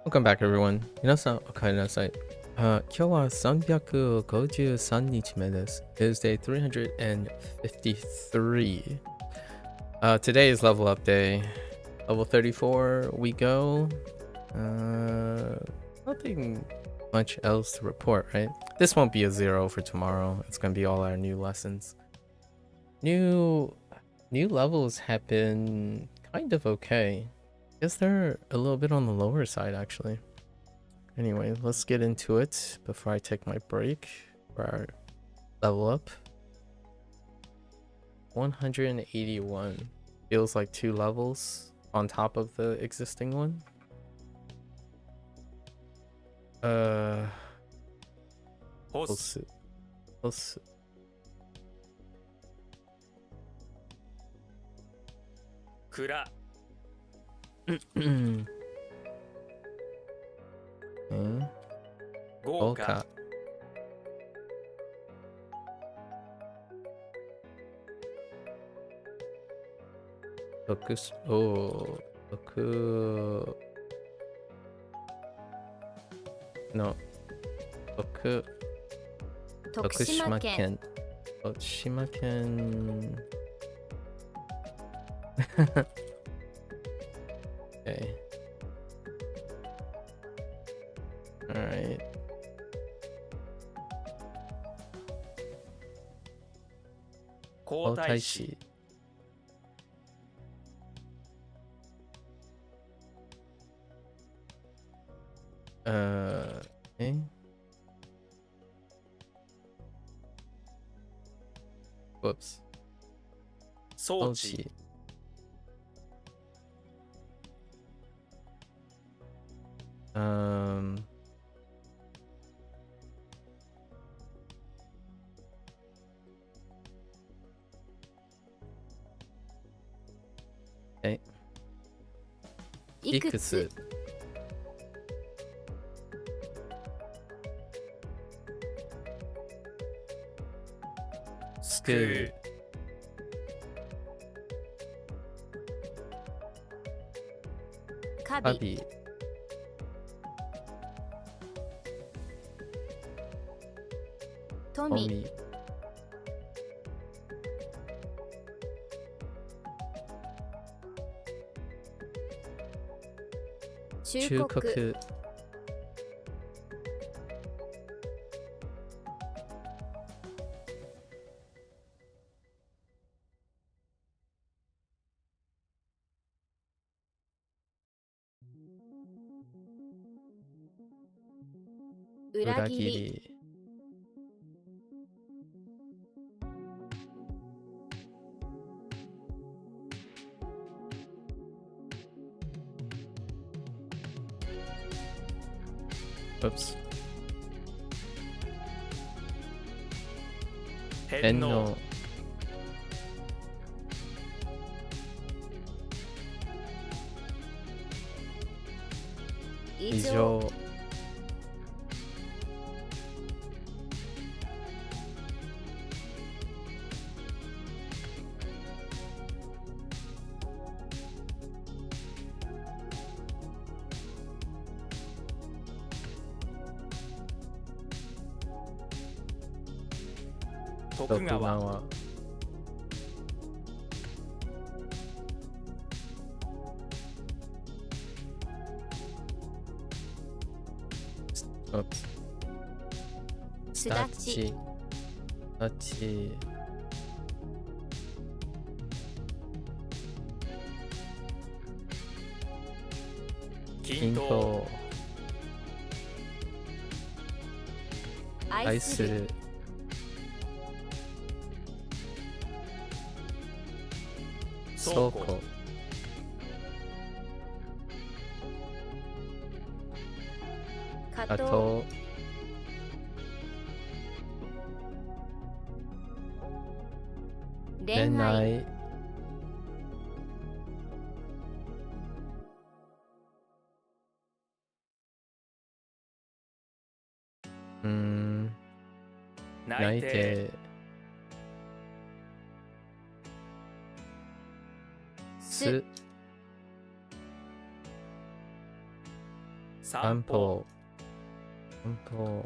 Welcome back, everyone. 皆さん、お帰りなさい。今日は353日目です。It is day 353. Today is level up day. Level 34, we go. Nothing much else to report, right? This won't be a 0 for tomorrow. It's going to be all our new lessons. New levels have been kind of okay. I guess they're a little bit on the lower side, actually. Anyway, let's get into it before I take my break for our level up. 181 feels like 2 levels on top of the existing one. We'll see. We'll see. Okay. 豪華徳島県Okay. Alright. Koichi. Okay. Whoops. Sochi. Okay. いくつすくかびとみ忠告裏切りOops. 返納異常徳川すだち均等愛する倉庫加藤恋愛内定す散歩。散歩。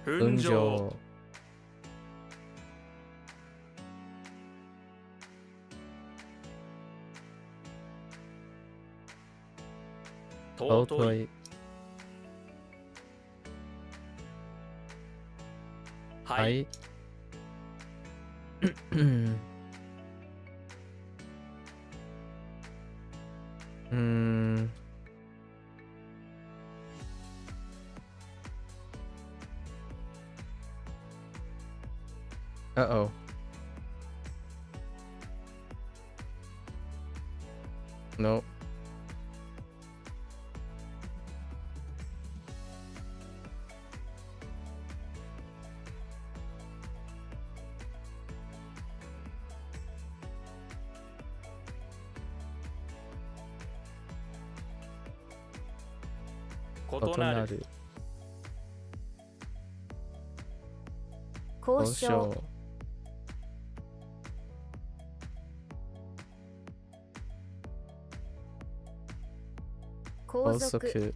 奮上。尊い。はい。Uh-oh. No.異なる。交渉。皇族。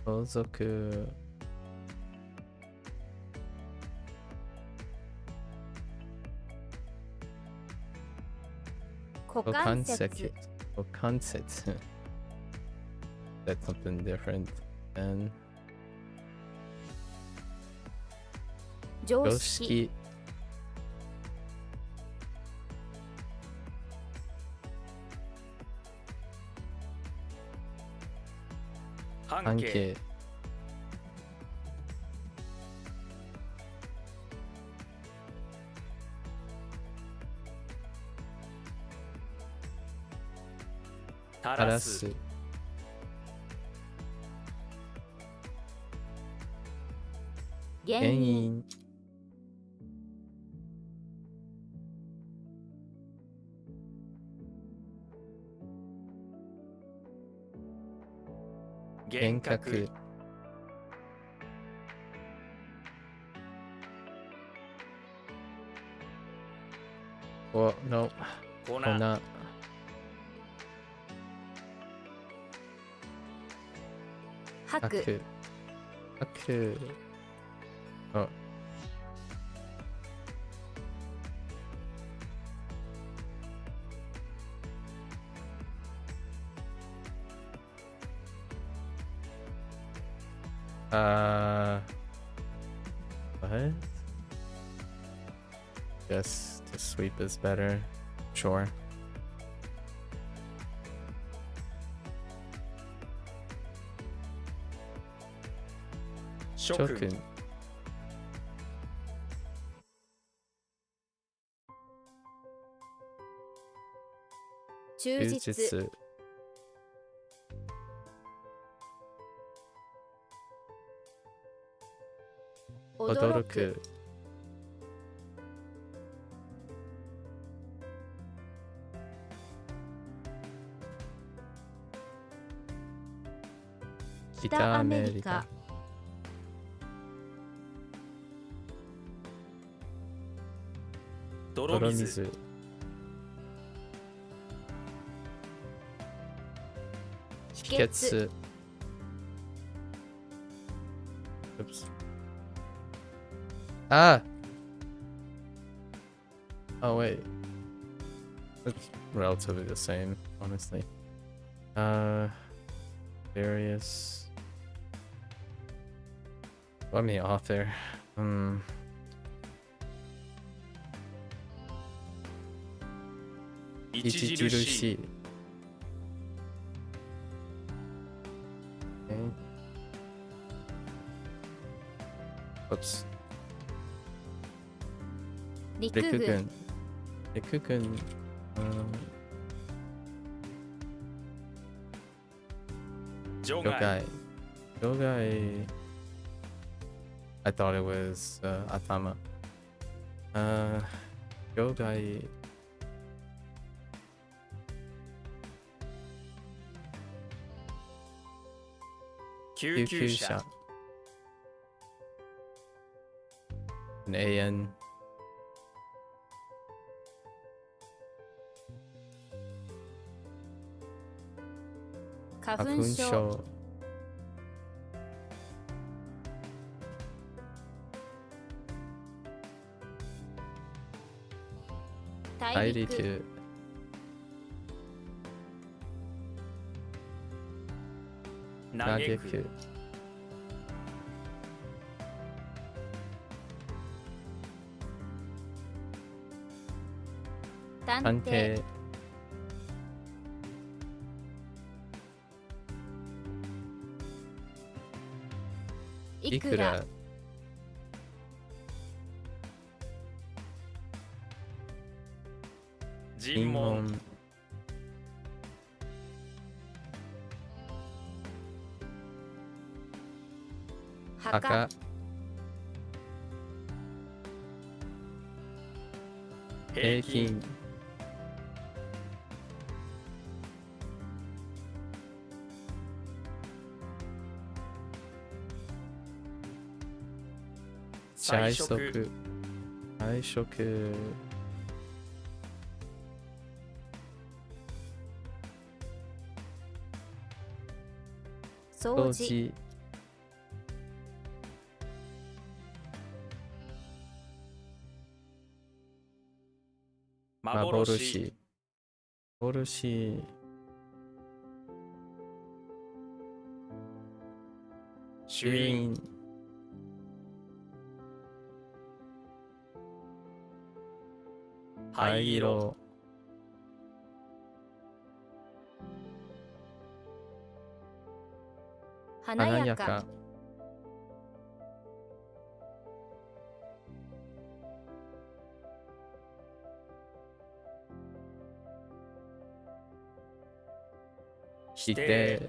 皇族。股関節。股関節。That's something different than 常識。半径。垂らす。原因。幻覚。お、no。粉。吐く。吐く。あ。What? Guess to sweep is better. Sure. 諸君。忠実。驚く。北アメリカ。泥水。秘訣。Oops. Ah! Oh wait. It's relatively the same, honestly. Various. Let me author. Ichijirushi. Okay. Oops. 陸軍。陸軍。場外。場外。I thought it was Atama. 場外。救急車。An AN. 花花粉粉症症大大陸陸嘆く嘆く探探偵偵いくら尋尋問問墓墓平平均均菜菜食食菜食掃除掃除幻幻朱印灰灰色色華華やかやか否定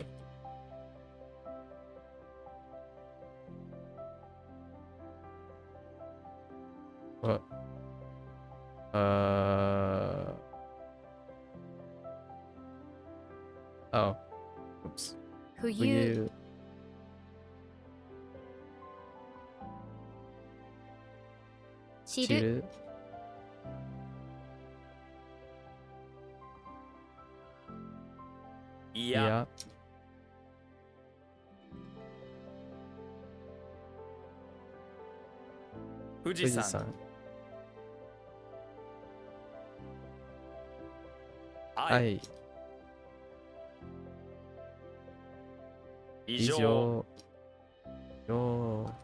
あOh, oops. 冬冬知る散るいやいや富士山富士山愛愛異異常常よ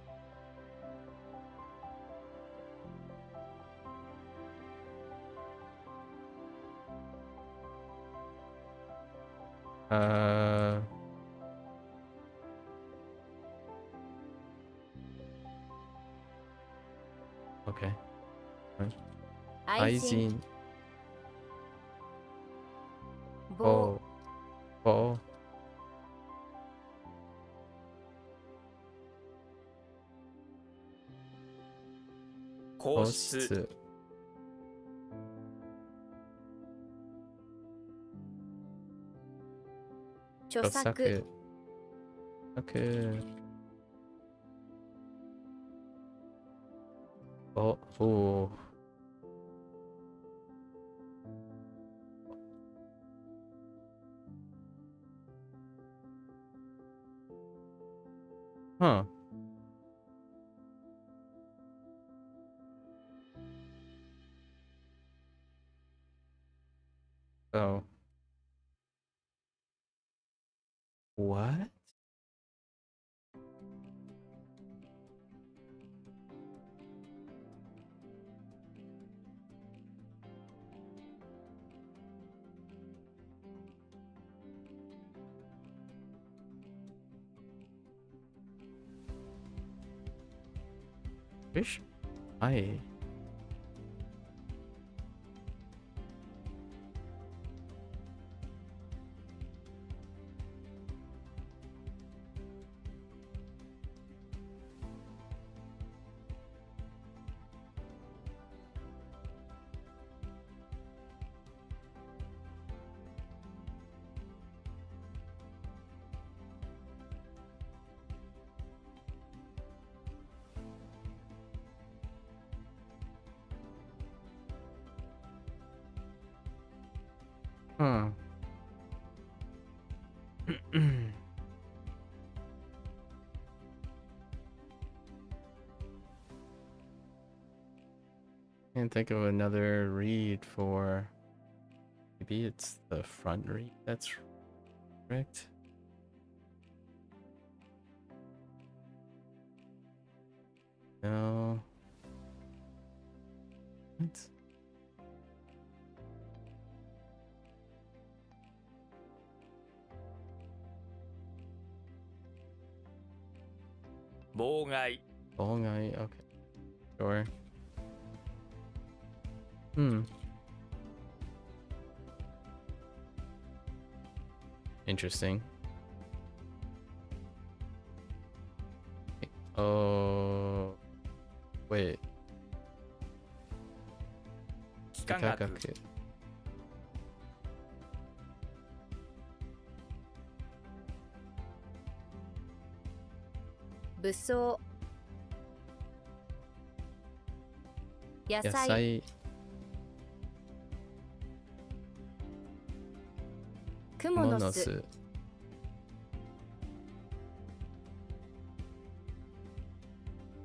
OK 愛愛人人棒棒皇皇室室著作著作おHuh. Oh. What? Fish? I. Can't think of another read for. Maybe it's the front read that's correct. No. What?妨害. Okay. Sure. Hmm. Interesting. Oh. Wait. 幾何学 武装野野菜菜クモモノの巣ス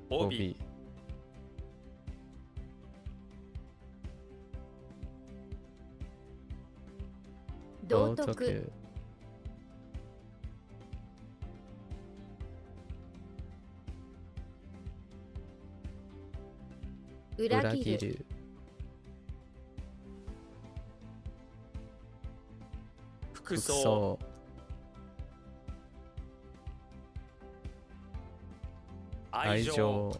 帯道徳裏裏切る切る服服装装愛情愛情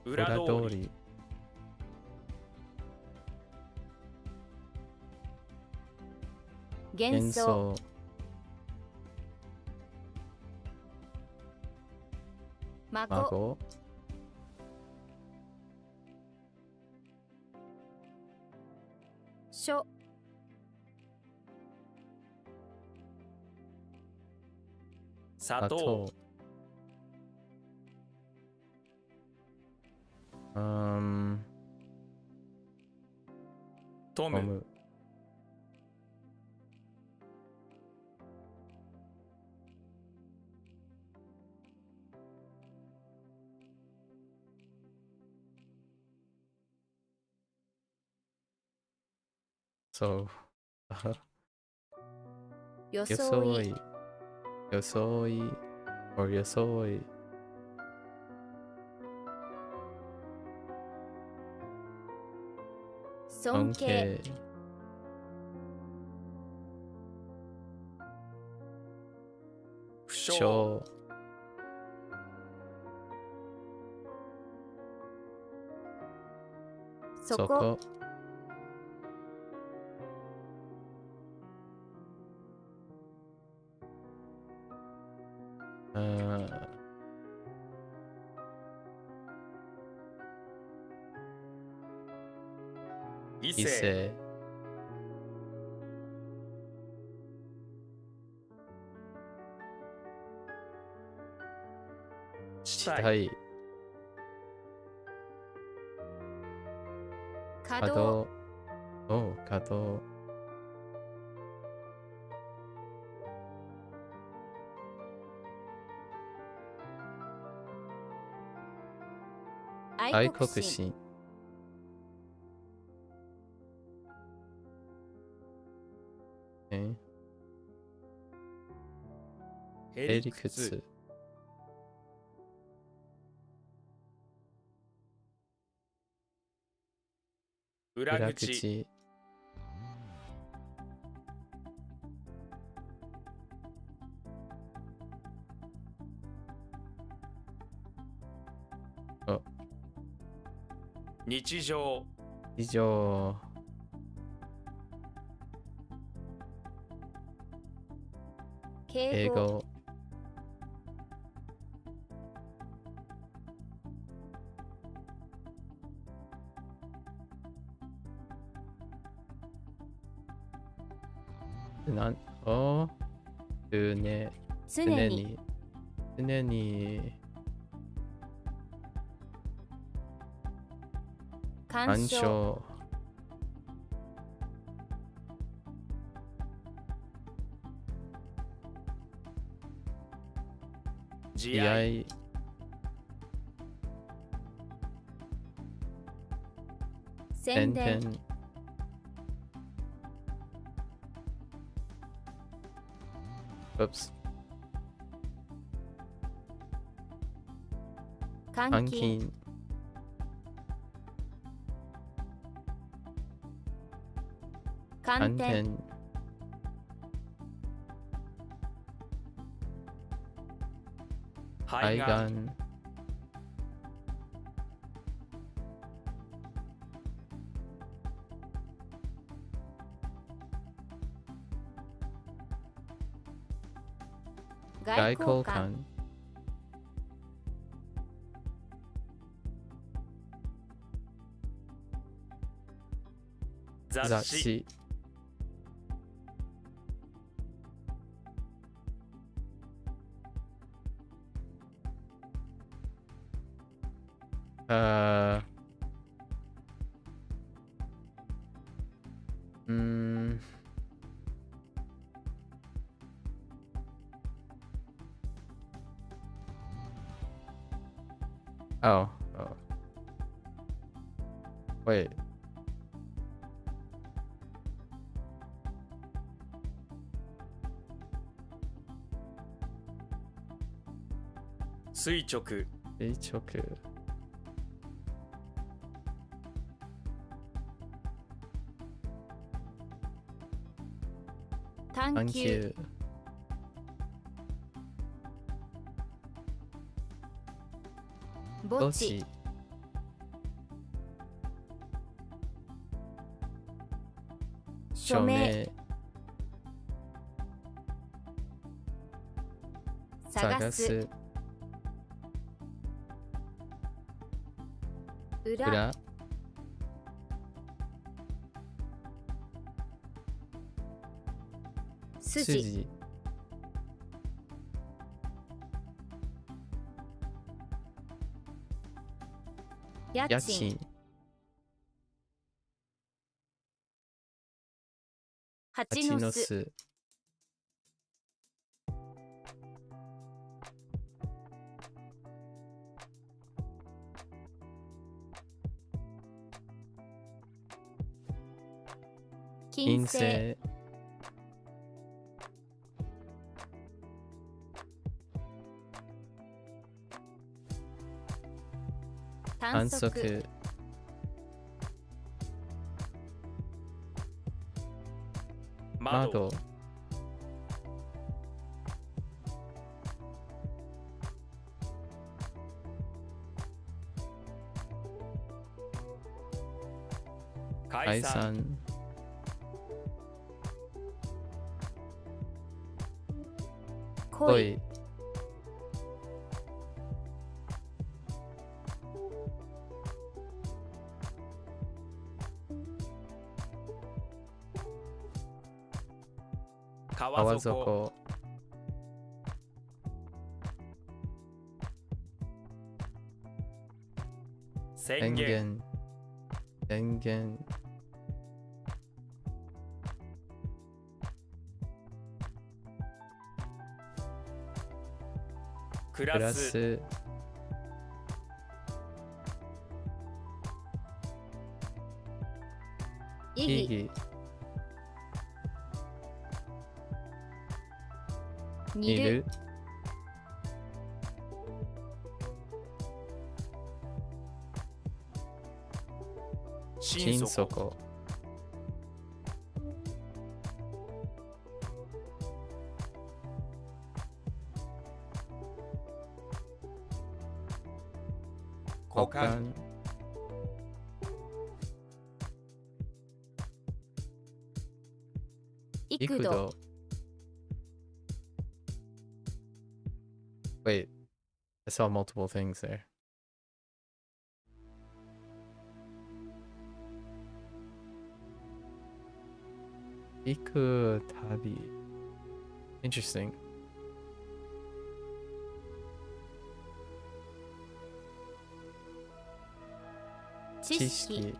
裏裏通り通り幻幻想想孫孫書砂糖砂糖トムトムそう装装いい装い or 装い尊敬不不詳詳そこそこ異異性性地帯対稼働稼働お稼働愛愛国国心心へりくつ裏裏口口日常以上敬語英語なんお常ね常常にに常に干干渉渉慈愛、愛、宣伝、伝、oops、監監禁、禁、寒天、寒天、肺がん、肺がん、外外交官、交官、雑雑誌、誌、うーん、oh, oh. Wait. 垂直、垂直、探求、探求、墓地、墓地、署署名、名、探す、裏、裏、筋、筋、家家賃、賃、蜂蜂の巣、の巣、金星、金星、探索、観測、窓、窓、解散、解散、恋、恋、川川底、底、宣言、宣言、宣言、クプララス、ス、意義、意義、煮る、煮る、心底、心底、股間、股間、幾度、幾度。Wait, I saw multiple things there. 行く旅。Interesting. 知識、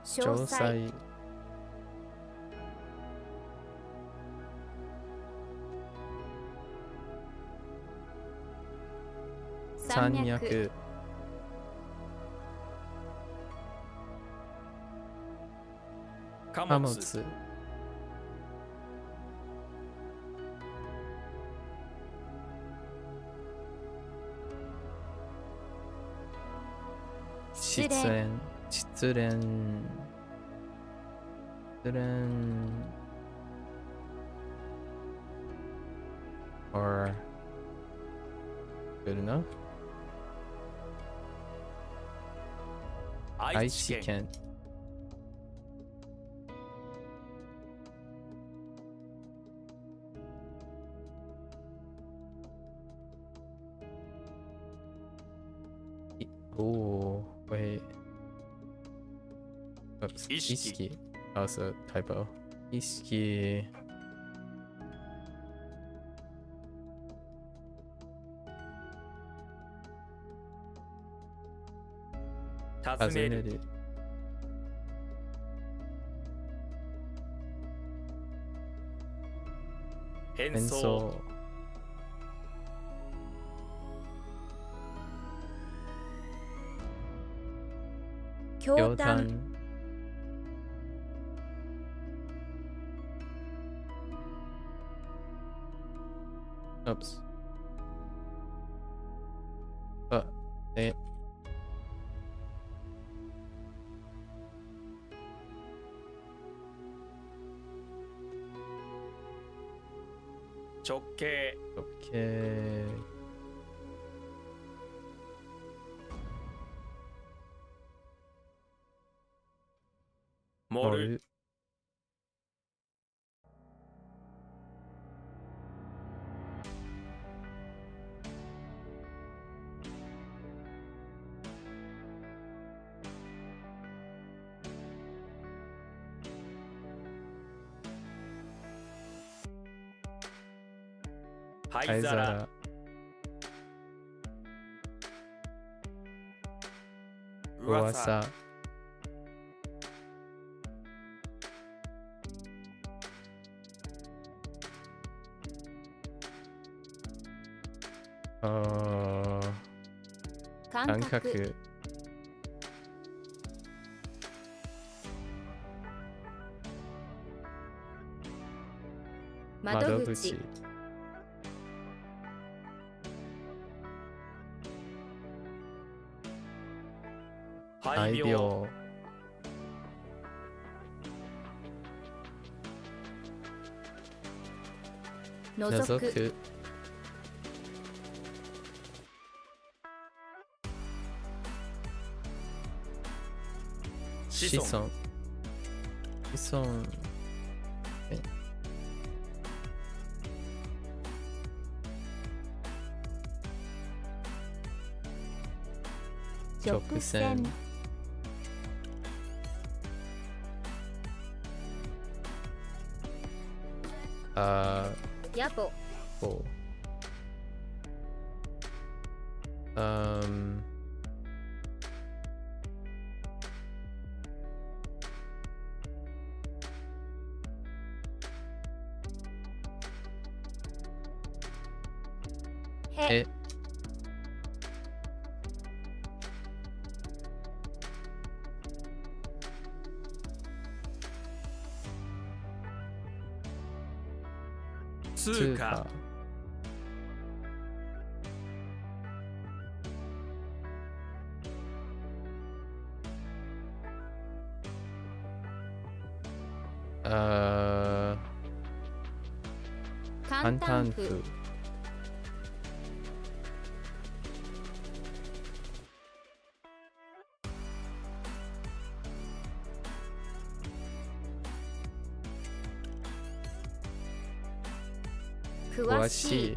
詳詳細細山山脈脈貨貨物物失恋失恋失恋 or good enough 愛愛知県知県Oh, wait. Oops. 意識 Iski. Also typo. Iski. 尋ねるる演変装奏驚驚嘆嘆 Oops. Eh. 直径 Okay. 盛る灰灰皿皿噂噂感感覚覚窓口肺病肺病覗く覗く子孫子孫子孫直線野暮こうへえ通貨簡簡単単符符詳詳しいしい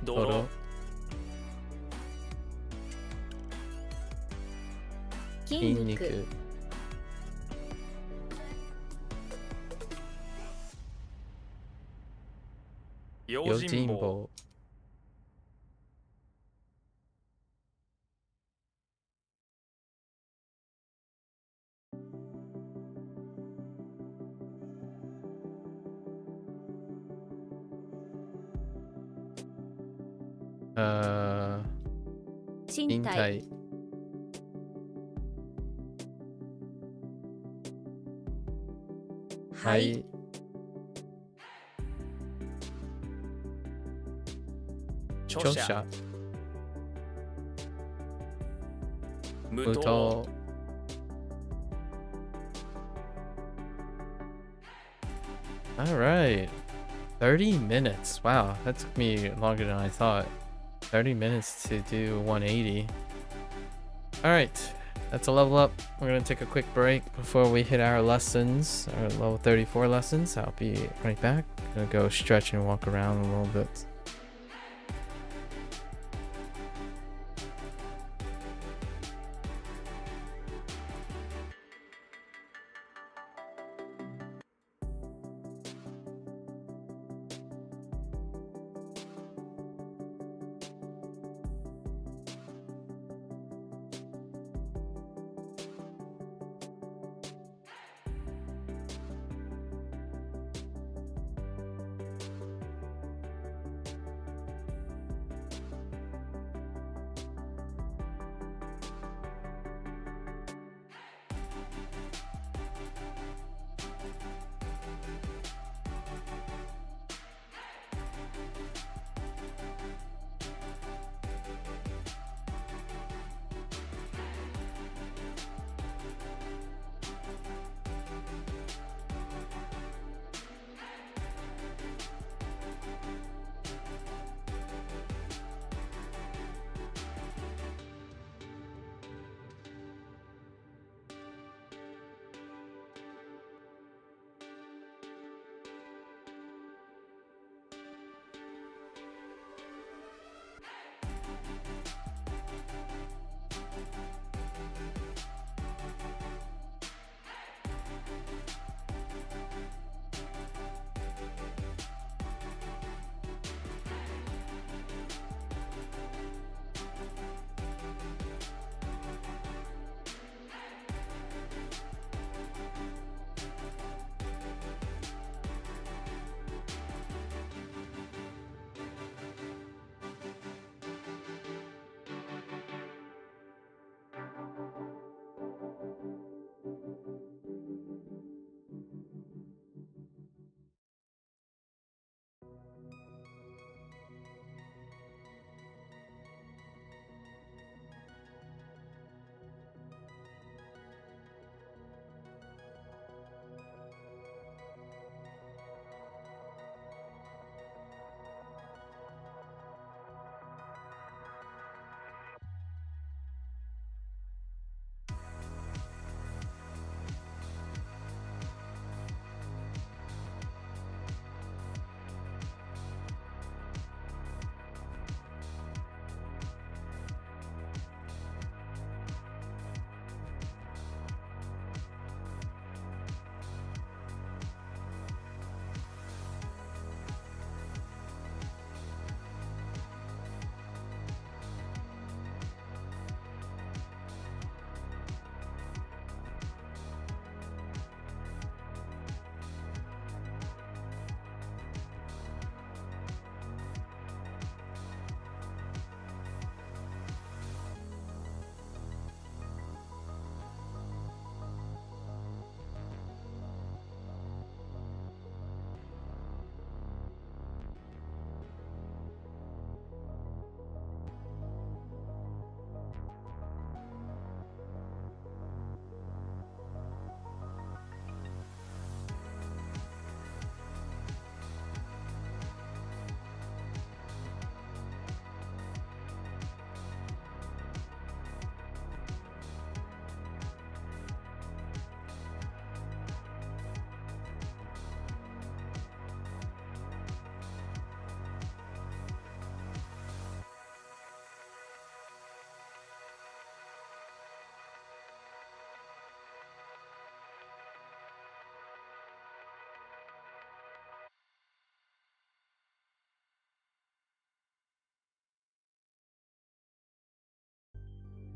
泥筋筋肉肉用用心棒心棒身体 Intai. はい 著者 Chosha. 無糖 Muto. All right. 30 minutes. Wow, that took me longer than I thought. 30 minutes to do 180. All right. That's a level up. We're going to take a quick break before we hit our lessons, our level 34 lessons. I'll be right back. Gonna go stretch and walk around a little bit.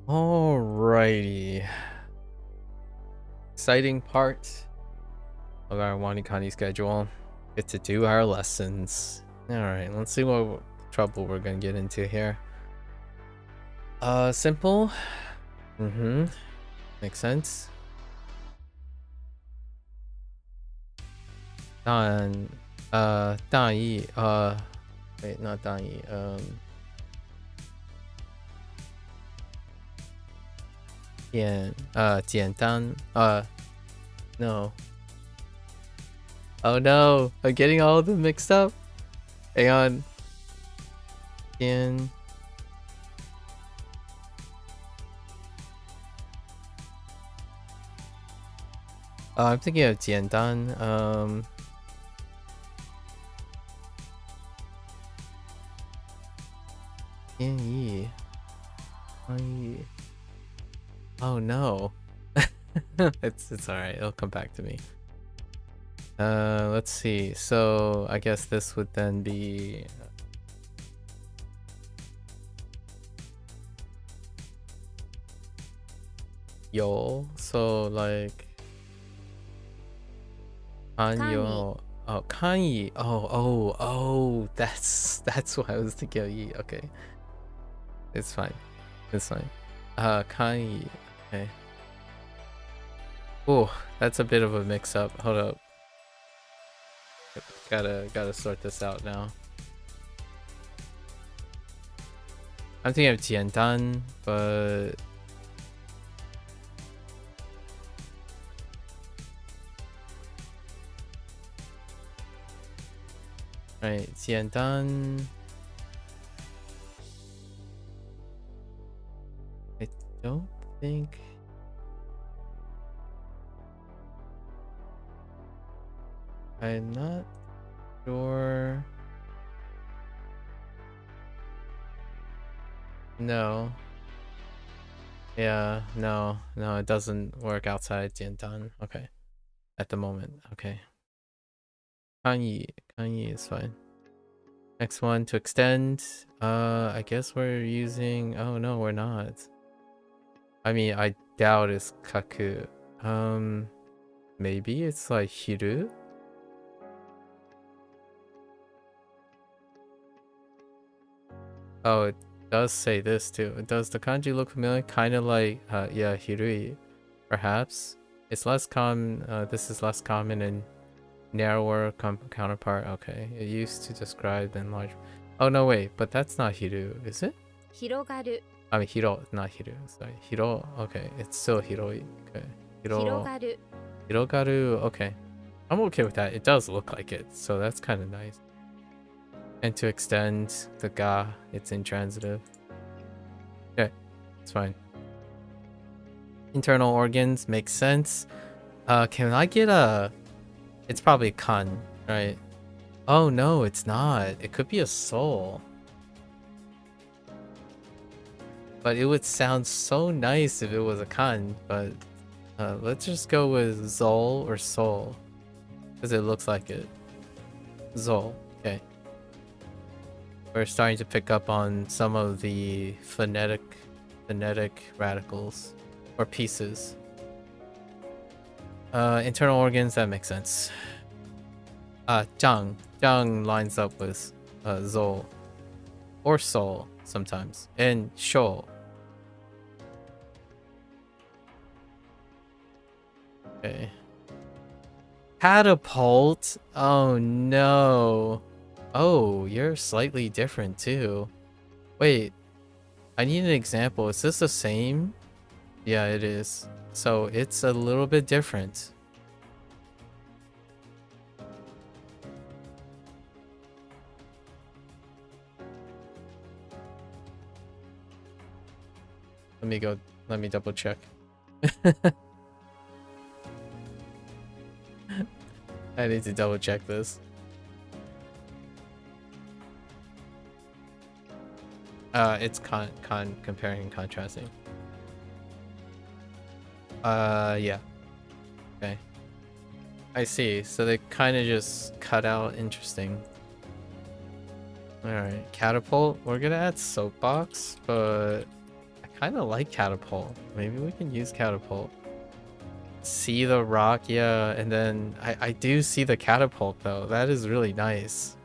Alrighty. Exciting part of our WaniKani schedule. Get to do our lessons. Alright, let's see what we're trouble we're gonna get into here. Simple. Makes sense. 大意 wait, not 大意 简单 no. Oh no, I'm getting all of them mixed up. Hang on. 简 I'm thinking of 简单 建议 Oh no. it's alright, it'll come back to me. Let's see. So I guess this would then be yo. So like Kanyo. Oh, Kanyi. Oh, that's what I was thinking of. Yi. Okay. It's fine. It's fine. Kanyi. Okay. Oh, that's a bit of a mix up. Hold up. Gotta sort this out now. I'm thinking of Jiandan, but right, Jiandan. I don't think. I'm not sure. No. Yeah, no, it doesn't work outside Jiandan. Okay. At the moment. Okay. Kanyi is fine. Next one to extend. I guess we're using oh no, we're not. I mean, I doubt it's kaku. Maybe it's like hiru. Oh, it does say this too. Does the kanji look familiar? Kind of like, yeah, hirui, perhaps. It's less common. This is less common in narrower counterpart. Okay, it used to describe enlarged. Oh no, wait, but that's not hiru, is it? 広がる I mean, hiro, not hiru. Sorry, hiro. Okay, it's still hiroi. Okay, 広がる hirogaru. Okay, I'm okay with that. It does look like it, so that's kind of nice. And to extend the ga, it's intransitive. Okay, it's fine. Internal organs makes sense. Can I get a? It's probably kan, right? Oh no, it's not. It could be a soul. But it would sound so nice if it was a kan. But let's just go with zol or soul, because it looks like it. Zol. Okay. We're starting to pick up on some of the phonetic radicals or pieces. Internal organs, that makes sense. Zhang lines up with zol or soul sometimes, and shou. Okay. Catapult. Oh no. Oh, you're slightly different too. Wait, I need an example. Is this the same? Yeah, it is. So it's a little bit different. Let me double check. I need to double check this. It's comparing and contrasting. Yeah. Okay. I see. So they kind of just cut out. Interesting. Alright, catapult. We're gonna add soapbox, but I kind of like catapult. Maybe we can use catapult. See the rock, yeah, and then I do see the catapult though. That is really nice.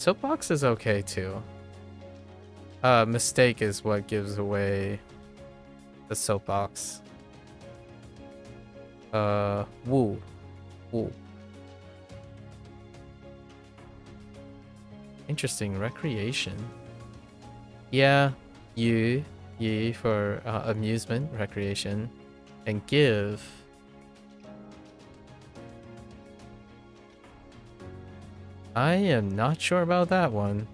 Soapbox is okay too. Mistake is what gives away the soapbox. Woo. Woo. Interesting. Recreation. Yeah. Ye for amusement, recreation. And give. I am not sure about that one.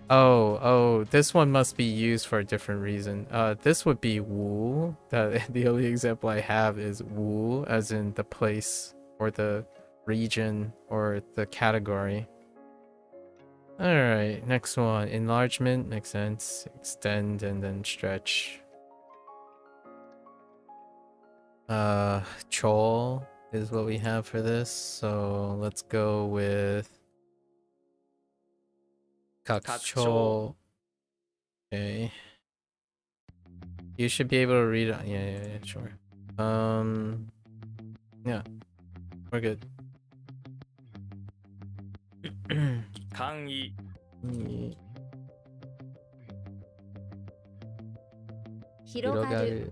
Oh, this one must be used for a different reason. This would be Wu. The only example I have is Wu, as in the place or the region or the category. Alright, next one. Enlargement makes sense. Extend and then stretch. Chol is what we have for this, so let's go with Kakchol. Okay. You should be able to read it. Yeah, sure. Yeah. We're good. 簡易 Hirogaru.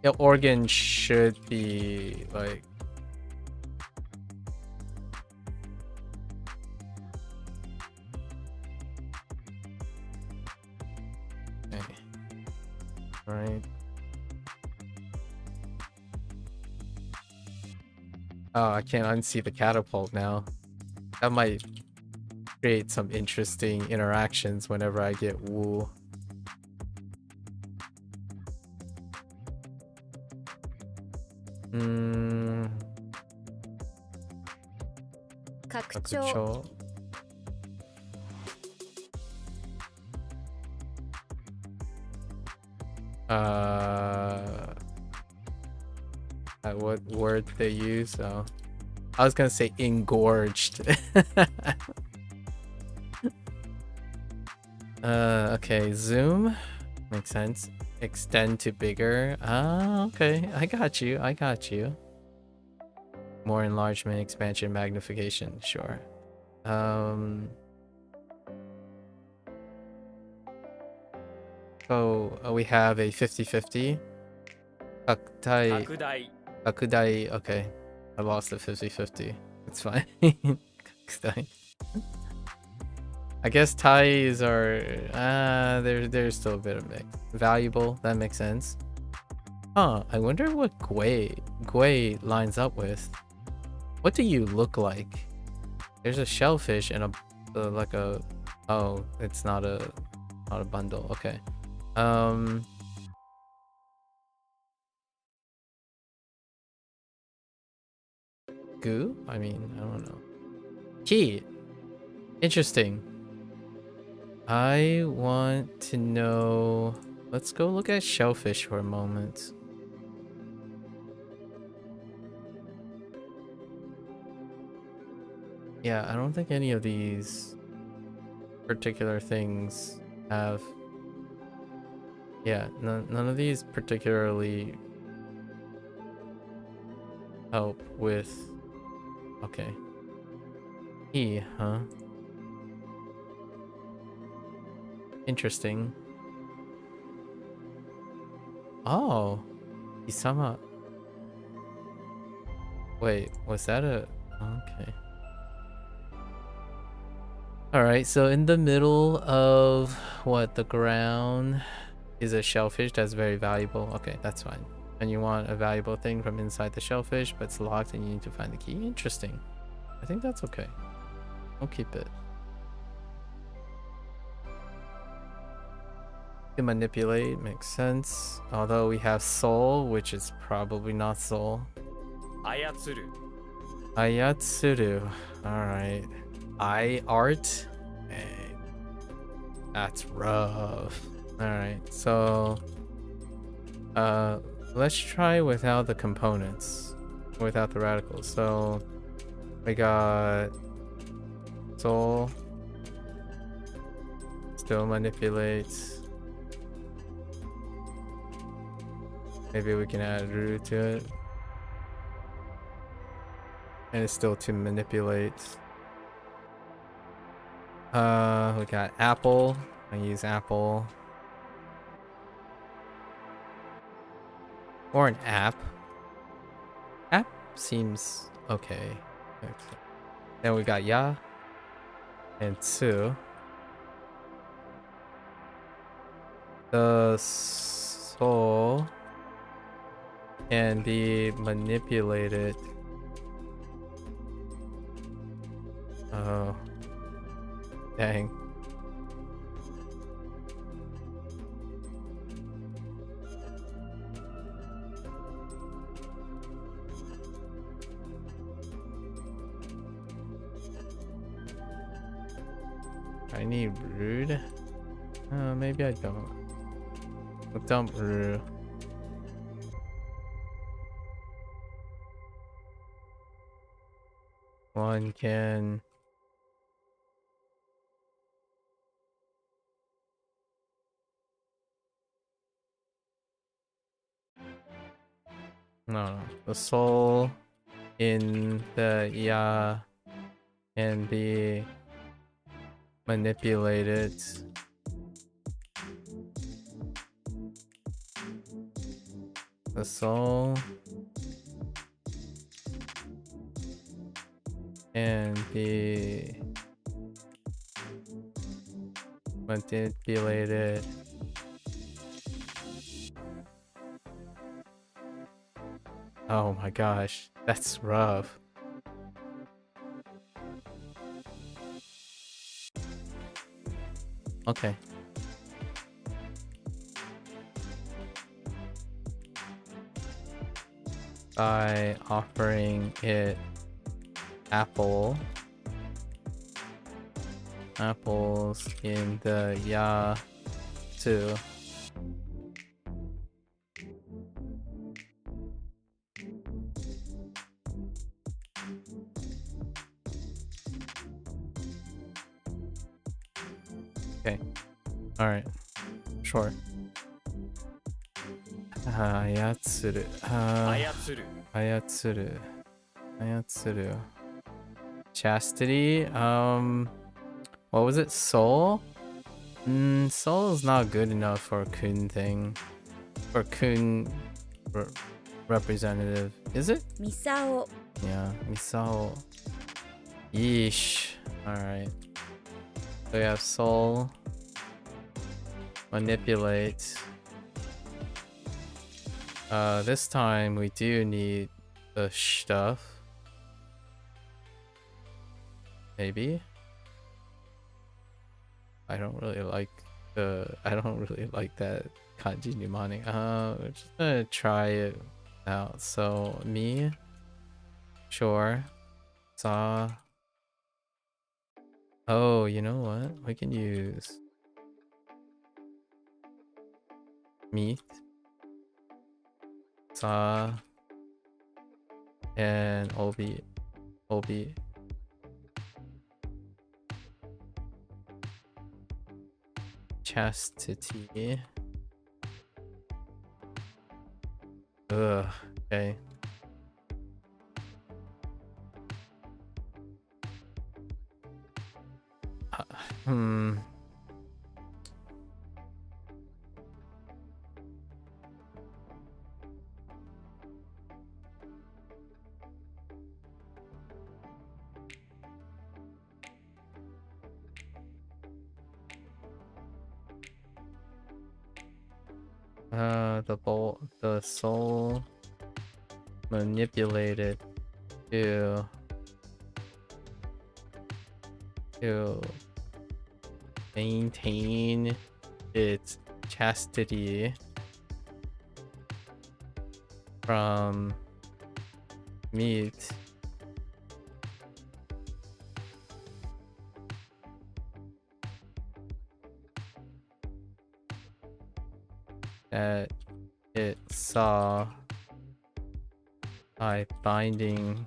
Yeah, organ should be like okay. All right. Oh, I can't unsee the catapult now. That might create some interesting interactions whenever I get Wu. Kakucho. What word they use? Oh, I was gonna say engorged. Okay, zoom makes sense. Extend to bigger. Ah, okay, I got you. More enlargement, expansion, magnification. Sure. So we have a 50-50. Kakutai. 拡大 Kakudai. Okay, I lost the 50-50. It's fine. Kakudai. I guess ties are there's still a bit of mix. Valuable, that makes sense. Huh, I wonder what Gui lines up with. What do you look like? There's a shellfish and a like a oh, it's not a bundle. Okay. Goo? I mean, I don't know. Key. Interesting. I want to know. Let's go look at shellfish for a moment. Yeah, I don't think any of these particular things have. Yeah, none of these particularly help with. Okay. E, huh? Interesting. Oh, Isama. Wait, was that a? Okay. All right, so in the middle of what the ground is a shellfish that's very valuable. Okay, that's fine. And you want a valuable thing from inside the shellfish, but it's locked and you need to find the key. Interesting. I think that's okay. I'll keep it. To manipulate makes sense. Although we have soul, which is probably not soul. 操る Ayatsuru. Alright. Eye art. Hey. That's rough. Alright, so let's try without the components. Without the radicals. So we got soul. Still manipulates. Maybe we can add ru to it. And it's still to manipulate. We got apple. I use apple. Or an app. App seems okay. Then we got ya and tsu. The soul can be manipulated. Oh, dang. I need rude. Maybe I don't. I'll dump rude. One can. No, the soul in the ya can be manipulated. The soul can be manipulated. Oh my gosh, that's rough. Okay. By offering it apples in the ya too. Okay. All right. Sure. Ayatsuru. 操る Ayatsuru. Chastity. What was it? Soul? Soul is not good enough for a kun thing. For kun representative. Is it? ミサオ Yeah, Misao. Yeesh. Alright. So we have soul. Manipulate. This time we do need the stuff. Maybe. I don't really like that kanji mnemonic. We're just gonna try it out. So me, sure. Saw. Oh, you know what? We can use meat. Saw. And obi. Chastity. Ugh, okay. Hmm. The soul manipulated to maintain its chastity from meat. That it saw by binding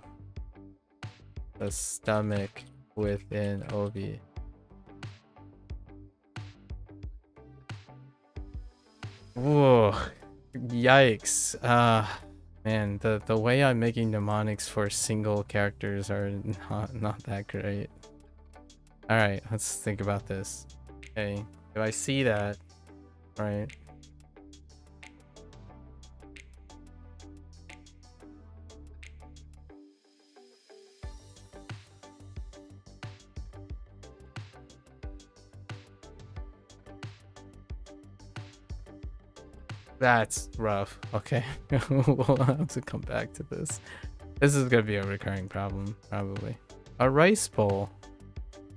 the stomach with an obi. Whoa. Yikes. Man, the way I'm making mnemonics for single characters are not that great. Alright, let's think about this. Okay, if I see that, right? That's rough. Okay, we'll have to come back to this. This is gonna be a recurring problem, probably. A rice bowl.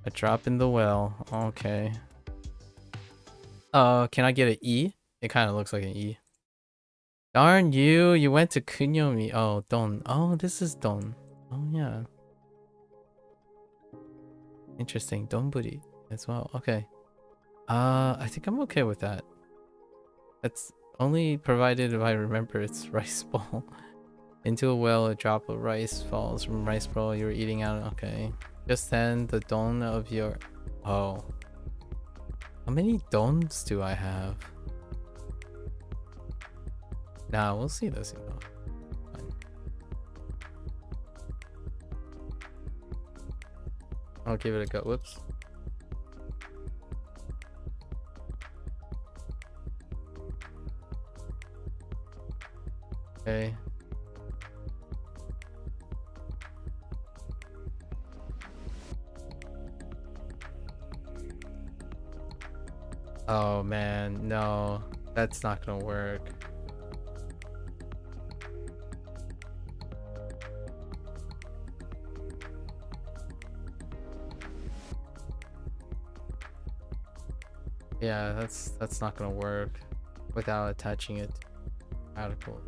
A drop in the well. Okay. Can I get an E? It kind of looks like an E. Darn you! You went to Kunyomi. Oh, Don. Oh, this is Don. Oh, yeah. Interesting. Donburi as well. Okay. I think I'm okay with that. That's only provided if I remember it's rice bowl. Into a well, a drop of rice falls from rice bowl you're eating out. Okay. Just then, the don of your... Oh. How many dons do I have? Nah, we'll see this. Fine. I'll give it a go. Whoops. Okay. Oh man, no, that's not gonna work. Yeah, that's not gonna work without attaching it to the article.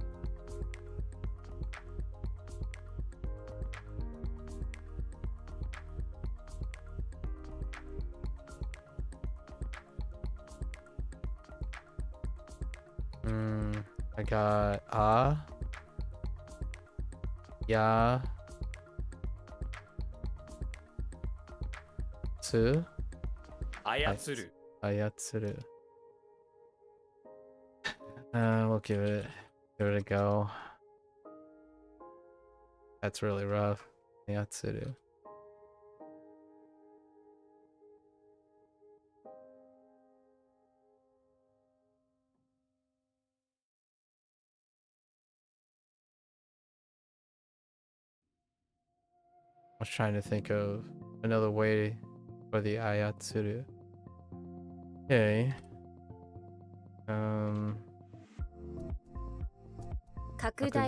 I got ya tsu 操る ayatsuru. We'll give it a go. That's really rough. Ayatsuru. I was trying to think of another way for the ayatsuru. Okay. 拡大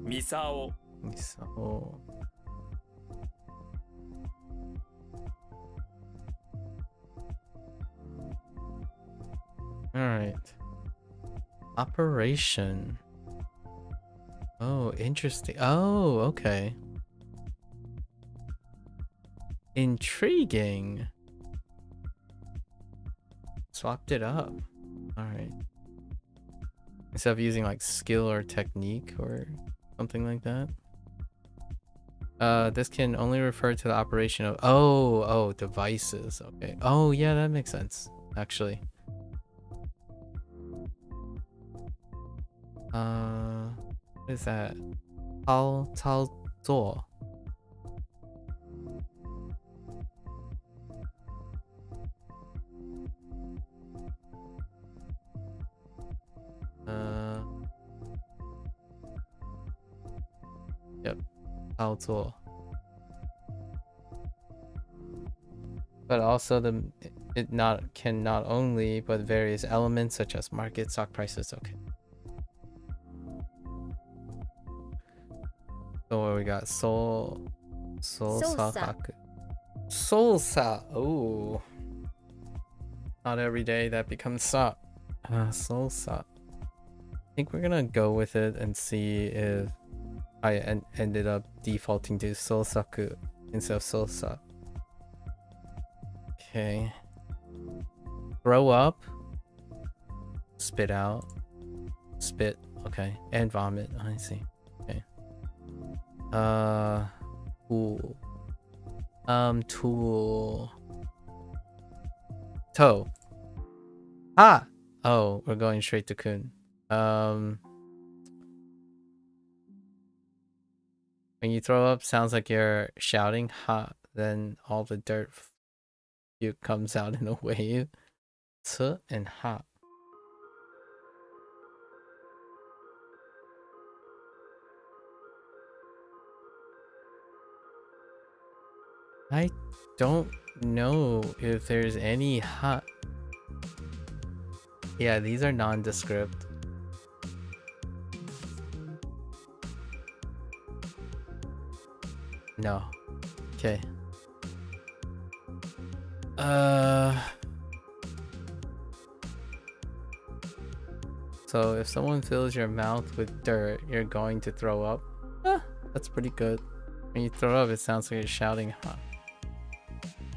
ミサオ Misao. All right. Operation. Oh, interesting. Oh, okay. Intriguing. Swapped it up. All right. Instead of using like skill or technique or something like that. This can only refer to the operation of devices. Okay. Oh yeah, that makes sense actually. What is that? Tal door. Yep. Tal door. But also can not only but various elements such as market stock prices. Okay. So what we got? Soul Sahaku. Soul Sa. Oh. Not every day that becomes Sa. Soul Sa. I think we're gonna go with it and see if I ended up defaulting to Soul Saku instead of Soul Sa. Okay. Throw up. Spit out. Spit. Okay. And vomit. I see. Okay. Tool. Tool. Toe. Ah! Oh, we're going straight to Kun. When you throw up, sounds like you're shouting ha, then all the dirt puke comes out in a wave. T and ha. I don't know if there's any ha. Yeah, these are nondescript. No. Okay. So if someone fills your mouth with dirt, you're going to throw up. That's pretty good. When you throw up, it sounds like you're shouting, huh?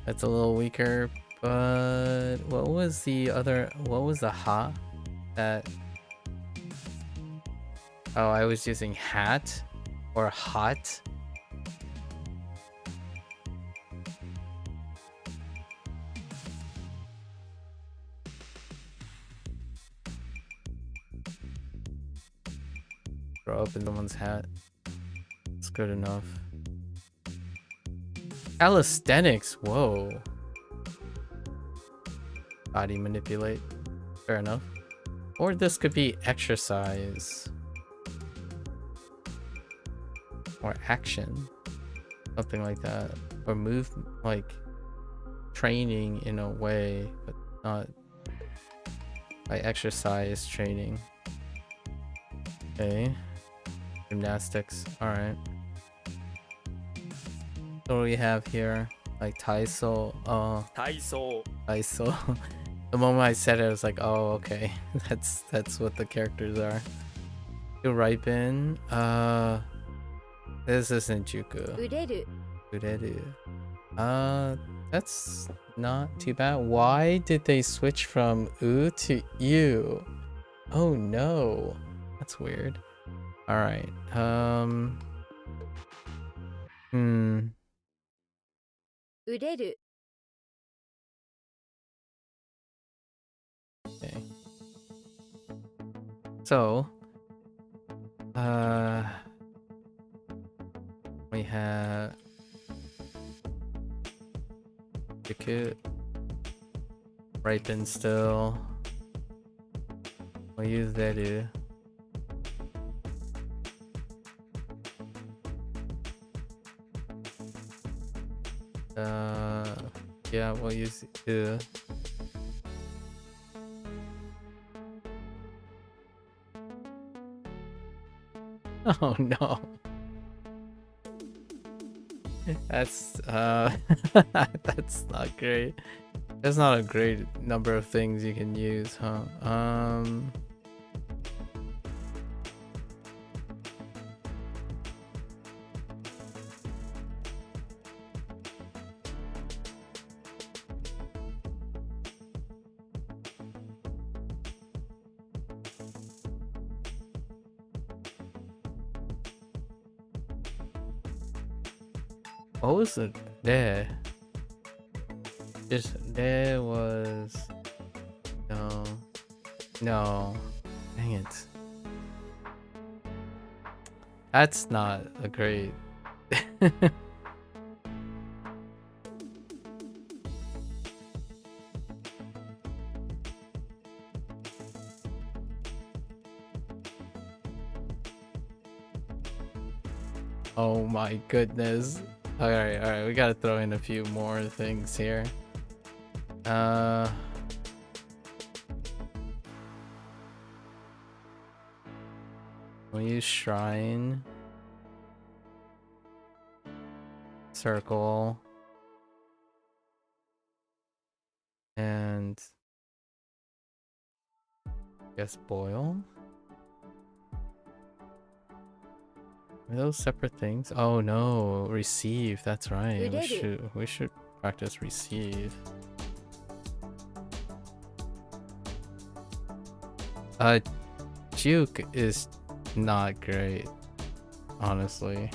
That's a little weaker, but what was the other? What was the ha? That? Oh, I was using hat or hot. Throw up in someone's hat. It's good enough. Calisthenics, whoa. Body manipulate. Fair enough. Or this could be exercise. Or action. Something like that. Or move, like training in a way, but not by exercise training. Okay. Gymnastics. Alright. What do we have here? Like Taiso. Taiso. The moment I said it, I was like, oh, okay. That's what the characters are. To ripen. This isn't Juku. Ureru. That's not too bad. Why did they switch from U to U? Oh no. That's weird. Alright. Ureru. Okay. So, we have Juku, ripen still. We'll use Deru. Yeah, we'll use U. Oh no. That's that's not great. That's not a great number of things you can use, huh? What was it there? Just there was no. Dang it. That's not a great. Oh my goodness. Alright, we gotta throw in a few more things here. We'll use shrine. Circle. And I guess boil. Are those separate things? Oh no, receive. That's right. We should practice receive. Juke is not great, honestly.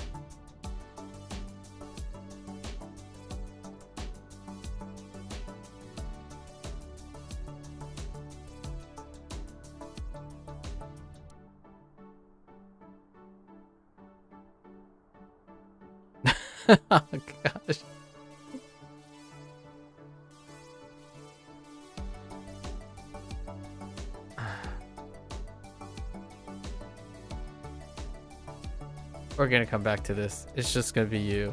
Oh gosh. We're gonna come back to this. It's just gonna be you.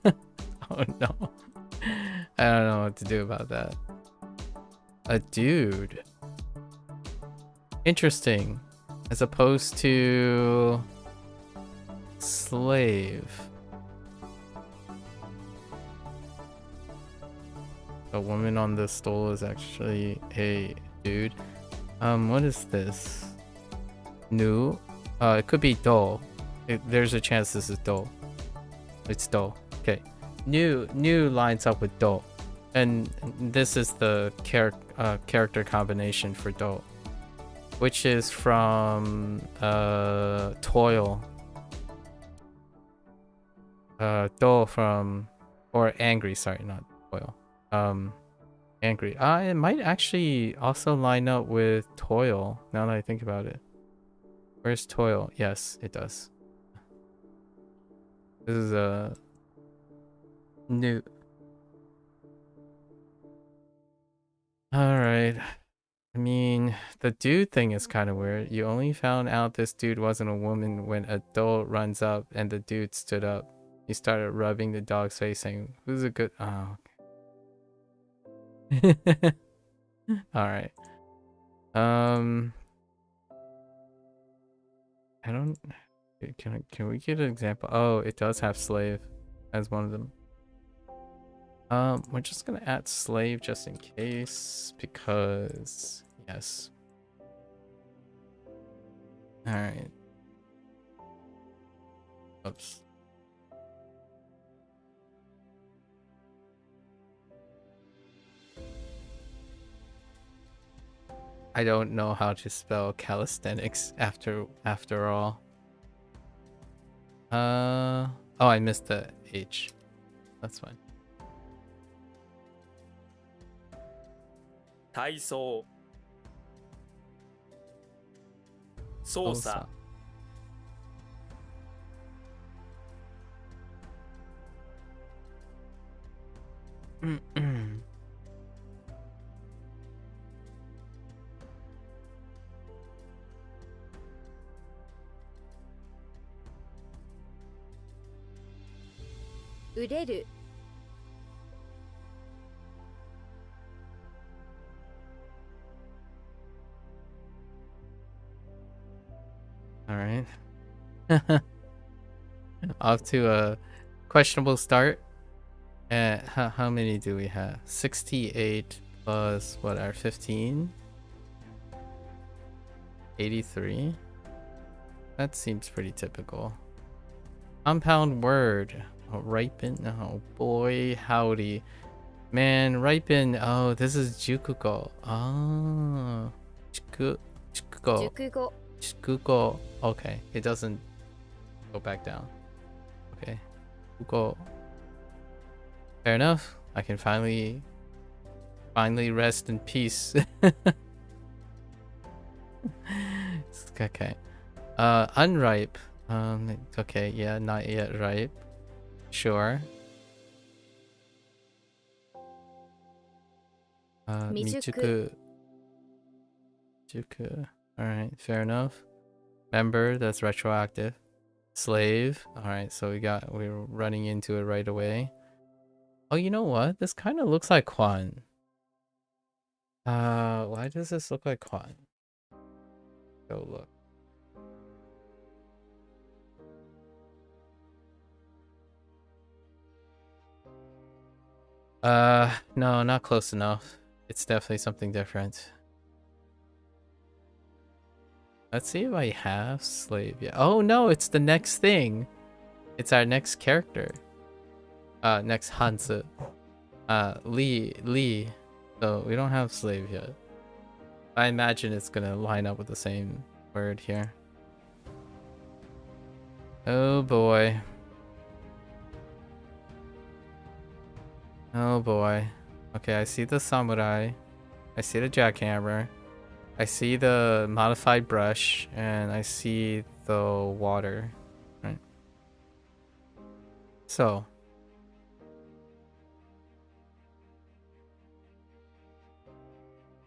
Oh no. I don't know what to do about that. A dude. Interesting. As opposed to slave. A woman on the stool is actually a dude. What is this? New? It could be do. There's a chance this is do. It's do. Okay. New lines up with do. And this is the character combination for do. Which is from toil. Do from, or angry, sorry, not toil. Angry. It might actually also line up with toil now that I think about it. Where's toil? Yes, it does. This is a new. Alright. I mean, the dude thing is kind of weird. You only found out this dude wasn't a woman when a doll runs up and the dude stood up. He started rubbing the dog's face saying, who's a good... Oh, okay. Alright. I don't... Can we get an example? Oh, it does have slave as one of them. We're just gonna add slave just in case, because yes. Alright. Oops. I don't know how to spell calisthenics after all. Oh, I missed the H. That's fine. 体操操作 売れる All right. Off to a questionable start. How many do we have? 68 plus what are 15? 83? That seems pretty typical. Compound word. Oh, ripen. Oh boy, howdy. Man, ripen. Oh, this is jukugo. Oh. Jukugo. 熟語 Google. Okay, it doesn't go back down. Okay, Google. Fair enough. I can finally rest in peace. Okay. Unripe. Okay, yeah, not yet ripe. Sure. Michuku. Juku. Alright, fair enough. Member, that's retroactive. Slave. Alright, so we're running into it right away. Oh, you know what? This kind of looks like Kwan. Why does this look like Kwan? Go look. No, not close enough. It's definitely something different. Let's see if I have slave yet. Oh no, it's the next thing. It's our next character. Next Hanzi. Lee. So we don't have slave yet. I imagine it's gonna line up with the same word here. Oh boy. Oh boy. Okay, I see the samurai. I see the jackhammer. I see the modified brush, and I see the water. Right. So.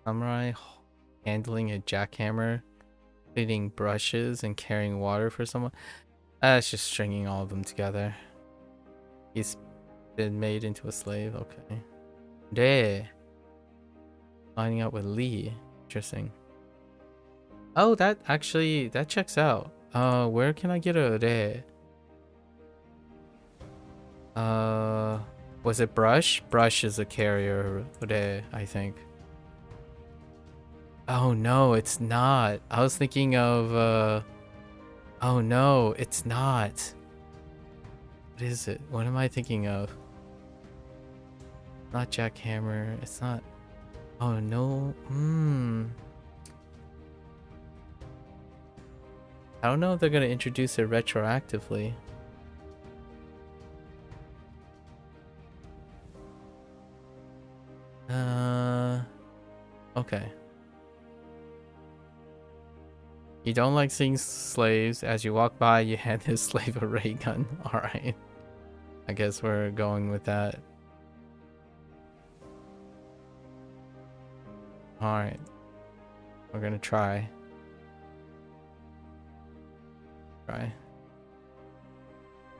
Samurai handling a jackhammer, cleaning brushes, and carrying water for someone. That's just stringing all of them together. He's been made into a slave. Okay. Re. Lining up with Lee. Interesting. Oh, that checks out. Where can I get a Re? Was it Brush? Brush is a carrier Re, I think. Oh no, it's not. I was thinking of oh no, it's not. What is it? What am I thinking of? Not jackhammer. It's not. Oh no. I don't know if they're gonna introduce it retroactively. Okay. You don't like seeing slaves. As you walk by, you hand this slave a ray gun. Alright. I guess we're going with that. Alright. We're gonna try.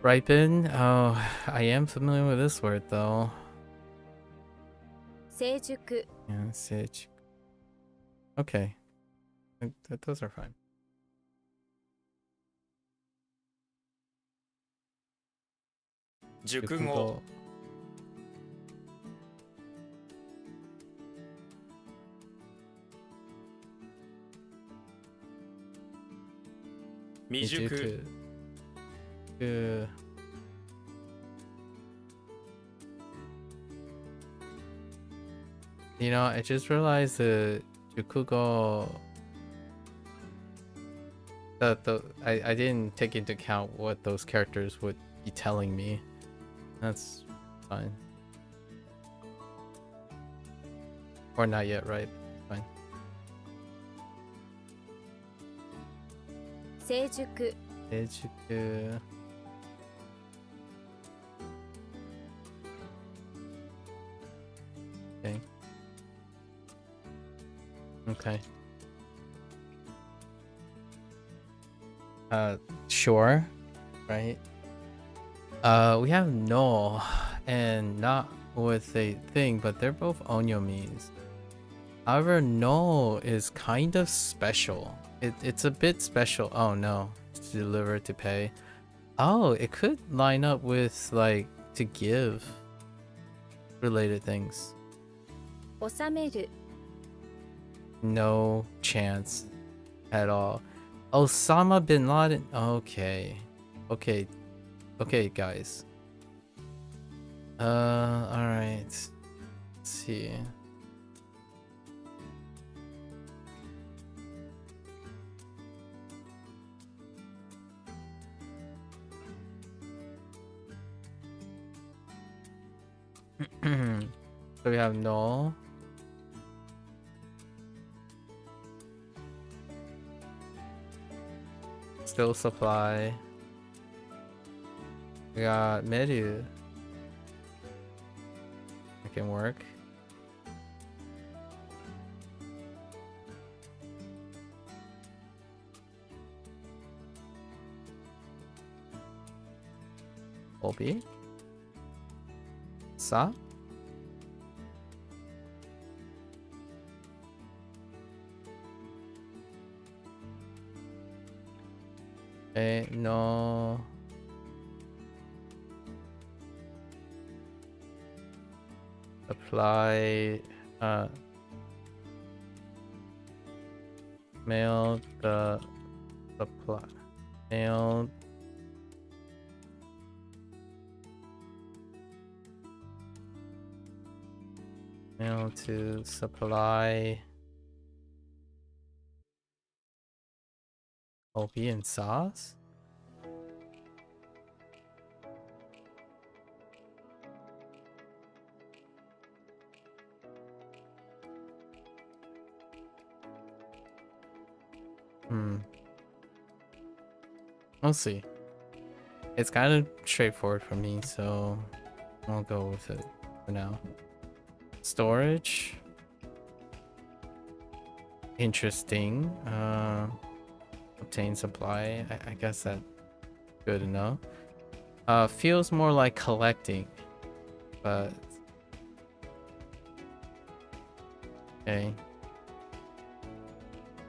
Ripen? Oh, I am familiar with this word though. 成熟 Yeah, sage. Okay. Those are fine. 熟語 未熟 You know, I just realized the Jukugo. I didn't take into account what those characters would be telling me. That's fine. Or not yet, right? Fine. 成熟 Okay. Okay. Sure. Right. We have no and not with a thing, but they're both onyomis. However, no is kind of special. It's a bit special. Oh no, to deliver to pay. Oh, it could line up with like to give related things. 収める No chance at all. Osama bin Laden. Okay. Okay, guys. Alright. Let's see. So we have no. Still supply. We got Meru. It can work. Obi. Sa. No. Apply mail the supply mail to supply OP and sauce. We'll see. It's kind of straightforward for me, so I'll go with it for now. Storage. Interesting. Obtain supply. I guess that's good enough. Feels more like collecting, but okay.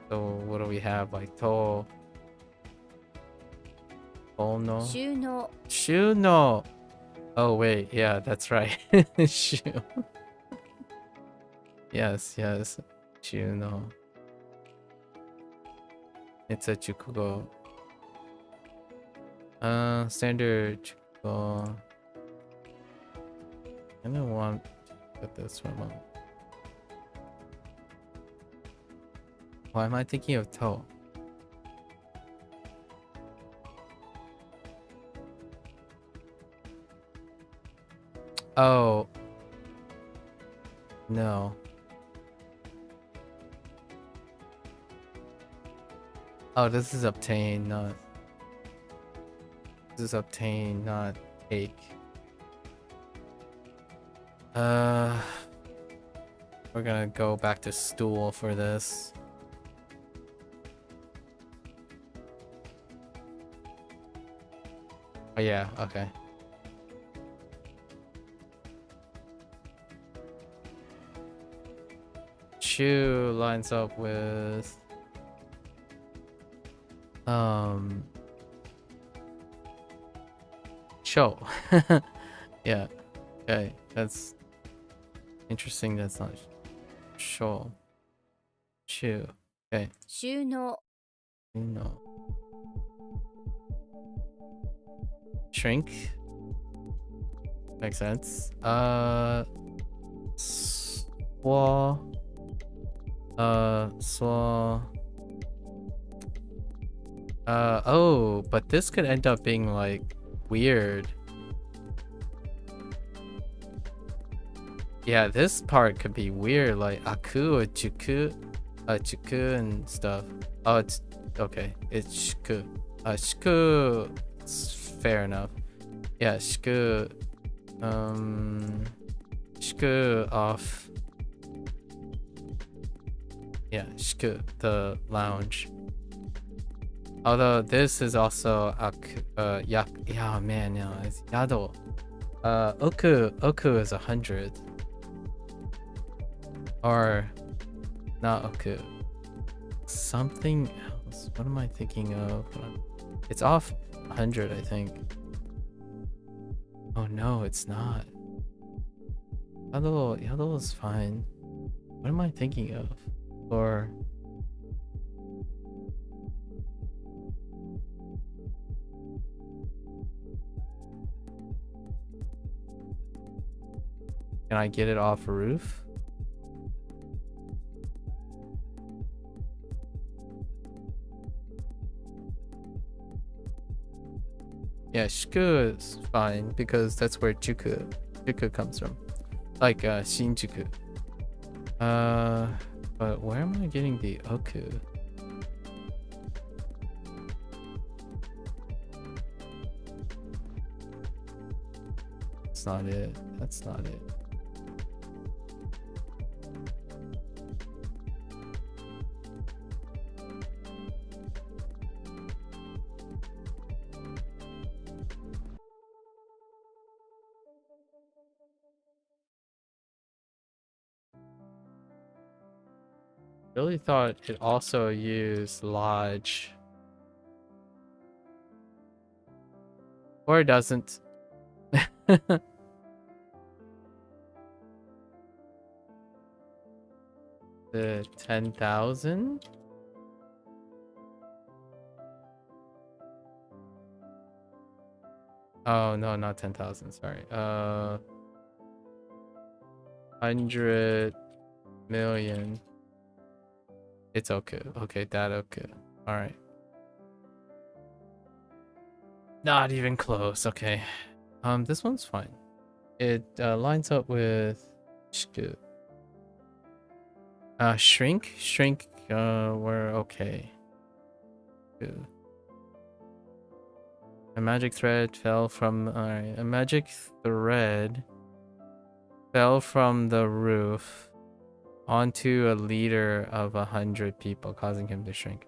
So what do we have? Like to no 収納 shoe no. Oh wait, yeah, that's right. Shoe. Yes, shoe no. It's a jukugo. Standard jukugo. I don't want to get this one on. Why am I thinking of toe? Oh. No. Oh, this is obtain, not... This is obtain, not take. We're gonna go back to stool for this. Oh yeah, okay. Chew lines up with show. Yeah, okay, that's interesting. That's not show. Chew. Okay. 収納 No. Shrink. Makes sense. Swa. Oh, but this could end up being like weird. Yeah, this part could be weird, like aku or chuku, chuku and stuff. Oh, it's okay. It's shiku. Shiku. It's fair enough. Yeah, shiku. Shiku off. Yeah, shiku, the lounge. Although this is also yeah, man, no, it's yado. Oku is 100. Or not oku. Something else. What am I thinking of? It's off 100, I think. Oh no, it's not. Yado is fine. What am I thinking of? Or can I get it off a roof? Yeah, shiku is fine because that's where juku comes from. Like Shinjuku. But where am I getting the oku? That's not it. That's not it. Really thought it also used lodge. Or it doesn't. The 10,000? Oh no, not 10,000, sorry. 100 million. It's okay. Okay, that okay. All right. Not even close. Okay. This one's fine. It lines up with shiku. Shrink. We're okay. Good. A magic thread fell from... Alright, a magic thread fell from the roof onto a leader of 100 people, causing him to shrink.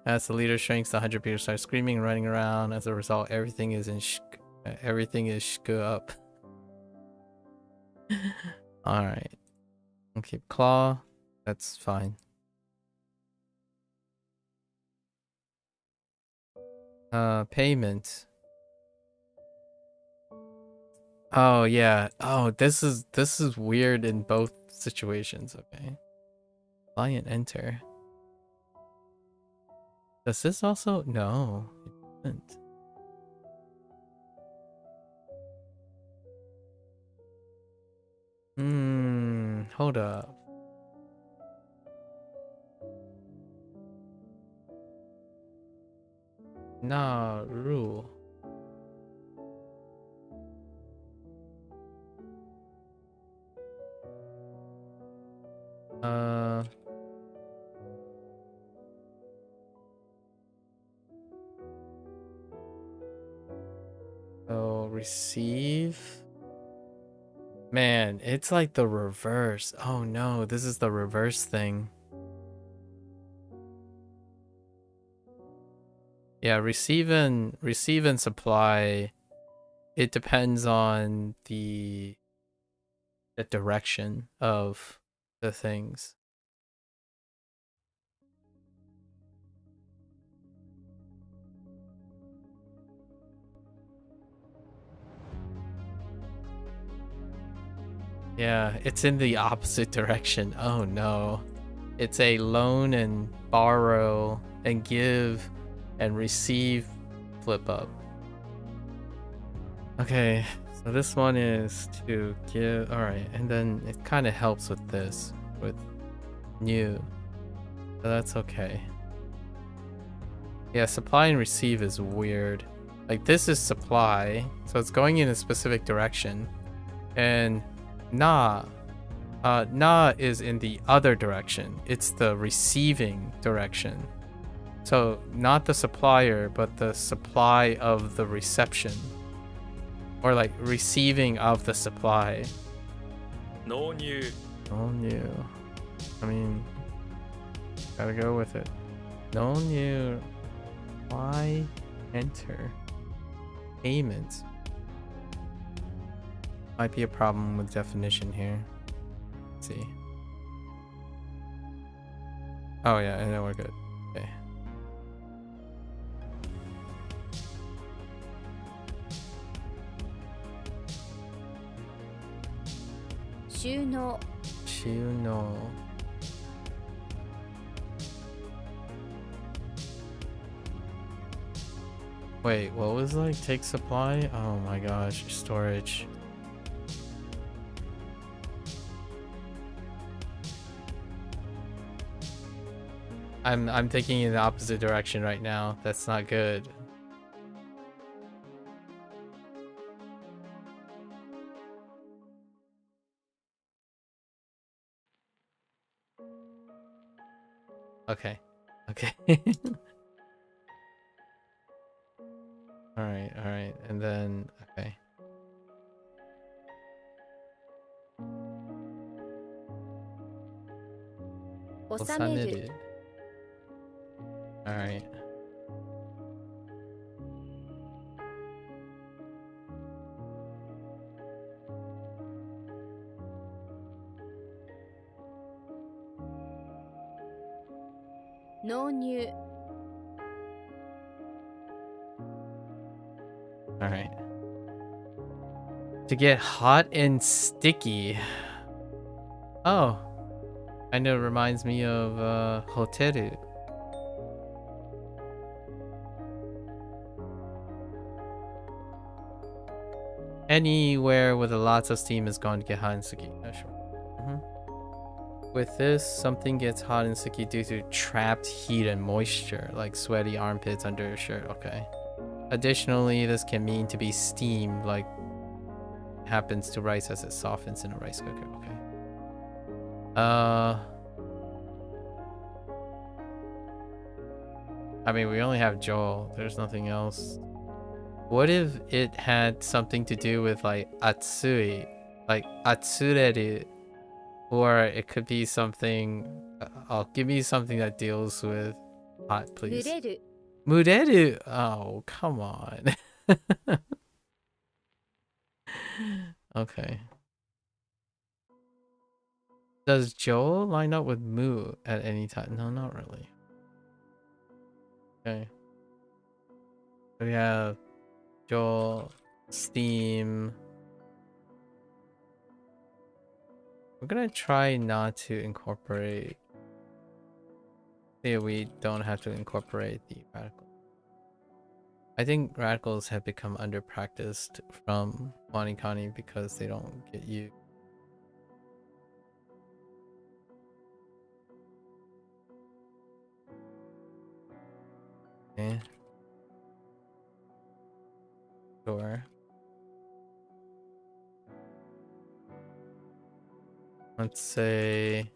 As the leader shrinks, the 100 people start screaming and running around. As a result, everything is up. Alright. I'll keep claw. That's fine. Payment. Oh yeah. Oh, this is weird in both situations. Okay. Client enter. Does this also? No, it doesn't. Hold up. Nah, rule. So receive. Man, it's like the reverse. Oh no, this is the reverse thing. Yeah, receive and supply. It depends on the direction of the things. Yeah, it's in the opposite direction. Oh no. It's a loan and borrow and give and receive flip up. Okay, so this one is to give. Alright, and then it kind of helps with this, with new. So that's okay. Yeah, supply and receive is weird. Like this is supply, so it's going in a specific direction. And nah is in the other direction. It's the receiving direction. So not the supplier, but the supply of the reception. Or like receiving of the supply. No new. No new. I mean, gotta go with it. No new. Why enter? Payment. Might be a problem with definition here. Let's see. Oh yeah, I know we're good. Okay. Shuno. Wait, what was like take supply? Oh my gosh, storage. I'm thinking in the opposite direction right now. That's not good. Okay. Okay. All right. And then okay. Osameru. All right. No new. All right. To get hot and sticky. Oh. I know it reminds me of hoteru. Anywhere with lots of steam is going to get hot and sticky. Oh, sure. With this, something gets hot and sticky due to trapped heat and moisture, like sweaty armpits under your shirt. Okay. Additionally, this can mean to be steamed, like happens to rice as it softens in a rice cooker. Okay. I mean, we only have Joel. There's nothing else. What if it had something to do with like atsui, like atsureru, or it could be something. Give me something that deals with hot, please. 濡れる Mureru. Oh, come on. Okay. Does Joel line up with Mu at any time? No, not really. Okay. We have Joel, Steam. We're gonna try not to incorporate. See, we don't have to incorporate the radical. I think radicals have become under practiced from WaniKani because they don't get you. Okay. Sure. Let's say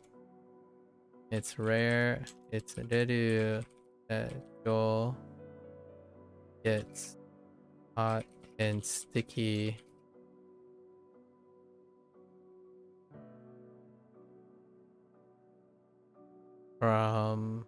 it's rare. It's reru that Joel gets hot and sticky from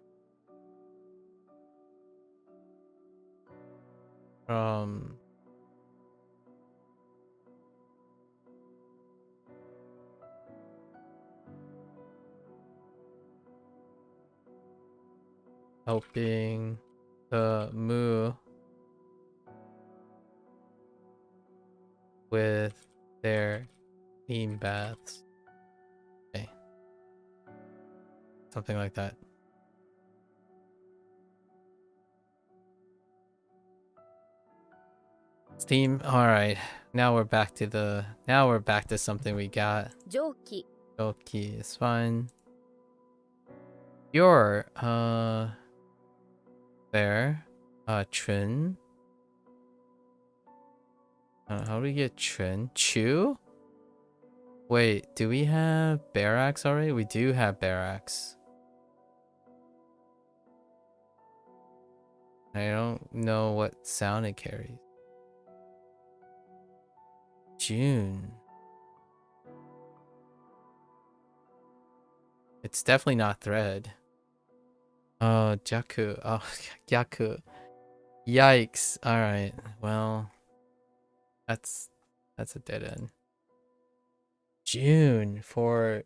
helping the Mu with their theme baths. Okay. Something like that. Steam. Alright. Now we're back to something we got. 蒸気 Oki is fine. You're there. Chun. How do we get Chun? Chu? Wait, do we have barracks already? We do have barracks. I don't know what sound it carries. June. It's definitely not thread. Oh, Jaku. Oh, Yaku. Yikes. Alright, well, that's a dead end. June for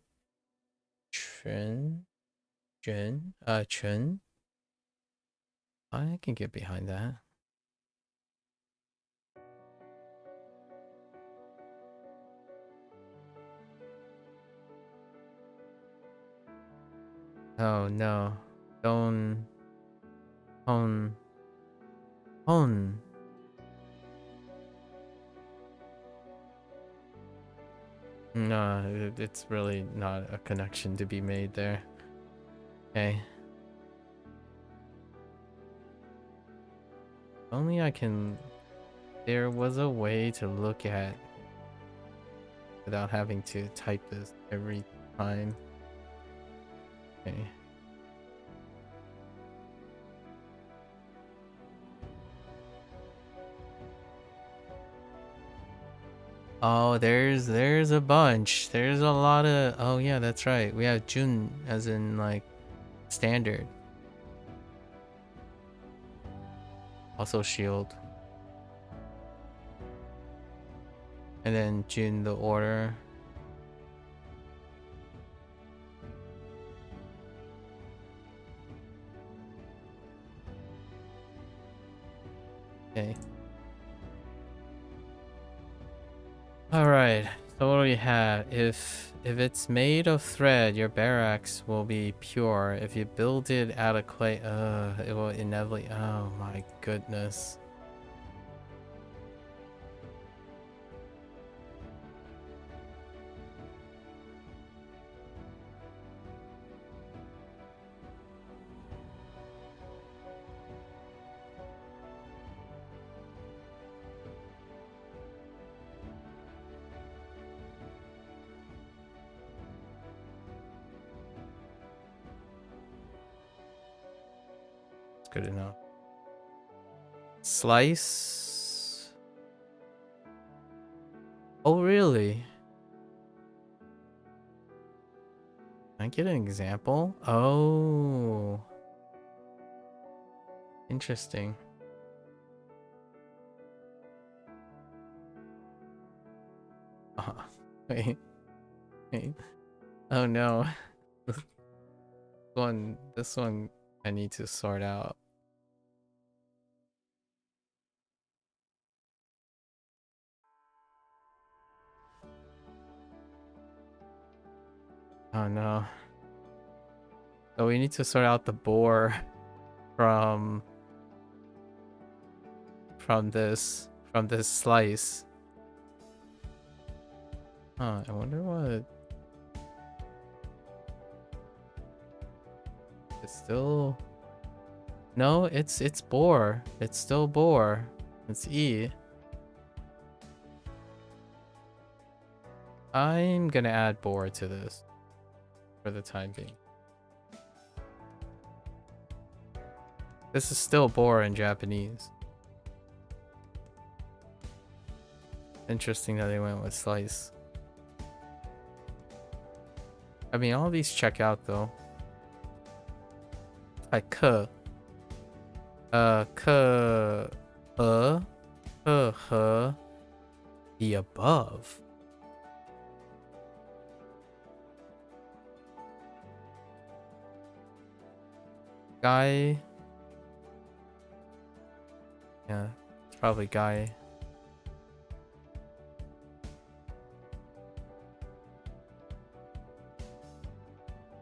Chun. Chun. Chun. I can get behind that. Oh no. Don't. Hon. Hon. No, it's really not a connection to be made there. Okay. Only I can. There was a way to look at without having to type this every time. Okay. Oh, there's a bunch. There's a lot of. Oh yeah, that's right. We have Jun as in like standard. Also shield. And then Jun the order. Okay. Alright, so what do we have? If it's made of thread, your barracks will be pure. If you build it out of clay, it will inevitably. Oh my goodness. Good enough. slice. Oh, really? Can I get an example? Oh. Interesting. Wait. Wait. Oh no. This one I need to sort out. Oh no. So we need to sort out the boar from this slice. Huh, I wonder what it's still. No, it's boar. It's still boar. It's E. I'm gonna add boar to this for the time being. This is still boar in Japanese. Interesting that they went with slice. I mean, all these check out though. Like the above. Guy. Yeah, it's probably guy.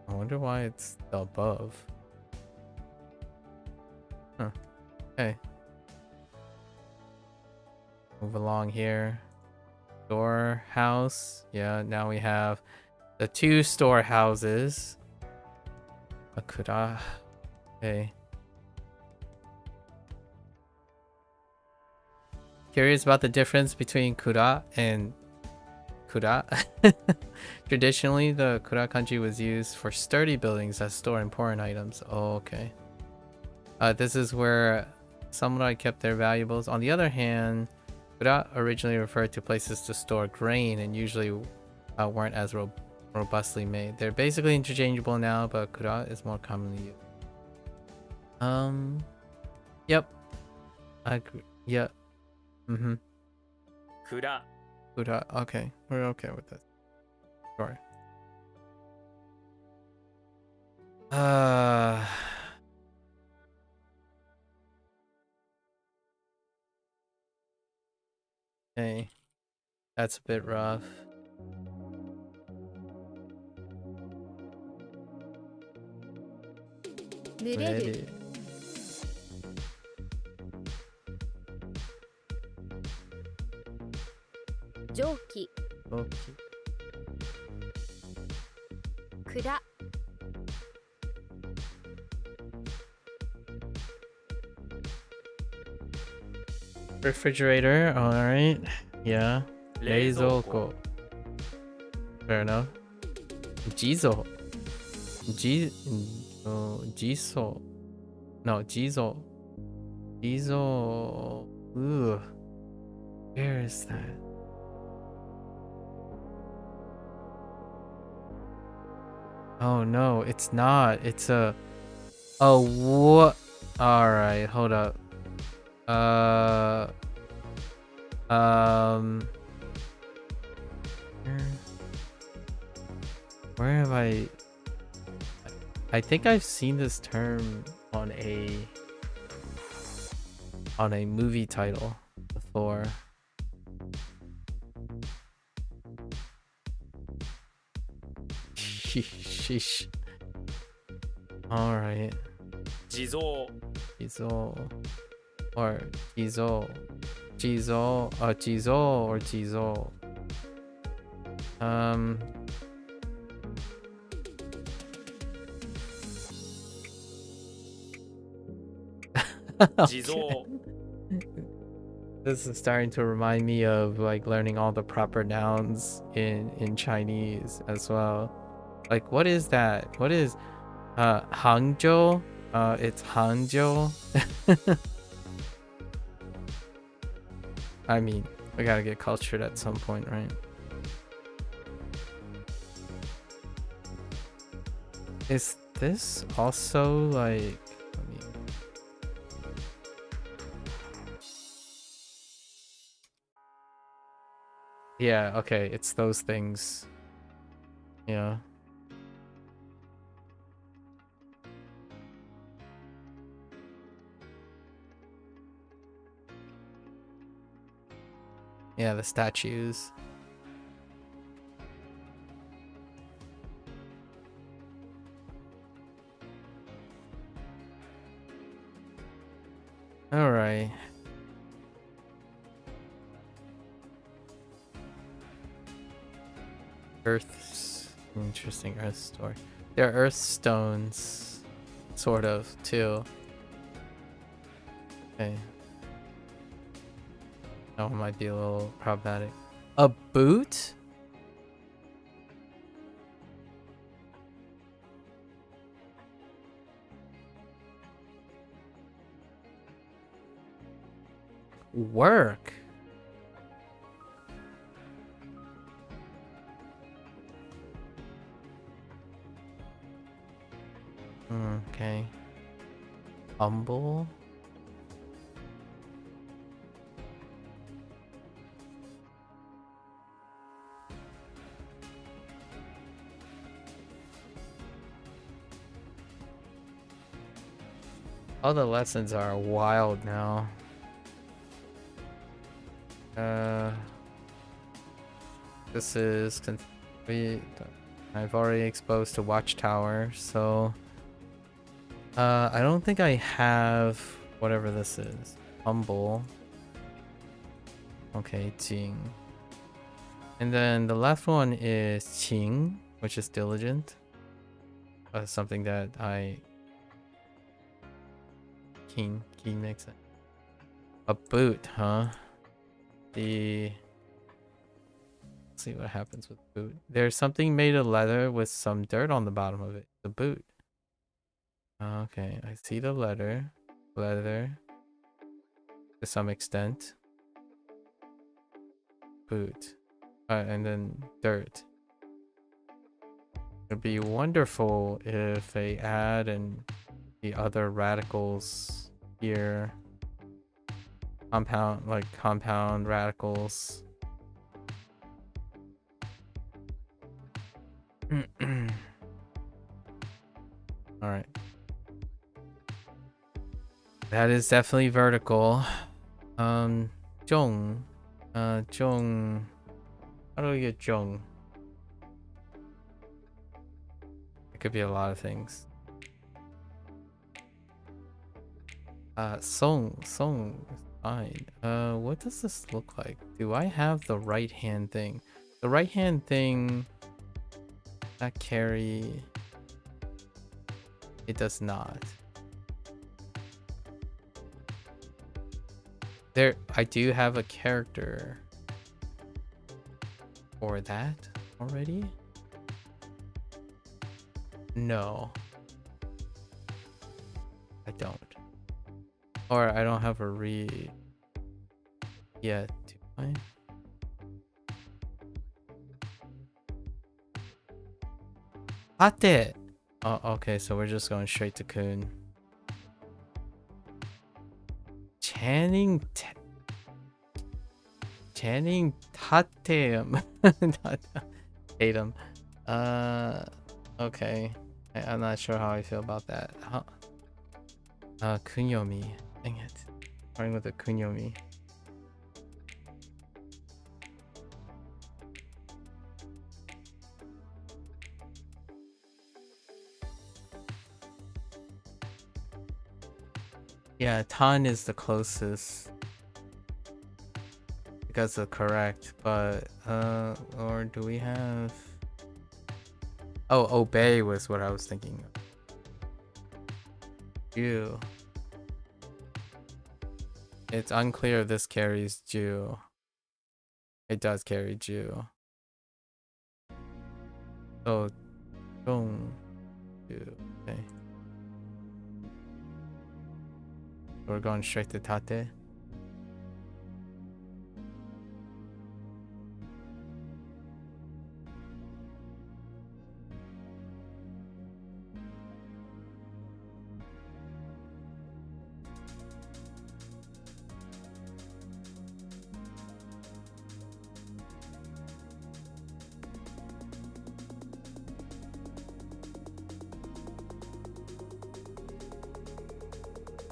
I wonder why it's the above. Huh. Okay. Move along here. Storehouse. Yeah, now we have the 2 storehouses. Akura. Okay. Curious about the difference between kura and kura. Traditionally, the kura kanji was used for sturdy buildings that store important items. Oh, okay. This is where samurai kept their valuables. On the other hand, kura originally referred to places to store grain and usually weren't as robustly made. They're basically interchangeable now, but kura is more commonly used. Yep. I agree. Yep. Mm-hmm. Kura. Kura. Okay. We're okay with this. Sure. Okay. That's a bit rough. Ready. Joki. Okay. Kura. Refrigerator. All right. Yeah. 冷蔵庫. 冷蔵庫. Fair enough. Jizo. Jizo. No, Jizo. Jizo. Ooh. Where is that? Oh no, it's not. It's a. Oh, what? Alright, hold up. Where have I think I've seen this term on a movie title before. Sheesh. All right. Jizo. Jizo. Or Jizo. Jizo. Jizo or Jizo. Jizo. This is starting to remind me of like learning all the proper nouns in Chinese as well. Like, what is that? What is Hangzhou? It's Hangzhou. I mean, we gotta get cultured at some point, right? Is this also like... let me... Yeah, okay, it's those things. Yeah. Yeah, the statues. All right. Earth's interesting earth story. There are earth stones, sort of, too. Okay. That one might be a little problematic. A boot? Work? Okay. Humble? All the lessons are wild now. This is I've already exposed to Watchtower, so I don't think I have whatever this is. Humble. Okay, Jing. And then the last one is Qing, which is diligent. Something that Keen makes it. A boot, huh? Let's see what happens with boot. There's something made of leather with some dirt on the bottom of it. The boot. Okay, I see the leather to some extent. Boot. And then dirt. It'd be wonderful if they add and the other radicals here. Compound radicals. Alright. That is definitely vertical. Zhong. Zhong. How do we get Zhong? It could be a lot of things. Song is fine. What does this look like? Do I have the right hand thing? The right hand thing that carry, it does not. There, I do have a character for that already. No, I don't. Or I don't have a read yet, do I? Ate! Oh, okay, so we're just going straight to Kun. Channing Tatum. Tatum. Okay. I'm not sure how I feel about that. Kunyomi. Dang it. Starting with the Kunyomi. Yeah, Tan is the closest. Because of correct, but or do we have... Oh, obey was what I was thinking of. Jew. It's unclear if this carries Jew. It does carry Jew. Oh, Dong. Jew. Okay. We're going straight to Tate.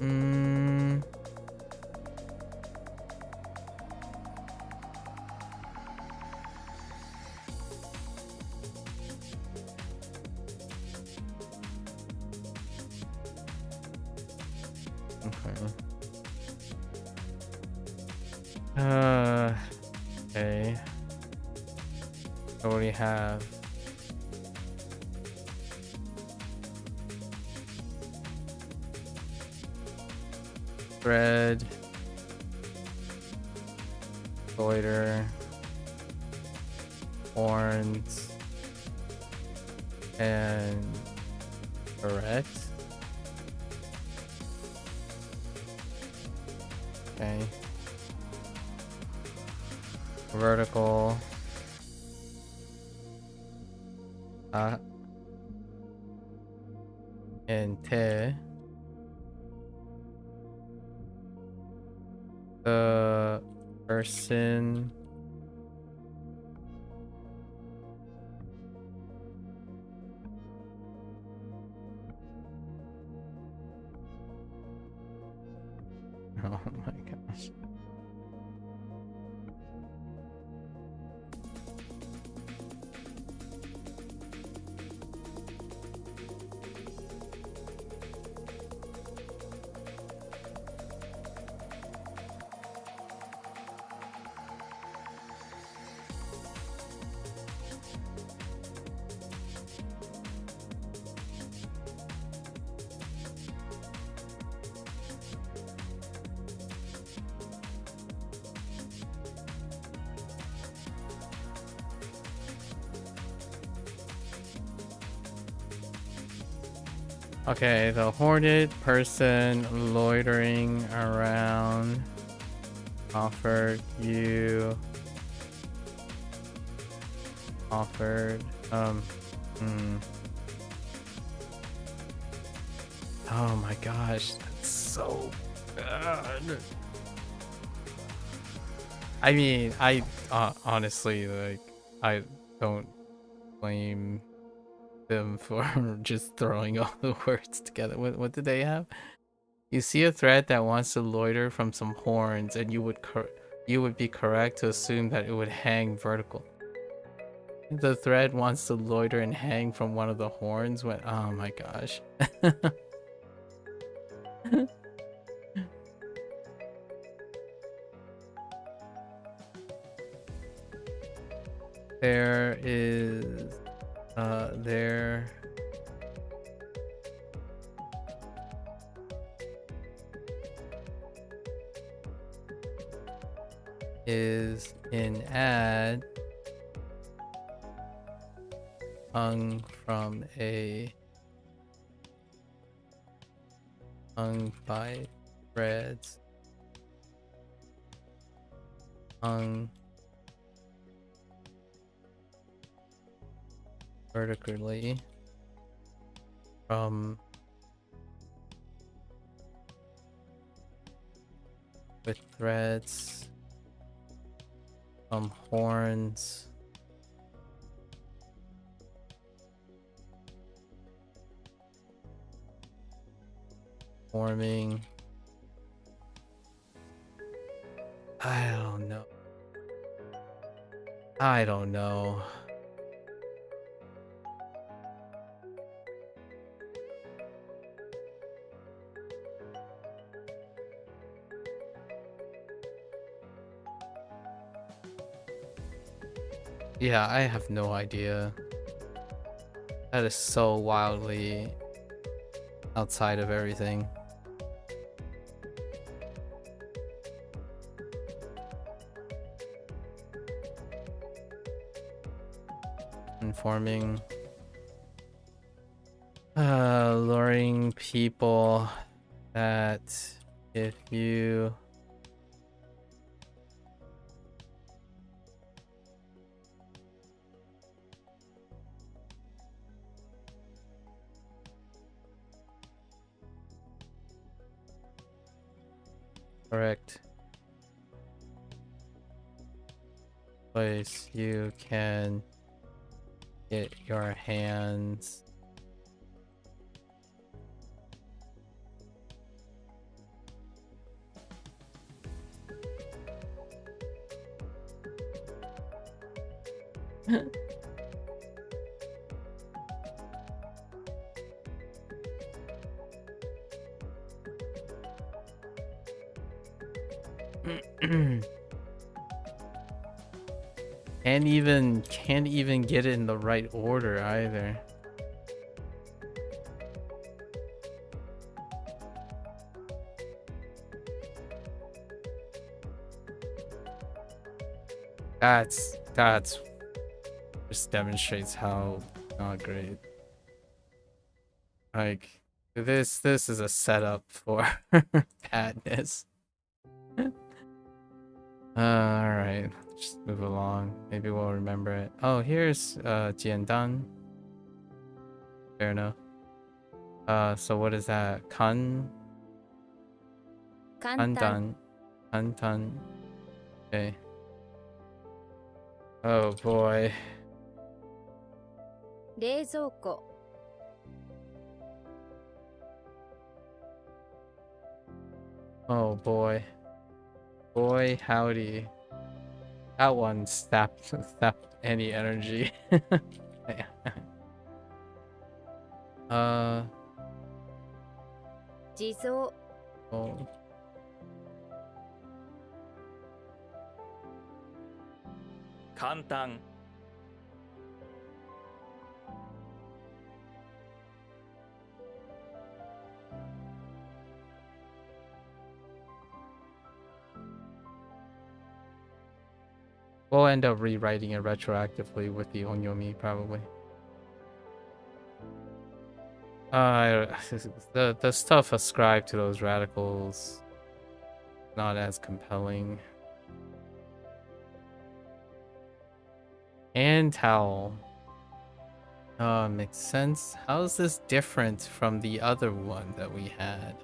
Mm. Okay. Okay. So what do you have? Thread, loiter, horns, and correct. Okay. Vertical. And te. The person oh my gosh. Okay, the horned person loitering around offered oh my gosh, that's so bad. I mean, I honestly, like, I don't blame them for just throwing all the words together. What did they have? You see a thread that wants to loiter from some horns, and you would be correct to assume that it would hang vertical. The thread wants to loiter and hang from one of the horns when oh my gosh. There is there is an ad hung by threads hung vertically from with threads horns forming. I don't know. Yeah, I have no idea. That is so wildly outside of everything. Informing, luring people that if you correct place you can get your hands Can't even get it in the right order either. That's just demonstrates how not great. Like this is a setup for badness. Alright, just move along. Maybe we'll remember it. Oh, here's Jiandan. Fair enough. So what is that? Kandan. 簡単 Kantan. Okay. Oh boy. 冷蔵庫 Oh boy. Boy howdy. That one sapped any energy. uh 地蔵 oh. 簡単 We'll end up rewriting it retroactively with the Onyomi probably. The stuff ascribed to those radicals not as compelling. And towel. Makes sense. How is this different from the other one that we had?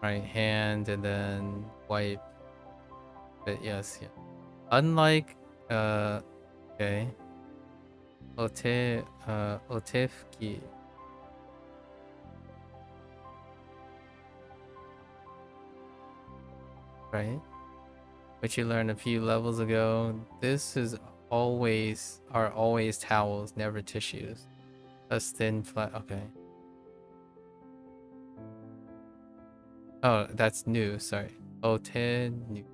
Right hand and then wipe. But yes, yeah. Unlike okay. Otefki. Right? Which you learned a few levels ago. This is always towels, never tissues. That's thin, flat. Okay. Oh, that's new. Sorry. Ote new.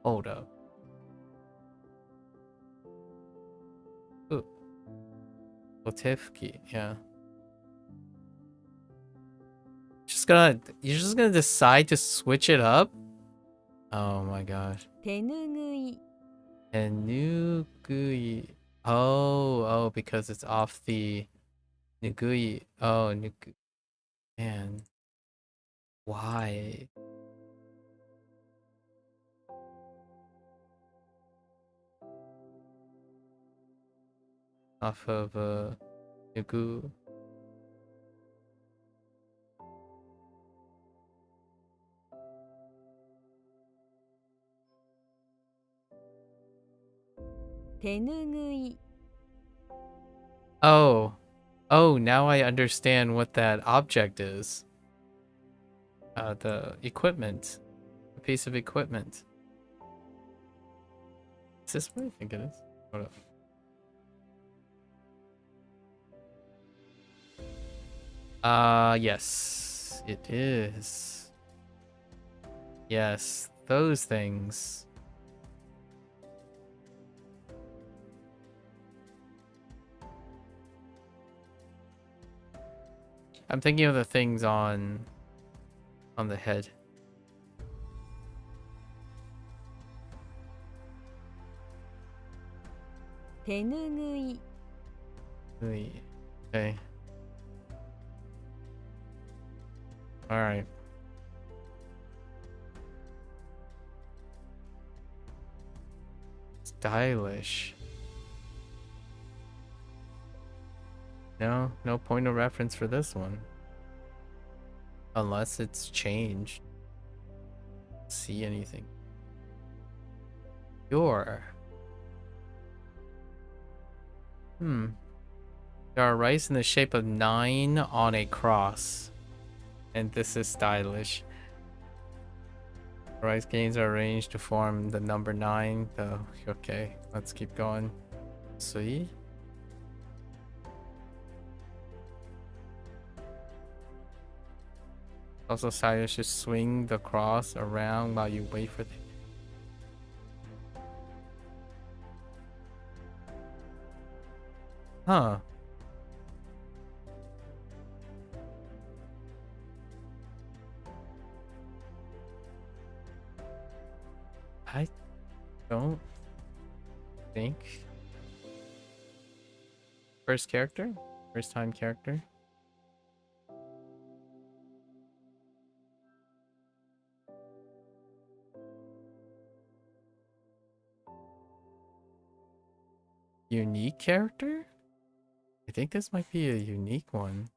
Hold up. Ooh. Otefki, yeah. You're just gonna decide to switch it up? Oh my gosh. 手ぬぐい Tenugui. Oh, because it's off the Nugui. Oh, Nugu. Man. Why? Off of Nugu. Oh. Oh, now I understand what that object is. The equipment. A piece of equipment. Is this what I think it is? Hold up. Yes. It is. Yes, those things. I'm thinking of the things on the head. Okay. All right. Stylish. No point of reference for this one. Unless it's changed. See anything. There are rice in the shape of 9 on a cross. And this is stylish. Rice gains are arranged to form the number 9. Okay, let's keep going. See? Also, Saya should swing the cross around while you wait for the... Huh. I don't think... First character? First time character? Unique character? I think this might be a unique one.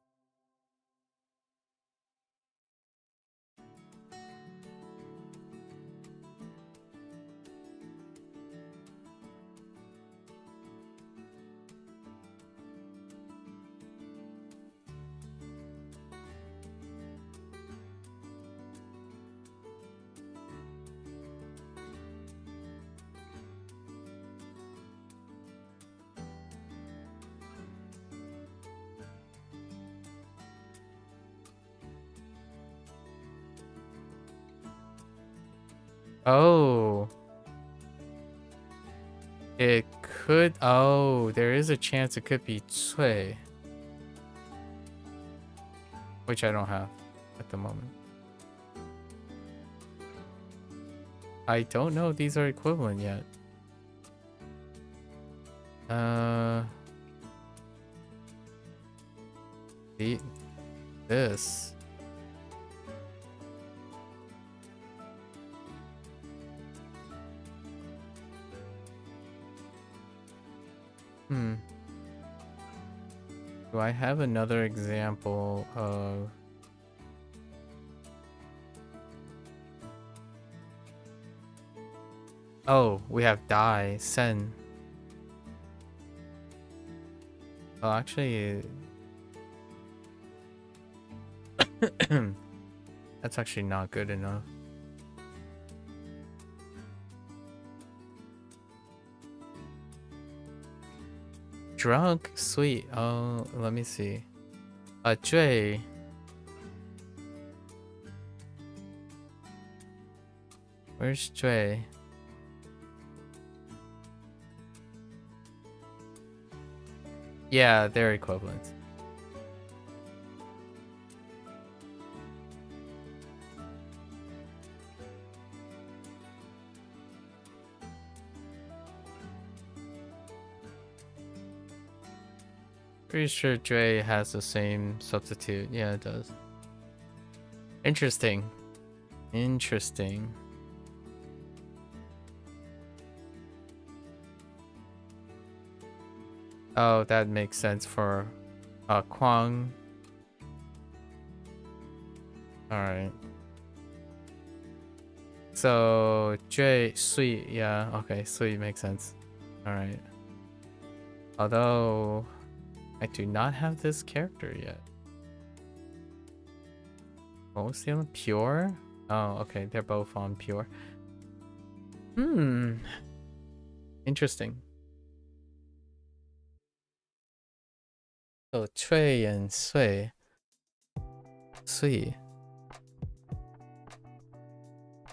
Oh. It could... Oh, there is a chance it could be Cui. Which I don't have at the moment. I don't know if these are equivalent yet. This. Do I have another example of... Oh, we have Dai, Sen. Oh, actually... That's actually not good enough. Drunk, sweet. Oh, let me see. Jui. Where's Jui? Yeah, they're equivalent. Pretty sure Dre has the same substitute. Yeah, it does. Interesting. Interesting. Oh, that makes sense for Hoang. Alright. So Dre, sweet, yeah, okay, sweet makes sense. Alright. Although I do not have this character yet. What was the other one? Pure? Oh, okay, they're both on pure. Interesting. So Cui and Sui. Sui.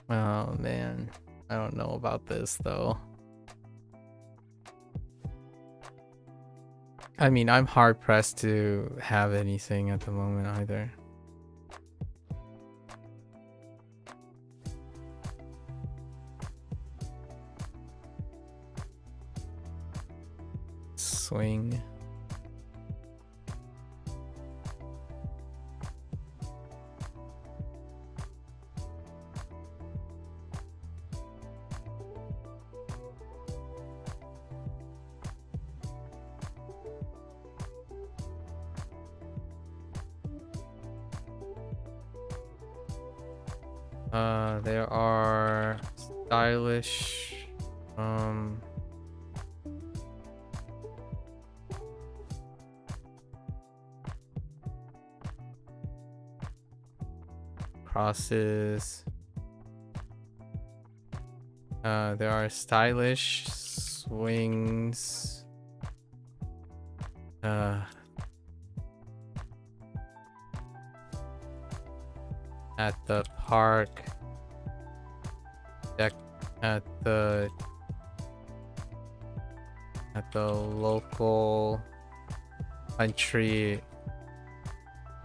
Oh man, I don't know about this though. I mean, I'm hard pressed to have anything at the moment either. Swing. There are stylish, crosses. There are stylish swings. At the park. At the local country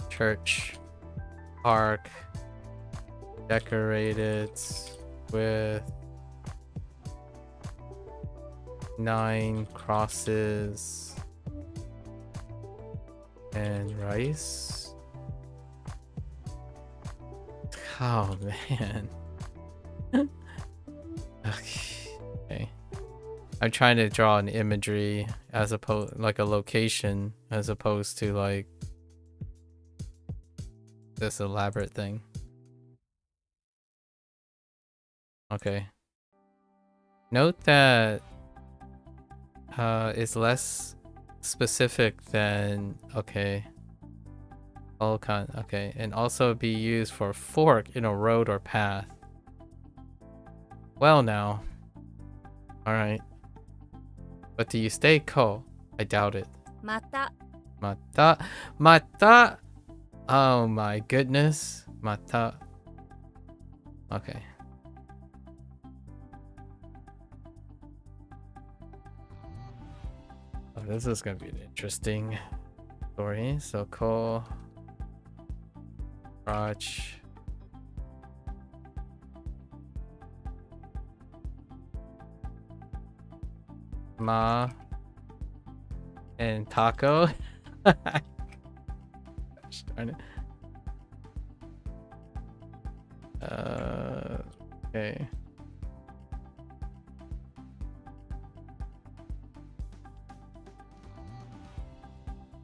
church park, decorated with 9 crosses and rice. Oh man. Okay. I'm trying to draw an imagery as opposed like a location as opposed to like this elaborate thing. Okay. Note that it's less specific than okay. Okay, and also be used for fork in a road or path. Well now. Alright. But do you stay ko? I doubt it. また Mata. Oh my goodness. Mata. Okay. Oh, this is gonna be an interesting story. So ko, crotch. Ma and taco. Gosh darn it. Okay.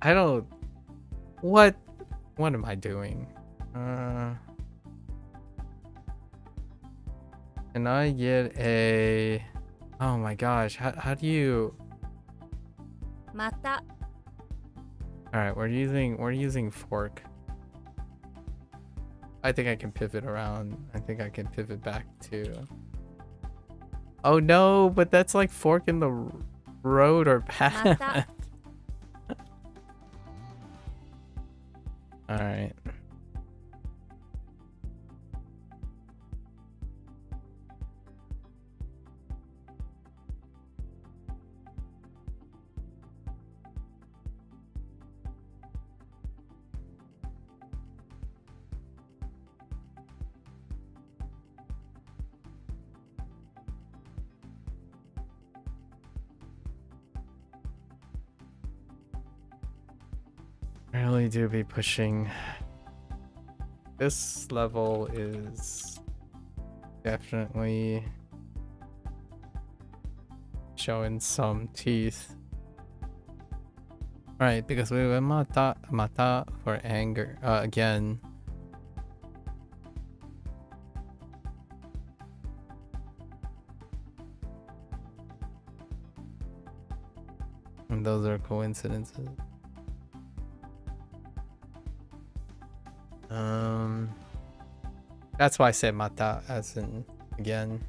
I don't. What am I doing? Can I get a? Oh my gosh! How do you? また All right, we're using fork. I think I can pivot around. I think I can pivot back to. Oh no! But that's like fork in the road or path. また All right. I really do be pushing. This level is definitely showing some teeth. Right, because we went mata for anger again. And those are coincidences. That's why I said mata as in again.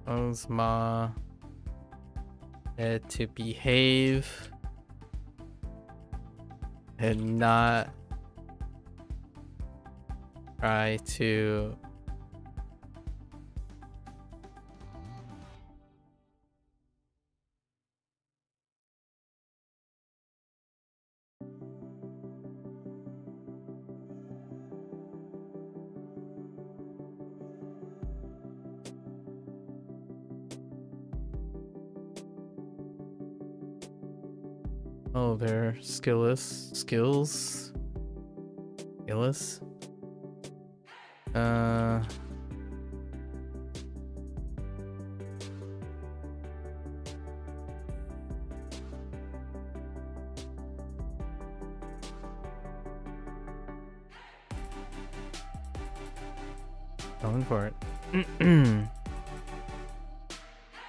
Osma to behave and not try to oh, they're skillless. Going for it.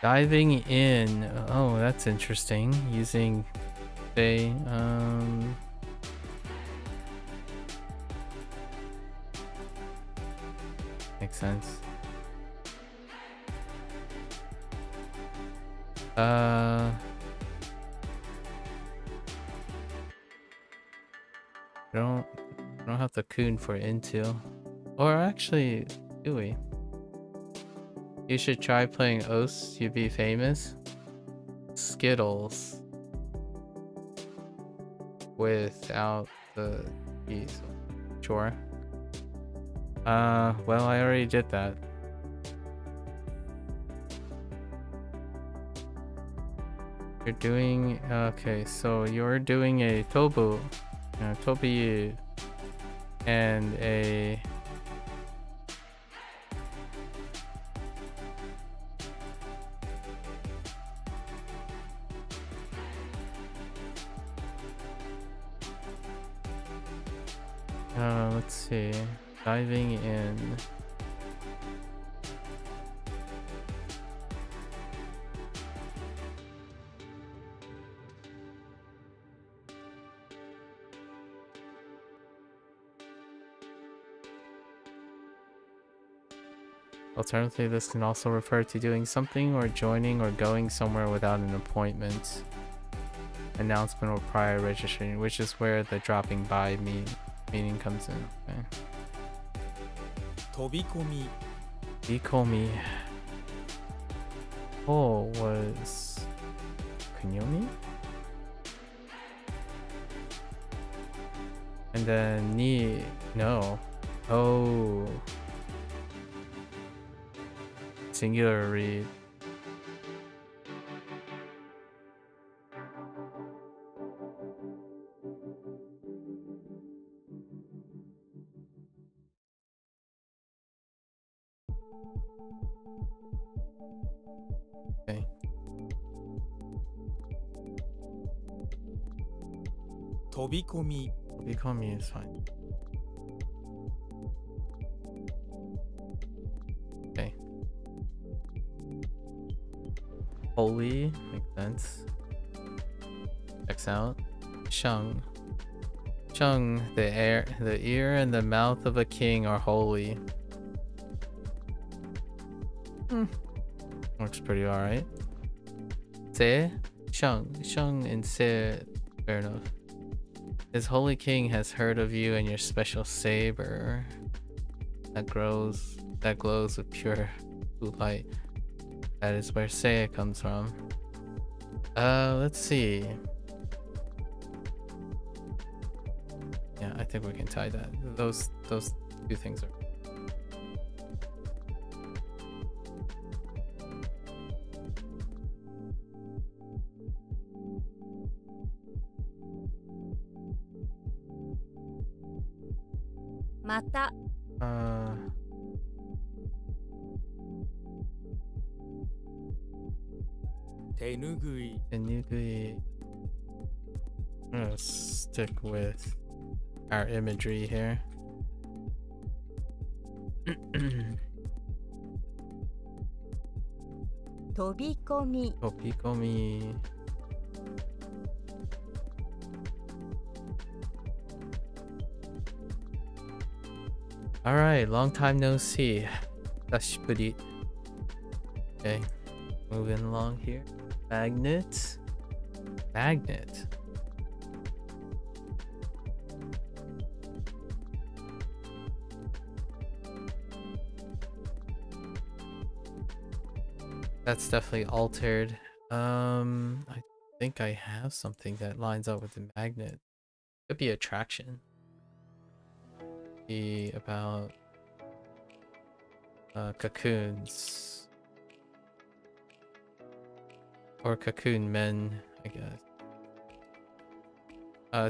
Diving in. Oh, that's interesting. Using they makes sense. I don't have the coon for into. Or actually, do we? You should try playing Oast, you'd be famous. Skittles. Without the keys. Sure. Well, I already did that. You're doing, okay, so you're doing a Tobu, Tobi, and a let's see, diving in. Alternatively, this can also refer to doing something or joining or going somewhere without an appointment, announcement, or prior registration, which is where the dropping by meaning comes in. Okay. 飛び込み Ikomi. Oh, was Kunyomi? And then ni, no. Oh. Singular read. Okay. Tobikomi. Ikomi is fine. Okay. Holy makes sense. Checks out. Sheng. Sheng, the ear and the mouth of a king are holy. Works pretty alright. Se, Sheng and Se, fair enough. His holy king has heard of you and your special saber that glows with pure blue light. That is where Seiya comes from. Let's see. Yeah, I think we can tie that. Those two things are. Mata. Tenugui. Tenugui. I'm gonna stick with our imagery here. Tobikomi. Tobikomi. Alright, long time no see. Dashiburi. Okay, moving along here. Magnet. Magnet. That's definitely altered. I think I have something that lines up with the magnet. Could be attraction. Be about cocoons. Or cocoon men, I guess.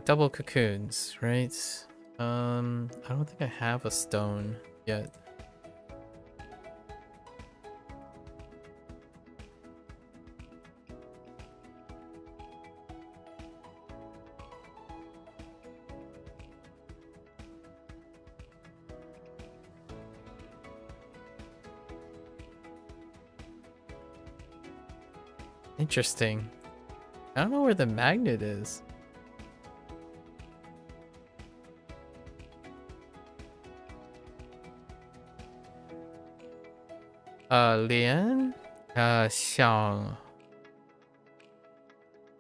Double cocoons, right? I don't think I have a stone yet. Interesting. I don't know where the magnet is. Lian? 想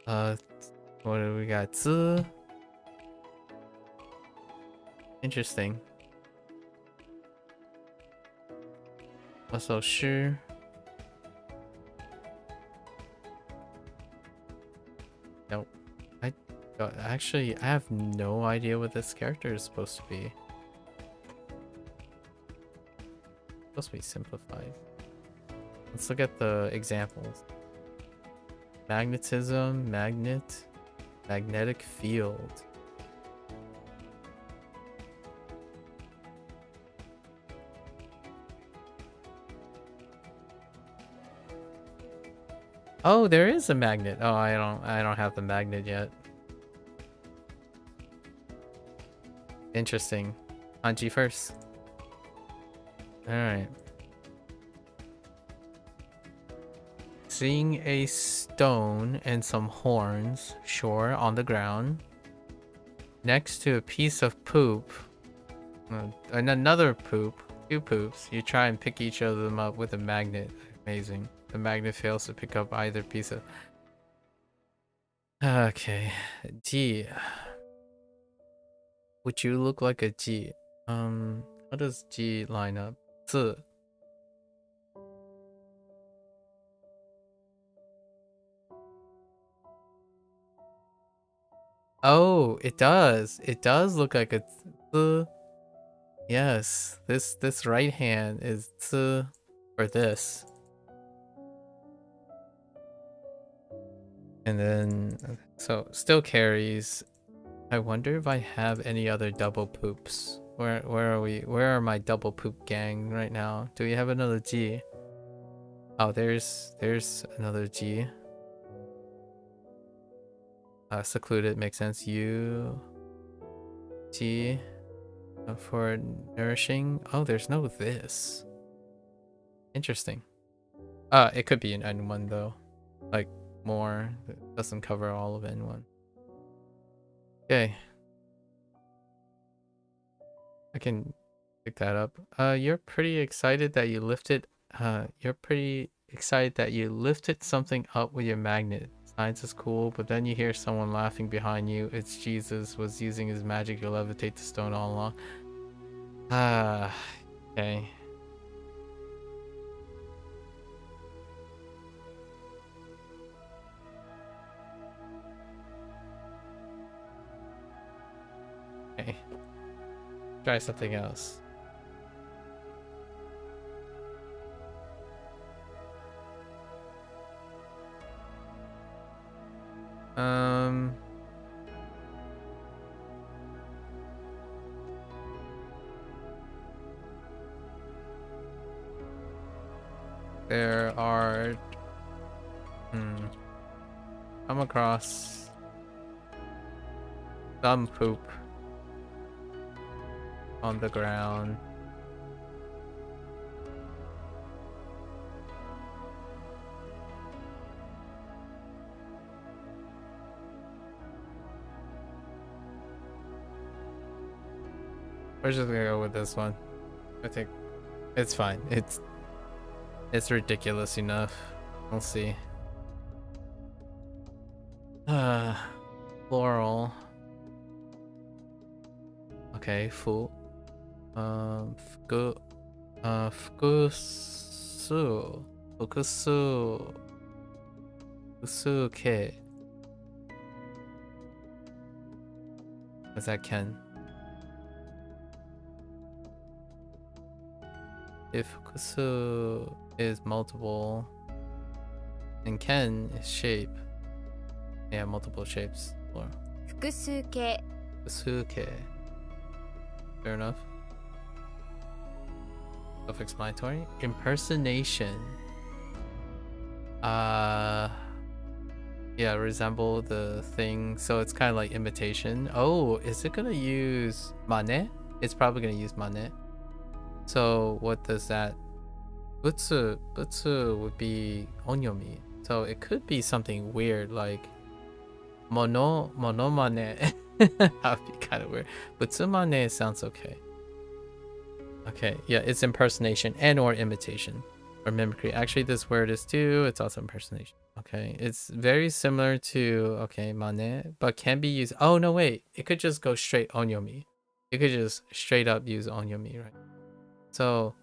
what do we got? 资 Interesting. 首诗 Nope. Actually, I have no idea what this character is supposed to be. Supposed to be simplified. Let's look at the examples. Magnetism, magnet, magnetic field. Oh, there is a magnet. Oh, I don't have the magnet yet. Interesting. Hanji first. All right. Seeing a stone and some horns, sure, on the ground, next to a piece of poop, and another poop, two poops. You try and pick each of them up with a magnet. Amazing. The magnet fails to pick up either piece of... Okay. G. Would you look like a G? How does G line up? 字. Oh, it does. It does look like a 字. Yes, this right hand is 字 for this. And then, so still carries. I wonder if I have any other double poops. Where are we? Where are my double poop gang right now? Do we have another G? Oh, there's another G. Secluded makes sense. U G for nourishing. Oh, there's no this. Interesting. It could be an N1 though. Like more. It doesn't cover all of N1. Okay. I can pick that up. You're pretty excited that you lifted something up with your magnet. Science is cool, but then you hear someone laughing behind you. It's Jesus was using his magic to levitate the stone all along. Okay. Okay. Try something else. There are come across some poop on the ground. We're just gonna go with this one. I think it's fine. It's ridiculous enough. We'll see. Floral. Okay, full. Fukusuke. What's that, Ken? If fukusu is multiple and ken is shape. Yeah, multiple shapes. Or 複数形 fukusuke. Fair enough. Self-explanatory. Impersonation. Yeah, resemble the thing. So it's kind of like imitation. Oh, is it gonna use mane? It's probably gonna use mane. So what does that? Butsu would be onyomi. So it could be something weird like monomane. That'd be kind of weird. Butsumane sounds okay. Okay, yeah, it's impersonation and or imitation or mimicry. Actually, this word is too. It's also impersonation. Okay, it's very similar to mane, but can be used. Oh no, wait, it could just go straight onyomi. You could just straight up use onyomi, right? So,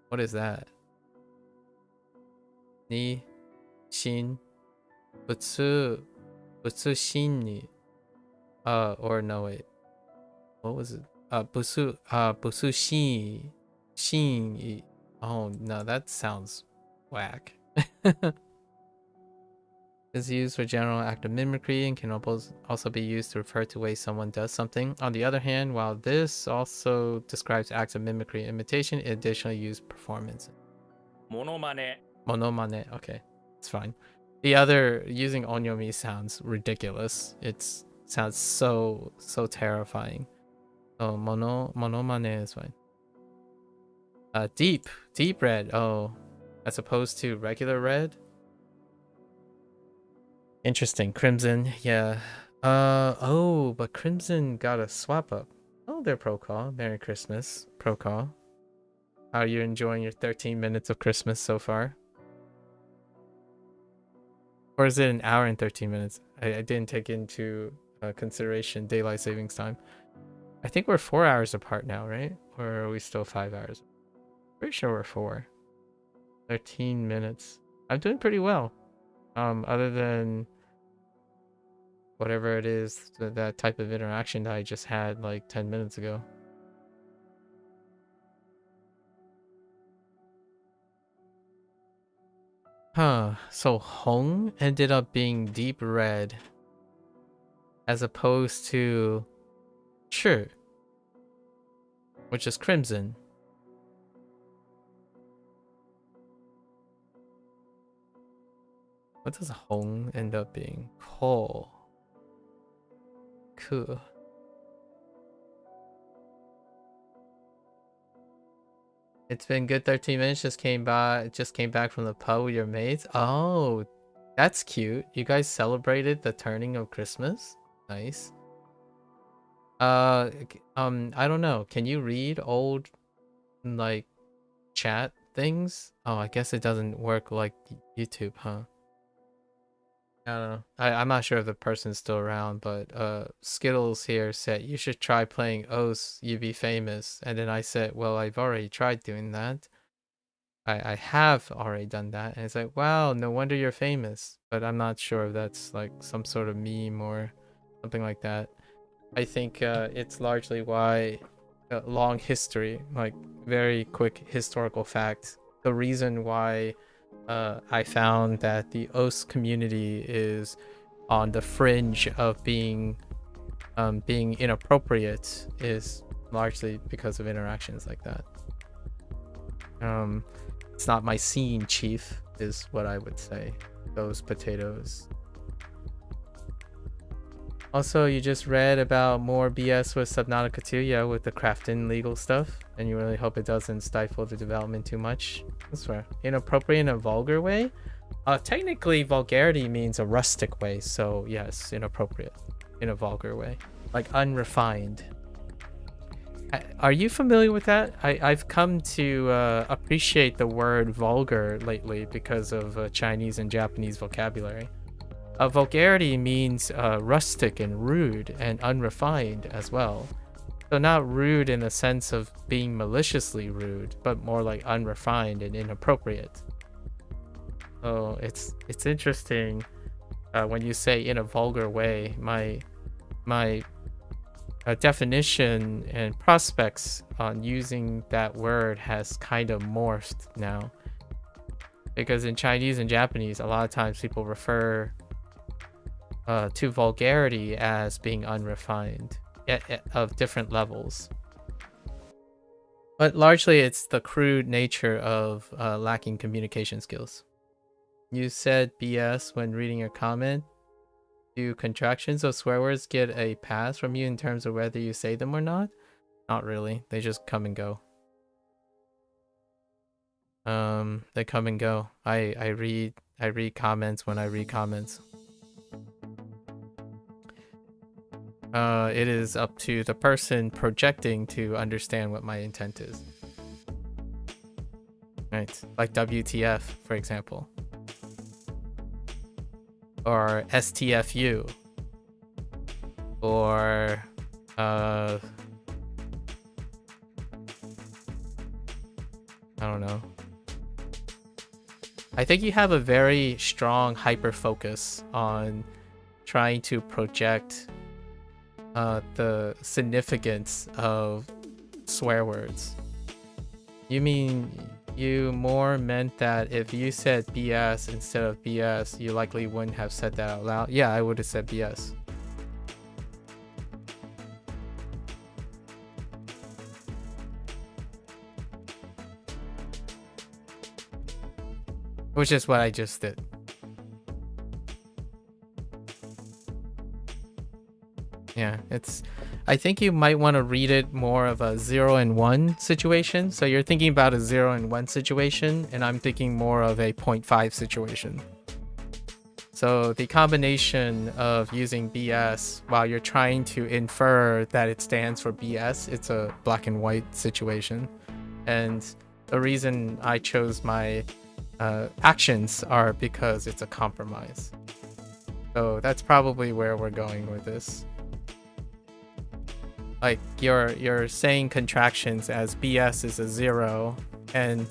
what is that? Ni, shin, butsu shin ni. Or no wait, what was it? Busu shin. Oh no, that sounds whack. Is used for general act of mimicry and can also be used to refer to ways someone does something. On the other hand, while this also describes acts of mimicry and imitation, it additionally uses performance. モノマネ Monomane, okay, it's fine. The other, using onyomi sounds ridiculous. It sounds so terrifying. Oh, monomane is fine. Deep red. Oh, as opposed to regular red. Interesting. Crimson, yeah. Oh, but Crimson got a swap up. Oh, they're pro call. Merry Christmas, pro call. How are you enjoying your 13 minutes of Christmas so far? Or is it an hour and 13 minutes? I didn't take into consideration daylight savings time. I think we're 4 hours apart now, right? Or are we still 5 hours? Pretty sure we're 4. 13 minutes. I'm doing pretty well. Other than whatever it is, that type of interaction that I just had like 10 minutes ago. Huh, so Hoang ended up being deep red as opposed to Chu, which is crimson. What does Hoang end up being? Cool. Cool. It's been good 13 minutes. Just came back from the pub with your mates. Oh, that's cute. You guys celebrated the turning of Christmas. Nice. I don't know. Can you read old like chat things? Oh, I guess it doesn't work like YouTube, huh? I don't know. I'm not sure if the person's still around, but Skittles here said you should try playing O's, you be famous. And then I said, well, I've already tried doing that. I have already done that. And it's like, wow, no wonder you're famous. But I'm not sure if that's like some sort of meme or something like that. I think it's largely why long history, like very quick historical fact. The reason why I found that the OS community is on the fringe of being inappropriate is largely because of interactions like that. It's not my scene, chief, is what I would say. Those potatoes. Also, you just read about more BS with Subnautica 2, yeah, with the Crafton legal stuff, and you really hope it doesn't stifle the development too much. I swear. Inappropriate in a vulgar way? Technically, vulgarity means a rustic way, so yes, inappropriate in a vulgar way. Like unrefined. Are you familiar with that? I've come to appreciate the word vulgar lately because of Chinese and Japanese vocabulary. Vulgarity means rustic and rude and unrefined as well. So not rude in the sense of being maliciously rude, but more like unrefined and inappropriate. So it's interesting when you say in a vulgar way. My definition and prospects on using that word has kind of morphed now. Because in Chinese and Japanese, a lot of times people refer to vulgarity as being unrefined of different levels. But largely it's the crude nature of lacking communication skills. You said BS when reading your comment. Do contractions of swear words get a pass from you in terms of whether you say them or not? Not really. They just come and go. They come and go. I read I read comments when I read comments. It is up to the person projecting to understand what my intent is. Right, like WTF, for example. Or STFU. Or, I don't know. I think you have a very strong hyper focus on trying to project the significance of swear words. You mean you more meant that if you said BS instead of BS, you likely wouldn't have said that out loud? Yeah, I would have said BS. Which is what I just did. Yeah, I think you might want to read it more of a 0 and 1 situation. So you're thinking about a 0 and 1 situation, and I'm thinking more of a 0.5 situation. So the combination of using BS while you're trying to infer that it stands for BS, it's a black and white situation. And the reason I chose my actions are because it's a compromise. So that's probably where we're going with this. Like you're saying contractions as BS is a 0, and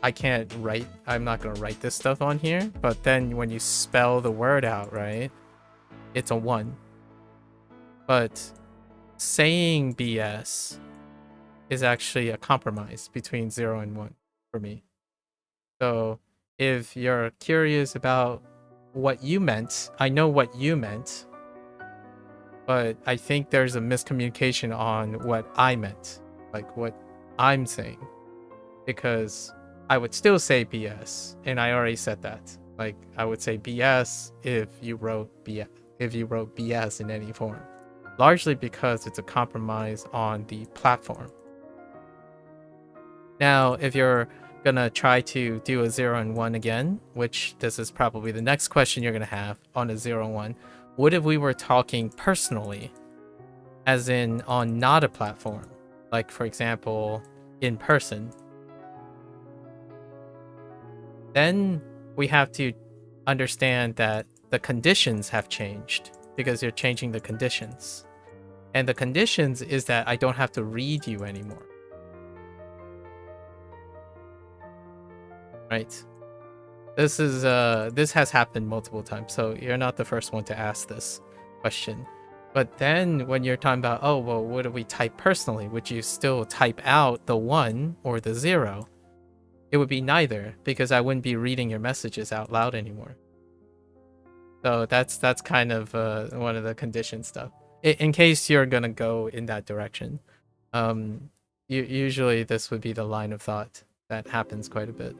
I'm not gonna write this stuff on here, but then when you spell the word out, right, it's a 1. But saying BS is actually a compromise between 0 and 1 for me. So if you're curious about what you meant, I know what you meant, but I think there's a miscommunication on what I meant, like what I'm saying, because I would still say BS, and I already said that. Like I would say BS if you wrote BS in any form, largely because it's a compromise on the platform. Now, if you're gonna try to do a 0 and 1 again, which this is probably the next question you're gonna have on a 0 and 1. What if we were talking personally, as in on not a platform, like for example, in person? Then we have to understand that the conditions have changed because you're changing the conditions. And the conditions is that I don't have to read you anymore. Right? This has happened multiple times, so you're not the first one to ask this question. But then when you're talking about, oh, well, what do we type personally? Would you still type out the 1 or the 0? It would be neither, because I wouldn't be reading your messages out loud anymore. So that's kind of one of the condition stuff. In case you're gonna go in that direction, usually this would be the line of thought that happens quite a bit.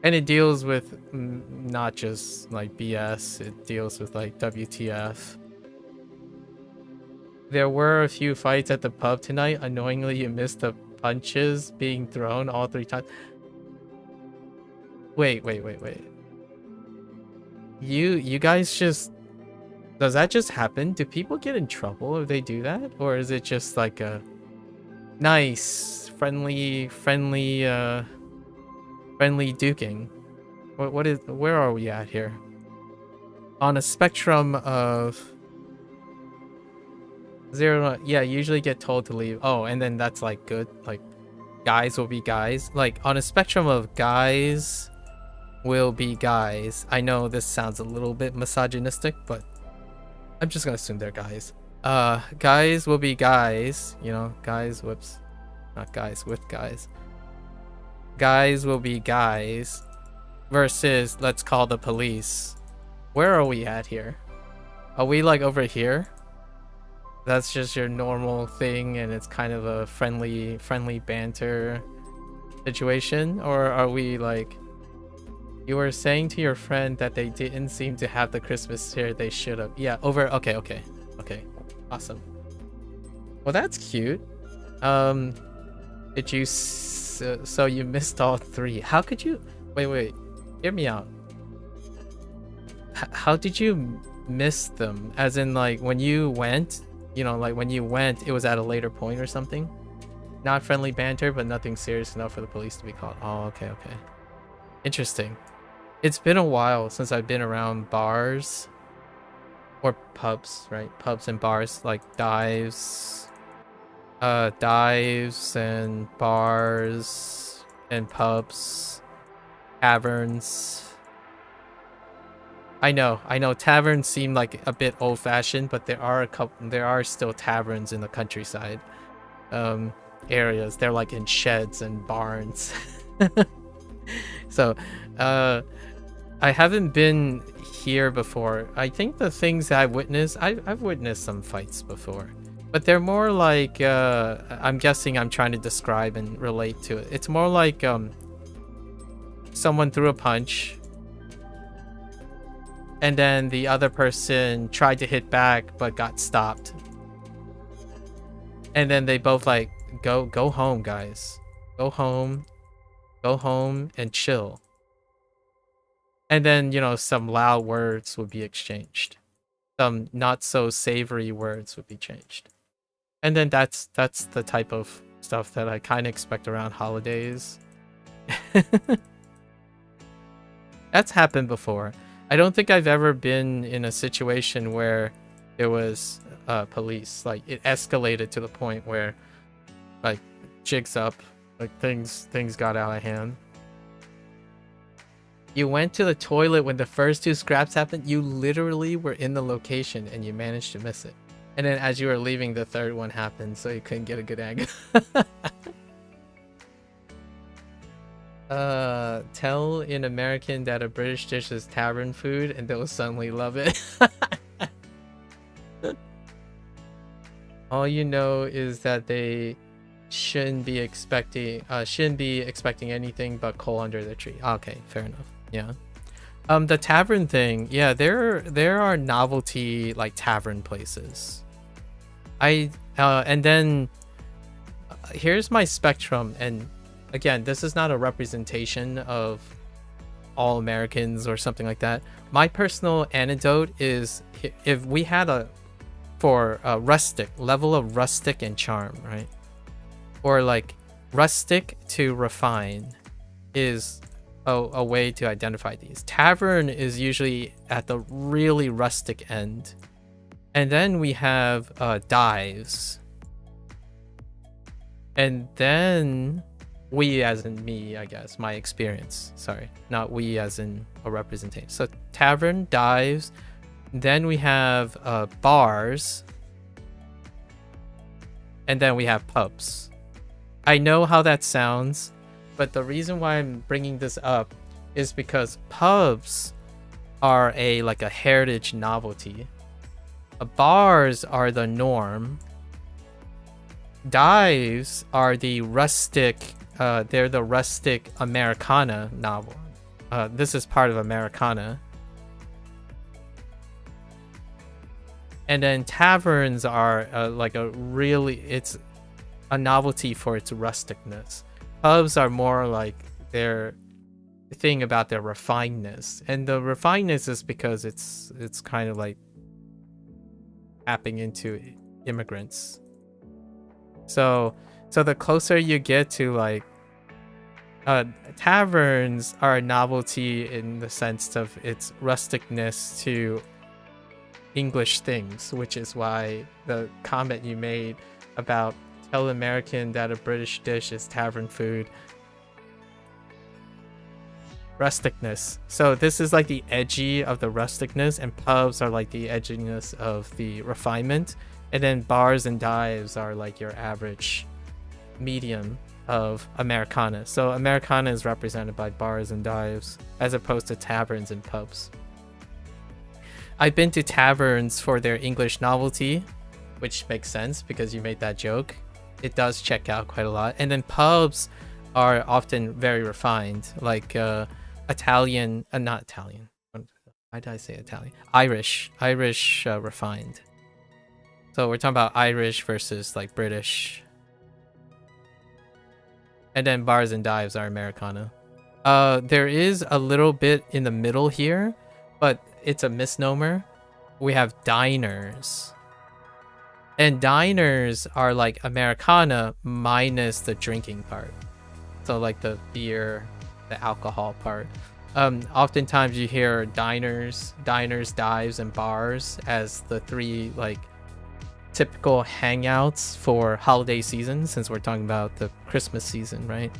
And it deals with not just like BS, it deals with like WTF. There were a few fights at the pub tonight. Annoyingly, you missed the punches being thrown all 3 times. Wait. You guys just... Does that just happen? Do people get in trouble if they do that? Or is it just like a nice, friendly duking? Where are we at here? On a spectrum of 0 to, yeah, usually get told to leave. Oh, and then that's like good. Like guys will be guys. Like on a spectrum of guys will be guys. I know this sounds a little bit misogynistic, but I'm just gonna assume they're guys. Guys will be guys, you know, guys, whoops. Not guys with guys. Guys will be guys versus let's call the police. Where are we at here? Are we like over here? That's just your normal thing and it's kind of a friendly banter situation? Or are we like, you were saying to your friend that they didn't seem to have the Christmas cheer they should have? Yeah, over. Okay. Awesome. Well, that's cute. Did you... So you missed all 3. How could you... Wait. Hear me out. How did you miss them? As in, like, when you went, you know, like when you went, it was at a later point or something? Not friendly banter, but nothing serious enough for the police to be called. Oh, okay, okay. Interesting. It's been a while since I've been around bars or pubs, right? Pubs and bars, like dives and bars and pubs, taverns. I know taverns seem like a bit old-fashioned, but there are still taverns in the countryside areas. They're like in sheds and barns. So I haven't been here before. I think the things that I've witnessed some fights before, but they're more like I'm guessing I'm trying to describe and relate to it. It's more like someone threw a punch and then the other person tried to hit back but got stopped, and then they both like go home, guys, go home and chill. And then, you know, some loud words would be exchanged, some not so savory words would be changed, and then that's the type of stuff that I kind of expect around holidays. That's happened before. I don't think I've ever been in a situation where there was police. Like, it escalated to the point where, like, jigs up, like things got out of hand. You went to the toilet when the first two scraps happened. You literally were in the location and you managed to miss it. And then as you were leaving, the third one happened, so you couldn't get a good angle. Tell an American that a British dish is tavern food and they'll suddenly love it. All you know is that they shouldn't be expecting anything but coal under the tree. Okay, fair enough. Yeah. The tavern thing, yeah, there are novelty like tavern places. And then here's my spectrum, and again, this is not a representation of all Americans or something like that. My personal anecdote is, if we had a rustic level of rustic and charm, right? Or like rustic to refine is a way to identify these. Tavern is usually at the really rustic end. And then we have dives. And then we, as in me, I guess, my experience. Sorry, not we as in a representation. So tavern, dives, then we have bars, and then we have pubs. I know how that sounds, but the reason why I'm bringing this up is because pubs are like a heritage novelty. Bars are the norm. Dives are the rustic, they're the rustic Americana novel. This is part of Americana. And then taverns are like it's a novelty for its rusticness. Pubs are more like their thing about their refinedness. And the refinedness is because it's kind of like tapping into immigrants. So the closer you get to like taverns are a novelty in the sense of its rusticness to English things, which is why the comment you made about tell American that a British dish is tavern food. Rusticness. So this is like the edgy of the rusticness, and pubs are like the edginess of the refinement. And then bars and dives are like your average medium of Americana. So Americana is represented by bars and dives as opposed to taverns and pubs. I've been to taverns for their English novelty, which makes sense because you made that joke. It does check out quite a lot. And then pubs are often very refined, like not Italian. Why did I say Italian? Irish refined. So we're talking about Irish versus like British. And then bars and dives are Americana. There is a little bit in the middle here, but it's a misnomer. We have diners. And diners are like Americana minus the drinking part. So like the beer, the alcohol part. Oftentimes you hear diners, dives, and bars as the three like typical hangouts for holiday season, since we're talking about the Christmas season, right?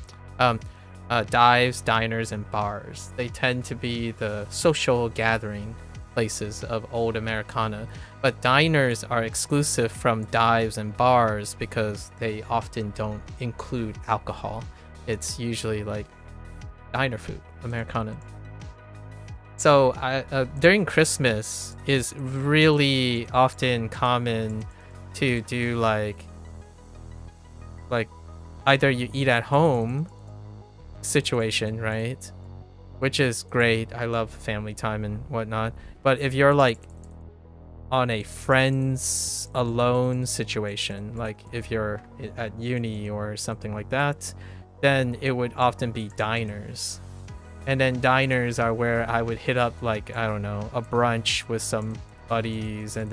Dives, diners, and bars. They tend to be the social gathering places of old Americana, but diners are exclusive from dives and bars because they often don't include alcohol. It's usually like diner food, Americana. So during Christmas is really often common to do like either you eat at home situation, right? Which is great. I love family time and whatnot. But if you're like on a friends alone situation, like if you're at uni or something like that, then it would often be diners. And then diners are where I would hit up like, I don't know, a brunch with some buddies and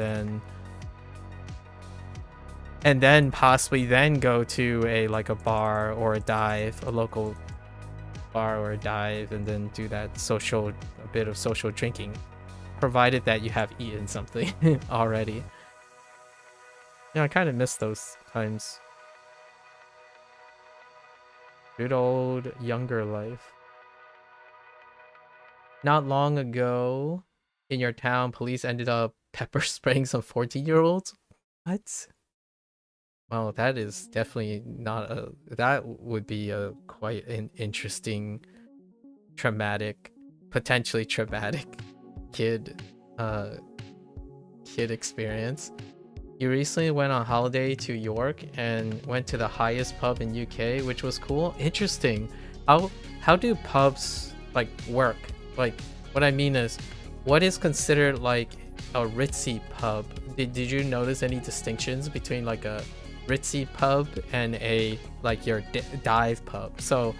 then possibly then go to a like a bar or a dive, a local bar or a dive, and then do that a bit of social drinking, provided that you have eaten something already. Yeah, I kind of miss those times. Good old younger life. Not long ago, in your town, police ended up pepper spraying some 14-year-olds. What? Well, that is definitely not a. That would be a quite an interesting, potentially traumatic kid experience. You recently went on holiday to York and went to the highest pub in UK, which was cool. Interesting. How do pubs like work? Like, what I mean is, what is considered like a ritzy pub? Did you notice any distinctions between like a ritzy pub and a like your dive pub? So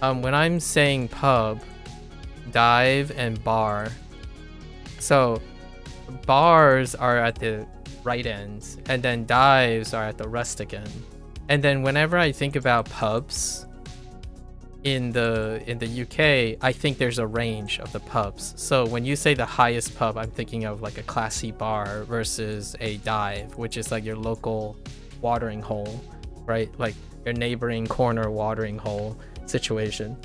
when I'm saying pub, dive, and bar, so bars are at the right ends and then dives are at the rustic end. And then whenever I think about pubs in the UK, I think there's a range of the pubs. So when you say the highest pub, I'm thinking of like a classy bar versus a dive, which is like your local watering hole, right? Like your neighboring corner watering hole situation.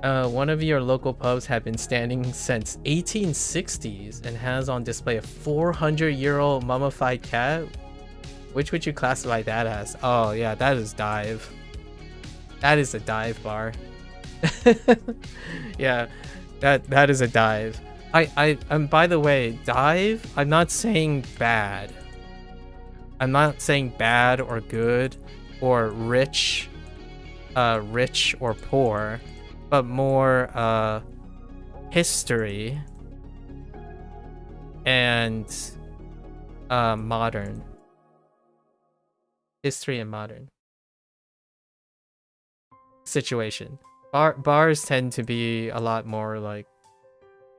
One of your local pubs have been standing since 1860s and has on display a 400-year-old mummified cat. Which would you classify that as? Oh yeah, that is dive. That is a dive bar. Yeah, that is a dive. And by the way, dive, I'm not saying bad. I'm not saying bad or good or rich or poor, but more history and modern. History and modern situation. Bars tend to be a lot more like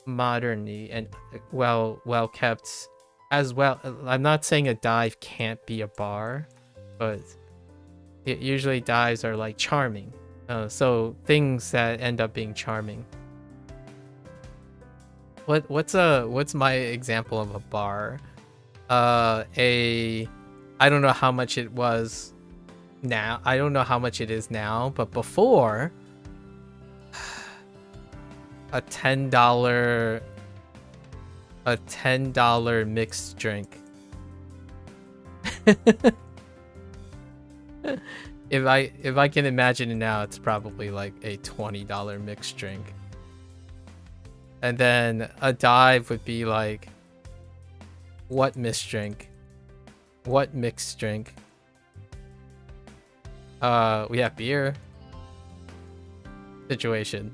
modern-y and well kept as well. I'm not saying a dive can't be a bar, but usually dives are like charming. So things that end up being charming. What's my example of a bar? I don't know how much it was now. I don't know how much it is now, but before, a $10 mixed drink. If I can imagine it now, it's probably like a $20 mixed drink. And then a dive would be like, what mixed drink? What mixed drink? We have beer situation.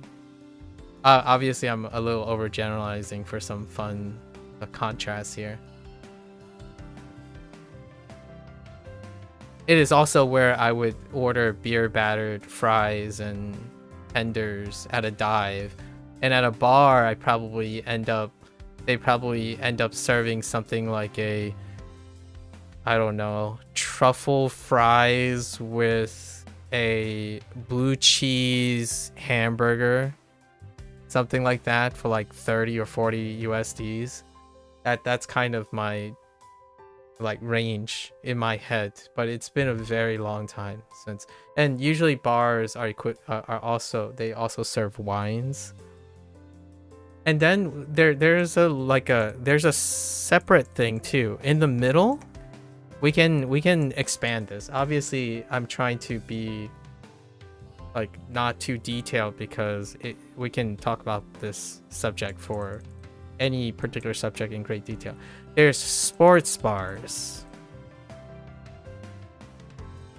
Obviously, I'm a little overgeneralizing for some fun contrast here. It is also where I would order beer battered fries and tenders at a dive, and at a bar they probably end up serving something like a, I don't know, truffle fries with a blue cheese hamburger, something like that, for like 30 or 40 USDs. That's kind of my like range in my head, but it's been a very long time since. And usually bars are also, they also serve wines. And then there's a separate thing too in the middle. We can expand this. Obviously, I'm trying to be like not too detailed because we can talk about this subject for any particular subject in great detail. There's sports bars.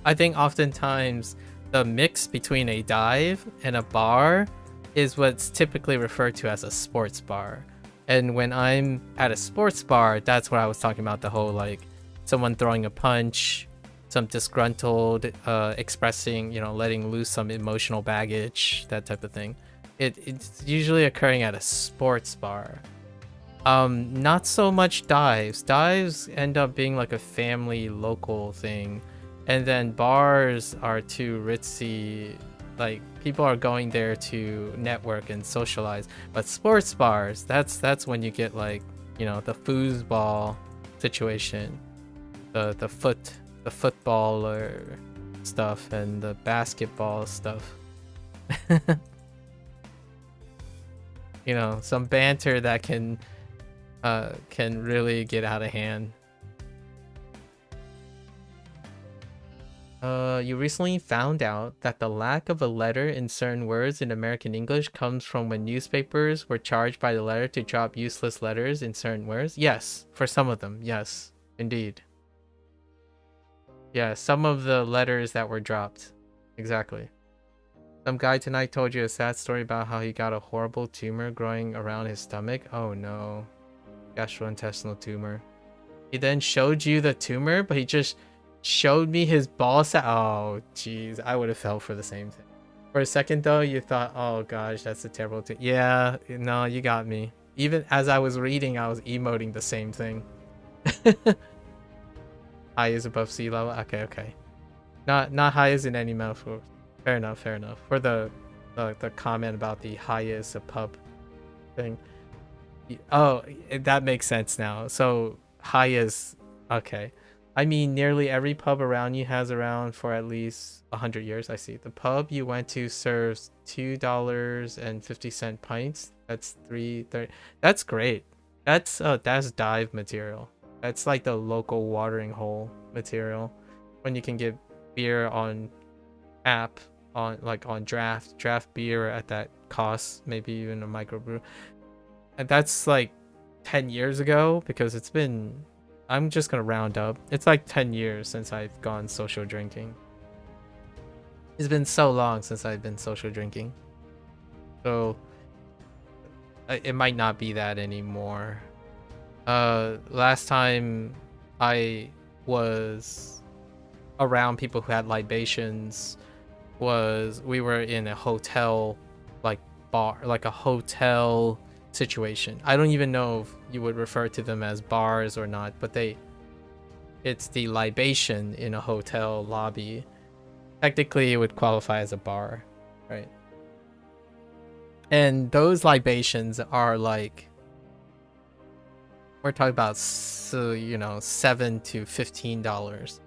I think oftentimes the mix between a dive and a bar is what's typically referred to as a sports bar. And when I'm at a sports bar, that's what I was talking about, the whole like someone throwing a punch, some disgruntled, expressing, you know, letting loose some emotional baggage, that type of thing. It's usually occurring at a sports bar. Not so much dives. Dives end up being like a family local thing. And then bars are too ritzy. Like people are going there to network and socialize. But sports bars, that's when you get like, you know, the foosball situation. The football or stuff and the basketball stuff. You know, some banter that can really get out of hand. You recently found out that the lack of a letter in certain words in American English comes from when newspapers were charged by the letter to drop useless letters in certain words? Yes, for some of them, yes, indeed. Yeah, some of the letters that were dropped. Exactly. Some guy tonight told you a sad story about how he got a horrible tumor growing around his stomach. Oh no. Gastrointestinal tumor. He then showed you the tumor, but he just showed me his ball sack. Oh, jeez. I would have fell for the same thing. For a second, though, you thought, oh, gosh, that's a terrible thing. Yeah, no, you got me. Even as I was reading, I was emoting the same thing. High is above sea level. Okay, okay. Not high is in any metaphor. Fair enough, fair enough. For the comment about the high is a pub thing. Oh, that makes sense now. So high is okay. I mean, nearly every pub around you has around for at least 100 years. I see. The pub you went to serves $2.50 pints. That's $3.30. That's great. That's dive material. That's like the local watering hole material. When you can get beer on app, on draft beer at that cost, maybe even a microbrew. And that's like 10 years ago, because it's been, I'm just gonna round up, it's like 10 years since I've gone social drinking. It's been so long since I've been social drinking, so it might not be that anymore. Last time I was around people who had libations was we were in a hotel, like bar, like a hotel situation. I don't even know if you would refer to them as bars or not, but it's the libation in a hotel lobby. Technically it would qualify as a bar, right? And those libations are like, we're talking about, so, you know, $7 to $15,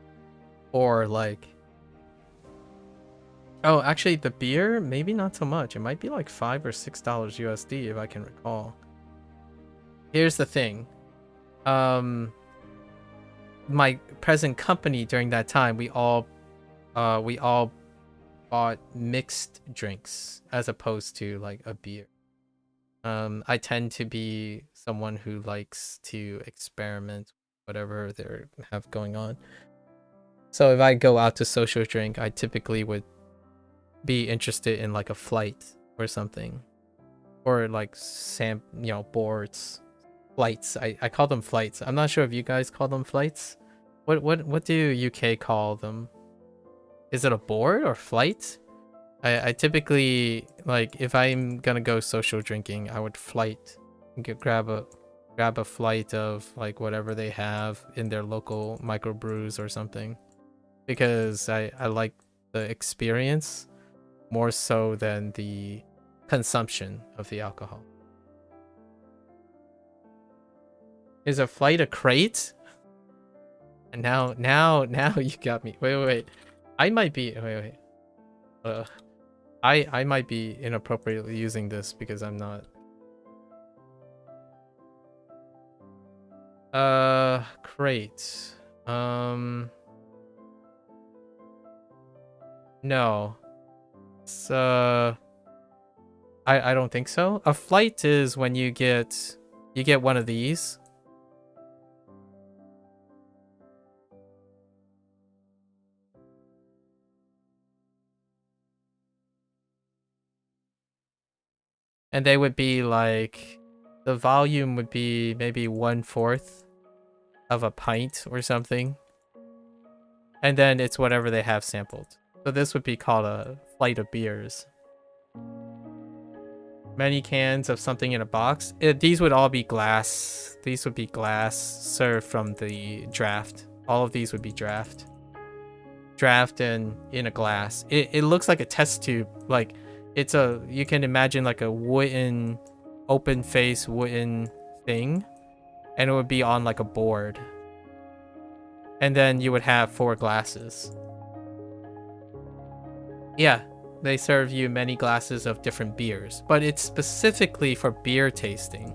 or like, oh, actually the beer, maybe not so much. It might be like $5 or $6 USD if I can recall. Here's the thing. My present company during that time, we all bought mixed drinks as opposed to like a beer. I tend to be someone who likes to experiment whatever they have going on. So if I go out to social drink, I typically would be interested in like a flight or something, or like boards, flights. I call them flights. I'm not sure if you guys call them flights. What do UK call them? Is it a board or flight? I typically, like, if I'm gonna go social drinking, I would flight, grab a flight of like whatever they have in their local microbrews or something, because I like the experience more so than the consumption of the alcohol. Is a flight a crate? And now you got me. Wait. I might be I might be inappropriately using this because I'm not. Crate. No. It's I don't think so. A flight is when you get one of these. And they would be like, the volume would be maybe 1/4 of a pint or something. And then it's whatever they have sampled. So this would be called a flight of beers. Many cans of something in a box. These would all be glass. These would be glass served from the draft. All of these would be draft. Draft and in a glass. It looks like a test tube. Like, it's a, you can imagine like a wooden, open face wooden thing. And it would be on like a board. And then you would have 4 glasses. Yeah, they serve you many glasses of different beers, but it's specifically for beer tasting.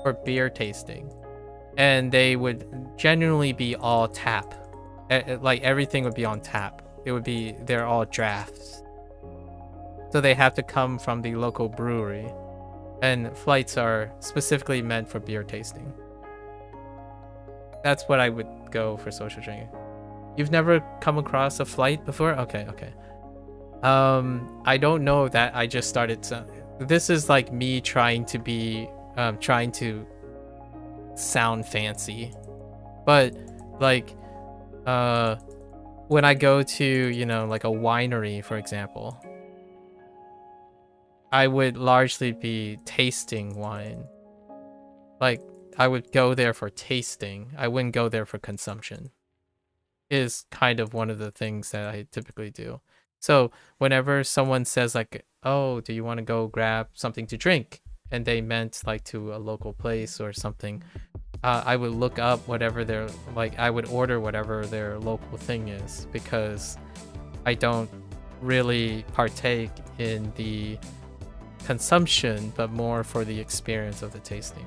For beer tasting. And they would generally be all tap. Like everything would be on tap. It would be, they're all drafts. So they have to come from the local brewery. And flights are specifically meant for beer tasting. That's what I would go for social drinking. You've never come across a flight before? Okay. I don't know that I just started. This is like me trying to be, trying to sound fancy. But like, when I go to, you know, like a winery, for example, I would largely be tasting wine. Like, I would go there for tasting. I wouldn't go there for consumption. Is kind of one of the things that I typically do. So whenever someone says like, oh, do you want to go grab something to drink? And they meant like to a local place or something. I would look up whatever their, like, I would order whatever their local thing is, because I don't really partake in the consumption, but more for the experience of the tasting.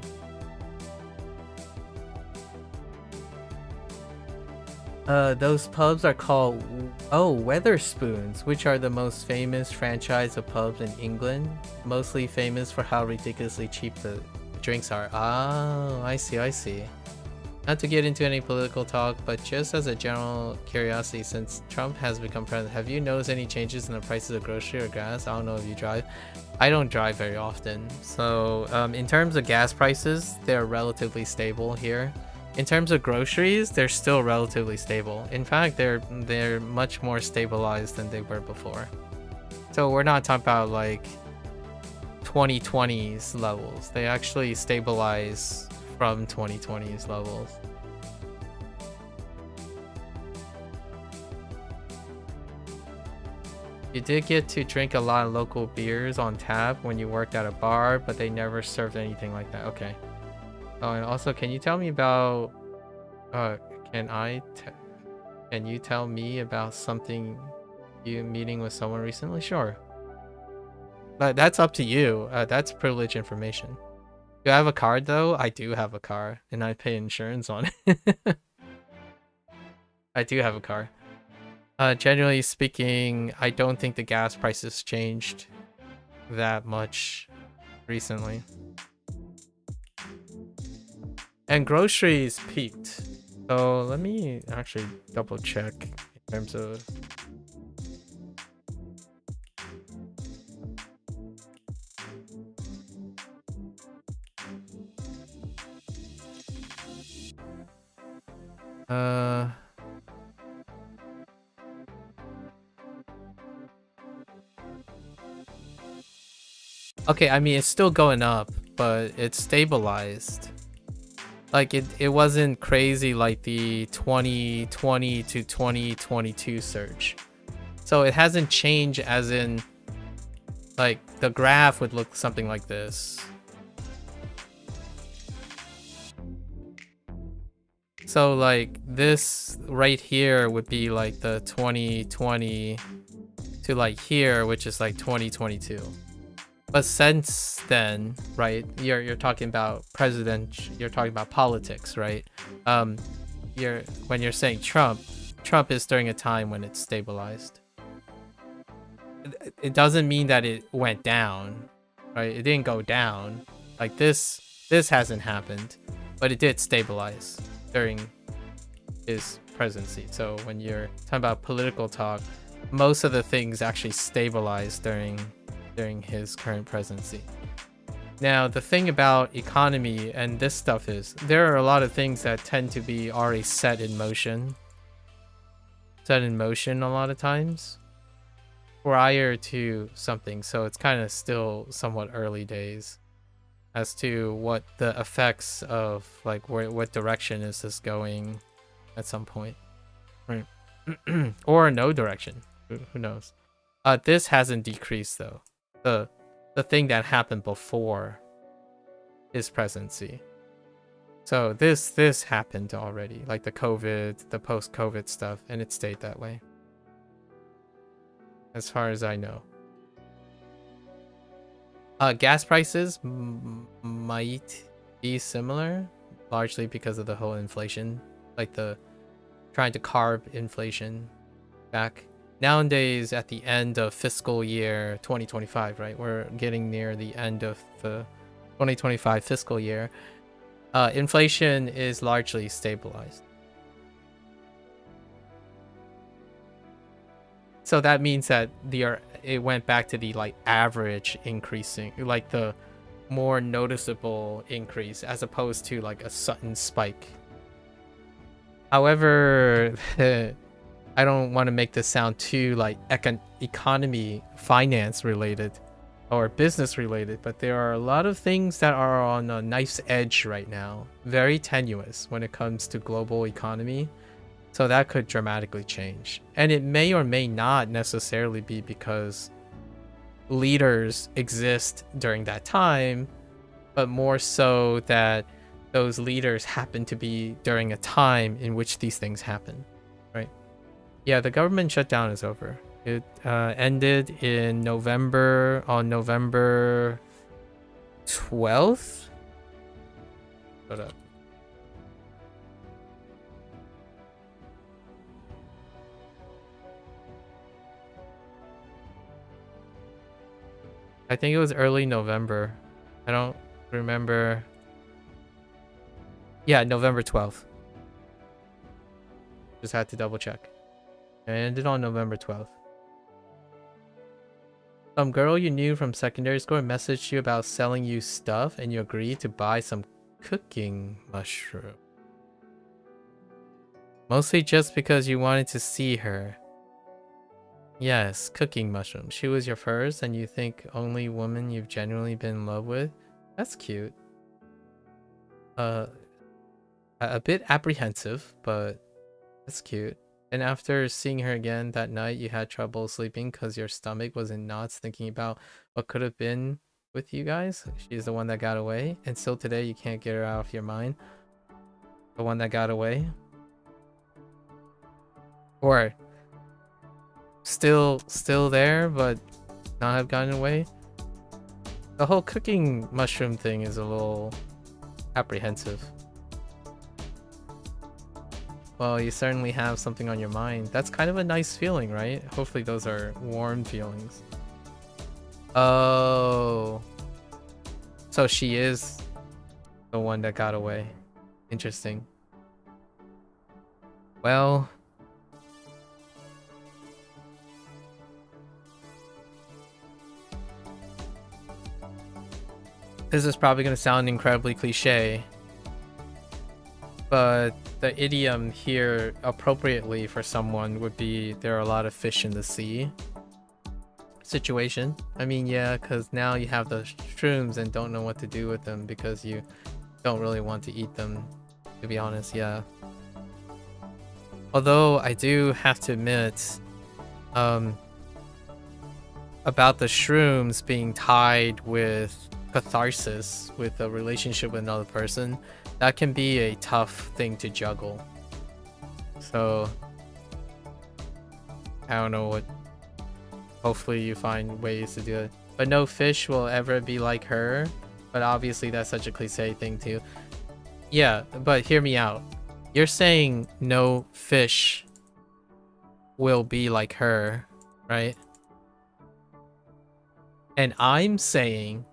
Those pubs are called, Weatherspoons, which are the most famous franchise of pubs in England, mostly famous for how ridiculously cheap the drinks are. Oh, I see. Not to get into any political talk, but just as a general curiosity, since Trump has become president, have you noticed any changes in the prices of grocery or gas? I don't know if you drive. I don't drive very often. So in terms of gas prices, they're relatively stable here. In terms of groceries, they're still relatively stable. In fact, they're much more stabilized than they were before. So we're not talking about like 2020s levels. They actually stabilize from 2020s levels. You did get to drink a lot of local beers on tap when you worked at a bar, but they never served anything like that. Okay. Oh, and also, can you tell me about, can you tell me about something you meeting with someone recently? Sure. But that's up to you. That's privileged information. Do I have a card though? I do have a car, and I pay insurance on it. I do have a car. Generally speaking, I don't think the gas prices changed that much recently. And groceries peaked. So let me actually double check in terms of... Okay, I mean, it's still going up, but it's stabilized. Like, it wasn't crazy like the 2020 to 2022 surge. So it hasn't changed as in, like, the graph would look something like this. So, like, this right here would be, like, the 2020 to, like, here, which is, like, 2022. But since then, right, you're talking about you're talking about politics, right? When you're saying Trump is during a time when it's stabilized. It doesn't mean that it went down, right? It didn't go down. Like this hasn't happened, but it did stabilize during his presidency. So when you're talking about political talk, most of the things actually stabilized during his current presidency. Now, the thing about economy and this stuff is there are a lot of things that tend to be already set in motion a lot of times prior to something. So it's kind of still somewhat early days as to what the effects of, like, what direction is this going at some point, right? Or no direction. Who knows? This hasn't decreased though. The thing that happened before his presidency. So this happened already, like the post-COVID stuff, and it stayed that way, as far as I know. Gas prices might be similar, largely because of the whole inflation, like the trying to carve inflation back. Nowadays, at the end of fiscal year 2025, right? We're getting near the end of the 2025 fiscal year. Inflation is largely stabilized. So that means that it went back to the, like, average increasing, like the more noticeable increase, as opposed to like a sudden spike. However, I don't want to make this sound too like economy, finance related or business related, but there are a lot of things that are on a knife's edge right now, very tenuous when it comes to global economy. So that could dramatically change. And it may or may not necessarily be because leaders exist during that time, but more so that those leaders happen to be during a time in which these things happen, right? Yeah, the government shutdown is over. It ended in November, on November 12th. Hold up. I think it was early November. I don't remember. Yeah, November 12th. Just had to double check. It ended on November 12th. Some girl you knew from secondary school messaged you about selling you stuff and you agreed to buy some cooking mushroom. Mostly just because you wanted to see her. Yes, cooking mushroom. She was your first and you think only woman you've genuinely been in love with? That's cute. A bit apprehensive, but that's cute. And after seeing her again that night, you had trouble sleeping because your stomach was in knots thinking about what could have been with you guys. She's the one that got away. And still today, you can't get her out of your mind. The one that got away. Or still there, but not have gotten away. The whole cooking mushroom thing is a little apprehensive. Well, you certainly have something on your mind. That's kind of a nice feeling, right? Hopefully those are warm feelings. Oh. So she is the one that got away. Interesting. Well. This is probably going to sound incredibly cliche, but the idiom here appropriately for someone would be there are a lot of fish in the sea. situation. I mean, yeah, because now you have the shrooms and don't know what to do with them because you don't really want to eat them, to be honest, yeah. Although I do have to admit, about the shrooms being tied with catharsis, with a relationship with another person, that can be a tough thing to juggle. So, I don't know what... Hopefully you find ways to do it. But no fish will ever be like her. But obviously that's such a cliche thing too. Yeah, but hear me out. You're saying no fish will be like her, right? And I'm saying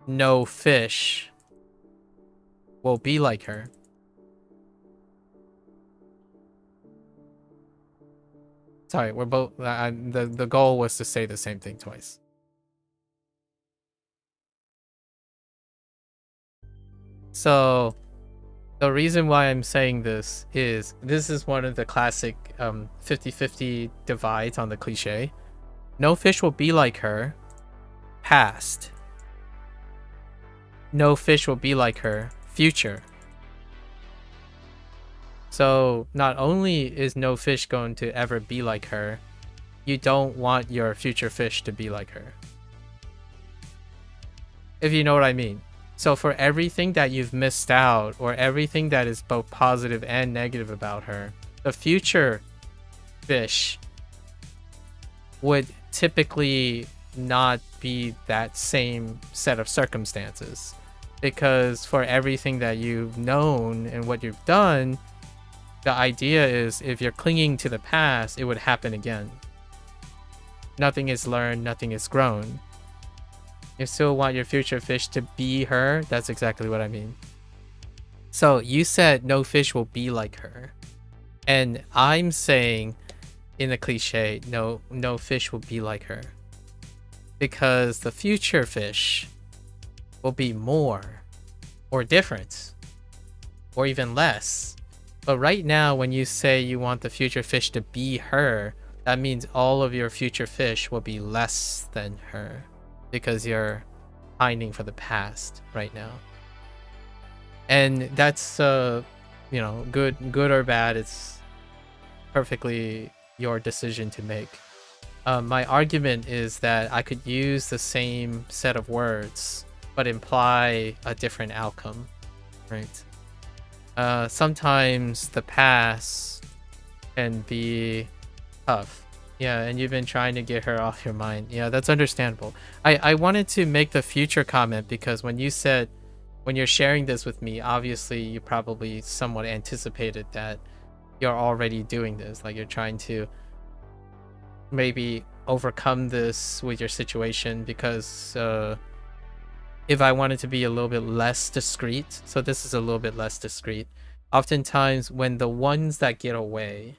no fish will be like her. Sorry, we're both... the goal was to say the same thing twice. So, the reason why I'm saying this is one of the classic 50-50 divides on the cliche. No fish will be like her. Past. No fish will be like her. Future. So not only is no fish going to ever be like her, you don't want your future fish to be like her. If you know what I mean. So for everything that you've missed out, or everything that is both positive and negative about her, the future fish would typically not be that same set of circumstances. Because for everything that you've known and what you've done, the idea is if you're clinging to the past, it would happen again. Nothing is learned, nothing is grown. You still want your future fish to be her? That's exactly what I mean. So you said no fish will be like her. And I'm saying in the cliche, no fish will be like her. Because the future fish will be more or different or even less. But right now, when you say you want the future fish to be her, that means all of your future fish will be less than her because you're pining for the past right now. And that's, you know, good or bad. It's perfectly your decision to make. My argument is that I could use the same set of words, but imply a different outcome, right? Sometimes the past can be tough. Yeah, and you've been trying to get her off your mind. Yeah, that's understandable. I wanted to make the future comment because when you said, when you're sharing this with me, obviously you probably somewhat anticipated that you're already doing this. Like you're trying to maybe overcome this with your situation because if I wanted to be a little bit less discreet, so this is a little bit less discreet. Oftentimes when the ones that get away,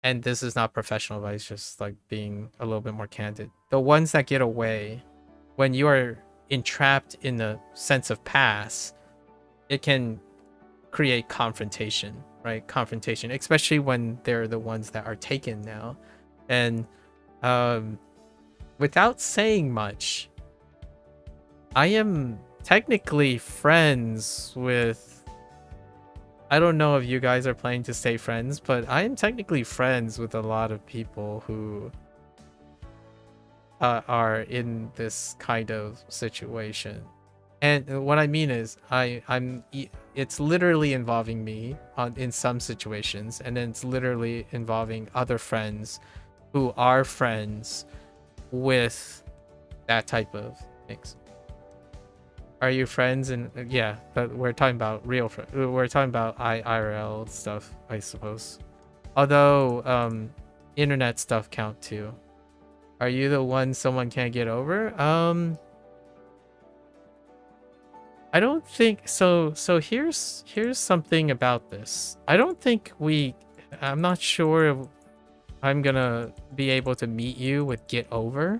and this is not professional, but it's just like being a little bit more candid. The ones that get away, when you are entrapped in the sense of past, it can create confrontation, right? Confrontation, especially when they're the ones that are taken now. And without saying much, I am technically friends with... I don't know if you guys are planning to stay friends, but I am technically friends with a lot of people who are in this kind of situation. And what I mean is, it's literally involving me in some situations, and then it's literally involving other friends who are friends with that type of things. Are you friends? And yeah, but we're talking about real friends. We're talking about IRL stuff, I suppose. Although internet stuff count too. Are you the one someone can't get over? I don't think so. So here's something about this. I don't think I'm not sure if I'm gonna be able to meet you with get over.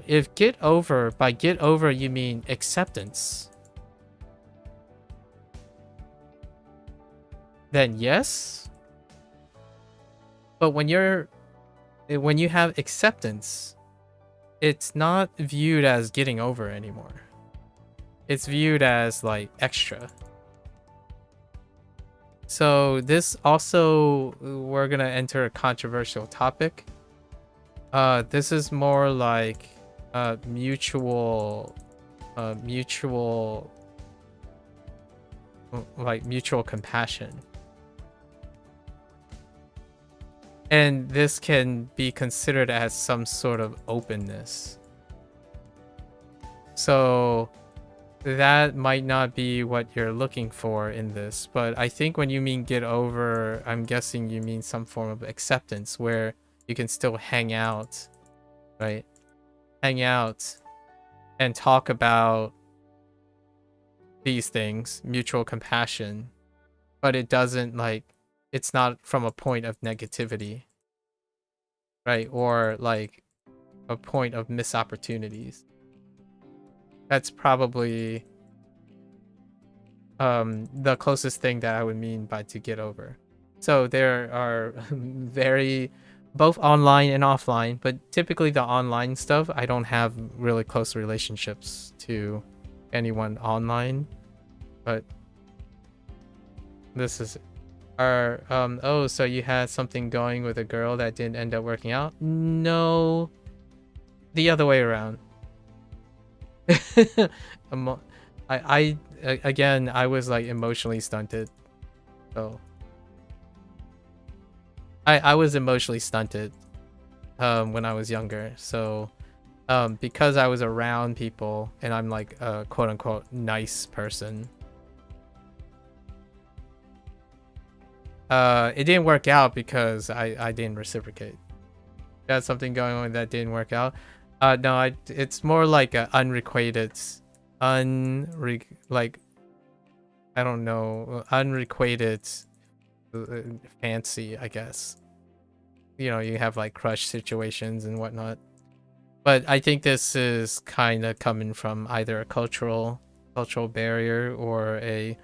If get over, by get over you mean acceptance, then yes. But when you're when you have acceptance, it's not viewed as getting over anymore. It's viewed as like extra. So this also, we're gonna enter a controversial topic. This is more like mutual compassion. And this can be considered as some sort of openness. So that might not be what you're looking for in this, but I think when you mean get over, I'm guessing you mean some form of acceptance where you can still hang out, right? Hang out and talk about these things, mutual compassion, but it doesn't like, it's not from a point of negativity, right? Or like a point of missed opportunities. That's probably the closest thing that I would mean by to get over. So there are both online and offline, but typically the online stuff, I don't have really close relationships to anyone online, but this is oh, so you had something going with a girl that didn't end up working out? No, the other way around. Again, I was like emotionally stunted. So I was emotionally stunted when I was younger. So because I was around people and I'm like a quote unquote nice person, it didn't work out because I didn't reciprocate. That's something going on that didn't work out. No, it's more like a unrequited, like, I don't know, unrequited fancy, I guess. You know, you have like crush situations and whatnot. But I think this is kind of coming from either a cultural barrier or a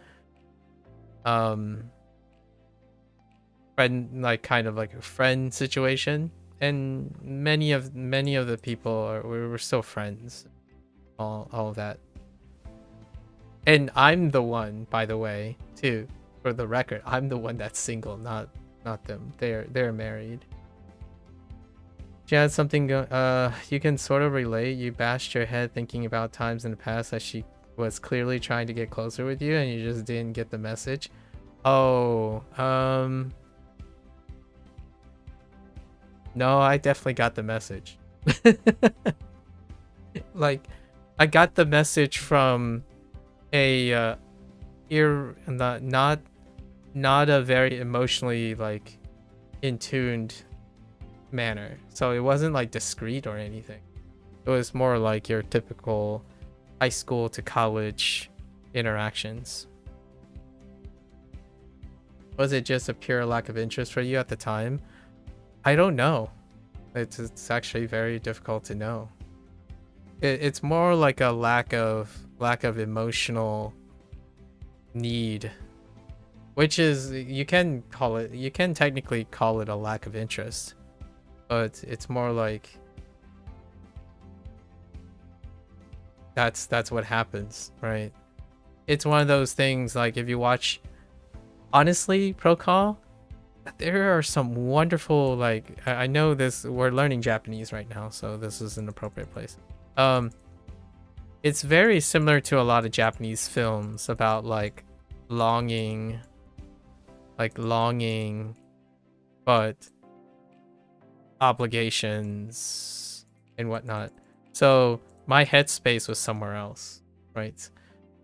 friend, like kind of like a friend situation. And many of the people we were still friends, all of that. And I'm the one, by the way, too, for the record, I'm the one that's single, not them. They're married. She had something you can sort of relate. You bashed your head thinking about times in the past that she was clearly trying to get closer with you and you just didn't get the message. Oh, no, I definitely got the message. Like, I got the message from a not a very emotionally like in tuned manner. So it wasn't like discreet or anything. It was more like your typical high school to college interactions. Was it just a pure lack of interest for you at the time? I don't know. It's actually very difficult to know. It's more like a lack of emotional need, which is, you can technically call it a lack of interest, but it's more like that's what happens, right? It's one of those things, like if you watch, honestly, Procall, there are some wonderful, like, I know this, we're learning Japanese right now, so this is an appropriate place. It's very similar to a lot of Japanese films about like longing, but obligations and whatnot. So my headspace was somewhere else, right?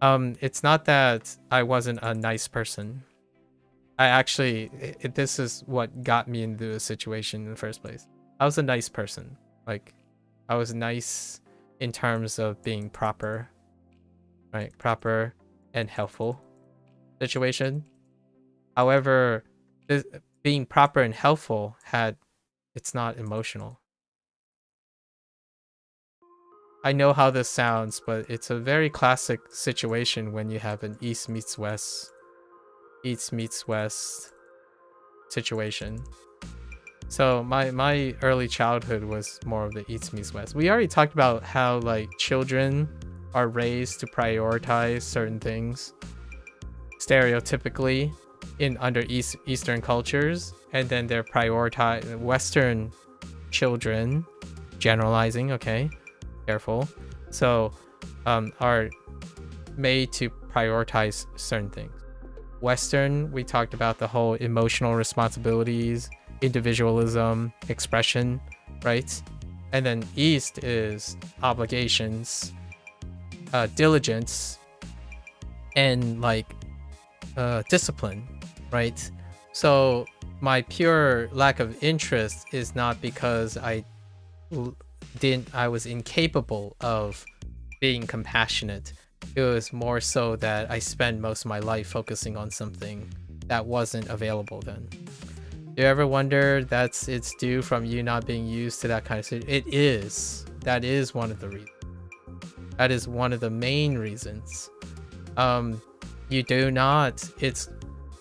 It's not that I wasn't a nice person. I actually, this is what got me into the situation in the first place. I was a nice person. Like, I was nice in terms of being proper, right? Proper and helpful situation. However, being proper and helpful it's not emotional. I know how this sounds, but it's a very classic situation when you have an East meets West situation. So my early childhood was more of the East meets West. We already talked about how like children are raised to prioritize certain things stereotypically in under Eastern cultures, and then they're prioritize Western children, generalizing, okay, careful, so are made to prioritize certain things. Western, we talked about the whole emotional responsibilities, individualism, expression, right? And then East is obligations, diligence, and like discipline, right? So my pure lack of interest is not because I was incapable of being compassionate. It was more so that I spend most of my life focusing on something that wasn't available then. Do you ever wonder that's it's due from you not being used to that kind of situation? It is. That is one of the reasons. That is one of the main reasons. You do not. It's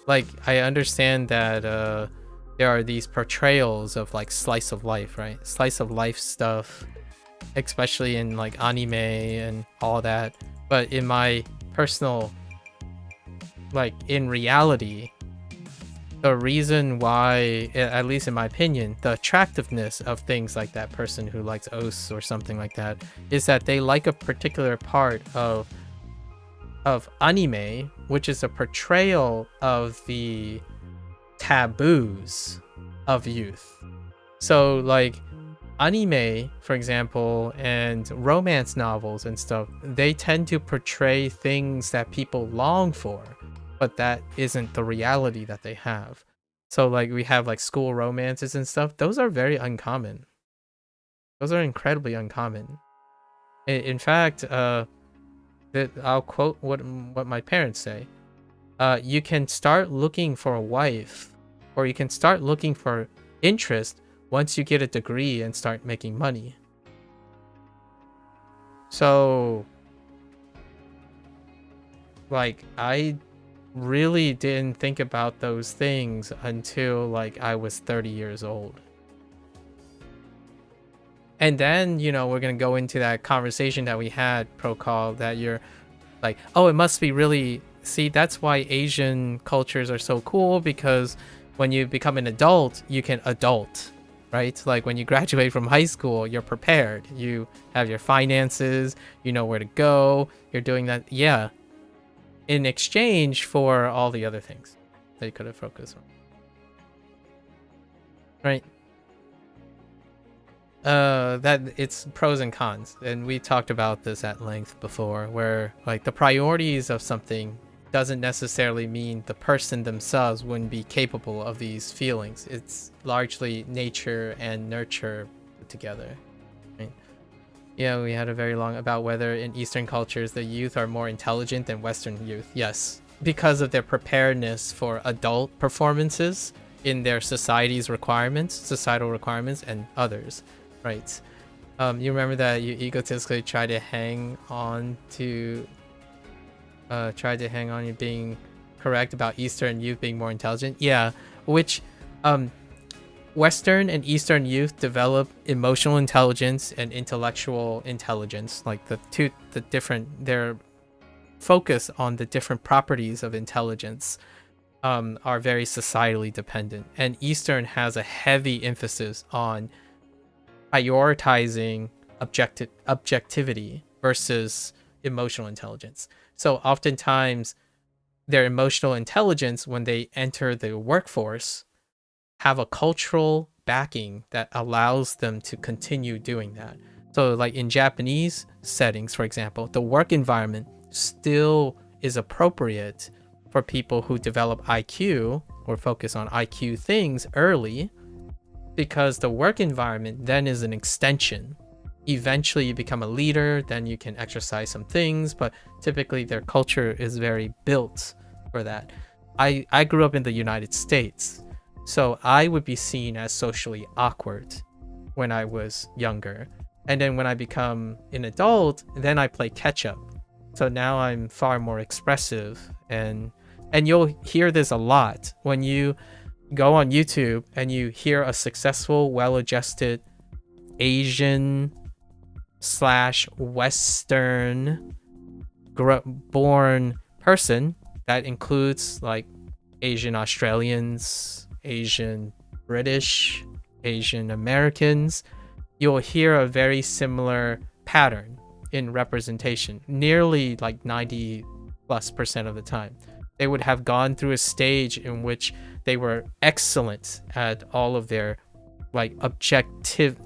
like I understand that there are these portrayals of like slice of life, right? Slice of life stuff, especially in like anime and all that. But in my personal, like in reality, the reason why, at least in my opinion, the attractiveness of things like that person who likes os or something like that is that they like a particular part of anime, which is a portrayal of the taboos of youth. So like anime, for example, and romance novels and stuff, they tend to portray things that people long for, but that isn't the reality that they have. So like we have like school romances and stuff. Those are very uncommon. Those are incredibly uncommon. In fact, I'll quote what my parents say. You can start looking for a wife, or you can start looking for interest once you get a degree and start making money. So, like, I really didn't think about those things until like I was 30 years old. And then, you know, we're going to go into that conversation that we had pro call that you're like, oh, it must be really, see, that's why Asian cultures are so cool, because when you become an adult, you can adult, right? Like when you graduate from high school, you're prepared. You have your finances, you know where to go, you're doing that. Yeah. In exchange for all the other things that you could have focused on. Right? That it's pros and cons, and we talked about this at length before, where like the priorities of something doesn't necessarily mean the person themselves wouldn't be capable of these feelings. It's largely nature and nurture put together, right? Yeah, we had a very long about whether in Eastern cultures the youth are more intelligent than Western youth. Yes, because of their preparedness for adult performances in their societal requirements and others. Right. You remember that you egotistically try to hang on you being correct about Eastern youth being more intelligent. Yeah, which Western and Eastern youth develop emotional intelligence and intellectual intelligence, like their focus on the different properties of intelligence are very societally dependent, and Eastern has a heavy emphasis on prioritizing objectivity versus emotional intelligence. So oftentimes their emotional intelligence, when they enter the workforce, have a cultural backing that allows them to continue doing that. So like in Japanese settings, for example, the work environment still is appropriate for people who develop IQ or focus on IQ things early, because the work environment then is an extension. Eventually you become a leader, then you can exercise some things, but typically their culture is very built for that. I grew up in the United States, so I would be seen as socially awkward when I was younger. And then when I become an adult, then I play catch up. So now I'm far more expressive, and you'll hear this a lot when you go on YouTube and you hear a successful, well-adjusted Asian slash Western born person that includes like Asian Australians, Asian British, Asian Americans, you'll hear a very similar pattern in representation, nearly like 90+% of the time. They would have gone through a stage in which they were excellent at all of their like objective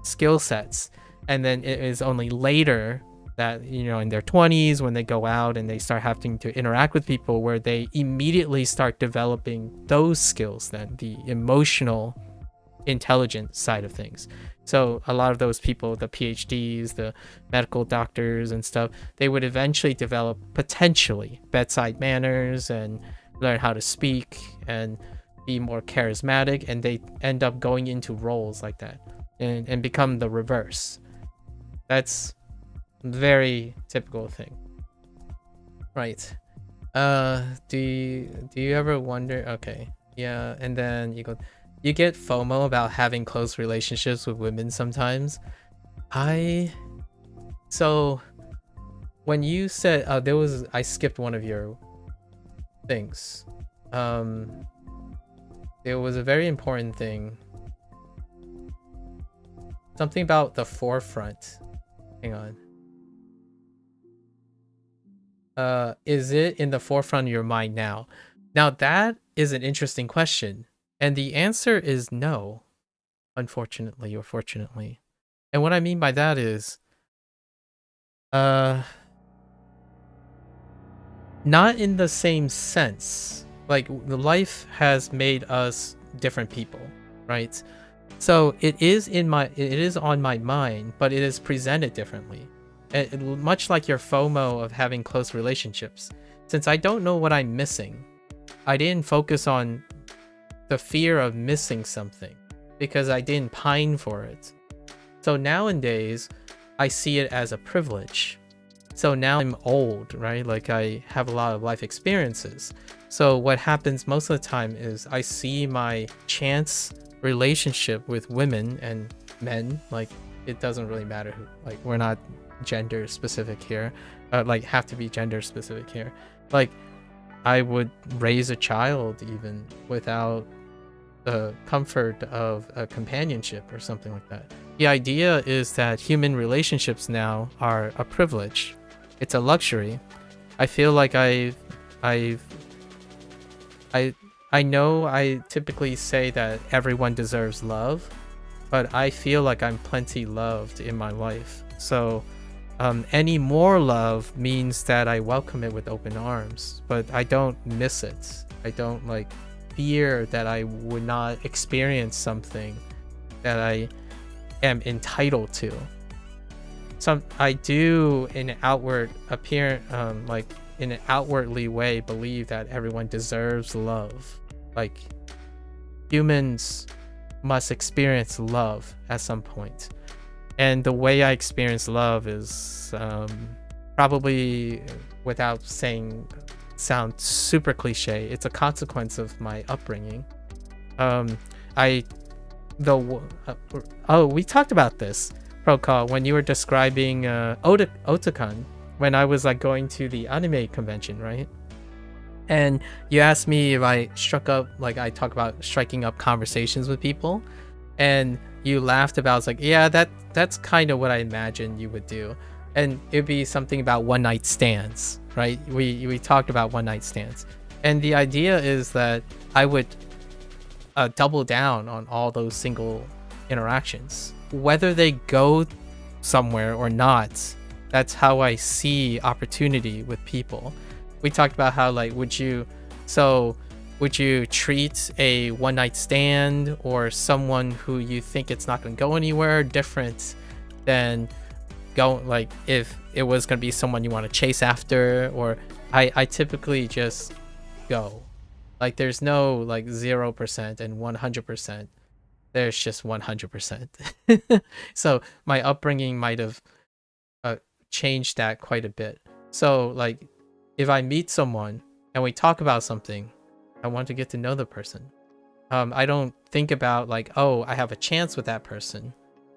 skill sets, and then it is only later that, you know, in their 20s when they go out and they start having to interact with people, where they immediately start developing those skills, then the emotional intelligence side of things. So a lot of those people, the PhDs, the medical doctors and stuff, they would eventually develop potentially bedside manners and learn how to speak and be more charismatic, and they end up going into roles like that and become the reverse. That's very typical thing, right? Do you ever wonder, okay, yeah, and then you get FOMO about having close relationships with women sometimes. So when you said I skipped one of your things. There was a very important thing, something about the forefront. Hang on. Is it in the forefront of your mind now? Now that is an interesting question, and the answer is no, unfortunately or fortunately. And what I mean by that is, not in the same sense. Like, the life has made us different people, right? So it is on my mind, but it is presented differently. Much like your FOMO of having close relationships. Since I don't know what I'm missing, I didn't focus on the fear of missing something because I didn't pine for it. So nowadays, I see it as a privilege. So now I'm old, right? Like, I have a lot of life experiences. So what happens most of the time is I see my chance relationship with women and men, like, it doesn't really matter who, like, we're not gender specific here, like have to be gender specific here. Like, I would raise a child even without the comfort of a companionship or something like that. The idea is that human relationships now are a privilege. It's a luxury. I feel like I know I typically say that everyone deserves love, but I feel like I'm plenty loved in my life. So any more love means that I welcome it with open arms, but I don't miss it. I don't like fear that I would not experience something that I am entitled to. I do in outward like in an outwardly way believe that everyone deserves love. Like, humans must experience love at some point. And the way I experience love is probably, without sound super cliche, it's a consequence of my upbringing. We talked about this, Prokal, when you were describing Otakon, when I was like going to the anime convention, right? And you asked me if I I talk about striking up conversations with people, and you laughed about, it's like, yeah, that's kind of what I imagined you would do. And it'd be something about one night stands, right? We talked about one night stands, and the idea is that I would double down on all those single interactions, whether they go somewhere or not. That's how I see opportunity with people. We talked about how, like, would you treat a one night stand or someone who you think it's not going to go anywhere different than like if it was going to be someone you want to chase after? Or I typically just go. Like, there's no like 0% and 100%. There's just 100%. So my upbringing might have changed that quite a bit. So like, if I meet someone and we talk about something, I want to get to know the person. I don't think about like, oh, I have a chance with that person.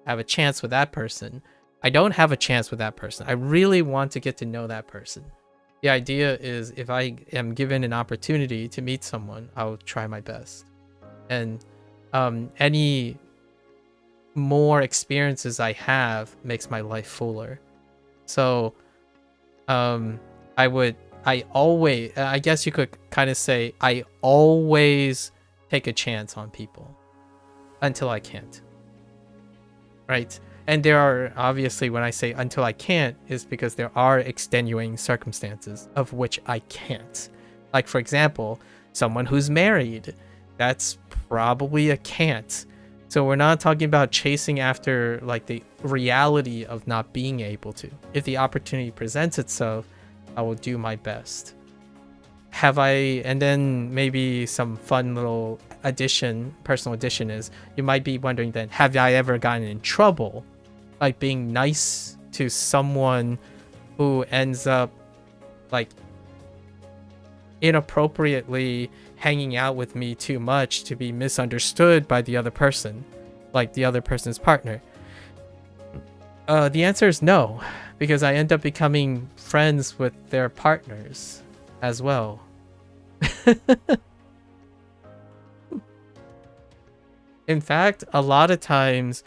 I have a chance with that person. I don't have a chance with that person. I really want to get to know that person. The idea is if I am given an opportunity to meet someone, I'll try my best. And any more experiences I have makes my life fuller. So I guess you could kind of say I always take a chance on people until I can't. Right? And there are, obviously, when I say until I can't, is because there are extenuating circumstances of which I can't. Like, for example, someone who's married. That's probably a can't. So we're not talking about chasing after, like, the reality of not being able to. If the opportunity presents itself, I will do my best. And then maybe some fun little personal addition is, you might be wondering then, have I ever gotten in trouble? Like being nice to someone who ends up like inappropriately hanging out with me too much to be misunderstood by the other person, like the other person's partner. The answer is no, because I end up becoming friends with their partners as well. In fact, a lot of times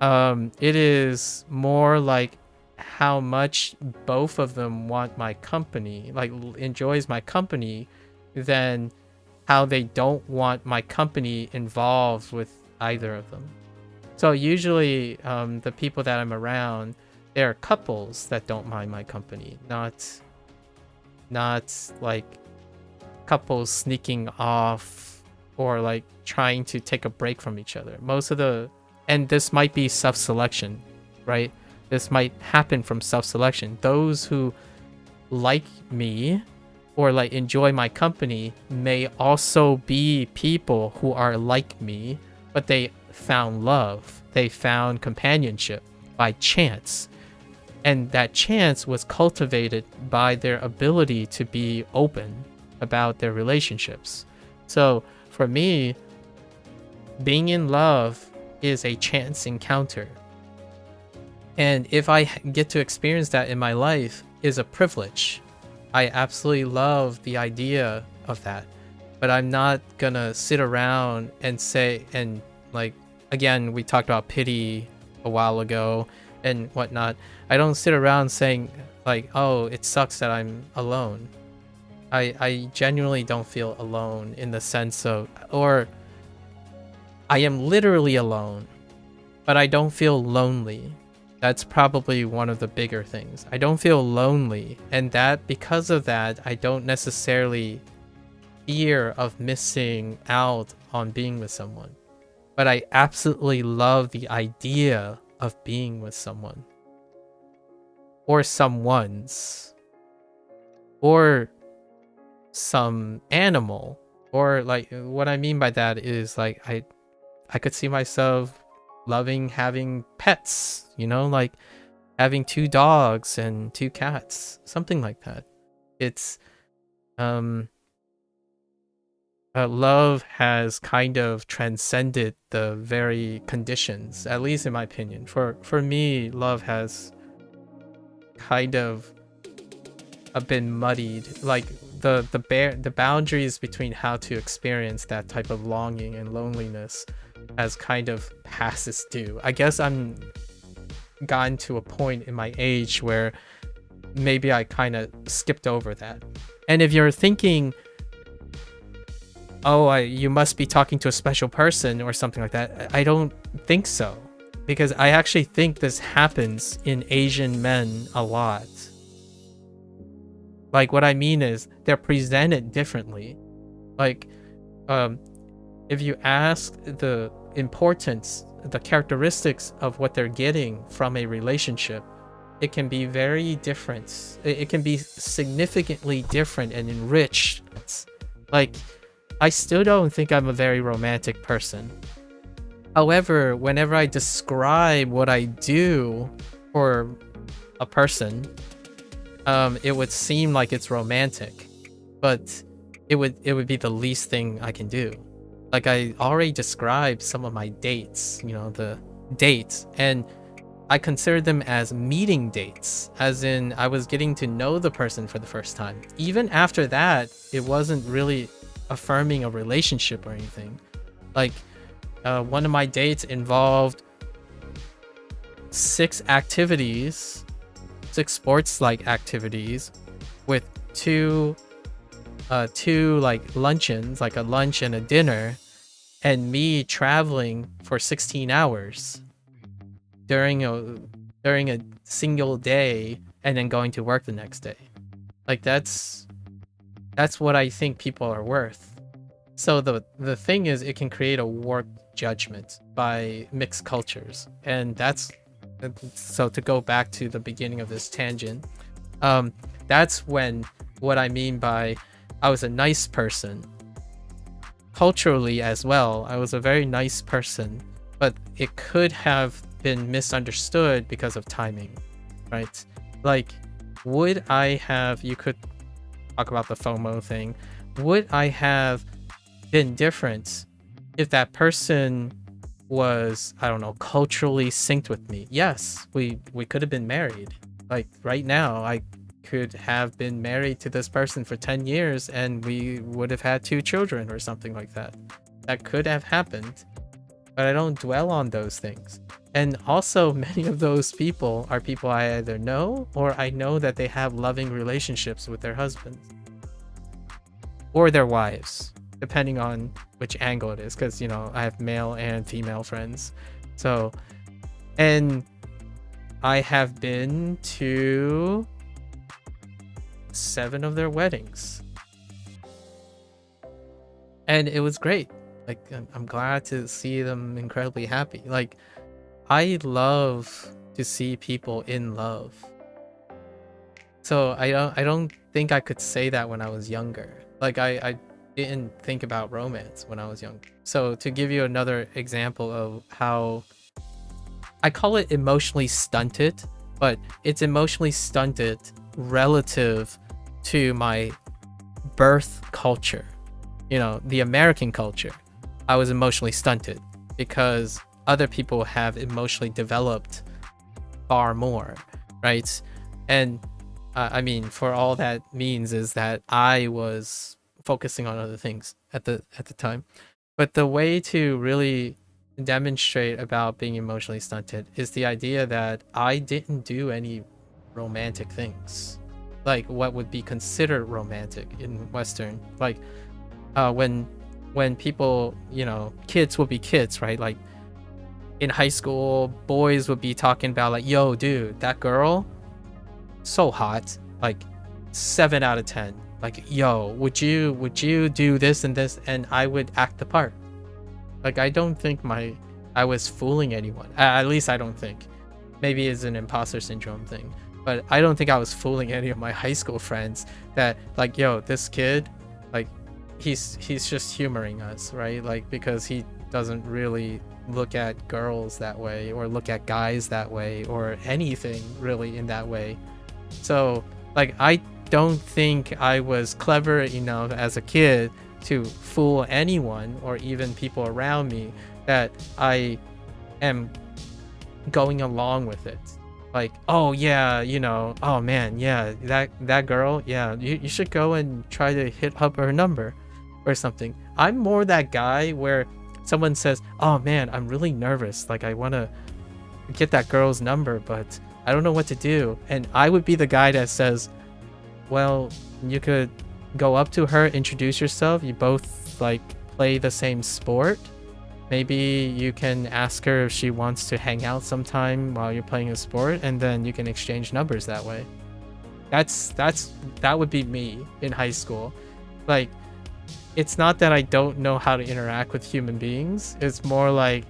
it is more like how much both of them want my company, like enjoys my company, than how they don't want my company involved with either of them. So usually the people that I'm around, they're couples that don't mind my company, not like couples sneaking off or like trying to take a break from each other. And this might be self-selection, right? This might happen from self-selection. Those who like me or like enjoy my company may also be people who are like me, but they found love, they found companionship by chance. And that chance was cultivated by their ability to be open about their relationships. So for me, being in love is a chance encounter. And if I get to experience that in my life, is a privilege. I absolutely love the idea of that. But I'm not gonna sit around and say, and like, again, we talked about pity a while ago and whatnot. I don't sit around saying like, oh, it sucks that I'm alone. I genuinely don't feel alone in the sense of, or I am literally alone, but I don't feel lonely. That's probably one of the bigger things. I don't feel lonely, and that because of that, I don't necessarily fear of missing out on being with someone. But I absolutely love the idea of being with someone. Or someone's. Or some animal. Or like, what I mean by that is like, I could see myself loving having pets, you know, like having 2 dogs and 2 cats, something like that. It's love has kind of transcended the very conditions, at least in my opinion. For me, love has kind of been muddied, like the boundaries between how to experience that type of longing and loneliness has kind of passes due. I guess I'm gotten to a point in my age where maybe I kind of skipped over that. And if you're thinking, oh, you must be talking to a special person or something like that, I don't think so. Because I actually think this happens in Asian men a lot. Like, what I mean is, they're presented differently. Like, if you ask the importance, the characteristics of what they're getting from a relationship, it can be very different. It can be significantly different and enriched. Like, I still don't think I'm a very romantic person. However, whenever I describe what I do for a person, it would seem like it's romantic. But it would be the least thing I can do. Like, I already described some of my dates, the dates, and I consider them as meeting dates, as in I was getting to know the person for the first time. Even after that, it wasn't really affirming a relationship or anything. Like, one of my dates involved 6 sports-like activities, with two like luncheons, like a lunch and a dinner, and me traveling for 16 hours during a single day, and then going to work the next day. Like, that's what I think people are worth. So the thing is, it can create a warped judgment by mixed cultures, and so to go back to the beginning of this tangent, that's when what I mean by I was a nice person. Culturally as well, I was a very nice person, but it could have been misunderstood because of timing, right? Like, you could talk about the FOMO thing. Would I have been different if that person was, I don't know, culturally synced with me? Yes, we could have been married. Like, right now, I could have been married to this person for 10 years and we would have had 2 children or something like that. That could have happened, but I don't dwell on those things. And also, many of those people are people I either know, or I know that they have loving relationships with their husbands or their wives, depending on which angle it is, because I have male and female friends. So, and I have been to 7 of their weddings, and it was great. Like, I'm glad to see them incredibly happy. Like, I love to see people in love. So I don't think I could say that when I was younger. Like, I didn't think about romance when I was young. So to give you another example of how I call it emotionally stunted, but it's emotionally stunted relative to my birth culture, the American culture. I was emotionally stunted because other people have emotionally developed far more, right? And I mean, for all that means is that I was focusing on other things at the time. But the way to really demonstrate about being emotionally stunted is the idea that I didn't do any romantic things, like what would be considered romantic in Western. Like, when people, kids will be kids, right? Like, in high school, boys would be talking about, like, yo, dude, that girl, so hot, like 7 out of 10. Like, yo, would you do this and this? And I would act the part. Like, I don't think I was fooling anyone. At least I don't think. Maybe it's an imposter syndrome thing, but I don't think I was fooling any of my high school friends that, like, yo, this kid, like, he's just humoring us, right? Like, because he doesn't really look at girls that way, or look at guys that way, or anything really in that way. So, like, I don't think I was clever enough as a kid to fool anyone, or even people around me, that I am going along with it. Like, oh yeah, oh man, yeah, that girl, yeah, you should go and try to hit up her number or something. I'm more that guy where someone says, oh man, I'm really nervous, like, I want to get that girl's number, but I don't know what to do. And I would be the guy that says, well, you could go up to her, introduce yourself, you both, like, play the same sport. Maybe you can ask her if she wants to hang out sometime while you're playing a sport, and then you can exchange numbers that way. That would be me in high school. Like, it's not that I don't know how to interact with human beings. It's more like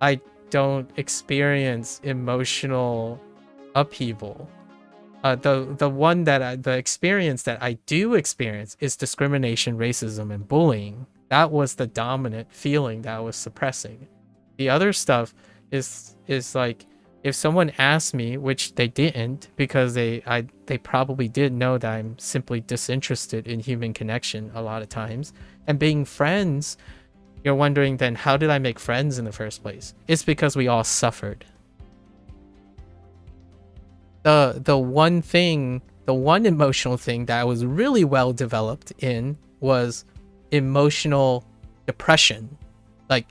I don't experience emotional upheaval. The experience that I do experience is discrimination, racism, and bullying. That was the dominant feeling that I was suppressing. The other stuff is like if someone asked me, which they didn't, because they probably did know that I'm simply disinterested in human connection a lot of times, and being friends, you're wondering then, how did I make friends in the first place? It's because we all suffered. The one emotional thing that I was really well developed in was emotional depression, like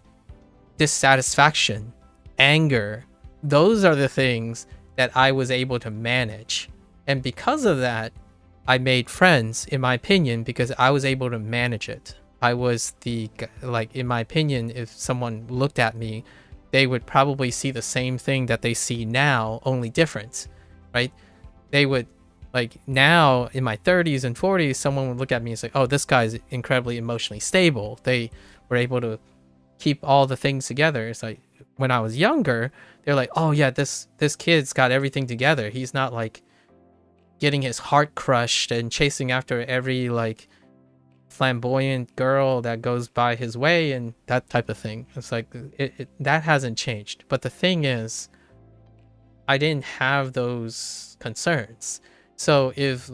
dissatisfaction, anger. Those are the things that I was able to manage. And because of that, I made friends, in my opinion, because I was able to manage it. I was in my opinion, if someone looked at me, they would probably see the same thing that they see now, only different, right? They would, like, now in my 30s and 40s, someone would look at me and say, oh, this guy's incredibly emotionally stable. They were able to keep all the things together. It's like, when I was younger, they're like, oh yeah, this kid's got everything together. He's not like getting his heart crushed and chasing after every like flamboyant girl that goes by his way and that type of thing. It's like that hasn't changed. But the thing is, I didn't have those concerns. So if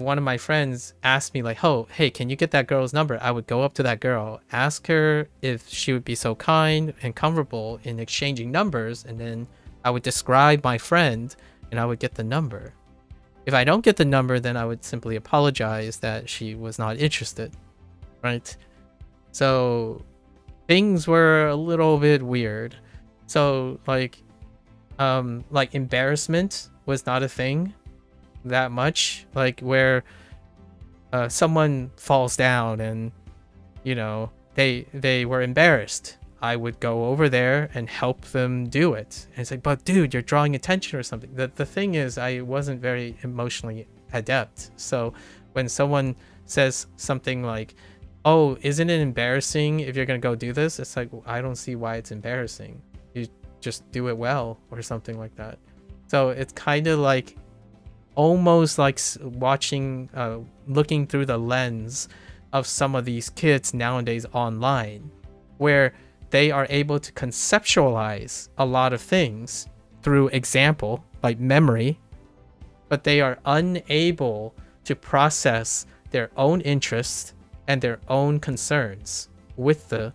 one of my friends asked me like, oh, hey, can you get that girl's number? I would go up to that girl, ask her if she would be so kind and comfortable in exchanging numbers, and then I would describe my friend and I would get the number. If I don't get the number, then I would simply apologize that she was not interested, right? So things were a little bit weird. So like embarrassment was not a thing that much, like where someone falls down and they were embarrassed. I would go over there and help them do it. And it's like, but dude, you're drawing attention or something. The thing is, I wasn't very emotionally adept. So when someone says something like, oh, isn't it embarrassing if you're gonna go do this? It's like, I don't see why it's embarrassing. You just do it well or something like that. So it's kind of like almost like watching, looking through the lens of some of these kids nowadays online, where they are able to conceptualize a lot of things through example, like memory, but they are unable to process their own interests and their own concerns with the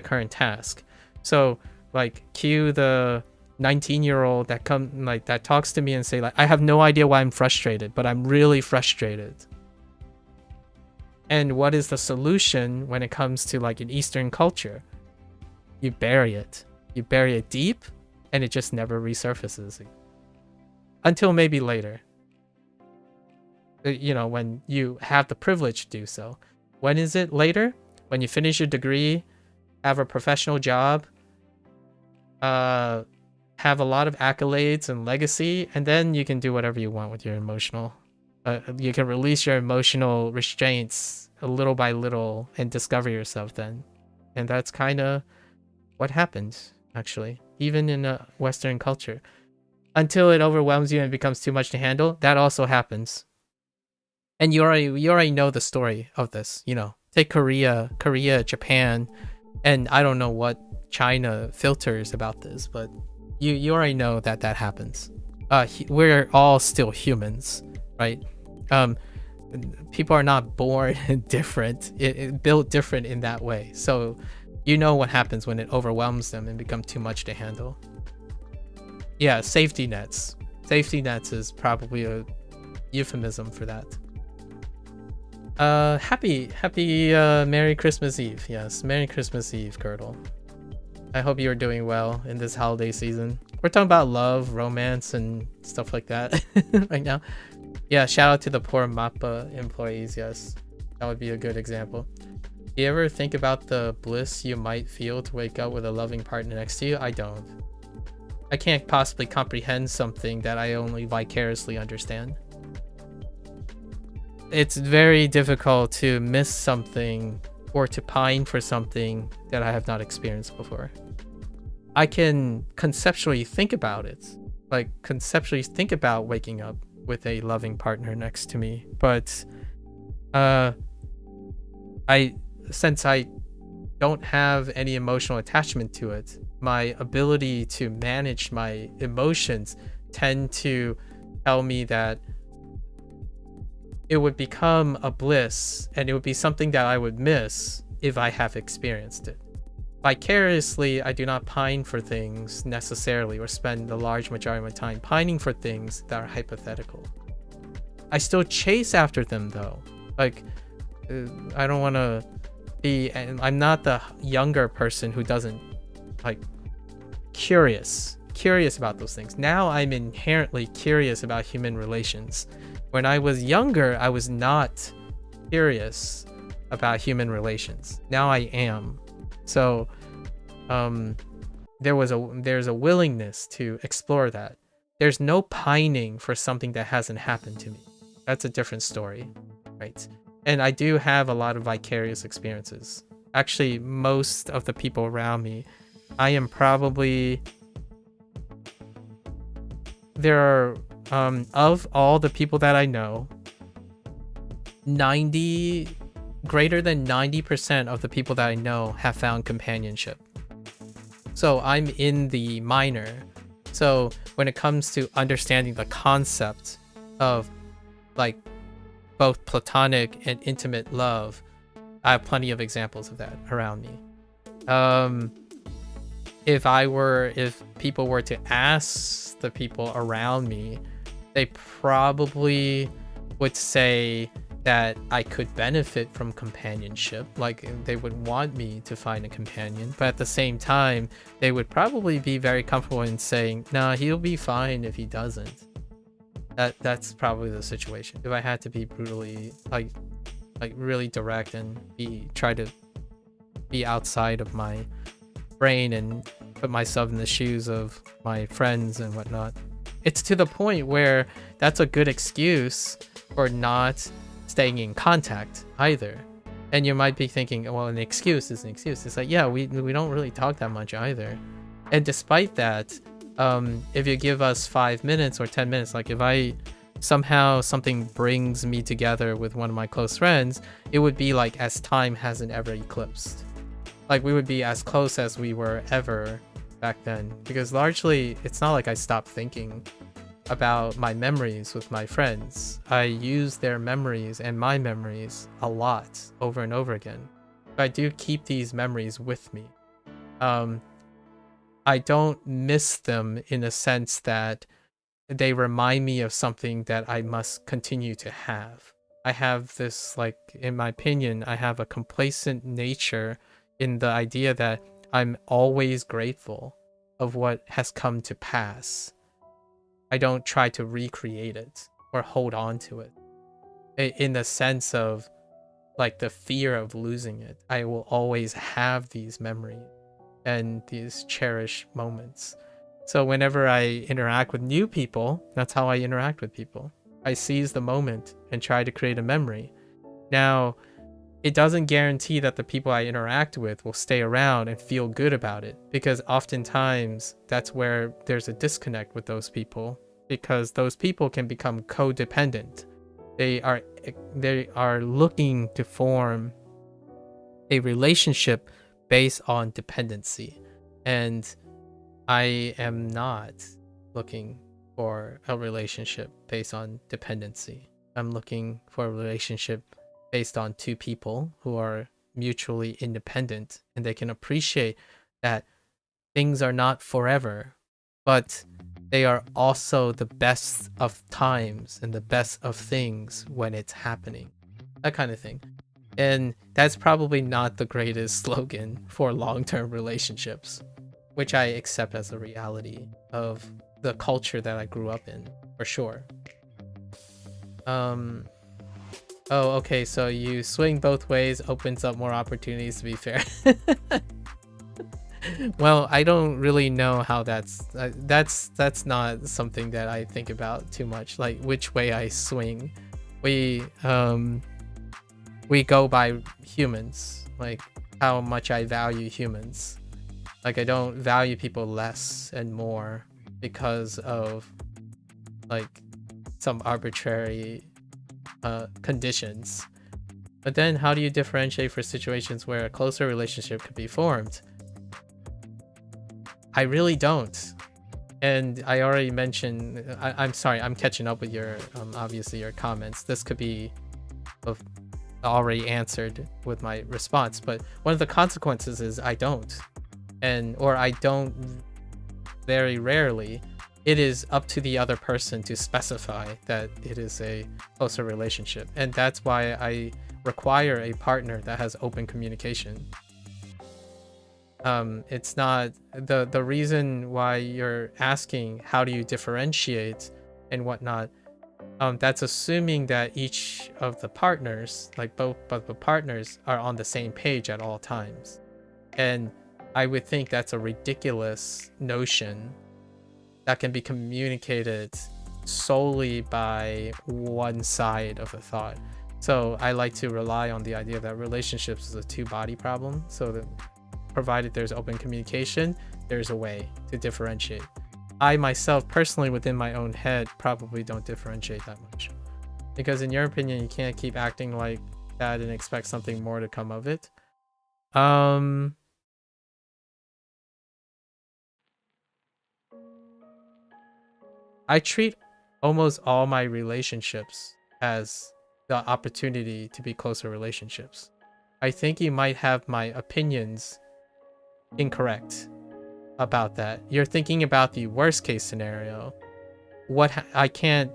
current task. So like cue the 19-year-old that talks to me and say like, I have no idea why I'm frustrated, but I'm really frustrated. And what is the solution when it comes to like an Eastern culture? You bury it. You bury it deep, and it just never resurfaces until maybe later. When you have the privilege to do so. When is it later? When you finish your degree, have a professional job, have a lot of accolades and legacy, and then you can do whatever you want with your emotional. You can release your emotional restraints a little by little and discover yourself then. And that's kind of what happens, actually, even in a Western culture. Until it overwhelms you and becomes too much to handle, that also happens. And you already know the story of this. Take Korea, Japan, and I don't know what China filters about this, but you already know that happens. We're all still humans, right? People are not born different, it built different in that way. So you know what happens when it overwhelms them and becomes too much to handle. Yeah, safety nets. Safety nets is probably a euphemism for that. Happy Merry Christmas Eve. Yes, Merry Christmas Eve, Girdle. I hope you're doing well in this holiday season. We're talking about love, romance, and stuff like that right now. Yeah, shout out to the poor MAPPA employees. Yes, that would be a good example. Do you ever think about the bliss you might feel to wake up with a loving partner next to you? I don't. I can't possibly comprehend something that I only vicariously understand. It's very difficult to miss something or to pine for something that I have not experienced before. I can conceptually think about it, like conceptually think about waking up with a loving partner next to me, but since I don't have any emotional attachment to it, my ability to manage my emotions tend to tell me that it would become a bliss and it would be something that I would miss if I have experienced it. Vicariously, I do not pine for things necessarily or spend the large majority of my time pining for things that are hypothetical. I still chase after them though. Like, I don't want to be, and I'm not the younger person who doesn't like curious about those things. Now I'm inherently curious about human relations. When I was younger, I was not curious about human relations. Now I am. So there's a willingness to explore that. There's no pining for something that hasn't happened to me. That's a different story, right? And I do have a lot of vicarious experiences. Actually, most of the people around me, I am probably, there are of all the people that I know, greater than 90% of the people that I know have found companionship. So I'm in the minor. So when it comes to understanding the concept of like both platonic and intimate love, I have plenty of examples of that around me. If people were to ask the people around me, they probably would say that I could benefit from companionship. Like, they would want me to find a companion, but at the same time, they would probably be very comfortable in saying, nah, he'll be fine if he doesn't. That's probably the situation. If I had to be brutally, like really direct and try to be outside of my brain and put myself in the shoes of my friends and whatnot, it's to the point where that's a good excuse for not staying in contact either. And you might be thinking, well, an excuse is an excuse. It's like, yeah, we don't really talk that much either. And despite that, if you give us 5 minutes or 10 minutes, like if I somehow something brings me together with one of my close friends, it would be like as time hasn't ever eclipsed. Like, we would be as close as we were ever back then, because largely it's not like I stopped thinking about my memories with my friends. I use their memories and my memories a lot over and over again. But I do keep these memories with me. I don't miss them in a sense that they remind me of something that I must continue to have. I have this, like, in my opinion, I have a complacent nature in the idea that I'm always grateful of what has come to pass. I don't try to recreate it or hold on to it in the sense of like the fear of losing it. I will always have these memories and these cherished moments. So whenever I interact with new people, that's how I interact with people. I seize the moment and try to create a memory. Now, it doesn't guarantee that the people I interact with will stay around and feel good about it, because oftentimes that's where there's a disconnect with those people, because those people can become codependent. They are looking to form a relationship based on dependency, and I am not looking for a relationship based on dependency. I'm looking for a relationship based on two people who are mutually independent, and they can appreciate that things are not forever, but they are also the best of times and the best of things when it's happening. That kind of thing. And that's probably not the greatest slogan for long-term relationships, which I accept as a reality of the culture that I grew up in, for sure. Oh, okay, so you swing both ways, opens up more opportunities, to be fair. Well, I don't really know how that's not something that I think about too much, like which way I swing. We go by humans, like how much I value humans. Like, I don't value people less and more because of like some arbitrary conditions. But then how do you differentiate for situations where a closer relationship could be formed? I really don't. And I already mentioned, I'm sorry, I'm catching up with your, obviously your comments. This could be already answered with my response, but one of the consequences is I don't. Or I don't very rarely. It is up to the other person to specify that it is a closer relationship. And that's why I require a partner that has open communication. It's not the reason why you're asking how do you differentiate and whatnot. That's assuming that each of the partners, like both the partners, are on the same page at all times. And I would think that's a ridiculous notion that can be communicated solely by one side of a thought. So I like to rely on the idea that relationships is a two-body problem. So that provided there's open communication, there's a way to differentiate. I myself personally within my own head probably don't differentiate that much. Because in your opinion, you can't keep acting like that and expect something more to come of it. I treat almost all my relationships as the opportunity to be closer relationships. I think you might have my opinions incorrect about that. You're thinking about the worst case scenario. I can't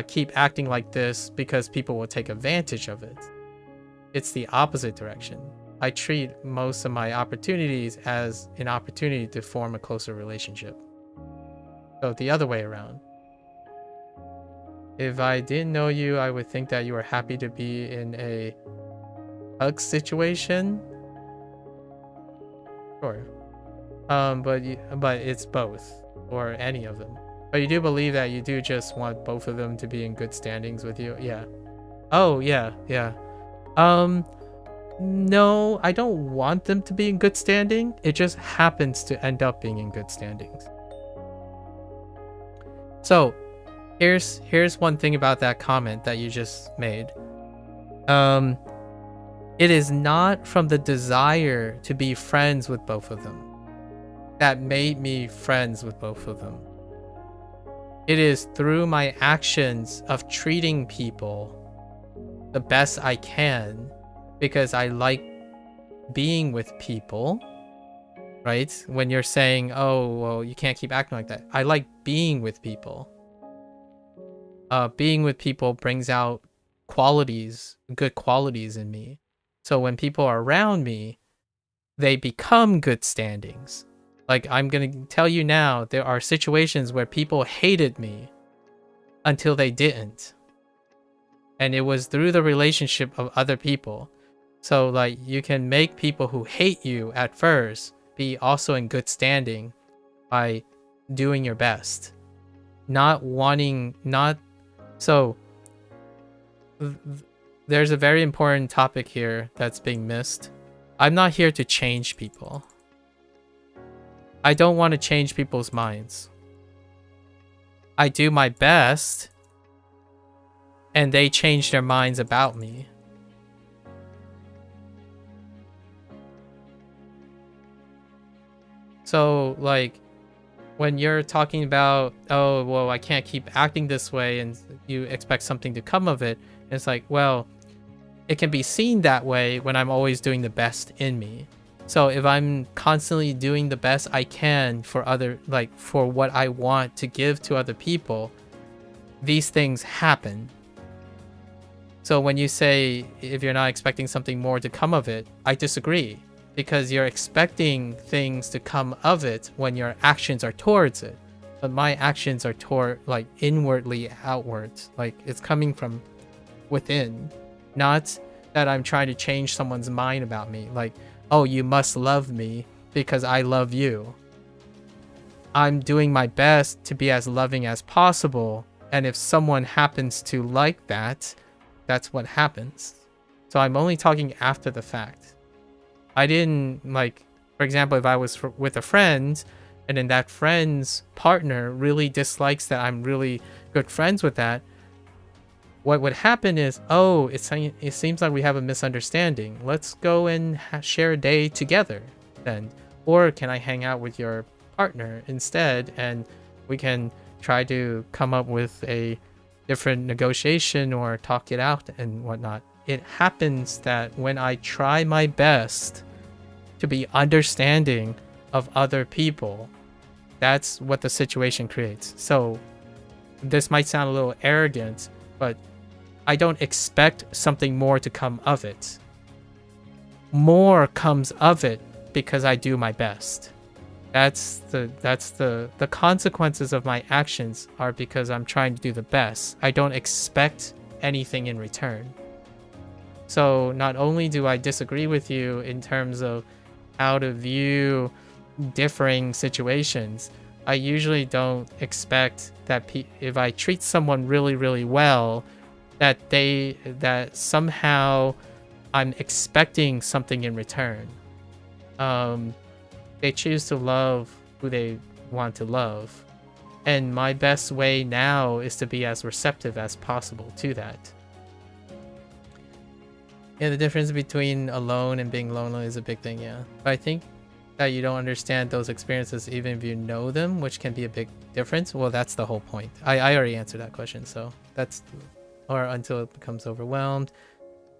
keep acting like this because people will take advantage of it. It's the opposite direction. I treat most of my opportunities as an opportunity to form a closer relationship. So the other way around. If I didn't know you, I would think that you were happy to be in a hug situation. Sure. But it's both, or any of them. But you do believe that you do just want both of them to be in good standings with you? Yeah. Oh, yeah, yeah. No, I don't want them to be in good standing. It just happens to end up being in good standings. So, here's one thing about that comment that you just made. It is not from the desire to be friends with both of them that made me friends with both of them. It is through my actions of treating people the best I can because I like being with people, right? When you're saying, oh, well, you can't keep acting like that. I like being with people. Being with people brings out good qualities in me. So when people are around me, they become good standings. Like, I'm going to tell you now, there are situations where people hated me until they didn't. And it was through the relationship of other people. So, like, you can make people who hate you at first be also in good standing by doing your best. So, there's a very important topic here that's being missed. I'm not here to change people. I don't want to change people's minds. I do my best, and they change their minds about me. So, like, when you're talking about, oh, well, I can't keep acting this way, and you expect something to come of it, it's like, well, it can be seen that way when I'm always doing the best in me. So if I'm constantly doing the best I can for for what I want to give to other people, these things happen. So when you say, if you're not expecting something more to come of it, I disagree. Because you're expecting things to come of it when your actions are towards it. But my actions are inwardly outwards. Like, it's coming from within. Not that I'm trying to change someone's mind about me. Like, oh, you must love me because I love you. I'm doing my best to be as loving as possible. And if someone happens to like that, that's what happens. So I'm only talking after the fact. I didn't, for example, if I was with a friend and then that friend's partner really dislikes that I'm really good friends with that, what would happen is, oh, it seems like we have a misunderstanding. Let's go and share a day together then. Or can I hang out with your partner instead, and we can try to come up with a different negotiation or talk it out and whatnot. It happens that when I try my best to be understanding of other people, that's what the situation creates. So this might sound a little arrogant, but I don't expect something more to come of it. More comes of it because I do my best. That's the consequences of my actions are because I'm trying to do the best. I don't expect anything in return. So not only do I disagree with you in terms of how to view differing situations, I usually don't expect that if I treat someone really, really well, that somehow I'm expecting something in return. They choose to love who they want to love. And my best way now is to be as receptive as possible to that. Yeah, the difference between alone and being lonely is a big thing, yeah. But I think that you don't understand those experiences even if you know them, which can be a big difference. Well, that's the whole point. I already answered that question, so that's... Or until it becomes overwhelmed.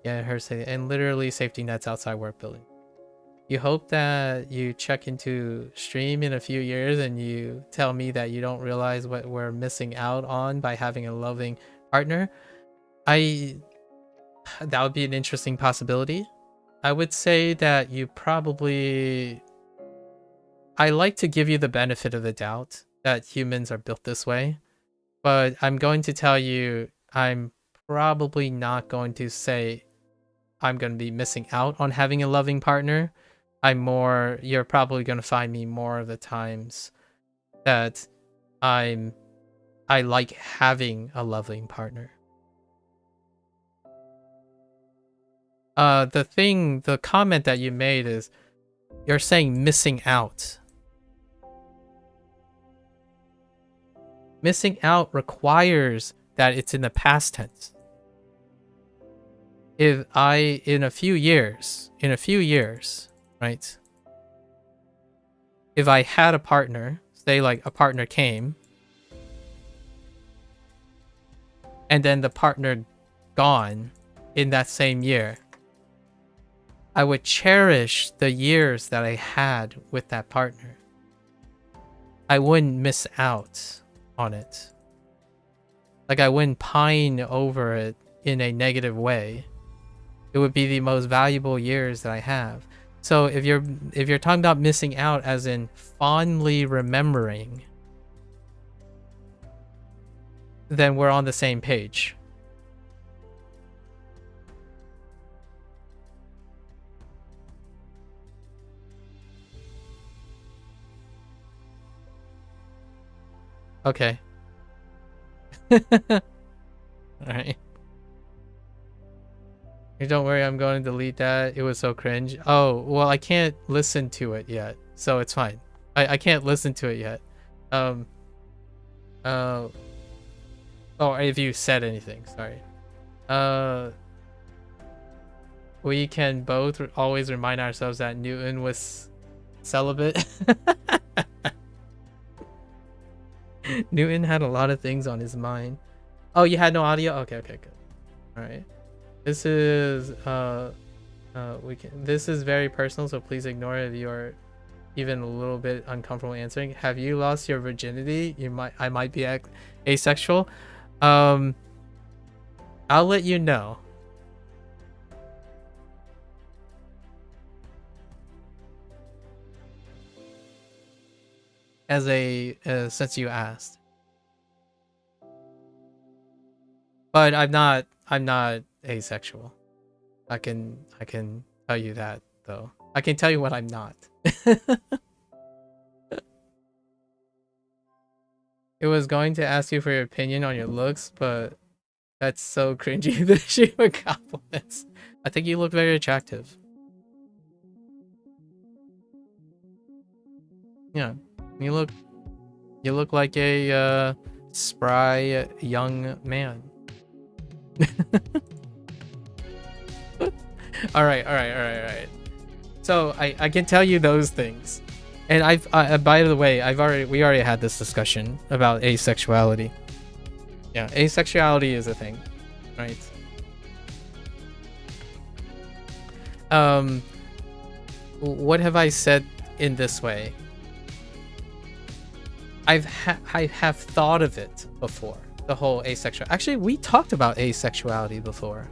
Yeah, her say, and literally safety nets outside work building. You hope that you check into stream in a few years and you tell me that you don't realize what we're missing out on by having a loving partner. That would be an interesting possibility. I would say that you probably... I like to give you the benefit of the doubt that humans are built this way, but I'm going to tell you I'm probably not going to say I'm going to be missing out on having a loving partner. You're probably going to find me more of the times that I like having a loving partner. The comment that you made is you're saying missing out. Missing out requires that it's in the past tense. If in a few years, right? If I had a partner, say like a partner came, and then the partner gone in that same year, I would cherish the years that I had with that partner. I wouldn't miss out on it. Like I wouldn't pine over it in a negative way. It would be the most valuable years that I have. So if you're talking about missing out as in fondly remembering, then we're on the same page. Okay. Alright. Don't worry, I'm going to delete that. It was so cringe. Oh, well, I can't listen to it yet, so it's fine. I can't listen to it yet. Oh, if you said anything, sorry. We can both always remind ourselves that Newton was celibate. Newton had a lot of things on his mind. Oh, you had no audio? Okay, good. All right. This is this is very personal, so please ignore it if you're even a little bit uncomfortable answering. Have you lost your virginity? I might be asexual. I'll let you know. Since you asked. But I'm not asexual. I can tell you that though. I can tell you what I'm not. It was going to ask you for your opinion on your looks, but that's so cringy that she would compliments. I think you look very attractive. Yeah. You look like a spry young man. All right. So I can tell you those things, And by the way, we already had this discussion about asexuality. Yeah, asexuality is a thing, right? What have I said in this way? I have thought of it before. The whole asexual. Actually, we talked about asexuality before.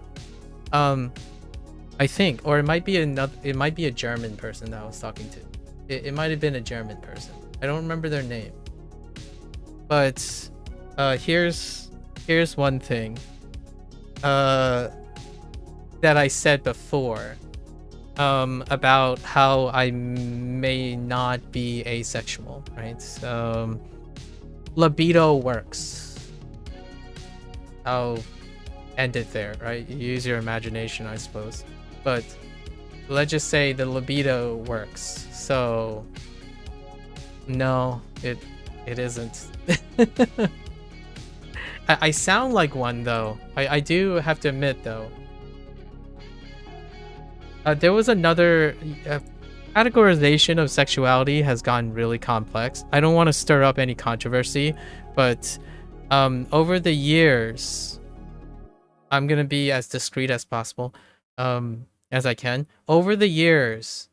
I think, or it might be a German person that I was talking to. It might have been a German person. I don't remember their name. But here's one thing that I said before about how I may not be asexual, right? Libido works. I'll end it there, right? You use your imagination, I suppose. But let's just say the libido works. So no, it isn't. I sound like one though. I do have to admit though. There was another categorization of sexuality has gotten really complex. I don't want to stir up any controversy, but over the years, I'm gonna be as discreet as possible, as I can. Over the years,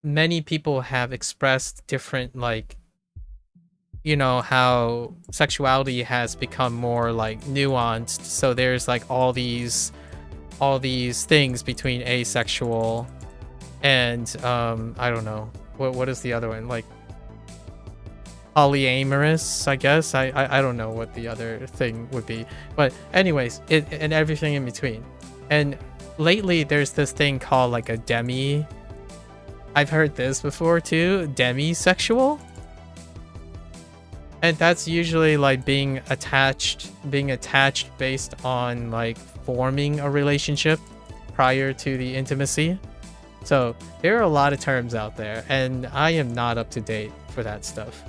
many people have expressed different, like, you know, how sexuality has become more like nuanced. So there's like all these things between asexual and I don't know what is the other one, like polyamorous, I guess. I don't know what the other thing would be, but anyways, and everything in between. And lately there's this thing called like a demi. I've heard this before too, demisexual. And that's usually like being attached based on like forming a relationship prior to the intimacy. So there are a lot of terms out there, and I am not up to date for that stuff.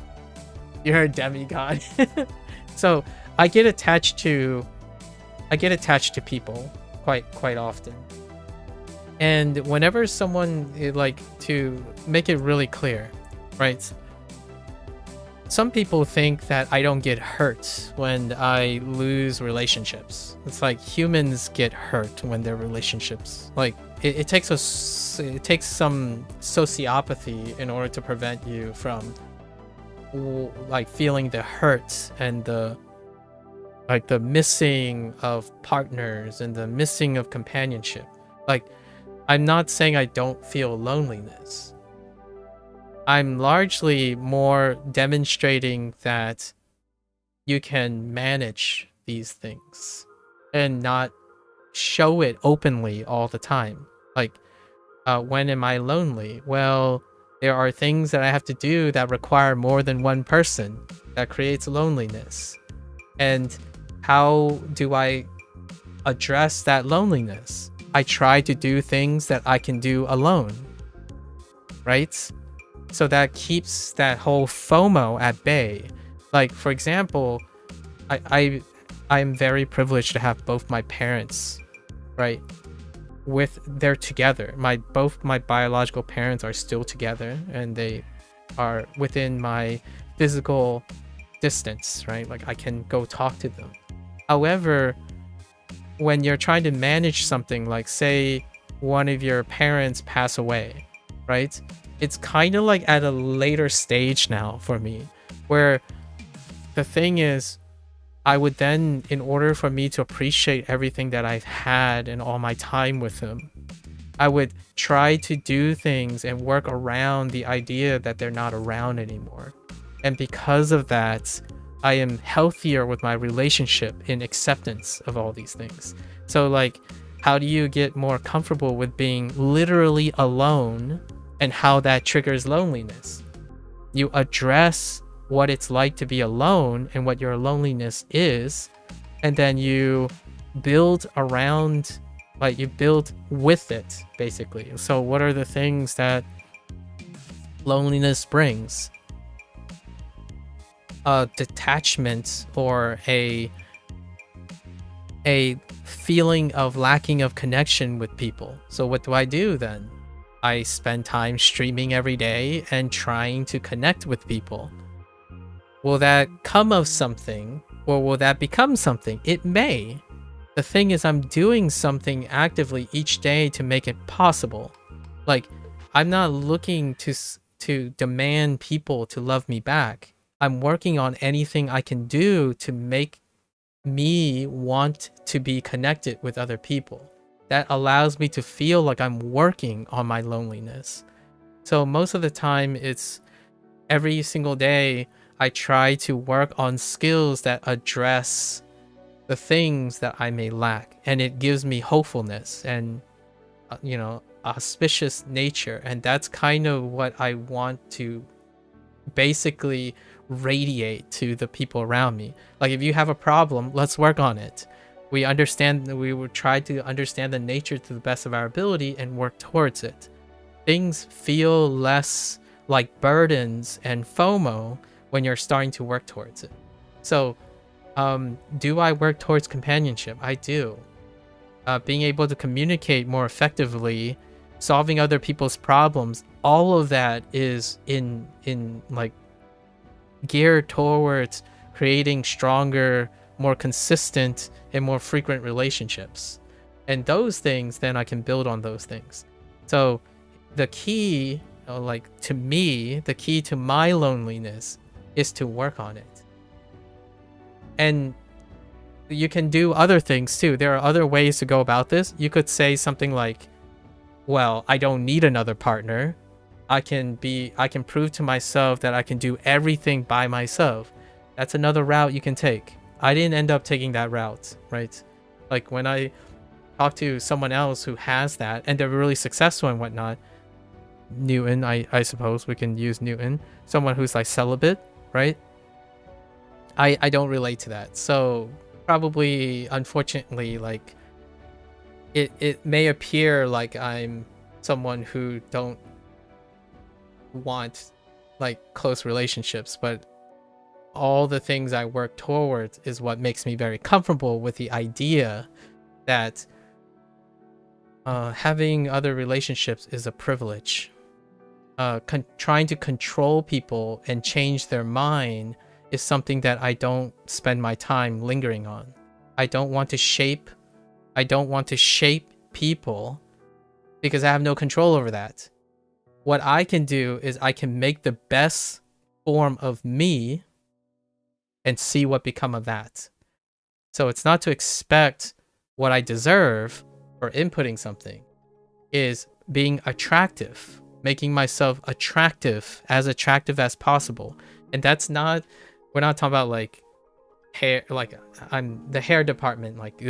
You're a demigod. So I get attached to people quite often. And whenever someone, like, to make it really clear, right? Some people think that I don't get hurt when I lose relationships. It's like humans get hurt when their relationships, like, it takes some sociopathy in order to prevent you from like feeling the hurt and the missing of partners and the missing of companionship. Like, I'm not saying I don't feel loneliness. I'm largely more demonstrating that you can manage these things and not show it openly all the time. Like, when am I lonely? Well, there are things that I have to do that require more than one person. That creates loneliness. And how do I address that loneliness? I try to do things that I can do alone, right? So that keeps that whole FOMO at bay. Like, for example, I'm very privileged to have both my parents, right? They're together. Both my biological parents are still together, and they are within my physical distance, right? Like, I can go talk to them. However, when you're trying to manage something, like say one of your parents pass away, right? It's kind of like at a later stage now for me, where the thing is, I would then, in order for me to appreciate everything that I've had and all my time with him, I would try to do things and work around the idea that they're not around anymore. And because of that, I am healthier with my relationship in acceptance of all these things. So, like, how do you get more comfortable with being literally alone and how that triggers loneliness? You address what it's like to be alone and what your loneliness is, and then you build around, like, you build with it, basically. So what are the things that loneliness brings? Detachment, or a feeling of lacking of connection with people. So what do I do then? I spend time streaming every day and trying to connect with people. Will that come of something, or will that become something? It may. The thing is, I'm doing something actively each day to make it possible. Like, I'm not looking to demand people to love me back. I'm working on anything I can do to make me want to be connected with other people. That allows me to feel like I'm working on my loneliness. So most of the time, it's every single day I try to work on skills that address the things that I may lack, and it gives me hopefulness and auspicious nature. And that's kind of what I want to basically radiate to the people around me. Like, if you have a problem, let's work on it. We would try to understand the nature to the best of our ability and work towards it. Things feel less like burdens and FOMO when you're starting to work towards it. So do I work towards companionship? I do. Being able to communicate more effectively, solving other people's problems, all of that is in like geared towards creating stronger, more consistent, and more frequent relationships. And those things, then I can build on those things. So the key, to me, the key to my loneliness is to work on it. And you can do other things too. There are other ways to go about this. You could say something like, well, I don't need another partner. I can prove to myself that I can do everything by myself. That's another route you can take. I didn't end up taking that route, right? Like, when I talk to someone else who has that and they're really successful and whatnot, Newton, I suppose we can use Newton, someone who's like celibate, right? I don't relate to that. So probably, unfortunately, like it may appear like I'm someone who don't want like close relationships, but all the things I work towards is what makes me very comfortable with the idea that having other relationships is a privilege. Trying to control people and change their mind is something that I don't spend my time lingering on. I don't want to shape people because I have no control over that. What I can do is I can make the best form of me and see what become of that. So it's not to expect what I deserve for inputting something. Is being attractive, making myself attractive as possible. And that's not, we're not talking about like hair, like I'm the hair department, like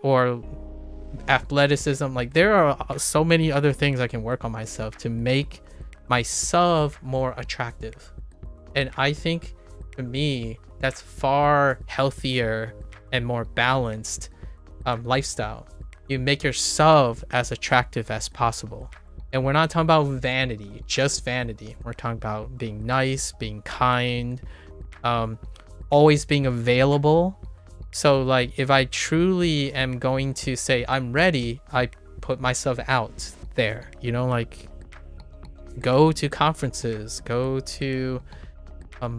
or athleticism. Like, there are so many other things I can work on myself to make myself more attractive. And I think, for me, that's far healthier and more balanced lifestyle. You make yourself as attractive as possible. And we're not talking about vanity, just vanity. We're talking about being nice, being kind, always being available. So like, if I truly am going to say I'm ready, I put myself out there, like go to conferences, go to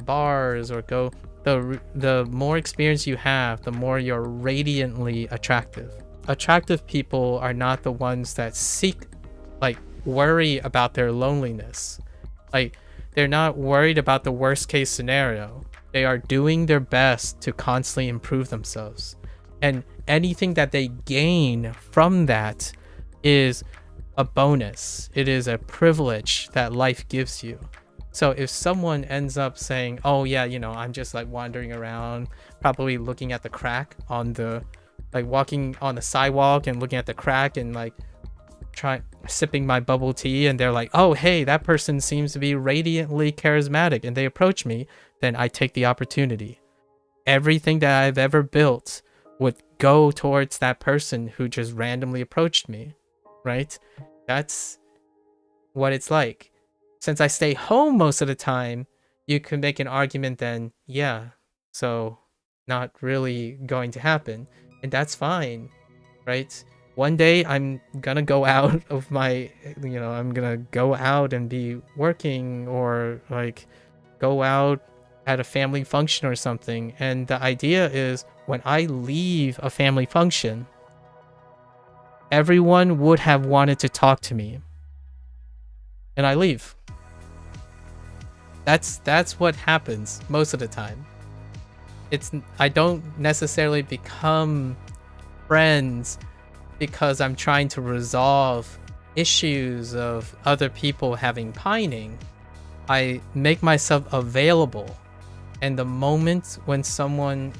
bars, or go. The more experience you have, the more you're radiantly attractive. Attractive people are not the ones that worry about their loneliness. Like, they're not worried about the worst case scenario. They are doing their best to constantly improve themselves. And anything that they gain from that is a bonus. It is a privilege that life gives you. So if someone ends up saying, oh yeah, I'm just like wandering around, probably looking at the crack on the, like walking on the sidewalk and looking at the crack and like sipping my bubble tea, and they're like, oh hey, that person seems to be radiantly charismatic, and they approach me, then I take the opportunity. Everything that I've ever built would go towards that person who just randomly approached me, right? That's what it's like. Since I stay home most of the time, you can make an argument then, yeah, so not really going to happen. And that's fine, right? one day I'm gonna go out of my, I'm gonna go out and be working, or like go out at a family function or something. And the idea is, when I leave a family function, everyone would have wanted to talk to me, and I leave. That's what happens most of the time. I don't necessarily become friends because I'm trying to resolve issues of other people having pining. I make myself available, and the moment when someone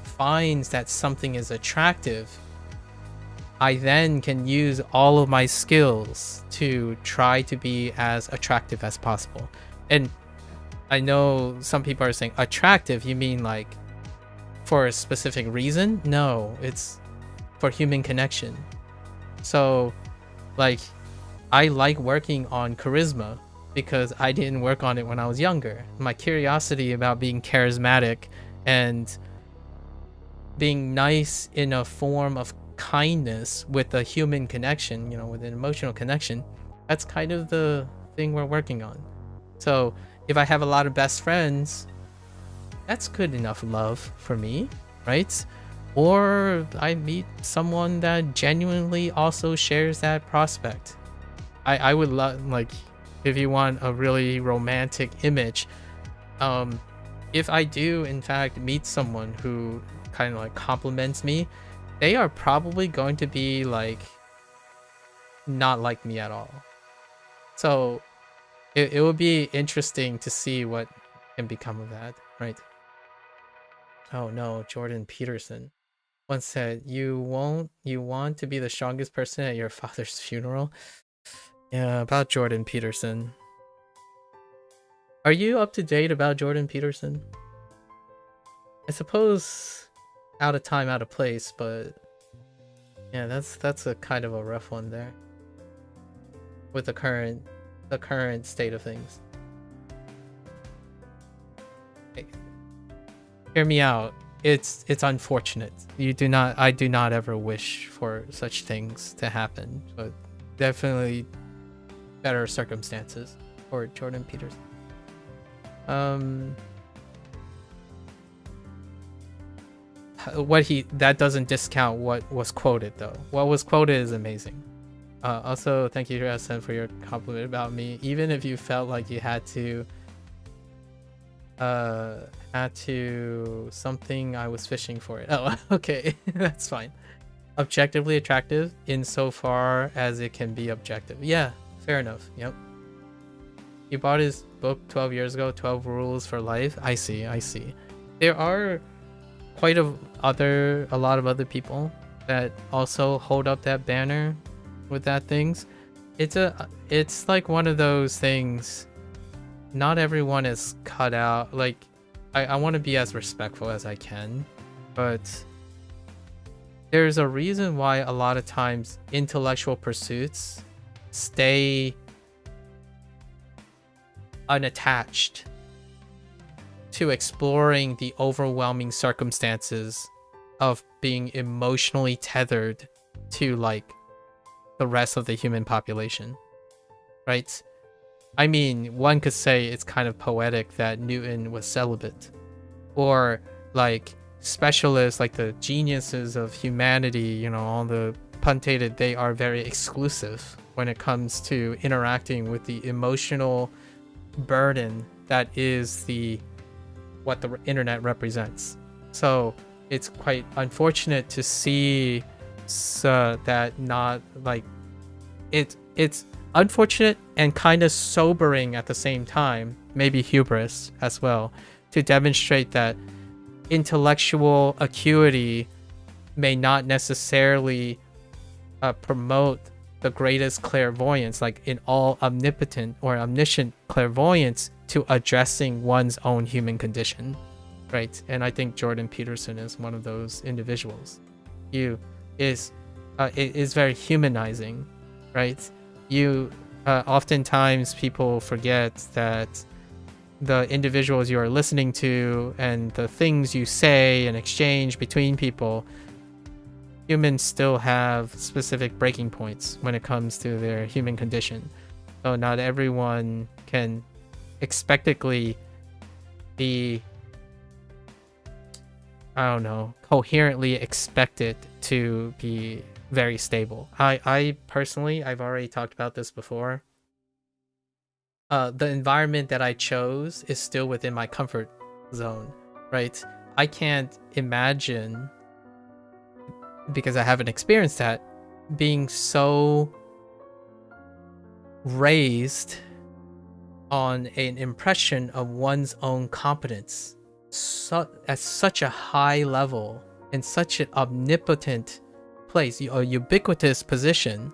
finds that something is attractive, I then can use all of my skills to try to be as attractive as possible. And I know some people are saying, attractive, you mean like for a specific reason? No, it's for human connection. So like, I like working on charisma because I didn't work on it when I was younger. My curiosity about being charismatic and being nice in a form of kindness with a human connection, with an emotional connection, that's kind of the thing we're working on. So if I have a lot of best friends, that's good enough love for me, right? Or I meet someone that genuinely also shares that prospect. I would love, like, if you want a really romantic image, if I do in fact meet someone who kind of like compliments me, they are probably going to be like not like me at all. So it would be interesting to see what can become of that, right? Oh no, Jordan Peterson once said, you want to be the strongest person at your father's funeral? Yeah, about Jordan Peterson. Are you up to date about Jordan Peterson? I suppose out of time, out of place, but yeah, that's a kind of a rough one there with the current state of things. Hey, hear me out. It's unfortunate. I do not ever wish for such things to happen, but definitely better circumstances for Jordan Peterson. That doesn't discount what was quoted though. What was quoted is amazing. Also, thank you, SN, for your compliment about me. Even if you felt like you had to something I was fishing for it. Oh, okay. That's fine. Objectively attractive insofar as it can be objective. Yeah, fair enough. Yep. He bought his book 12 years ago, 12 Rules for Life. I see. There are quite a lot of other people that also hold up that banner with that things. It's like one of those things. Not everyone is cut out. Like, I want to be as respectful as I can, but there's a reason why a lot of times intellectual pursuits stay unattached to exploring the overwhelming circumstances of being emotionally tethered to like the rest of the human population, right? I mean, one could say it's kind of poetic that Newton was celibate, or like specialists, like the geniuses of humanity, all the puntated, they are very exclusive when it comes to interacting with the emotional burden that is what the internet represents. So it's quite unfortunate to see that not like it's unfortunate and kind of sobering at the same time, maybe hubris as well, to demonstrate that intellectual acuity may not necessarily promote the greatest clairvoyance, like in all omnipotent or omniscient clairvoyance, to addressing one's own human condition, right? And I think Jordan Peterson is one of those individuals. It is very humanizing, right? Oftentimes people forget that the individuals you are listening to and the things you say and exchange between people, humans still have specific breaking points when it comes to their human condition. So not everyone can expectedly be, I don't know, coherently expected to be very stable. I personally, I've already talked about this before. The environment that I chose is still within my comfort zone, right? I can't imagine, because I haven't experienced that, being so raised on an impression of one's own competence at such a high level, in such an omnipotent place, a ubiquitous position,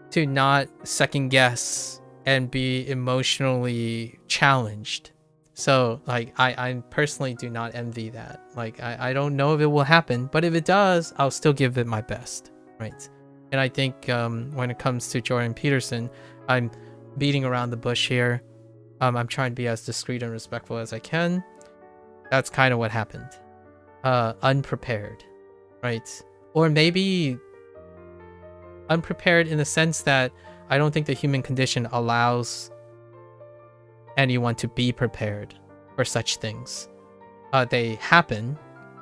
to not second guess and be emotionally challenged. So like I personally do not envy that. Like I don't know if it will happen, but if it does, I'll still give it my best, right? And I think when it comes to Jordan Peterson, I'm beating around the bush here. I'm trying to be as discreet and respectful as I can. That's kind of what happened. Unprepared, right? Or maybe unprepared in the sense that I don't think the human condition allows anyone to be prepared for such things. They happen,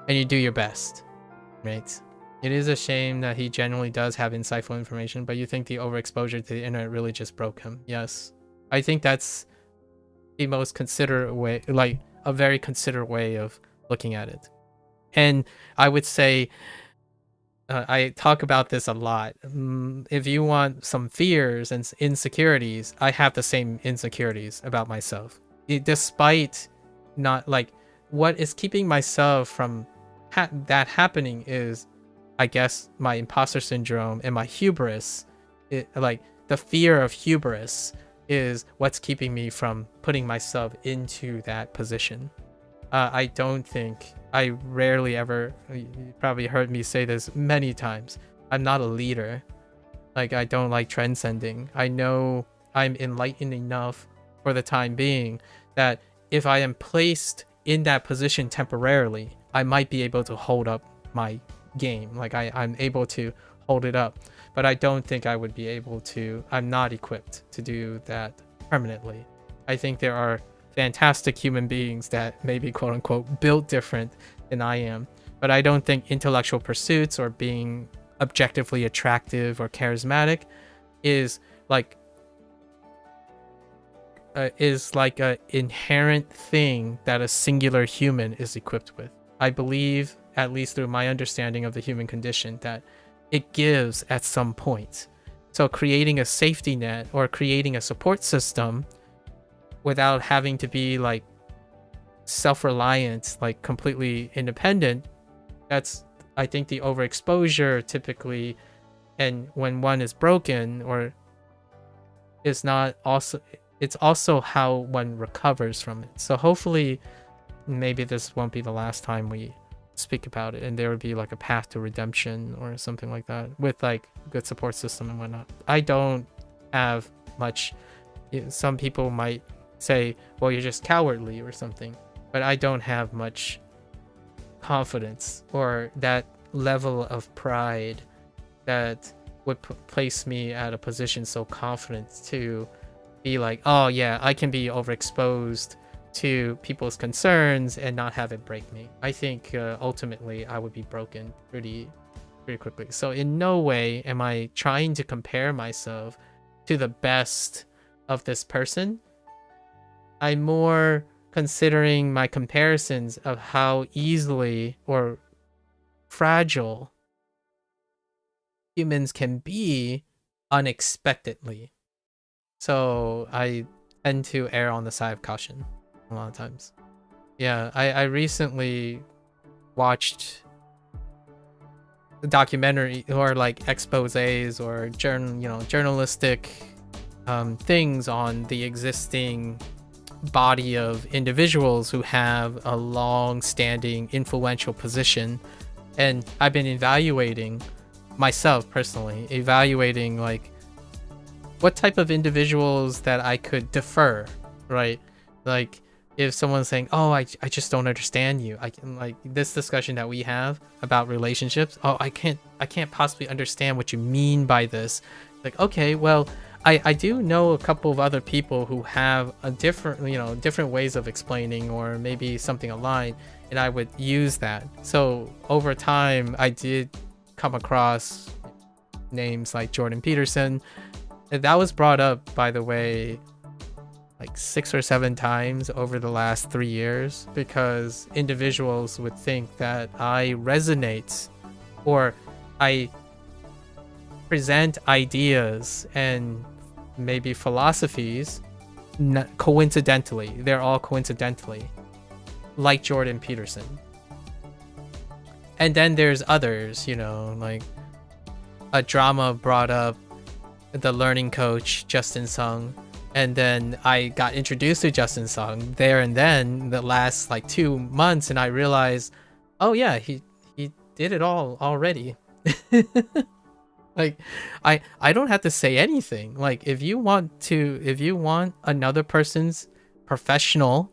and you do your best, right? It is a shame that he generally does have insightful information, but you think the overexposure to the internet really just broke him. Yes. I think that's the most considerate way, like a very considerate way of looking at it. And I would say, I talk about this a lot. If you want some fears and insecurities, I have the same insecurities about myself. Despite not, like, what is keeping myself from that happening is, I guess, my imposter syndrome and my hubris. Like, the fear of hubris is what's keeping me from putting myself into that position. I don't think, I rarely ever, you probably heard me say this many times, I'm not a leader. Like, I don't like transcending. I know I'm enlightened enough for the time being that if I am placed in that position temporarily, I might be able to hold up my game. Like, I'm able to hold it up, but I don't think I would be able to, I'm not equipped to do that permanently. I think there are fantastic human beings that may be quote unquote built different than I am, but I don't think intellectual pursuits or being objectively attractive or charismatic is like a inherent thing that a singular human is equipped with. I believe, at least through my understanding of the human condition, that it gives at some point. So creating a safety net or creating a support system without having to be like self-reliant, like completely independent, that's, I think, the overexposure typically, and when one is broken or is not, also it's also how one recovers from it. So hopefully maybe this won't be the last time we speak about it, and there would be like a path to redemption or something like that with like good support system and whatnot. I don't have much. Some people might say, well, you're just cowardly or something, but I don't have much confidence or that level of pride that would place me at a position so confident to be like, oh yeah, I can be overexposed to people's concerns and not have it break me. I think ultimately I would be broken pretty quickly. So in no way am I trying to compare myself to the best of this person. I'm more considering my comparisons of how easily or fragile humans can be unexpectedly. So I tend to err on the side of caution a lot of times. Yeah, I recently watched the documentary or like exposés or journalistic things on the existing body of individuals who have a long-standing influential position, and I've been evaluating myself personally, evaluating like what type of individuals that I could defer, right? Like if someone's saying, oh, I just don't understand you, I can, like, this discussion that we have about relationships, oh, I can't possibly understand what you mean by this. Like, okay, well, I do know a couple of other people who have a different, different ways of explaining, or maybe something aligned, and I would use that. So over time, I did come across names like Jordan Peterson. And that was brought up, by the way, like 6 or 7 times over the last 3 years, because individuals would think that I resonate, or I present ideas and maybe philosophies coincidentally. They're all coincidentally, like Jordan Peterson. And then there's others, like a drama brought up the learning coach Justin Sung, and then I got introduced to Justin Sung there and then the last like 2 months, and I realized, oh yeah, he did it all already. Like, I don't have to say anything. Like, if you want another person's professional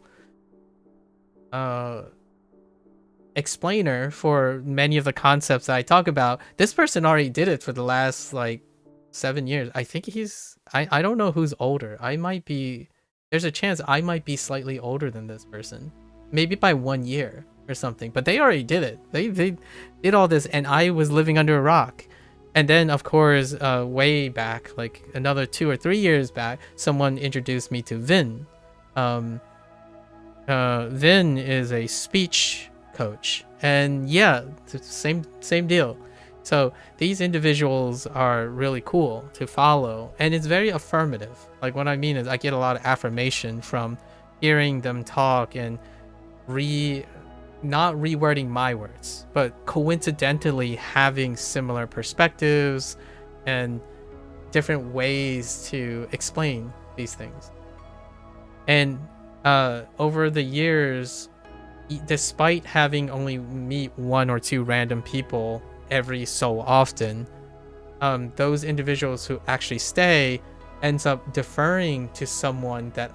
explainer for many of the concepts that I talk about, this person already did it for the last like 7 years. I think I don't know who's older. There's a chance I might be slightly older than this person, maybe by 1 year or something, but they already did it. They did all this, and I was living under a rock. And then, of course, way back, like another 2 or 3 years back, someone introduced me to Vin. Vin is a speech coach, and yeah, same deal. So these individuals are really cool to follow, and it's very affirmative. Like, what I mean is, I get a lot of affirmation from hearing them talk and not rewording my words, but coincidentally having similar perspectives and different ways to explain these things. And over the years, despite having only meet 1 or 2 random people every so often, those individuals who actually stay ends up deferring to someone that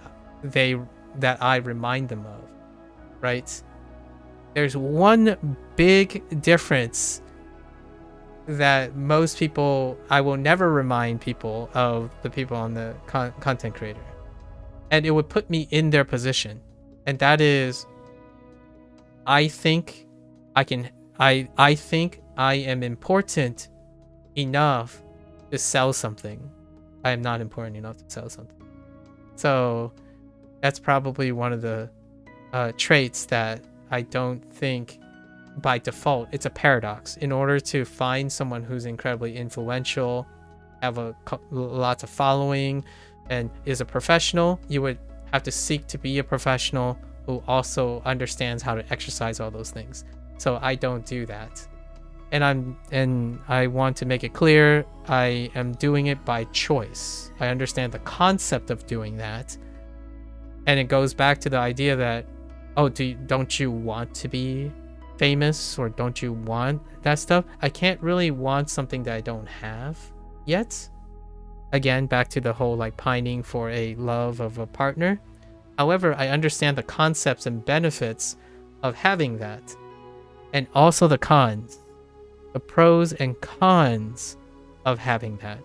I remind them of, right? There's one big difference that most people, I will never remind people of the people on the content creator, and it would put me in their position, and that is, I think I am important enough to sell something. I am not important enough to sell something. So that's probably one of the traits that I don't think by default. It's a paradox. In order to find someone who's incredibly influential, have lots of following, and is a professional, you would have to seek to be a professional who also understands how to exercise all those things. So I don't do that. And I want to make it clear, I am doing it by choice. I understand the concept of doing that. And it goes back to the idea that, oh, don't you want to be famous, or don't you want that stuff? I can't really want something that I don't have yet. Again, back to the whole like pining for a love of a partner. However, I understand the concepts and benefits of having that, and also the cons, the pros and cons of having that,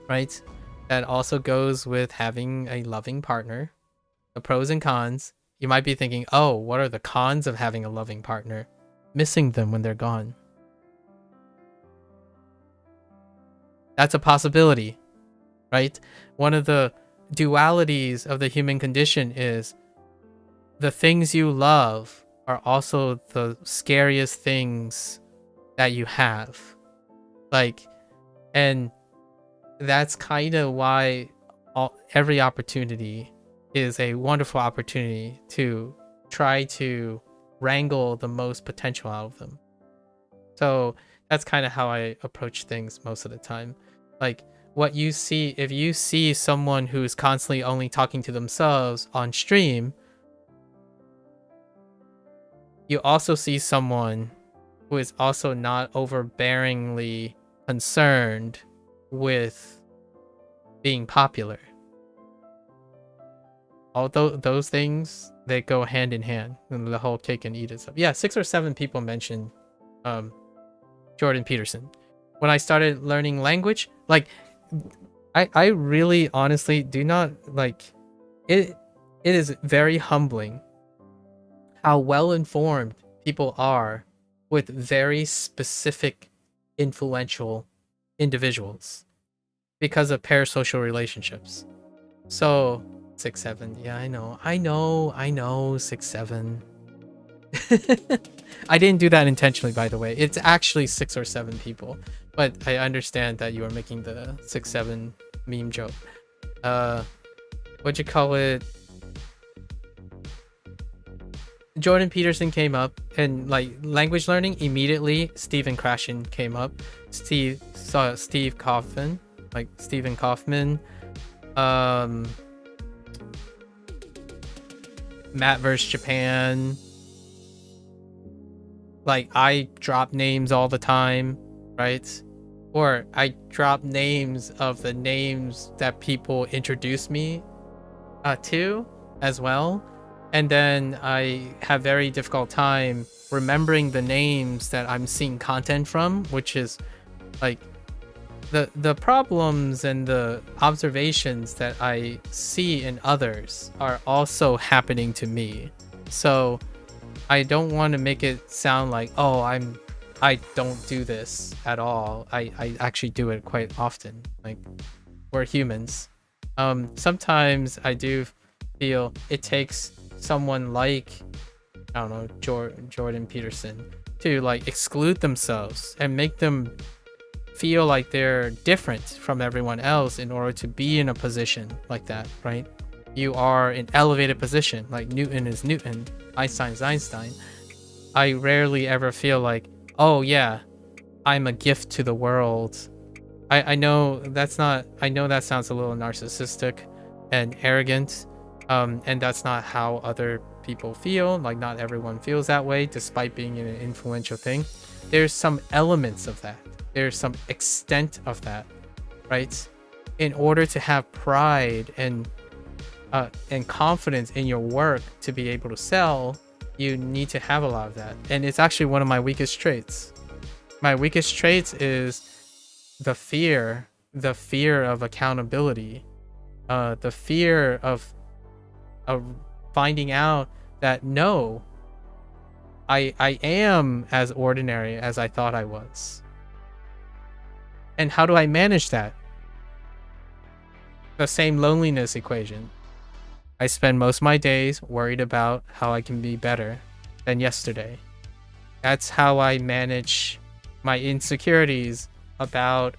right? That also goes with having a loving partner, the pros and cons. You might be thinking, oh, what are the cons of having a loving partner? Missing them when they're gone. That's a possibility, right? One of the dualities of the human condition is the things you love are also the scariest things that you have. Like, and that's kind of why every opportunity is a wonderful opportunity to try to wrangle the most potential out of them. So that's kind of how I approach things most of the time. Like, what you see, if you see someone who is constantly only talking to themselves on stream, you also see someone who is also not overbearingly concerned with being popular. Although those things, they go hand in hand. And the whole take and eat it stuff. Yeah, 6 or 7 people mentioned Jordan Peterson. When I started learning language, like I really honestly do not like it. It is very humbling how well informed people are with very specific influential individuals because of parasocial relationships. So 6, 7, yeah, I know 6, 7. I didn't do that intentionally, by the way. It's actually 6 or 7 people, but I understand that you are making the 6, 7 meme joke. What'd you call it? Jordan Peterson came up, and like language learning, immediately Stephen Krashen came up. Steve Kaufman, like Stephen Kaufman, Matt vs. Japan. Like I drop names all the time, right? Or I drop names of the names that people introduce me to as well. And then I have very difficult time remembering the names that I'm seeing content from, which is like the problems and the observations that I see in others are also happening to me. So I don't want to make it sound like, oh, I don't do this at all. I actually do it quite often. Like, we're humans. Sometimes I do feel it takes someone like, I don't know, Jordan Peterson to like exclude themselves and make them feel like they're different from everyone else in order to be in a position like that, right? You are in elevated position, like Newton is Newton, Einstein is Einstein. I rarely ever feel like, oh yeah, I'm a gift to the world. I know that's not, I know that sounds a little narcissistic and arrogant, and that's not how other people feel. Like, not everyone feels that way, despite being in an influential thing. There's some elements of that. There's some extent of that, right? In order to have pride and confidence in your work to be able to sell, you need to have a lot of that. And it's actually one of my weakest traits. My weakest traits is the fear of accountability, the fear of finding out that no, I am as ordinary as I thought I was. And how do I manage that? The same loneliness equation. I spend most of my days worried about how I can be better than yesterday. That's how I manage my insecurities about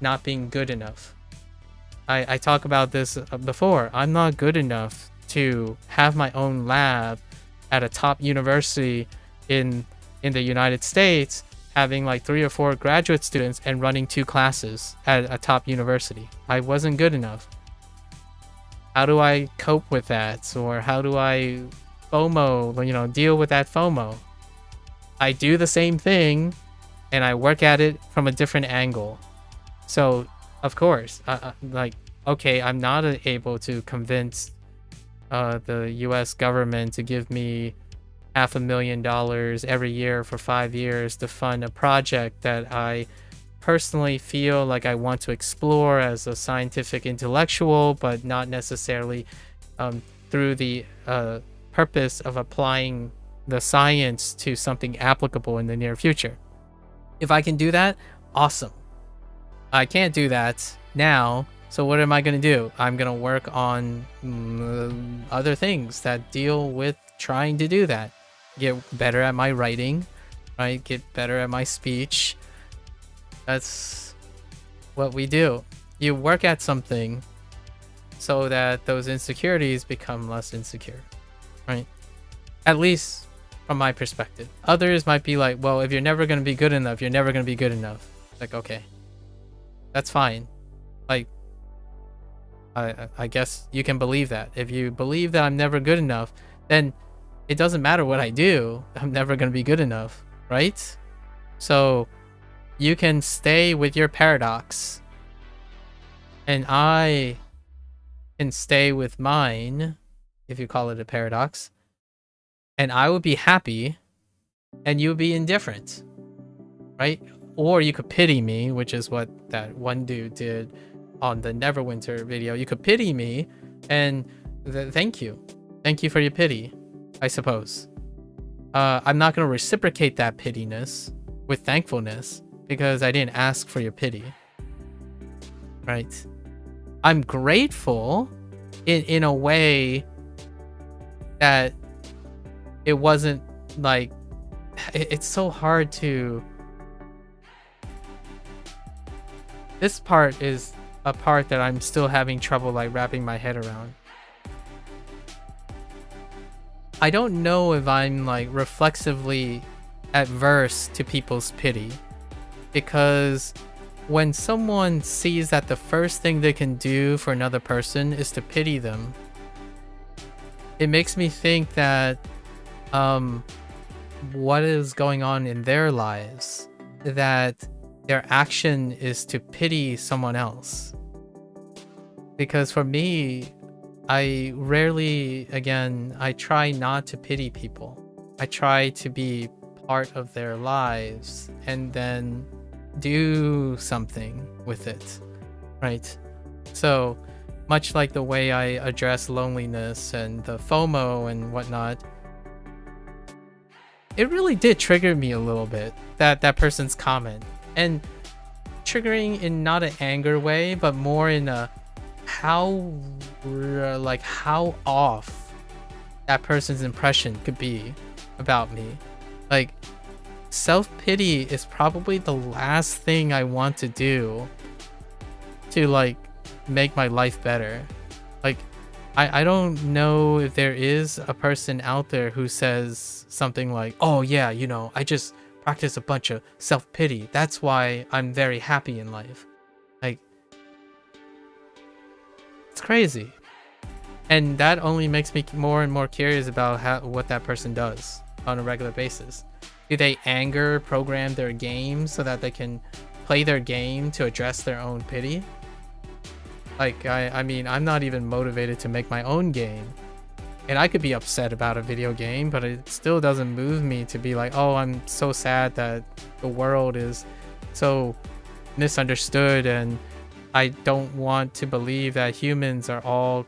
not being good enough. I talk about this before. I'm not good enough to have my own lab at a top university in the United States, having like 3 or 4 graduate students and running 2 classes at a top university. I wasn't good enough. How do I cope with that? Or how do I FOMO, deal with that FOMO? I do the same thing and I work at it from a different angle. So, of course, okay, I'm not able to convince the US government to give me $500,000 every year for 5 years to fund a project that I personally feel like I want to explore as a scientific intellectual, but not necessarily through the purpose of applying the science to something applicable in the near future. If I can do that, awesome. I can't do that now, so what am I going to do? I'm going to work on other things that deal with trying to do that. Get better at my writing, right? Get better at my speech. That's what we do. You work at something so that those insecurities become less insecure, right? At least from my perspective. Others might be like, well, if you're never going to be good enough, you're never going to be good enough. Like, okay, that's fine. Like, I guess you can believe that. If you believe that I'm never good enough, then it doesn't matter what I do. I'm never going to be good enough, right? So you can stay with your paradox and I can stay with mine, if you call it a paradox. And I would be happy and you would be indifferent, right? Or you could pity me, which is what that one dude did on the Neverwinter video. You could pity me and thank you. Thank you for your pity, I suppose. I'm not going to reciprocate that pityness with thankfulness because I didn't ask for your pity, right? I'm grateful in a way that it wasn't like, it's so hard to, this part is a part that I'm still having trouble like wrapping my head around. I don't know if I'm like reflexively adverse to people's pity, because when someone sees that the first thing they can do for another person is to pity them, it makes me think that what is going on in their lives, that their action is to pity someone else. Because for me, I rarely, again, I try not to pity people. I try to be part of their lives and then do something with it, right? So much like the way I address loneliness and the FOMO and whatnot, it really did trigger me a little bit, that person's comment. And triggering in not an anger way, but more in a how off that person's impression could be about me. Like, self-pity is probably the last thing I want to do to like make my life better. Like, I don't know if there is a person out there who says something like, oh yeah, you know, I just practice a bunch of self-pity, that's why I'm very happy in life. Like, it's crazy. And that only makes me more and more curious about what that person does on a regular basis. Do they anger program their game so that they can play their game to address their own pity? Like, I mean, I'm not even motivated to make my own game. And I could be upset about a video game, but it still doesn't move me to be like, oh, I'm so sad that the world is so misunderstood and I don't want to believe that humans are all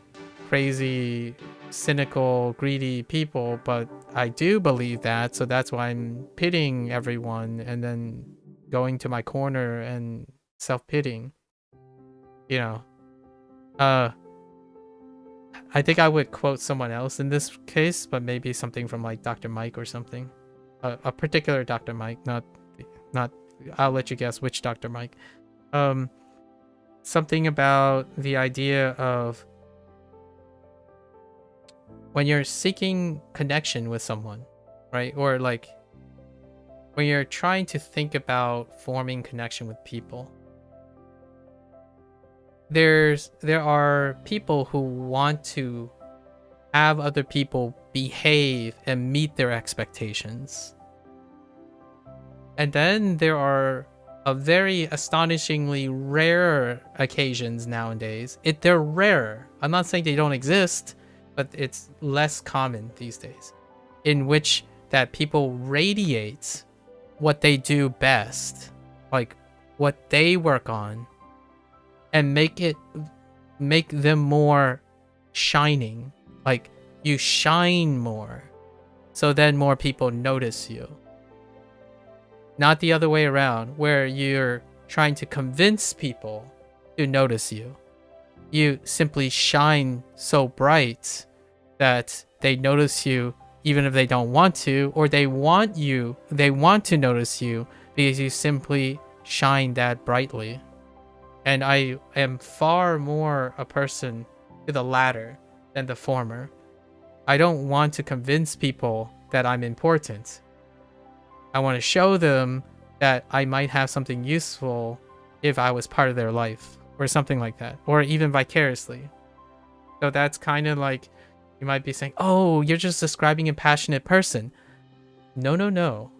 crazy, cynical, greedy people, but I do believe that, so that's why I'm pitying everyone and then going to my corner and self-pitying. You know. I think I would quote someone else in this case, but maybe something from like Dr. Mike or something. A particular Dr. Mike, not I'll let you guess which Dr. Mike. Something about the idea of when you're seeking connection with someone, right? Or like when you're trying to think about forming connection with people, there are people who want to have other people behave and meet their expectations. And then there are a very astonishingly rare occasions nowadays. They're rare. I'm not saying they don't exist, but it's less common these days, in which that people radiate what they do best, like what they work on, and make them more shining. Like, you shine more, so then more people notice you. Not the other way around, where you're trying to convince people to notice you. You simply shine so bright that they notice you even if they don't want to, or they want to notice you because you simply shine that brightly. And I am far more a person to the latter than the former. I don't want to convince people that I'm important. I want to show them that I might have something useful if I was part of their life, or something like that, or even vicariously. So that's kind of like, you might be saying, oh, you're just describing a passionate person. No.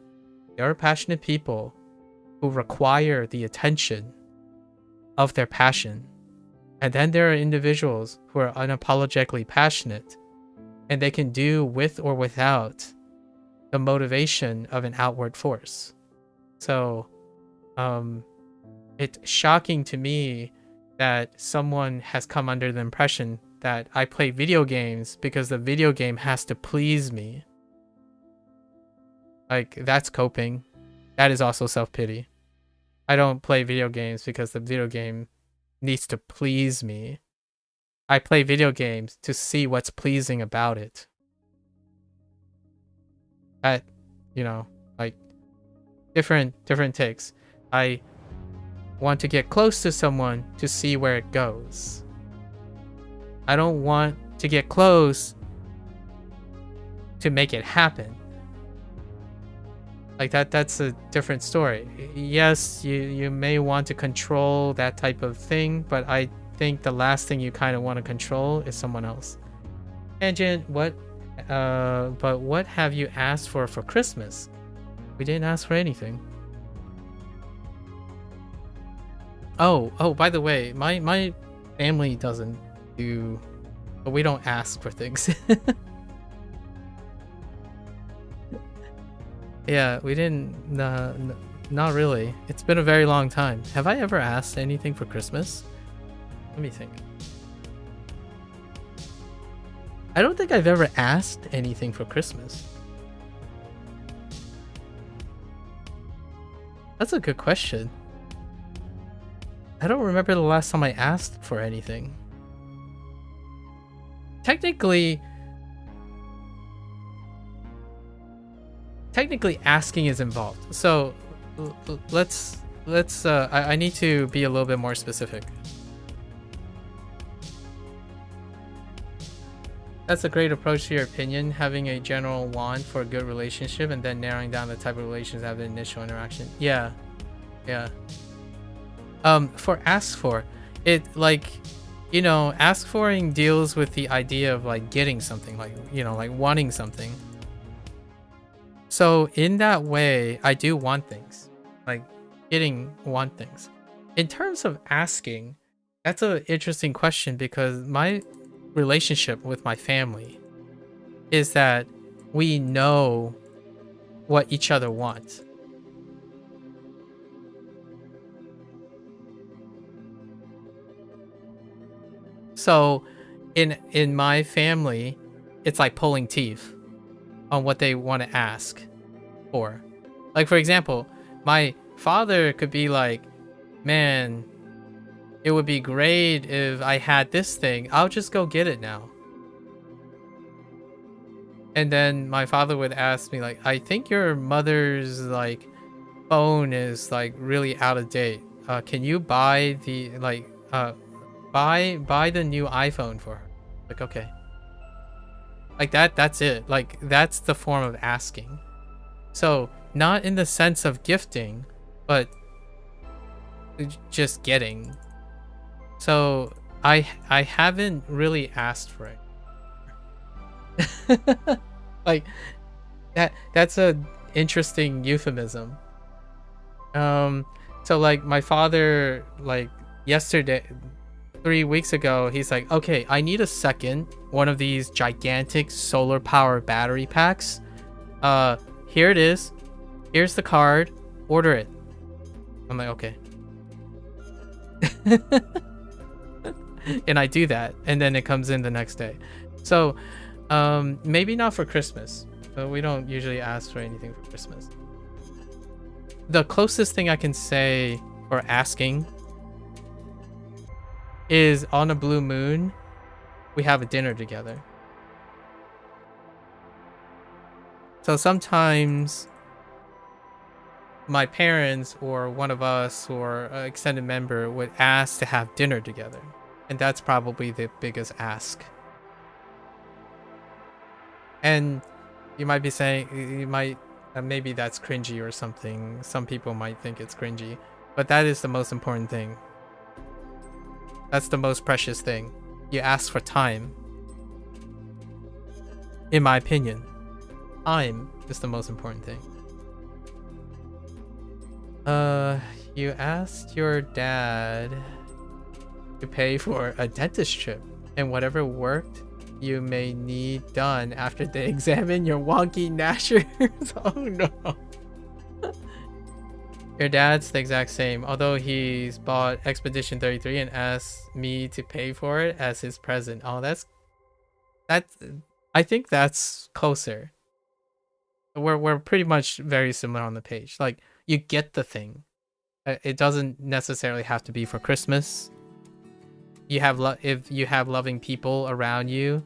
There are passionate people who require the attention of their passion. And then there are individuals who are unapologetically passionate, and they can do with or without the motivation of an outward force. So it's shocking to me that someone has come under the impression that I play video games because the video game has to please me. Like, that's coping. That is also self-pity. I don't play video games because the video game needs to please me. I play video games to see what's pleasing about it. That, you know, like, different takes. I want to get close to someone to see where it goes. I don't want to get close to make it happen. Like, that's a different story. Yes, you may want to control that type of thing, but I think the last thing you kind of want to control is someone else. Tangent, but what have you asked for Christmas? We didn't ask for anything. Oh, by the way, my family doesn't do, but we don't ask for things. Yeah, we didn't, not really. It's been a very long time. Have I ever asked anything for Christmas? Let me think. I don't think I've ever asked anything for Christmas. That's a good question. I don't remember the last time I asked for anything. Technically asking is involved. So let's I need to be a little bit more specific. That's a great approach to your opinion, having a general want for a good relationship and then narrowing down the type of relations that have the initial interaction. Yeah. For ask for, it, like, you know, ask foring deals with the idea of like getting something, like, you know, like wanting something. So in that way, I do want things, like want things. In terms of asking, that's an interesting question because my relationship with my family is that we know what each other wants. So in my family, it's like pulling teeth on what they want to ask for. Like, for example, my father could be like, man, it would be great if I had this thing. I'll just go get it now. And then my father would ask me like, I think your mother's like phone is like really out of date. Can you buy the like buy the new iPhone for her? Like, okay. Like that's it. Like, that's the form of asking. So not in the sense of gifting, but just getting. So I haven't really asked for it. Like, that's a interesting euphemism. So like my father, like yesterday, 3 weeks ago, he's like, okay, I need a second one of these gigantic solar power battery packs. Here it is. Here's the card. Order it. I'm like, okay. And I do that, and then it comes in the next day. So maybe not for Christmas, but we don't usually ask for anything for Christmas. The closest thing I can say for asking is on a blue moon, we have a dinner together. So sometimes my parents or one of us or an extended member would ask to have dinner together. And that's probably the biggest ask. And you might be saying, maybe that's cringy or something. Some people might think it's cringy, but that is the most important thing. That's the most precious thing. You ask for time. In my opinion, time is the most important thing. You asked your dad to pay for a dentist trip, and whatever worked, you may need done after they examine your wonky gnashers. Oh no. Your dad's the exact same, although he's bought Expedition 33 and asked me to pay for it as his present. Oh, that's I think that's closer. We're pretty much very similar on the page. Like, you get the thing. It doesn't necessarily have to be for Christmas. You have if you have loving people around you,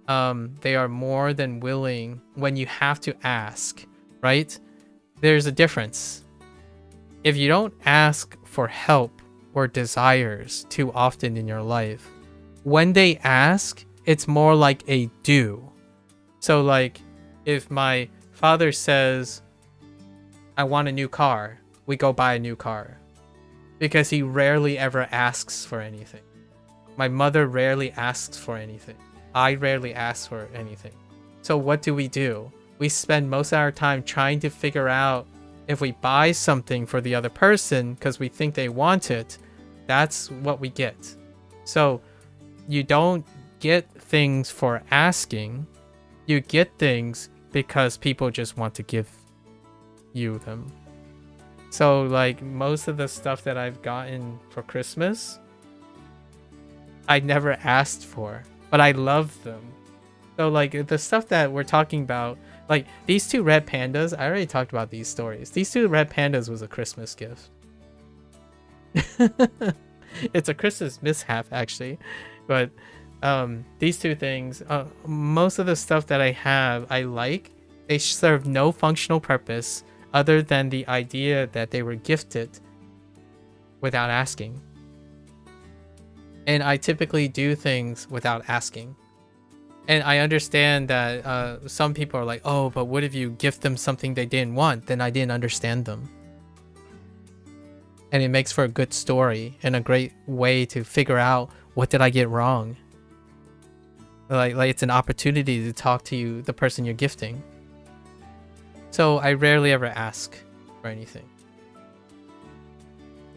they are more than willing when you have to ask, right? There's a difference. If you don't ask for help or desires too often in your life, when they ask, it's more like a do. So like, if my father says, I want a new car, we go buy a new car. Because he rarely ever asks for anything. My mother rarely asks for anything. I rarely ask for anything. So what do? We spend most of our time trying to figure out if we buy something for the other person because we think they want it. That's what we get. So you don't get things for asking. You get things because people just want to give you them. So like, most of the stuff that I've gotten for Christmas, I never asked for, but I love them. So like, the stuff that we're talking about, like these two red pandas, I already talked about these stories. These two red pandas was a Christmas gift. It's a Christmas mishap actually, but these two things, most of the stuff that I have, I like. They serve no functional purpose other than the idea that they were gifted without asking. And I typically do things without asking. And I understand that some people are like, oh, but what if you gift them something they didn't want? Then I didn't understand them. And it makes for a good story and a great way to figure out, what did I get wrong? Like it's an opportunity to talk to you, the person you're gifting. So I rarely ever ask for anything.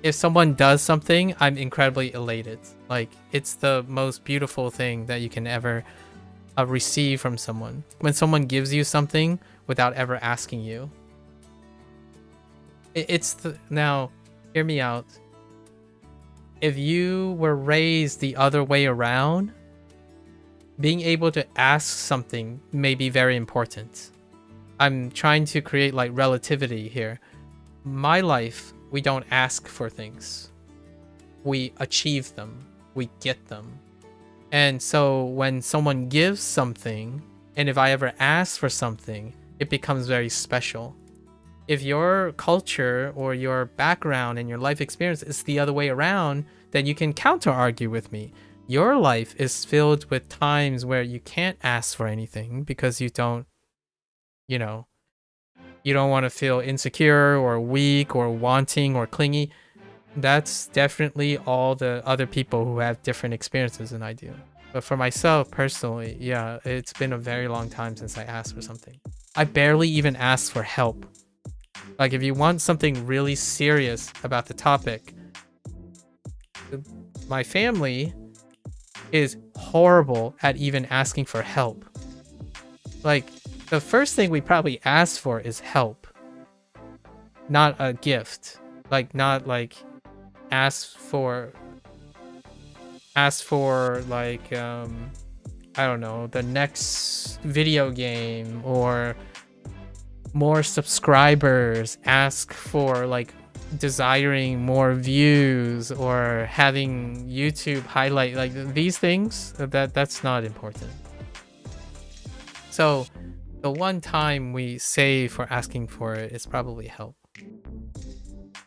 If someone does something, I'm incredibly elated. Like, it's the most beautiful thing that you can ever receive from someone. When someone gives you something without ever asking you. Now, hear me out. If you were raised the other way around, being able to ask something may be very important. I'm trying to create like relativity here. My life, we don't ask for things. We achieve them. We get them. And so when someone gives something, and if I ever ask for something, it becomes very special. If your culture or your background and your life experience is the other way around, then you can counter argue with me. Your life is filled with times where you can't ask for anything because you don't, you don't want to feel insecure or weak or wanting or clingy. That's definitely all the other people who have different experiences than I do. But for myself personally, yeah, it's been a very long time since I asked for something. I barely even asked for help. Like, if you want something really serious about the topic, my family is horrible at even asking for help. Like, the first thing we probably ask for is help, not a gift. Like, not like ask for like I don't know, the next video game or more subscribers, ask for like desiring more views or having YouTube highlight, like these things, that's not important. So the one time we say for asking for it is probably help.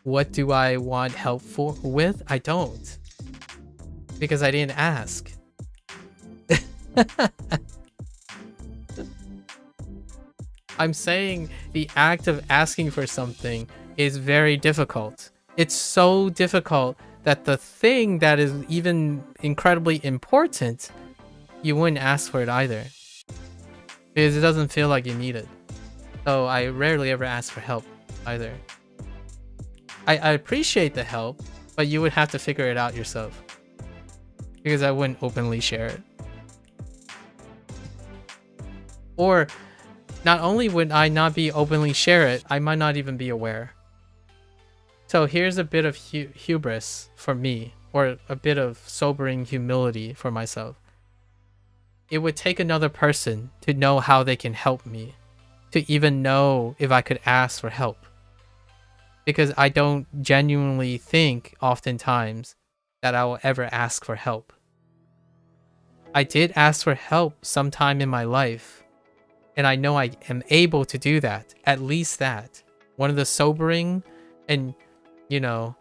What do I want help with? I don't. Because I didn't ask. I'm saying the act of asking for something is very difficult. It's so difficult that the thing that is even incredibly important, you wouldn't ask for it either. Because it doesn't feel like you need it. So I rarely ever ask for help either. I appreciate the help, but you would have to figure it out yourself. Because I wouldn't openly share it. Or not only would I not be openly share it, I might not even be aware. So here's a bit of hubris for me, or a bit of sobering humility for myself. It would take another person to know how they can help me, to even know if I could ask for help. Because I don't genuinely think oftentimes that I will ever ask for help. I did ask for help sometime in my life, and I know I am able to do that, at least that. One of the sobering and, you know,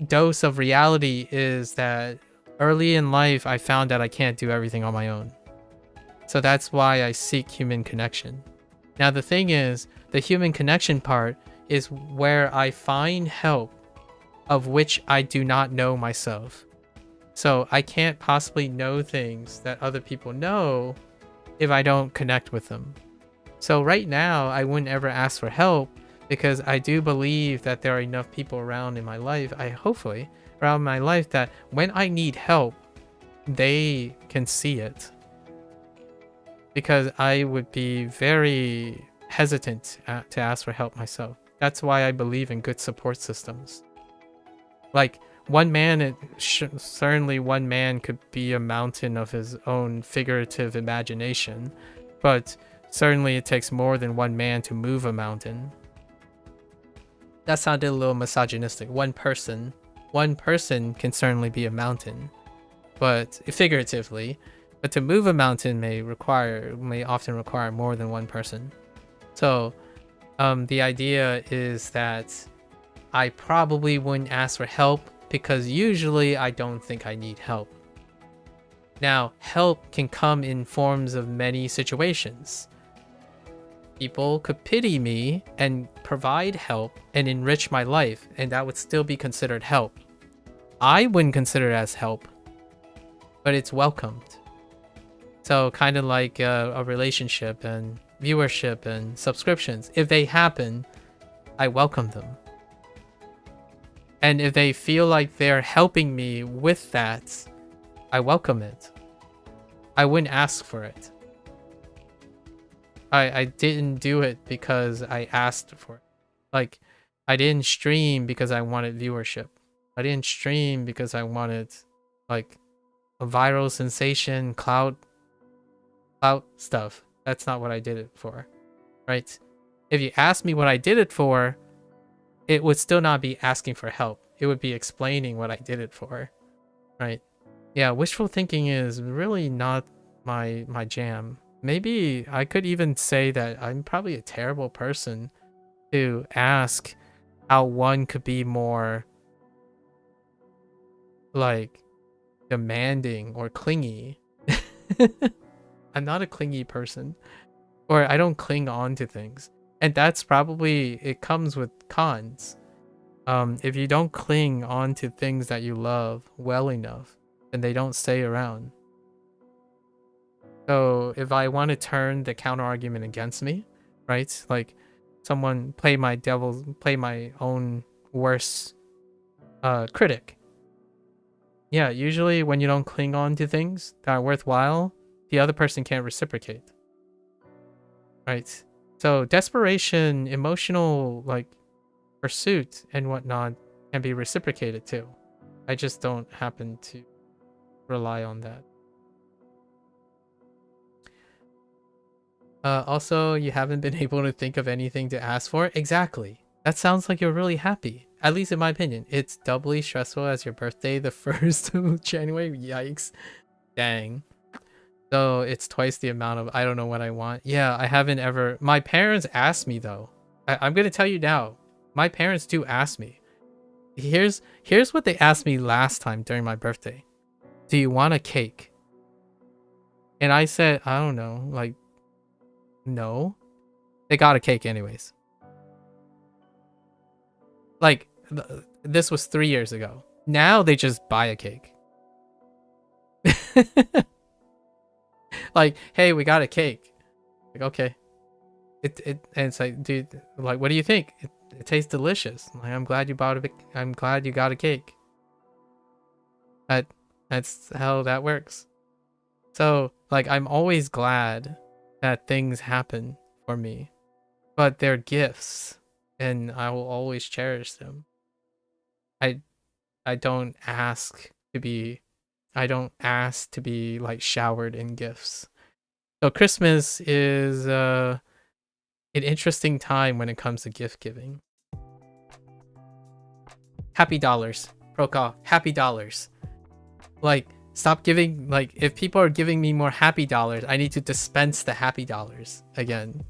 dose of reality is that early in life, I found that I can't do everything on my own. So that's why I seek human connection. Now, the thing is, the human connection part is where I find help of which I do not know myself. So I can't possibly know things that other people know if I don't connect with them. So right now, I wouldn't ever ask for help because I do believe that there are enough people around in my life, hopefully, around my life that when I need help, they can see it. Because I would be very hesitant to ask for help myself. That's why I believe in good support systems. Like, one man, certainly one man could be a mountain of his own figurative imagination, but certainly it takes more than one man to move a mountain. That sounded a little misogynistic. One person can certainly be a mountain, but figuratively. But to move a mountain may often require more than one person. So the idea is that I probably wouldn't ask for help because usually I don't think I need help. Now, help can come in forms of many situations. People could pity me and provide help and enrich my life, and that would still be considered help. I wouldn't consider it as help, but it's welcomed. So kind of like a relationship and viewership and subscriptions. If they happen, I welcome them. And if they feel like they're helping me with that, I welcome it. I wouldn't ask for it. I didn't do it because I asked for it. Like, I didn't stream because I wanted viewership. I didn't stream because I wanted, like, a viral sensation, clout stuff. That's not what I did it for, right? If you ask me what I did it for, it would still not be asking for help. It would be explaining what I did it for, right? Yeah, wishful thinking is really not my jam. Maybe I could even say that I'm probably a terrible person to ask how one could be more, like, demanding or clingy. I'm not a clingy person, or I don't cling on to things. And that's probably, it comes with cons. If you don't cling on to things that you love well enough, then they don't stay around. So if I want to turn the counter argument against me, right? Like someone play my own worst critic. Yeah, usually when you don't cling on to things that are worthwhile, the other person can't reciprocate. Right? So desperation, emotional, like, pursuit and whatnot can be reciprocated too. I just don't happen to rely on that. Also, you haven't been able to think of anything to ask for? Exactly. That sounds like you're really happy. At least in my opinion. It's doubly stressful as your birthday, the 1st of January. Yikes. Dang. So it's twice the amount of I don't know what I want. Yeah, I haven't ever... My parents asked me though. I'm going to tell you now. My parents do ask me. Here's what they asked me last time during my birthday. Do you want a cake? And I said, I don't know, like, no. They got a cake anyways. Like, this was 3 years ago. Now they just buy a cake. Like, hey, we got a cake. Like, okay. And it's like, dude, like, what do you think? It tastes delicious. Like, I'm glad you got a cake. That's how that works. So Like, I'm always glad that things happen for me, but they're gifts, and I will always cherish them. I don't ask to be like showered in gifts. So Christmas is an interesting time when it comes to gift giving. Happy dollars. Proka, happy dollars. Like, stop giving, like, if people are giving me more happy dollars, I need to dispense the happy dollars again,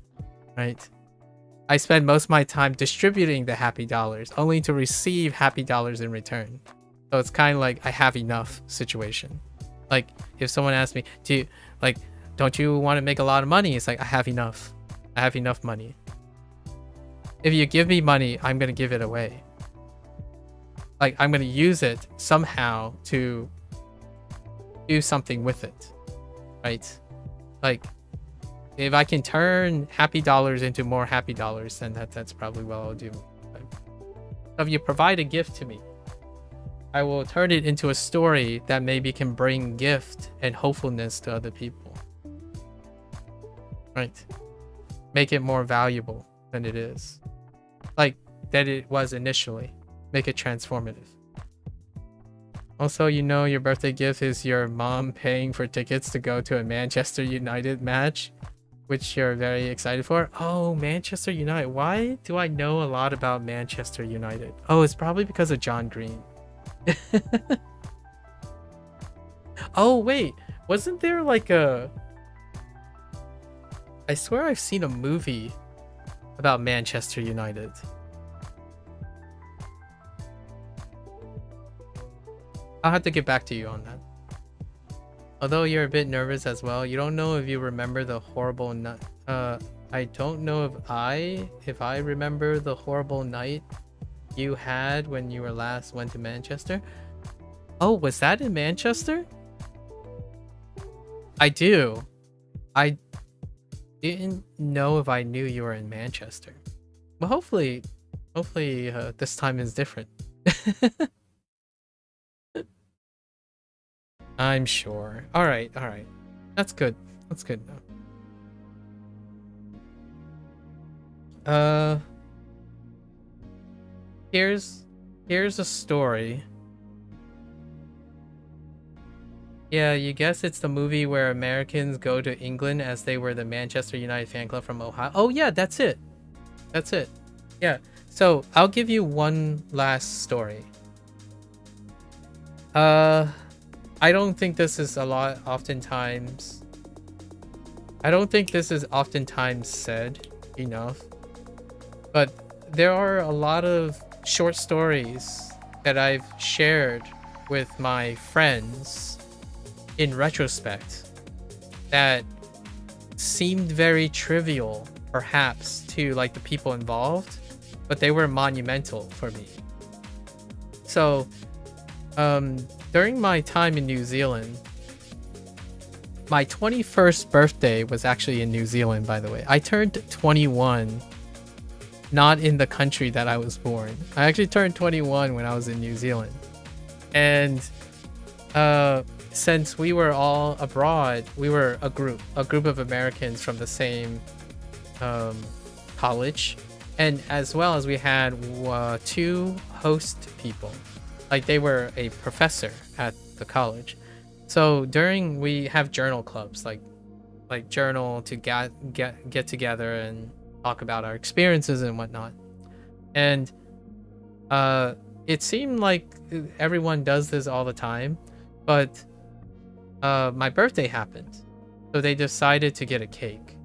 right? I spend most of my time distributing the happy dollars, only to receive happy dollars in return. So it's kind of like I have enough situation. Like, if someone asks me, don't you want to make a lot of money? It's like, I have enough. I have enough money. If you give me money, I'm going to give it away. Like, I'm going to use it somehow to do something with it, right? Like, if I can turn happy dollars into more happy dollars, then that's probably what I'll do. So if you provide a gift to me, I will turn it into a story that maybe can bring gift and hopefulness to other people. Right? Make it more valuable than it is. Like that it was initially. Make it transformative. Also, you know your birthday gift is your mom paying for tickets to go to a Manchester United match, which you're very excited for. Oh, Manchester United. Why do I know a lot about Manchester United? Oh, it's probably because of John Green. Oh, wait. Wasn't there like a... I swear I've seen a movie about Manchester United. I'll have to get back to you on that. Although you're a bit nervous as well, you don't know if you remember the horrible night. I don't know if I remember the horrible night you had when you went to Manchester. Oh, was that in Manchester? I do. I didn't know if I knew you were in Manchester. Well, hopefully this time is different. I'm sure. All right. That's good. That's good now. Here's a story. Yeah, you guess it's the movie where Americans go to England as they were the Manchester United fan club from Ohio. Oh yeah, that's it. That's it. Yeah. So I'll give you one last story. I don't think this is oftentimes said enough, but there are a lot of short stories that I've shared with my friends in retrospect that seemed very trivial perhaps to like the people involved, but they were monumental for me. So during my time in New Zealand, my 21st birthday was actually in New Zealand, by the way. I turned 21 not in the country that I was born. I actually turned 21 when I was in New Zealand. And since we were all abroad, we were a group of Americans from the same college. And as well as we had 2 host people. Like they were a professor at the college. So we have journal clubs, like journal to get together and talk about our experiences and whatnot. And it seemed like everyone does this all the time, but my birthday happened. So they decided to get a cake.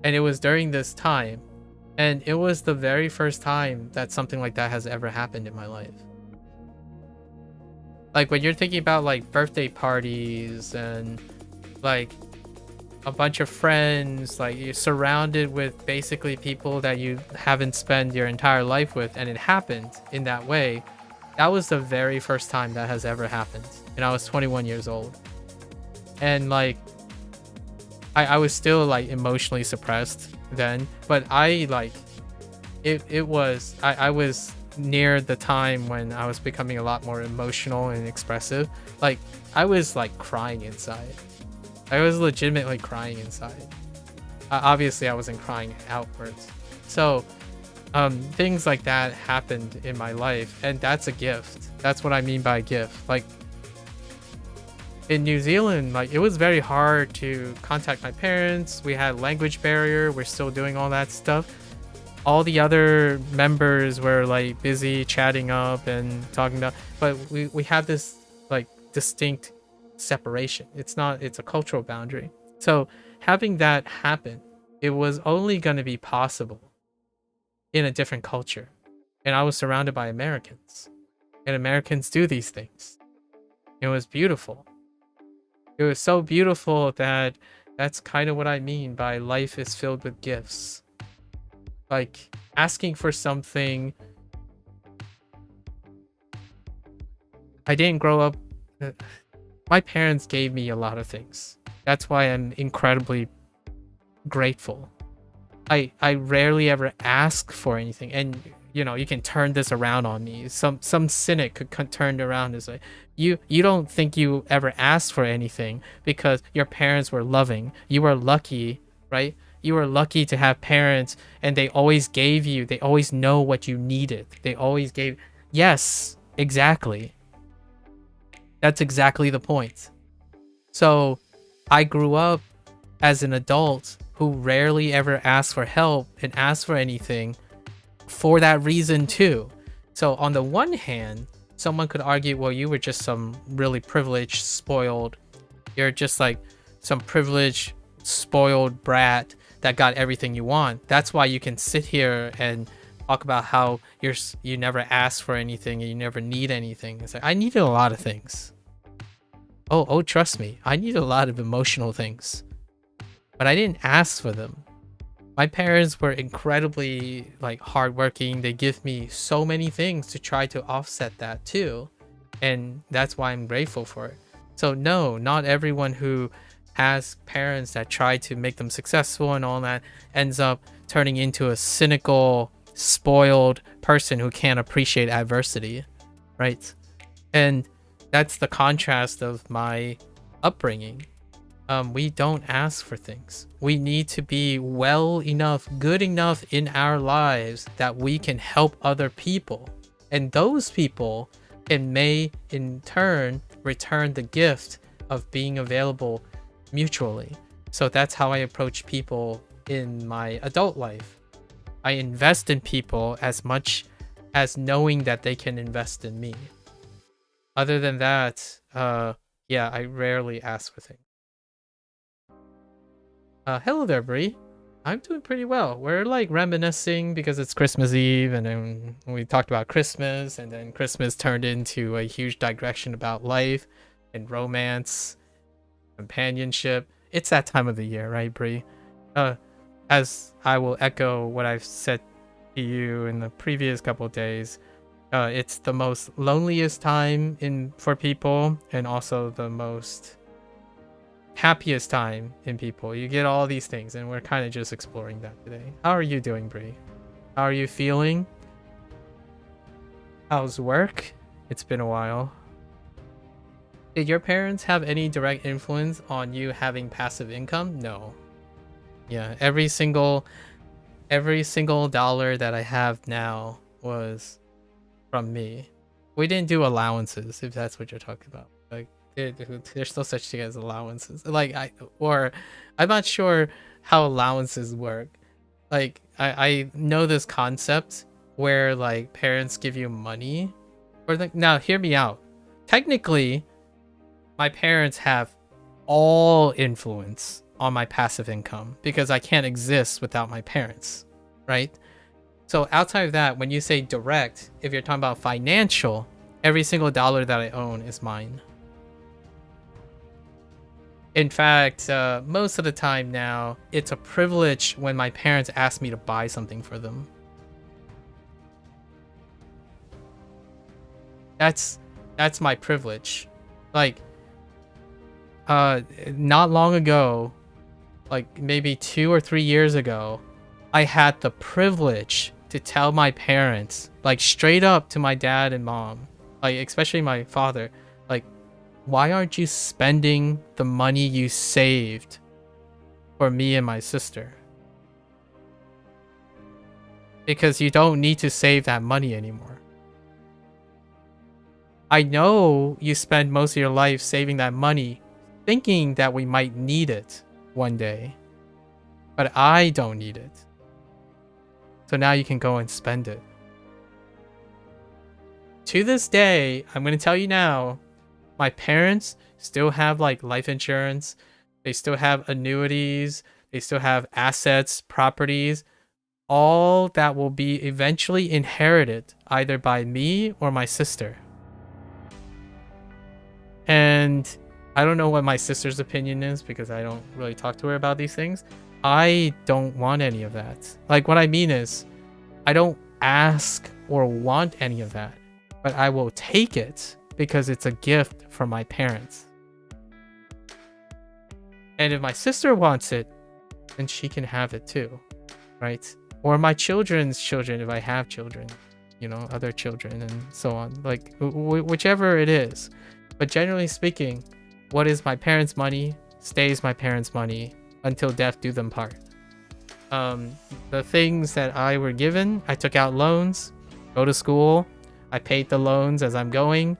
And it was during this time. And it was the very first time that something like that has ever happened in my life. Like when you're thinking about like birthday parties and like a bunch of friends, like you're surrounded with basically people that you haven't spent your entire life with, and it happened in that way. That was the very first time that has ever happened. And I was 21 years old. And like, I was still like emotionally suppressed then, but I was near the time when I was becoming a lot more emotional and expressive. Like I was like crying inside. I was legitimately crying inside. Obviously, I wasn't crying outwards. So, things like that happened in my life, and that's a gift. That's what I mean by gift. Like, in New Zealand, like, it was very hard to contact my parents. We had language barrier. We're still doing all that stuff. All the other members were like busy chatting up and talking about, but we have this like distinct separation. It's a cultural boundary. So having that happen, it was only going to be possible in a different culture. And I was surrounded by Americans, and Americans do these things. It was beautiful. It was so beautiful that that's kind of what I mean by life is filled with gifts. Like, asking for something. I didn't grow up. My parents gave me a lot of things. That's why I'm incredibly grateful. I rarely ever ask for anything. And, you know, you can turn this around on me. Some cynic could turn it around and say, you don't think you ever asked for anything because your parents were loving. You were lucky, right? You were lucky to have parents, and they always gave you. They always know what you needed. They always gave. Yes, exactly. That's exactly the point. So I grew up as an adult who rarely ever asked for help and asked for anything for that reason too. So on the one hand, someone could argue, well, you were just some really privileged, spoiled. You're just like some privileged, spoiled brat that got everything you want. That's why you can sit here and talk about how you never asked for anything and you never need anything. It's like, I needed a lot of things. Oh, trust me, I need a lot of emotional things, but I didn't ask for them. My parents were incredibly like hardworking. They give me so many things to try to offset that too, and that's why I'm grateful for it. So no, not everyone who has parents that try to make them successful and all that ends up turning into a cynical, spoiled person who can't appreciate adversity, right? And that's the contrast of my upbringing. We don't ask for things. We need to be well enough, good enough in our lives that we can help other people, and those people may in turn return the gift of being available mutually. So that's how I approach people in my adult life. I invest in people as much as knowing that they can invest in me. Other than that, yeah, I rarely ask for things. Hello there, Bree. I'm doing pretty well. We're like reminiscing because it's Christmas Eve, and then we talked about Christmas, and then Christmas turned into a huge digression about life and romance, companionship. It's that time of the year, right, Bree? As I will echo what I've said to you in the previous couple of days, it's the most loneliest time for people, and also the most happiest time in people. You get all these things, and we're kind of just exploring that today. How are you doing, Bree? How are you feeling? How's work? It's been a while. Did your parents have any direct influence on you having passive income? No. Yeah, every single dollar that I have now was from me. We didn't do allowances, if that's what you're talking about. Like, there's no such thing as allowances. Like, I'm not sure how allowances work. Like, I know this concept where like parents give you money, or like, now hear me out. Technically, my parents have all influence on my passive income because I can't exist without my parents, right? So outside of that, when you say direct, if you're talking about financial, every single dollar that I own is mine. In fact, most of the time now, it's a privilege when my parents ask me to buy something for them. That's my privilege. Like, not long ago, like maybe 2 or 3 years ago, I had the privilege to tell my parents, like straight up to my dad and mom, like especially my father, like, why aren't you spending the money you saved for me and my sister? Because you don't need to save that money anymore. I know you spend most of your life saving that money thinking that we might need it one day, but I don't need it. So now you can go and spend it. To this day, I'm going to tell you now, my parents still have like life insurance. They still have annuities. They still have assets, properties, all that will be eventually inherited either by me or my sister. And I don't know what my sister's opinion is because I don't really talk to her about these things. I don't want any of that. Like, what I mean is, I don't ask or want any of that, but I will take it because it's a gift from my parents. And if my sister wants it, then she can have it too, right? Or my children's children, if I have children, you know, other children and so on, like whichever it is. But generally speaking, what is my parents' money stays my parents' money until death do them part. The things that I were given, I took out loans, go to school, I paid the loans as I'm going.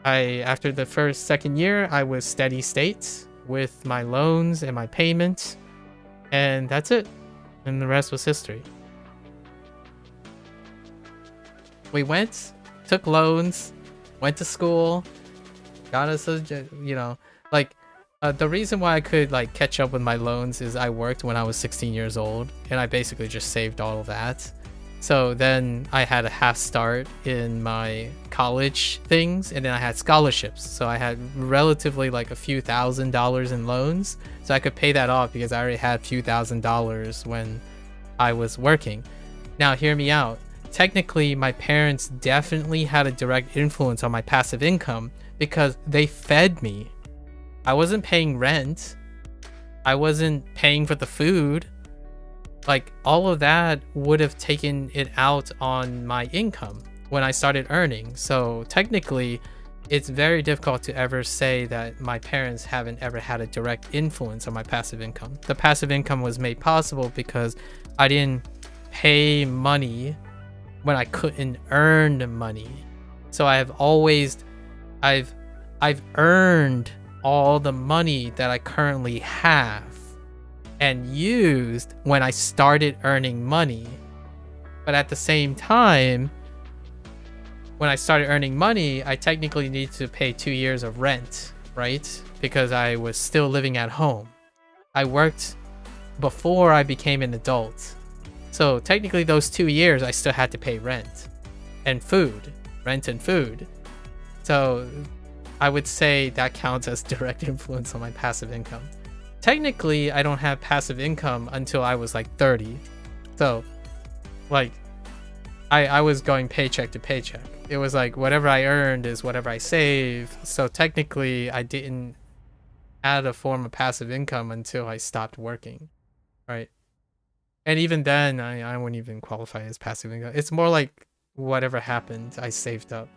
After the second year, I was steady state with my loans and my payments, and that's it. And the rest was history. We went, took loans, went to school, got us a, you know, like, the reason why I could like catch up with my loans is I worked when I was 16 years old, and I basically just saved all of that. So then I had a half start in my college things, and then I had scholarships. So I had relatively like a few $1,000s in loans. So I could pay that off because I already had a few $1,000s when I was working. Now, hear me out. Technically, my parents definitely had a direct influence on my passive income because they fed me. I wasn't paying rent. I wasn't paying for the food. Like, all of that would have taken it out on my income when I started earning. So technically, it's very difficult to ever say that my parents haven't ever had a direct influence on my passive income. The passive income was made possible because I didn't pay money when I couldn't earn money. So I've earned all the money that I currently have and used when I started earning money. But at the same time, when I started earning money, I technically needed to pay 2 years of rent, right? Because I was still living at home. I worked before I became an adult. So technically those 2 years, I still had to pay rent and food, rent and food. So I would say that counts as direct influence on my passive income. Technically, I don't have passive income until I was like 30. So, like, I was going paycheck to paycheck. It was like whatever I earned is whatever I save. So technically, I didn't add a form of passive income until I stopped working, right? And even then, I wouldn't even qualify as passive income. It's more like whatever happened, I saved up.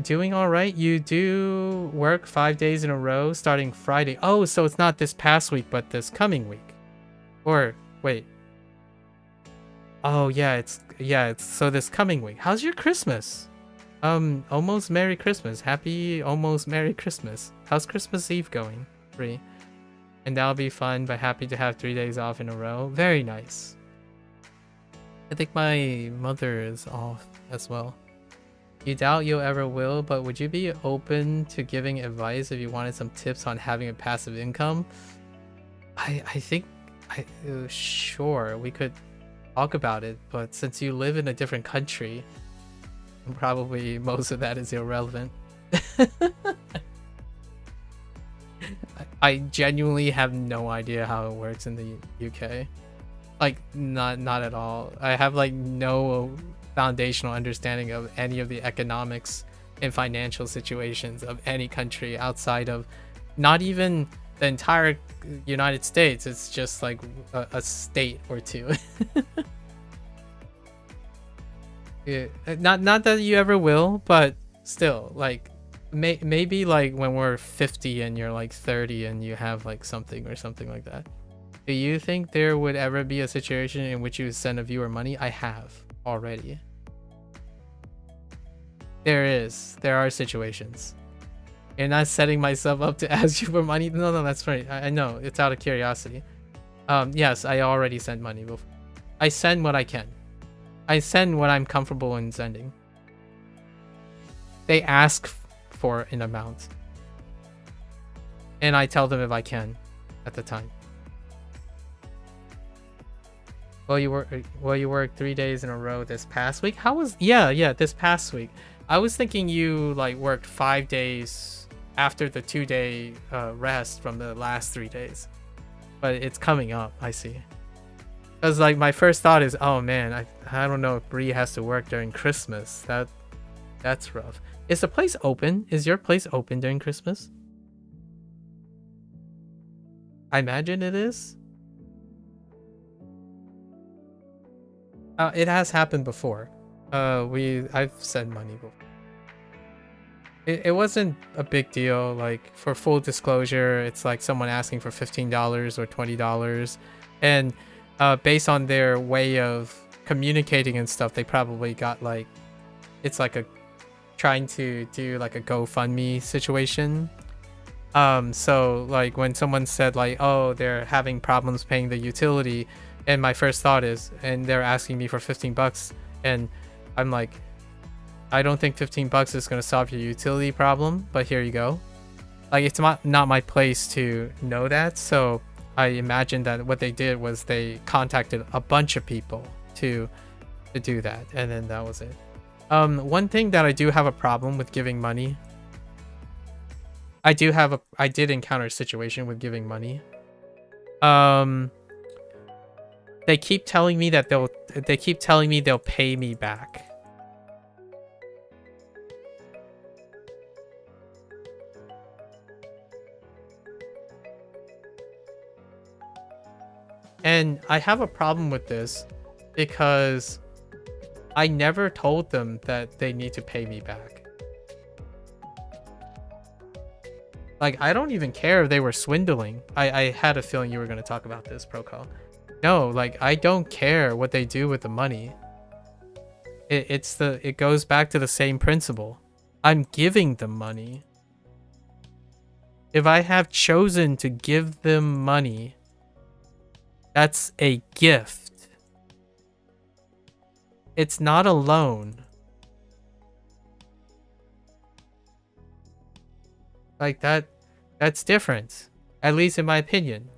Doing all right. You do work 5 days in a row starting Friday. Oh, so it's not this past week, but this coming week. Or wait. Oh yeah, it's so this coming week. How's your Christmas? Almost Merry Christmas. Happy almost Merry Christmas. How's Christmas Eve going? Free. And that'll be fun, but happy to have 3 days off in a row. Very nice. I think my mother is off as well. You doubt you'll ever will, but would you be open to giving advice if you wanted some tips on having a passive income? I think sure, we could talk about it, but since you live in a different country, probably most of that is irrelevant. I genuinely have no idea how it works in the UK. Like, not at all. I have like no foundational understanding of any of the economics and financial situations of any country outside of not even the entire United States. It's just like a state or two. Yeah, not that you ever will, but still, like, maybe like when we're 50 and you're like 30 and you have like something or something like that. Do you think there would ever be a situation in which you would send a viewer money? I have already. There are situations. You're not setting myself up to ask you for money. No, that's right. I know, it's out of curiosity. Yes, I already sent money before. I send what I can. I send what I'm comfortable in sending. They ask for an amount, and I tell them if I can at the time. Well, you work 3 days in a row this past week. How was this past week? I was thinking you like worked 5 days after the 2-day rest from the last 3 days, but it's coming up. I see. Because like my first thought is, oh man, I don't know if Bree has to work during Christmas. That's rough. Is the place open? Is your place open during Christmas? I imagine it is. It has happened before. I've sent money before. It wasn't a big deal. Like, for full disclosure, it's like someone asking for $15 or $20, and based on their way of communicating and stuff, they probably got like, it's like a trying to do like a GoFundMe situation. So like when someone said like, oh, they're having problems paying the utility, and my first thought is, and they're asking me for 15 bucks, and I'm like, I don't think 15 bucks is going to solve your utility problem, but here you go. Like, it's not my place to know that, so I imagine that what they did was they contacted a bunch of people to do that, and then that was it. One thing that I do have a problem with giving money, I did encounter a situation with giving money. They keep telling me that they'll pay me back. And I have a problem with this because I never told them that they need to pay me back. Like, I don't even care if they were swindling. I had a feeling you were going to talk about this, Proco. No, like, I don't care what they do with the money. It goes back to the same principle. I'm giving them money. If I have chosen to give them money, that's a gift. It's not a loan. Like that's different, at least in my opinion.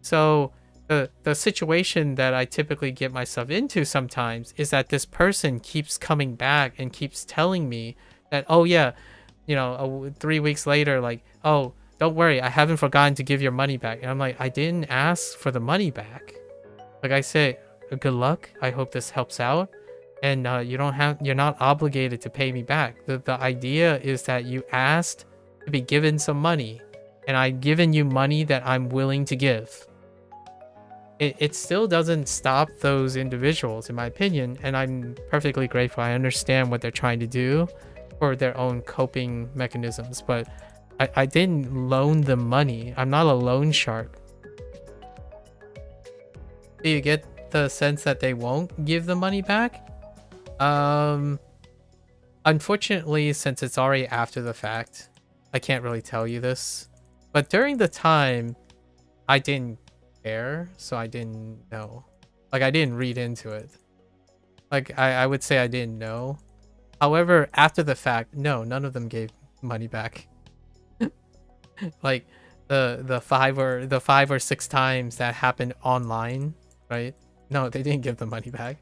So the situation that I typically get myself into sometimes is that this person keeps coming back and keeps telling me that, oh yeah, 3 weeks later, like, oh, don't worry, I haven't forgotten to give your money back. And I'm like, I didn't ask for the money back. Like I say, good luck. I hope this helps out. And you're not obligated to pay me back. The idea is that you asked to be given some money, and I've given you money that I'm willing to give. It still doesn't stop those individuals, in my opinion, and I'm perfectly grateful. I understand what they're trying to do for their own coping mechanisms, but I didn't loan them money. I'm not a loan shark. Do you get the sense that they won't give the money back? Unfortunately, since it's already after the fact, I can't really tell you this. But during the time, I didn't care, so I didn't know. Like, I didn't read into it. Like, I would say I didn't know. However, after the fact, no, none of them gave money back. Like, the 5 or 6 times that happened online, right? No, they didn't give the money back.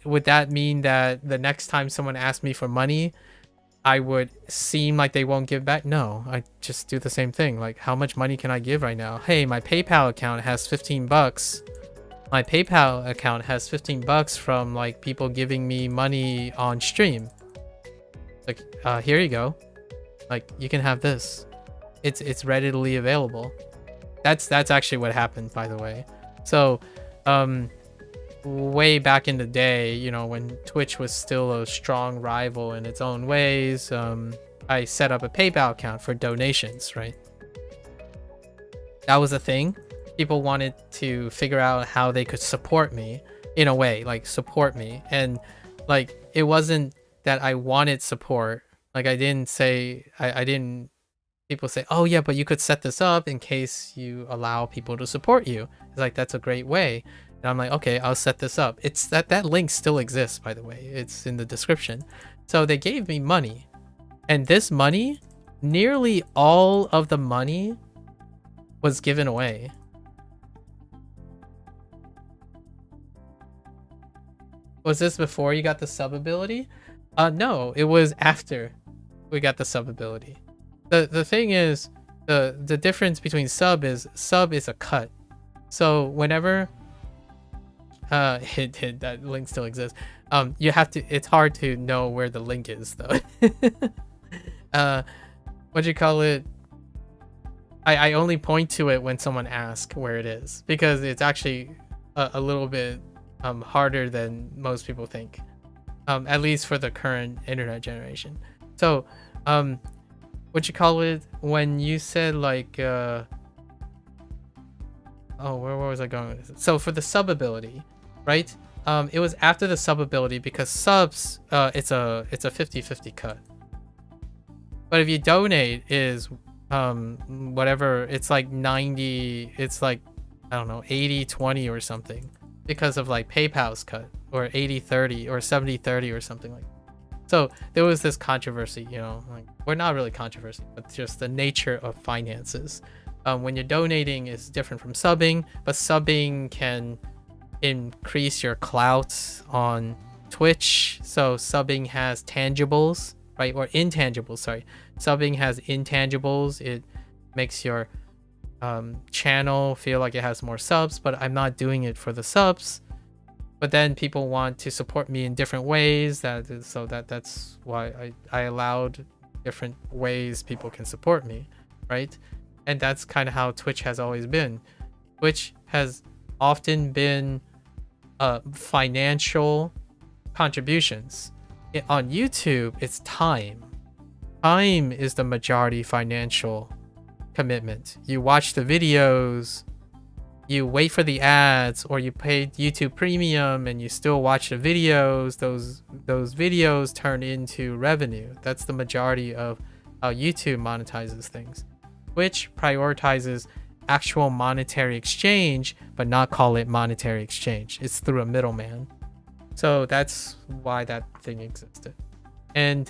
Would that mean that the next time someone asked me for money, I would seem like they won't give back? No, I just do the same thing. Like, how much money can I give right now? Hey, my PayPal account has 15 bucks. My PayPal account has 15 bucks from like people giving me money on stream. Like, here you go. Like, you can have this. It's readily available. That's actually what happened, by the way. So, way back in the day, you know, when Twitch was still a strong rival in its own ways, I set up a PayPal account for donations, right? That was a thing. People wanted to figure out how they could support me in a way, like support me. And like, it wasn't that I wanted support. Like, I didn't say, I didn't, people say, oh yeah, but you could set this up in case you allow people to support you. It's like, that's a great way. And I'm like, okay, I'll set this up. It's that link still exists, by the way. It's in the description. So they gave me money. And this money, nearly all of the money was given away. Was this before you got the sub ability? No, it was after we got the sub ability. The thing is, the difference between sub is a cut. So whenever hit that link still exists. You have to, it's hard to know where the link is though. What do you call it? I only point to it when someone asks where it is, because it's actually a little bit harder than most people think, at least for the current internet generation. So what you call it, when you said like oh, where was I going with this? So for the sub ability, right, it was after the sub ability, because subs, it's a 50-50 cut. But if you donate is whatever, it's like 90, it's like, I don't know, 80-20 or something, because of like PayPal's cut, or 80-30 or 70-30 or something like that. So there was this controversy, you know, like, well, not really controversy, but just the nature of finances. When you're donating is different from subbing, but subbing can increase your clout on Twitch. So subbing has tangibles, right? Or intangibles, sorry. Subbing has intangibles. It makes your channel feel like it has more subs, but I'm not doing it for the subs. But then people want to support me in different ways. That's why I allowed different ways people can support me, right? And that's kind of how Twitch has always been. Twitch has often been financial contributions. On YouTube, it's time. Time is the majority financial commitment. You watch the videos, you wait for the ads, or you pay YouTube Premium and you still watch the videos. Those videos turn into revenue. That's the majority of how YouTube monetizes things. Twitch prioritizes actual monetary exchange, but not call it monetary exchange. It's through a middleman. So that's why that thing existed. And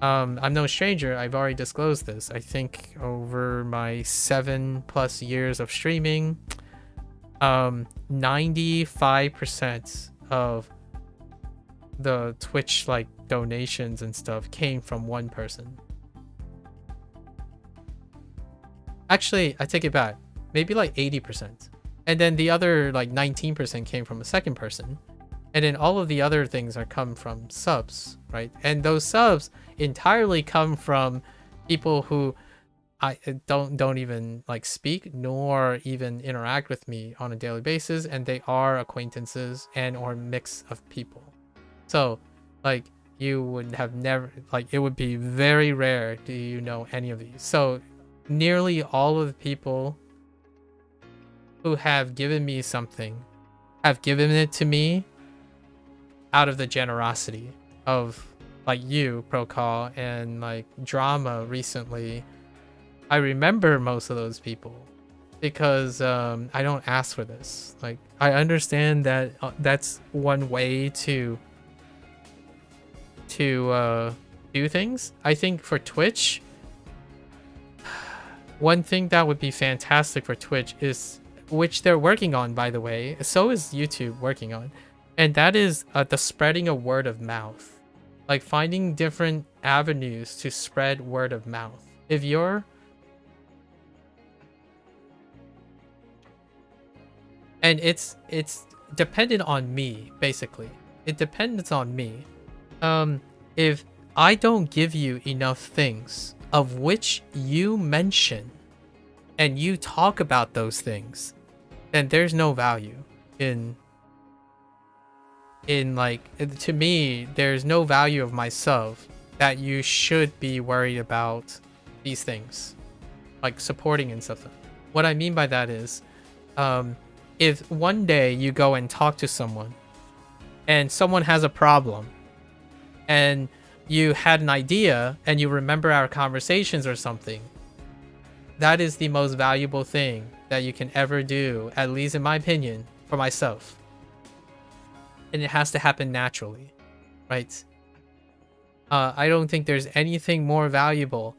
I'm no stranger. I've already disclosed this. I think over my 7+ years of streaming, 95% of the Twitch like donations and stuff came from one person. Actually, I take it back. Maybe like 80%. And then the other like 19% came from a second person. And then all of the other things are come from subs, right? And those subs entirely come from people who I don't even like speak nor even interact with me on a daily basis, and they are acquaintances and or mix of people. So like you would have never, like, it would be very rare do you know any of these. So nearly all of the people who have given me something have given it to me out of the generosity of like you, Procall, and like Drama recently. I remember most of those people because I don't ask for this. Like, I understand that that's one way to do things. I think for Twitch, one thing that would be fantastic for Twitch is, which they're working on, by the way, so is YouTube working on, and that is the spreading of word of mouth. Like finding different avenues to spread word of mouth. If you're and it's dependent on me, basically. It depends on me. If I don't give you enough things of which you mention and you talk about those things, then there's no value in in like, to me, there's no value of myself that you should be worried about these things, like supporting and stuff. What I mean by that is, if one day you go and talk to someone and someone has a problem and you had an idea and you remember our conversations or something, that is the most valuable thing that you can ever do, at least in my opinion, for myself. And it has to happen naturally, right? I don't think there's anything more valuable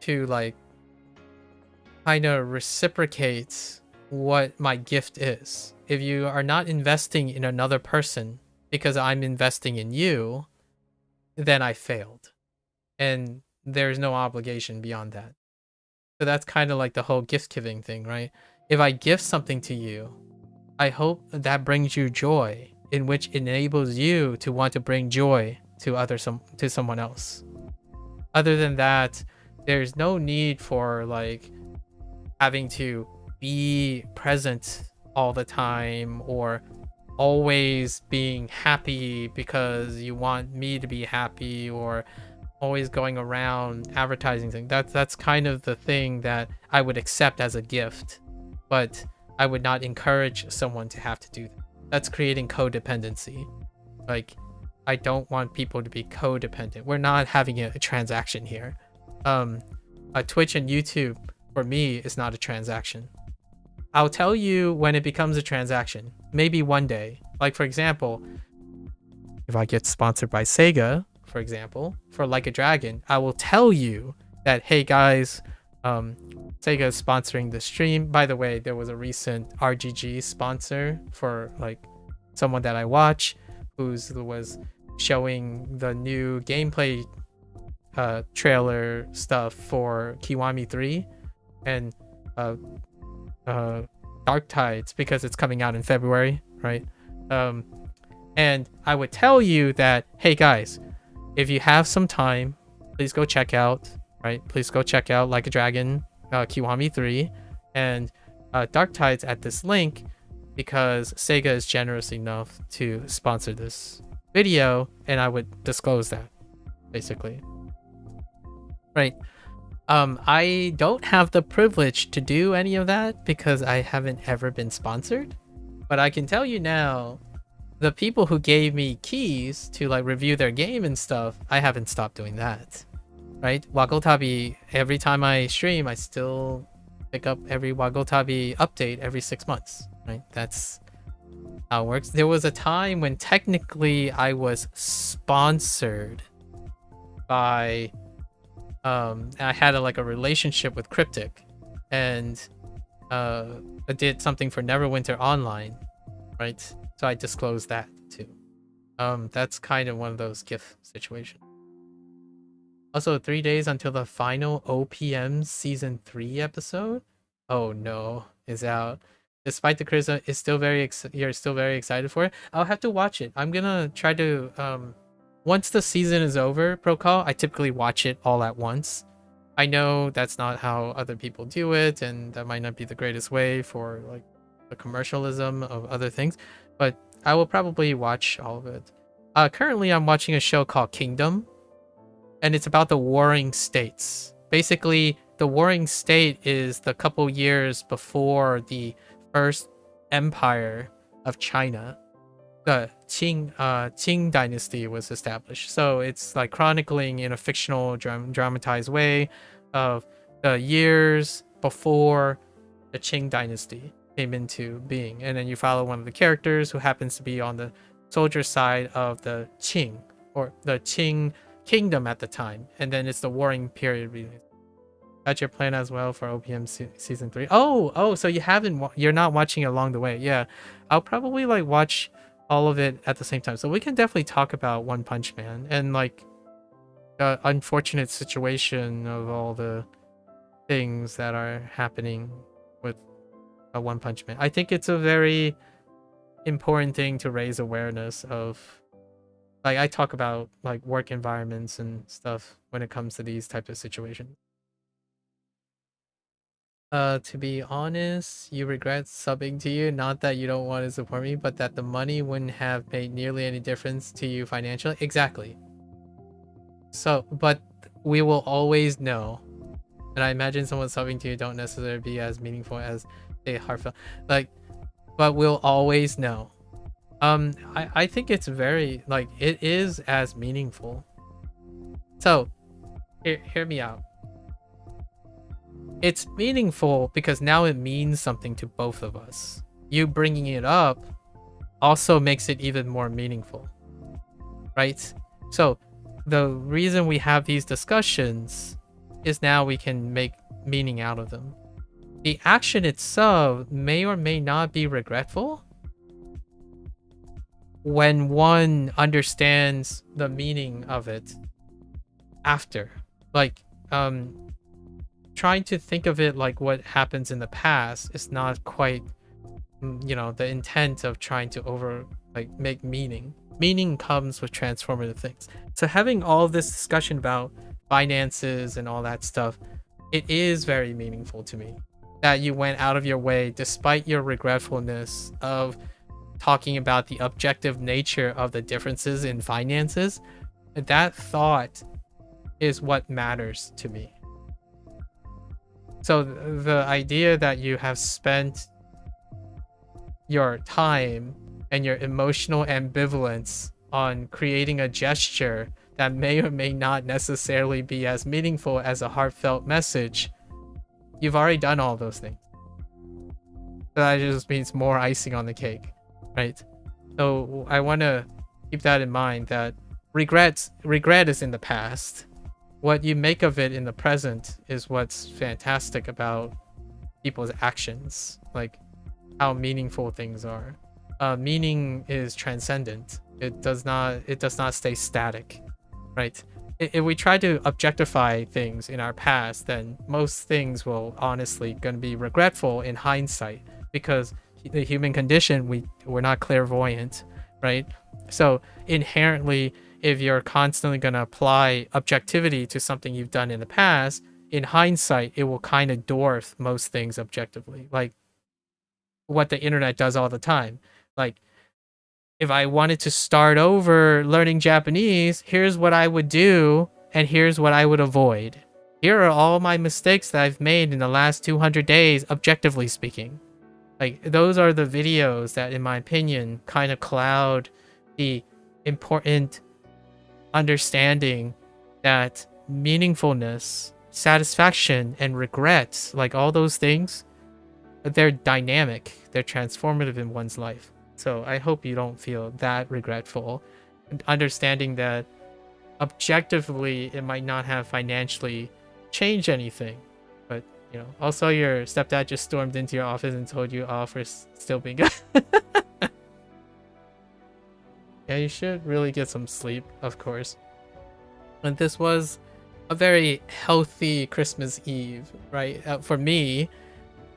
to like kind of reciprocate what my gift is. If you are not investing in another person because I'm investing in you, then I failed. And there's no obligation beyond that. So that's kind of like the whole gift giving thing, right? If I gift something to you, I hope that brings you joy, in which enables you to want to bring joy to someone else. Other than that, there's no need for like having to be present all the time or always being happy because you want me to be happy, or always going around advertising things. That's kind of the thing that I would accept as a gift, but I would not encourage someone to have to do that. That's creating codependency. Like, I don't want people to be codependent. We're not having a transaction here. A Twitch and YouTube for me is not a transaction. I'll tell you when it becomes a transaction. Maybe one day. Like, for example, if I get sponsored by Sega, for example, for Like a Dragon, I will tell you that, hey guys, Sega is sponsoring the stream. By the way, there was a recent RGG sponsor for like someone that I watch, was showing the new gameplay trailer stuff for Kiwami 3 and Dark Tides, because it's coming out in February, right? And I would tell you that, hey guys, if you have some time, please go check out, right? Please go check out Like a Dragon, Kiwami 3, and Dark Tides at this link, because Sega is generous enough to sponsor this video, and I would disclose that, basically. Right. I don't have the privilege to do any of that because I haven't ever been sponsored, but I can tell you now, the people who gave me keys to like review their game and stuff, I haven't stopped doing that, right? Wagotabi, every time I stream, I still pick up every Wagotabi update every 6 months, right? That's how it works. There was a time when technically I was sponsored by I had a relationship with Cryptic, and I did something for Neverwinter Online, right? So I disclosed that too. That's kind of one of those gift situations. Also, 3 days until the final OPM season 3 episode. Oh no, is out. Despite the criticism, it's still you're still very excited for it. I'll have to watch it. I'm gonna try to once the season is over, Procall, I typically watch it all at once. I know that's not how other people do it, and that might not be the greatest way for like the commercialism of other things, but I will probably watch all of it. Currently, I'm watching a show called Kingdom, and it's about the Warring States. Basically, the Warring State is the couple years before the first empire of China. The Qing dynasty was established. So it's like chronicling in a fictional dramatized way of the years before the Qing dynasty came into being. And then you follow one of the characters who happens to be on the soldier side of the Qing, or the Qing kingdom at the time. And then it's the warring period. That's your plan as well for OPM season 3. Oh, so you're not watching along the way. Yeah, I'll probably like watch all of it at the same time, so we can definitely talk about One Punch Man and like the unfortunate situation of all the things that are happening with One Punch Man. I think it's a very important thing to raise awareness of. Like, I talk about like work environments and stuff when it comes to these types of situations. To be honest, you regret subbing to you. Not that you don't want to support me, but that the money wouldn't have made nearly any difference to you financially. Exactly. So, but we will always know. And I imagine someone subbing to you don't necessarily be as meaningful as a heartfelt. Like, but we'll always know. I think it's very, like, it is as meaningful. So, hear me out. It's meaningful because now it means something to both of us. You bringing it up also makes it even more meaningful, right? So the reason we have these discussions is now we can make meaning out of them. The action itself may or may not be regretful when one understands the meaning of it after. Like, trying to think of it like what happens in the past is not quite, the intent of trying to make meaning. Meaning comes with transformative things. So having all this discussion about finances and all that stuff, it is very meaningful to me that you went out of your way, despite your regretfulness of talking about the objective nature of the differences in finances. That thought is what matters to me. So the idea that you have spent your time and your emotional ambivalence on creating a gesture that may or may not necessarily be as meaningful as a heartfelt message, you've already done all those things. So that just means more icing on the cake, right? So I want to keep that in mind, that regret is in the past. What you make of it in the present is what's fantastic about people's actions, like how meaningful things are. Meaning is transcendent. It does not stay static, right? If we try to objectify things in our past, then most things will honestly gonna be regretful in hindsight, because the human condition, we're not clairvoyant, right? So inherently, if you're constantly going to apply objectivity to something you've done in the past, in hindsight, it will kind of dwarf most things objectively. Like what the internet does all the time. Like, if I wanted to start over learning Japanese, here's what I would do, and here's what I would avoid. Here are all my mistakes that I've made in the last 200 days, objectively speaking. Like, those are the videos that, in my opinion, kind of cloud the important understanding that meaningfulness, satisfaction, and regrets, like all those things, they're dynamic, they're transformative in one's life. So I hope you don't feel that regretful, understanding that objectively it might not have financially changed anything, but also your stepdad just stormed into your office and told you off for still being good. Yeah, you should really get some sleep, of course. And this was a very healthy Christmas Eve, right? For me,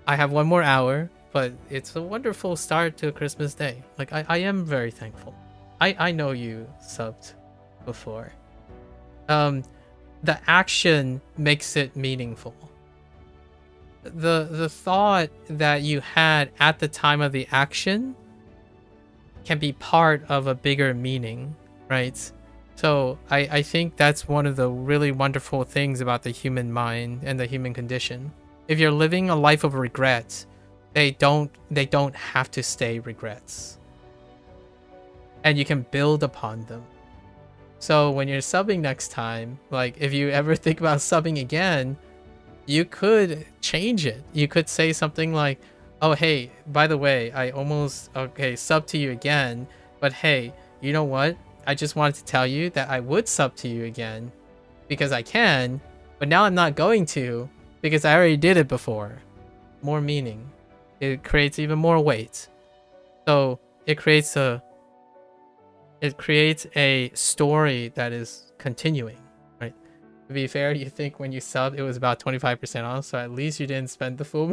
I have one more hour, but it's a wonderful start to Christmas Day. Like, I am very thankful. I know you subbed before. The action makes it meaningful. The thought that you had at the time of the action can be part of a bigger meaning, right? So I think that's one of the really wonderful things about the human mind and the human condition. If you're living a life of regret, they don't have to stay regrets, and you can build upon them. So when you're subbing next time, like if you ever think about subbing again, you could change it. You could say something like, oh, hey, by the way, sub to you again, but hey, you know what? I just wanted to tell you that I would sub to you again because I can, but now I'm not going to because I already did it before. More meaning. It creates even more weight. So it creates a story that is continuing, right? To be fair, you think when you sub, it was about 25% off, so at least you didn't spend the full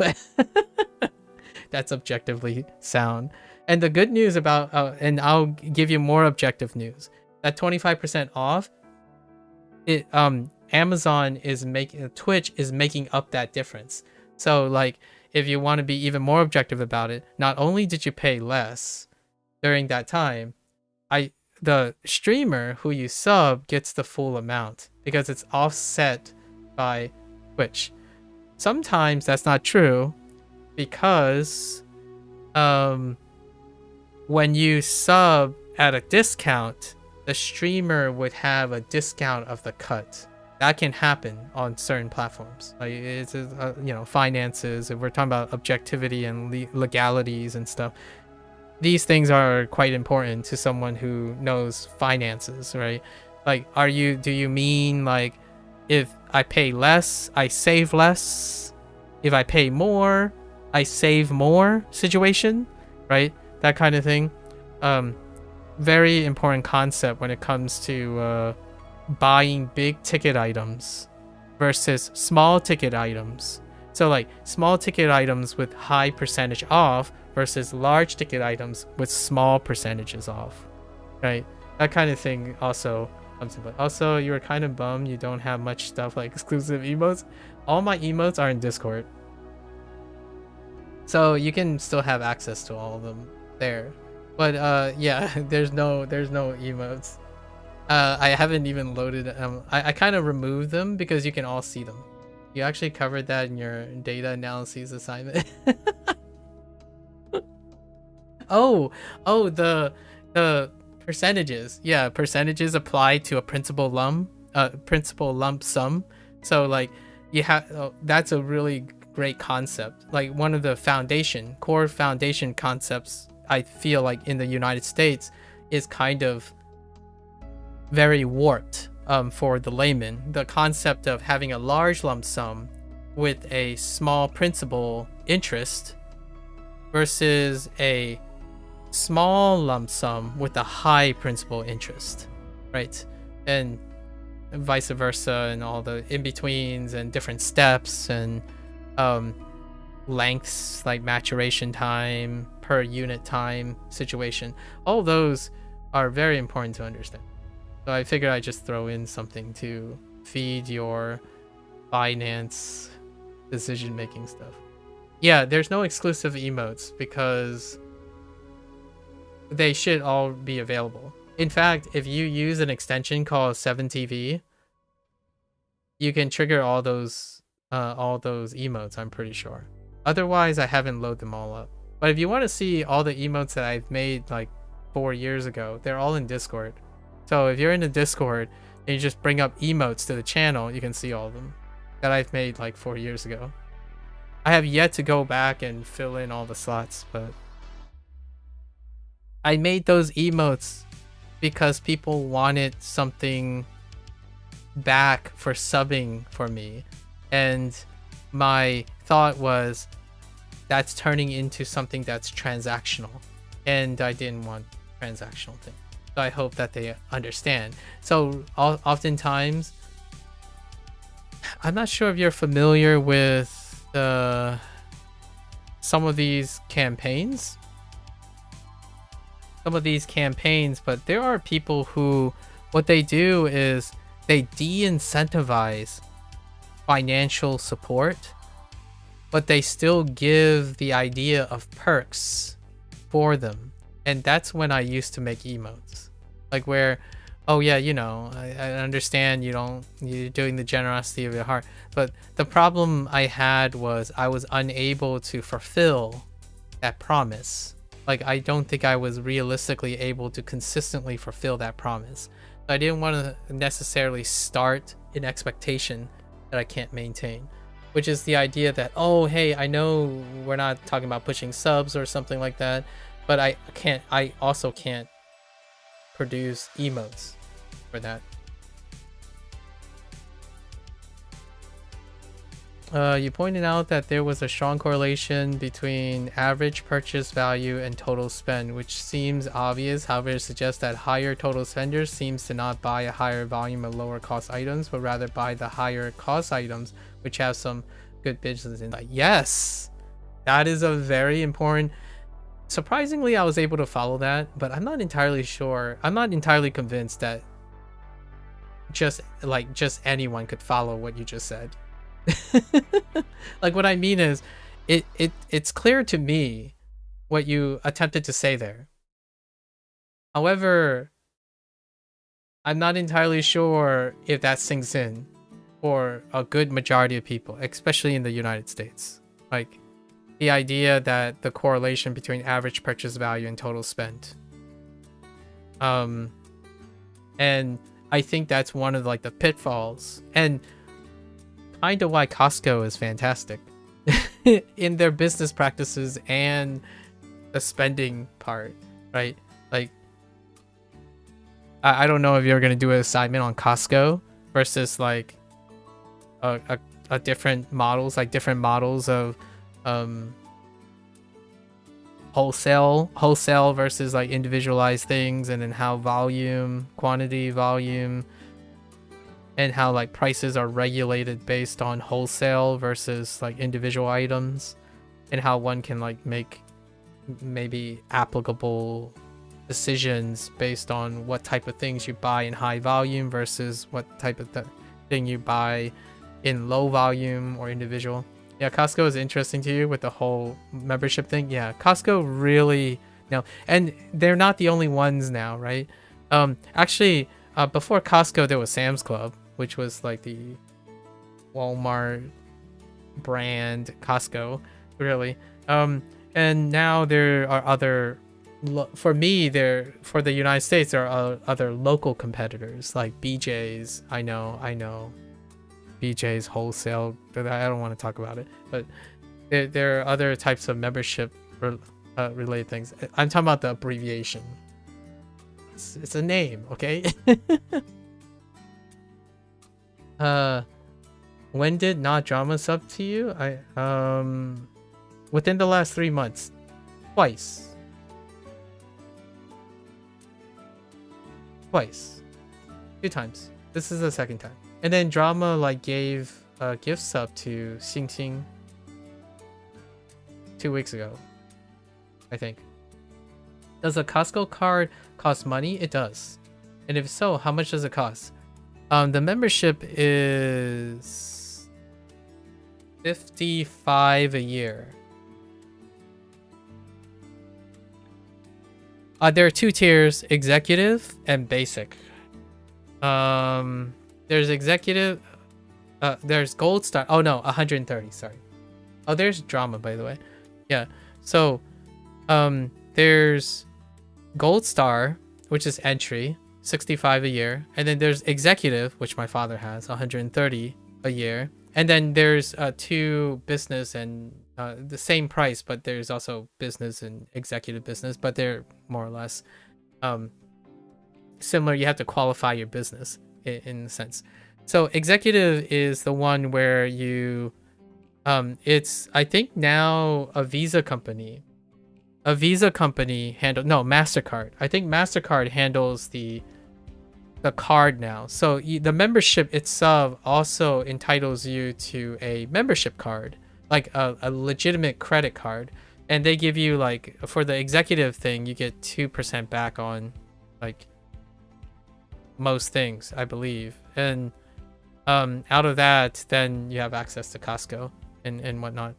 That's objectively sound. And the good news about, and I'll give you more objective news, that 25% off, Amazon is Twitch is making up that difference. So like if you want to be even more objective about it, not only did you pay less during that time, the streamer who you sub gets the full amount because it's offset by Twitch. Sometimes that's not true because when you sub at a discount, the streamer would have a discount of the cut. That can happen on certain platforms. Like it's finances. If we're talking about objectivity and legalities and stuff, these things are quite important to someone who knows finances, right? Like, do you mean like if I pay less, I save less? If I pay more, I save more situation, right? That kind of thing. Very important concept when it comes to buying big ticket items versus small ticket items. So like small ticket items with high percentage off versus large ticket items with small percentages off, right? That kind of thing also comes into play. Also, you were kind of bummed you don't have much stuff like exclusive emotes. All my emotes are in Discord, so you can still have access to all of them there. But yeah, there's no emotes. I haven't even loaded. I kind of removed them because you can all see them. You actually covered that in your data analysis assignment. oh, the percentages. Yeah, percentages apply to a principal lump sum. So like you have that's a really great concept. Like one of the core foundation concepts I feel like in the United States is kind of very warped for the layman. The concept of having a large lump sum with a small principal interest versus a small lump sum with a high principal interest, right? And vice versa, and all the in-betweens and different steps and lengths like maturation time, per unit time situation. All those are very important to understand. So I figured I'd just throw in something to feed your finance decision-making stuff. Yeah, there's no exclusive emotes because they should all be available. In fact, if you use an extension called 7TV, you can trigger all those emotes, I'm pretty sure. Otherwise, I haven't loaded them all up. But if you want to see all the emotes that I've made like 4 years ago, they're all in Discord. So if you're in the Discord and you just bring up emotes to the channel, you can see all of them that I've made like 4 years ago. I have yet to go back and fill in all the slots, but I made those emotes because people wanted something back for subbing for me. And my thought was that's turning into something that's transactional. And I didn't want transactional thing. So I hope that they understand. So oftentimes, I'm not sure if you're familiar with some of these campaigns. But there are people who, what they do is they de-incentivize financial support, but they still give the idea of perks for them. And that's when I used to make emotes. Like where, oh yeah, you know, I understand you're doing the generosity of your heart. But the problem I had was I was unable to fulfill that promise. Like I don't think I was realistically able to consistently fulfill that promise. So I didn't want to necessarily start an expectation that I can't maintain. Which is the idea that, oh hey, I know we're not talking about pushing subs or something like that, but I also can't produce emotes for that. You pointed out that there was a strong correlation between average purchase value and total spend, which seems obvious. However, it suggests that higher total spenders seems to not buy a higher volume of lower cost items, but rather buy the higher cost items, which have some good business insight. Yes, that is a very important. Surprisingly, I was able to follow that, but I'm not entirely sure. I'm not entirely convinced that just anyone could follow what you just said. Like what I mean is, it's clear to me what you attempted to say there. However, I'm not entirely sure if that sinks in for a good majority of people, especially in the United States. Like the idea that the correlation between average purchase value and total spend. And I think that's one of like the pitfalls, and kind of why Costco is fantastic in their business practices and the spending part, right? Like, I don't know if you're gonna do an assignment on Costco versus like a different models, like different models of wholesale versus like individualized things, and then how quantity, volume, and how like prices are regulated based on wholesale versus like individual items, and how one can like make maybe applicable decisions based on what type of things you buy in high volume versus what type of thing you buy in low volume or individual. Yeah, Costco is interesting to you with the whole membership thing. Yeah, Costco really no, and they're not the only ones now, right? Actually, before Costco, there was Sam's Club, which was like the Walmart brand Costco, really. And now there are other. For me, for the United States, there are other local competitors like BJ's. I know. BJ's wholesale. I don't want to talk about it, but there are other types of membership related things. I'm talking about the abbreviation. It's a name, okay? When did Not Drama sub to you? Within the last 3 months, twice. 2 times. This is the second time. And then Drama like gave a gift sub to Xing Xing 2 weeks ago, I think. Does a Costco card cost money? It does. And if so, how much does it cost? The membership is $55 a year. There are 2 tiers, executive and basic. There's executive, there's gold star. Oh no, 130, sorry. Oh, there's drama, by the way. Yeah. So, there's gold star, which is entry, 65 a year. And then there's executive, which my father has, 130 a year. And then there's 2 business and the same price, but there's also business and executive business, but they're more or less similar. You have to qualify your business in a sense. So executive is the one where you it's I think now a Visa company handle MasterCard. I think MasterCard handles the card now. So the membership itself also entitles you to a membership card, like a legitimate credit card, and they give you like, for the executive thing, you get 2% back on like most things, I believe. And out of that, then you have access to Costco and whatnot.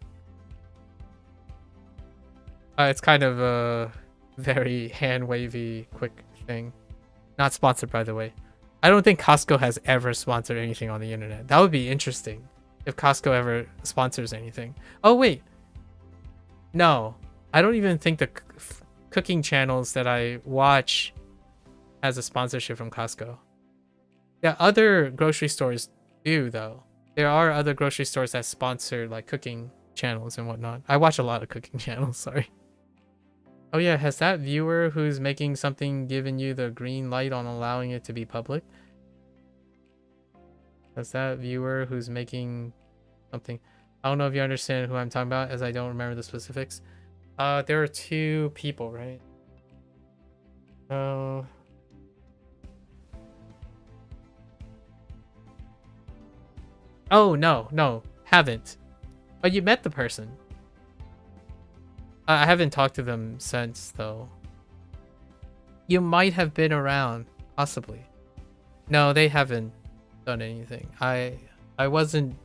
It's kind of a very hand wavy quick thing. Not sponsored, by the way. I don't think Costco has ever sponsored anything on the internet. That would be interesting if Costco ever sponsors anything. Oh wait, no, I don't even think the cooking channels that I watch has a sponsorship from Costco. Yeah, other grocery stores do though. There are other grocery stores that sponsor like cooking channels and whatnot. I watch a lot of cooking channels, sorry. Oh yeah, has that viewer who's making something given you the green light on allowing it to be public? Has that viewer who's making something... I don't know if you understand who I'm talking about, as I don't remember the specifics. There are 2 people, right? Oh, no, haven't. But you met the person. I haven't talked to them since, though. You might have been around, possibly. No, they haven't done anything. I wasn't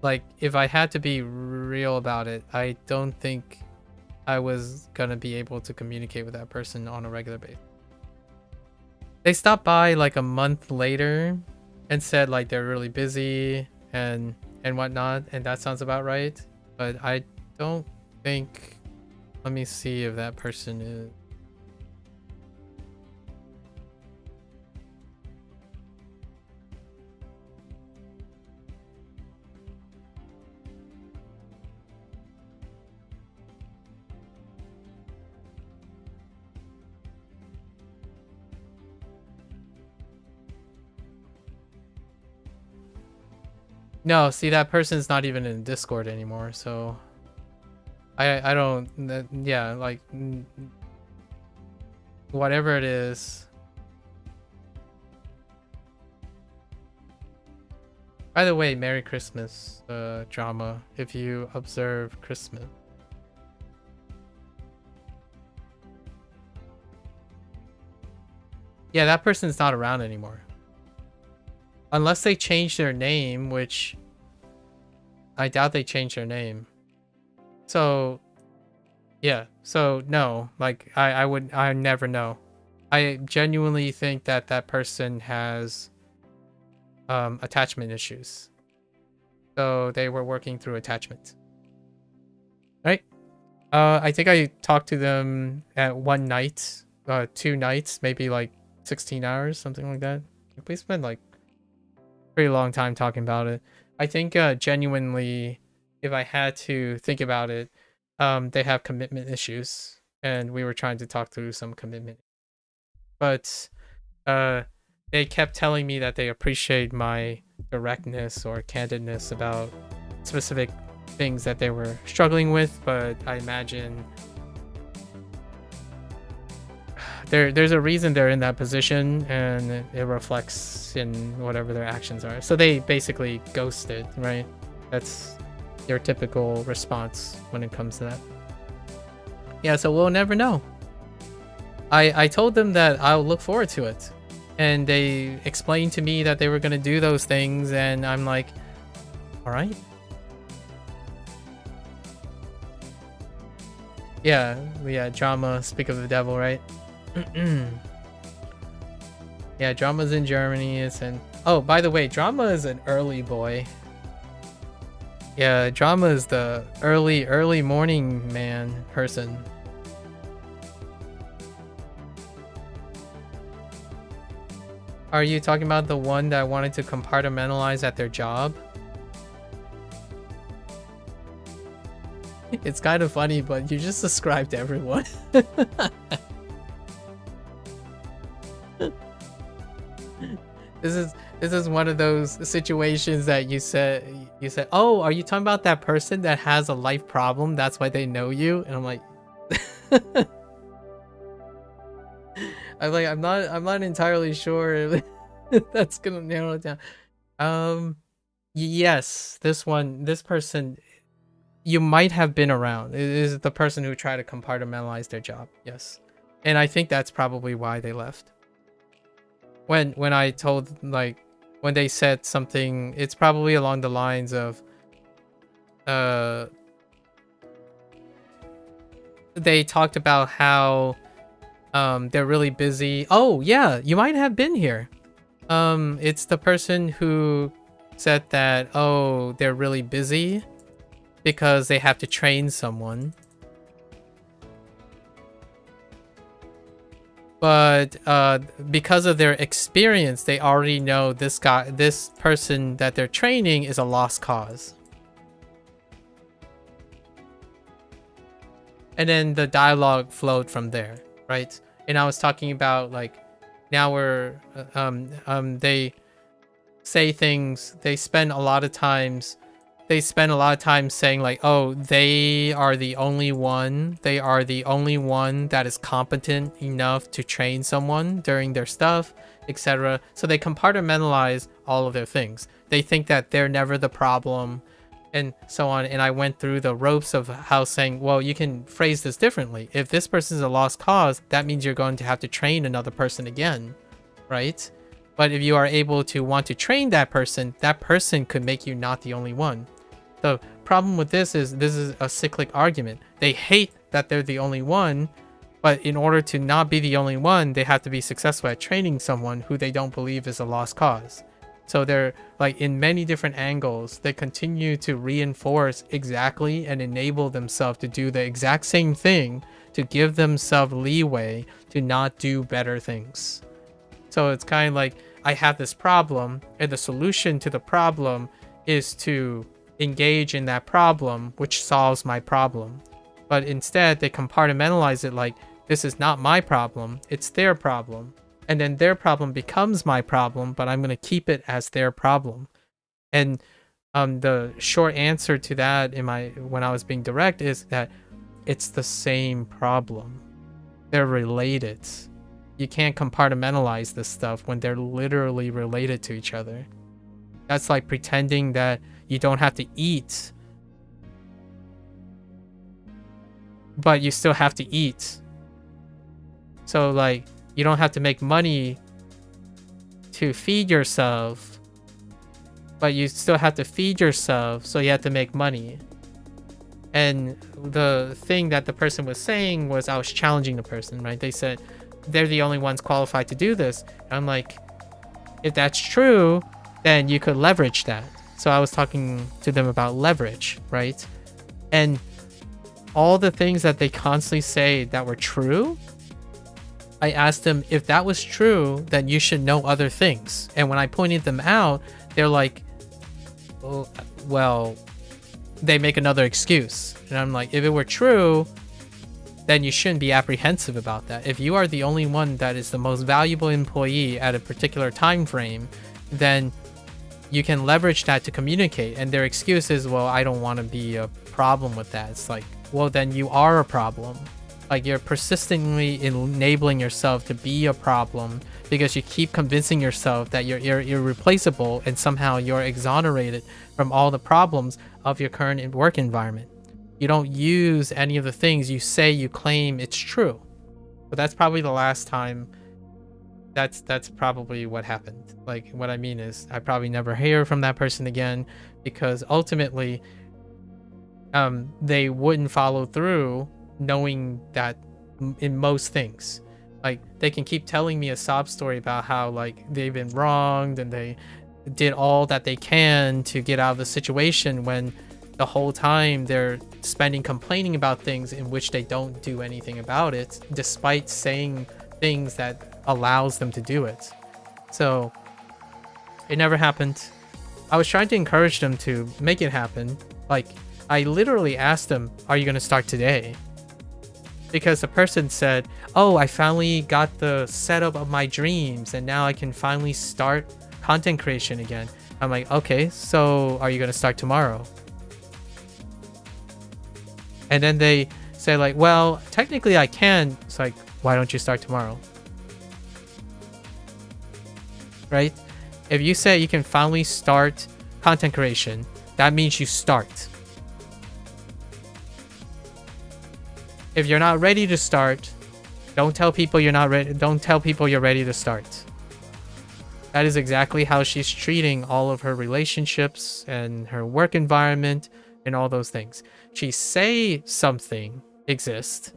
like, if I had to be real about it, I don't think I was gonna be able to communicate with that person on a regular basis. They stopped by like a month later and said like they're really busy and whatnot, and that sounds about right. But I don't think. Let me see if that person is. No, see, that person's not even in Discord anymore, so I don't, yeah, like, whatever it is. By the way, Merry Christmas, drama, if you observe Christmas. Yeah, that person's not around anymore. Unless they change their name, which I doubt they changed their name. So, yeah. So, no. Like, I never know. I genuinely think that that person has attachment issues. So, they were working through attachment. Right? I think I talked to them at one night, 2 nights, maybe like 16 hours, something like that. We spent like pretty long time talking about it. I think genuinely, if I had to think about it, they have commitment issues, and we were trying to talk through some commitment. But they kept telling me that they appreciate my directness or candidness about specific things that they were struggling with, but I imagine there's a reason they're in that position, and it reflects in whatever their actions are. So they basically ghosted, right? That's your typical response when it comes to that. Yeah, so we'll never know. I told them that I'll look forward to it, and they explained to me that they were going to do those things, and I'm like, all right. Yeah, drama, speak of the devil, right? Yeah, drama's in Germany. It's in. Oh, by the way, drama is an early boy. Yeah, drama is the early morning man person. Are you talking about the one that wanted to compartmentalize at their job? It's kind of funny, but you just described everyone. This is one of those situations that you said, oh, are you talking about that person that has a life problem? That's why they know you? And I'm like, I'm not entirely sure if that's gonna narrow it down. Yes, this person, you might have been around. It is the person who tried to compartmentalize their job. Yes, and I think that's probably why they left. When I told, like, when they said something, it's probably along the lines of, they talked about how they're really busy. Oh yeah, you might have been here. It's the person who said that, oh, they're really busy because they have to train someone. But because of their experience, they already know this person that they're training is a lost cause. And then the dialogue flowed from there, right? And I was talking about, like, now we're they say things, they spend a lot of time saying, like, oh, they are the only one that is competent enough to train someone during their stuff, etc. So they compartmentalize all of their things. They think that they're never the problem, and so on. And I went through the ropes of how saying, well, you can phrase this differently. If this person is a lost cause, that means you're going to have to train another person again, right? But if you are able to want to train that person could make you not the only one. The problem with this is a cyclic argument. They hate that they're the only one, but in order to not be the only one, they have to be successful at training someone who they don't believe is a lost cause. So they're like in many different angles, they continue to reinforce exactly and enable themselves to do the exact same thing to give themselves leeway to not do better things. So it's kind of like, I have this problem, and the solution to the problem is to engage in that problem, which solves my problem. But instead, they compartmentalize it like, this is not my problem, it's their problem. And then their problem becomes my problem, but I'm going to keep it as their problem. And the short answer to that when I was being direct is that it's the same problem. They're related. You can't compartmentalize this stuff when they're literally related to each other. That's like pretending that you don't have to eat, but you still have to eat. So like, you don't have to make money to feed yourself, but you still have to feed yourself, so you have to make money. And the thing that the person was saying was, I was challenging the person, right? They said, they're the only ones qualified to do this. And I'm like, if that's true, then you could leverage that. So I was talking to them about leverage, right? And all the things that they constantly say that were true, I asked them, if that was true, then you should know other things. And when I pointed them out, they're like, oh, well, they make another excuse. And I'm like, if it were true, then you shouldn't be apprehensive about that. If you are the only one that is the most valuable employee at a particular time frame, then you can leverage that to communicate. And their excuse is, well, I don't want to be a problem with that. It's like, well, then you are a problem. Like, you're persistently enabling yourself to be a problem because you keep convincing yourself that you're irreplaceable, and somehow you're exonerated from all the problems of your current work environment. You don't use any of the things you say you claim it's true. But that's probably the last time. That's probably what happened. Like, what I mean is, I probably never hear from that person again, because ultimately they wouldn't follow through, knowing that in most things. Like, they can keep telling me a sob story about how, like, they've been wronged and they did all that they can to get out of the situation, when the whole time they're spending complaining about things in which they don't do anything about it, despite saying things that allows them to do it. So it never happened. I was trying to encourage them to make it happen. Like, I literally asked them, are you going to start today? Because the person said, oh, I finally got the setup of my dreams and now I can finally start content creation again. I'm like, okay, so are you going to start tomorrow? And then they say like, well, technically I can. It's like, why don't you start tomorrow? Right? If you say you can finally start content creation, that means you start. If you're not ready to start, don't tell people you're not ready. Don't tell people you're ready to start. That is exactly how she's treating all of her relationships and her work environment and all those things. She say something exists,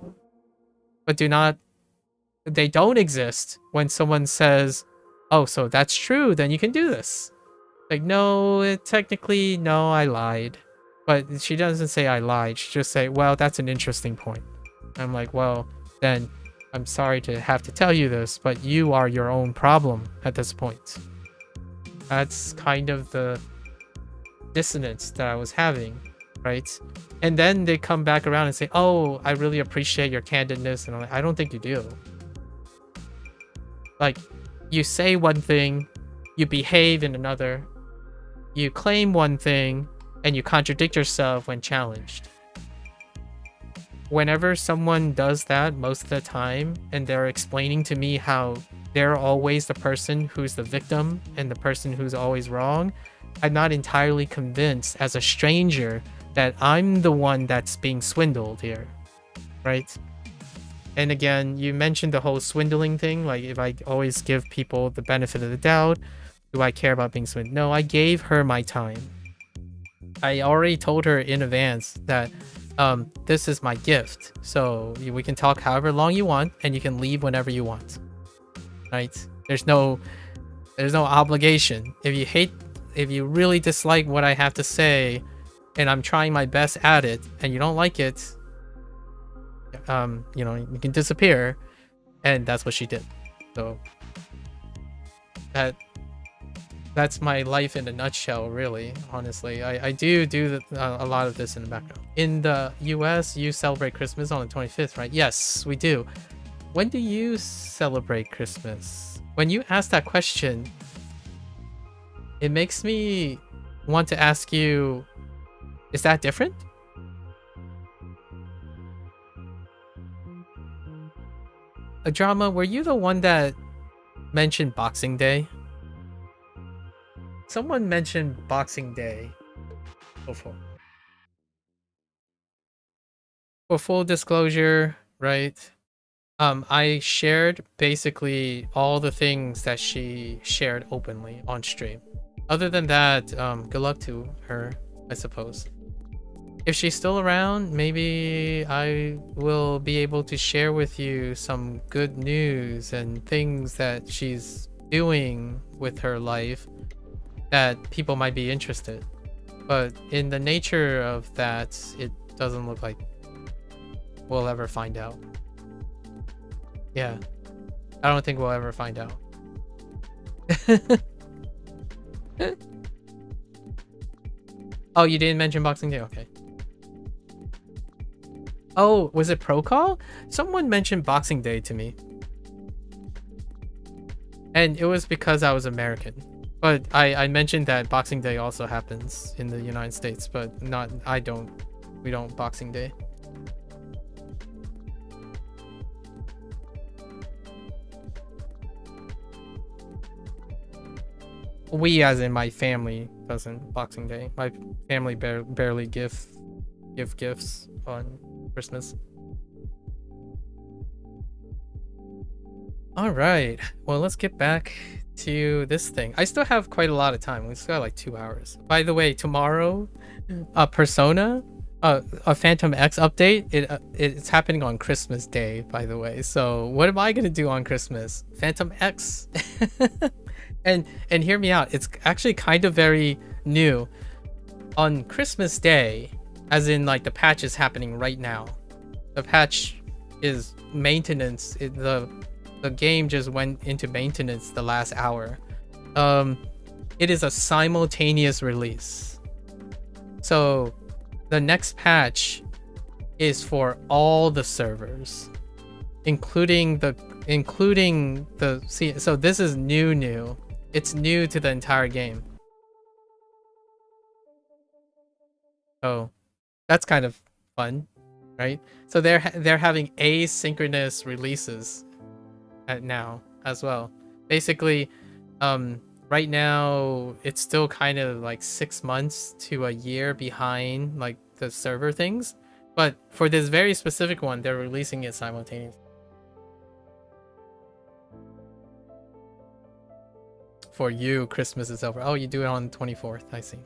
but they don't exist when someone says, oh, so that's true, then you can do this. Like, no, technically, no, I lied. But she doesn't say I lied. She just say, well, that's an interesting point. I'm like, well, then I'm sorry to have to tell you this, but you are your own problem at this point. That's kind of the dissonance that I was having, right? And then they come back around and say, oh, I really appreciate your candidness. And I'm like, I don't think you do. Like, you say one thing, you behave in another, you claim one thing, and you contradict yourself when challenged. Whenever someone does that most of the time, and they're explaining to me how they're always the person who's the victim and the person who's always wrong, I'm not entirely convinced as a stranger that I'm the one that's being swindled here, right? And again, you mentioned the whole swindling thing. Like, if I always give people the benefit of the doubt, do I care about being swindled? No, I gave her my time. I already told her in advance that this is my gift, so we can talk however long you want, and you can leave whenever you want. Right? There's no obligation. If you really dislike what I have to say, and I'm trying my best at it, and you don't like it, you know, you can disappear. And that's what she did. So that's my life in a nutshell, really. Honestly, I do a lot of this in the background. In the US, you celebrate Christmas on the 25th, right? Yes, we do. When do you celebrate Christmas? When you ask that question, it makes me want to ask you, is that different? A drama, were you the one that mentioned Boxing Day? Someone mentioned Boxing Day before. For full disclosure, right? I shared basically all the things that she shared openly on stream. Other than that, good luck to her, I suppose. If she's still around, maybe I will be able to share with you some good news and things that she's doing with her life that people might be interested. But in the nature of that, it doesn't look like we'll ever find out. Yeah, I don't think we'll ever find out. Oh, you didn't mention Boxing Day? Okay. Oh, was it Pro Call? Someone mentioned Boxing Day to me. And it was because I was American. But I mentioned that Boxing Day also happens in the United States, but not, we don't Boxing Day. We, as in my family, doesn't Boxing Day. My family barely give gifts on Christmas. All right, well, let's get back to this thing. I still have quite a lot of time. We still got like 2 hours. By the way, tomorrow, Persona, a Phantom X update. It's happening on Christmas Day, by the way. So what am I gonna do on Christmas? Phantom X. and hear me out. It's actually kind of very new. On Christmas Day, as in like the patch is happening right now. The patch is maintenance. The game just went into maintenance the last hour. It is a simultaneous release. So the next patch is for all the servers, including the so this is new. It's new to the entire game. So that's kind of fun, right? So they're having asynchronous releases now as well. Basically, right now it's still kind of like 6 months to a year behind like the server things, but for this very specific one, they're releasing it simultaneously. For you, Christmas is over. Oh, you do it on the 24th. I see.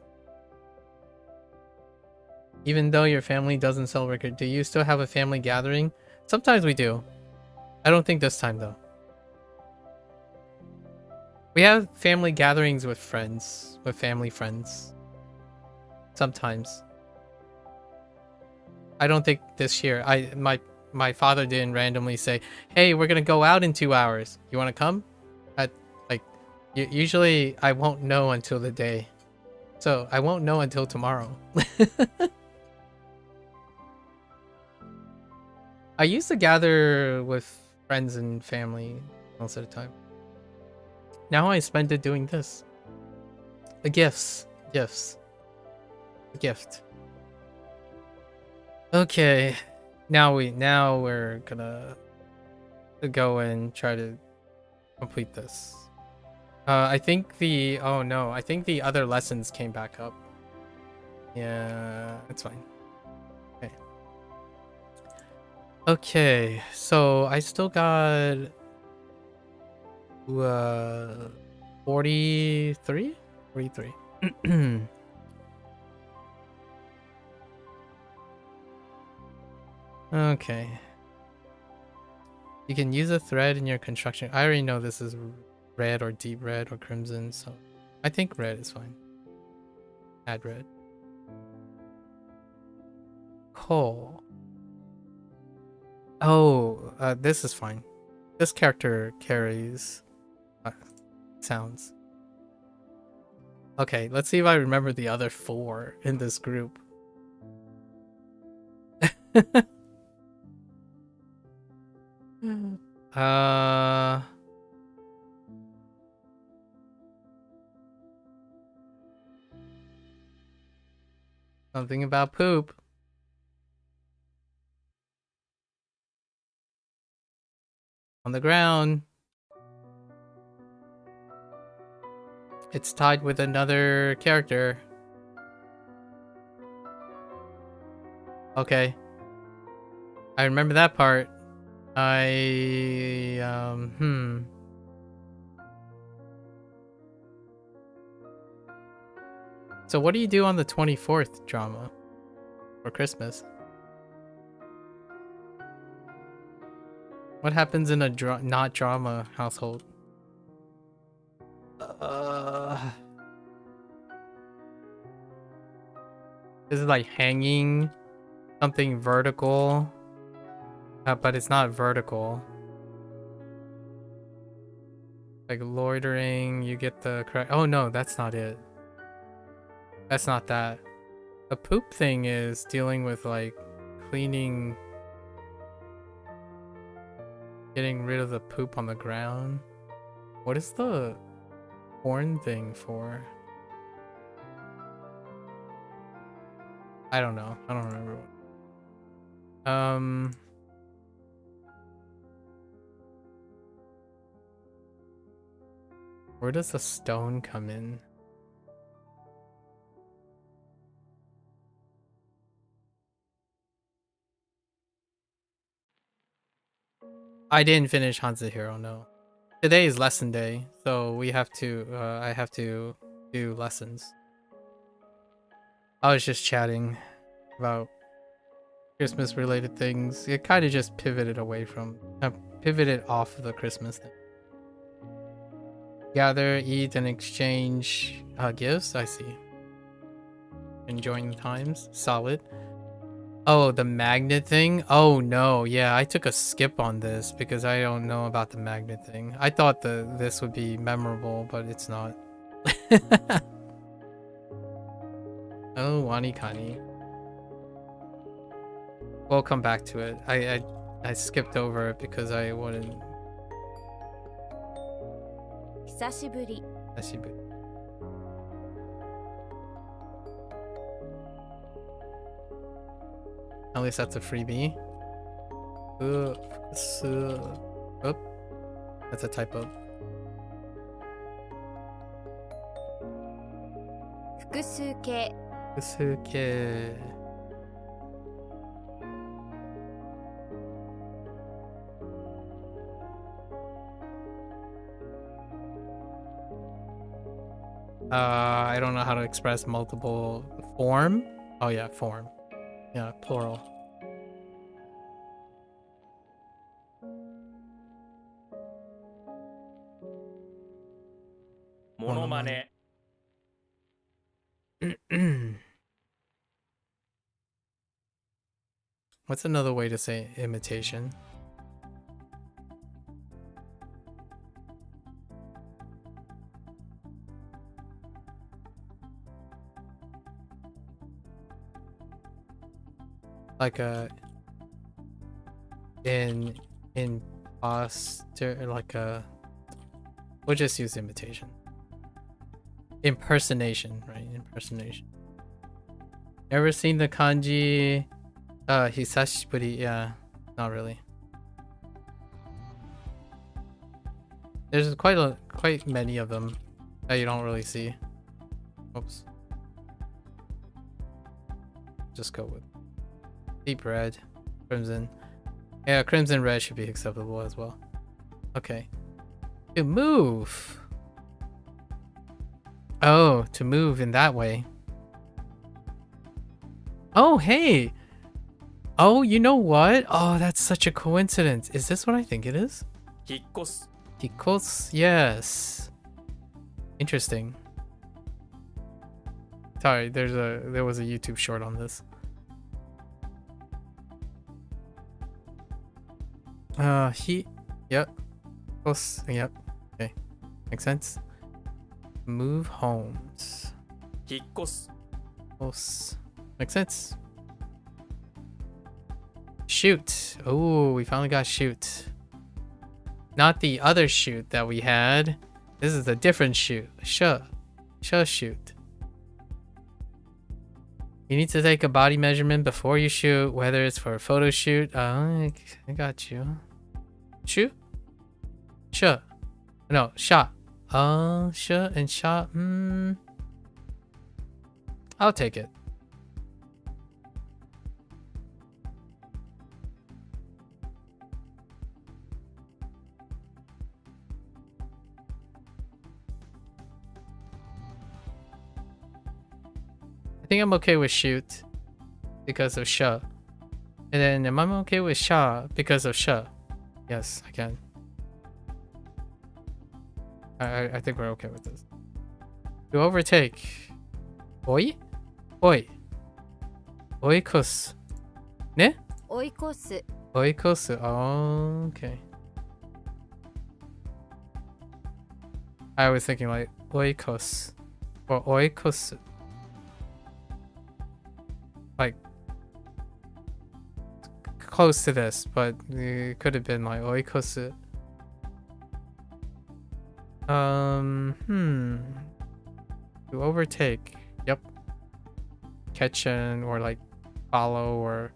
Even though your family doesn't celebrate, do you still have a family gathering? Sometimes we do. I don't think this time though. We have family gatherings with friends, with family friends. Sometimes. I don't think this year. My father didn't randomly say, "Hey, we're gonna go out in 2 hours. You want to come?" Usually I won't know until the day. So I won't know until tomorrow. I used to gather with friends and family most of the time. Now I spend it doing this. The gifts. A gift. Okay. Now we're gonna go and try to complete this. I think the other lessons came back up. Yeah, it's fine. Okay, so I still got 43. Okay. You can use a thread in your construction. I already know this is red or deep red or crimson, so I think red is fine. Add red. Coal. Oh, this is fine. This character carries sounds. Okay, let's see if I remember the other 4 in this group. Something about poop. On the ground. It's tied with another character. Okay. I remember that part. So what do you do on the 24th drama? For Christmas? What happens in a not drama household? This is like hanging something vertical, but it's not vertical. Like loitering, you get the correct. Oh no, that's not it. That's not that. The poop thing is dealing with like cleaning, getting rid of the poop on the ground. What is the horn thing for? I don't know. I don't remember. Where does the stone come in? I didn't finish HanziHero, no. Today is lesson day, so we have to, I have to do lessons. I was just chatting about Christmas related things. It kind of just pivoted away from, pivoted off of the Christmas thing. Gather, eat, and exchange gifts. I see. Enjoying the times. Solid. Oh, the magnet thing? Oh no, yeah, I took a skip on this because I don't know about the magnet thing. I thought this would be memorable, but it's not. Oh, WaniKani. We'll come back to it. I skipped over it because I wouldn't. 久しぶり At least that's a freebie. Oop. That's a typo. 複数形 Kusuke. I don't know how to express multiple form. Oh yeah, form. Yeah, plural. Monomane. What's another way to say imitation? Like a imposter, like a, we'll just use imitation. Impersonation, right? Impersonation. Ever seen the kanji hisashiburi? Yeah, not really. There's quite many of them that you don't really see. Oops. Just go with deep red, crimson. Yeah, crimson red should be acceptable as well. Okay. To move. Oh, to move in that way. Oh, hey. Oh, you know what? Oh, that's such a coincidence. Is this what I think it is? 引っ越す Hikos, yes. Interesting. Sorry, there was a YouTube short on this. Yep. Close, yep. Okay. Makes sense. Move homes. 引っ越す Close. Makes sense. Shoot. Oh, we finally got shoot. Not the other shoot that we had. This is a different shoot. Shoot. You need to take a body measurement before you shoot, whether it's for a photo shoot. I got you. Shoot? No, shot. Shot and shot. I'll take it. I think I'm okay with shoot because of shot. And then am I okay with shot because of shot? Yes, I can. I think we're okay with this. To overtake. Oi? Oikos. Ne? 追い越す Oikos. Oh, okay. I was thinking like oikos or oikos. Like close to this, but it could have been like oikos. To overtake. Yep. Catch and or like follow or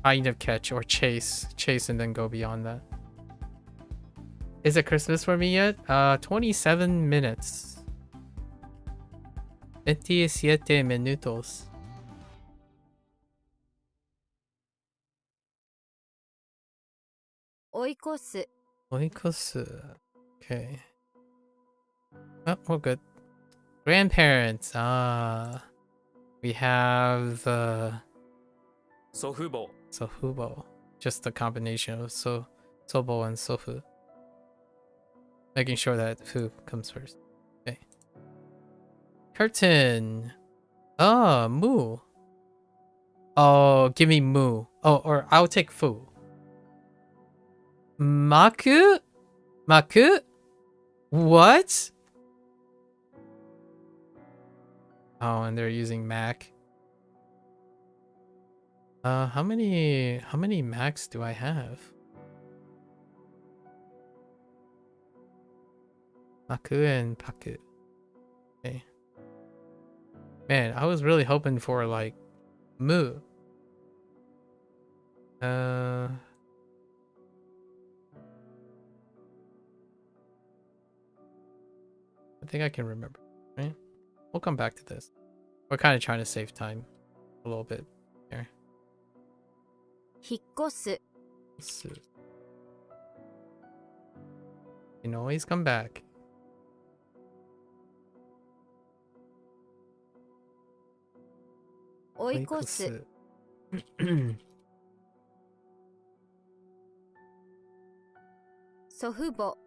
kind of catch or chase and then go beyond that. Is it Christmas for me yet? 27 minutes. 27 minutos. Oikosu. Oikosu. Okay. Oh, we're good. Grandparents. We have 祖父母 Sofubo. Just a combination of Sobo and Sofu. Making sure that fu comes first. Okay. Curtain. Oh, moo. Oh, give me moo. Oh, or I'll take fu. Maku? What? Oh, and they're using Mac. How many Macs do I have? Maku and Paku. Okay. Man, I was really hoping for like Moo. I think I can remember, right? We'll come back to this. We're kind of trying to save time a little bit here. 引っ越す You can always come back. 追い越す祖父母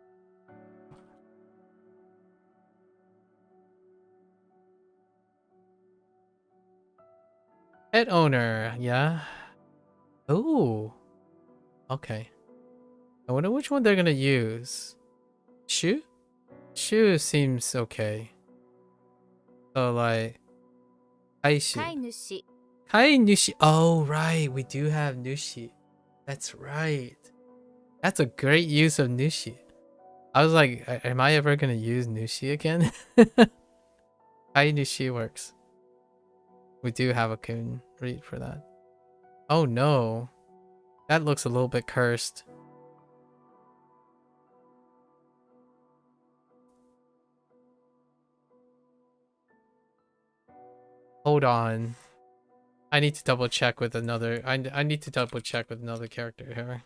Pet owner, yeah. Ooh. Okay. I wonder which one they're gonna use. Shoe? Shoe seems okay. So like Aishi. 飼い主 Kai Nushi. Oh right, we do have Nushi. That's right. That's a great use of Nushi. I was like, am I ever gonna use Nushi again? Kai Nushi works. We do have a Kun read for that. Oh no. That looks a little bit cursed. Hold on. I need to double check with another. I need to double check with another character here.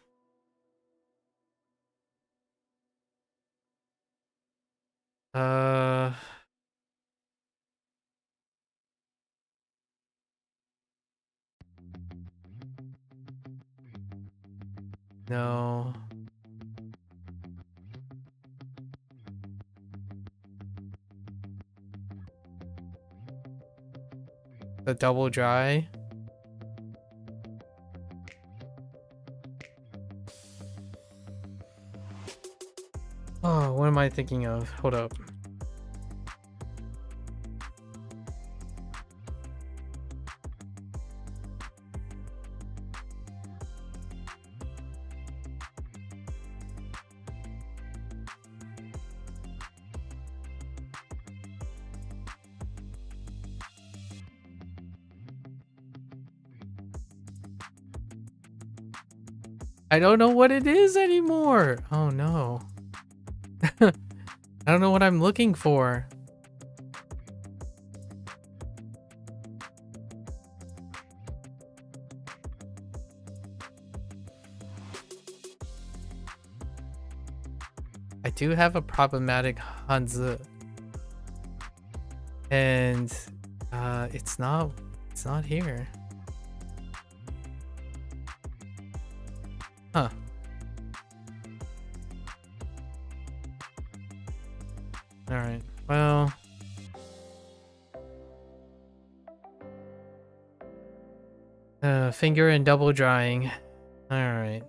No. The double dry. Oh, what am I thinking of? Hold up. I don't know what it is anymore. Oh no. I don't know what I'm looking for. I do have a problematic Hanzi. And it's not here. Huh. All right. Well, finger and double drying. All right.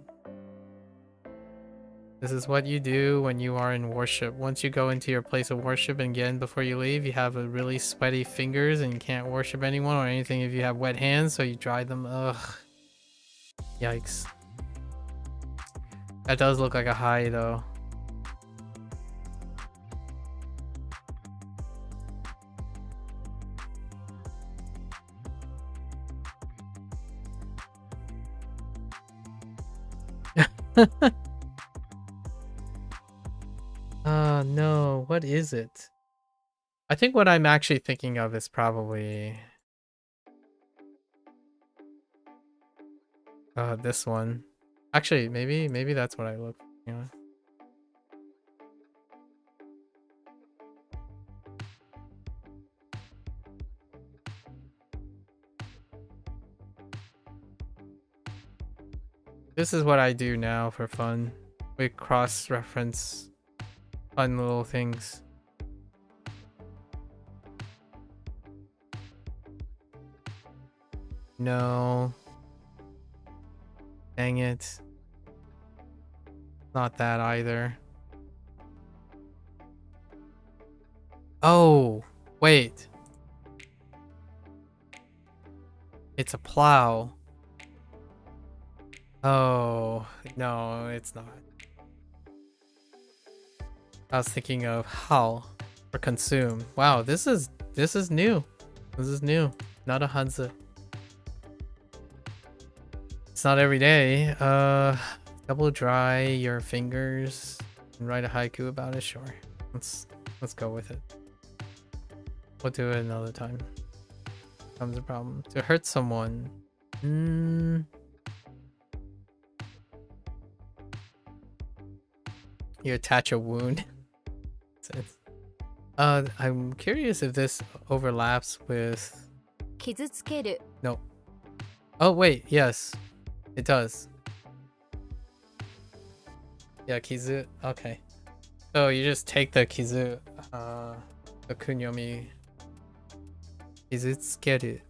This is what you do when you are in worship. Once you go into your place of worship and again before you leave, you have a really sweaty fingers and you can't worship anyone or anything if you have wet hands, so you dry them. Ugh. Yikes. That does look like a high though. No, what is it? I think what I'm actually thinking of is probably this one. Actually, maybe that's what I look for. You know? This is what I do now for fun. We cross-reference fun little things. No. Dang it. Not that either. Oh, wait. It's a plow. Oh, no, it's not. I was thinking of how or consume. Wow, this is new. This is new. Not a Hanzi. It's not every day. Double dry your fingers and write a haiku about it. Sure. Let's go with it. We'll do it another time. Comes a problem. To hurt someone. You attach a wound. I'm curious if this overlaps with... 傷つける No. Oh, wait. Yes. It does. Yeah, kizu. Okay. So you just take the kizu, the kunyomi. Kizutsukeru.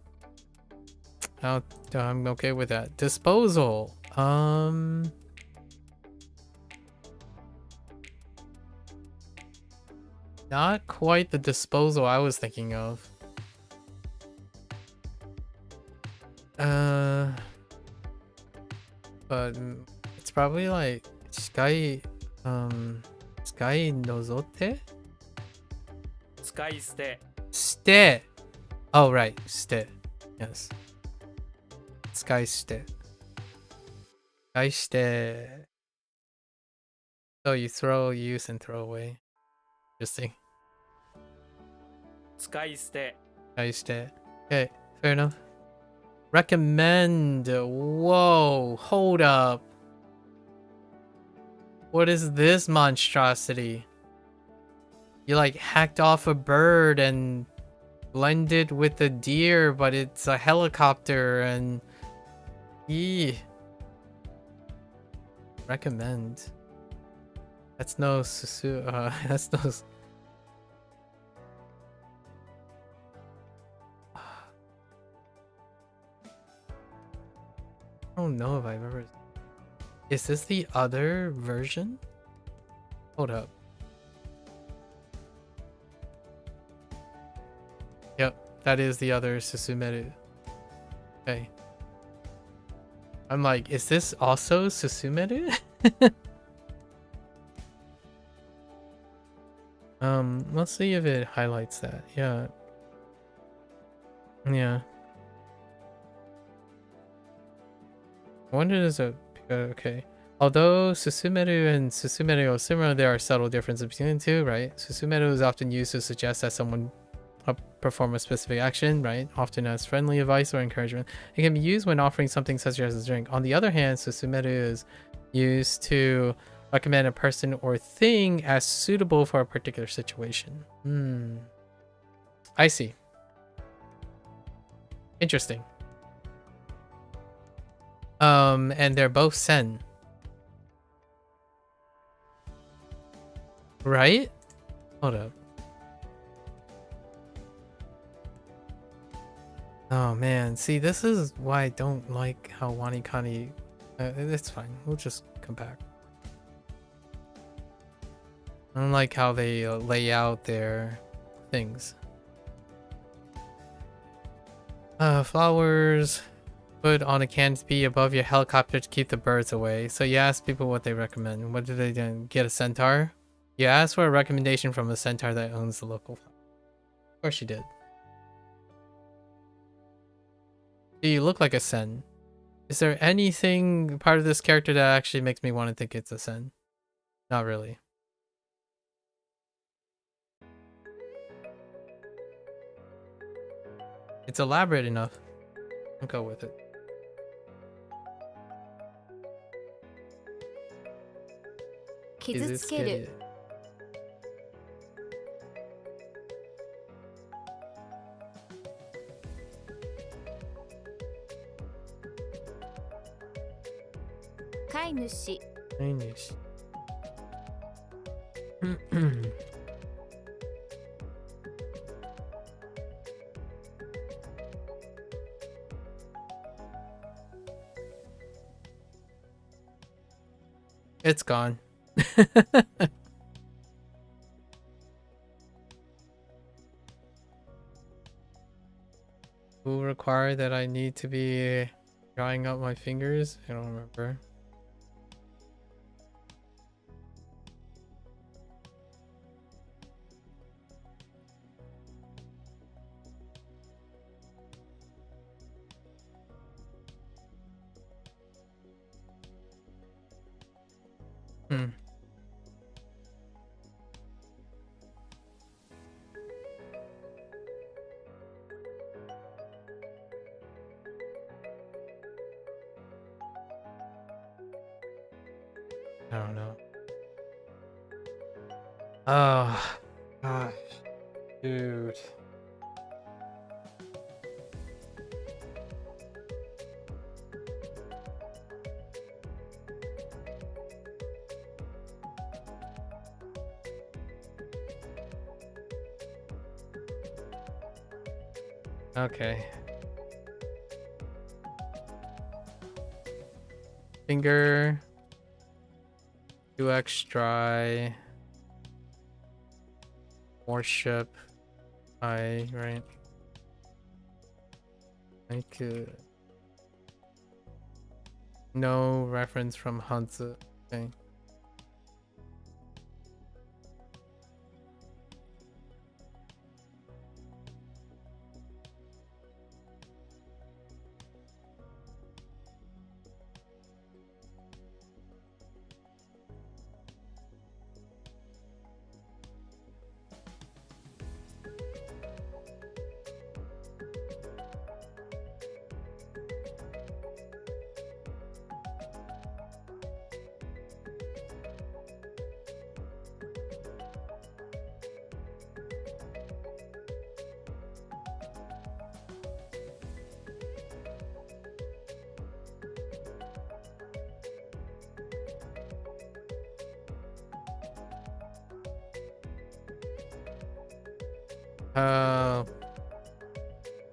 Oh, I'm okay with that. Disposal. Not quite the disposal I was thinking of. But it's probably like sky nozote? 使い捨て Ste. Oh right, ste. Yes. Sky ste. Sky ste. So you use and throw away. Interesting. 使い捨て Sky ste. Okay, fair enough. Recommend. Whoa, hold up. What is this monstrosity? You like hacked off a bird and blended with a deer, but it's a helicopter and... Eee. recommend. That's no susu. That's no. I don't know if I've ever. Is this the other version? Hold up. Yep, that is the other Susumeru. Okay. I'm like, is this also Susumeru? Let's see if it highlights that. Yeah. Yeah. I wonder there's a okay. Although Susumeru and Susumeru are similar, there are subtle differences between the two, right? Susumeru is often used to suggest that someone perform a specific action, right? Often as friendly advice or encouragement. It can be used when offering something such as a drink. On the other hand, Susumeru is used to recommend a person or thing as suitable for a particular situation. I see. Interesting. And they're both sen. Right? Hold up. Oh man, see, this is why I don't like how WaniKani. It's fine. We'll just come back. I don't like how they lay out their things. Flowers put on a canopy above your helicopter to keep the birds away. So you ask people what they recommend. What do they do? Get a centaur? You ask for a recommendation from a centaur that owns the local farm. Of course you did. You look like a sen. Is there anything part of this character that actually makes me want to think it's a sen? Not really. It's elaborate enough. I'll go with it. Kizutsukeru. Kainushi. Kainushi. It's gone. Who required that I need to be drawing up my fingers? I don't remember. I don't know. Oh, gosh. Dude. Okay. Finger. 2x dry. Worship. I, right? I could. No reference from Hanzi. Okay.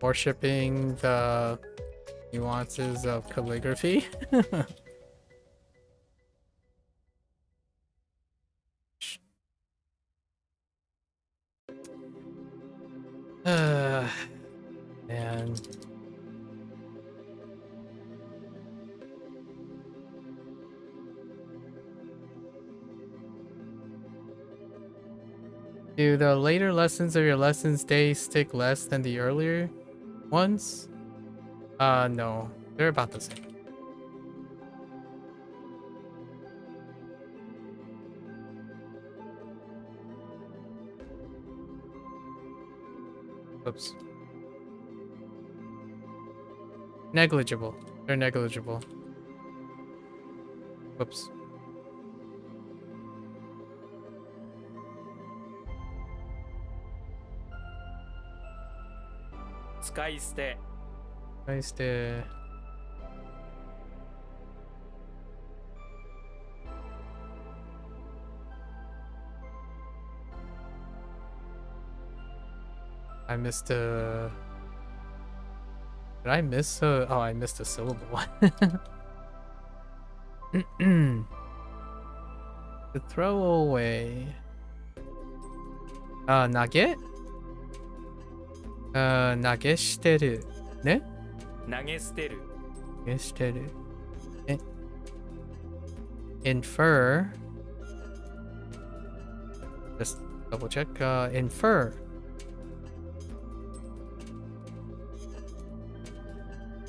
Worshipping the nuances of calligraphy. Man. Do the later lessons of your lessons day stick less than the earlier ones? No. They're about the same. Oops. Negligible. They're negligible. Whoops. Skyste. Nice to... I missed a... Did I miss a... Oh, I missed a syllable. The throwaway. Nage? Nageshiteru. Ne? 投げ捨てる Nageshiteru. Infer. Just double check. Infer.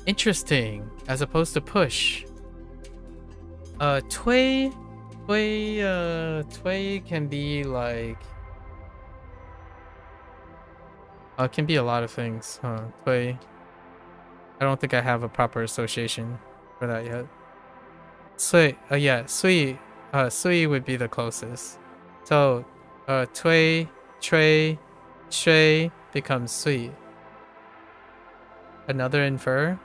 Interesting, as opposed to push. Tway can be like... it can be a lot of things, huh? Tway. I don't think I have a proper association for that yet. Sui, yeah, sui. Sui would be the closest. So, tway, tray, shui becomes sui. Another infer.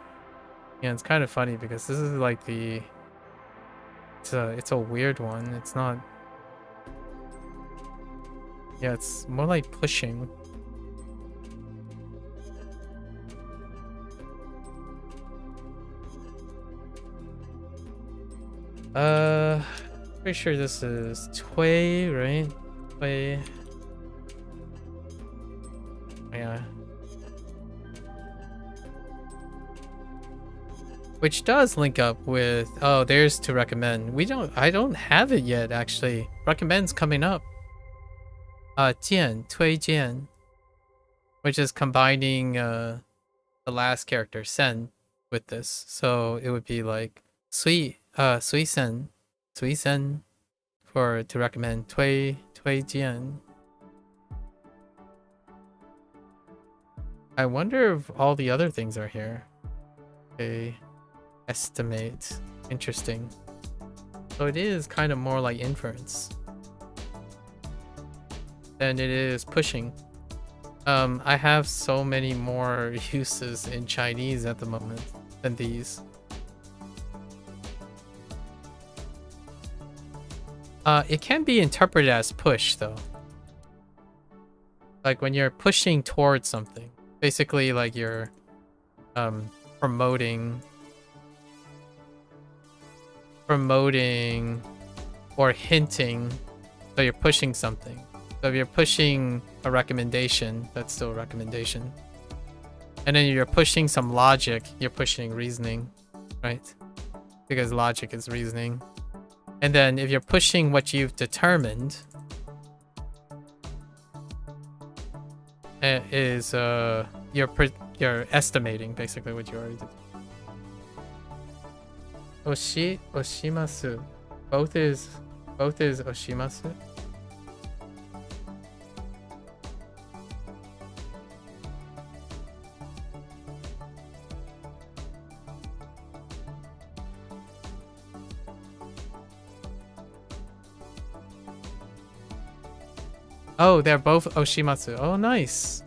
Yeah, it's kind of funny because this is like the... It's a weird one. It's not... Yeah, it's more like pushing. Pretty sure this is Tway, right? Tway. Yeah. Which does link up with... Oh, there's to recommend. I don't have it yet, actually. Recommend's coming up. Jian, Tway Jian. Which is combining the last character, Sen, with this. So it would be like Sui Sen. Sui Sen to recommend Tway Jian. I wonder if all the other things are here. Okay. Estimate. Interesting. So it is kind of more like inference than it is pushing. I have so many more uses in Chinese at the moment than these. It can be interpreted as push though. Like when you're pushing towards something. Basically like you're promoting or hinting, so you're pushing something. So if you're pushing a recommendation, that's still a recommendation. And then you're pushing some logic, you're pushing reasoning, right? Because logic is reasoning. And then if you're pushing what you've determined, you're estimating basically what you already did. Oshimasu. Both is oshimasu. Oh, they're both oshimasu. Oh, nice.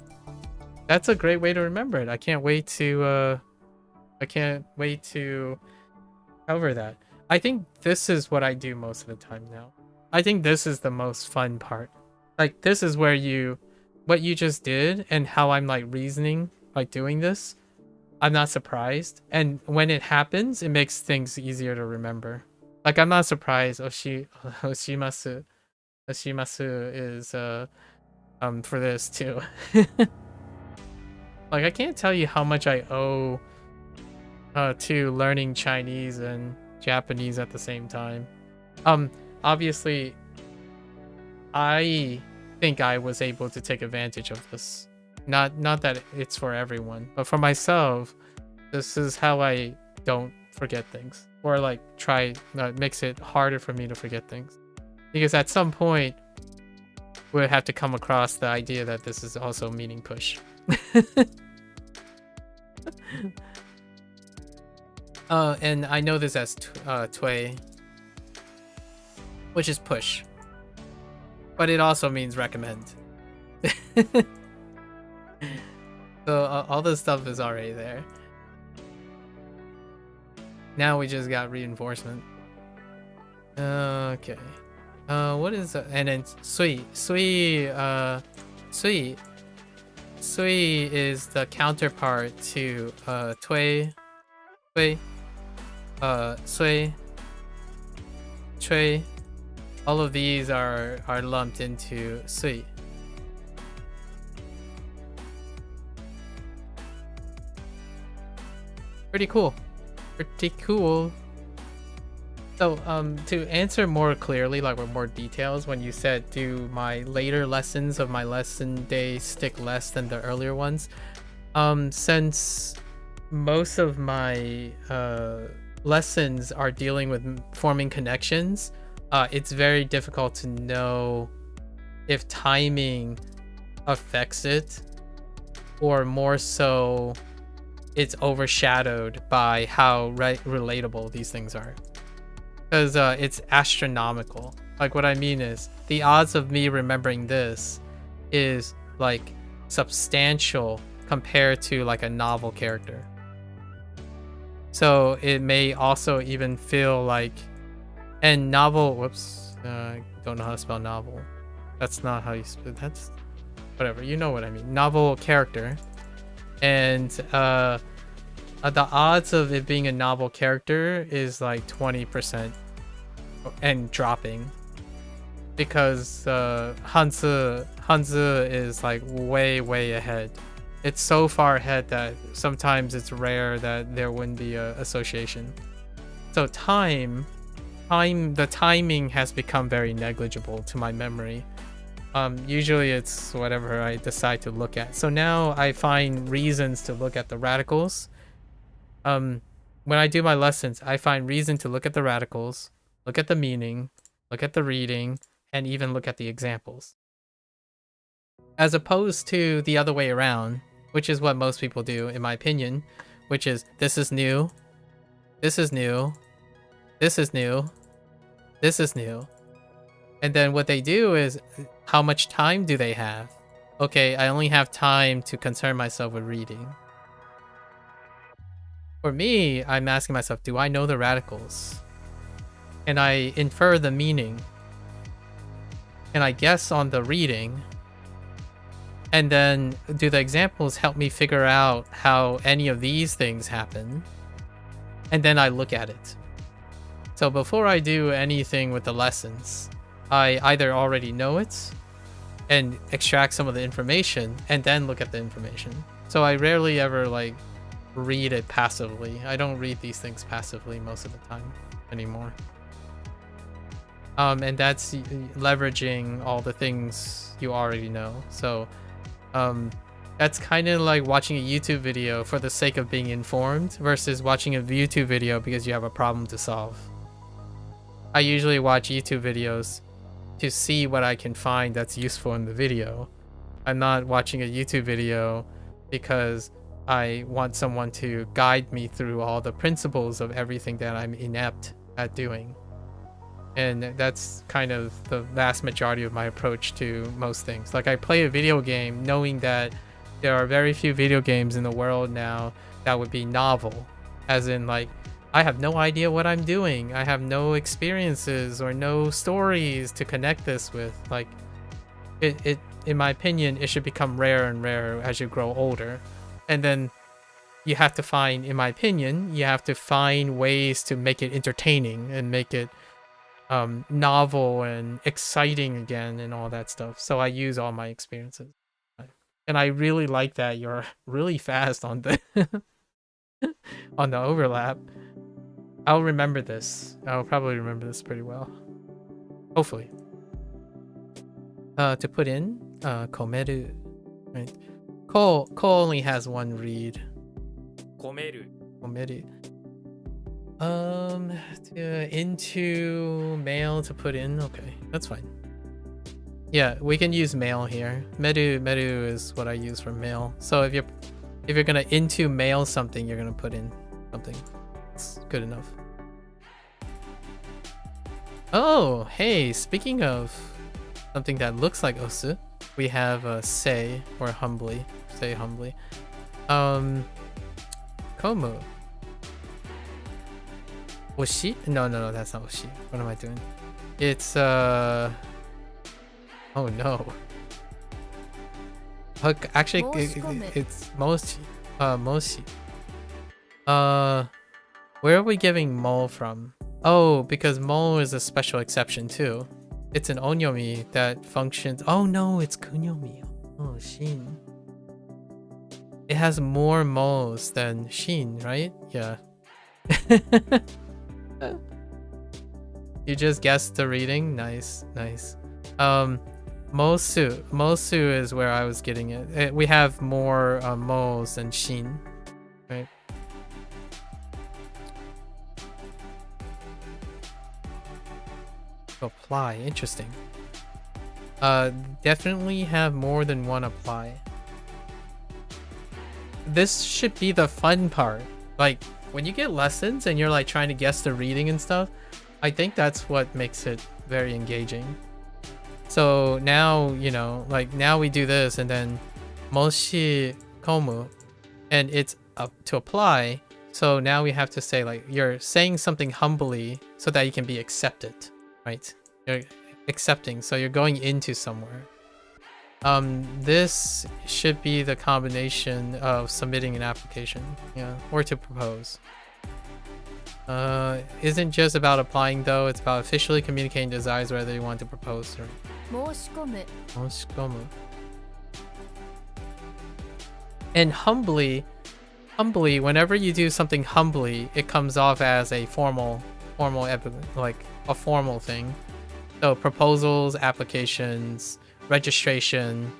That's a great way to remember it. I can't wait to cover that. I think this is what I do most of the time now. I think this is the most fun part. Like, this is where you what you just did and how I'm like reasoning, like doing this, I'm not surprised. And when it happens, it makes things easier to remember. Like I'm not surprised Oshimasu is for this too. Like I can't tell you how much I owe to learning Chinese and Japanese at the same time. Obviously I think I was able to take advantage of this. Not that it's for everyone, but for myself, this is how I don't forget things, or like try makes it harder for me to forget things, because at some point we'll have to come across the idea that this is also meaning push. And I know this as tway, which is push, but it also means recommend. So all this stuff is already there. Now we just got reinforcement. Okay. What is and then sui is the counterpart to tway, sui, chui. All of these are lumped into sui. Pretty cool. Pretty cool. So to answer more clearly, like with more details, when you said do my later lessons of my lesson day stick less than the earlier ones, since most of my lessons are dealing with forming connections, it's very difficult to know if timing affects it, or more so it's overshadowed by how relatable these things are, because it's astronomical. Like what I mean is the odds of me remembering this is like substantial compared to like a novel character. So it may also even feel like, and novel, whoops, I don't know how to spell novel. That's not how you spell, that's whatever, you know what I mean. Novel character. And the odds of it being a novel character is like 20% and dropping, because Hanzi is like way ahead. It's so far ahead that sometimes it's rare that there wouldn't be a association. So the timing has become very negligible to my memory. Usually it's whatever I decide to look at. So now I find reasons to look at the radicals. When I do my lessons, I find reason to look at the radicals, look at the meaning, look at the reading, and even look at the examples. As opposed to the other way around, which is what most people do, in my opinion, which is this is new, this is new, this is new, this is new. And then what they do is, how much time do they have? Okay, I only have time to concern myself with reading. For me, I'm asking myself, do I know the radicals? And I infer the meaning. And I guess on the reading. And then do the examples help me figure out how any of these things happen? And then I look at it. So before I do anything with the lessons, I either already know it and extract some of the information and then look at the information. So I rarely ever like read it passively. I don't read these things passively most of the time anymore. And that's leveraging all the things you already know. So that's kind of like watching a YouTube video for the sake of being informed versus watching a YouTube video because you have a problem to solve. I usually watch YouTube videos to see what I can find that's useful in the video. I'm not watching a YouTube video because I want someone to guide me through all the principles of everything that I'm inept at doing. And that's kind of the vast majority of my approach to most things. Like I play a video game knowing that there are very few video games in the world now that would be novel. As in like, I have no idea what I'm doing. I have no experiences or no stories to connect this with. Like, it in my opinion, it should become rarer and rarer as you grow older. And then you have to find, in my opinion, you have to find ways to make it entertaining and make it novel and exciting again and all that stuff. So I use all my experiences. And I really like that you're really fast on the on the overlap. I'll remember this. I'll probably remember this pretty well. Hopefully. To put in, komeru, right? Ko only has one read. 込める Komeru. Into male to put in. Okay, that's fine. Yeah, we can use male here. Meru is what I use for male. So if you're gonna into male something, you're gonna put in something. It's good enough. Oh, hey, speaking of something that looks like osu, we have say or humbly. Say humbly. Komu. Oshi? No, that's not oshi. What am I doing? It's oh no. Actually, it's moshi. Moshi. Where are we giving mo from? Oh, because mo is a special exception too. It's an onyomi that functions. Oh no, it's kunyomi. Oh, shin. It has more mo's than shin, right? Yeah. You just guessed the reading. Nice. Mosu is where I was getting it. We have more mo's than shin, right? Apply, interesting. Definitely have more than one apply. This should be the fun part. Like when you get lessons and you're like trying to guess the reading and stuff, I think that's what makes it very engaging. So now, you know, like now we do this and then moshi komu and it's up to apply. So now we have to say like you're saying something humbly so that you can be accepted, right? You're accepting, so you're going into somewhere. This should be the combination of submitting an application, yeah, or to propose. Isn't just about applying though, it's about officially communicating desires whether you want to propose or 申し込む moshikomu. And humbly, whenever you do something humbly, it comes off as a formal like a formal thing. So proposals, applications, registration,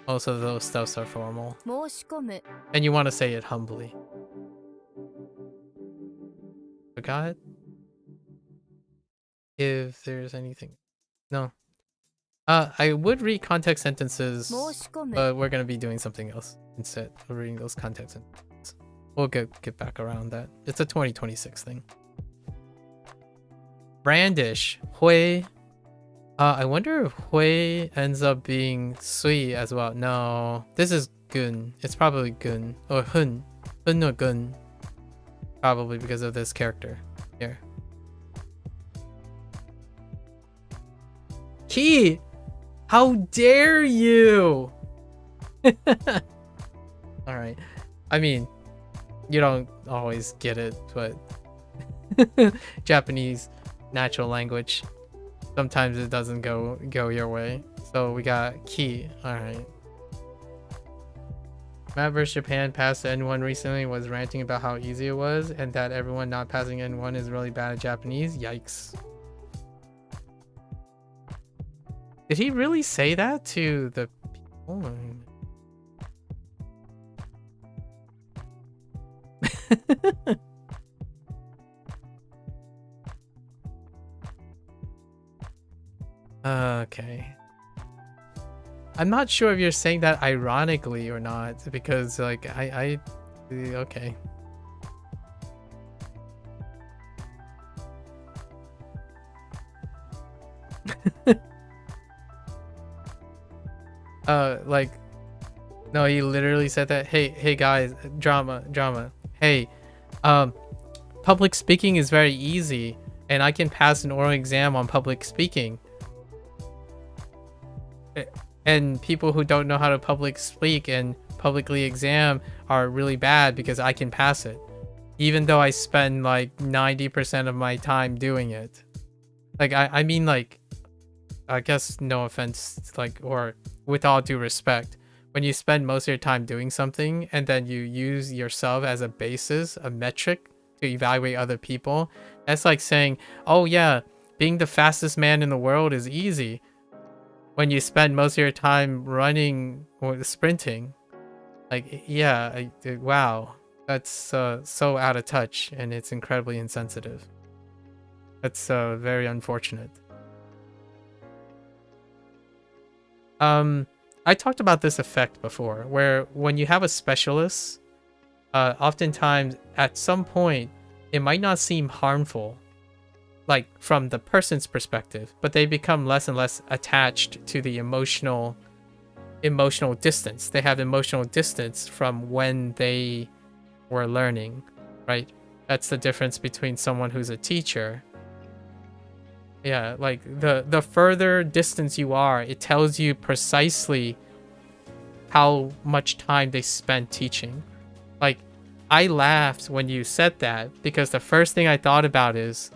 most of those stuffs are formal. 申し込む And you want to say it humbly. Forgot? If there's anything. No. I would read context sentences, 申し込む but we're going to be doing something else instead of reading those context sentences. We'll get back around that. It's a 2026 thing. Brandish. Hui. I wonder if Hui ends up being Sui as well. No. This is Gun. It's probably Gun. Or Hun. Hun or Gun. Probably because of this character. Here. Ki! How dare you! Alright. I mean, you don't always get it, but Japanese natural language, sometimes it doesn't go your way. So we got ki. Alright. Matt vs Japan passed N1 recently, was ranting about how easy it was and that everyone not passing N1 is really bad at Japanese. Yikes. Did he really say that to the people? Okay. I'm not sure if you're saying that ironically or not, because like okay. Like, no, he literally said that. Hey guys, drama. Hey, public speaking is very easy, and I can pass an oral exam on public speaking. And people who don't know how to public speak and publicly exam are really bad because I can pass it, even though I spend like 90% of my time doing it. Like I mean, like, I guess no offense, like, or with all due respect, when you spend most of your time doing something and then you use yourself as a basis, a metric to evaluate other people, that's like saying, oh yeah, being the fastest man in the world is easy, when you spend most of your time running or sprinting. Like, yeah, wow, that's so out of touch, and it's incredibly insensitive. That's very unfortunate. I talked about this effect before, where when you have a specialist, oftentimes at some point it might not seem harmful, like from the person's perspective, but they become less and less attached to the emotional distance. They have emotional distance from when they were learning, right? That's the difference between someone who's a teacher. Yeah, like the further distance you are, it tells you precisely how much time they spent teaching. Like, I laughed when you said that because the first thing I thought about is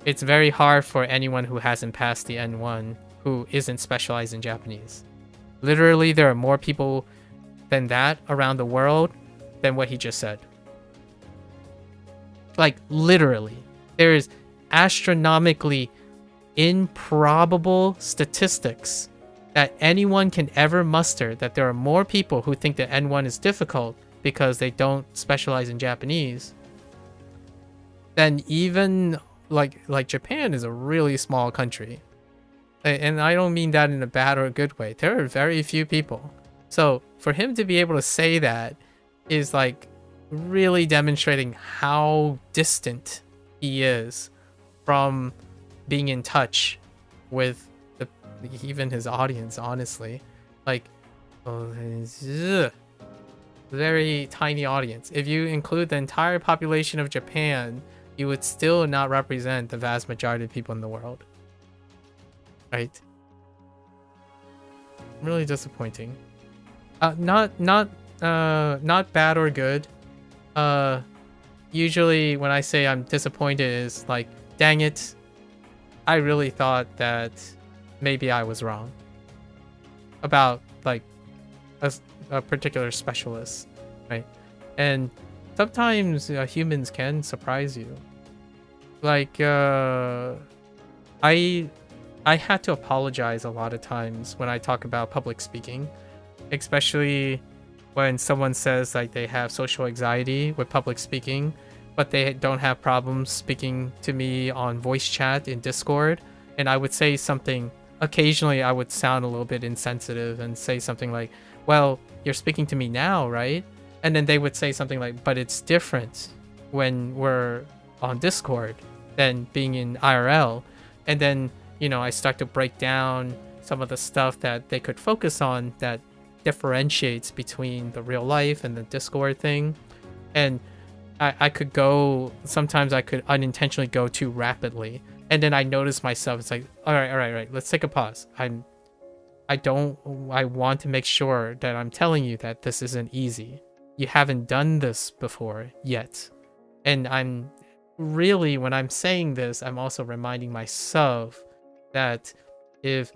it's very hard for anyone who hasn't passed the N1 who isn't specialized in Japanese. Literally, there are more people than that around the world than what he just said. Like, literally. There is astronomically improbable statistics that anyone can ever muster that there are more people who think that N1 is difficult because they don't specialize in Japanese than even like Japan is a really small country. And I don't mean that in a bad or a good way. There are very few people. So for him to be able to say that is like really demonstrating how distant he is from being in touch with even his audience, honestly. Like, very tiny audience. If you include the entire population of Japan, you would still not represent the vast majority of people in the world. Right? Really disappointing. Not bad or good. Usually when I say I'm disappointed is like, dang it, I really thought that maybe I was wrong about like a particular specialist, right? And sometimes humans can surprise you. Like I had to apologize a lot of times when I talk about public speaking, especially when someone says like they have social anxiety with public speaking, but they don't have problems speaking to me on voice chat in Discord. And I would say something, occasionally I would sound a little bit insensitive and say something like, well, you're speaking to me now, right? And then they would say something like, but it's different when we're on Discord than being in IRL. And then, you know, I start to break down some of the stuff that they could focus on that differentiates between the real life and the Discord thing. And I could go, sometimes I could unintentionally go too rapidly. And then I notice myself, it's like, all right, let's take a pause. I want to make sure that I'm telling you that this isn't easy. You haven't done this before yet. And I'm really, when I'm saying this, I'm also reminding myself that if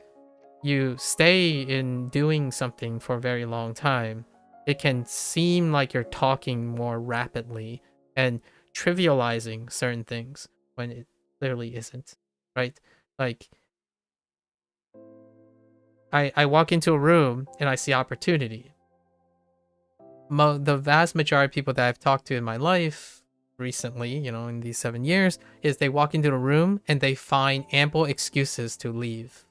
you stay in doing something for a very long time, it can seem like you're talking more rapidly and trivializing certain things when it clearly isn't, right? Like, I walk into a room and I see opportunity. The vast majority of people that I've talked to in my life recently, you know, in these 7 years, is they walk into the room and they find ample excuses to leave.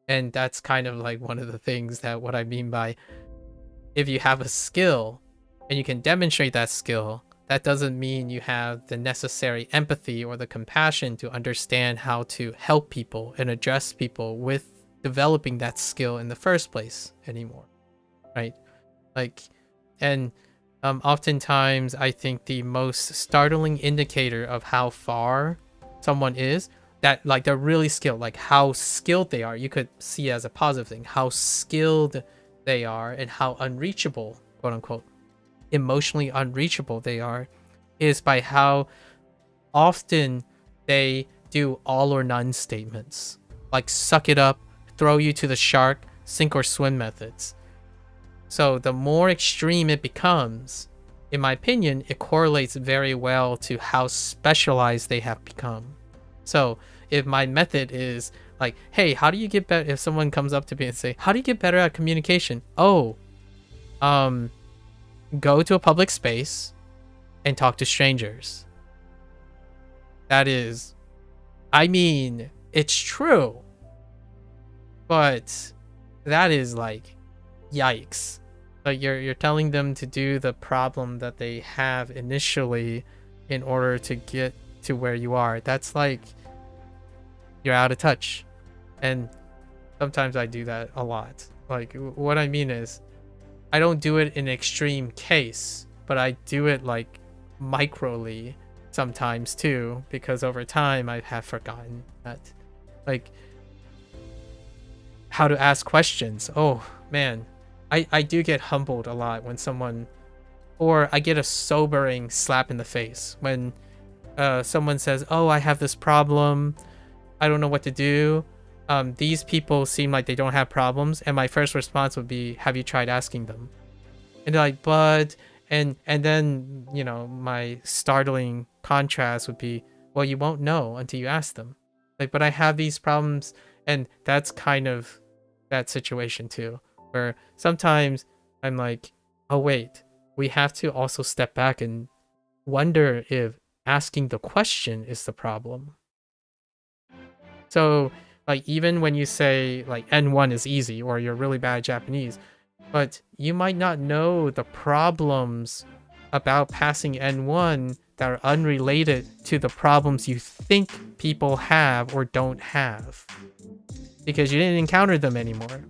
And that's kind of like one of the things that what I mean by, if you have a skill and you can demonstrate that skill, that doesn't mean you have the necessary empathy or the compassion to understand how to help people and address people with developing that skill in the first place anymore, right? Like, and oftentimes I think the most startling indicator of how far someone is that like they're really skilled, like how skilled they are. You could see as a positive thing how skilled they are and how unreachable, quote unquote, emotionally unreachable they are, is by how often they do all or none statements, like suck it up, throw you to the shark, sink or swim methods. So the more extreme it becomes, in my opinion, it correlates very well to how specialized they have become. So if my method is like, hey, how do you get better? If someone comes up to me and say, how do you get better at communication? Oh, go to a public space and talk to strangers. That is, I mean, it's true, but that is like, yikes. Like you're telling them to do the problem that they have initially in order to get to where you are. That's like, you're out of touch. And sometimes I do that a lot. Like what I mean is, I don't do it in extreme case, but I do it like microly sometimes too, because over time I have forgotten that, like, how to ask questions. Oh man, I do get humbled a lot when someone, or I get a sobering slap in the face when someone says, oh, I have this problem, I don't know what to do. These people seem like they don't have problems, and my first response would be, have you tried asking them? And they're like, but, and then, you know, my startling contrast would be, well, you won't know until you ask them. Like, but I have these problems, and that's kind of that situation too, where sometimes I'm like, oh wait, we have to also step back and wonder if asking the question is the problem. So like, even when you say like N1 is easy, or you're really bad at Japanese, but you might not know the problems about passing N1 that are unrelated to the problems you think people have or don't have, because you didn't encounter them anymore,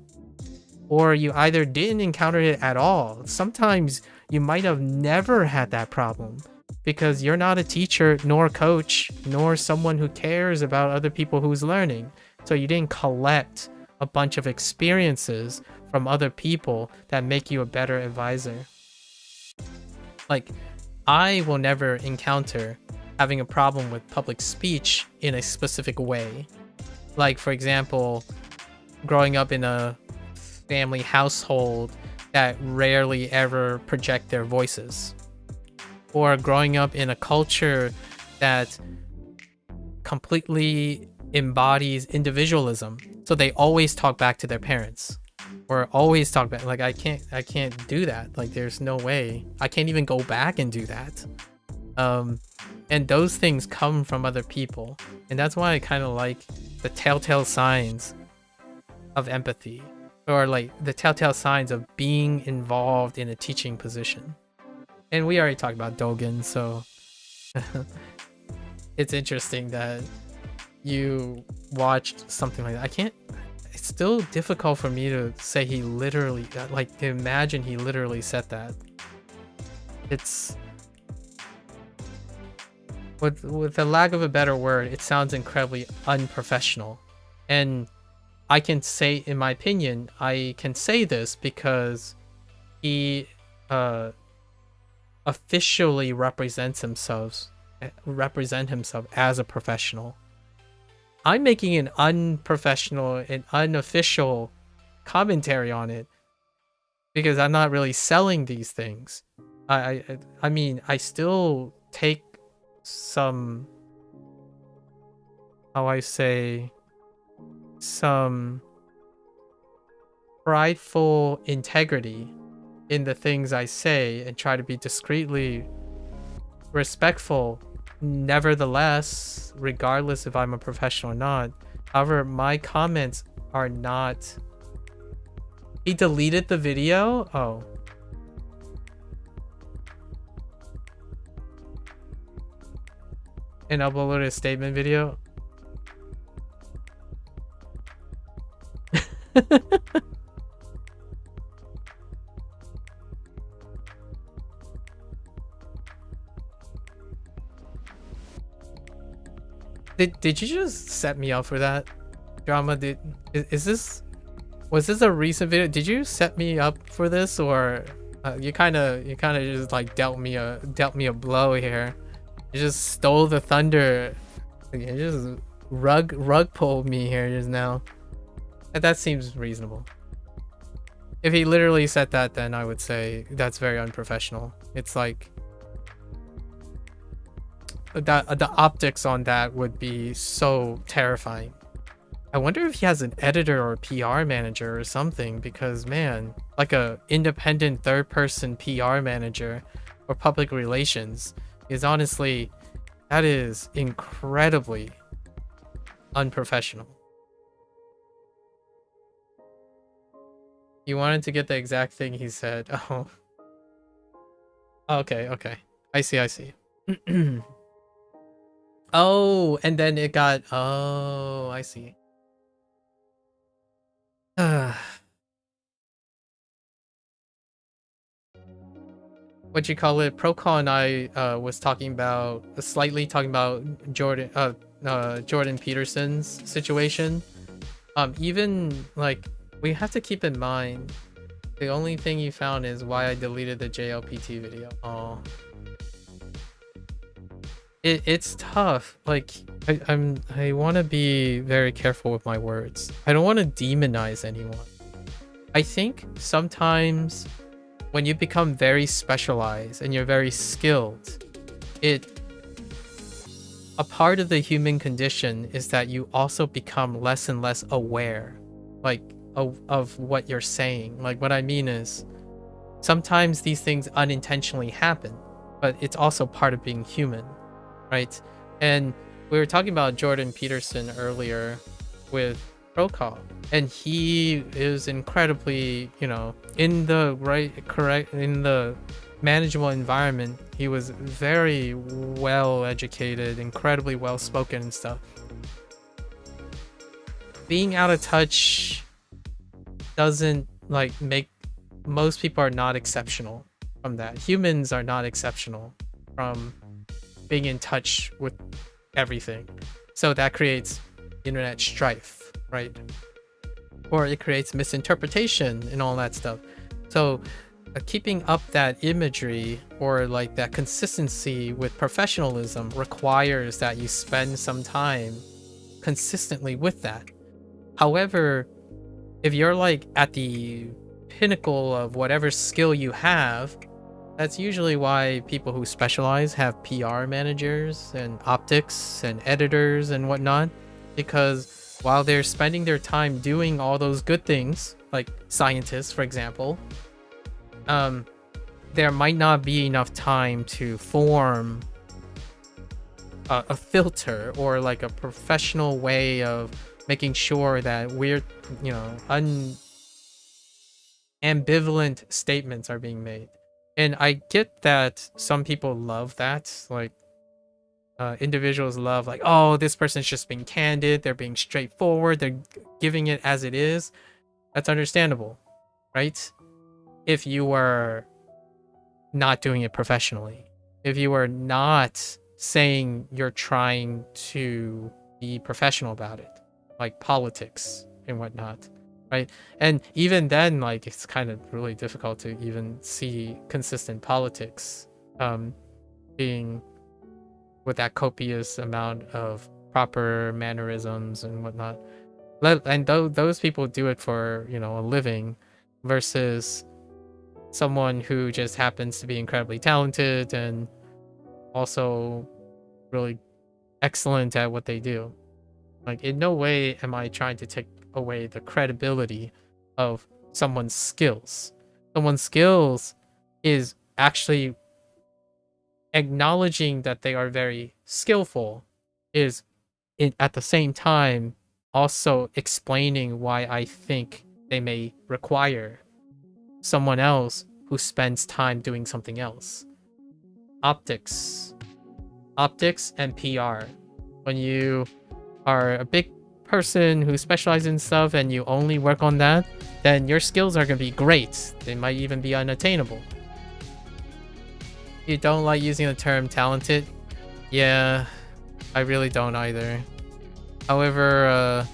or you either didn't encounter it at all. Sometimes you might have never had that problem because you're not a teacher, nor a coach, nor someone who cares about other people who's learning. So you didn't collect a bunch of experiences from other people that make you a better advisor. Like, I will never encounter having a problem with public speech in a specific way. Like, for example, growing up in a family household that rarely ever project their voices, or growing up in a culture that completely embodies individualism, so they always talk back to their parents, or always talk back. Like, I can't do that. Like, there's no way I can't even go back and do that. And those things come from other people, and that's why I kind of like the telltale signs of empathy, or like the telltale signs of being involved in a teaching position. And we already talked about Dogen, so it's interesting that you watched something like that. It's still difficult for me to say he literally, like, to imagine he literally said that. It's, with the lack of a better word, it sounds incredibly unprofessional. And I can say, in my opinion, I can say this because he officially represents himself as a professional. I'm making an unprofessional and unofficial commentary on it because I'm not really selling these things. I mean, I still take some, how I say, some prideful integrity in the things I say and try to be discreetly respectful, nevertheless, regardless if I'm a professional or not. However, my comments are not... He deleted the video? Oh. And uploaded a statement video? Did you just set me up for that drama? Was this a recent video? Did you set me up for this, or you kind of just like dealt me a blow here? You just stole the thunder. You just rug pulled me here just now. That seems reasonable. If he literally said that, then I would say that's very unprofessional. It's like the optics on that would be so terrifying. I wonder if he has an editor or PR manager or something, because man, like a independent third person PR manager or public relations is honestly, that is incredibly unprofessional. You wanted to get the exact thing he said. Oh. Okay. I see. Oh, and then it got... Oh, I see. What you call it? Procon and I was talking about... Slightly talking about Jordan Peterson's situation. Even, like... We have to keep in mind, the only thing you found is why I deleted the JLPT video. Oh, it's tough. Like I want to be very careful with my words. I don't want to demonize anyone. I think sometimes when you become very specialized and you're very skilled, a part of the human condition is that you also become less and less aware, like of what you're saying. Like what I mean is sometimes these things unintentionally happen, but it's also part of being human, right? And we were talking about Jordan Peterson earlier with Protocol, and he is incredibly, in the manageable environment. He was very well educated, incredibly well spoken and stuff. Being out of touch doesn't make most people are not exceptional from that. Humans are not exceptional from being in touch with everything. So that creates internet strife, right? Or it creates misinterpretation and all that stuff. So keeping up that imagery or like that consistency with professionalism requires that you spend some time consistently with that. However, if you're like at the pinnacle of whatever skill you have, that's usually why people who specialize have PR managers and optics and editors and whatnot, because while they're spending their time doing all those good things, like scientists, for example, there might not be enough time to form a filter or like a professional way of making sure that we're, ambivalent statements are being made. And I get that some people love that, like individuals love like, oh, this person's just being candid, they're being straightforward, they're giving it as it is. That's understandable, right? If you were not doing it professionally, if you were not saying you're trying to be professional about it, like politics and whatnot, right? And even then, like, it's kind of really difficult to even see consistent politics being with that copious amount of proper mannerisms and whatnot. And those people do it for, a living, versus someone who just happens to be incredibly talented and also really excellent at what they do. Like, in no way am I trying to take away the credibility of someone's skills. Someone's skills is actually acknowledging that they are very skillful, is at the same time also explaining why I think they may require someone else who spends time doing something else. Optics and PR. When you are a big person who specializes in stuff and you only work on that, then your skills are going to be great. They might even be unattainable. You don't like using the term talented? Yeah, I really don't either. However,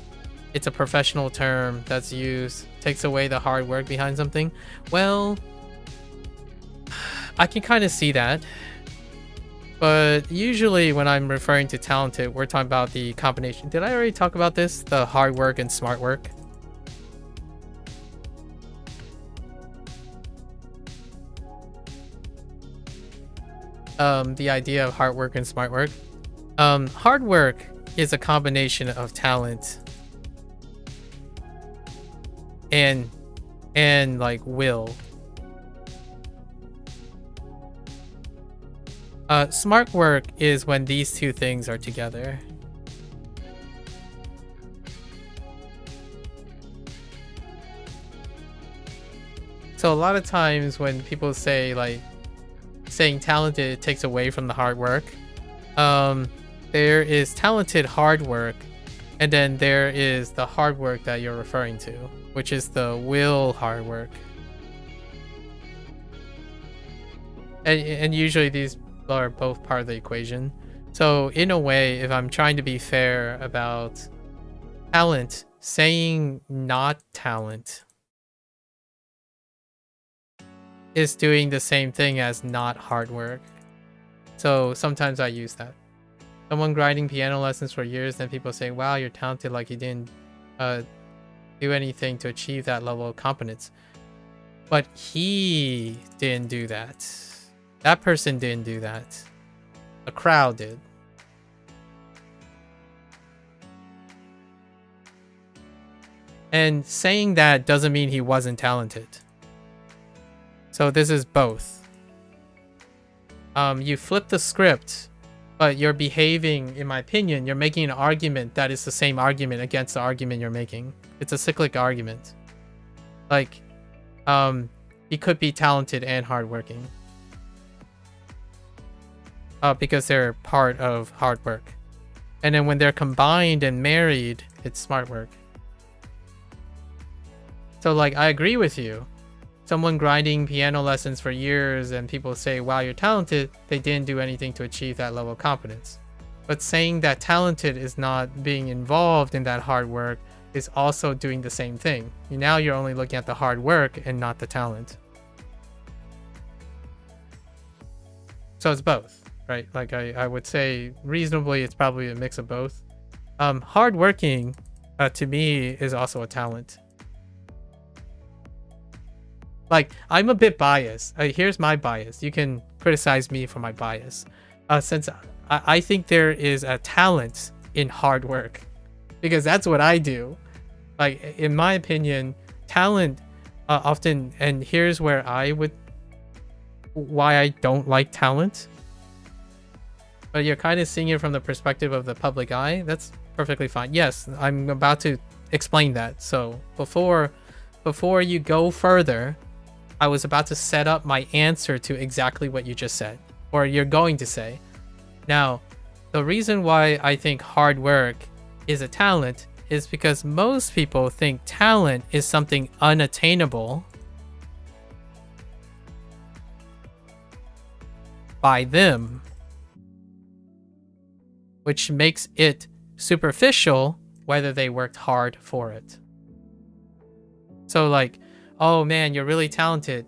it's a professional term that's used, takes away the hard work behind something. Well, I can kind of see that. But usually when I'm referring to talented, we're talking about the combination. Did I already talk about this? The hard work and smart work? The idea of hard work and smart work. Hard work is a combination of talent and like will. Smart work is when these two things are together. So a lot of times when people say like saying talented takes away from the hard work, there is talented hard work, and then there is the hard work that you're referring to, which is the will hard work. And usually these are both part of the equation. So in a way, if I'm trying to be fair about talent, saying not talent is doing the same thing as not hard work. So sometimes I use that. Someone grinding piano lessons for years, then people say, wow, you're talented, like you didn't do anything to achieve that level of competence. But he didn't do that. That person didn't do that. The crowd did. And saying that doesn't mean he wasn't talented. So this is both. You flip the script, but you're behaving, in my opinion, you're making an argument that is the same argument against the argument you're making. It's a cyclic argument. Like, he could be talented and hardworking. Because they're part of hard work. And then when they're combined and married, it's smart work. So like, I agree with you. Someone grinding piano lessons for years and people say, wow, you're talented, they didn't do anything to achieve that level of competence. But saying that talented is not being involved in that hard work is also doing the same thing. Now you're only looking at the hard work and not the talent. So it's both, right? Like I would say reasonably it's probably a mix of both. Hardworking to me is also a talent. Like, I'm a bit biased. Here's my bias. You can criticize me for my bias. Since I think there is a talent in hard work. Because that's what I do. Like, in my opinion, talent often... And here's where why I don't like talent. But you're kind of seeing it from the perspective of the public eye. That's perfectly fine. Yes, I'm about to explain that. So, before you go further... I was about to set up my answer to exactly what you just said, or you're going to say. Now, the reason why I think hard work is a talent is because most people think talent is something unattainable by them, which makes it superficial whether they worked hard for it. So like, oh man, you're really talented.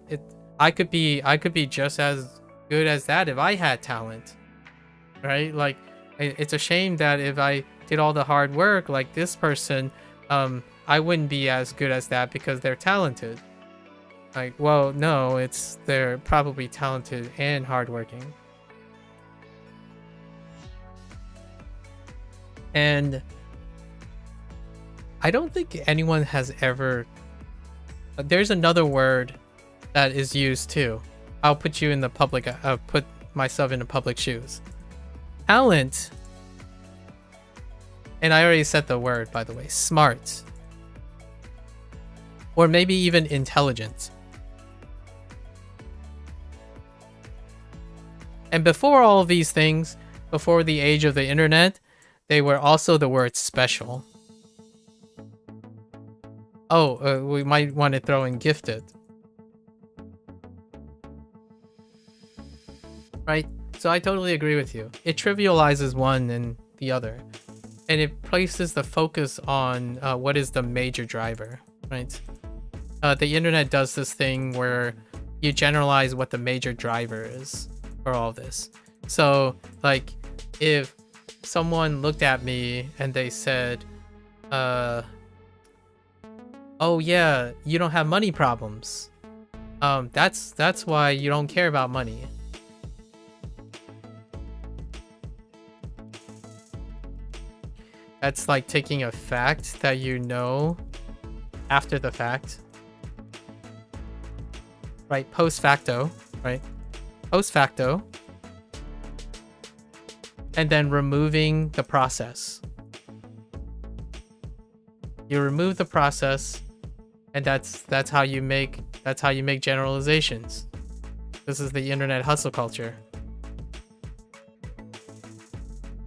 I could be just as good as that if I had talent, right? Like, it's a shame that if I did all the hard work like this person, I wouldn't be as good as that because they're talented. Like, well, no, they're probably talented and hardworking. And I don't think anyone has ever... There's another word that is used too. I'll put you in the public, put myself in the public shoes. Talent, and I already said the word, by the way, smart. Or maybe even intelligent. And before all of these things, before the age of the internet, they were also the word special. Oh, we might want to throw in gifted. Right? So I totally agree with you. It trivializes one and the other. And it places the focus on what is the major driver, right? The internet does this thing where you generalize what the major driver is for all this. So, like, if someone looked at me and they said, oh yeah, you don't have money problems. That's why you don't care about money. That's like taking a fact that you know after the fact. Right? Post facto, right? Post facto. And then removing the process. You remove the process, and that's how you make generalizations. This is the internet hustle culture.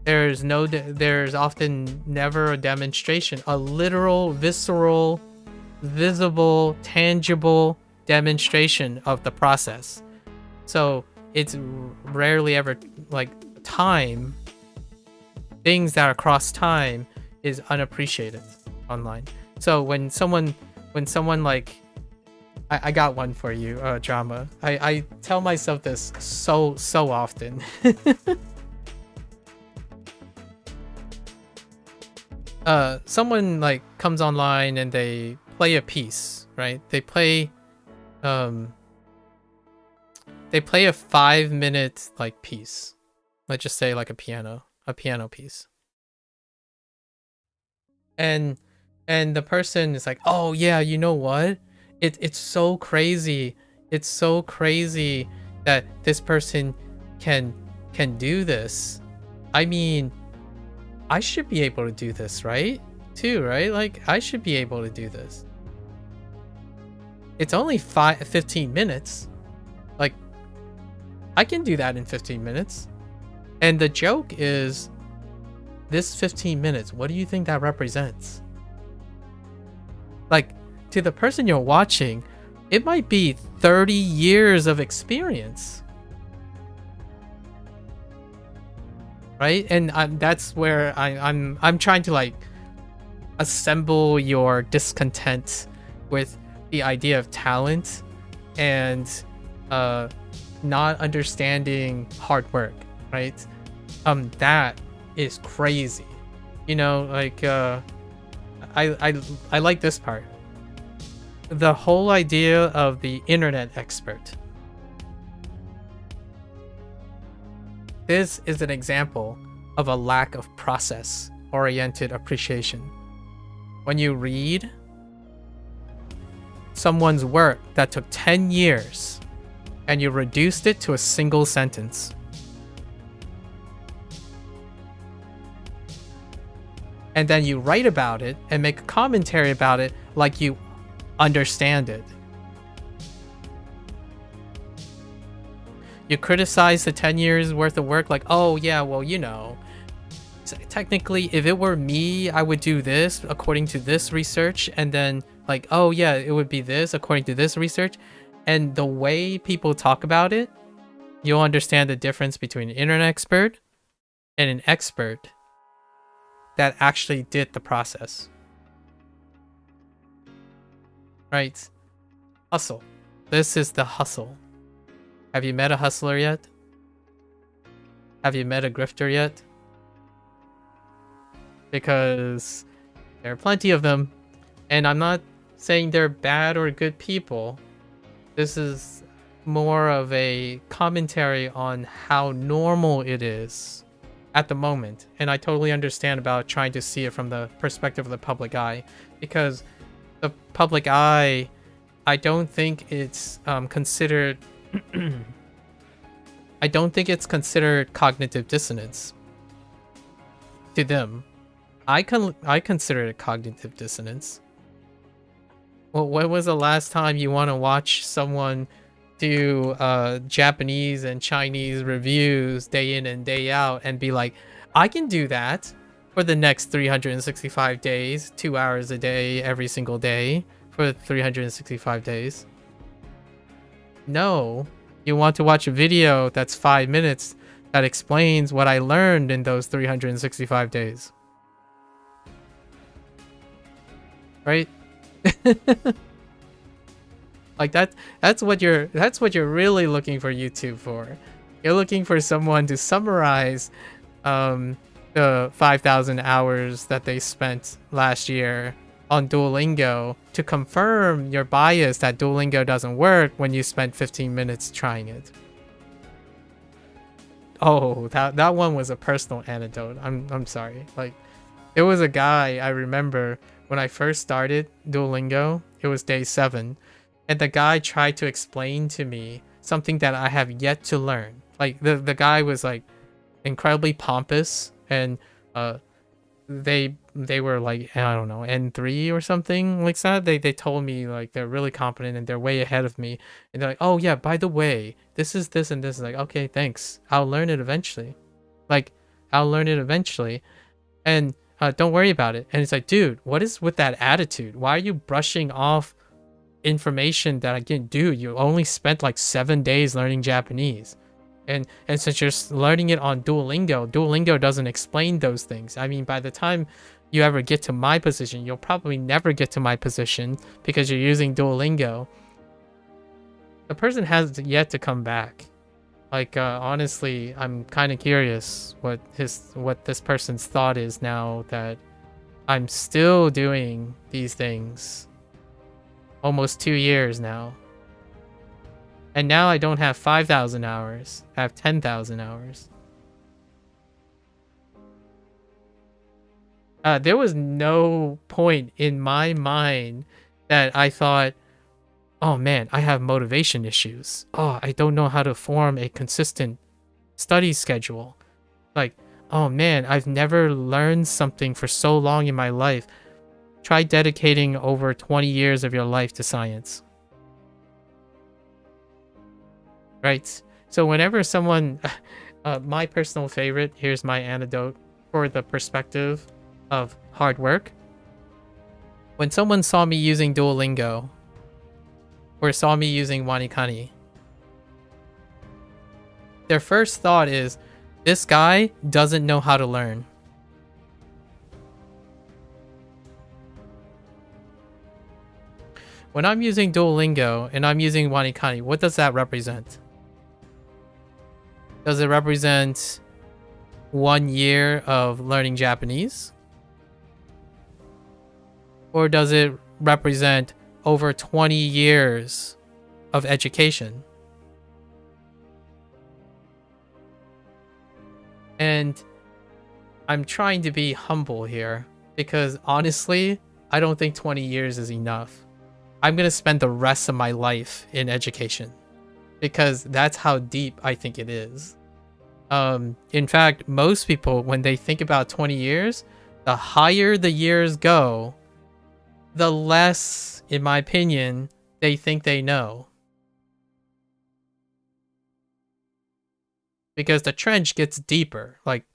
There's often never a demonstration, a literal, visceral, visible, tangible demonstration of the process. So it's rarely ever like time. Things that are across time is unappreciated online. So when someone like, I got one for you, drama. I tell myself this so often. Someone like comes online and they play a piece, right? They play a 5-minute like piece. Let's just say like a piano piece. And the person is like, oh yeah, you know what? It's so crazy. It's so crazy that this person can do this. I mean, I should be able to do this, right? Too, right? Like, I should be able to do this. It's only 15 minutes. Like, I can do that in 15 minutes. And the joke is, this 15 minutes, what do you think that represents? Like, to the person you're watching, it might be 30 years of experience. Right? And that's where I'm trying to like assemble your discontent with the idea of talent and not understanding hard work, right? That is crazy. You know, like I like this part. The whole idea of the internet expert. This is an example of a lack of process-oriented appreciation. When you read someone's work that took 10 years and you reduced it to a single sentence, and then you write about it and make a commentary about it like you understand it. You criticize the 10 years worth of work like, oh yeah, well, you know, technically if it were me, I would do this according to this research, and then like, oh yeah, it would be this according to this research. And the way people talk about it, you'll understand the difference between an internet expert and an expert that actually did the process. Right? Hustle. This is the hustle. Have you met a hustler yet? Have you met a grifter yet? Because there are plenty of them, and I'm not saying they're bad or good people. This is more of a commentary on how normal it is at the moment, and I totally understand about trying to see it from the perspective of the public eye, because the public eye, I don't think it's considered I don't think it's considered cognitive dissonance to them. I consider it cognitive dissonance. Well, when was the last time you want to watch someone do Japanese and Chinese reviews day in and day out and be like, I can do that for the next 365 days, 2 hours a day, every single day for 365 days? No. You want to watch a video that's 5 minutes that explains what I learned in those 365 days. Right? Like that's what you're really looking for YouTube for. You're looking for someone to summarize the 5,000 hours that they spent last year on Duolingo to confirm your bias that Duolingo doesn't work when you spent 15 minutes trying it. Oh, that one was a personal anecdote. I'm sorry. Like, there was a guy I remember when I first started Duolingo. It was day 7, and the guy tried to explain to me something that I have yet to learn. Like, the guy was like incredibly pompous, and they were like, I don't know, N3 or something like that. They told me like they're really competent and they're way ahead of me, and they're like, oh yeah, by the way, this is this and this. Like, okay, thanks, I'll learn it eventually. Like, I'll learn it eventually, and don't worry about it. And it's like, dude, what is with that attitude? Why are you brushing off information that I can do? You only spent like 7 days learning Japanese. And since you're learning it on Duolingo doesn't explain those things. I mean, by the time you ever get to my position, you'll probably never get to my position because you're using Duolingo. The person has yet to come back. Like, honestly, I'm kind of curious what this person's thought is now that I'm still doing these things. Almost 2 years now. And now I don't have 5,000 hours. I have 10,000 hours. There was no point in my mind that I thought, oh man, I have motivation issues. Oh, I don't know how to form a consistent study schedule. Like, oh man, I've never learned something for so long in my life. Try dedicating over 20 years of your life to science. Right? So whenever someone, my personal favorite, here's my anecdote for the perspective of hard work. When someone saw me using Duolingo or saw me using WaniKani, their first thought is, this guy doesn't know how to learn. When I'm using Duolingo and I'm using WaniKani, what does that represent? Does it represent 1 year of learning Japanese? Or does it represent over 20 years of education? And I'm trying to be humble here because honestly, I don't think 20 years is enough. I'm going to spend the rest of my life in education because that's how deep I think it is. In fact, most people, when they think about 20 years, the higher the years go, the less, in my opinion, they think they know. Because the trench gets deeper. Like,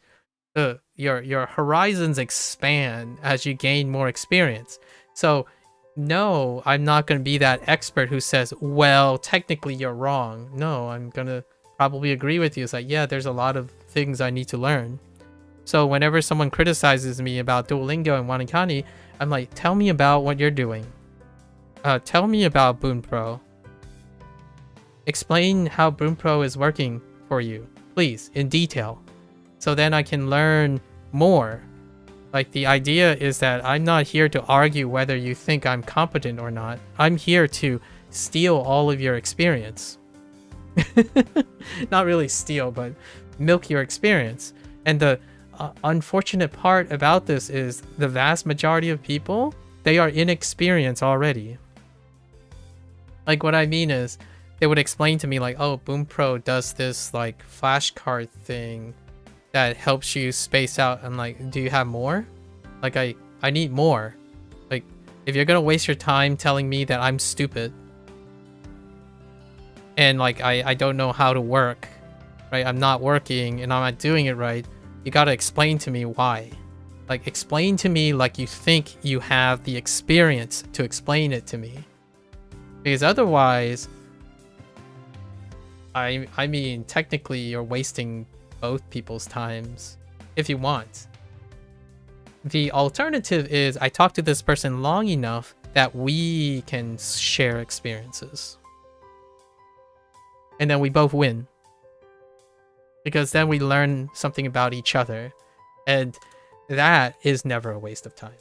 your horizons expand as you gain more experience. So, no, I'm not going to be that expert who says, well, technically you're wrong. No, I'm going to probably agree with you. It's like, yeah, there's a lot of things I need to learn. So whenever someone criticizes me about Duolingo and WaniKani, I'm like, tell me about what you're doing. Tell me about BoonPro. Explain how BoonPro is working for you, please, in detail. So then I can learn more. Like, the idea is that I'm not here to argue whether you think I'm competent or not. I'm here to steal all of your experience. Not really steal, but milk your experience. And the unfortunate part about this is the vast majority of people, they are inexperienced already. Like, what I mean is, they would explain to me like, oh, BoonPro does this like flashcard thing that helps you space out. I'm like, do you have more? Like, I need more. Like, if you're gonna waste your time telling me that I'm stupid and like I don't know how to work, right? I'm not working and I'm not doing it right. You gotta explain to me why. Like, explain to me like you think you have the experience to explain it to me. Because otherwise, I mean, technically you're wasting both people's times if you want. The alternative is I talk to this person long enough that we can share experiences. And then we both win. Because then we learn something about each other. And that is never a waste of time.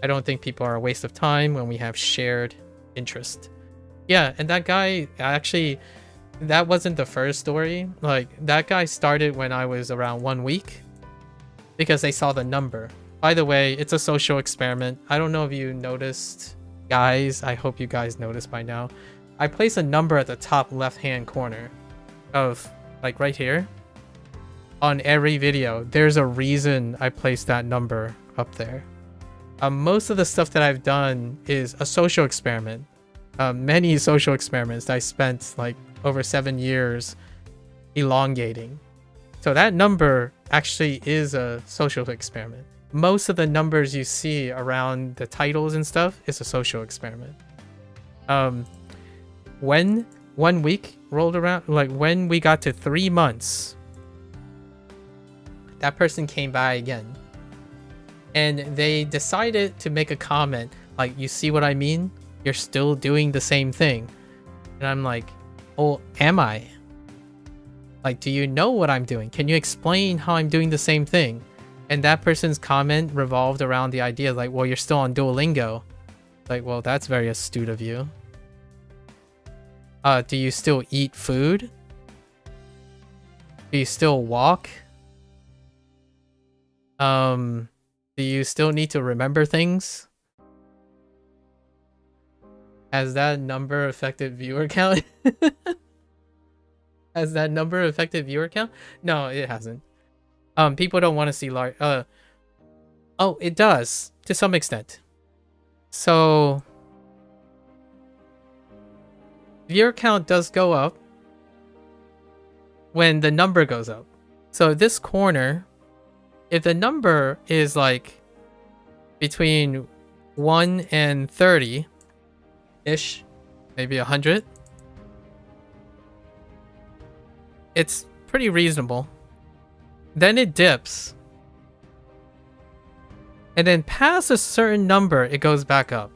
I don't think people are a waste of time when we have shared interest. Yeah, and that guy, actually, that wasn't the first story. Like, that guy started when I was around 1 week. Because they saw the number. By the way, it's a social experiment. I don't know if you noticed, guys. I hope you guys noticed by now. I place a number at the top left-hand corner of, like, right here. On every video, there's a reason I placed that number up there. Most of the stuff that I've done is a social experiment. Many social experiments that I spent, like, over 7 years elongating. So that number actually is a social experiment. Most of the numbers you see around the titles and stuff is a social experiment. When 1 week rolled around, like when we got to 3 months, that person came by again. And they decided to make a comment like, you see what I mean? You're still doing the same thing. And I'm like, oh, am I? Like, do you know what I'm doing? Can you explain how I'm doing the same thing? And that person's comment revolved around the idea like, well, you're still on Duolingo. Like, well, that's very astute of you. Do you still eat food? Do you still walk? Do you still need to remember things? Has that number affected viewer count? Has that number affected viewer count? No, it hasn't. People don't want to see large. Oh, it does to some extent. So, viewer count does go up when the number goes up. So this corner, if the number is like between 1 and 30-ish, maybe 100, it's pretty reasonable. Then it dips. And then past a certain number, it goes back up.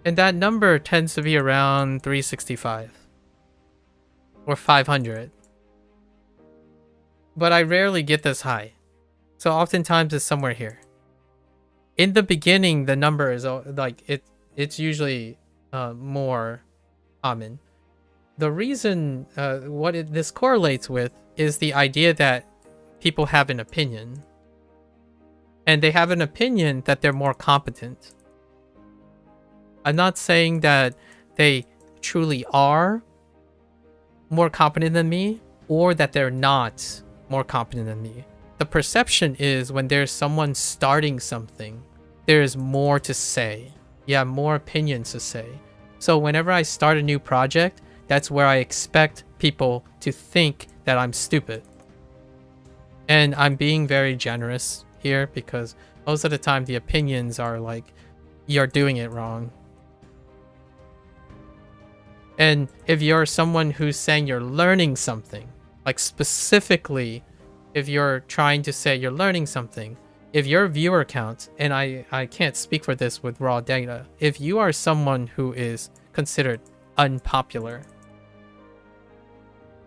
And that number tends to be around 365 or 500. But I rarely get this high. So oftentimes it's somewhere here. In the beginning, the number is like it's usually more common. The reason this correlates with is the idea that people have an opinion. And they have an opinion that they're more competent. I'm not saying that they truly are more competent than me or that they're not more competent than me. The perception is when there's someone starting something, there's more to say. Yeah, more opinions to say. So whenever I start a new project, that's where I expect people to think that I'm stupid. And I'm being very generous here because most of the time the opinions are like, you're doing it wrong. And if you're someone who's saying you're learning something, like specifically, if you're trying to say you're learning something, if your viewer count, and I can't speak for this with raw data, if you are someone who is considered unpopular,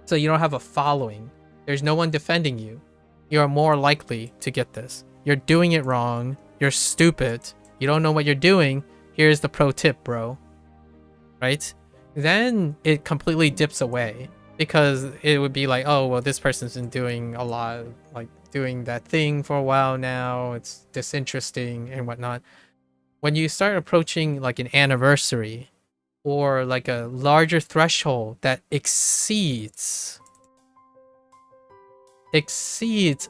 so you don't have a following, there's no one defending you, you're more likely to get this. You're doing it wrong, you're stupid, you don't know what you're doing, here's the pro tip, bro. Right? Then it completely dips away because it would be like, oh, well, this person's been doing a lot, like doing that thing for a while now, it's disinteresting and whatnot. When you start approaching like an anniversary or like a larger threshold that exceeds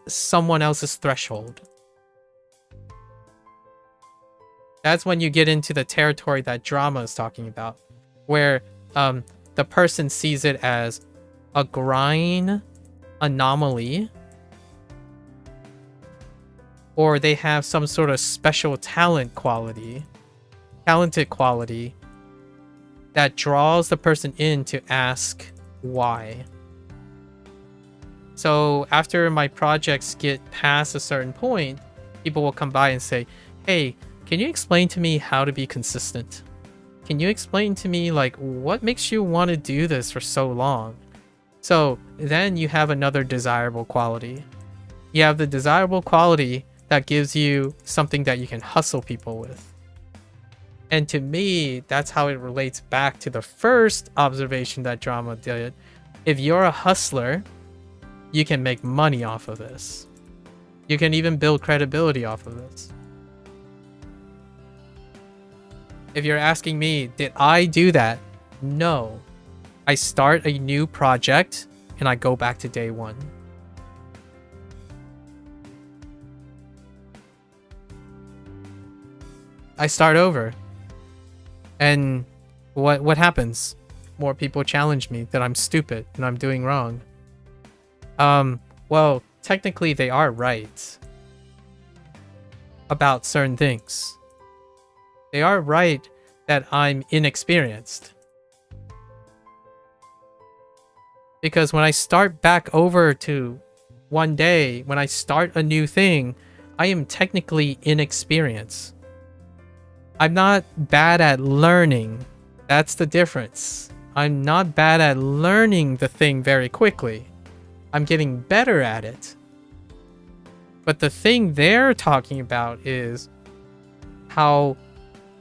someone else's threshold, that's when you get into the territory that drama is talking about, where the person sees it as a grind anomaly, or they have some sort of special talented quality that draws the person in to ask why. So after my projects get past a certain point, people will come by and say, hey, can you explain to me how to be consistent? Can you explain to me like what makes you want to do this for so long? So then you have another desirable quality. You have the desirable quality that gives you something that you can hustle people with. And to me, that's how it relates back to the first observation that drama did. If you're a hustler, you can make money off of this. You can even build credibility off of this. If you're asking me, did I do that? No. I start a new project and I go back to day one. I start over. And what happens? More people challenge me that I'm stupid and I'm doing wrong. Well, technically they are right about certain things. They are right that I'm inexperienced. Because when I start back over to one day, when I start a new thing, I am technically inexperienced. I'm not bad at learning. That's the difference. I'm not bad at learning the thing very quickly. I'm getting better at it. But the thing they're talking about is how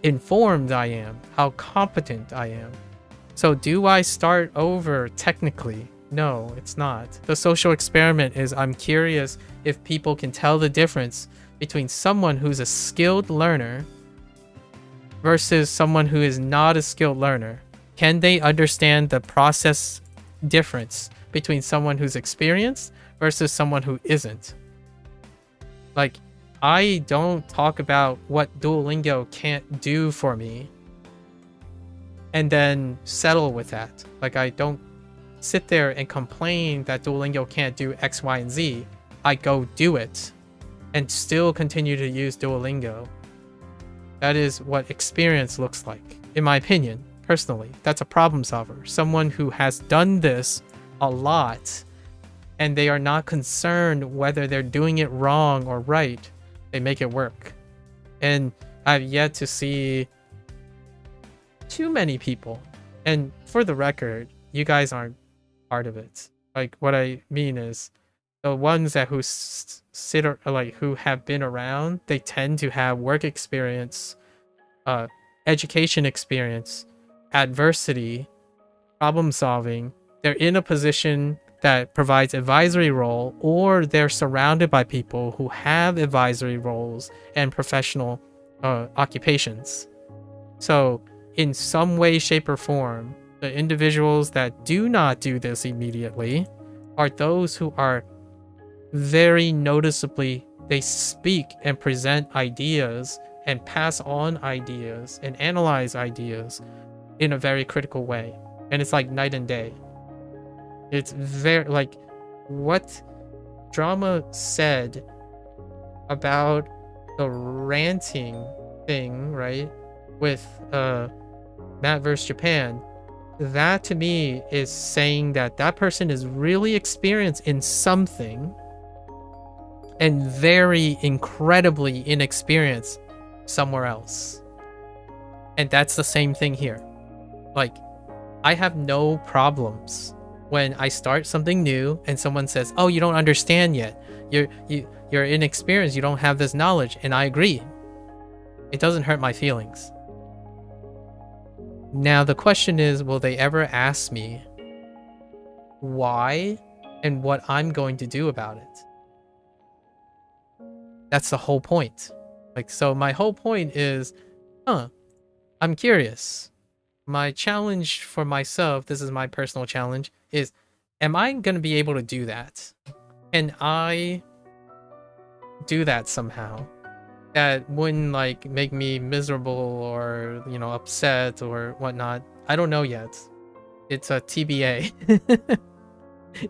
informed I am, how competent I am. So do I start over technically? No, it's not. The social experiment is I'm curious if people can tell the difference between someone who's a skilled learner versus someone who is not a skilled learner. Can they understand the process difference between someone who's experienced versus someone who isn't? Like, I don't talk about what Duolingo can't do for me and then settle with that. Like, I don't sit there and complain that Duolingo can't do X, Y, and Z. I go do it and still continue to use Duolingo. That is what experience looks like, in my opinion, personally. That's a problem solver. Someone who has done this a lot and they are not concerned whether they're doing it wrong or right. They make it work. And I've yet to see too many people. And for the record, you guys aren't part of it. Like, what I mean is the ones that who sit or like who have been around, they tend to have work experience, education experience, adversity, problem solving. They're in a position that provides advisory role, or they're surrounded by people who have advisory roles and professional occupations. So in some way, shape, or form, the individuals that do not do this immediately are those who are very noticeably, they speak and present ideas and pass on ideas and analyze ideas in a very critical way. And it's like night and day. It's very, like, what drama said about the ranting thing, right, with Matt vs. Japan, that to me is saying that that person is really experienced in something and very incredibly inexperienced somewhere else. And that's the same thing here. Like, I have no problems when I start something new and someone says, oh, you don't understand yet. You're inexperienced. You don't have this knowledge. And I agree. It doesn't hurt my feelings. Now, the question is, will they ever ask me why and what I'm going to do about it? That's the whole point. Like, so my whole point is, I'm curious. My challenge for myself, this is my personal challenge, is, am I going to be able to do that? Can I do that somehow? That wouldn't, like, make me miserable or, you know, upset or whatnot. I don't know yet. It's a TBA.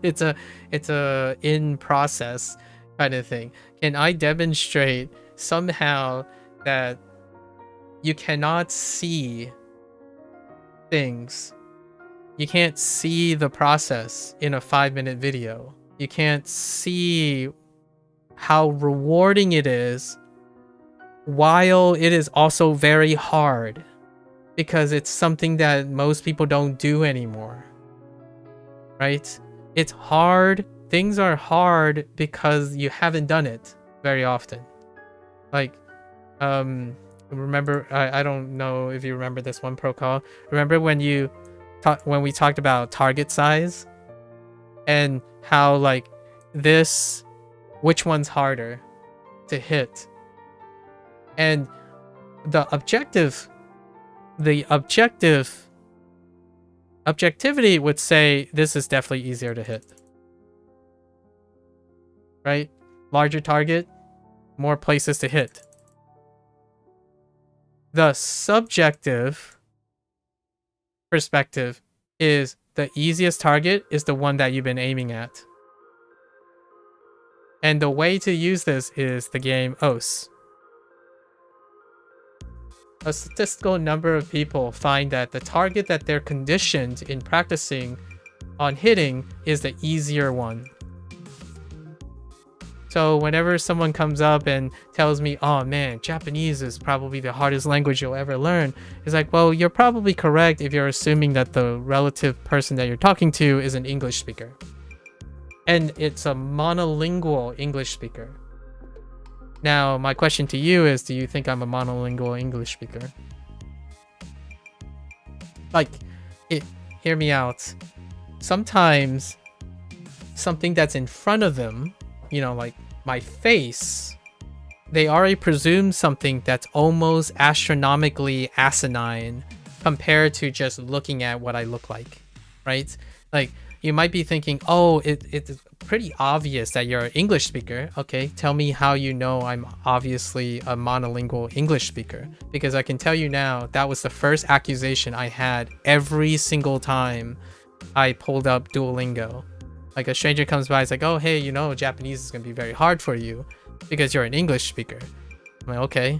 It's a in process kind of thing. Can I demonstrate somehow that you cannot see things? You can't see the process in a 5-minute video. You can't see how rewarding it is, while it is also very hard, because it's something that most people don't do anymore, right? It's hard. Things are hard because you haven't done it very often. Like, remember, I don't know if you remember this one pro call. Remember when we talked about target size and how like this, which one's harder to hit? And the objectivity would say this is definitely easier to hit. Right? Larger target, more places to hit. The subjective perspective is the easiest target is the one that you've been aiming at. And the way to use this is the game OS. A statistical number of people find that the target that they're conditioned in practicing on hitting is the easier one. So whenever someone comes up and tells me, oh man, Japanese is probably the hardest language you'll ever learn, it's like, well, you're probably correct if you're assuming that the relative person that you're talking to is an English speaker. And it's a monolingual English speaker. Now, my question to you is, do you think I'm a monolingual English speaker? Like, hear me out. Sometimes something that's in front of them, you know, like my face, they already presume something that's almost astronomically asinine compared to just looking at what I look like, right? Like, you might be thinking, oh, it's pretty obvious that you're an English speaker. Okay, tell me how you know I'm obviously a monolingual English speaker. Because I can tell you now, that was the first accusation I had every single time I pulled up Duolingo. Like a stranger comes by, it's like, oh, hey, you know, Japanese is going to be very hard for you because you're an English speaker. I'm like, okay,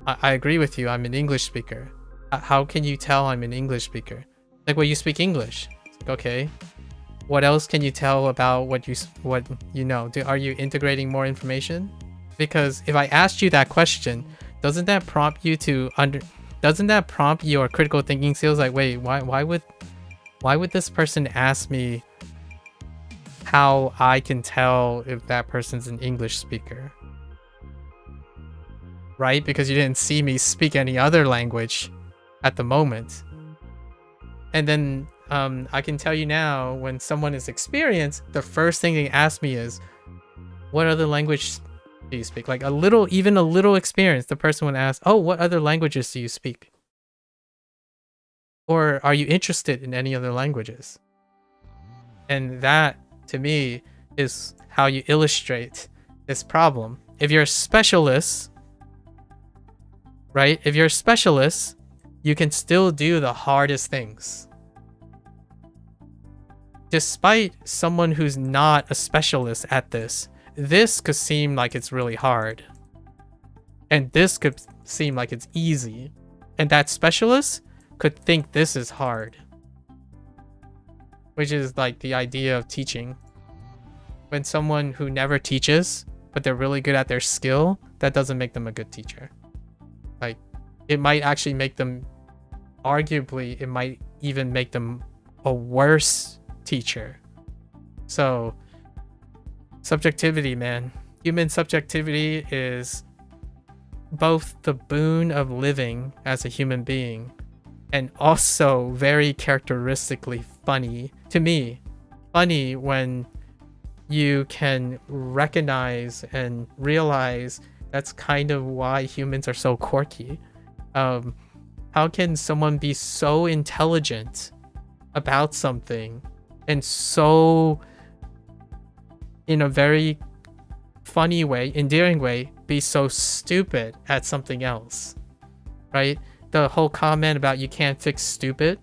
I agree with you. I'm an English speaker. How can you tell I'm an English speaker? Like, well, you speak English. Like, okay. What else can you tell about what you know? Are you integrating more information? Because if I asked you that question, doesn't that prompt you to doesn't that prompt your critical thinking skills? Like, wait, why would this person ask me how I can tell if that person's an English speaker? Right? Because you didn't see me speak any other language at the moment. And then I can tell you now, when someone is experienced, the first thing they ask me is, what other language do you speak? Like even a little experience, the person would ask, oh, what other languages do you speak? Or are you interested in any other languages? And that, to me, is how you illustrate this problem. If you're a specialist, right? If you're a specialist, you can still do the hardest things. Despite someone who's not a specialist at this could seem like it's really hard. And this could seem like it's easy. And that specialist could think this is hard. Which is like the idea of teaching. When someone who never teaches, but they're really good at their skill, that doesn't make them a good teacher. Like, it might actually make them, arguably, it might even make them a worse teacher. So, subjectivity, man. Human subjectivity is both the boon of living as a human being and also very characteristically funny to me. Funny when you can recognize and realize that's kind of why humans are so quirky. How can someone be so intelligent about something and so, in a very funny way, endearing way, be so stupid at something else, right? The whole comment about you can't fix stupid.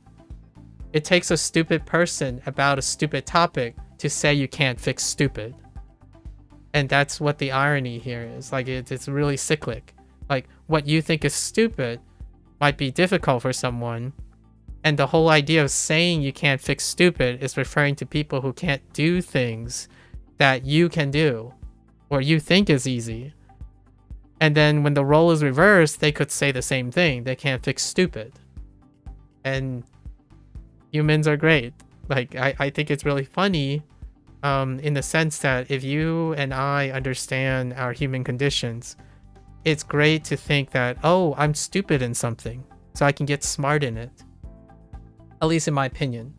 It takes a stupid person about a stupid topic to say you can't fix stupid. And that's what the irony here is. Like, it's really cyclic. Like, what you think is stupid might be difficult for someone. And the whole idea of saying you can't fix stupid is referring to people who can't do things that you can do or you think is easy. And then when the role is reversed, they could say the same thing. They can't fix stupid. And humans are great. Like, I think it's really funny in the sense that if you and I understand our human conditions, it's great to think that, oh, I'm stupid in something, so I can get smart in it. At least in my opinion.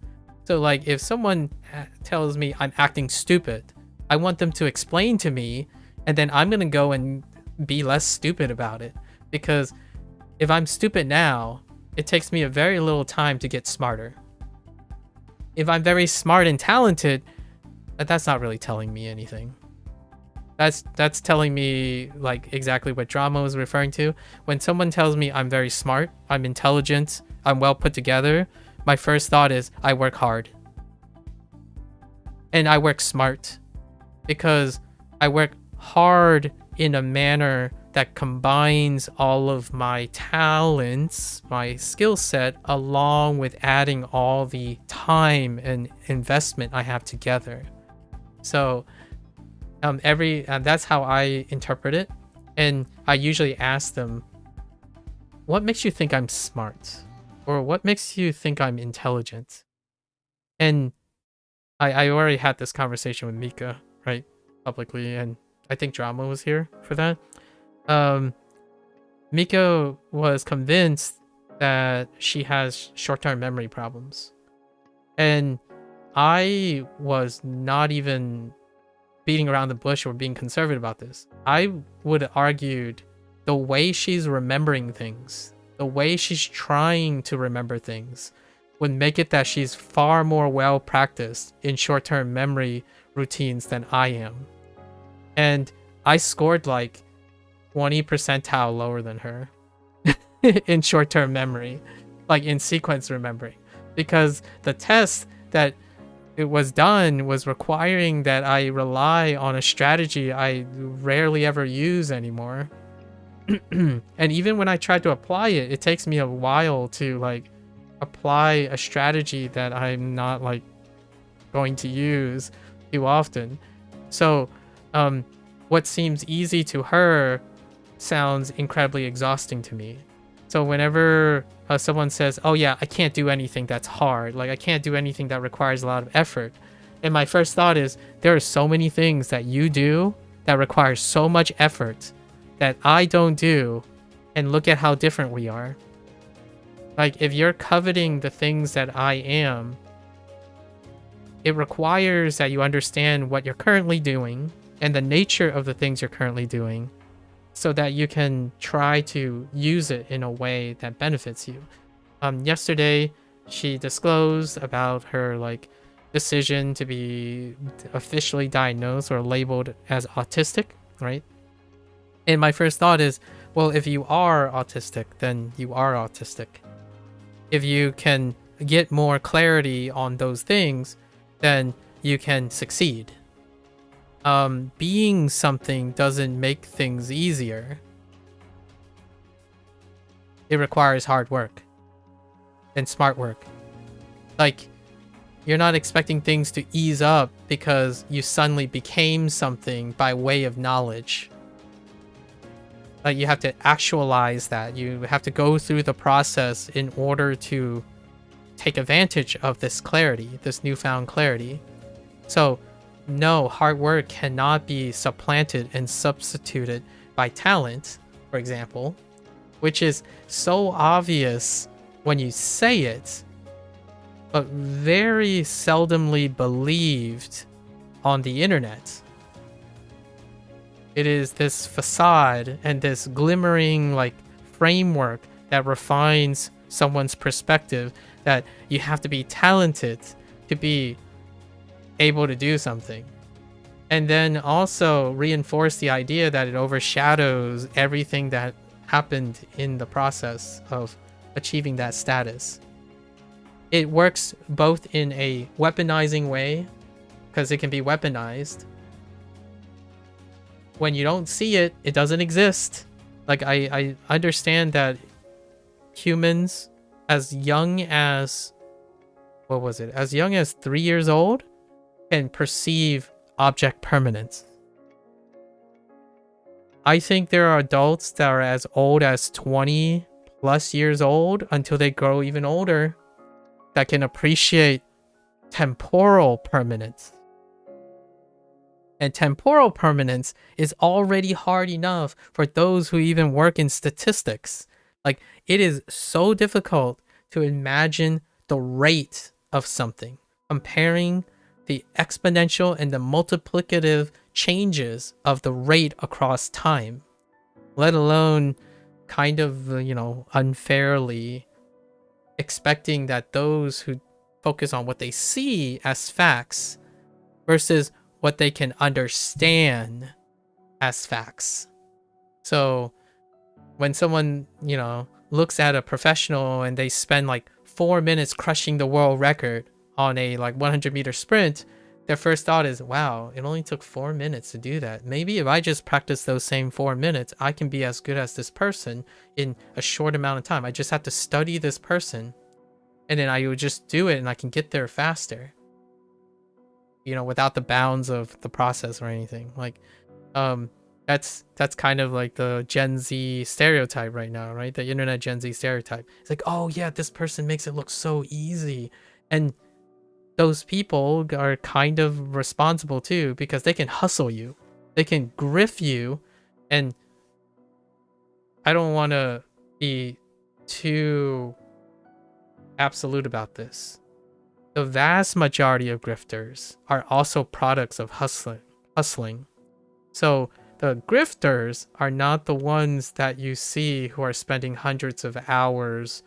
So like, if someone tells me I'm acting stupid, I want them to explain to me, and then I'm gonna go and be less stupid about it. Because if I'm stupid now, it takes me a very little time to get smarter. If I'm very smart and talented, that's not really telling me anything. That's telling me like exactly what Drama was referring to. When someone tells me I'm very smart, I'm intelligent, I'm well put together, my first thought is I work hard. And I work smart. Because I work hard in a manner that combines all of my talents, my skill set, along with adding all the time and investment I have together. So that's how I interpret it. And I usually ask them, what makes you think I'm smart? Or what makes you think I'm intelligent? And I already had this conversation with Mika, right? Publicly, and I think Drama was here for that. Mika was convinced that she has short-term memory problems. And I was not even beating around the bush or being conservative about this. I would have argued the way she's remembering things, the way she's trying to remember things, would make it that she's far more well practiced in short-term memory routines than I am. And I scored like 20 percentile lower than her in short-term memory, like in sequence remembering, because the test that it was done was requiring that I rely on a strategy I rarely ever use anymore. And even when I try to apply it, it takes me a while to like apply a strategy that I'm not like going to use too often. So what seems easy to her sounds incredibly exhausting to me. So whenever someone says, oh yeah, I can't do anything that's hard, like I can't do anything that requires a lot of effort, and my first thought is, there are so many things that you do that require so much effort that I don't do, and look at how different we are. Like, if you're coveting the things that I am, it requires that you understand what you're currently doing and the nature of the things you're currently doing, so that you can try to use it in a way that benefits you. Yesterday, she disclosed about her like decision to be officially diagnosed or labeled as autistic, right? And my first thought is, well, if you are autistic, then you are autistic. If you can get more clarity on those things, then you can succeed. Being something doesn't make things easier. It requires hard work and smart work. Like, you're not expecting things to ease up because you suddenly became something by way of knowledge. Like, you have to actualize that. You have to go through the process in order to take advantage of this clarity, this newfound clarity. So, no, hard work cannot be supplanted and substituted by talent, for example, which is so obvious when you say it, but very seldomly believed on the internet. It is this facade and this glimmering like framework that refines someone's perspective that you have to be talented to be able to do something, and then also reinforce the idea that it overshadows everything that happened in the process of achieving that status. It works both in a weaponizing way, because it can be weaponized. When you don't see it, it doesn't exist. Like, I understand that humans as young as, what was it? As young as 3 years old can perceive object permanence. I think there are adults that are as old as 20 plus years old until they grow even older that can appreciate temporal permanence. And temporal permanence is already hard enough for those who even work in statistics. Like, it is so difficult to imagine the rate of something, comparing the exponential and the multiplicative changes of the rate across time, let alone kind of, unfairly expecting that those who focus on what they see as facts versus what they can understand as facts. So when someone, looks at a professional and they spend like 4 minutes crushing the world record on a 100-meter sprint, their first thought is, wow, it only took 4 minutes to do that. Maybe if I just practice those same 4 minutes, I can be as good as this person in a short amount of time. I just have to study this person, and then I would just do it and I can get there faster, without the bounds of the process or anything. That's kind of like the Gen Z stereotype right now, right? The internet Gen Z stereotype. It's like, oh yeah, this person makes it look so easy. And those people are kind of responsible too, because they can hustle you. They can griff you. And I don't want to be too absolute about this. The vast majority of grifters are also products of hustling. So the grifters are not the ones that you see who are spending hundreds of hours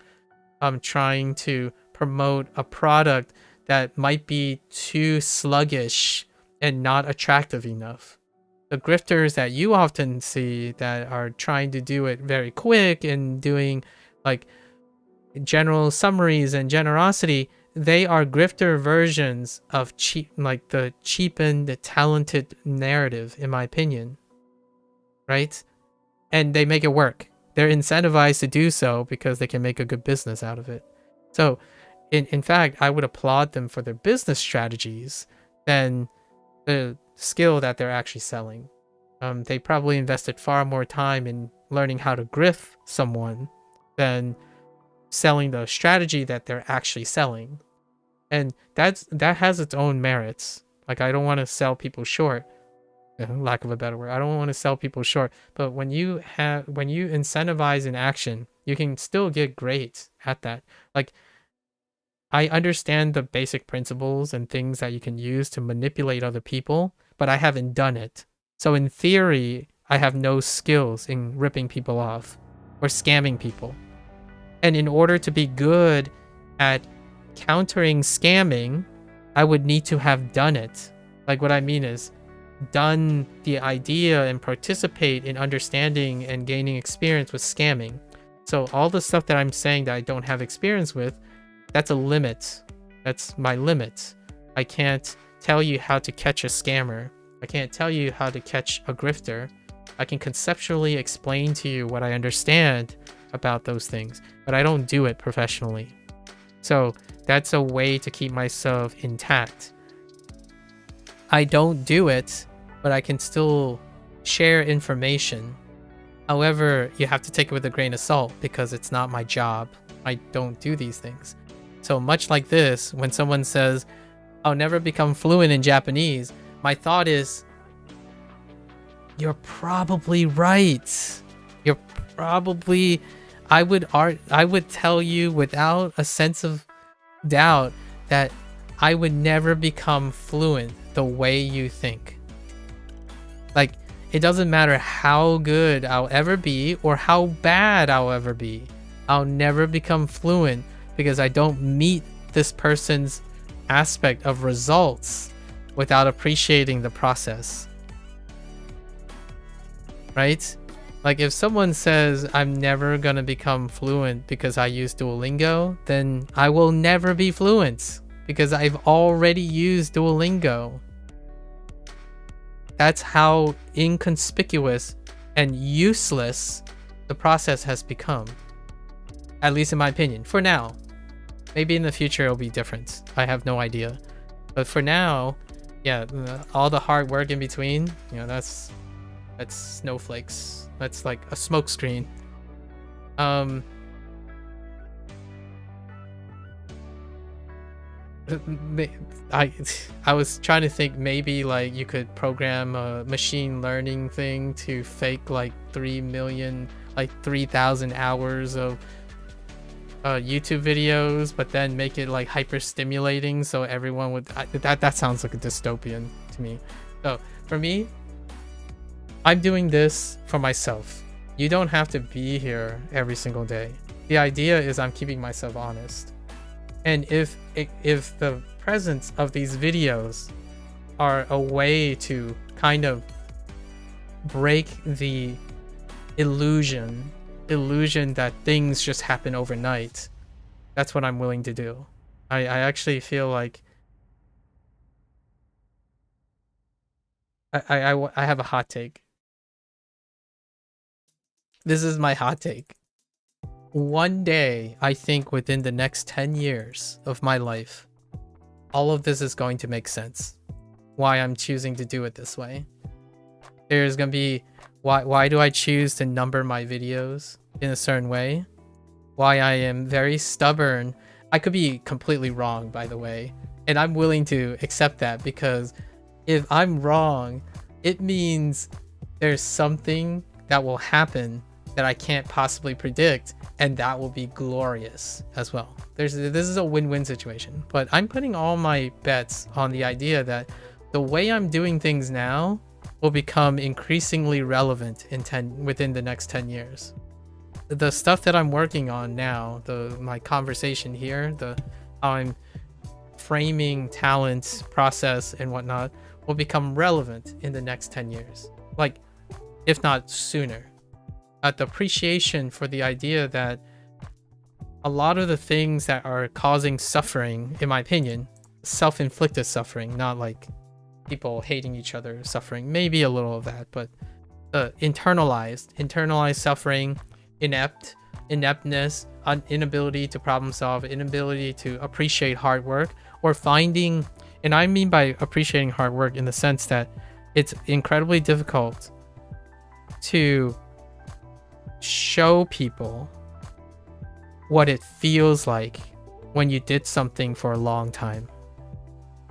trying to promote a product that might be too sluggish and not attractive enough. The grifters that you often see that are trying to do it very quick and doing general summaries and generosity, they are grifter versions of the cheapened, talented narrative, in my opinion. Right? And they make it work. They're incentivized to do so because they can make a good business out of it. So, in fact, I would applaud them for their business strategies than the skill that they're actually selling. They probably invested far more time in learning how to grift someone than selling the strategy that they're actually selling. And that has its own merits. I don't want to sell people short. Lack of a better word. I don't want to sell people short, but when you incentivize an action, you can still get great at that. I understand the basic principles and things that you can use to manipulate other people, but I haven't done it. So in theory, I have no skills in ripping people off or scamming people. And in order to be good at countering scamming, I would need to have done it. What I mean is, done the idea and participate in understanding and gaining experience with scamming. So all the stuff that I'm saying that I don't have experience with, that's a limit. That's my limit. I can't tell you how to catch a scammer. I can't tell you how to catch a grifter. I can conceptually explain to you what I understand about those things, but I don't do it professionally. So that's a way to keep myself intact. I don't do it, but I can still share information. However, you have to take it with a grain of salt because it's not my job. I don't do these things. So much like this, when someone says, I'll never become fluent in Japanese, my thought is, you're probably right. I would tell you without a sense of doubt that I would never become fluent the way you think. It doesn't matter how good I'll ever be or how bad I'll ever be. I'll never become fluent because I don't meet this person's aspect of results without appreciating the process. Right? If someone says I'm never gonna become fluent because I use Duolingo, then I will never be fluent because I've already used Duolingo. That's how inconspicuous and useless the process has become. At least in my opinion, for now. Maybe in the future it'll be different. I have no idea. But for now, Yeah, all the hard work in between, you know, that's snowflakes. That's like a smoke screen. I was trying to think maybe like you could program a machine learning thing to fake like 3,000 hours of YouTube videos, but then make it like hyper stimulating so everyone would that sounds like a dystopian to me. So for me, I'm doing this for myself. You don't have to be here every single day. The idea is I'm keeping myself honest. And if the presence of these videos are a way to kind of break the illusion that things just happen overnight, that's what I'm willing to do. I actually feel like I have a hot take. This is my hot take. One day, I think within the next 10 years of my life, all of this is going to make sense. Why I'm choosing to do it this way. There's gonna be why do I choose to number my videos in a certain way? Why I am very stubborn. I could be completely wrong, by the way, and I'm willing to accept that, because if I'm wrong, it means there's something that will happen that I can't possibly predict, and that will be glorious as well. This is a win-win situation, but I'm putting all my bets on the idea that the way I'm doing things now will become increasingly relevant within the next 10 years. The stuff that I'm working on now, my conversation here, how I'm framing talent, process, and whatnot, will become relevant in the next 10 years. Like, if not sooner. The appreciation for the idea that a lot of the things that are causing suffering, in my opinion, self-inflicted suffering, not like people hating each other suffering, maybe a little of that, but internalized suffering, ineptness, inability to problem solve, inability to appreciate hard work, or finding, and I mean by appreciating hard work in the sense that it's incredibly difficult to show people what it feels like when you did something for a long time.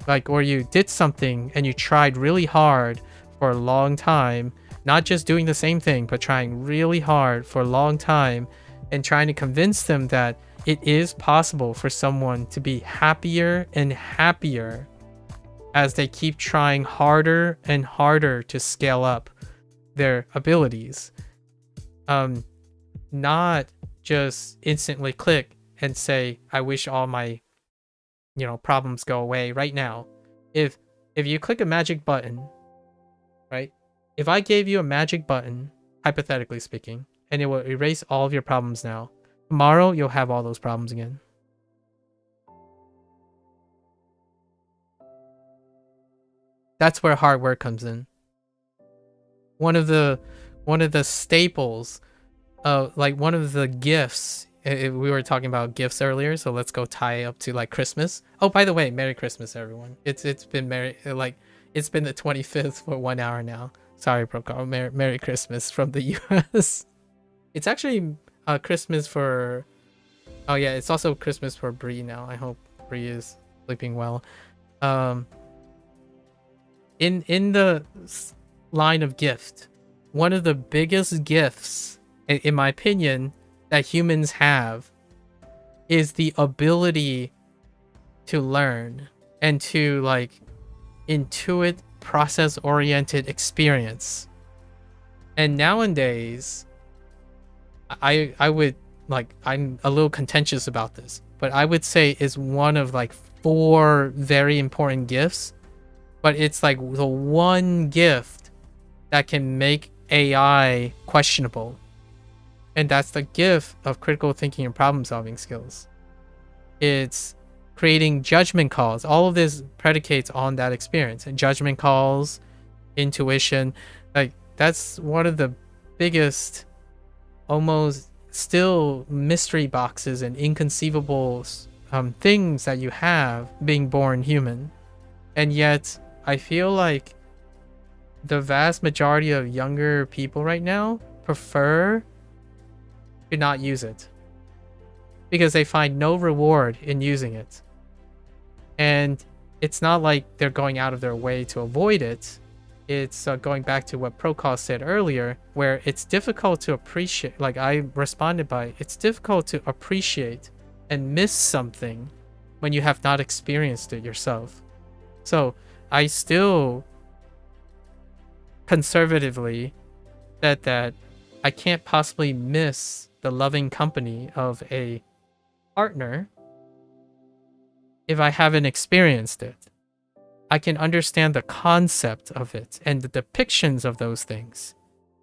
Like, or you did something and you tried really hard for a long time, not just doing the same thing, but trying really hard for a long time and trying to convince them that it is possible for someone to be happier and happier as they keep trying harder and harder to scale up their abilities. Not just instantly click and say, I wish all my problems go away right now. If you click a magic button, right? If I gave you a magic button, hypothetically speaking, and it will erase all of your problems now, tomorrow you'll have all those problems again. That's where hard work comes in. One of the staples, like one of the gifts. We were talking about gifts earlier, so let's go tie up to like Christmas. Oh, by the way, Merry Christmas, everyone. It's been the 25th for 1 hour now. Sorry, Procaro. Merry Christmas from the US. It's actually Christmas for. Oh yeah, it's also Christmas for Bree now. I hope Bree is sleeping well. In the line of gift, one of the biggest gifts, in my opinion, that humans have is the ability to learn and to like intuit process-oriented experience. And nowadays, I would like, I'm a little contentious about this, but I would say is one of like 4 very important gifts, but it's like the one gift that can make AI questionable. And that's the gift of critical thinking and problem solving skills. It's creating judgment calls. All of this predicates on that experience. And judgment calls, intuition, like that's one of the biggest, almost still mystery boxes and inconceivable things that you have being born human. And yet I feel like the vast majority of younger people right now prefer to not use it because they find no reward in using it. And it's not like they're going out of their way to avoid it. It's going back to what Prokos said earlier, where it's difficult to appreciate, like I responded by, it's difficult to appreciate and miss something when you have not experienced it yourself. So I still conservatively said that I can't possibly miss the loving company of a partner if I haven't experienced it. I can understand the concept of it and the depictions of those things.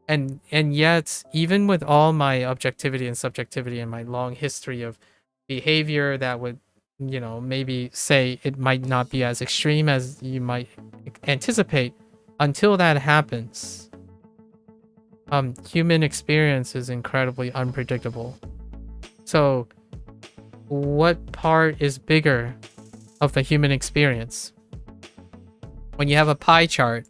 And yet, even with all my objectivity and subjectivity and my long history of behavior that would, you know, maybe say it might not be as extreme as you might anticipate, until that happens, human experience is incredibly unpredictable. So what part is bigger of the human experience? When you have a pie chart,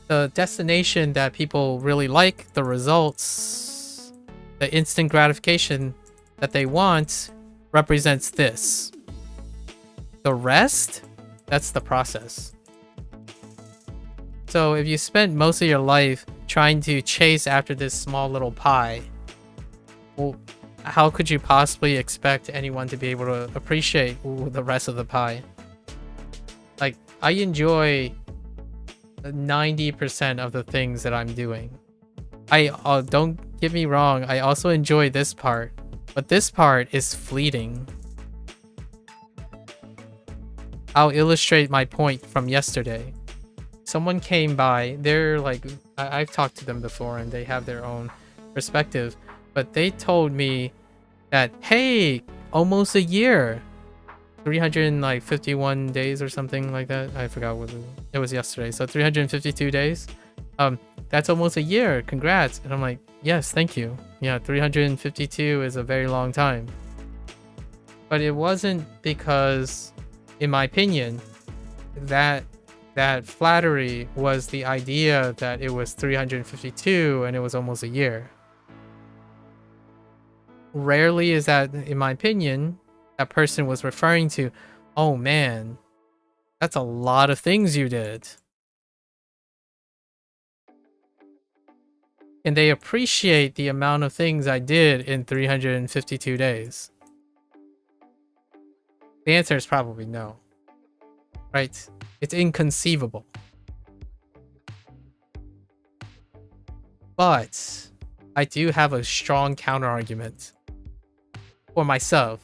the destination that people really like, the results, the instant gratification that they want represents this. The rest, that's the process. So if you spent most of your life trying to chase after this small little pie, well, how could you possibly expect anyone to be able to appreciate the rest of the pie? Like, I enjoy 90% of the things that I'm doing. Don't get me wrong, I also enjoy this part, but this part is fleeting. I'll illustrate my point from yesterday. Someone came by, they're like, I've talked to them before and they have their own perspective, but they told me that, hey, almost a year, 351 days or something like that. I forgot what it was yesterday. So 352 days. That's almost a year. Congrats. And I'm like, yes, thank you. Yeah, 352 is a very long time. But it wasn't because, in my opinion, that flattery was the idea that it was 352 and it was almost a year. Rarely is that, in my opinion, that person was referring to, oh man, that's a lot of things you did. And they appreciate the amount of things I did in 352 days? The answer is probably no. Right? It's inconceivable. But I do have a strong counter argument for myself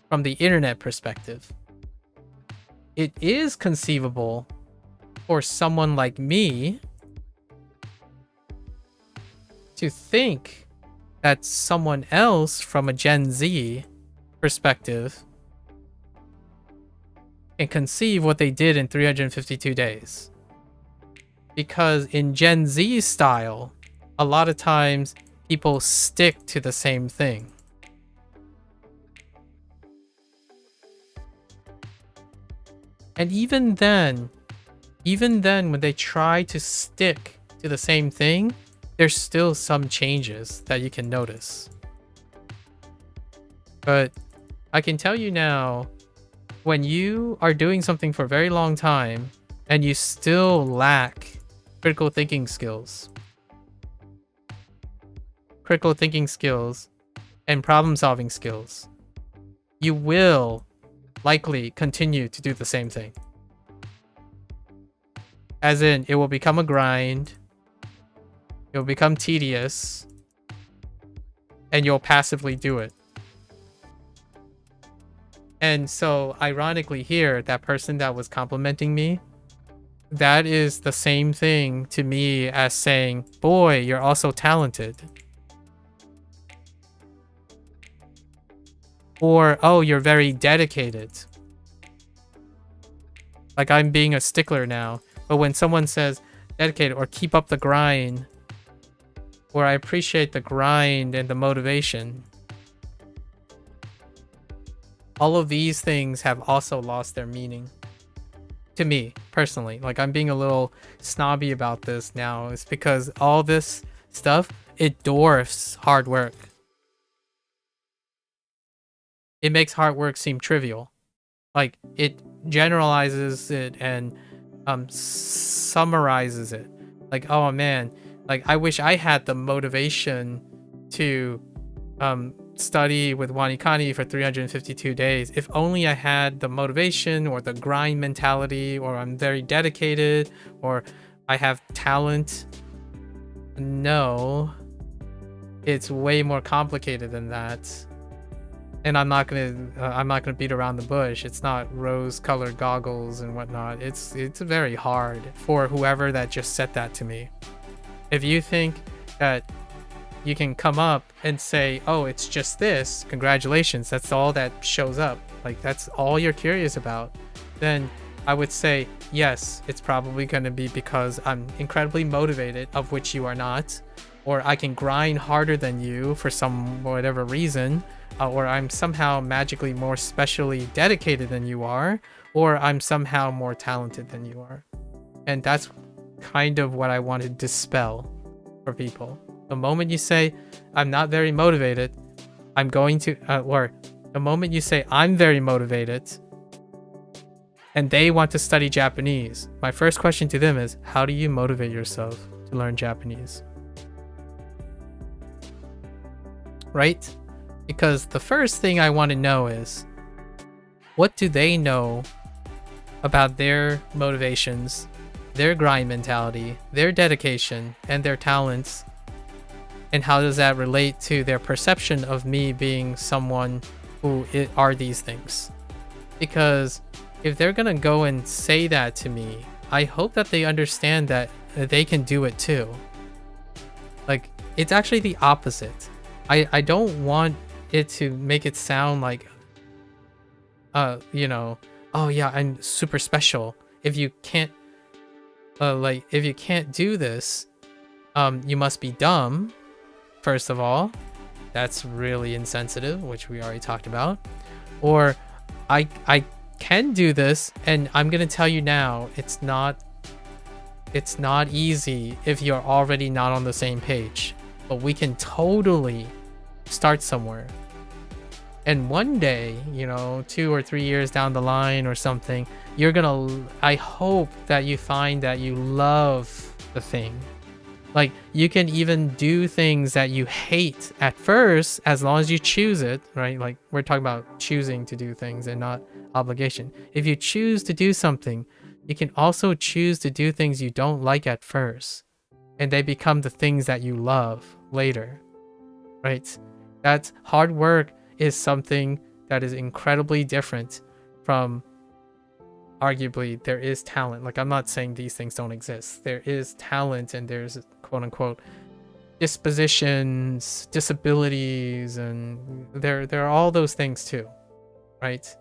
from the internet perspective. It is conceivable for someone like me to think that someone else from a Gen Z perspective can conceive what they did in 352 days. Because in Gen Z style, a lot of times people stick to the same thing. And even then when they try to stick to the same thing, there's still some changes that you can notice. But I can tell you now, when you are doing something for a very long time and you still lack critical thinking skills and problem solving skills, you will likely continue to do the same thing. As in, it will become a grind, it will become tedious, and you'll passively do it. And so, ironically here, that person that was complimenting me, that is the same thing to me as saying, boy, you're also talented. Or, oh, you're very dedicated. Like, I'm being a stickler now. But when someone says dedicated or keep up the grind, or I appreciate the grind and the motivation. All of these things have also lost their meaning. To me, personally. Like, I'm being a little snobby about this now. It's because all this stuff, it dwarfs hard work. It makes hard work seem trivial. Like, it generalizes it and summarizes it. Like, oh man, like, I wish I had the motivation to study with WaniKani for 352 days. If only I had the motivation or the grind mentality, or I'm very dedicated, or I have talent. No, it's way more complicated than that. And I'm not gonna beat around the bush. It's not rose-colored goggles and whatnot. It's very hard for whoever that just said that to me. If you think that you can come up and say, oh, it's just this, congratulations, that's all that shows up, like that's all you're curious about, then I would say, yes, it's probably going to be because I'm incredibly motivated, of which you are not, or I can grind harder than you for some whatever reason, or I'm somehow magically more specially dedicated than you are, or I'm somehow more talented than you are. And that's kind of what I want to dispel for people. The moment you say, I'm not very motivated, I'm going to, or the moment you say, I'm very motivated, and they want to study Japanese, my first question to them is, how do you motivate yourself to learn Japanese? Right? Because the first thing I want to know is, what do they know about their motivations, their grind mentality, their dedication, and their talents? And how does that relate to their perception of me being someone who are these things? Because if they're gonna go and say that to me, I hope that they understand that they can do it too. Like, it's actually the opposite. I don't want it to make it sound like, you know, oh yeah, I'm super special. If you can't, if you can't do this, you must be dumb. First of all, that's really insensitive, which we already talked about. Or I can do this, and I'm gonna tell you now, it's not easy if you're already not on the same page. But we can totally start somewhere. And one day, you know, 2 or 3 years down the line or something, you're gonna, I hope that you find that you love the thing. Like, you can even do things that you hate at first, as long as you choose it, right? Like, we're talking about choosing to do things and not obligation. If you choose to do something, you can also choose to do things you don't like at first, and they become the things that you love later, right? That hard work is something that is incredibly different from, arguably, there is talent. Like, I'm not saying these things don't exist. There is talent, and there's quote unquote dispositions, disabilities, and there are all those things too, right?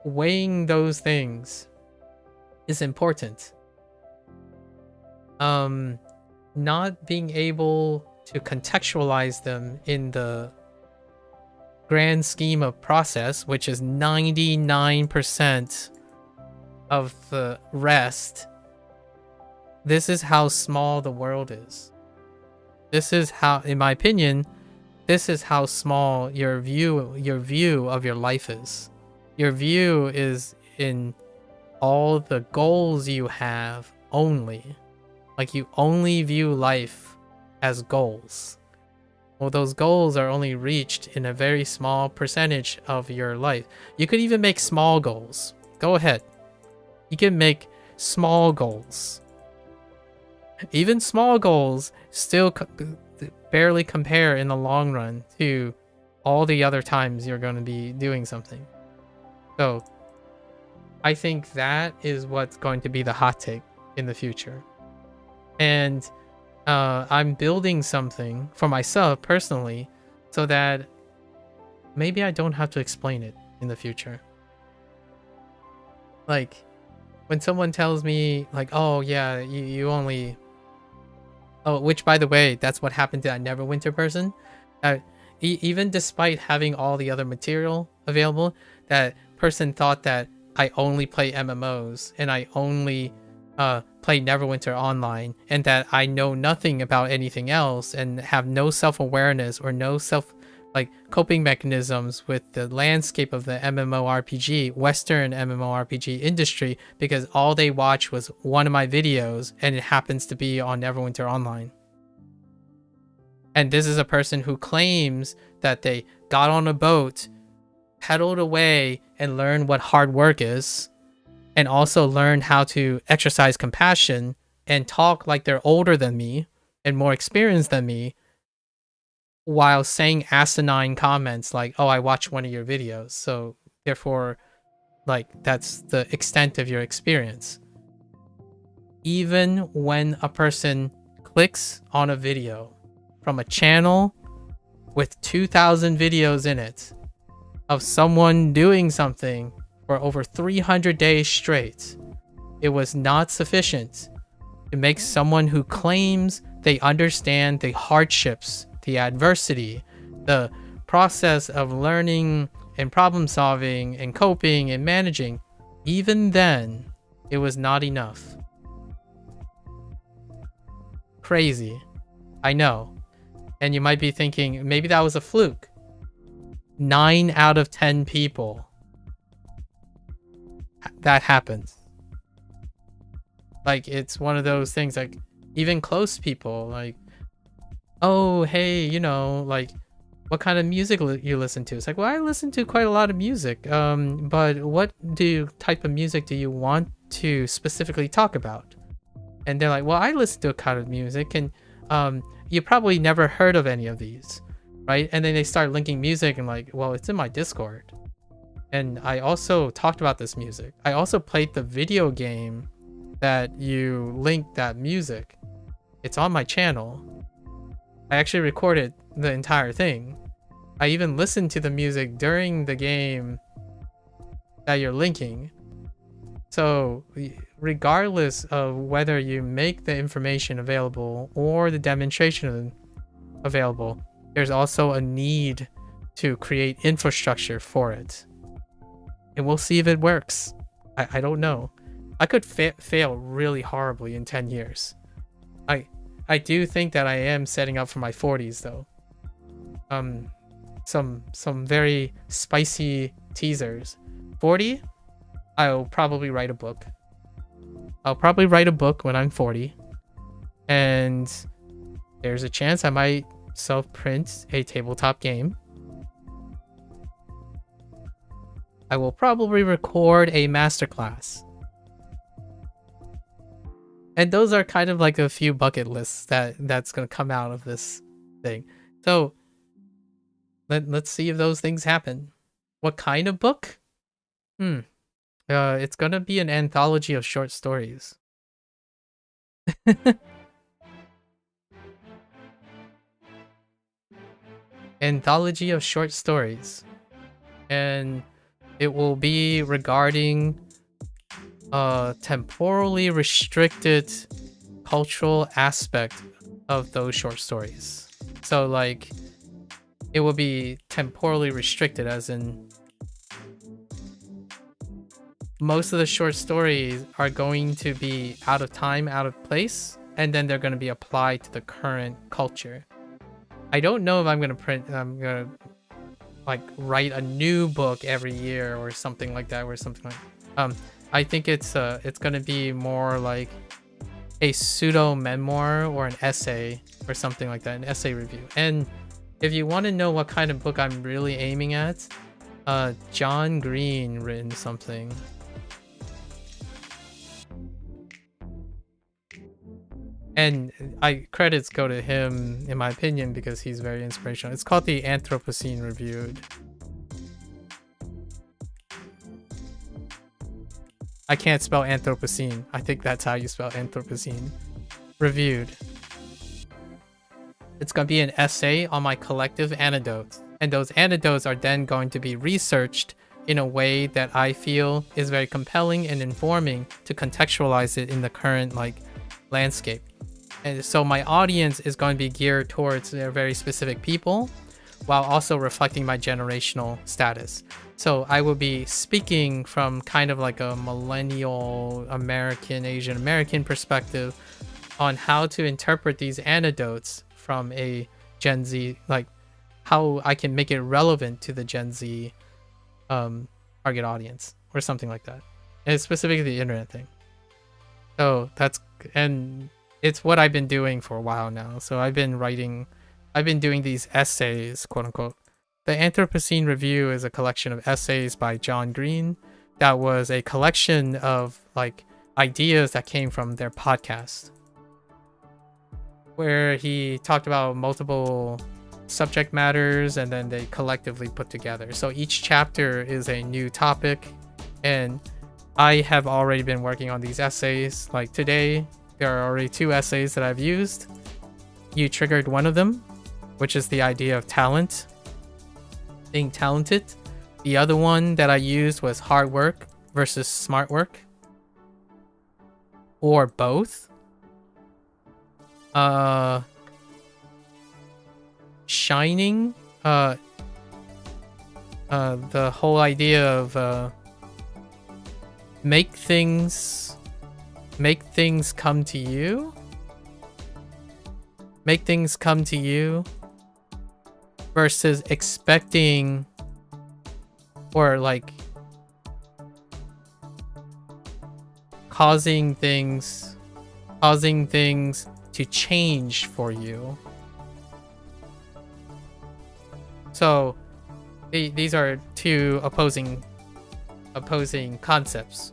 Weighing those things is important. Not being able to contextualize them in the grand scheme of process, which is 99% of the rest. This is how small the world is. This is how, in my opinion, this is how small your view of your life is. Your view is in all the goals you have only. Like, you only view life as goals. Well, those goals are only reached in a very small percentage of your life. You could even make small goals. Go ahead. You can make small goals. Even small goals still barely compare in the long run to all the other times you're going to be doing something. So I think that is what's going to be the hot take in the future. And I'm building something for myself personally so that maybe I don't have to explain it in the future. Like, when someone tells me, like, oh yeah, you only Oh, which by the way, that's what happened to that Neverwinter person. Even despite having all the other material available, that person thought that I only play MMOs and I only play Neverwinter online, and that I know nothing about anything else and have no self-awareness or no coping mechanisms with the landscape of the MMORPG, Western MMORPG industry, because all they watch was one of my videos and it happens to be on Neverwinter Online. And this is a person who claims that they got on a boat, pedaled away, and learned what hard work is, and also learned how to exercise compassion and talk like they're older than me and more experienced than me, while saying asinine comments like, oh, I watched one of your videos, so therefore, that's the extent of your experience. Even when a person clicks on a video from a channel with 2,000 videos in it of someone doing something for over 300 days straight, it was not sufficient to make someone who claims they understand the hardships, the adversity, the process of learning and problem solving and coping and managing. Even then, it was not enough. Crazy. I know. And you might be thinking, maybe that was a fluke. 9 out of 10 people, that happens. It's one of those things, even close people, oh, hey, what kind of music you listen to? It's well, I listen to quite a lot of music, but what type of music do you want to specifically talk about? And they're well, I listen to a kind of music, and you probably never heard of any of these, right? And then they start linking music and well, it's in my Discord. And I also talked about this music. I also played the video game that you linked that music. It's on my channel. I actually recorded the entire thing. I even listened to the music during the game that you're linking. So regardless of whether you make the information available or the demonstration available, there's also a need to create infrastructure for it. And we'll see if it works. I don't know. I could fail really horribly in 10 years. I do think that I am setting up for my 40s though. Some very spicy teasers. 40? I'll probably write a book. I'll probably write a book when I'm 40. And there's a chance I might self-print a tabletop game. I will probably record a masterclass. And those are kind of a few bucket lists that's going to come out of this thing. So let's see if those things happen. What kind of book? It's going to be an anthology of short stories. Anthology of short stories. And it will be regarding temporally restricted cultural aspect of those short stories. So it will be temporally restricted, as in most of the short stories are going to be out of time, out of place, and then they're going to be applied to the current culture. I don't know if I'm going to write a new book every year or something like that, I think it's going to be more like a pseudo memoir or an essay or something like that, an essay review. And if you want to know what kind of book I'm really aiming at, John Green written something. And credits go to him, in my opinion, because he's very inspirational. It's called The Anthropocene Reviewed. I can't spell Anthropocene. I think that's how you spell Anthropocene. Reviewed. It's going to be an essay on my collective anecdotes. And those anecdotes are then going to be researched in a way that I feel is very compelling and informing to contextualize it in the current landscape. And so my audience is going to be geared towards very specific people, while also reflecting my generational status. So I will be speaking from kind of like a millennial American, Asian American perspective on how to interpret these anecdotes from a Gen Z, like how I can make it relevant to the Gen Z target audience or something like that. And it's specifically the internet thing. So and it's what I've been doing for a while now. So I've been doing these essays, quote unquote. The Anthropocene Review is a collection of essays by John Green that was a collection of like ideas that came from their podcast, where he talked about multiple subject matters and then they collectively put together. So each chapter is a new topic, and I have already been working on these essays. Like today, there are already 2 essays that I've used. You triggered one of them, which is the idea of talent, being talented. The other one that I used was hard work versus smart work, or both. Shining, the whole idea of make things come to you. Make things come to you versus expecting, or like causing things to change for you. So these are 2 opposing concepts.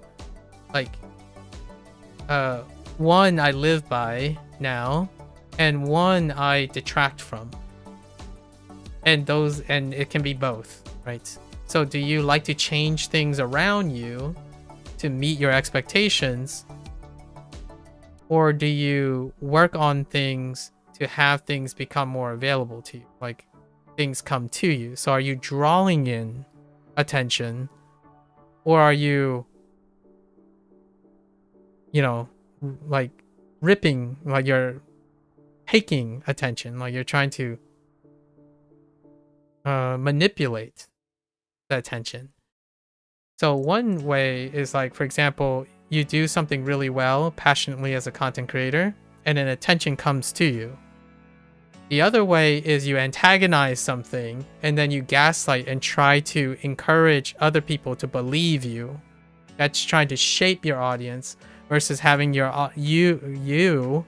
Like one I live by now, and one I detract from. And it can be both, right? So do you like to change things around you to meet your expectations, or do you work on things to have things become more available to you, like things come to you? So are you drawing in attention, or are you like ripping, like you're taking attention, like you're trying to manipulate the attention? So one way is like, for example, you do something really well, passionately as a content creator, and then attention comes to you. The other way is you antagonize something, and then you gaslight and try to encourage other people to believe you. That's trying to shape your audience versus having your you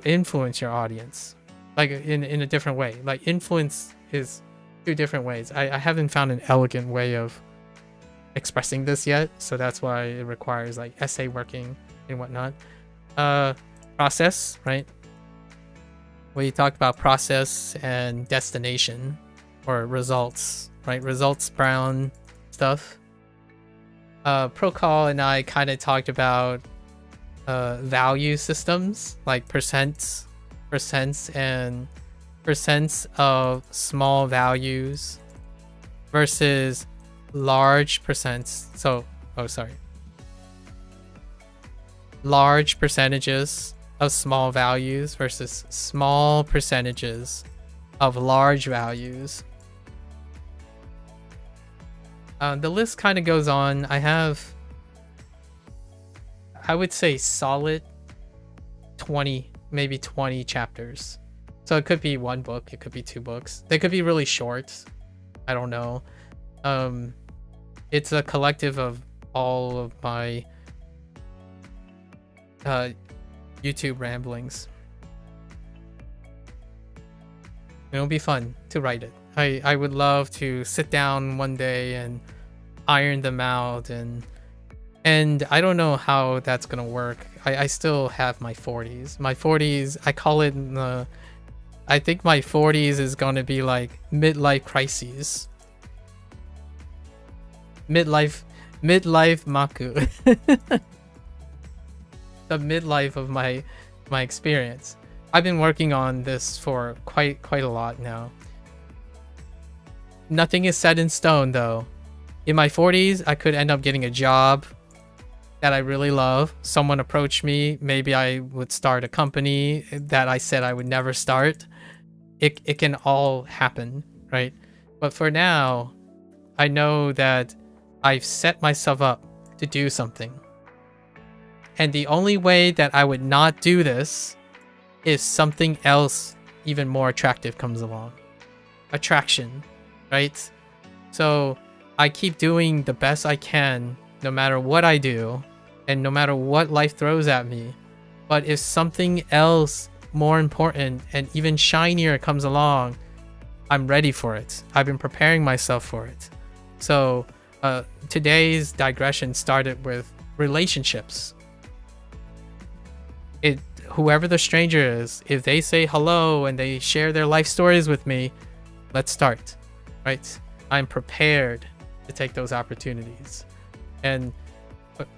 influence your audience, like in a different way. Like influence is 2 different ways. I haven't found an elegant way of expressing this yet, so that's why it requires like essay working and whatnot. Process, right? We talked about process and destination, or results, right? Results brown stuff. Procol and I kind of talked about value systems, like percents and percents of small values versus large percents. Large percentages of small values versus small percentages of large values. The list kind of goes on. I would say solid 20, maybe 20 chapters. So it could be 1 book, it could be 2 books. They could be really short. I don't know. It's a collective of all of my YouTube ramblings. It'll be fun to write it. I would love to sit down one day and iron them out, and I don't know how that's gonna work. I still have my 40s. My 40s, I call it I think my 40s is gonna be like midlife crises. Midlife Maku. The midlife of my experience. I've been working on this for quite a lot now. Nothing is set in stone though. In my 40s, I could end up getting a job that I really love, someone approached me, maybe I would start a company that I said I would never start. It can all happen, right? But for now, I know that I've set myself up to do something. And the only way that I would not do this is something else even more attractive comes along. Attraction, right? So I keep doing the best I can no matter what I do and no matter what life throws at me. But if something else more important and even shinier comes along, I'm ready for it. I've been preparing myself for it. So today's digression started with relationships. Whoever the stranger is, if they say hello and they share their life stories with me, let's start, right? I'm prepared to take those opportunities. And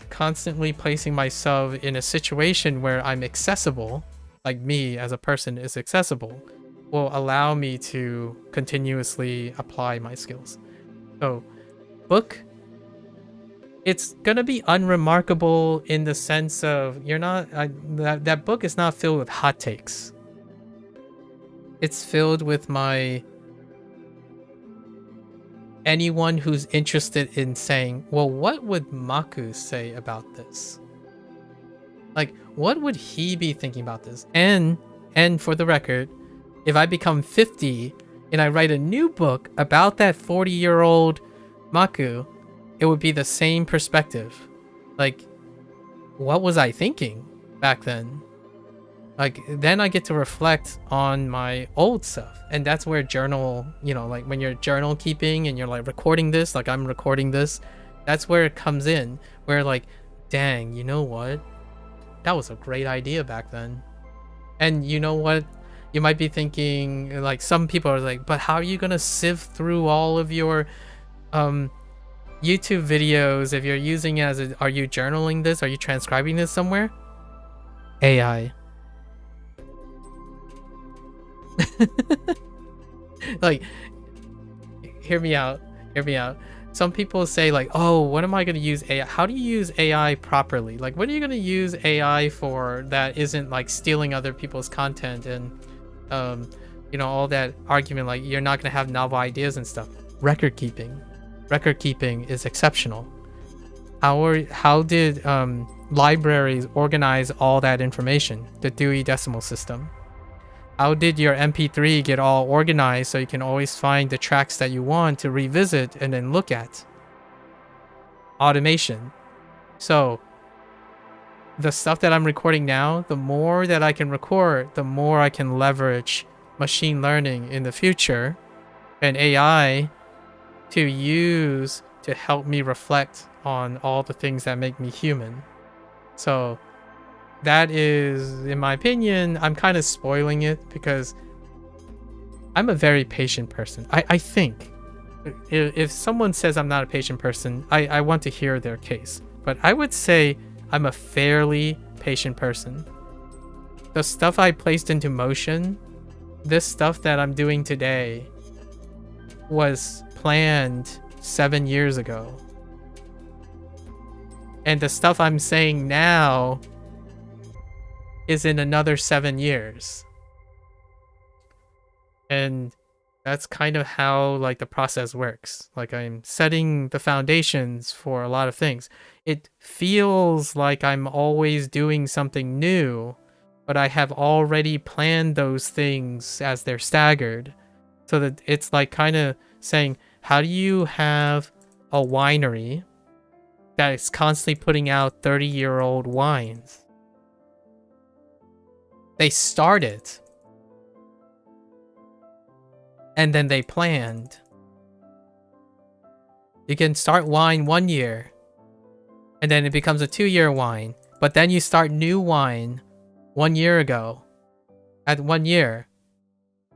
constantly placing myself in a situation where I'm accessible, like me as a person is accessible, will allow me to continuously apply my skills. So, book, it's gonna be unremarkable in the sense of that book is not filled with hot takes. It's filled with anyone who's interested in saying, well, what would Maku say about this? Like, what would he be thinking about this? And for the record, if I become 50 and I write a new book about that 40-year-old Maku, it would be the same perspective. Like, what was I thinking back then? Like, then I get to reflect on my old stuff. And that's where journal, like when you're journal keeping and you're like recording this, like I'm recording this, that's where it comes in. Where like, dang, you know what? That was a great idea back then. And you know what? You might be thinking, like, some people are like, but how are you gonna sift through all of your YouTube videos if you're using it are you journaling this? Are you transcribing this somewhere? AI. Like, hear me out. Some people say like, oh, what am I going to use AI? How do you use AI properly? Like, what are you going to use AI for that isn't like stealing other people's content and all that argument, like you're not going to have novel ideas and stuff. Record keeping is exceptional. How did libraries organize all that information? The Dewey Decimal System. How did your MP3 get all organized so you can always find the tracks that you want to revisit and then look at? Automation. So the stuff that I'm recording now, the more that I can record, the more I can leverage machine learning in the future and AI to use to help me reflect on all the things that make me human. So that is, in my opinion, I'm kind of spoiling it because I'm a very patient person. I think if someone says I'm not a patient person, I want to hear their case. But I would say I'm a fairly patient person. The stuff I placed into motion, this stuff that I'm doing today, was planned 7 years ago. And the stuff I'm saying now is in another 7 years. And that's kind of how like the process works. Like I'm setting the foundations for a lot of things. It feels like I'm always doing something new, but I have already planned those things as they're staggered. So that it's like kind of saying, how do you have a winery that is constantly putting out 30-year-old wines? They started, and then they planned. You can start wine 1 year, and then it becomes a 2-year wine. But then you start new wine 1 year ago, at 1 year.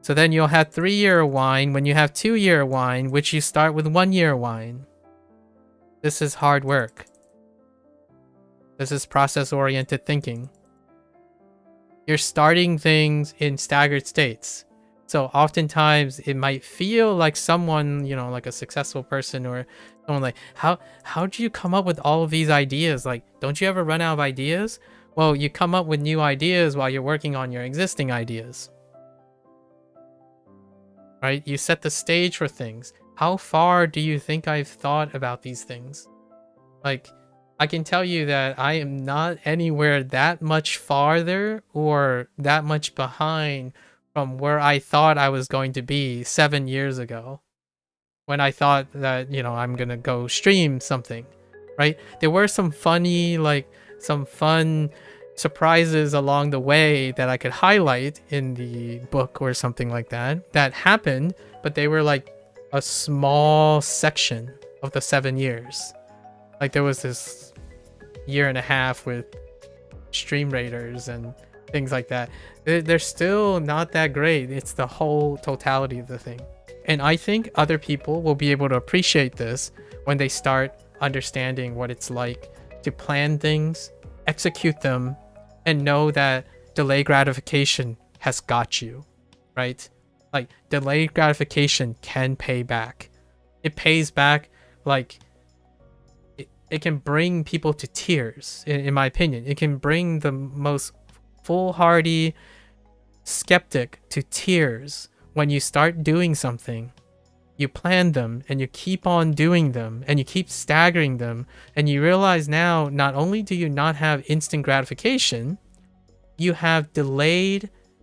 So then you'll have 3-year wine when you have 2-year wine, which you start with 1-year wine. This is hard work. This is process-oriented thinking. You're starting things in staggered states. So oftentimes it might feel like someone, like a successful person or someone like, how'd you come up with all of these ideas? Like, don't you ever run out of ideas? Well, you come up with new ideas while you're working on your existing ideas. Right? You set the stage for things. How far do you think I've thought about these things? Like, I can tell you that I am not anywhere that much farther or that much behind from where I thought I was going to be 7 years ago. When I thought that, I'm going to go stream something, right? There were some funny, some fun surprises along the way that I could highlight in the book or something like that happened, but they were like a small section of the 7 years. Like there was this year and a half with stream raiders and things like that. They're still not that great. It's the whole totality of the thing. And I think other people will be able to appreciate this when they start understanding what it's like to plan things, execute them, and know that delayed gratification has got you, right? Like delayed gratification can pay back. It pays back, like it can bring people to tears, in my opinion. It can bring the most foolhardy skeptic to tears when you start doing something. You plan them and you keep on doing them and you keep staggering them, and you realize now not only do you not have instant gratification, you have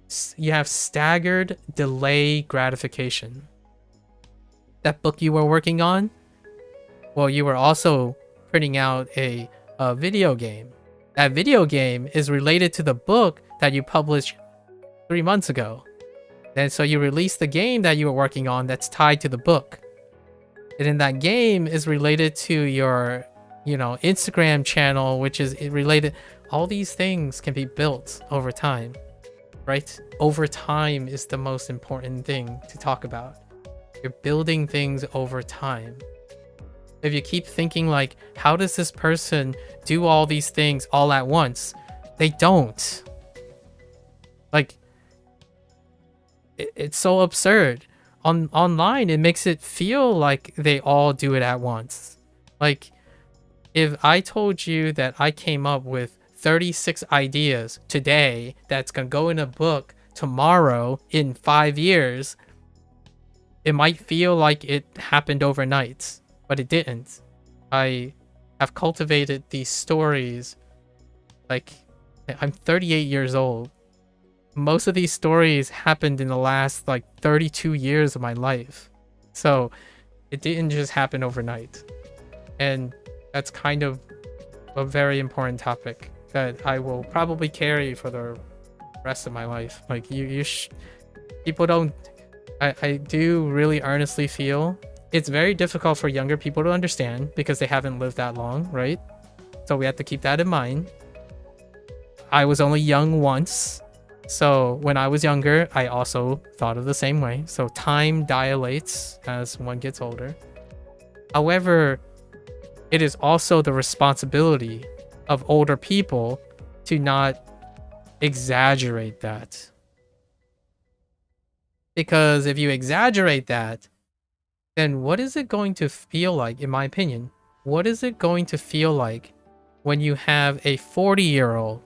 staggered delay gratification. That book you were working on, well, you were also printing out a video game. That video game is related to the book that you published 3 months ago. And so you release the game that you were working on that's tied to the book. And then that game is related to your, Instagram channel, which is related. All these things can be built over time, right? Over time is the most important thing to talk about. You're building things over time. If you keep thinking like, how does this person do all these things all at once? They don't. Like, it's so absurd. Online, it makes it feel like they all do it at once. Like, if I told you that I came up with 36 ideas today that's gonna go in a book tomorrow in 5 years, it might feel like it happened overnight, but it didn't. I have cultivated these stories. Like, I'm 38 years old. Most of these stories happened in the last 32 years of my life. So it didn't just happen overnight. And that's kind of a very important topic that I will probably carry for the rest of my life. Like people don't, I do really earnestly feel it's very difficult for younger people to understand because they haven't lived that long, right? So we have to keep that in mind. I was only young once. So when I was younger, I also thought of the same way. So time dilates as one gets older. However, it is also the responsibility of older people to not exaggerate that. Because if you exaggerate that, then what is it going to feel like, in my opinion? What is it going to feel like when you have a 40-year-old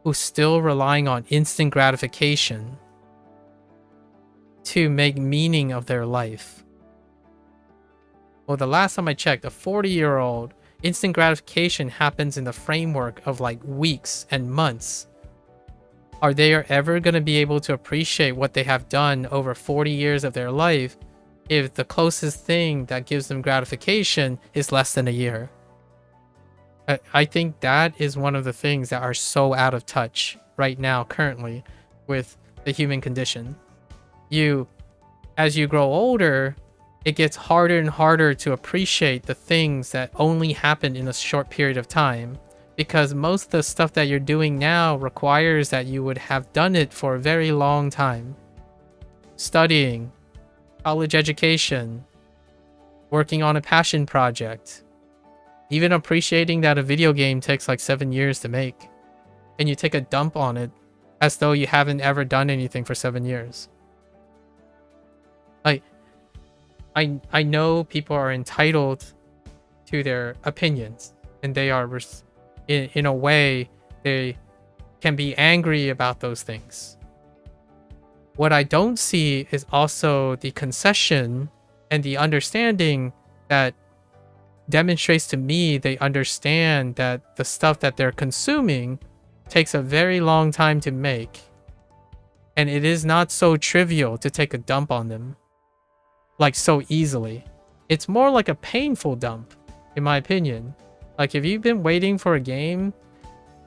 who's still relying on instant gratification to make meaning of their life? Well, the last time I checked, a 40-year-old, instant gratification happens in the framework of weeks and months. Are they ever going to be able to appreciate what they have done over 40 years of their life if the closest thing that gives them gratification is less than a year? I think that is one of the things that are so out of touch right now, currently, with the human condition. As you grow older, it gets harder and harder to appreciate the things that only happen in a short period of time, because most of the stuff that you're doing now requires that you would have done it for a very long time. Studying, college education, working on a passion project, even appreciating that a video game takes 7 years to make, and you take a dump on it as though you haven't ever done anything for 7 years. Like, I know people are entitled to their opinions, and they are in a way they can be angry about those things. What I don't see is also the concession and the understanding that demonstrates to me they understand that the stuff that they're consuming takes a very long time to make, and it is not so trivial to take a dump on them like so easily. It's more like a painful dump, in my opinion. Like, if you've been waiting for a game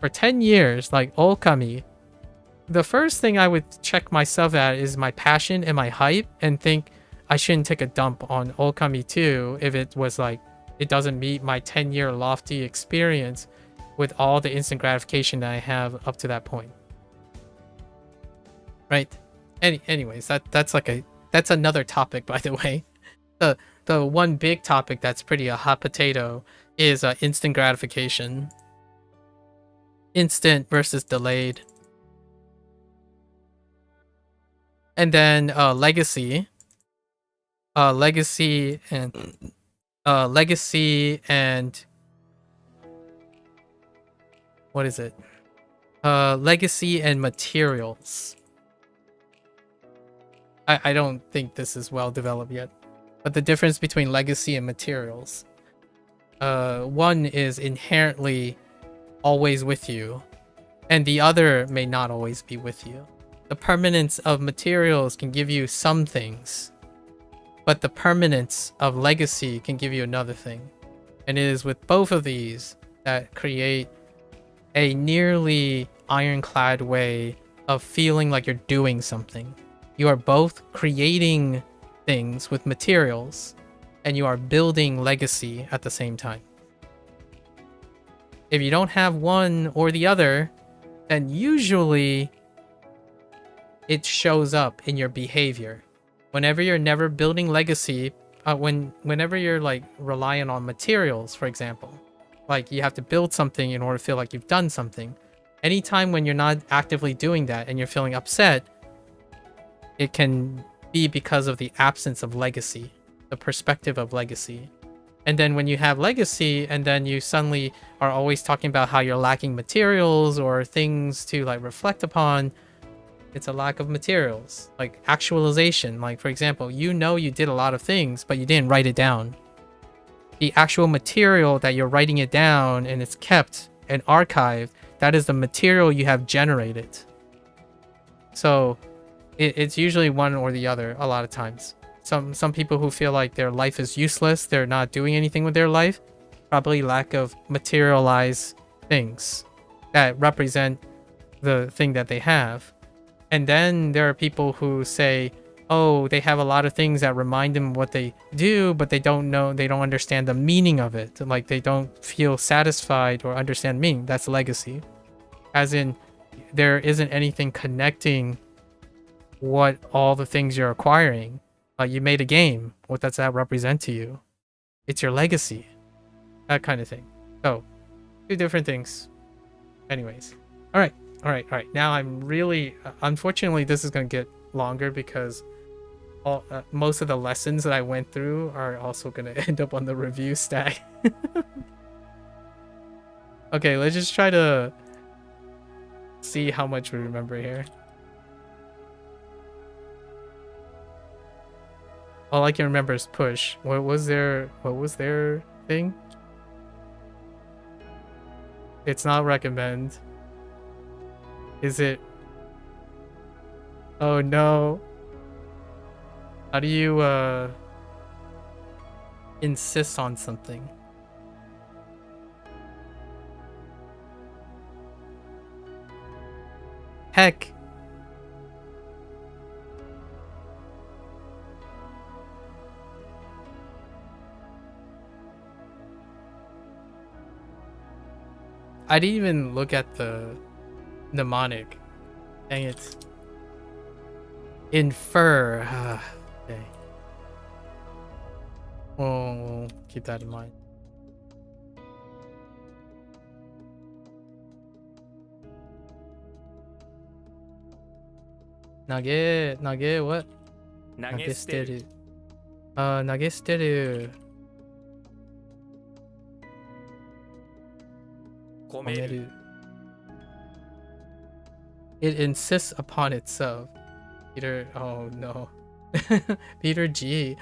for 10 years, like Okami, the first thing I would check myself at is my passion and my hype, and think I shouldn't take a dump on Okami 2 if it was like, it doesn't meet my 10-year lofty experience with all the instant gratification that I have up to that point. Right? Anyways, that's another topic, by the way. The one big topic that's pretty a hot potato is instant gratification. Instant versus delayed. And then legacy. Legacy and what is it? Legacy and materials. I don't think this is well developed yet. But the difference between legacy and materials. One is inherently always with you, and the other may not always be with you. The permanence of materials can give you some things, but the permanence of legacy can give you another thing. And it is with both of these that create a nearly ironclad way of feeling like you're doing something. You are both creating things with materials, and you are building legacy at the same time. If you don't have one or the other, then usually it shows up in your behavior. Whenever you're never building legacy, whenever you're like relying on materials, for example, like you have to build something in order to feel like you've done something. Anytime when you're not actively doing that and you're feeling upset, it can be because of the absence of legacy, the perspective of legacy. And then when you have legacy and then you suddenly are always talking about how you're lacking materials or things to like reflect upon, it's a lack of materials, like actualization. Like, for example, you know you did a lot of things, but you didn't write it down. The actual material that you're writing it down and it's kept and archived, that is the material you have generated. So it's usually one or the other a lot of times. Some people who feel like their life is useless, they're not doing anything with their life, probably lack of materialized things that represent the thing that they have. And then there are people who say, oh, they have a lot of things that remind them of what they do, but they don't understand the meaning of it. Like, they don't feel satisfied or understand meaning. That's legacy. As in, there isn't anything connecting what all the things you're acquiring. Like, you made a game. What does that represent to you? It's your legacy. That kind of thing. So, two different things. Anyways. All right. Now I'm really... unfortunately, this is going to get longer because most of the lessons that I went through are also going to end up on the review stack. Okay, let's just try to see how much we remember here. All I can remember is push. What was their thing? It's not recommend. Is it? Oh no. How do you insist on something? Heck. I didn't even look at the mnemonic. Dang it. Infer. Okay. We'll keep that in mind. Nage, what? 投げ捨てる。投げ捨てる。込める。込める。It insists upon itself. Peter, oh no. Peter G.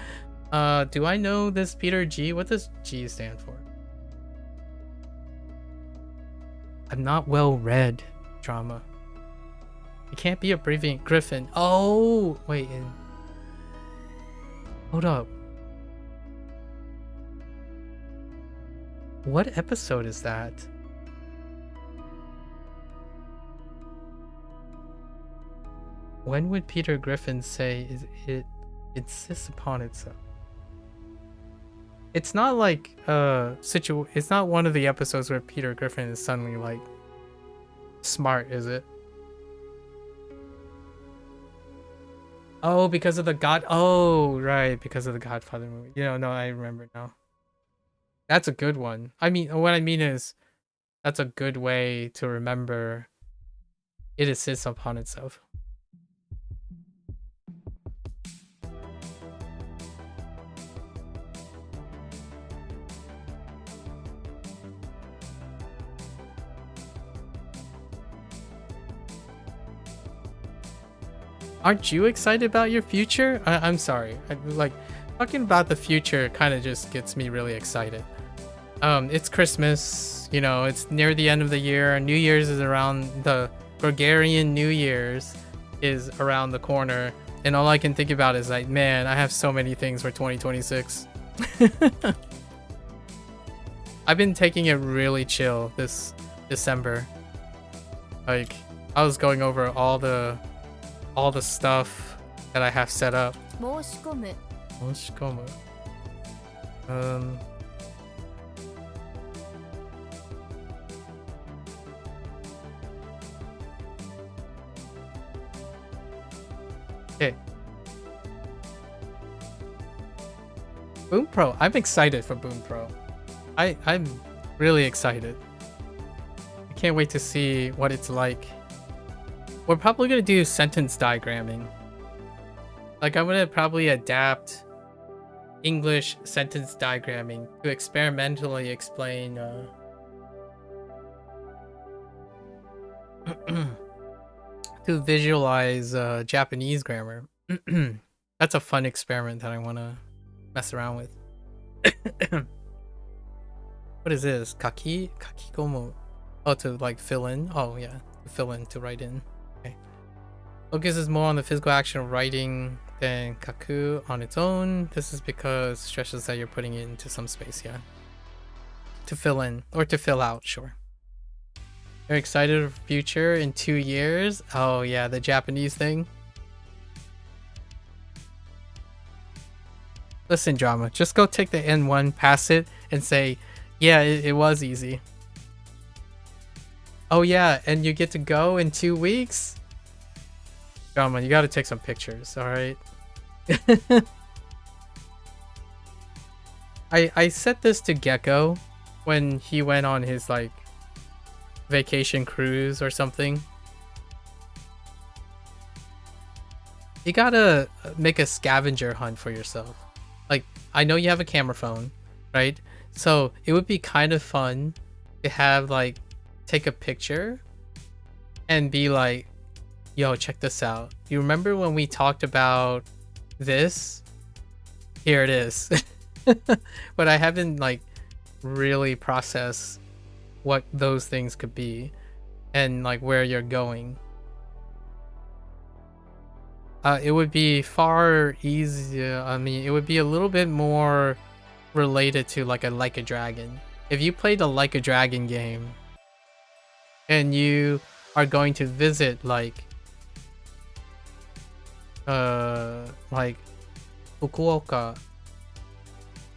Do I know this Peter G? What does G stand for? I'm not well read. Drama. It can't be abbreviated. Griffin. Oh, wait. Hold up. What episode is that? When would Peter Griffin say it insists upon itself? It's not like it's not one of the episodes where Peter Griffin is suddenly like smart, is it? Oh, because of the oh, right, because of the Godfather movie. No, I remember now. That's a good one. I mean, what I mean is that's a good way to remember it insists upon itself. Aren't you excited about your future? I'm sorry. Like, talking about the future kind of just gets me really excited. It's Christmas, it's near the end of the year. New Year's is around the Gregorian New Year's is around the corner. And all I can think about is like, man, I have so many things for 2026. I've been taking it really chill this December. Like, I was going over all the stuff that I have set up. 申し込む。申し込む。Okay. Boom Pro. I'm excited for Boom Pro. I'm really excited. I can't wait to see what it's like. We're probably gonna do sentence diagramming. Like, I'm gonna probably adapt English sentence diagramming to experimentally explain to visualize Japanese grammar. That's a fun experiment that I want to mess around with. What is this? Kakikomo. Oh, to like fill in. Oh yeah, to fill in, to write in. Okay. Focuses more on the physical action of writing than kaku on its own. This is because it stresses that you're putting it into some space, yeah. To fill in, or to fill out, sure. You're excited for future in 2 years? Oh yeah, the Japanese thing. Listen, drama, just go take the N1, pass it, and say, yeah, it was easy. Oh yeah, and you get to go in 2 weeks? Drama, you gotta take some pictures, alright? I set this to Gecko when he went on his like vacation cruise or something. You gotta make a scavenger hunt for yourself. Like, I know you have a camera phone, right? So it would be kind of fun to have like take a picture and be like, yo, check this out. You remember when we talked about this? Here it is. But I haven't like really processed what those things could be and like where you're going. It would be far easier. I mean, it would be a little bit more related to like a Dragon. If you played a Like a Dragon game and you are going to visit like Fukuoka,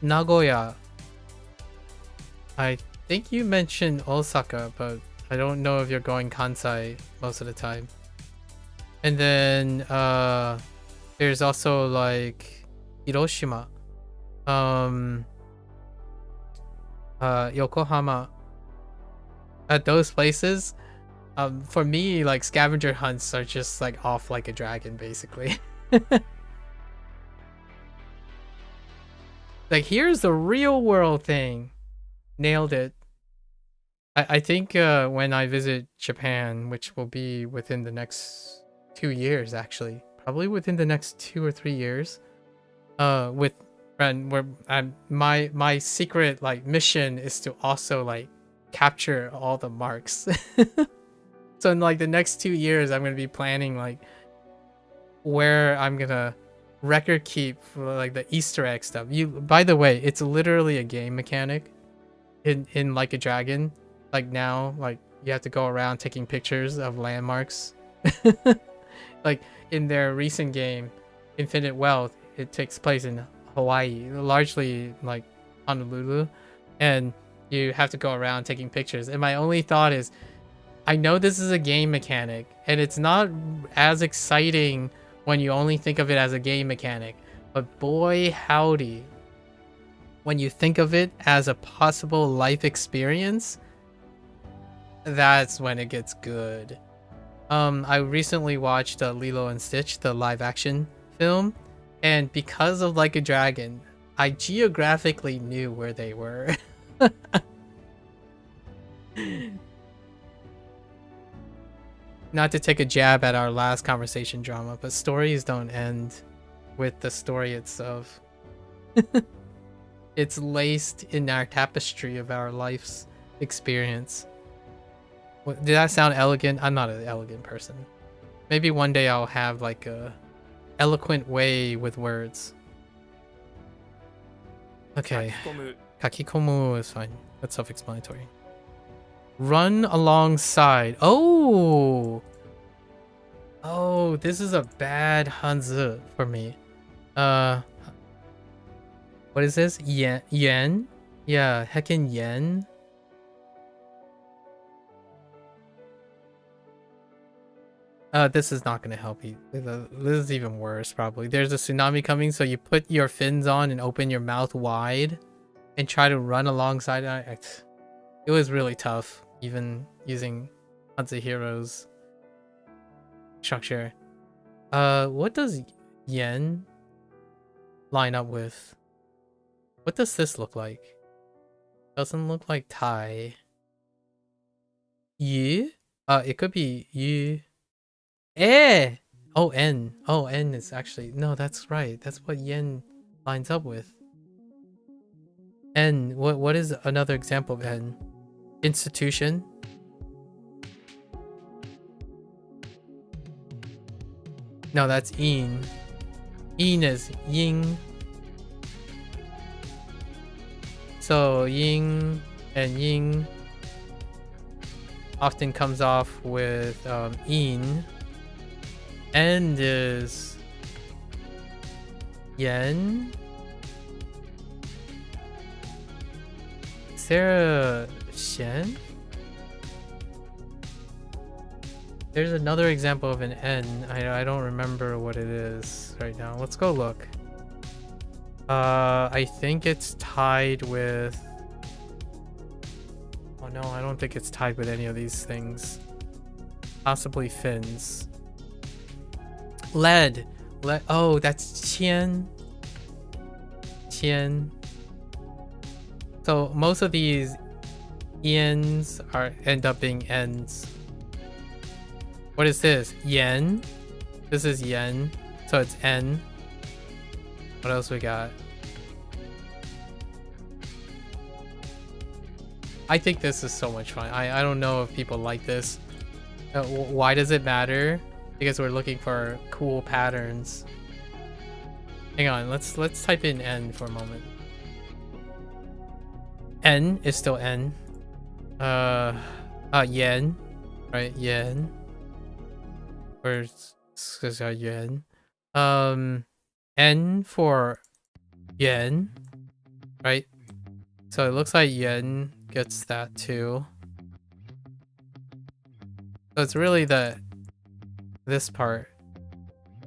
Nagoya. I think you mentioned Osaka, but I don't know if you're going Kansai most of the time. And then there's also like Hiroshima, Yokohama. At those places, for me, like scavenger hunts are just like off Like a Dragon, basically. Like, here's the real world thing. Nailed it. I think when I visit Japan, which will be within the next 2 years, actually, probably within the next 2 or 3 years, with and where my secret like mission is to also like capture all the marks. So in like the next 2 years, I'm gonna be planning like where I'm gonna record keep for like the Easter egg stuff. By the way, it's literally a game mechanic in Like a Dragon. Like now, like you have to go around taking pictures of landmarks. Like in their recent game, Infinite Wealth, it takes place in Hawaii, largely like Honolulu, and you have to go around taking pictures. And my only thought is, I know this is a game mechanic, and it's not as exciting when you only think of it as a game mechanic, but boy howdy, when you think of it as a possible life experience, that's when it gets good. I recently watched Lilo and Stitch, the live action film, and because of Like a Dragon, I geographically knew where they were. Not to take a jab at our last conversation drama, but stories don't end with the story itself. It's laced in our tapestry of our life's experience. Did that sound elegant? I'm not an elegant person. Maybe one day I'll have like a eloquent way with words. Okay. 書き込む Kakikomu is fine. That's self-explanatory. Run alongside. Oh! Oh, this is a bad Hanzi for me. What is this? Yen? Yen? Yeah, heckin' yen. This is not gonna help you. This is even worse, probably. There's a tsunami coming, so you put your fins on and open your mouth wide and try to run alongside it. It was really tough, even using HanziHero's structure. What does yen line up with? What does this look like? Doesn't look like Thai. Yi? It could be Yi. Eh! Oh, N. Oh, N is actually... No, that's right. That's what yen lines up with. N. What is another example of N? Institution. No, that's in. In is ying. So ying and ying often comes off with in. End is yen. Is there a Shen? There's another example of an N. I don't remember what it is right now. Let's go look. I think it's tied with... Oh no, I don't think it's tied with any of these things. Possibly fins. Lead. Oh, that's Qian. Qian. So most of these yens end up being ends. What is this? Yen. This is yen. So it's N. What else we got? I think this is so much fun. I don't know if people like this. Why does it matter? Because we're looking for cool patterns. Hang on, let's type in N for a moment. N is still N. Yen. Right, yen. Where's yuan? N for yen. Right? So it looks like yen gets that too. So it's really this part.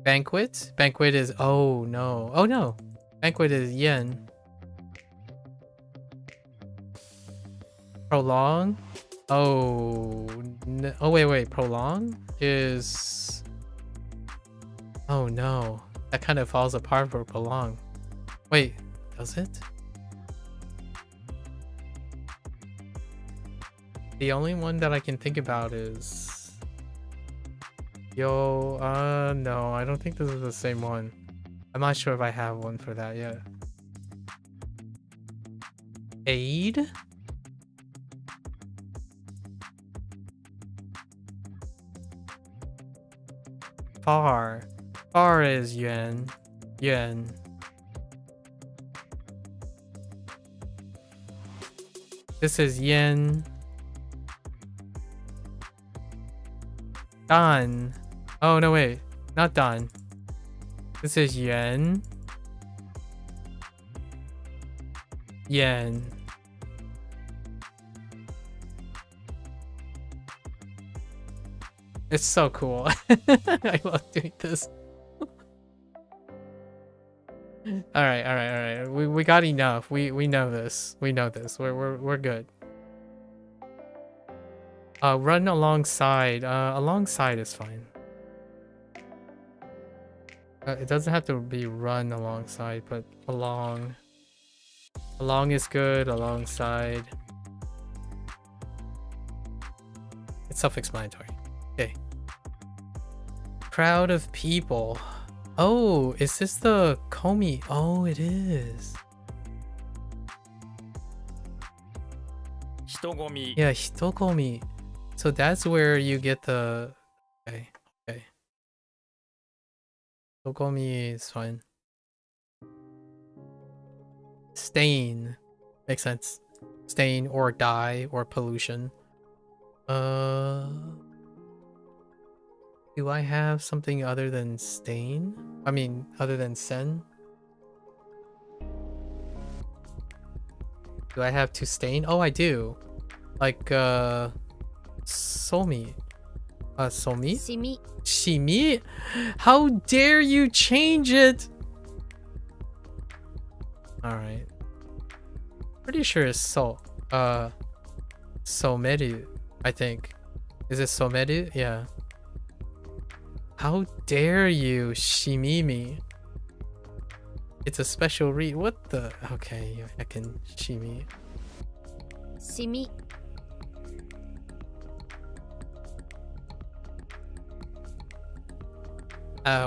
Banquet? Banquet is oh no. Oh no. Banquet is yen. Prolong? Oh no. Oh wait. Prolong is... Oh no. That kind of falls apart for prolong. Wait, does it? The only one that I can think about is no, I don't think this is the same one. I'm not sure if I have one for that yet. Aid? Far. Far is yuan. Yuan. This is yen. Dan. Oh, no, wait. Not Dan. This is yen. Yen. It's so cool. I love doing this. Alright. We got enough. We know this. We know this. We're good. Run alongside. Alongside is fine. It doesn't have to be run alongside, but along. Along is good. Alongside. It's self-explanatory. Okay. Crowd of people. Oh, is this the Komi? Oh, it is. 人混み Yeah, hitokomi. So that's where you get the... Okay. Hitokomi is fine. Stain. Makes sense. Stain or dye or pollution. Do I have something other than stain? I mean, other than sen? Do I have to stain? Oh, I do. Like, somi. Somi? シミ Shimi? How dare you change it? Alright. Pretty sure it's someru, I think. Is it someru? Yeah. How dare you, Shimimi? It's a special read. What the? Okay, I can shimi. シミ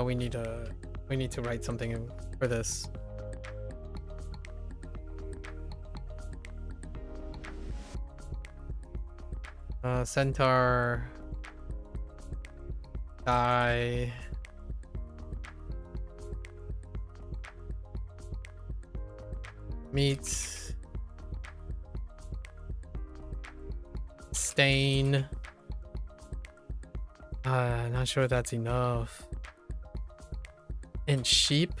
We need to write something for this. Centaur. Die. Meat. Stain. Not sure that's enough. And sheep.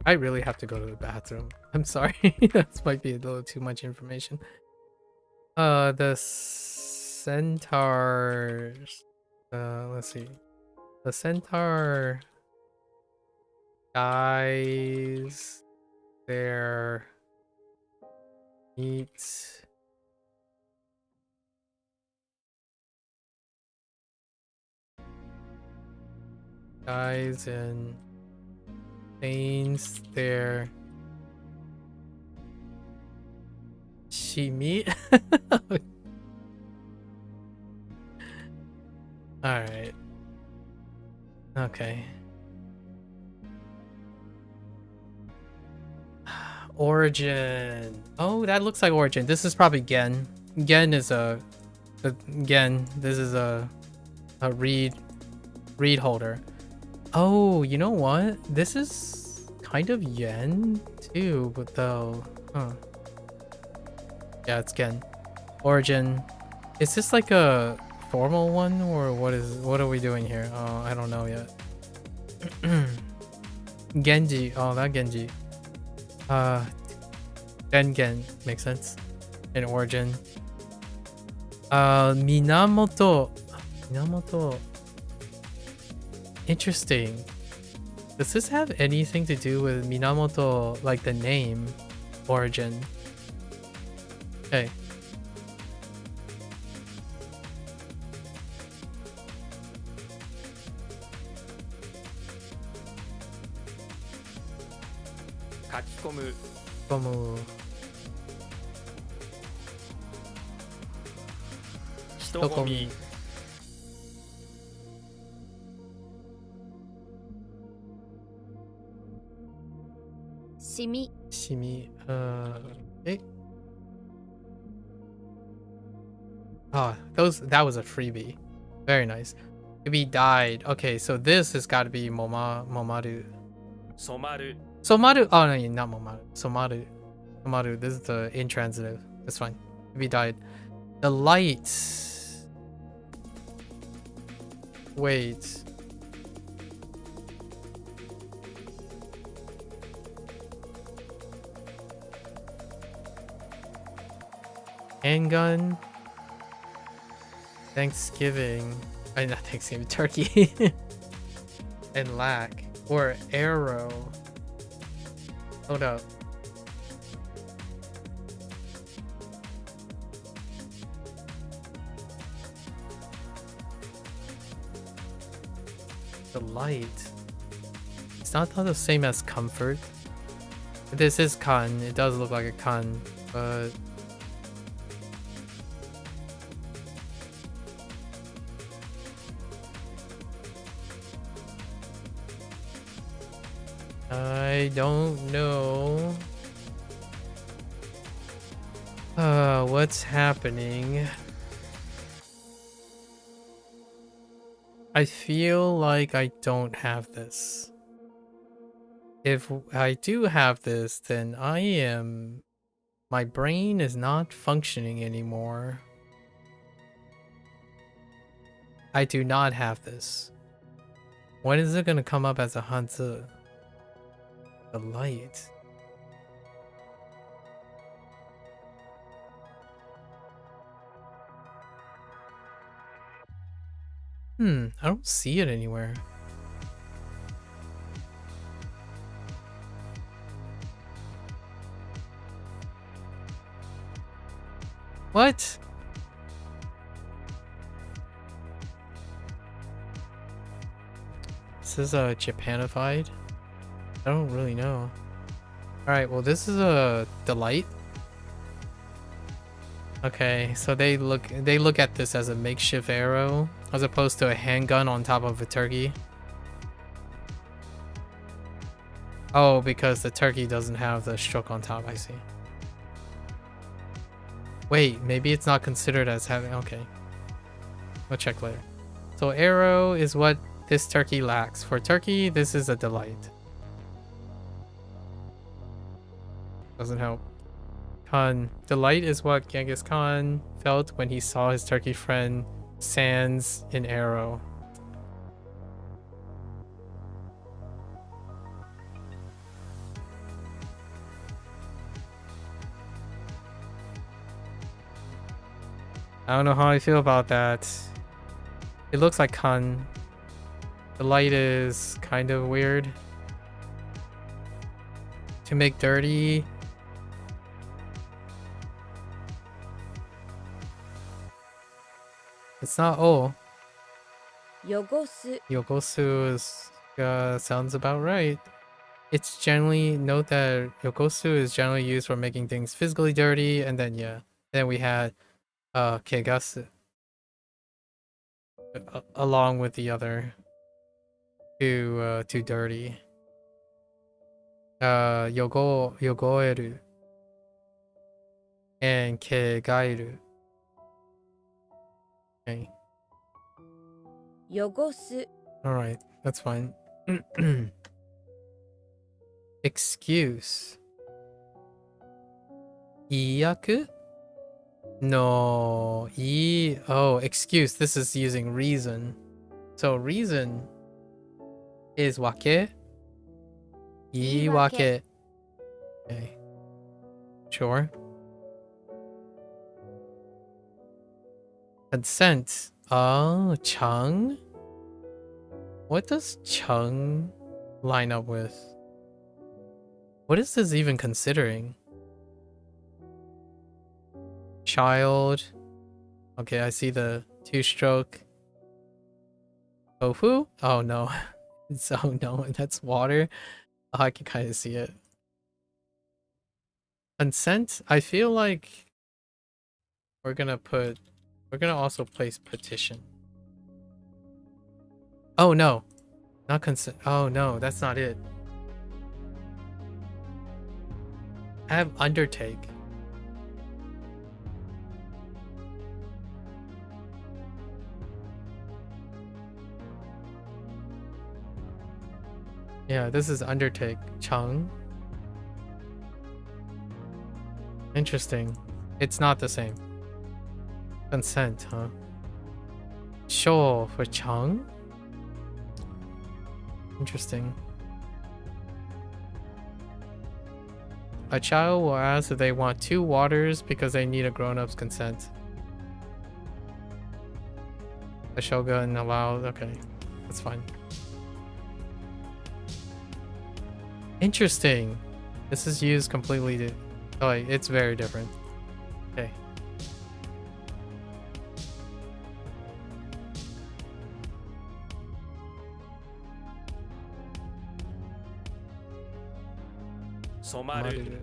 I really have to go to the bathroom. I'm sorry. That might be a little too much information. The centaurs. Let's see. The centaur dyes their meat. Dyes and stains their shimi. Alright. Okay. Origin. Oh, that looks like origin. This is probably Gen. Gen is Gen. This is a read holder. Oh, you know what? This is kind of yen too, but though, huh? Yeah, it's Gen. Origin. Is this like a formal one, or what are we doing here? Oh, I don't know yet. Genji. Oh, that Genji. Gen makes sense. In origin. Minamoto. Interesting. Does this have anything to do with Minamoto, like the name origin? Okay. Komu. 人混み Simi. Shimi. Okay. Oh, that was a freebie. Very nice. Maybe died. Okay, so this has got to be Momaru. 染まる Somaru. Oh no, not Momaru. Somaru. Somaru. This is the intransitive. That's fine. Maybe died. The light. Wait. Handgun. Thanksgiving. I mean, not Thanksgiving. Turkey. And lack. Or arrow. Hold up. The light. It's not the same as comfort. This is kan. It does look like a kan, but I don't know. What's happening? I feel like I don't have this. If I do have this, then my brain is not functioning anymore. I do not have this. When is it gonna come up as a Hanzi? The light. I don't see it anywhere. What? This is Japanified? I don't really know. Alright, well this is a delight. Okay, so they look at this as a makeshift arrow as opposed to a handgun on top of a turkey. Oh, because the turkey doesn't have the stroke on top, I see. Wait, maybe it's not considered as having... Okay. We'll check later. So arrow is what this turkey lacks. For turkey, this is a delight. Doesn't help. Khan. Delight is what Genghis Khan felt when he saw his turkey friend Sans in arrow. I don't know how I feel about that. It looks like Khan. The light is kind of weird. To make dirty. It's not oh. Yogosu. Yogosu is sounds about right. It's generally note that yogosu is generally used for making things physically dirty, and then yeah. Then we had kegasu along with the other too dirty. Yogoeru and kegairu. Okay. Yogosu. Alright, that's fine. Excuse. Iyaku? No. Oh, excuse. This is using reason. So reason is wake. Iwake. Okay. Sure. Consent. Oh, Chung? What does Chung line up with? What is this even considering? Child. Okay, I see the two-stroke. Tofu? Oh no. Oh no, that's water. Oh, I can kind of see it. Consent? I feel like we're gonna also place petition. Oh no. Not consent. Oh no, that's not it. I have undertake. Yeah, this is undertake. Chung. Interesting. It's not the same. Consent, huh? Sure for Chung. Interesting. A child will ask if they want 2 waters because they need a grown-up's consent. The shogun allows. Okay, that's fine. Interesting. This is used completely. Oh, it's very different. Okay. Somaru.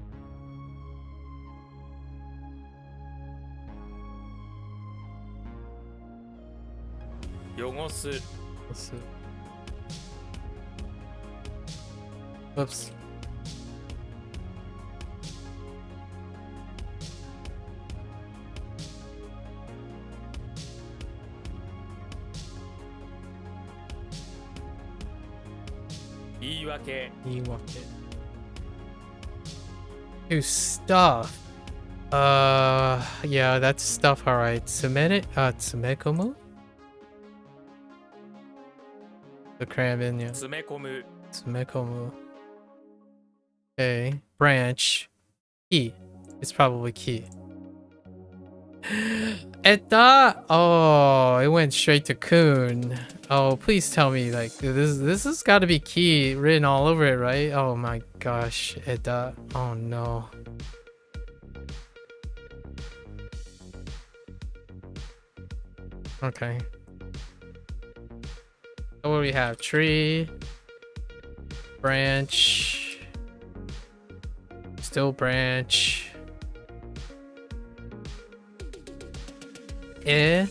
Yogosu. Let's see. Whoops. Iiwake. To stuff. Yeah, that's stuff. All right. Tsumekomu. The cram in, yeah. Tsumekomu. Tsumekomu. Okay. Branch. Key. It's probably key. Eta! Oh, it went straight to Kun. Oh, please tell me, like, this has got to be key written all over it, right? Oh my gosh, Eta. Oh no. Okay. So what do we have? Tree. Branch. Still branch. And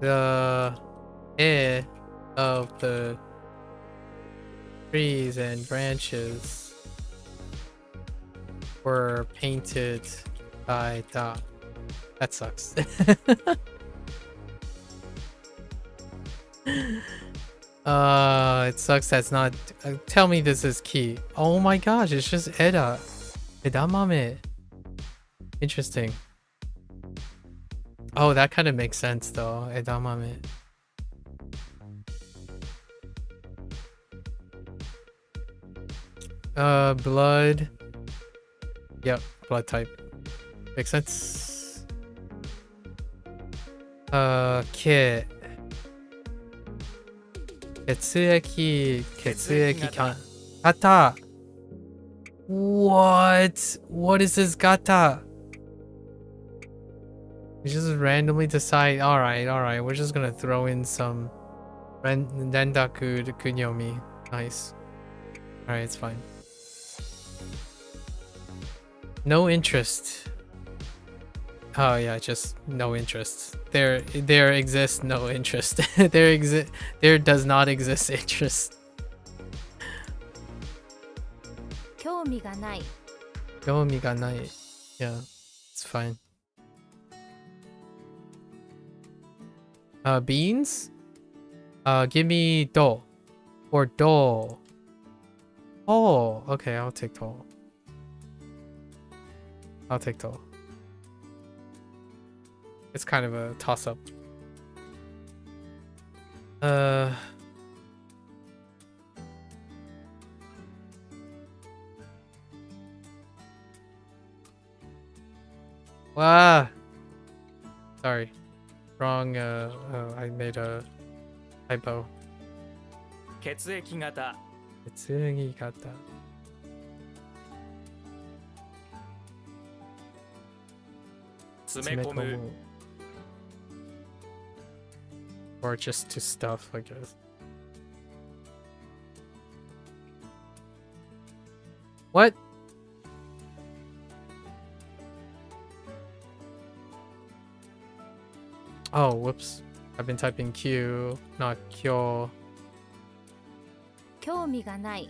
the air of the trees and branches were painted by dot. That sucks. It sucks that's not. Tell me this is key. Oh my gosh, it's just Eda. Edamame. Interesting. Oh, that kind of makes sense though. Edamame. Blood. Yep, blood type. Makes sense. Kit. 血液か Gata. What is this gata? We just randomly decide. All right, we're just gonna throw in some rendaku to kunyomi. Nice. All right, it's fine. No interest. Oh yeah, just no interest. There exists no interest. There does not exist interest. 興味がない 興味がない. Yeah, it's fine. Beans? Give me do or do. Oh, okay, I'll take do. I'll take do. It's kind of a toss-up. Wow. Sorry. Wrong, I made a typo. 血液型 血液型. Tsumekomu Or just to stuff, I guess. What? Oh, whoops. I've been typing Q, not Kyo. 興味がない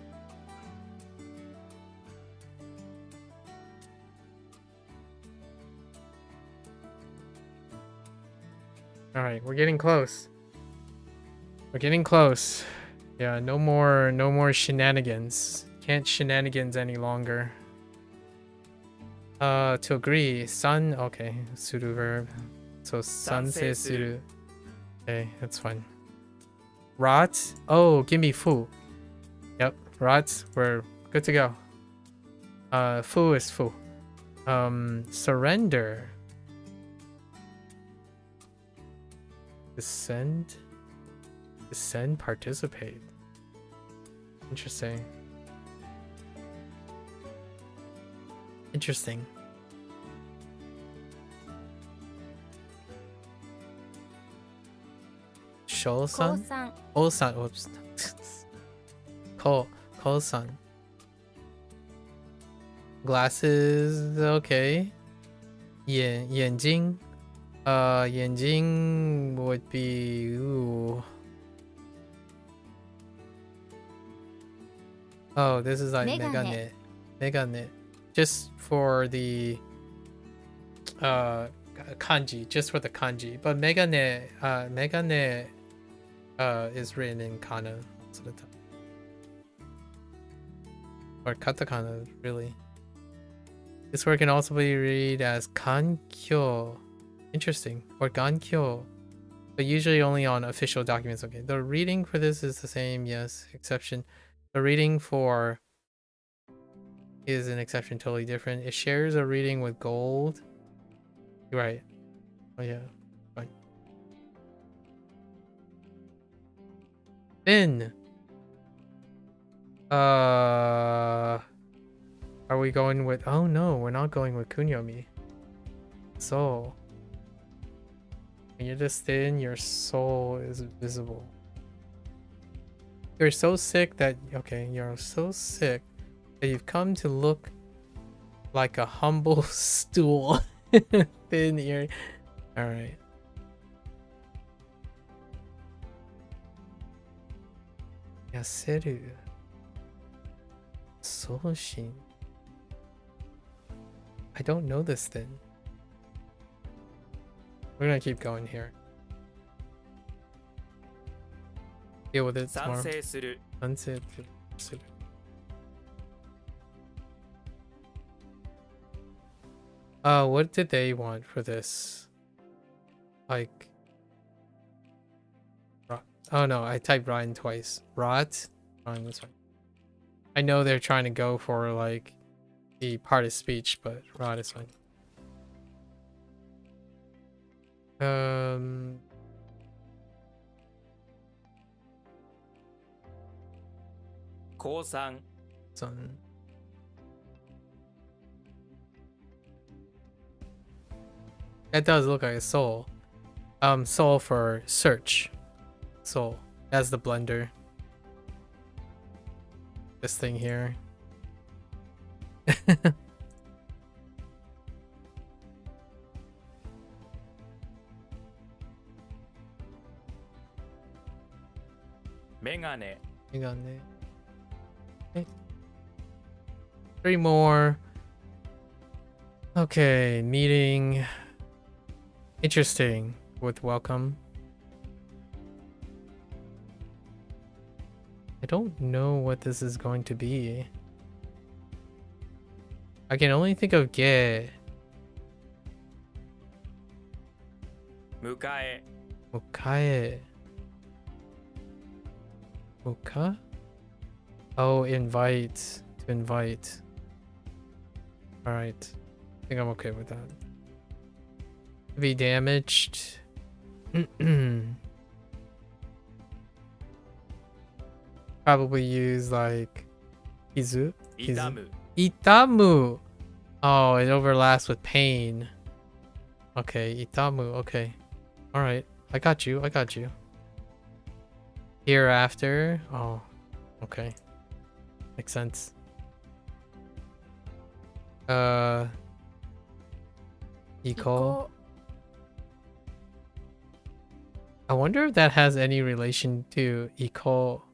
Alright, we're getting close. We're getting close. Yeah, no more shenanigans. Can't shenanigans any longer. To agree. San, okay. Suru verb. So sansei suru. Okay, that's fine. Rot. Oh, give me fu. Yep, rot. We're good to go. Fu is fu. Surrender. Descend. Descend, participate. Interesting. Interesting. Shou-san? 高三 Ko-san. Oops. Ko-san. Glasses. Okay. 眼睛. 眼睛 would be. Ooh. Oh, this is like Megane. Megane. Just for the kanji, just for the kanji. But megane is written in kana most of the time. Or katakana, really. This word can also be read as kankyo. Interesting. Or gankyo. But usually only on official documents. Okay. The reading for this is the same, yes. Exception. The reading for is an exception, totally different. It shares a reading with gold. You're right. Oh yeah. Fine. Then are we going with, oh no, we're not going with kunyomi. So when you're this thin, your soul is visible. You're so sick that, okay, you're so sick that you've come to look like a humble stool. Thin ear. Alright. Yaseru. Soushin. I don't know this thing. We're gonna keep going here. Deal with it tomorrow. 賛成する Sunset. What did they want for this? Like, oh no, I typed Ryan twice. Rot? Ryan, this one. I know they're trying to go for like the part of speech, but rot is fine. Kosan. Son. That does look like a soul. Soul for search. Soul. That's the blender. This thing here. Megane. Hang on there. Okay. 3 more. Okay, meeting. Interesting with welcome. I don't know what this is going to be. I can only think of ge. 迎え Mukae. Muka? Oh, invite. To invite. Alright. I think I'm okay with that. Be damaged. Probably use like Izu. 痛む Itamu. Oh, it overlaps with pain. Okay, Itamu. Okay. All right. I got you. I got you. Hereafter. Oh, okay. Makes sense. Equal. I wonder if that has any relation to equal,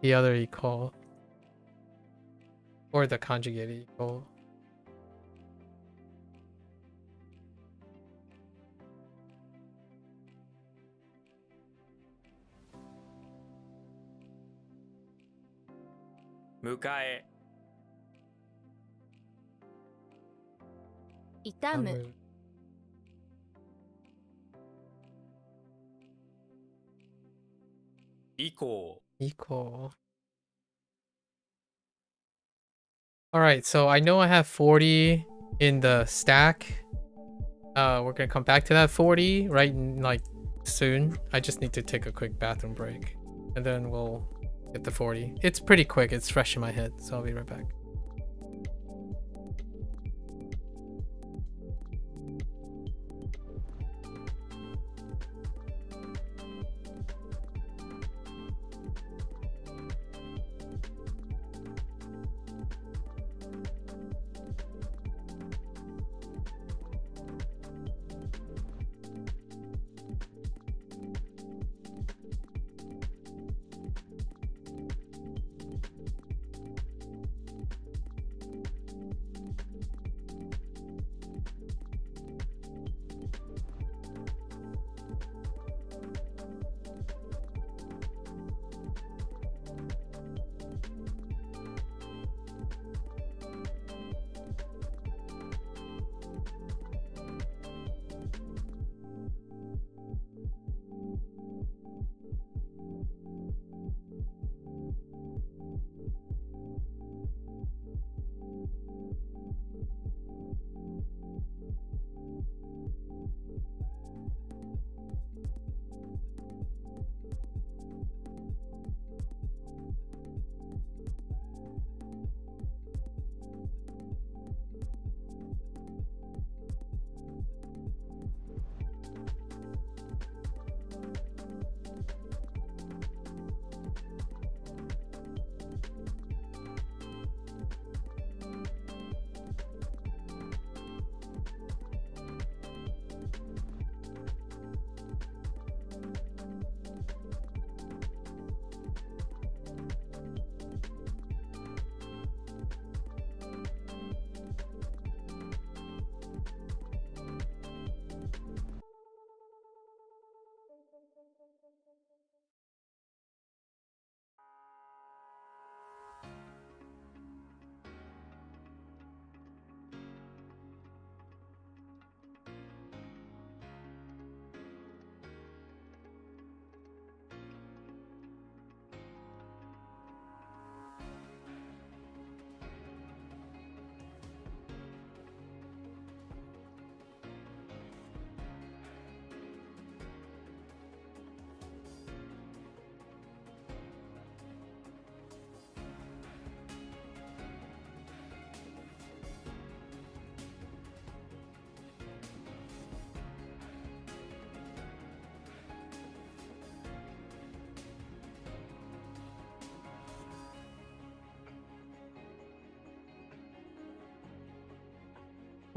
the other equal, or the conjugated equal. Mukae. 痛む Equal. Equal. Alright, so I know I have 40 in the stack. We're gonna come back to that 40 right like soon. I just need to take a quick bathroom break. And then we'll get the 40. It's pretty quick, it's fresh in my head, so I'll be right back.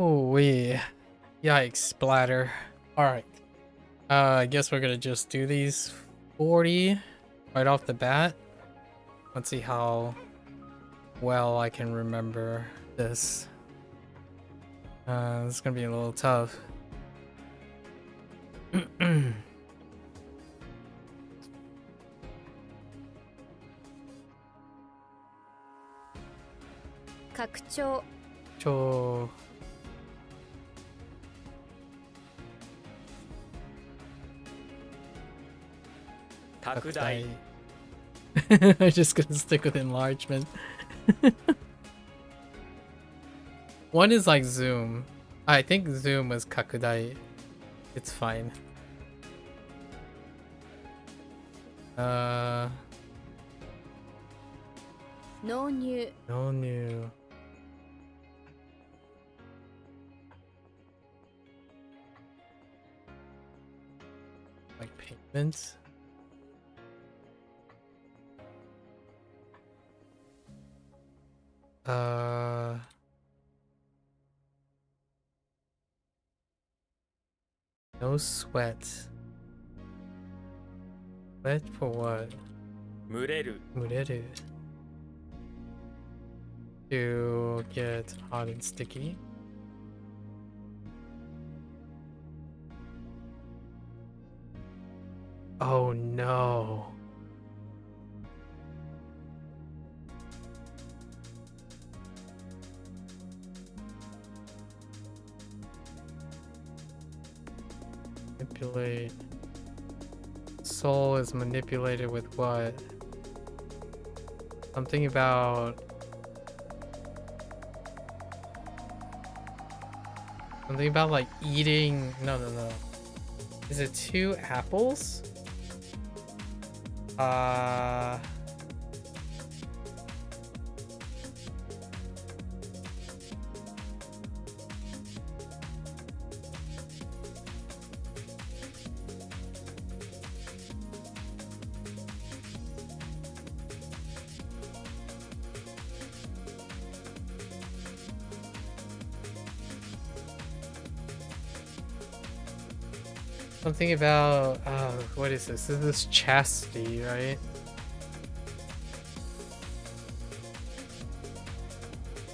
Oh, yikes, splatter. Alright. I guess we're gonna just do these 40 right off the bat. Let's see how well I can remember this. This is gonna be a little tough. Kakuchou. 저 Takudai. I'm just gonna stick with enlargement. One is like zoom. I think zoom was kakudai. It's fine. Nonu. No new. Like payments. No sweat. Sweat for what? 蒸れる Mureru. To get hot and sticky. Oh no. Manipulate. Soul is manipulated with what? Something about... Something about like eating... No. Is it 2 apples? Something about, what is this? This is chastity, right?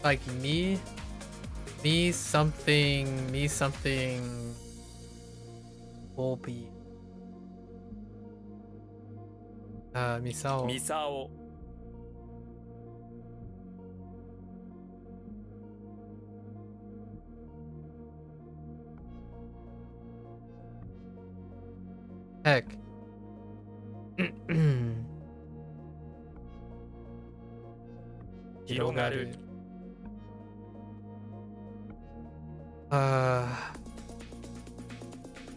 Like me something will be. Misao. ミサオ Heck. Hirogaru.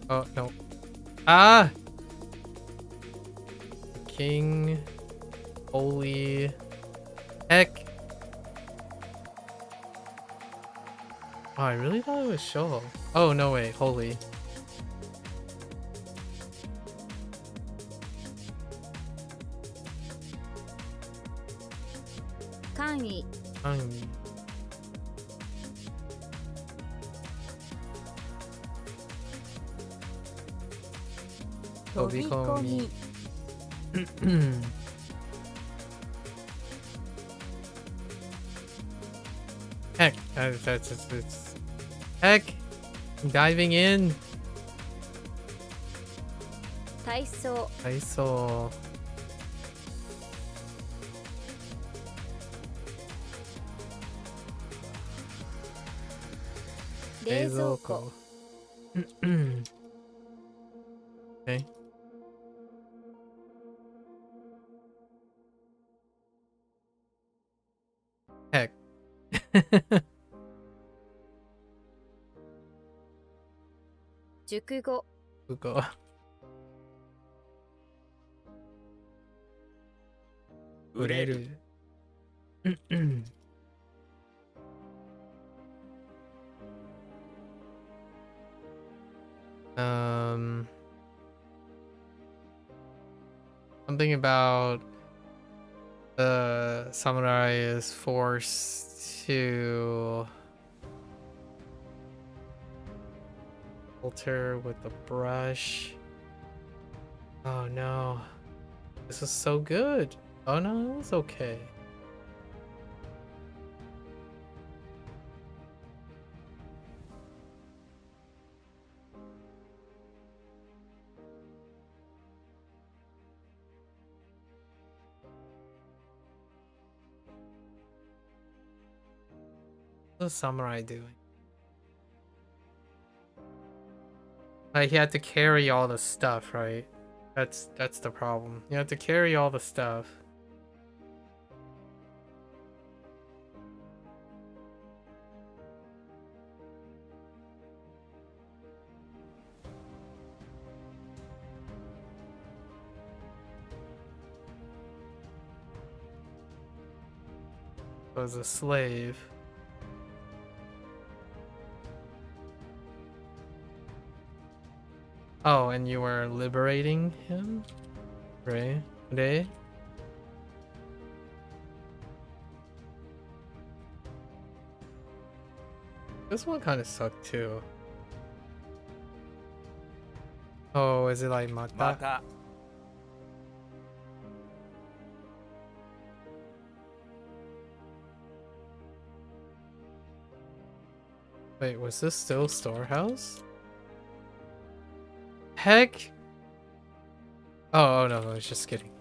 Oh no. Ah! King. Holy. Heck. Oh, I really thought it was Shoho. Oh, no way. Holy. Kangi. Tobikomi. Heck, it's heck, I'm diving in. 体操 I saw. Reizouko. Okay. Heck. Jukugo. Ugo. Ureru. Something about the samurai is forced to alter with the brush. Oh no. This is so good. Oh no, it was okay. What's the samurai doing? Like he had to carry all the stuff, right? That's the problem. You have to carry all the stuff. Was a slave. Oh, and you were liberating him? Right? Today? This one kind of sucked too. Oh, is it like ま mata? た Wait, was this still storehouse? Heck? Oh, no, I was just kidding.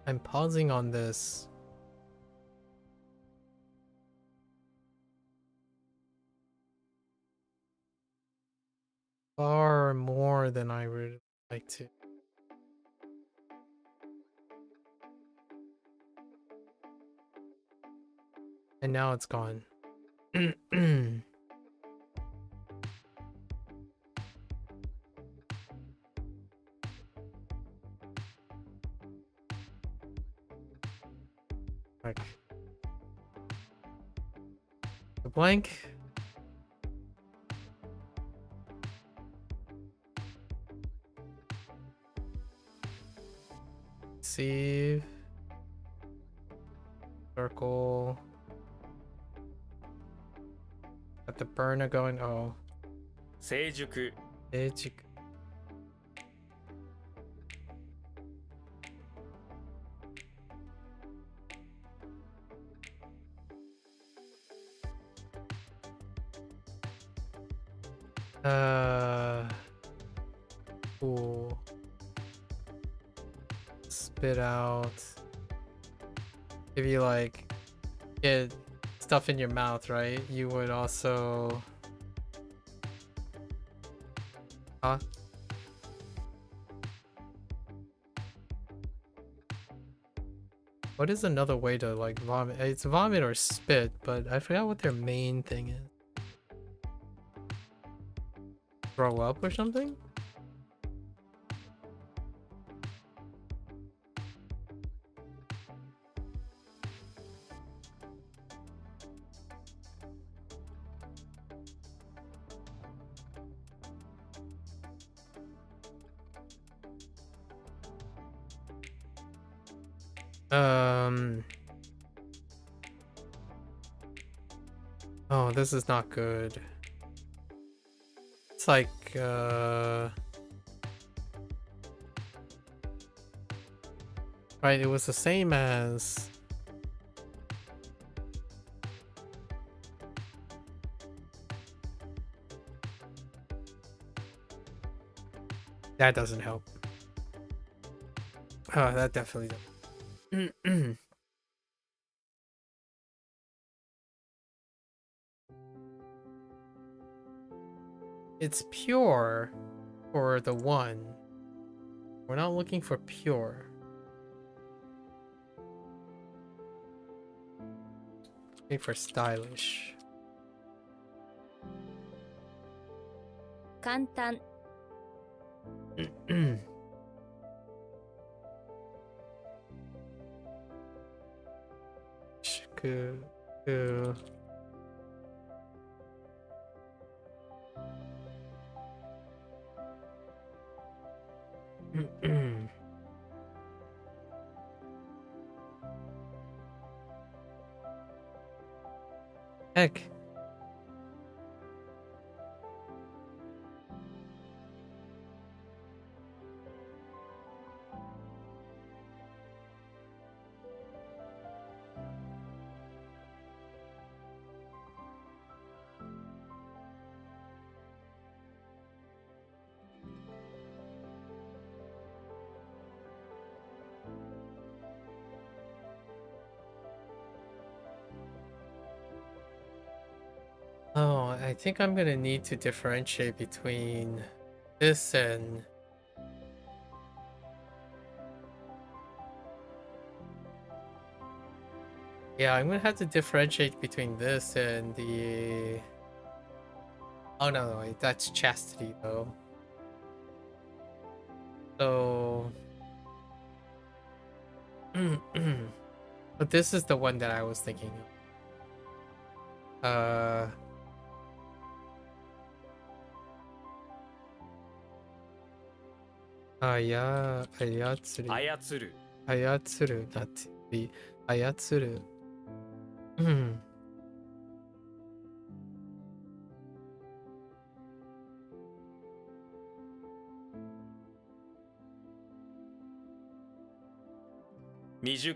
I'm pausing on this. Far more than I would like to. And now it's gone. Like the blank. Save. Circle. Got the burner going. Oh. 成熟 Edge. Cool. Spit out. If you like get stuff in your mouth, right? You would also. Huh? What is another way to like vomit? It's vomit or spit, but I forgot what their main thing is. Throw up or something? Oh, this is not good. It's like, right, it was the same as... That doesn't help. Oh, that definitely doesn't. It's pure for the one. We're not looking for pure. Looking for stylish. 簡単 Shiku. Heck. Oh, I think I'm gonna need to differentiate between this and... Yeah, I'm gonna have to differentiate between this and the... Oh no, no, wait, that's chastity though. So... But this is the one that I was thinking of. Ayatsuru. 操る Ayatsuru, not the Ayatsuru. Hmm. 未熟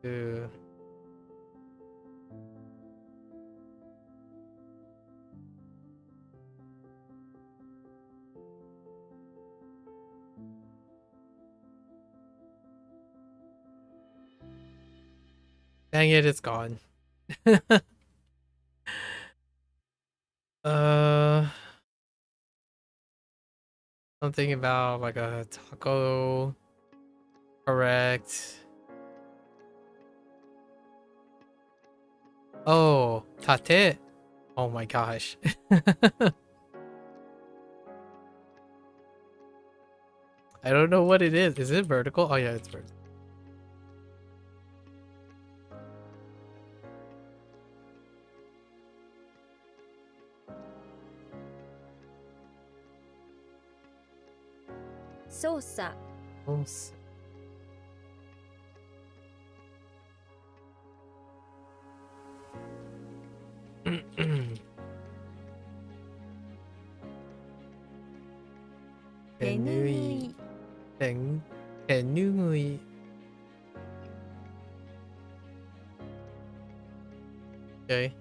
To Dang it, it's gone. uh Something about like a taco. Correct. Oh, tate. Oh my gosh. I don't know what it is. Is it vertical? Oh yeah, it's vertical. Sosa. Oh, Tenui. Tenui. Okay.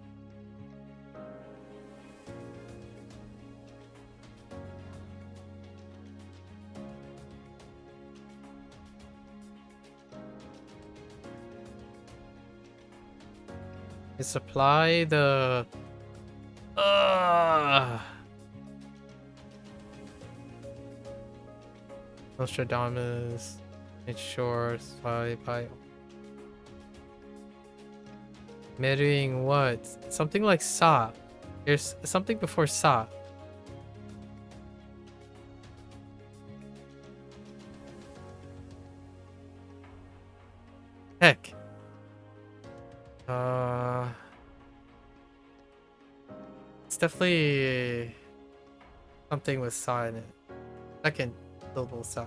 Supply the Nostradamus. It's sure by marrying what? Something like sa. There's something before sa. Heck. It's definitely something with sa in it. Second syllable sa.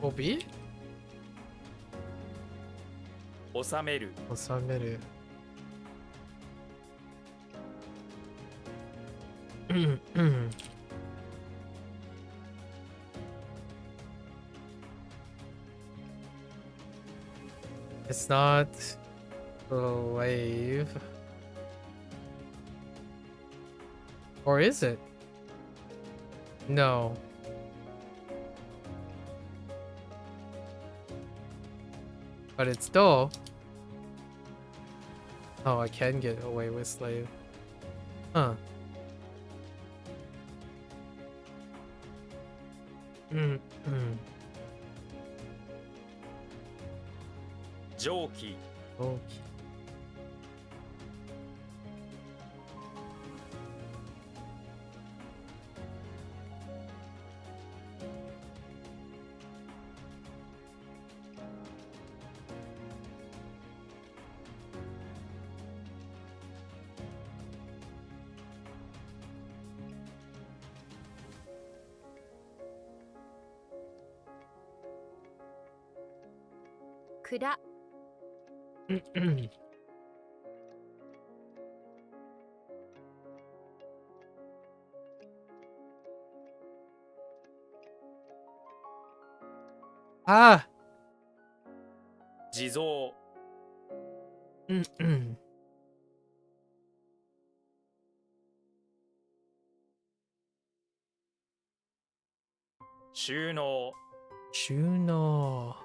Obi? 収める Osameru. It's not slave. Or is it? No. But it's still... Oh, I can get away with slave. Huh. 蒸気 Okay. Kura. Ah! 地蔵 収納 Shuno.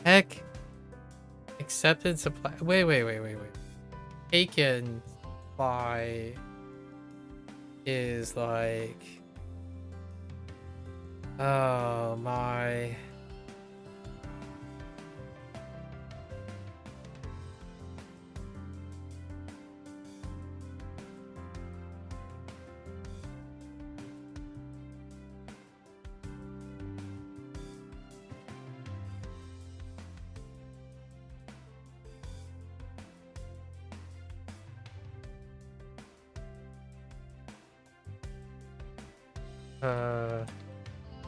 Heck. Accepted supply. Wait. taken by is like, oh my.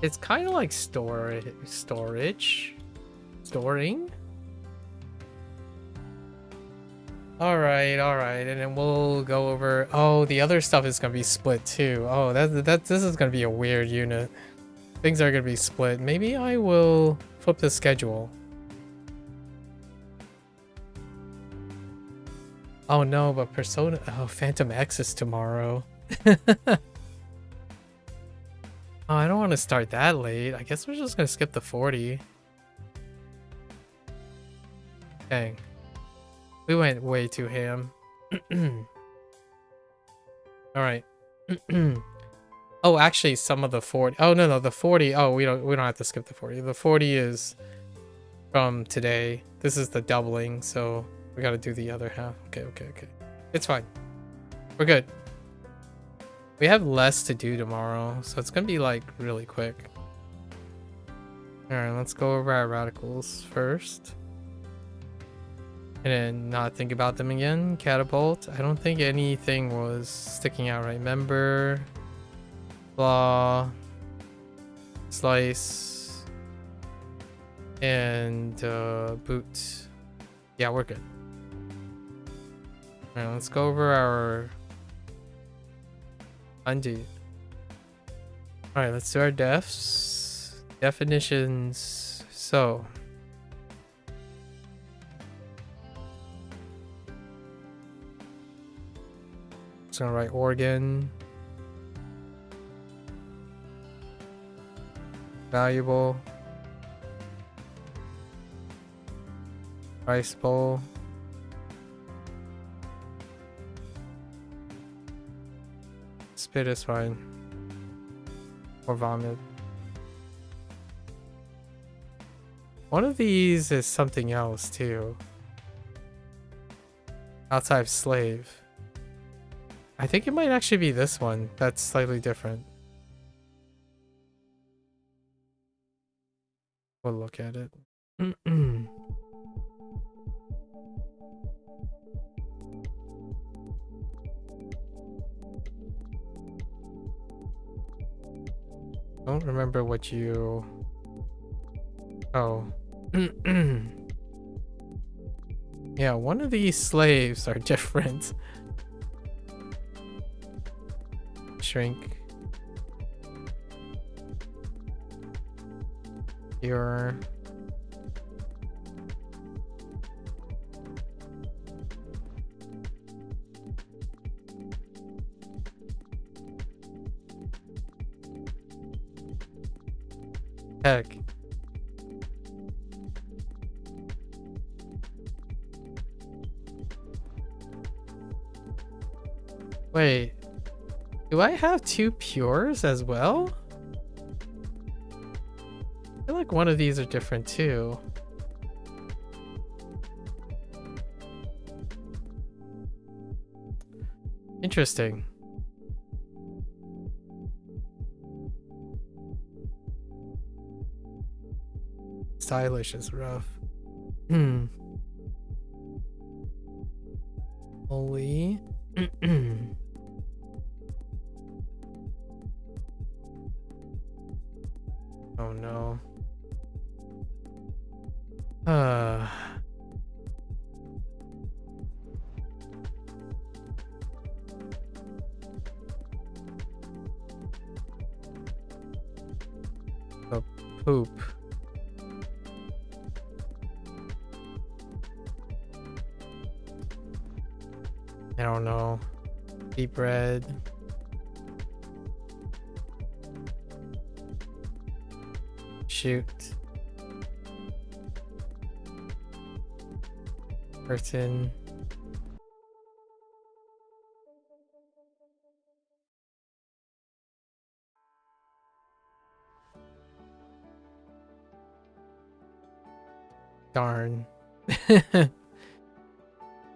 It's kind of like storing. All right, and then we'll go over. Oh, the other stuff is gonna be split too. Oh, this is gonna be a weird unit. Things are gonna be split. Maybe I will flip the schedule. Oh no, but Persona. Oh, Phantom X is tomorrow. Oh, I don't want to start that late. I guess we're just gonna skip the 40. Dang. We went way too ham. Alright. Oh, actually some of the 40. Oh no, the 40. Oh, we don't have to skip the 40. The 40 is from today. This is the doubling, so we gotta do the other half. Okay. It's fine. We're good. We have less to do tomorrow, so it's gonna be like really quick. Alright, let's go over our radicals first. And then not think about them again. Catapult. I don't think anything was sticking out right. Member. Claw. Slice. And boot. Yeah, we're good. Alright, let's go over our undo. Alright, let's do our defs. Definitions. So just gonna write organ. Valuable. Rice bowl. Spit is fine. Or vomit. One of these is something else too. Outside slave. I think it might actually be this one. That's slightly different. We'll look at it. Don't remember what you... Oh. Yeah, one of these slaves are different. Shrink. Your... Heck. Wait. Do I have two pures as well? I feel like one of these are different too. Interesting. Stylish is rough. Holy. Oh no. The poop. I don't know. Deep red. Shoot. Curtain. Darn.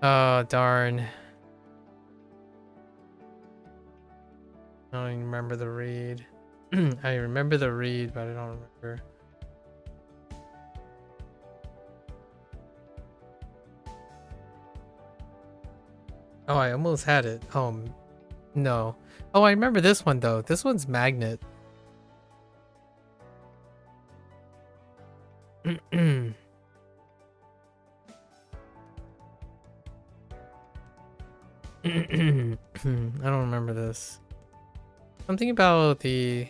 Oh, darn. I don't even remember the read. I remember the read, but I don't remember. Oh, I almost had it. Oh, no. Oh, I remember this one, though. This one's Magnet. I don't remember this. Something about the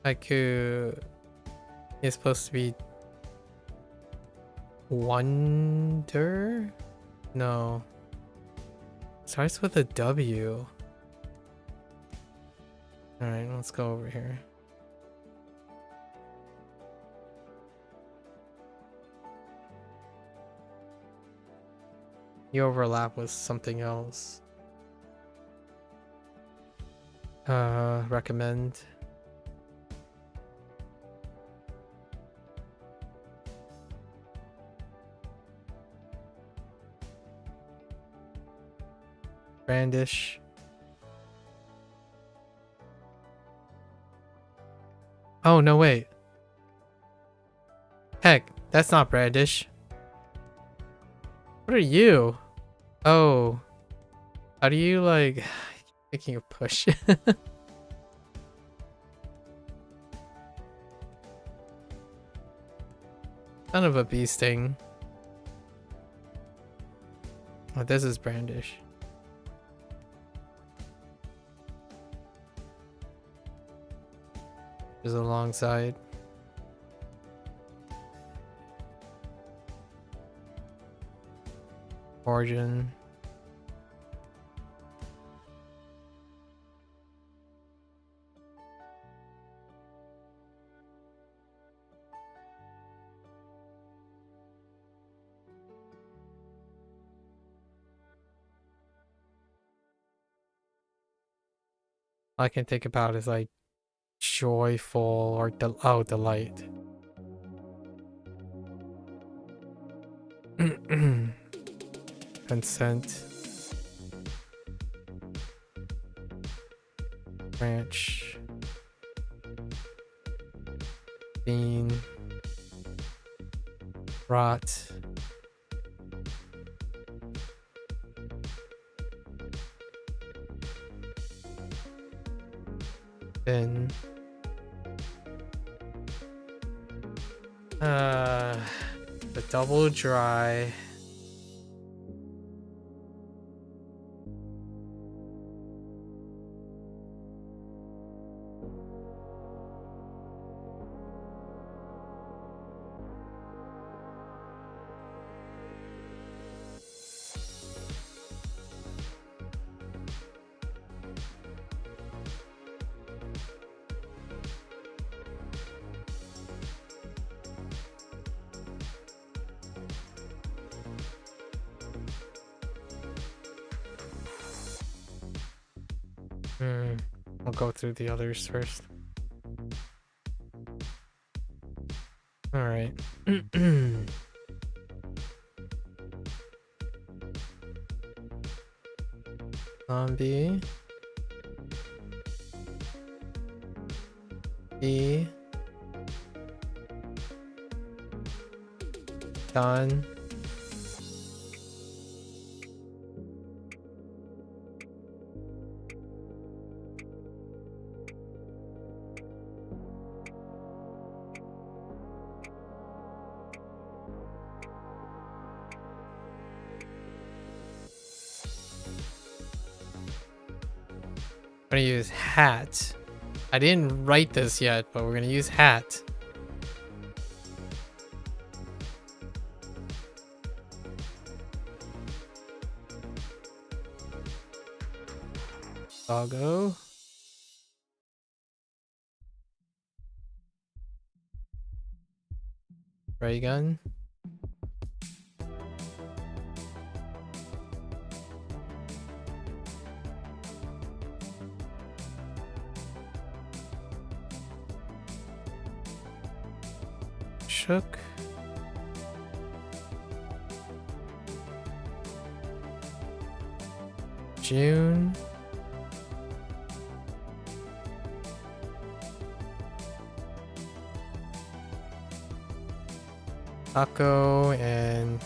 haiku is supposed to be wonder? No. Starts with a W. Alright, let's go over here. You overlap with something else. Recommend. Brandish. Oh, no, wait. Heck, that's not Brandish. What are you? Oh. How do you, like... Making a push. Son of a bee sting. Oh, this is Brandish. There's a long side. Origin. All I can think about is like joyful or delight. Consent. Branch. Bean. Rot. Then the double dry. I'll go through the others first. All right. Zombie. E. Done. I'm gonna use hat. I didn't write this yet, but we're gonna use hat. Doggo. Ray gun. Shook. June. Taco and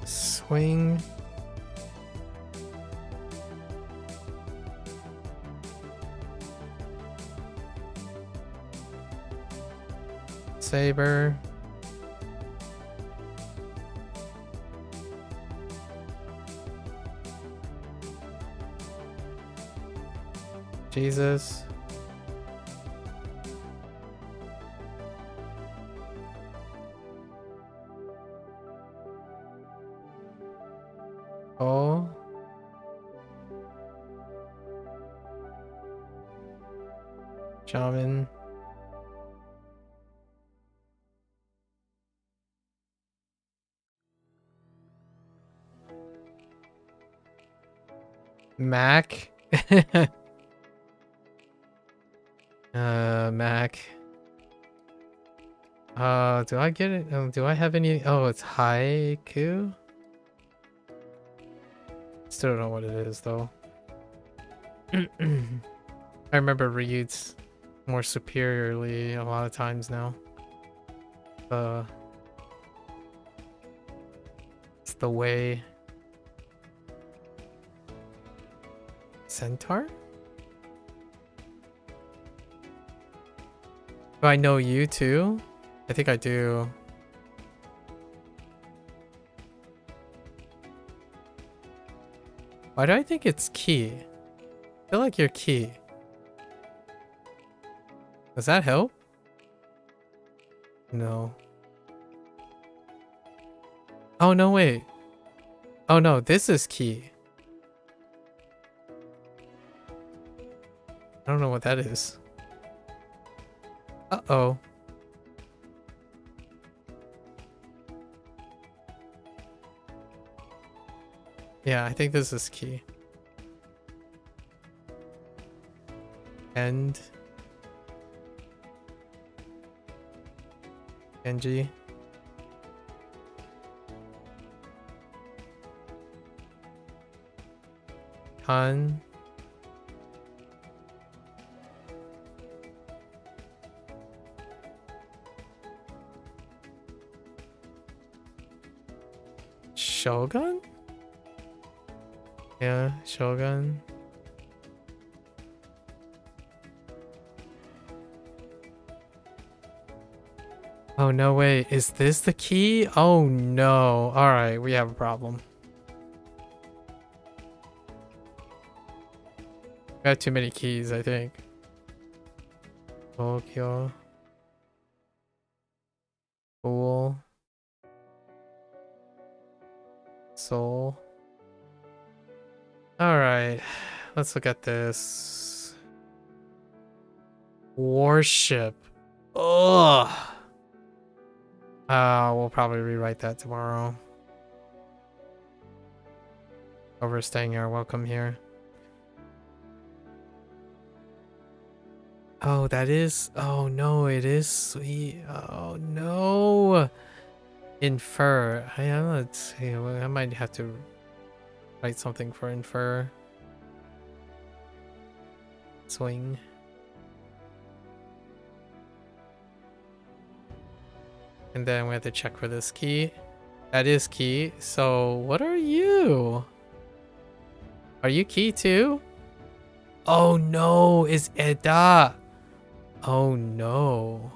swing. Saber. Jesus. Oh. Shaman. Mac. Mac. Do I get it? Do I have any? Oh, it's haiku? Still don't know what it is though. I remember reads more superiorly a lot of times now. It's the way. Centaur? Do I know you too? I think I do. Why do I think it's key? I feel like you're key. Does that help? No. Oh, no, wait. Oh, no, this is key. I don't know what that is. Uh-oh. Yeah, I think this is key. And Genji. Han. Shogun? Yeah, Shogun. Oh no, wait, is this the key? Oh no. Alright, we have a problem. We have too many keys, I think. Tokyo. Cool. Seoul. Alright, let's look at this. Warship. Ugh. We'll probably rewrite that tomorrow. Overstaying our welcome here. Oh, that is. Oh no, it is sweet. Oh no. Infer. Let's see. I might have to write something for infer. Swing. And then we have to check for this key. That is key. So what are you? Are you key too? Oh no, it's Eda. Oh no.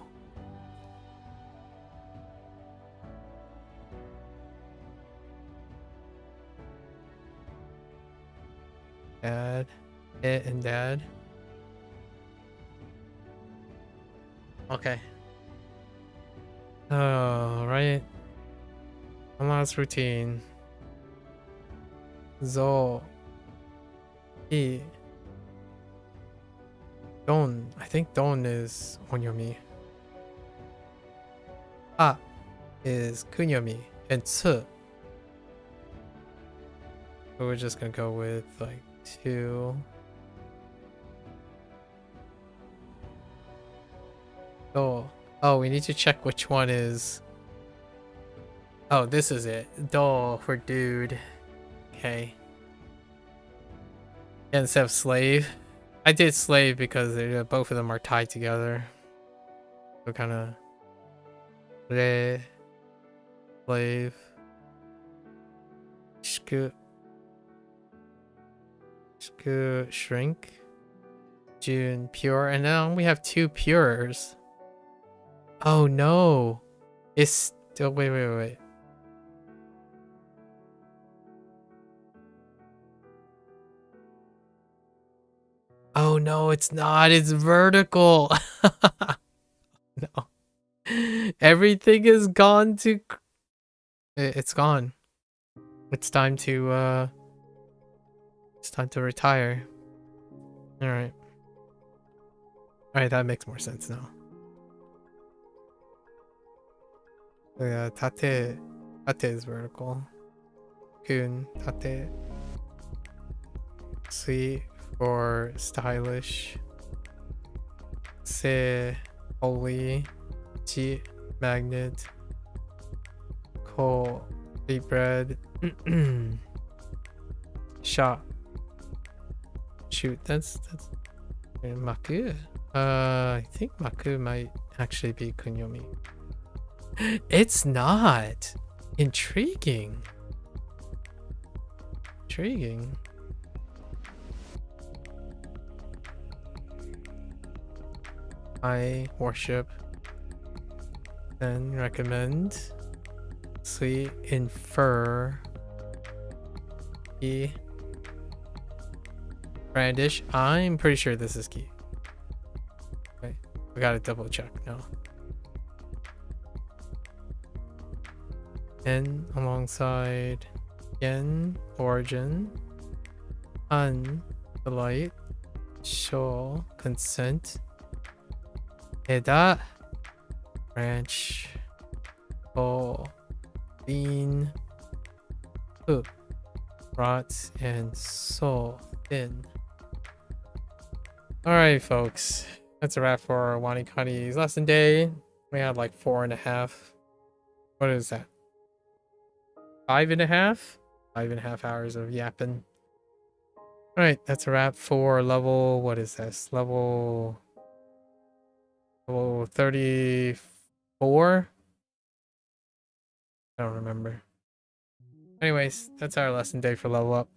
Dad. It and dad. Okay. Oh, right. Last routine. Zo. I. Don. I think Don is Onyomi. A is Kunyomi. And Tsu. So we're just gonna go with like 2. Oh, we need to check which one is. Oh, this is it. Do for dude. Okay. Yeah, instead of slave. I did slave because both of them are tied together. So kind of slave. Shrink. June pure, and now we have 2 pures. Oh no. It's still wait. Oh no, it's not. It's vertical. No. Everything is gone to it's gone. It's time to retire. All right. All right, that makes more sense now. Yeah, tate is vertical. Kun tate. Sweet for stylish. Se holy. Ji magnet. Ko deep bread. Shot. Shoot, that's Maku. I think Maku might actually be Kunyomi. It's not. Intriguing. I worship. Then recommend. Sweet infer. E. Brandish. I'm pretty sure this is key. Okay, we gotta double check now. N alongside Yen origin. Un delight. Show consent. Eda branch. O bean. Hoop. Rot and soul in. Alright folks, that's a wrap for WaniKani's lesson day. We had like 4.5. What is that? 5.5? 5.5 hours of yapping. Alright, that's a wrap for level, what is this? Level 34? I don't remember. Anyways, that's our lesson day for level up.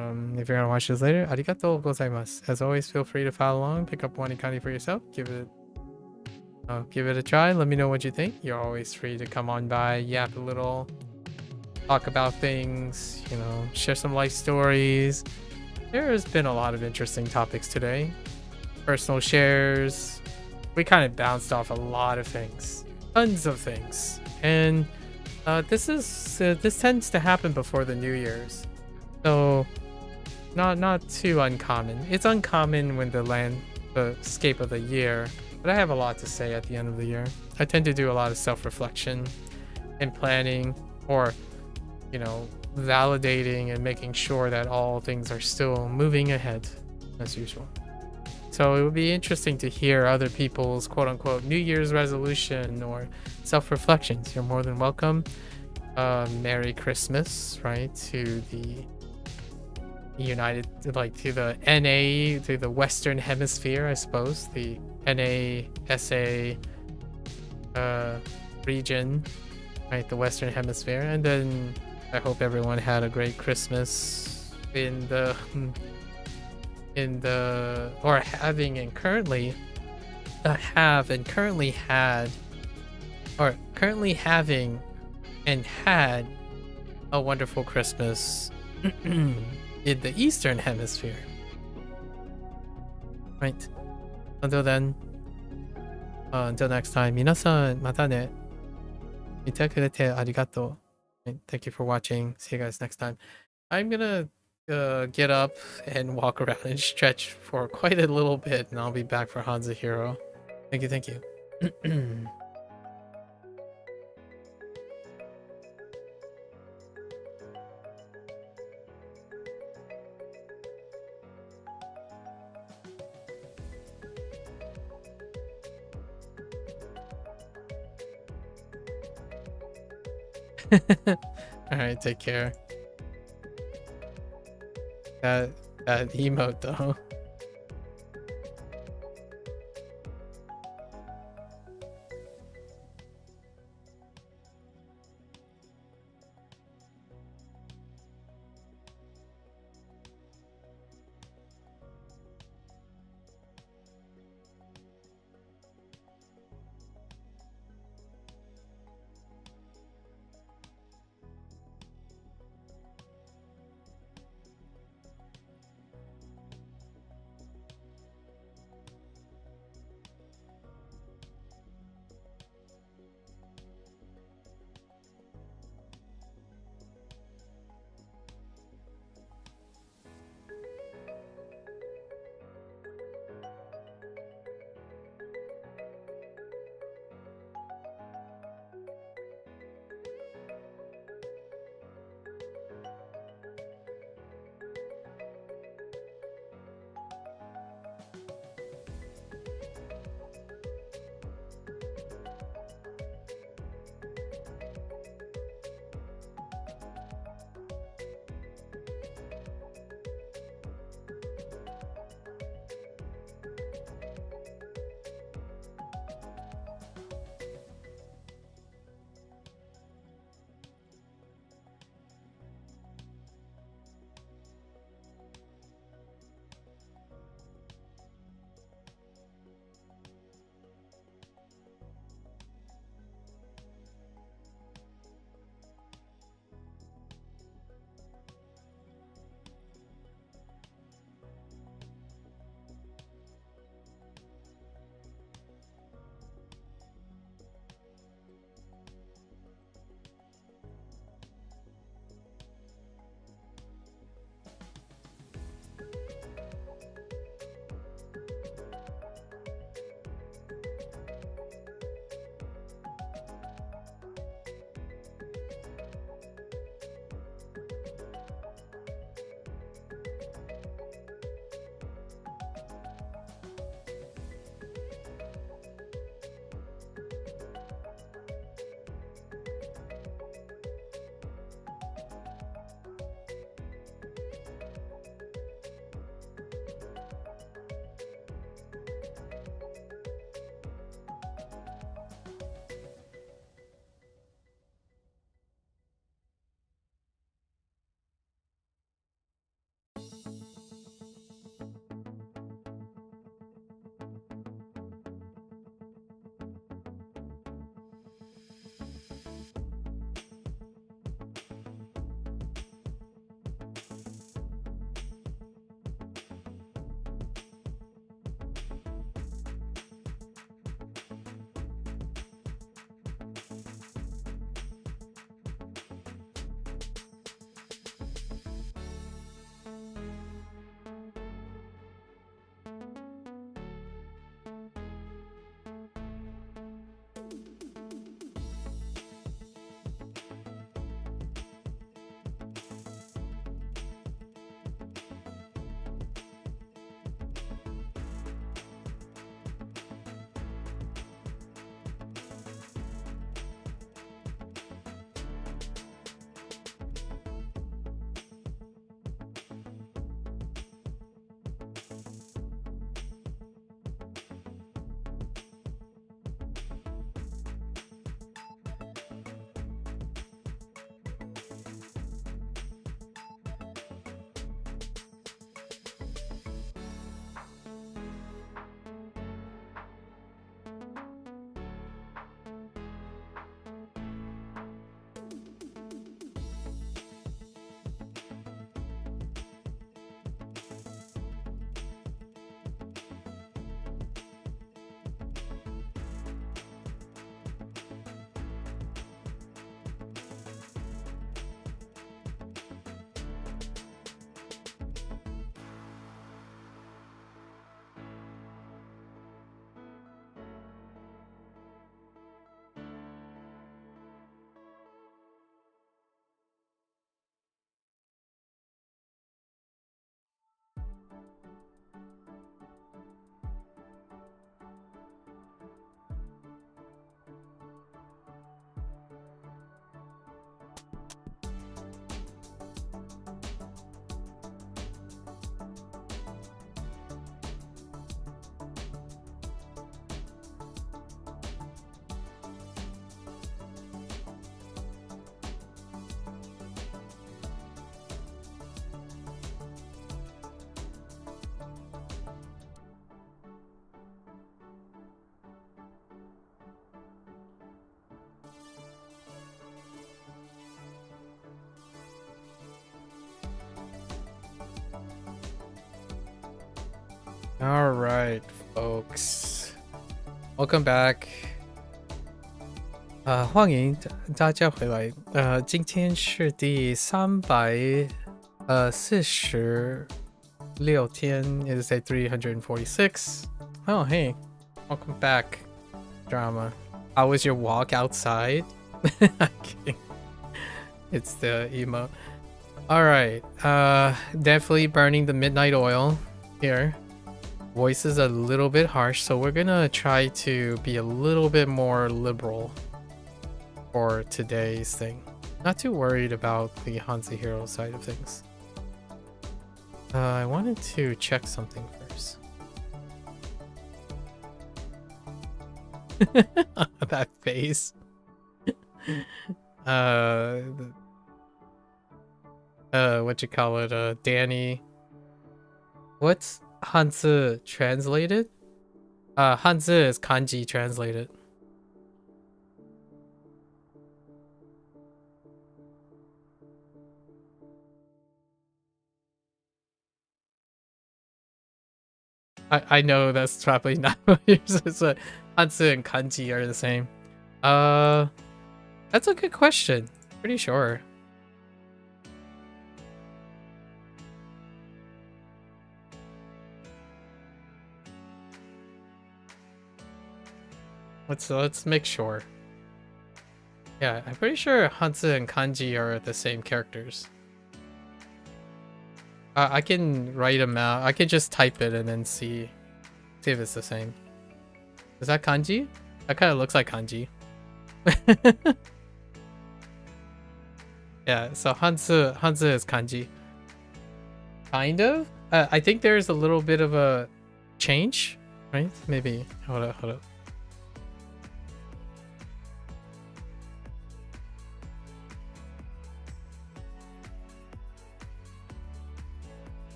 If you're gonna watch this later, arigatou gozaimasu. As always, feel free to follow along, pick up WaniKani for yourself, give it a try. Let me know what you think. You're always free to come on by, yap a little, talk about things, you know, share some life stories. There's been a lot of interesting topics today. Personal shares. We kind of bounced off a lot of things, tons of things, and this tends to happen before the New Year's, so not too uncommon. It's uncommon when the escape of the year, but I have a lot to say at the end of the year. I tend to do a lot of self-reflection and planning, or you know, validating and making sure that all things are still moving ahead as usual. So it would be interesting to hear other people's quote-unquote New Year's resolution or self-reflections. You're more than welcome. Merry Christmas, right, to the United, like to the NA, to the Western Hemisphere, I suppose, the NASA region, right, the Western Hemisphere. And then I hope everyone had a great Christmas currently having and had a wonderful Christmas in the Eastern Hemisphere. Right. Until then, until next time, 皆さんまたね。見てくれてありがとう。Thank you for watching. See you guys next time. I'm gonna get up and walk around and stretch for quite a little bit, and I'll be back for HanziHero. Thank you. Alright, take care. That emote though. All right, folks. Welcome back. 欢迎大家回来。今天是第346天 It is day 346. Oh, hey. Welcome back, drama. How was your walk outside? Okay. It's the emo. Alright. Definitely burning the midnight oil here. Voice is a little bit harsh, so we're gonna try to be a little bit more liberal for today's thing. Not too worried about the HanziHero side of things. I wanted to check something first. That face. What you call it? Danny. What's Hanzi translated? Hanzi is kanji translated. I know that's probably not what yours is. Hanzi and kanji are the same. That's a good question. Pretty sure. Let's make sure. Yeah, I'm pretty sure Hanzi and kanji are the same characters. I can write them out. I can just type it and then see if it's the same. Is that kanji? That kind of looks like kanji. Yeah, so Hanzi is kanji. Kind of? I think there's a little bit of a change, right? Maybe. Hold up.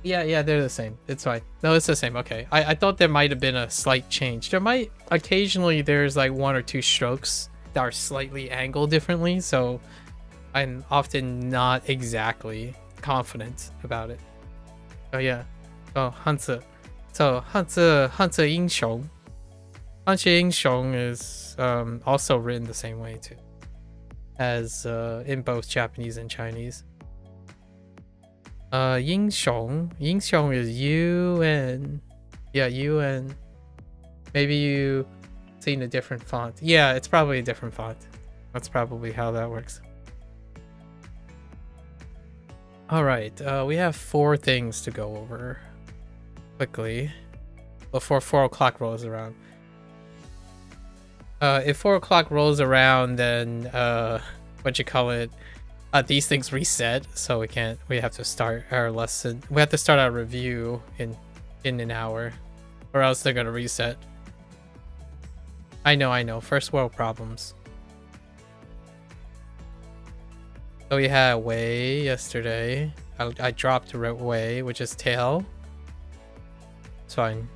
Yeah, they're the same. It's fine. No, it's the same. Okay. I thought there might have been a slight change. There might occasionally there's like 1 or 2 strokes that are slightly angled differently, so I'm often not exactly confident about it. Oh yeah. Oh, Hanzi. So Hanzi Yingxiong. Hanzi Yingxiong is also written the same way too, as in both Japanese and Chinese. Yingxiong is UN. Yeah, UN. Maybe you seen a different font. Yeah, it's probably a different font. That's probably how that works. Alright, we have 4 things to go over quickly before 4 o'clock rolls around. If 4 o'clock rolls around, then what you call it? These things reset, so we have to start our lesson. We have to start our review in an hour, or else they're gonna reset. I know. First world problems. So we had Wei yesterday. I dropped Wei, which is tail. It's fine.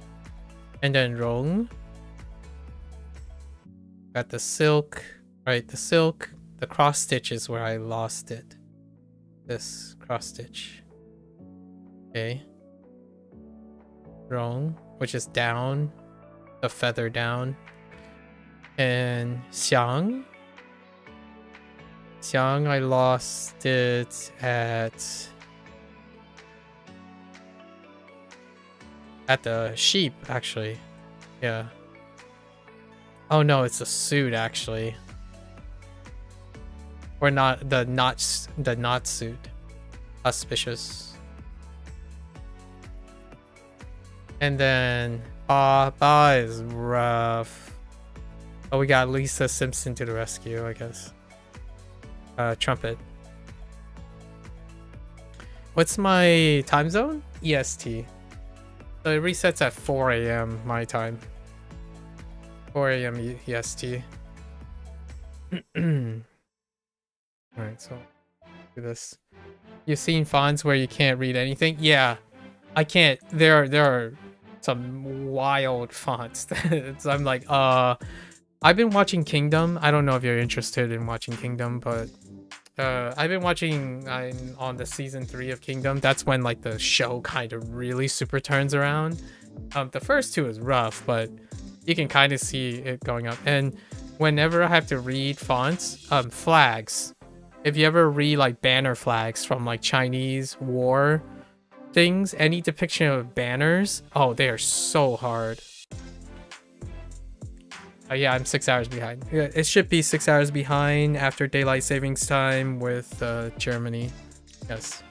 And then Rong. Got the silk. Right, the silk. The cross stitch is where I lost it. This cross stitch. Okay. Rong, which is down. The feather down. And Xiang. Xiang, I lost it at the sheep, actually. Yeah. Oh no, it's a suit, actually. Or not the knot suit. Auspicious. And then Ba is rough. Oh, we got Lisa Simpson to the rescue, I guess. Trumpet. What's my time zone? EST. So it resets at 4 a.m. my time. 4 a.m. EST. Alright, so do this. You've seen fonts where you can't read anything? Yeah, I can't. There are some wild fonts. So I'm like, I've been watching Kingdom. I don't know if you're interested in watching Kingdom, but I've been watching. I'm on the season 3 of Kingdom. That's when like the show kind of really super turns around. The first 2 is rough, but you can kind of see it going up. And whenever I have to read fonts, flags. If you ever read like banner flags from like Chinese war things, any depiction of banners, oh, they are so hard. Yeah, I'm 6 hours behind. Yeah, it should be 6 hours behind after daylight savings time with Germany. Yes.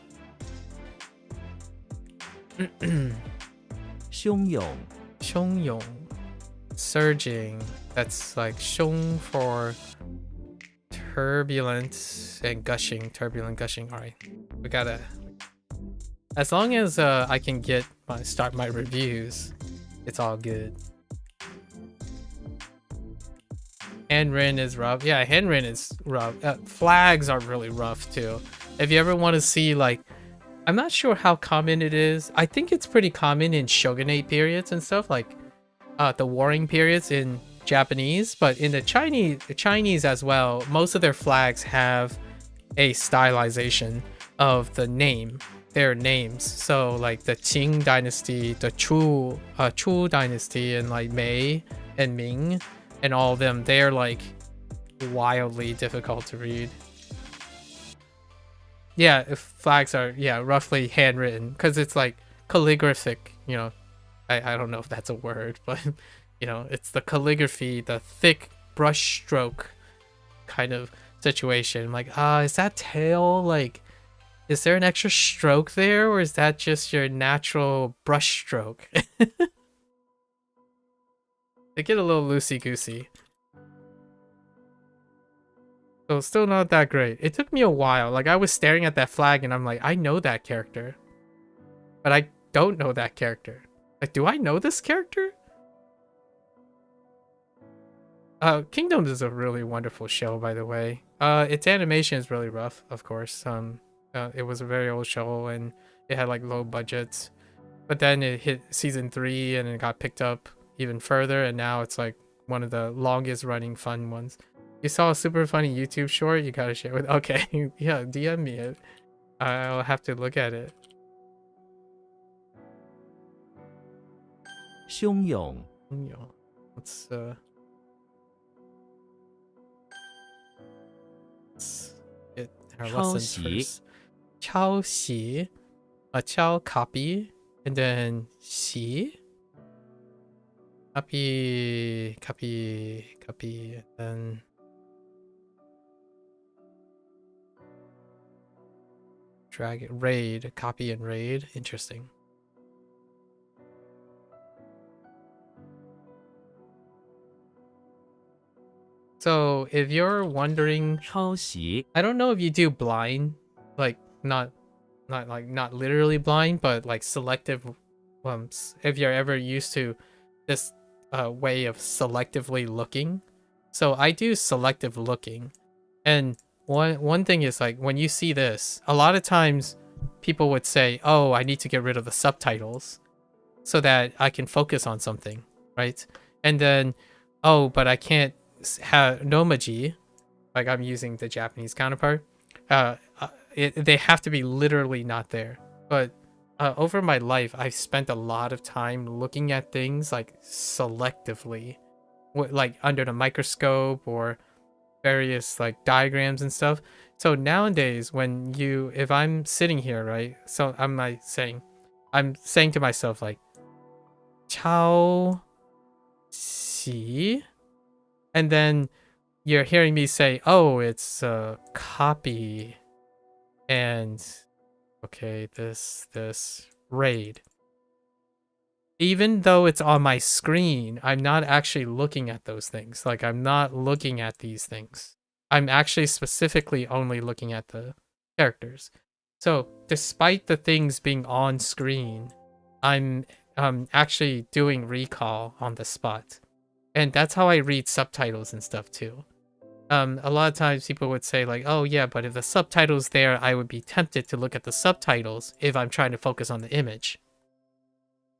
汹涌 汹涌. Surging. That's like 汹 for turbulent and gushing. Turbulent, gushing. All right. We gotta... As long as I can start my reviews, it's all good. Handwritten is rough. Yeah, handwritten is rough. Flags are really rough too. If you ever want to see like, I'm not sure how common it is. I think it's pretty common in shogunate periods and stuff, like the warring periods in Japanese, but in the Chinese as well, most of their flags have a stylization of the name, their names. So like the Qing dynasty, the Chu dynasty, and like Mei and Ming and all of them, they're like wildly difficult to read. Yeah, if flags are roughly handwritten because it's like calligraphic, you know. I don't know if that's a word, but you know, it's the calligraphy, the thick brush stroke kind of situation. Like, is that tail, like, is there an extra stroke there, or is that just your natural brush stroke? They get a little loosey-goosey. So still not that great. It took me a while. Like, I was staring at that flag and I'm like, I know that character. But I don't know that character. Like, do I know this character? Kingdoms is a really wonderful show, by the way. Its animation is really rough, of course. It was a very old show and it had like low budgets. But then it hit season 3 and it got picked up even further, and now it's like one of the longest running fun ones. You saw a super funny YouTube short? You gotta share with... Okay, yeah, DM me it. I'll have to look at it. 汹涌 Let's get our lessons first. 抄袭 抄 copy, and then 习 copy, and then drag it, raid, copy and raid. Interesting. So if you're wondering, 抄袭 I don't know if you do blind, like not literally blind, but like selective if you're ever used to this way of selectively looking. So I do selective looking, and one thing is, like, when you see this, a lot of times people would say, oh, I need to get rid of the subtitles so that I can focus on something, right? And then, oh, but I can't have nomaji, like I'm using the Japanese counterpart. They have to be literally not there. But over my life, I've spent a lot of time looking at things like selectively, like under the microscope or various like diagrams and stuff. So nowadays, if I'm sitting here, right? So I'm saying to myself like, 抄袭, and then you're hearing me say, oh, it's copy, and okay, this raid. Even though it's on my screen, I'm not actually looking at those things. Like, I'm not looking at these things. I'm actually specifically only looking at the characters. So despite the things being on screen, I'm actually doing recall on the spot. And that's how I read subtitles and stuff too. A lot of times people would say like, oh yeah, but if the subtitle's there, I would be tempted to look at the subtitles if I'm trying to focus on the image.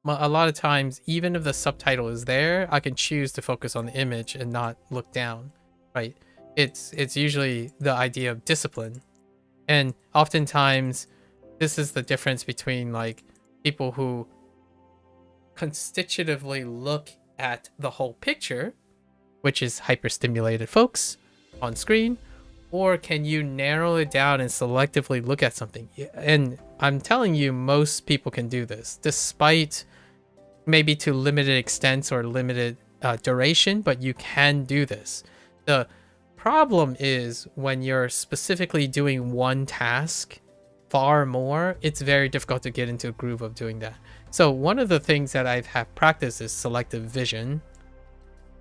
A lot of times, even if the subtitle is there, I can choose to focus on the image and not look down, right? It's usually the idea of discipline. And oftentimes, this is the difference between like people who constitutively look at the whole picture, which is hyperstimulated folks on screen, or can you narrow it down and selectively look at something? And I'm telling you, most people can do this, despite maybe to limited extents or limited duration, but you can do this. The problem is when you're specifically doing one task far more, it's very difficult to get into a groove of doing that. So one of the things that I've had practiced is selective vision.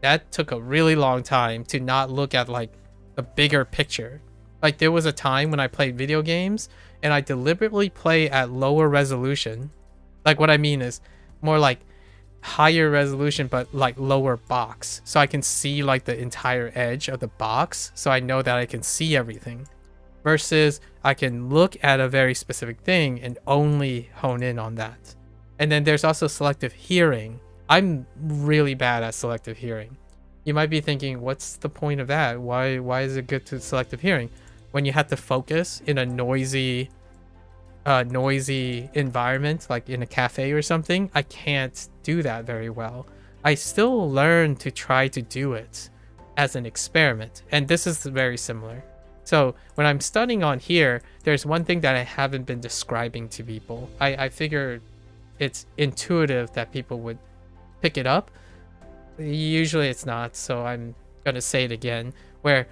That took a really long time to not look at like the bigger picture. Like there was a time when I played video games and I deliberately play at lower resolution. Like what I mean is more like higher resolution but like lower box, so I can see like the entire edge of the box, so I know that I can see everything, versus I can look at a very specific thing and only hone in on that. And then there's also selective hearing. I'm really bad at selective hearing. You might be thinking, what's the point of that? Why is it good to selective hearing? When you have to focus in a noisy environment, like in a cafe or something, I can't do that very well. I still learn to try to do it as an experiment, and this is very similar. So when I'm studying on here, there's one thing that I haven't been describing to people. I figure it's intuitive that people would pick it up. Usually it's not, so I'm gonna say it again, where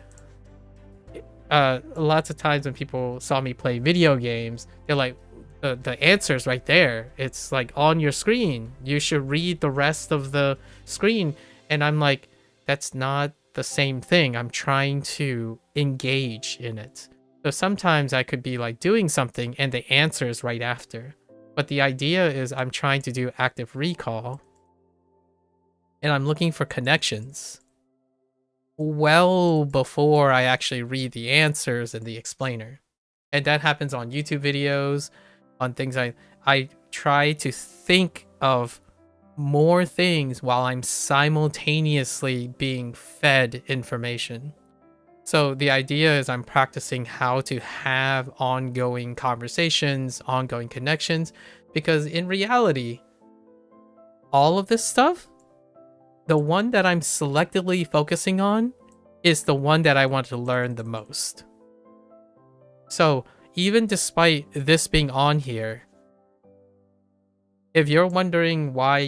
lots of times when people saw me play video games, they're like, the answer's right there. It's like on your screen. You should read the rest of the screen. And I'm like, that's not the same thing. I'm trying to engage in it. So sometimes I could be like doing something and the answer is right after. But the idea is I'm trying to do active recall and I'm looking for connections well before I actually read the answers and the explainer. And that happens on YouTube videos, on things I try to think of more things while I'm simultaneously being fed information. So the idea is I'm practicing how to have ongoing conversations, ongoing connections, because in reality, all of this stuff, the one that I'm selectively focusing on is the one that I want to learn the most. So even despite this being on here, if you're wondering why,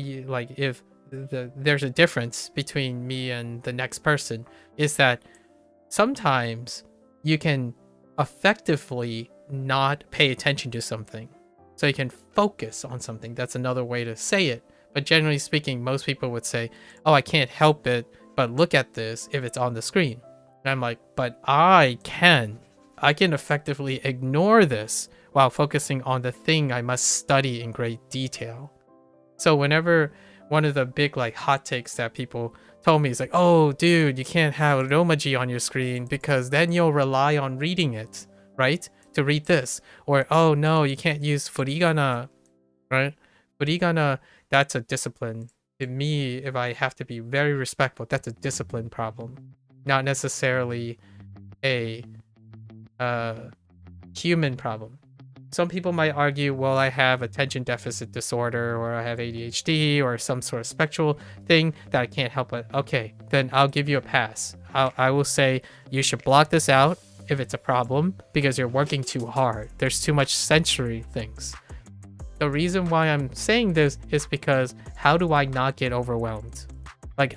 if there's a difference between me and the next person, is that sometimes you can effectively not pay attention to something. So you can focus on something. That's another way to say it. But generally speaking, most people would say, oh, I can't help it but look at this if it's on the screen. And I'm like, but I can effectively ignore this while focusing on the thing I must study in great detail. So whenever one of the big hot takes that people told me is like, oh dude, you can't have romaji on your screen because then you'll rely on reading it, right? To read this. Or, oh no, you can't use furigana, right? Furigana, that's a discipline. To me, if I have to be very respectful, that's a discipline problem. Not necessarily a human problem. Some people might argue, well, I have attention deficit disorder, or I have ADHD, or some sort of spectral thing that I can't help it. Okay, then I'll give you a pass. I will say you should block this out if it's a problem, because you're working too hard. There's too much sensory things. The reason why I'm saying this is because how do I not get overwhelmed?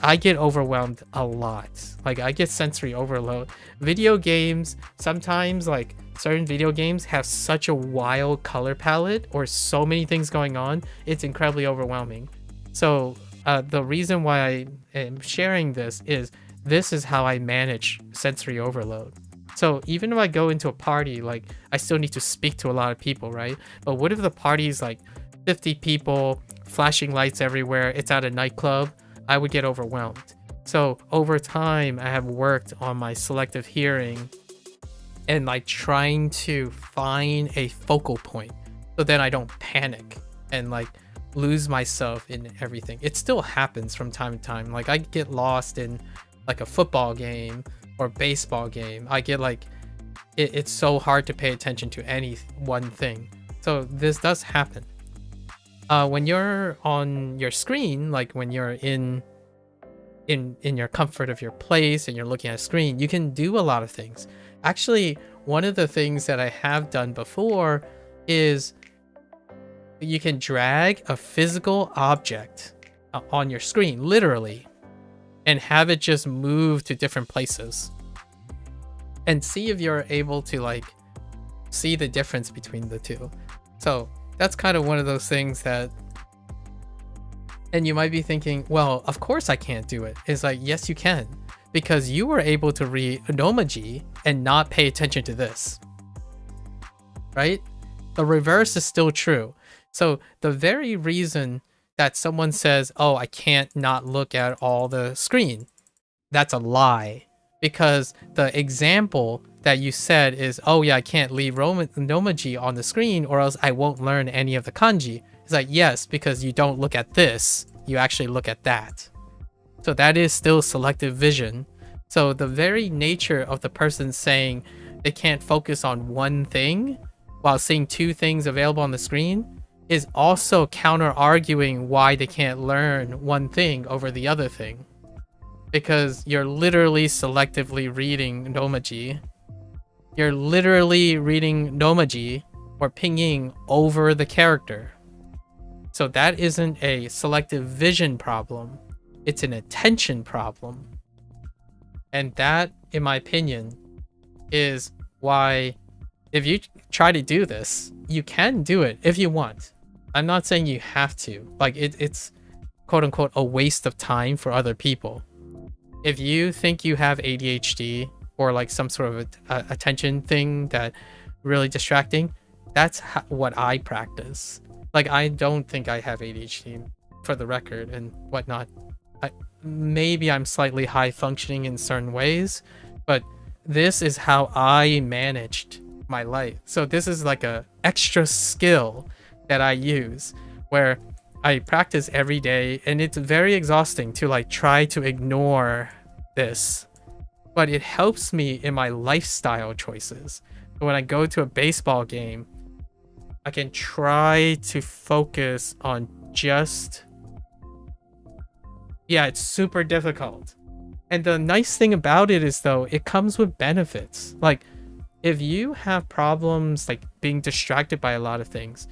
I get overwhelmed a lot. I get sensory overload. Video games, sometimes certain video games have such a wild color palette or so many things going on, it's incredibly overwhelming. So the reason why I am sharing this is how I manage sensory overload. So even if I go into a party, I still need to speak to a lot of people, right? But what if the party's 50 people, flashing lights everywhere, it's at a nightclub? I would get overwhelmed. So over time, I have worked on my selective hearing and trying to find a focal point so then I don't panic and lose myself in everything. It still happens from time to time. I get lost in a football game or baseball game. I get it's so hard to pay attention to any one thing. So this does happen. When you're on your screen, like when you're in your comfort of your place and you're looking at a screen, you can do a lot of things. Actually, one of the things that I have done before is you can drag a physical object on your screen, literally, and have it just move to different places and see if you're able to like see the difference between the two. So that's kind of one of those things that, and you might be thinking, well, of course I can't do it. It's like, yes, you can, because you were able to read Nomaji and not pay attention to this, right? The reverse is still true. So the very reason that someone says, oh, I can't not look at all the screen, that's a lie. Because the example that you said is, oh yeah, I can't leave Nomaji on the screen or else I won't learn any of the kanji. It's like, yes, because you don't look at this, you actually look at that. So that is still selective vision. So the very nature of the person saying they can't focus on one thing while seeing two things available on the screen is also counter-arguing why they can't learn one thing over the other thing. Because you're literally selectively reading Nomaji. You're literally reading Nomaji or pinging over the character. So that isn't a selective vision problem. It's an attention problem. And that, in my opinion, is why if you try to do this, you can do it if you want. I'm not saying you have to. Like it's quote unquote a waste of time for other people. If you think you have ADHD or like some sort of attention thing that really distracting, that's what I practice. Like I don't think I have ADHD, for the record, and whatnot. Maybe I'm slightly high functioning in certain ways, but this is how I managed my life. So this is like a extra skill that I use where I practice every day, and it's very exhausting to like try to ignore this, but it helps me in my lifestyle choices. When I go to a baseball game, I can try to focus on just, yeah, it's super difficult. And the nice thing about it is though, it comes with benefits. Like if you have problems like being distracted by a lot of things,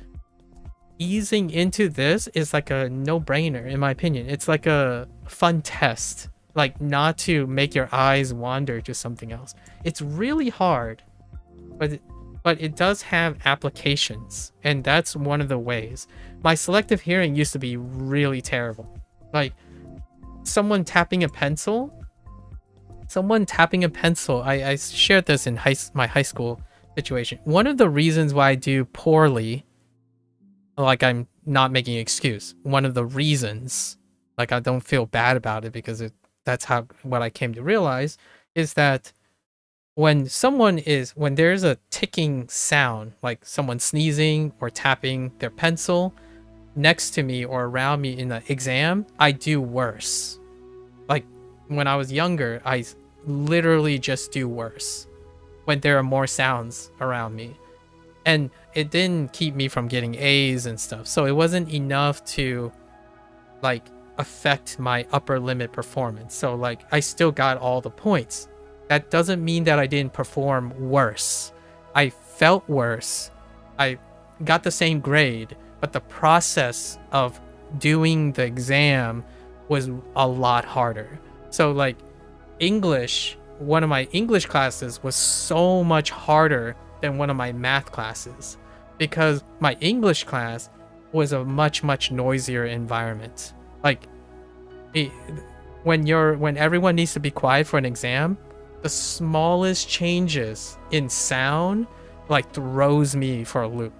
easing into this is like a no-brainer in my opinion. It's like a fun test, like not to make your eyes wander to something else. It's really hard, but it does have applications, and that's one of the ways. My selective hearing used to be really terrible. Like someone tapping a pencil, I shared this in my high school situation. One of the reasons why I do poorly, like I'm not making an excuse, one of the reasons, like I don't feel bad about it because that's what I came to realize, is that when there's a ticking sound, like someone sneezing or tapping their pencil next to me or around me in the exam, I do worse. Like when I was younger, I literally just do worse when there are more sounds around me. And it didn't keep me from getting A's and stuff. So it wasn't enough to like affect my upper limit performance. So like I still got all the points. That doesn't mean that I didn't perform worse. I felt worse. I got the same grade, but the process of doing the exam was a lot harder. So like English, one of my English classes was so much harder than one of my math classes because my English class was a much noisier environment. Like when everyone needs to be quiet for an exam, the smallest changes in sound like throws me for a loop.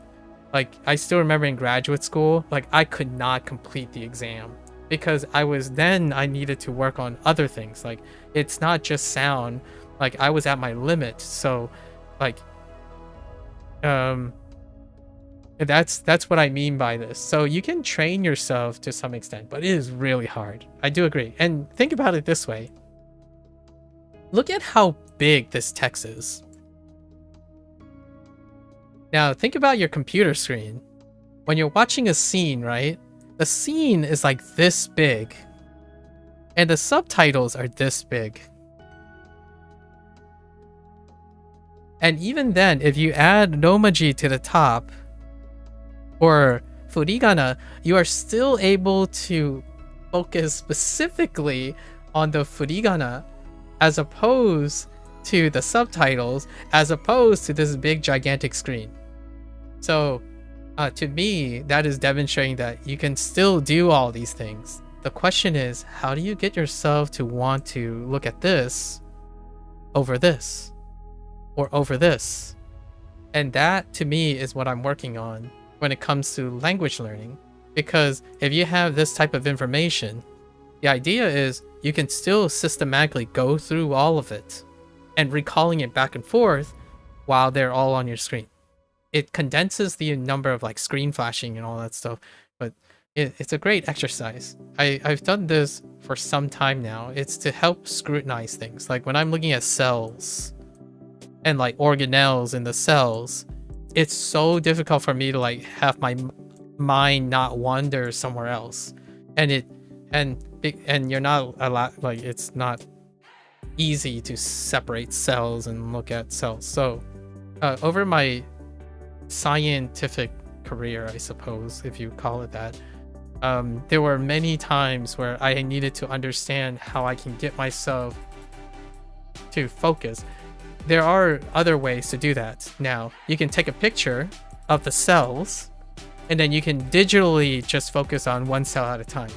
Like I still remember in graduate school, like I could not complete the exam because I needed to work on other things. Like it's not just sound, like I was at my limit. So like that's what I mean by this. So you can train yourself to some extent, but it is really hard. I do agree. And think about it this way. Look at how big this text is. Now think about your computer screen. When you're watching a scene, right? The scene is like this big. And the subtitles are this big. And even then, if you add romaji to the top, or furigana, you are still able to focus specifically on the furigana as opposed to the subtitles, as opposed to this big gigantic screen. So to me, that is demonstrating that you can still do all these things. The question is, how do you get yourself to want to look at this over this or over this? And that to me is what I'm working on when it comes to language learning. Because if you have this type of information, the idea is you can still systematically go through all of it and recalling it back and forth while they're all on your screen. It condenses the number of like screen flashing and all that stuff, but it's a great exercise. I've done this for some time now. It's to help scrutinize things. Like when I'm looking at cells and like organelles in the cells, it's so difficult for me to like have my mind not wander somewhere else. And you're not allowed, like it's not easy to separate cells and look at cells. So over my scientific career, I suppose, if you call it that, there were many times where I needed to understand how I can get myself to focus. There are other ways to do that. Now, you can take a picture of the cells, and then you can digitally just focus on one cell at a time.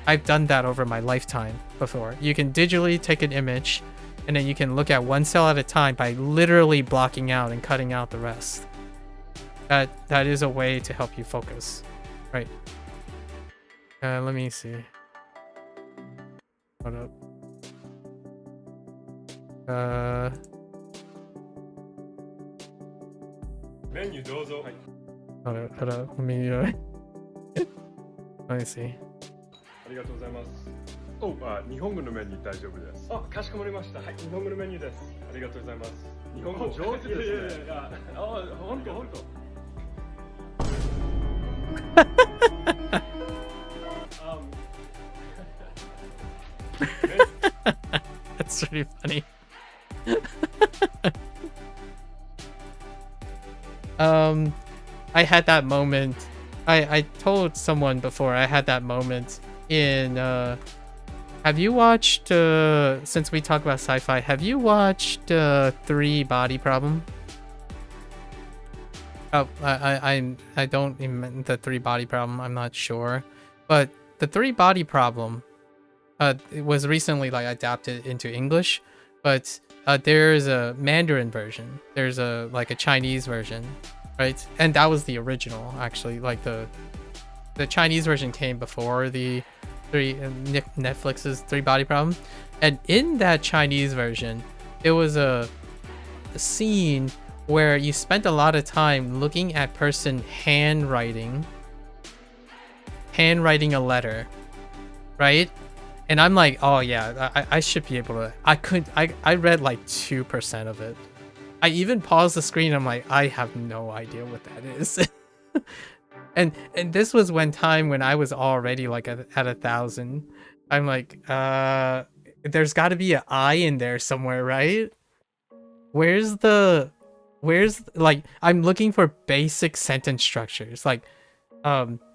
I've done that over my lifetime before. You can digitally take an image, and then you can look at one cell at a time by literally blocking out and cutting out the rest. That is a way to help you focus, right? Let me see. Hold up. Menu どうぞ。はい。 Hold up. Let me let me see. ありがとうございます。日本語のメニュー大丈夫です。かしこまりました。はい、日本語のメニューです。ありがとうございます。日本語上手ですね。本当。That's pretty funny. I had that moment. I told someone before I had that moment in have you watched since we talk about sci-fi, have you watched 3 Body Problem? Oh, I don't mean the 3 Body Problem, I'm not sure. But the 3 Body Problem it was recently like adapted into English, but there's a Mandarin version. There's a Chinese version, right? And that was the original actually. Like the Chinese version came before the Netflix's 3 Body Problem. And in that Chinese version, it was a scene where you spent a lot of time looking at person handwriting a letter, right? And I'm like, oh yeah, I should be able to. I read like 2% of it. I even paused the screen. I'm like, I have no idea what that is. and this was when I was already like at 1,000. I'm like, there's got to be an I in there somewhere, right? Where's like, I'm looking for basic sentence structures. Like,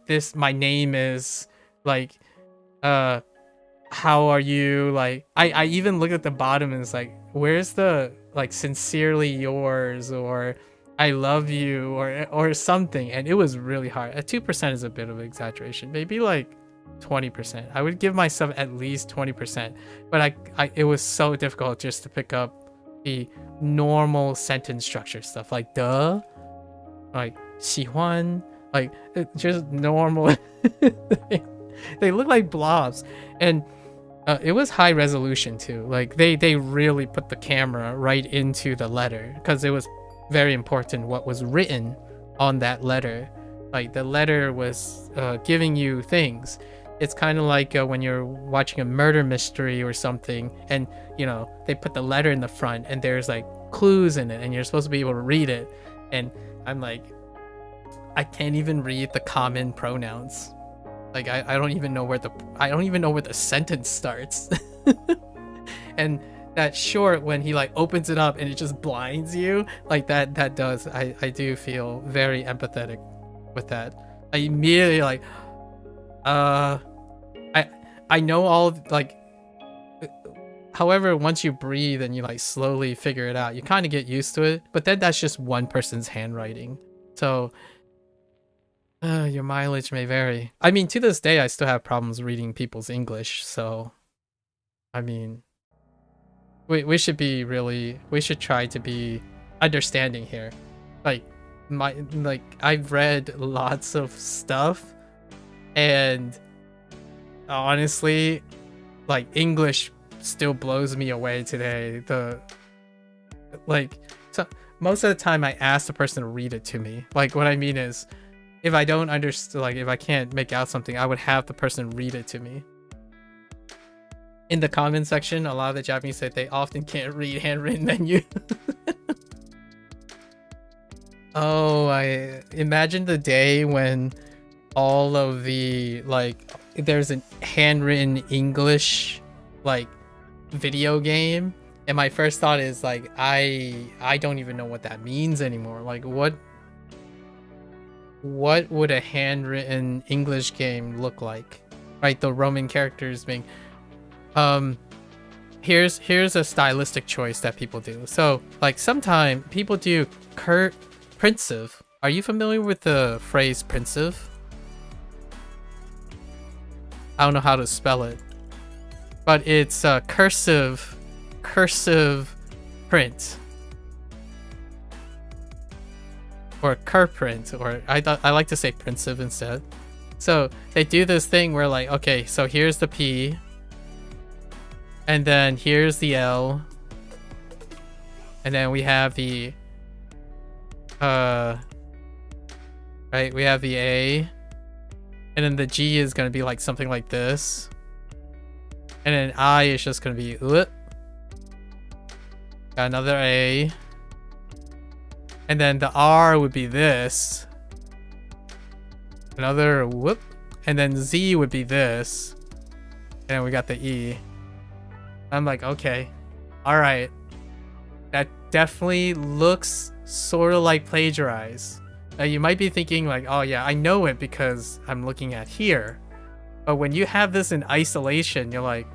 this, my name is like, how are you? Like, I even look at the bottom and it's like, where's the like sincerely yours or I love you or something? And it was really hard. 2% is a bit of an exaggeration. Maybe like 20%. I would give myself at least 20%. But it was so difficult just to pick up the normal sentence structure stuff like duh, like 喜欢, like just normal. They look like blobs. And it was high resolution too. Like they really put the camera right into the letter because it was very important what was written on that letter. Like the letter was giving you things. It's kind of like when you're watching a murder mystery or something, and you know they put the letter in the front, and there's like clues in it, and you're supposed to be able to read it. And I'm like, I can't even read the common pronouns. Like I don't even know where the sentence starts. And that short, when he like opens it up and it just blinds you, like that does, I do feel very empathetic with that. I immediately like, I know all, like, however, once you breathe and you like slowly figure it out, you kind of get used to it. But then that's just one person's handwriting. So your mileage may vary. I mean, to this day, I still have problems reading people's English. So, I mean, we should try to be understanding here. Like, I've read lots of stuff, and honestly, like, English still blows me away today. So most of the time I ask the person to read it to me. Like, what I mean is, if I don't understand, like, if I can't make out something, I would have the person read it to me. In the comment section, a lot of the Japanese say they often can't read handwritten menu. Oh, I imagine the day when all of the, like, there's a handwritten English, like, video game, and my first thought is like, I don't even know what that means anymore. Like, what would a handwritten English game look like? Right, the Roman characters being here's a stylistic choice that people do. So like, sometimes people do pensive. Are you familiar with the phrase pensive? I don't know how to spell it, but it's cursive print, or print, or I like to say pensive instead. So they do this thing where, like, okay, so here's the P, and then here's the L, and then we have the right, we have the A, and then the G is gonna be like something like this, and then I is just gonna be got another A, and then the R would be this, another whoop, and then Z would be this, and then we got the E. I'm like, okay, all right, that definitely looks sort of like plagiarize. Now you might be thinking like, oh yeah, I know it because I'm looking at here. But when you have this in isolation, you're like,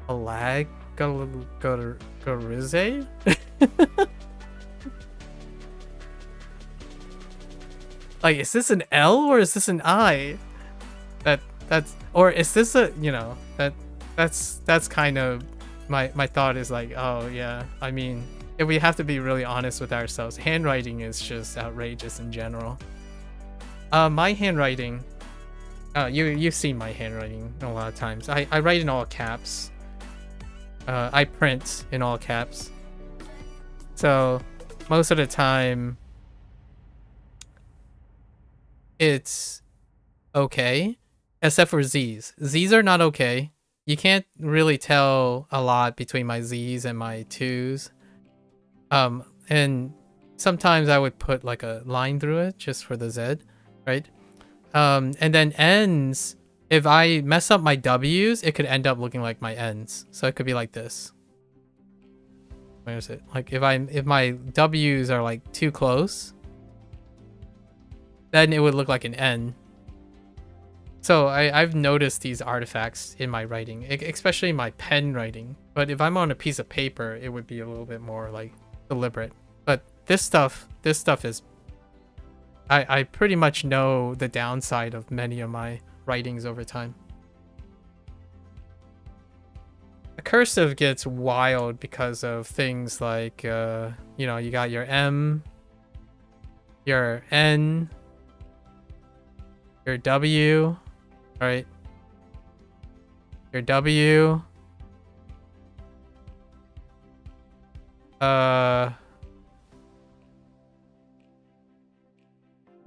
a lag gorize? Like, is this an L or is this an I? Or is this a, you know, that's kind of my thought is like, oh yeah, I mean, if we have to be really honest with ourselves, handwriting is just outrageous in general. My handwriting, you've seen my handwriting a lot of times. I write in all caps. I print in all caps. So most of the time it's okay, except for Z's. Z's are not okay. You can't really tell a lot between my Z's and my 2's. And sometimes I would put like a line through it just for the Z, right? And then N's, if I mess up my W's, it could end up looking like my N's. So it could be like this. Where is it? Like, if my W's are like too close, then it would look like an N. So I've noticed these artifacts in my writing, especially my pen writing. But if I'm on a piece of paper, it would be a little bit more like deliberate. But this stuff is, I pretty much know the downside of many of my writings over time. The cursive gets wild because of things like, you know, you got your M, your N, your W, right? Your W. We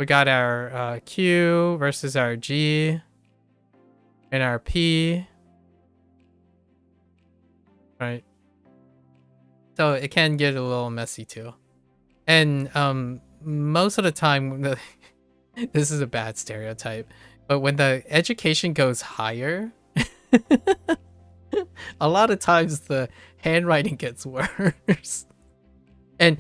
got our Q versus our G and our P, right? So it can get a little messy too. And most of the time, this is a bad stereotype, but when the education goes higher, a lot of times the handwriting gets worse. And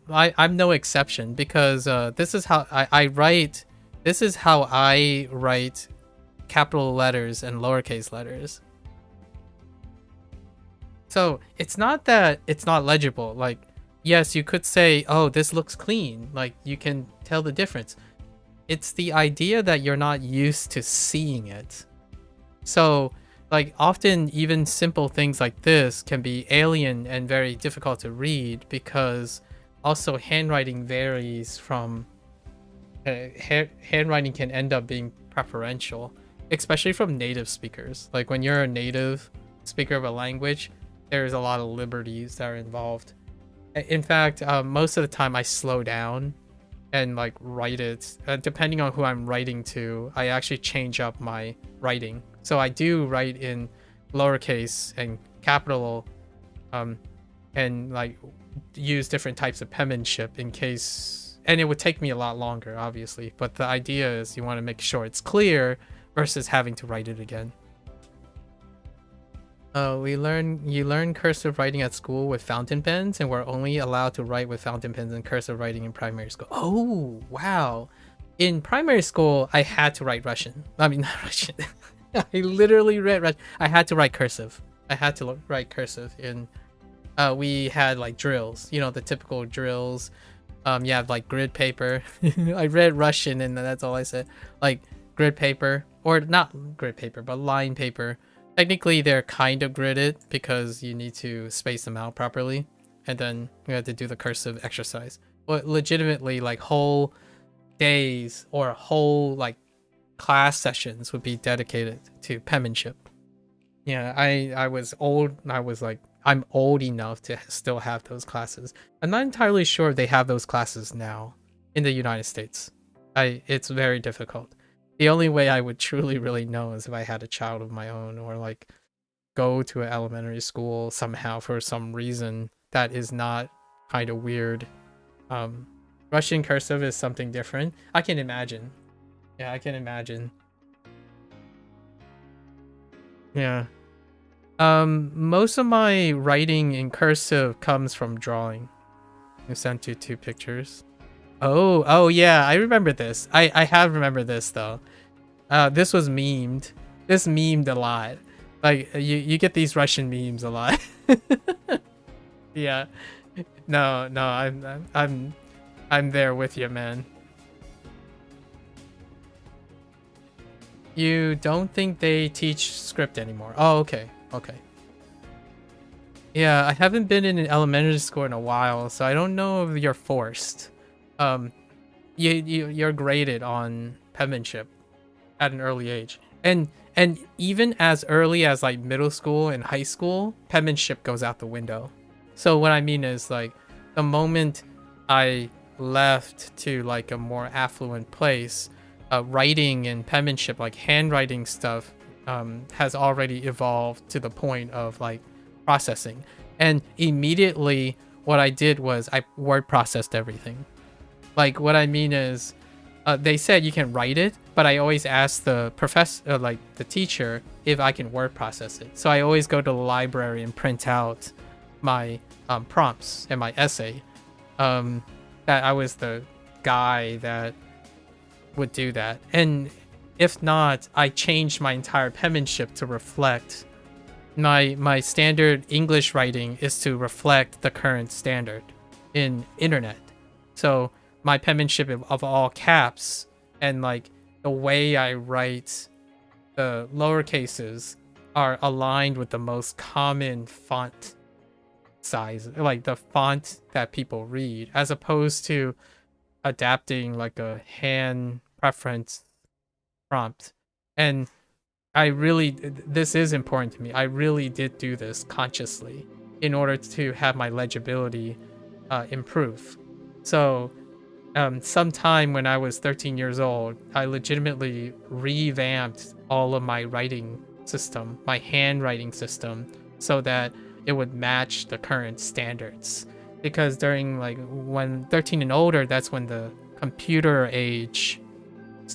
I'm no exception, because this is how I write. This is how I write capital letters and lowercase letters. So it's not that it's not legible. Like, yes, you could say, oh, this looks clean. Like, you can tell the difference. It's the idea that you're not used to seeing it. So, like, often even simple things like this can be alien and very difficult to read, because also handwriting varies from... handwriting can end up being preferential, especially from native speakers. Like, when you're a native speaker of a language, there's a lot of liberties that are involved. In fact, most of the time I slow down and like write it. Depending on who I'm writing to, I actually change up my writing. So I do write in lowercase and capital, and like use different types of penmanship in case, and it would take me a lot longer, obviously. But the idea is you want to make sure it's clear versus having to write it again. You learn cursive writing at school with fountain pens, and we're only allowed to write with fountain pens and cursive writing in primary school. Oh, wow. In primary school, I had to write Russian. I mean, not Russian. I literally read Russian. I had to write cursive. I had to write cursive in... we had like drills, you know, the typical drills. You have like grid paper. I read Russian and that's all I said. Like grid paper, or not grid paper, but line paper. Technically, they're kind of gridded because you need to space them out properly. And then you have to do the cursive exercise. But legitimately, like whole days or whole like class sessions would be dedicated to penmanship. Yeah, I was old. I was like, I'm old enough to still have those classes. I'm not entirely sure they have those classes now in the United States. It's very difficult. The only way I would truly really know is if I had a child of my own, or like go to an elementary school somehow for some reason that is not kind of weird. Russian cursive is something different. I can imagine. Yeah, I can imagine. Yeah. Most of my writing in cursive comes from drawing. I sent you 2 pictures. Oh yeah, I remember this. I have remembered this though. This was memed. This memed a lot. Like you get these Russian memes a lot. Yeah. No, I'm there with you, man. You don't think they teach script anymore? Oh, okay. Okay. Yeah, I haven't been in an elementary school in a while, so I don't know if you're forced. You're graded on penmanship at an early age, and even as early as like middle school and high school, penmanship goes out the window. So what I mean is, like, the moment I left to like a more affluent place, writing and penmanship, like handwriting stuff, has already evolved to the point of like processing. And immediately what I did was I word processed everything. Like, what I mean is, they said you can write it, but I always ask the professor, like the teacher, if I can word process it. So I always go to the library and print out my prompts and my essay. That I was the guy that would do that. And if not, I changed my entire penmanship to reflect my standard English writing is to reflect the current standard in internet. So my penmanship of all caps, and like the way I write the lower cases are aligned with the most common font size, like the font that people read, as opposed to adapting like a hand preference prompt. And I really, this is important to me. I really did do this consciously in order to have my legibility improve. So sometime when I was 13 years old, I legitimately revamped all of my writing system, my handwriting system, so that it would match the current standards. because during like when 13 and older, that's when the computer age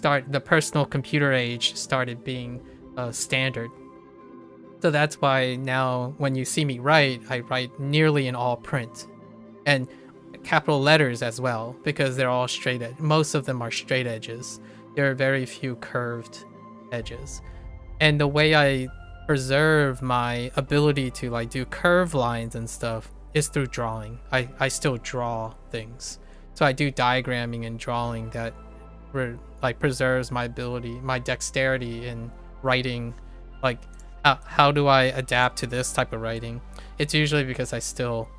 the personal computer age started being standard. So that's why now when you see me write, I write nearly in all print and capital letters as well, because they're all straight edge. Most of them are straight edges. There are very few curved edges. And the way I preserve my ability to like do curve lines and stuff is through drawing. I still draw things. So I do diagramming and drawing that like preserves my ability, my dexterity in writing. Like how do I adapt to this type of writing? It's usually because I still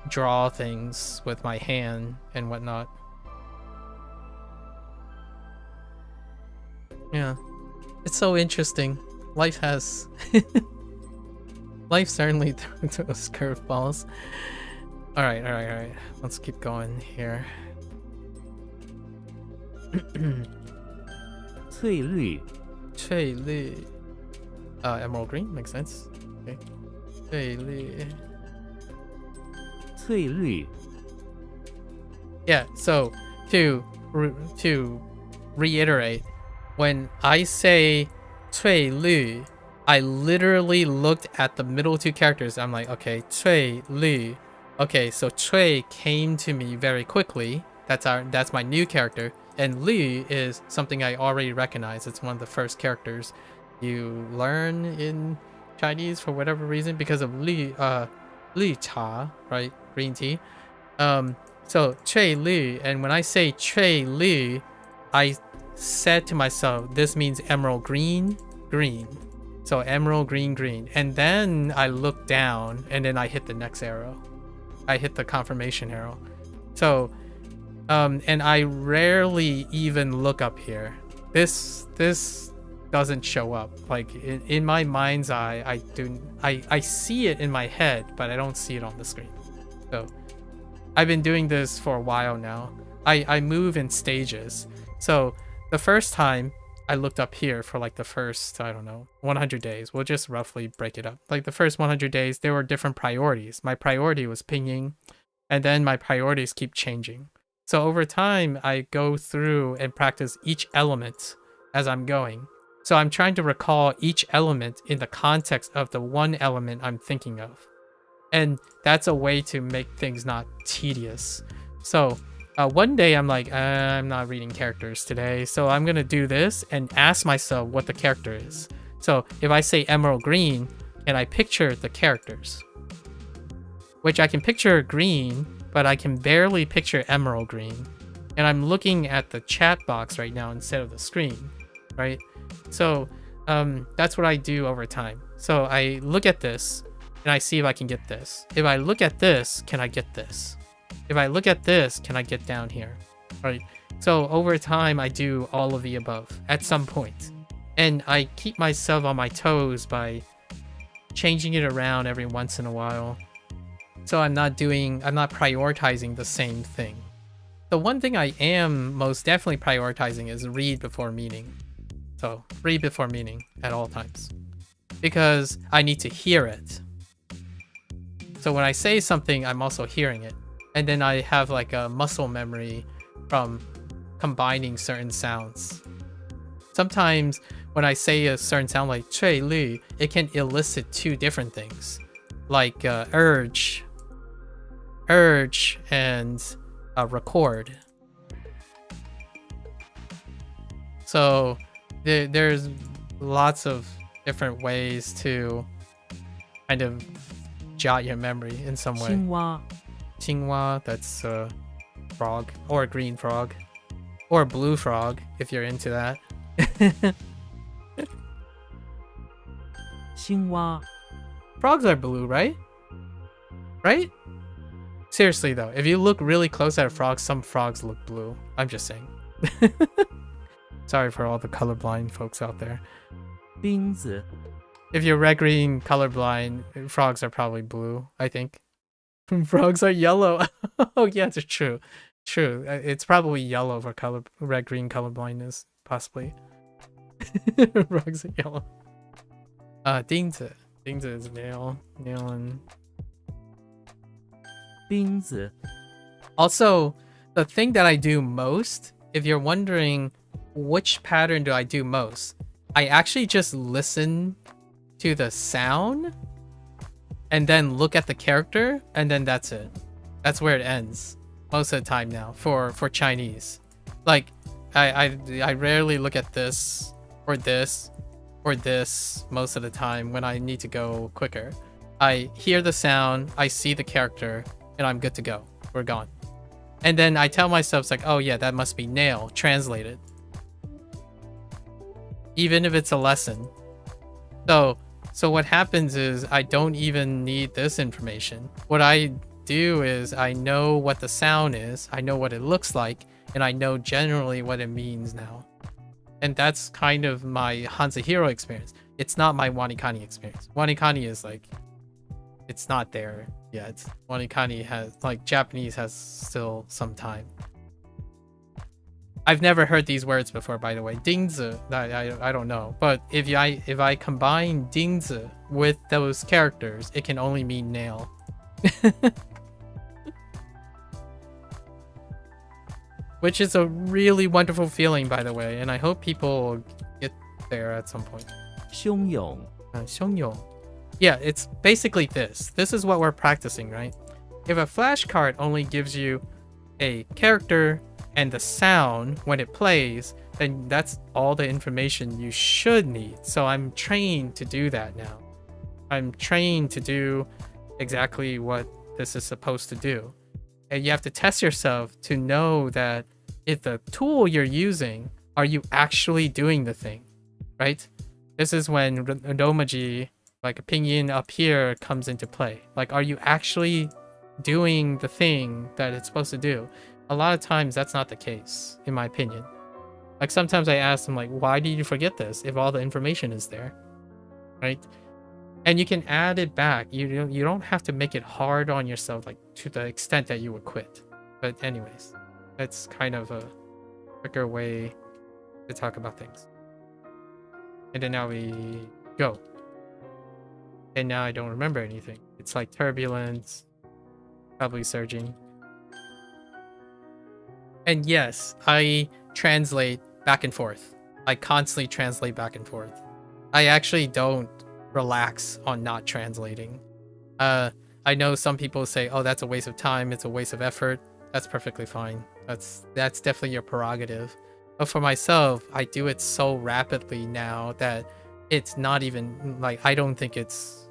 draw things with my hand and whatnot. Yeah, it's so interesting. Life has life certainly threw those curveballs. All right. Let's keep going here. 翠绿 翠绿, emerald green makes sense. Okay. 翠绿. 翠绿 Yeah. So to reiterate, when I say 翠绿, I literally looked at the middle two characters. I'm like, okay, 翠绿. Okay, so 翠 came to me very quickly. That's my new character. And Li is something I already recognize. It's one of the first characters you learn in Chinese for whatever reason because of Li cha, right? Green tea. So Chui Li, and when I say Chui Li, I said to myself, this means emerald green. So emerald green. And then I looked down and then I hit the next arrow. I hit the confirmation arrow. So and I rarely even look up here. This doesn't show up. Like in my mind's eye, I see it in my head, but I don't see it on the screen. So I've been doing this for a while now. I move in stages. So the first time I looked up here for like the first, I don't know, 100 days. We'll just roughly break it up. Like the first 100 days, there were different priorities. My priority was pinging, and then my priorities keep changing. So over time, I go through and practice each element as I'm going. So I'm trying to recall each element in the context of the one element I'm thinking of. And that's a way to make things not tedious. So one day I'm like, I'm not reading characters today. So I'm going to do this and ask myself what the character is. So if I say emerald green and I picture the characters, which I can picture green, but I can barely picture emerald green. And I'm looking at the chat box right now instead of the screen, right? So that's what I do over time. So I look at this and I see if I can get this. If I look at this, can I get this? If I look at this, can I get down here, right? So over time, I do all of the above at some point. And I keep myself on my toes by changing it around every once in a while. So I'm not prioritizing the same thing. The one thing I am most definitely prioritizing is read before meaning. So read before meaning at all times, because I need to hear it. So when I say something, I'm also hearing it. And then I have like a muscle memory from combining certain sounds. Sometimes when I say a certain sound like 翠绿, it can elicit two different things, like urge and record. So there's lots of different ways to kind of jot your memory in some way. 青蛙 Qinghua, that's a frog, or a green frog, or a blue frog if you're into that. 青蛙 Frogs are blue, right? Right? Seriously though, if you look really close at a frog, some frogs look blue. I'm just saying. Sorry for all the colorblind folks out there. 冰子 If you're red green colorblind, frogs are probably blue, I think. Frogs are yellow. Oh yeah, it's true. True. It's probably yellow for red green colorblindness, possibly. Frogs are yellow. 钉子 is male and 钉子 Also, the thing that I do most, if you're wondering which pattern do I do most, I actually just listen to the sound and then look at the character, and then that's it. That's where it ends most of the time now for Chinese. Like, I rarely look at this or this or this most of the time when I need to go quicker. I hear the sound, I see the character, and I'm good to go. We're gone. And then I tell myself, it's like, oh yeah, that must be nail, translated. Even if it's a lesson. So what happens is I don't even need this information. What I do is I know what the sound is, I know what it looks like, and I know generally what it means now. And that's kind of my HanziHero experience. It's not my WaniKani experience. WaniKani is like, it's not there yet. WaniKani has, like, Japanese has still some time. I've never heard these words before, by the way. Dingzi, I don't know. But if I combine dingzi with those characters, it can only mean nail. Which is a really wonderful feeling, by the way, and I hope people get there at some point. 汹涌 xiong. Yeah, it's basically this. This is what we're practicing, right? If a flashcard only gives you a character and the sound when it plays, then that's all the information you should need. So I'm trained to do that now. I'm trained to do exactly what this is supposed to do. And you have to test yourself to know that if the tool you're using, are you actually doing the thing, right? This is when Romaji, like a pinyin up here, comes into play. Like, are you actually doing the thing that it's supposed to do? A lot of times that's not the case, in my opinion. Like, sometimes I ask them, like, why did you forget this if all the information is there, right? And you can add it back. You don't have to make it hard on yourself, like, to the extent that you would quit. But anyways, that's kind of a quicker way to talk about things. And then now we go. And now I don't remember anything. It's like turbulence, probably surging. And yes, I translate back and forth. I constantly translate back and forth. I actually don't relax on not translating. I know some people say, oh, that's a waste of time, it's a waste of effort. That's perfectly fine. That's definitely your prerogative. But for myself, I do it so rapidly now that it's not even, like, I don't think it's,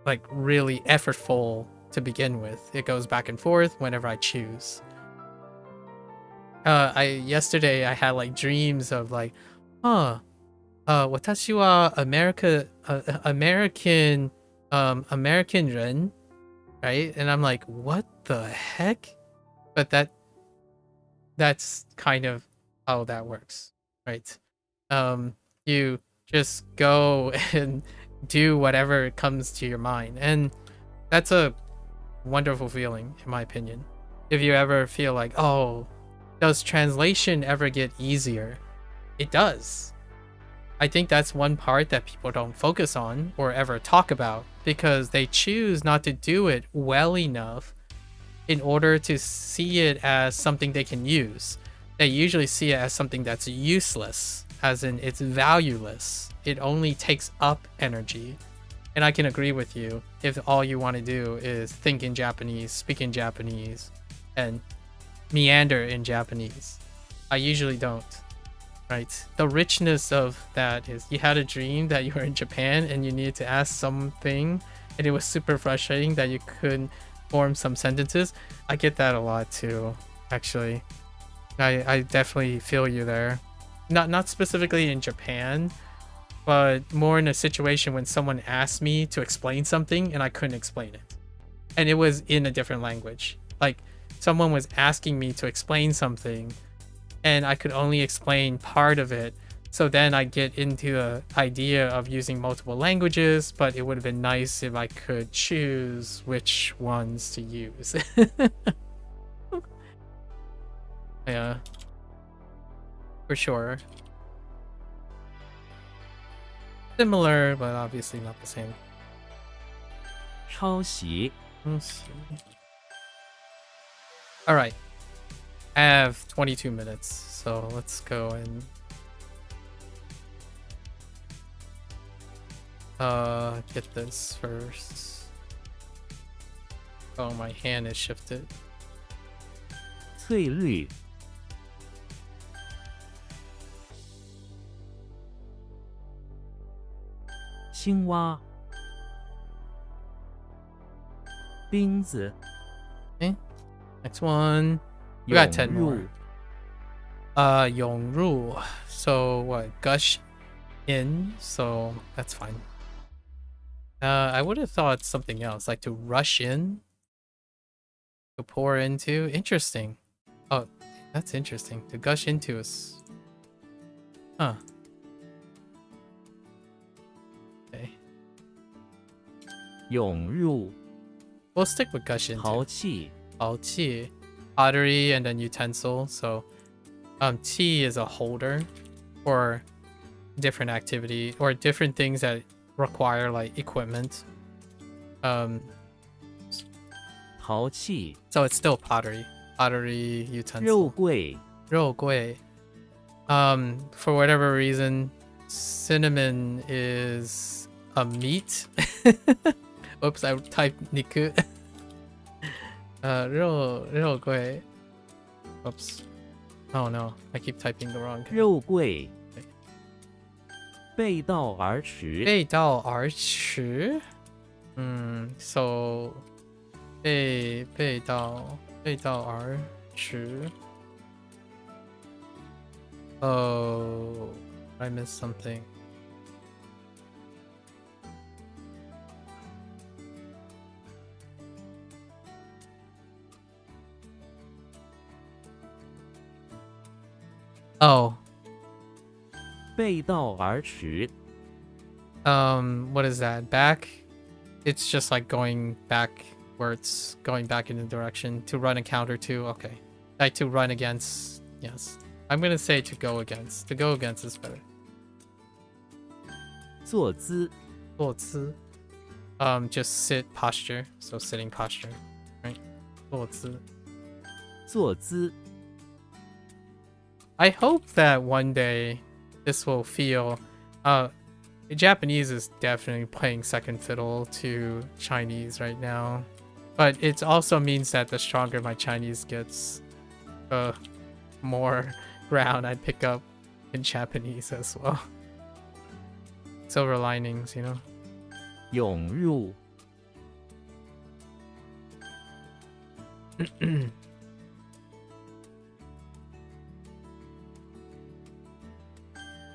like, really effortful to begin with. It goes back and forth whenever I choose. Yesterday I had, like, dreams of, like, 私は American 人, right? And I'm like, what the heck? But that's kind of how that works, right? You just go and do whatever comes to your mind, and that's a wonderful feeling, in my opinion. If you ever feel like, oh, does translation ever get easier? It does. I think that's one part that people don't focus on or ever talk about, because they choose not to do it well enough in order to see it as something they can use. They usually see it as something that's useless, as in it's valueless. It only takes up energy. And I can agree with you if all you want to do is think in Japanese, speak in Japanese, and meander in Japanese. I usually don't. Right. The richness of that is you had a dream that you were in Japan and you needed to ask something, and it was super frustrating that you couldn't form some sentences. I get that a lot too, actually. I definitely feel you there. Not specifically in Japan, but more in a situation when someone asked me to explain something and I couldn't explain it. And it was in a different language. Like, someone was asking me to explain something and I could only explain part of it. So then I get into the idea of using multiple languages, but it would have been nice if I could choose which ones to use. Yeah, for sure. Similar, but obviously not the same. 抄袭 Let's see. All right. I have 22 minutes, so let's go and get this first. Oh, my hand is shifted. 翠绿，青蛙，冰子， Next one. We got 10涌入 more. 涌入. So what? Gush in. So that's fine. I would have thought something else, like to rush in, to pour into. Interesting. Oh, that's interesting. To gush into us. Huh. Okay. 涌入， We'll stick with gush into. 淘气， Qi, pottery, and then utensil. So, qi is a holder for different activity or different things that require like equipment. 淘气， So it's still pottery, 肉 utensil. 桂， Gui. For whatever reason, cinnamon is a meat. Oops, I typed niku. 肉桂. Oops. Oh no, I keep typing the wrong. 肉桂，背道而驰，背道而驰. So 背道而驰. Oh, I missed something. Oh, 背道而驰， what is that? Back? It's just like going backwards, going back in the direction to run a counter to. Okay, like to run against. Yes, I'm gonna say to go against. To go against is better. 坐姿，坐姿. Just sit posture. So sitting posture, right? 坐姿. 坐姿， I hope that one day this will feel. Japanese is definitely playing second fiddle to Chinese right now, but it also means that the stronger my Chinese gets, the more ground I pick up in Japanese as well. Silver linings, you know. 涌入，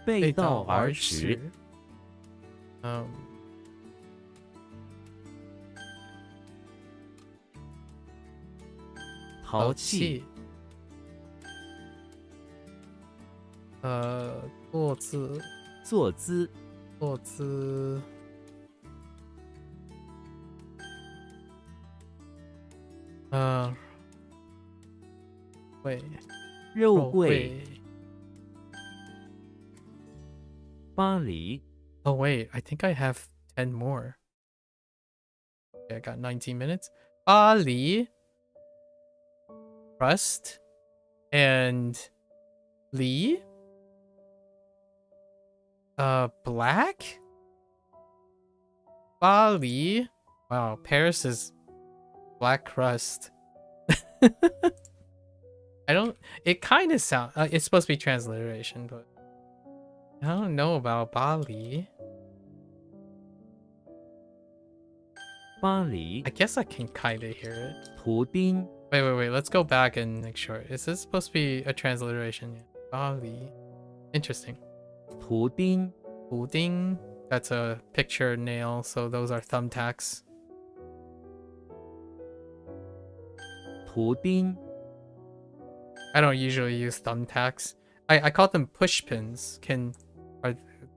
背道而驰， 淘气，坐姿，坐姿，坐姿，肉桂，巴黎， Oh wait, I think I have 10 more. Okay, I got 19 minutes. Bali, Rust, and Lee. Black? Bali. Wow, Paris is black crust. I don't. It kind of sound. It's supposed to be transliteration, but I don't know about Bali. 巴黎 I，guess I can kind of hear it. 图钉， Wait. Let's go back and make sure. Is this supposed to be a transliteration? Bali. Interesting. 图钉， Uding. That's a picture nail, so those are thumbtacks. 图钉， I don't usually use thumbtacks. I call them push pins.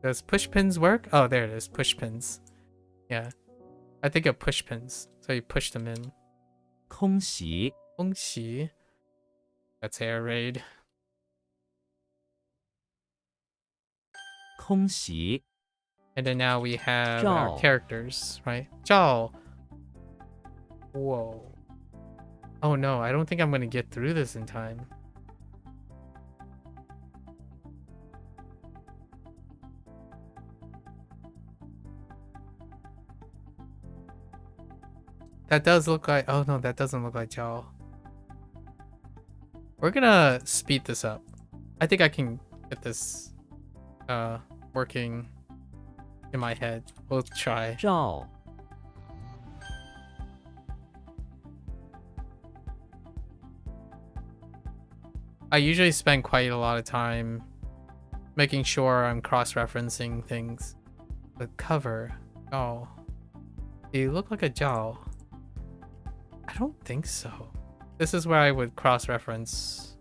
Does push pins work? Oh, there it is. Push pins. Yeah. I think of push pins. So you push them in. 空袭， Hongxi. That's air raid. 空袭， And then now we have our Zhao. characters, right? Zhao. Whoa. Oh no, I don't think I'm gonna get through this in time. That does look like... Oh no, that doesn't look like Jiao. We're gonna speed this up. I think I can get this working in my head. We'll try. 照 I usually spend quite a lot of time making sure I'm cross-referencing things. The cover. Oh. Do you look like a Jiao? I don't think so. This is where I would cross-reference.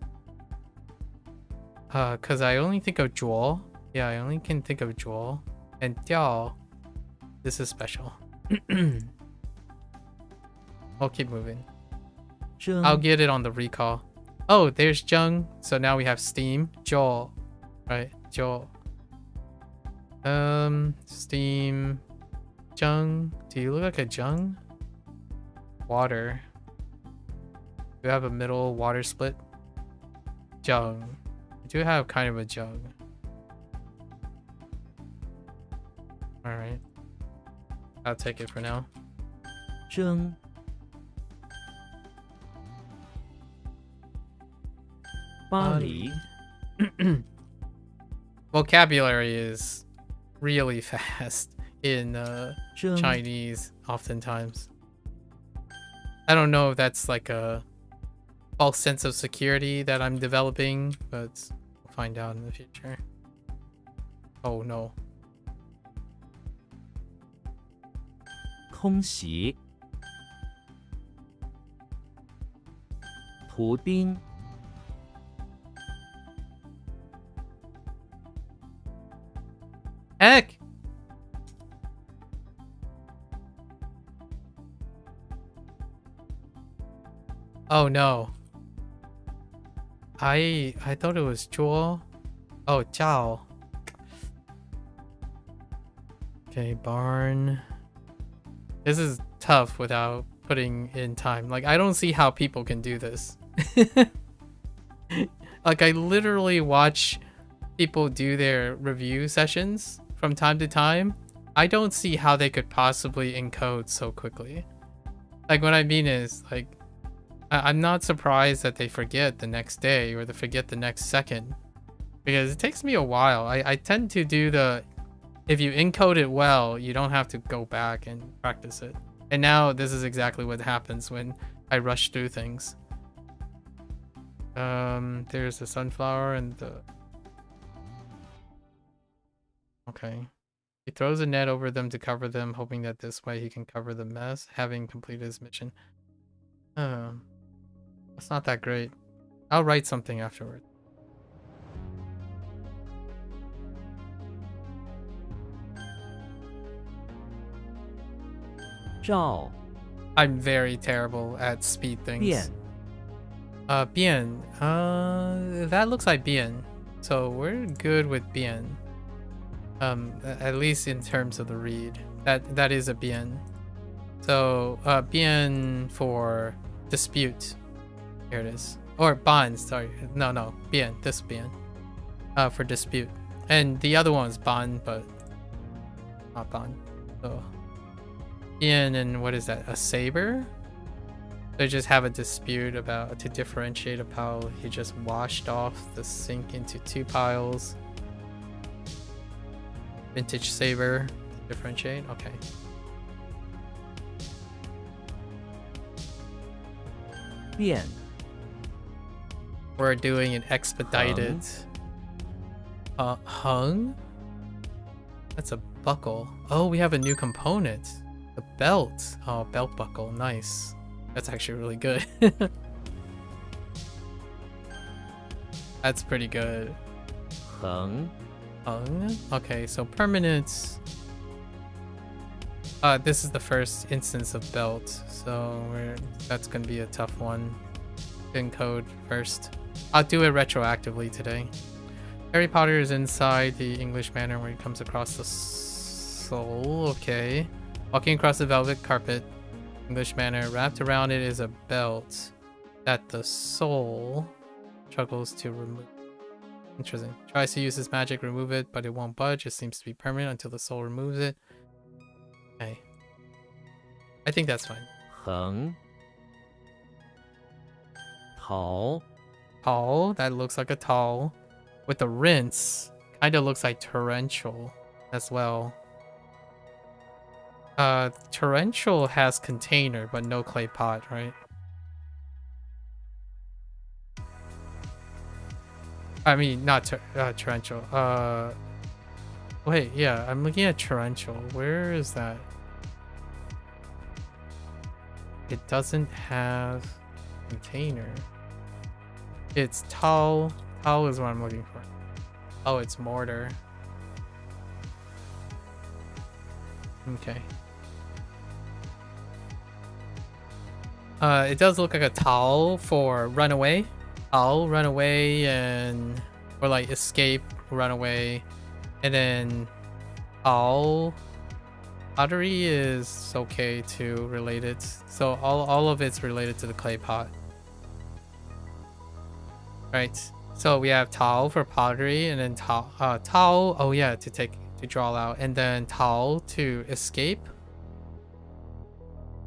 Cause I only think of Zhuo. Yeah, I only can think of Zhuo. And Diao. This is special. I'll keep moving. 蒸 I'll get it on the recall. Oh, there's Zheng. So now we have Steam. Zhou. Right, Zhou. Steam. Zheng. Do you look like a Zheng? Water. Do you have a middle water split? Zheng. I do have kind of a Zheng. Alright. I'll take it for now. 蒸 巴黎 Vocabulary is really fast in 蒸 Chinese, oftentimes. I don't know if that's like a false sense of security that I'm developing, but we'll find out in the future. Oh no. 空袭 图钉 Heck! Oh no. I thought it was Zhuo. Oh, Zhao. Okay, barn. This is tough without putting in time. Like, I don't see how people can do this. Like, I literally watch people do their review sessions from time to time. I don't see how they could possibly encode so quickly. Like, what I mean is, like, I'm not surprised that they forget the next day or they forget the next second. Because it takes me a while. I tend to do the... If you encode it well, you don't have to go back and practice it. And now this is exactly what happens when I rush through things. There's the sunflower and the... Okay. He throws a net over them to cover them, hoping that this way he can cover the mess, having completed his mission. That's not that great. I'll write something afterward. Zhao I'm very terrible at speed things. Bian Bian. That looks like Bian. So we're good with Bian. At least in terms of the read. That is a Bian. So, Bian for dispute. Here it is. Or Ban, sorry. No. Bian. This Bian. For dispute. And the other one is Ban, but not Ban. So, Bian and what is that? A saber? They just have a dispute about to differentiate of how he just washed off the sink into two piles. Vintage saber to differentiate. Okay. Bian We're doing an expedited. Hung? That's a buckle. Oh, we have a new component. The belt. Oh, belt buckle. Nice. That's actually really good. That's pretty good. 横 Hung? Okay, so permanents. This is the first instance of belt, so that's gonna be a tough one to encode first. I'll do it retroactively today. Harry Potter is inside the English manor where he comes across the soul. Okay. Walking across the velvet carpet. English manor. Wrapped around it is a belt. that the soul struggles to remove. Interesting. Tries to use his magic, remove it, but it won't budge. It seems to be permanent until the soul removes it. Okay. I think that's fine. 横 桃 Tall, that looks like a tall. With the rinse, kind of looks like torrential as well. Torrential has container, but no clay pot, right? I mean, not torrential. Wait, yeah, I'm looking at torrential. Where is that? It doesn't have container. It's tall. Tall is what I'm looking for. Oh, it's mortar. Okay. It does look like a towel for runaway. Towel, runaway, and or like escape, runaway, and then towel. Pottery is okay too, related. So all of it's related to the clay pot. Right. So we have towel for pottery, and then towel. Oh yeah, to draw out, and then towel to escape.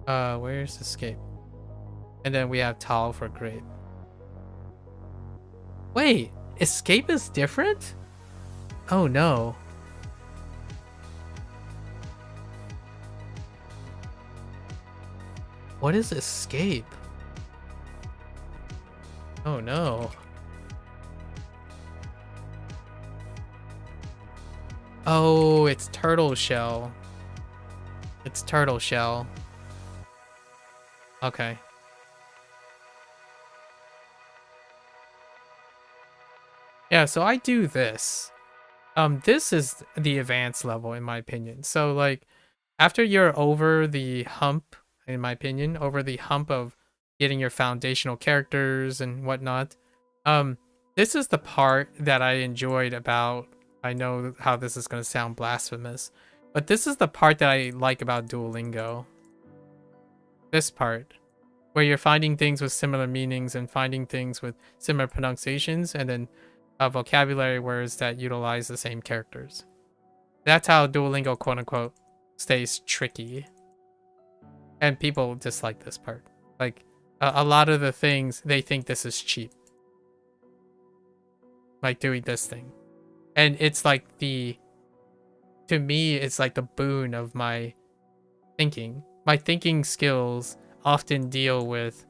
Where's escape? And then we have towel for grape. Wait, escape is different? Oh no. What is escape? Oh no. Oh, it's turtle shell. It's turtle shell. Okay. Yeah, so I do this. This is the advanced level in my opinion. So like after you're over the hump, in my opinion, over the hump of getting your foundational characters and whatnot, this is the part that I enjoyed about, I know how this is going to sound blasphemous, but this is the part that I like about Duolingo. This part, where you're finding things with similar meanings and finding things with similar pronunciations, and then vocabulary words that utilize the same characters. That's how Duolingo, quote unquote, stays tricky. And people dislike this part. Like, a lot of the things, they think this is cheap. Like doing this thing. And it's like to me, it's like the boon of my thinking. My thinking skills often deal with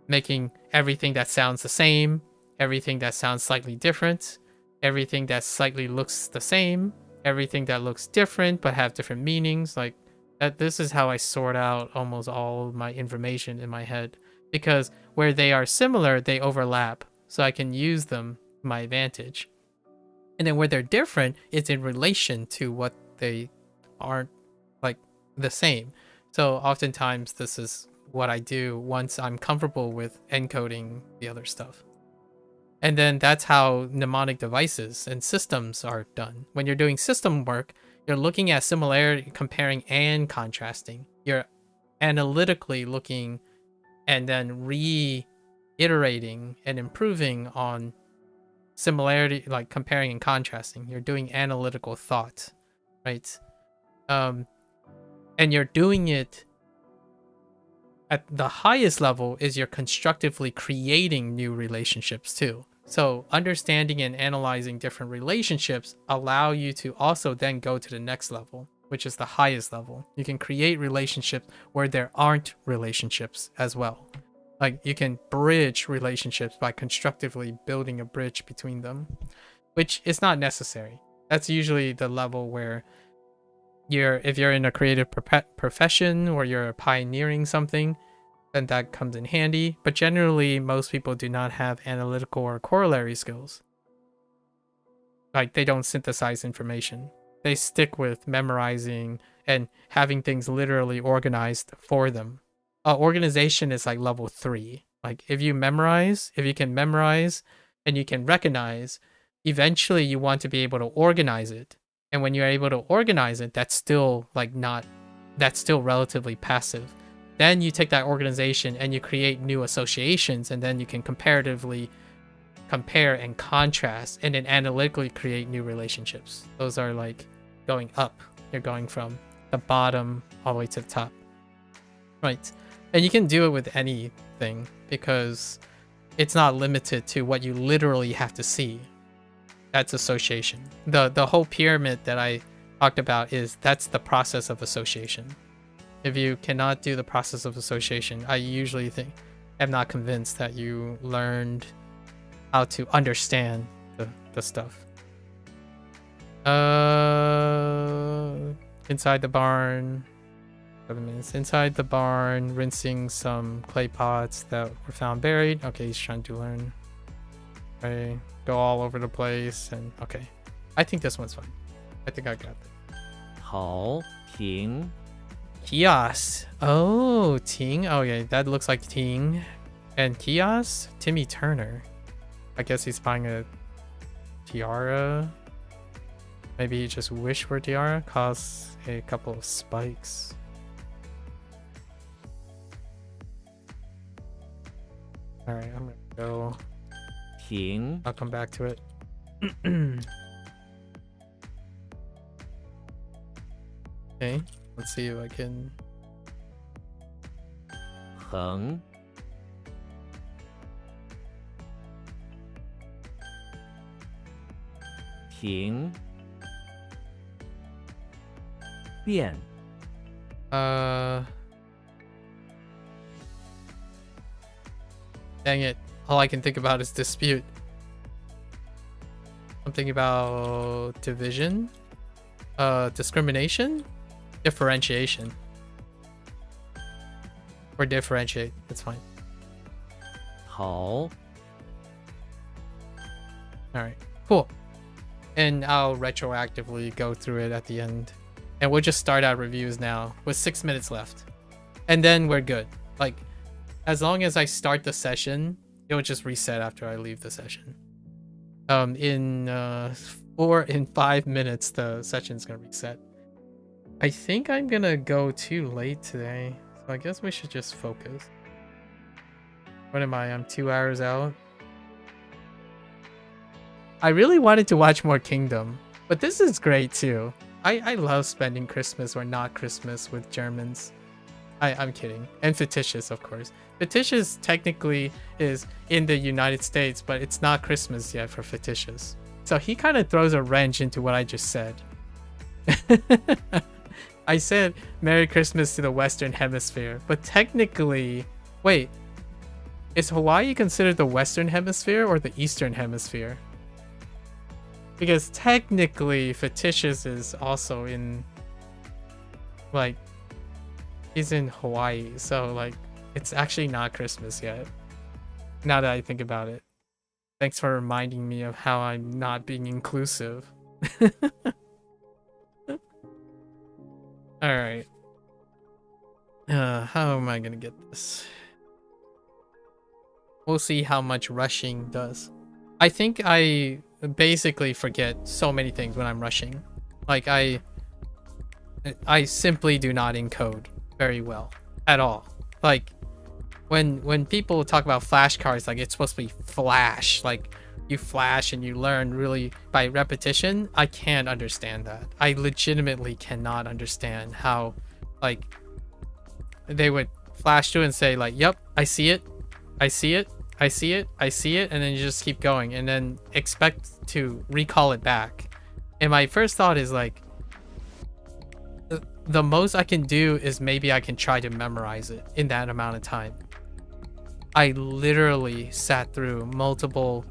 making everything that sounds the same, everything that sounds slightly different, everything that slightly looks the same, everything that looks different but have different meanings. Like that, this is how I sort out almost all of my information in my head, because where they are similar, they overlap, so I can use them to my advantage. And then where they're different, it's in relation to what they aren't like the same. So oftentimes this is what I do once I'm comfortable with encoding the other stuff. And then that's how mnemonic devices and systems are done. When you're doing system work, you're looking at similarity, comparing and contrasting. You're analytically looking and then reiterating and improving on similarity, like comparing and contrasting. You're doing analytical thought, right? And you're doing it at the highest level is you're constructively creating new relationships too. So understanding and analyzing different relationships allow you to also then go to the next level, which is the highest level. You can create relationships where there aren't relationships as well. Like you can bridge relationships by constructively building a bridge between them, which is not necessary. That's usually the level where if you're in a creative profession or you're pioneering something, then that comes in handy. But generally, most people do not have analytical or corollary skills. Like they don't synthesize information. They stick with memorizing and having things literally organized for them. Organization is like level 3. Like if you can memorize and you can recognize, eventually you want to be able to organize it. And when you're able to organize it, that's still relatively passive. Then you take that organization and you create new associations, and then you can comparatively compare and contrast and then analytically create new relationships. Those are like going up. You're going from the bottom all the way to the top. Right. And you can do it with anything because it's not limited to what you literally have to see. That's association. The whole pyramid that I talked about that's the process of association. If you cannot do the process of association, I usually am not convinced that you learned how to understand the stuff. Inside the barn. 7 minutes. Inside the barn, rinsing some clay pots that were found buried. Okay, he's trying to learn. Okay, go all over the place and okay. I think this one's fine. I think I got it. 好评 Kiosk. Oh, Ting. Oh yeah, that looks like Ting. And Kiosk, Timmy Turner. I guess he's buying a tiara. Maybe he just wished for a tiara. Costs a couple of spikes. Alright, I'm gonna go. 评 I'll come back to it. Okay, let's see if I can. 横 平 变 Dang it. All I can think about is dispute. I'm thinking about division, discrimination, differentiation. Or differentiate. That's fine. 好 Alright, cool. And I'll retroactively go through it at the end. And we'll just start our reviews now with 6 minutes left. And then we're good. Like, as long as I start the session, it'll just reset after I leave the session. In 5 minutes, the session's gonna reset. I think I'm gonna go too late today. So I guess we should just focus. What am I? I'm 2 hours out. I really wanted to watch more Kingdom, but this is great too. I love spending Christmas or not Christmas with Germans. I'm kidding. And fictitious, of course. Fictitious technically is in the United States, but it's not Christmas yet for fictitious. So he kind of throws a wrench into what I just said. I said Merry Christmas to the Western Hemisphere, but technically, wait, is Hawaii considered the Western Hemisphere or the Eastern Hemisphere? Because technically, fictitious is also in, like, he's in Hawaii, so like, it's actually not Christmas yet. Now that I think about it. Thanks for reminding me of how I'm not being inclusive. Alright. How am I gonna get this? We'll see how much rushing does. I think I basically forget so many things when I'm rushing. Like I simply do not encode very well at all. Like when people talk about flashcards, like it's supposed to be flash, like you flash and you learn really by repetition. I can't understand that. I legitimately cannot understand how like they would flash to and say like, yep, I see it, I see it, I see it, I see it, and then you just keep going and then expect to recall it back. And my first thought is like, the most I can do is maybe I can try to memorize it in that amount of time. I literally sat through multiple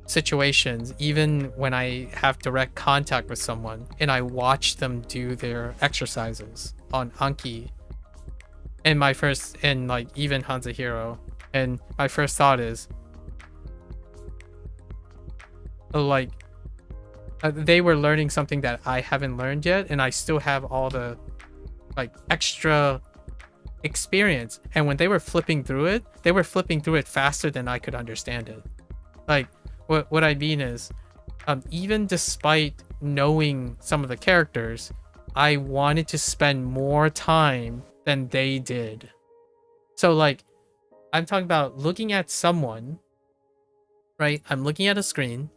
situations, even when I have direct contact with someone, and I watch them do their exercises on Anki. And my first, and like even HanziHero, and my first thought is, like, they were learning something that I haven't learned yet, and I still have all the like extra experience. And when they were flipping through it, they were flipping through it faster than I could understand it. Like what I mean is, even despite knowing some of the characters, I wanted to spend more time than they did. So like, I'm talking about looking at someone, right? I'm looking at a screen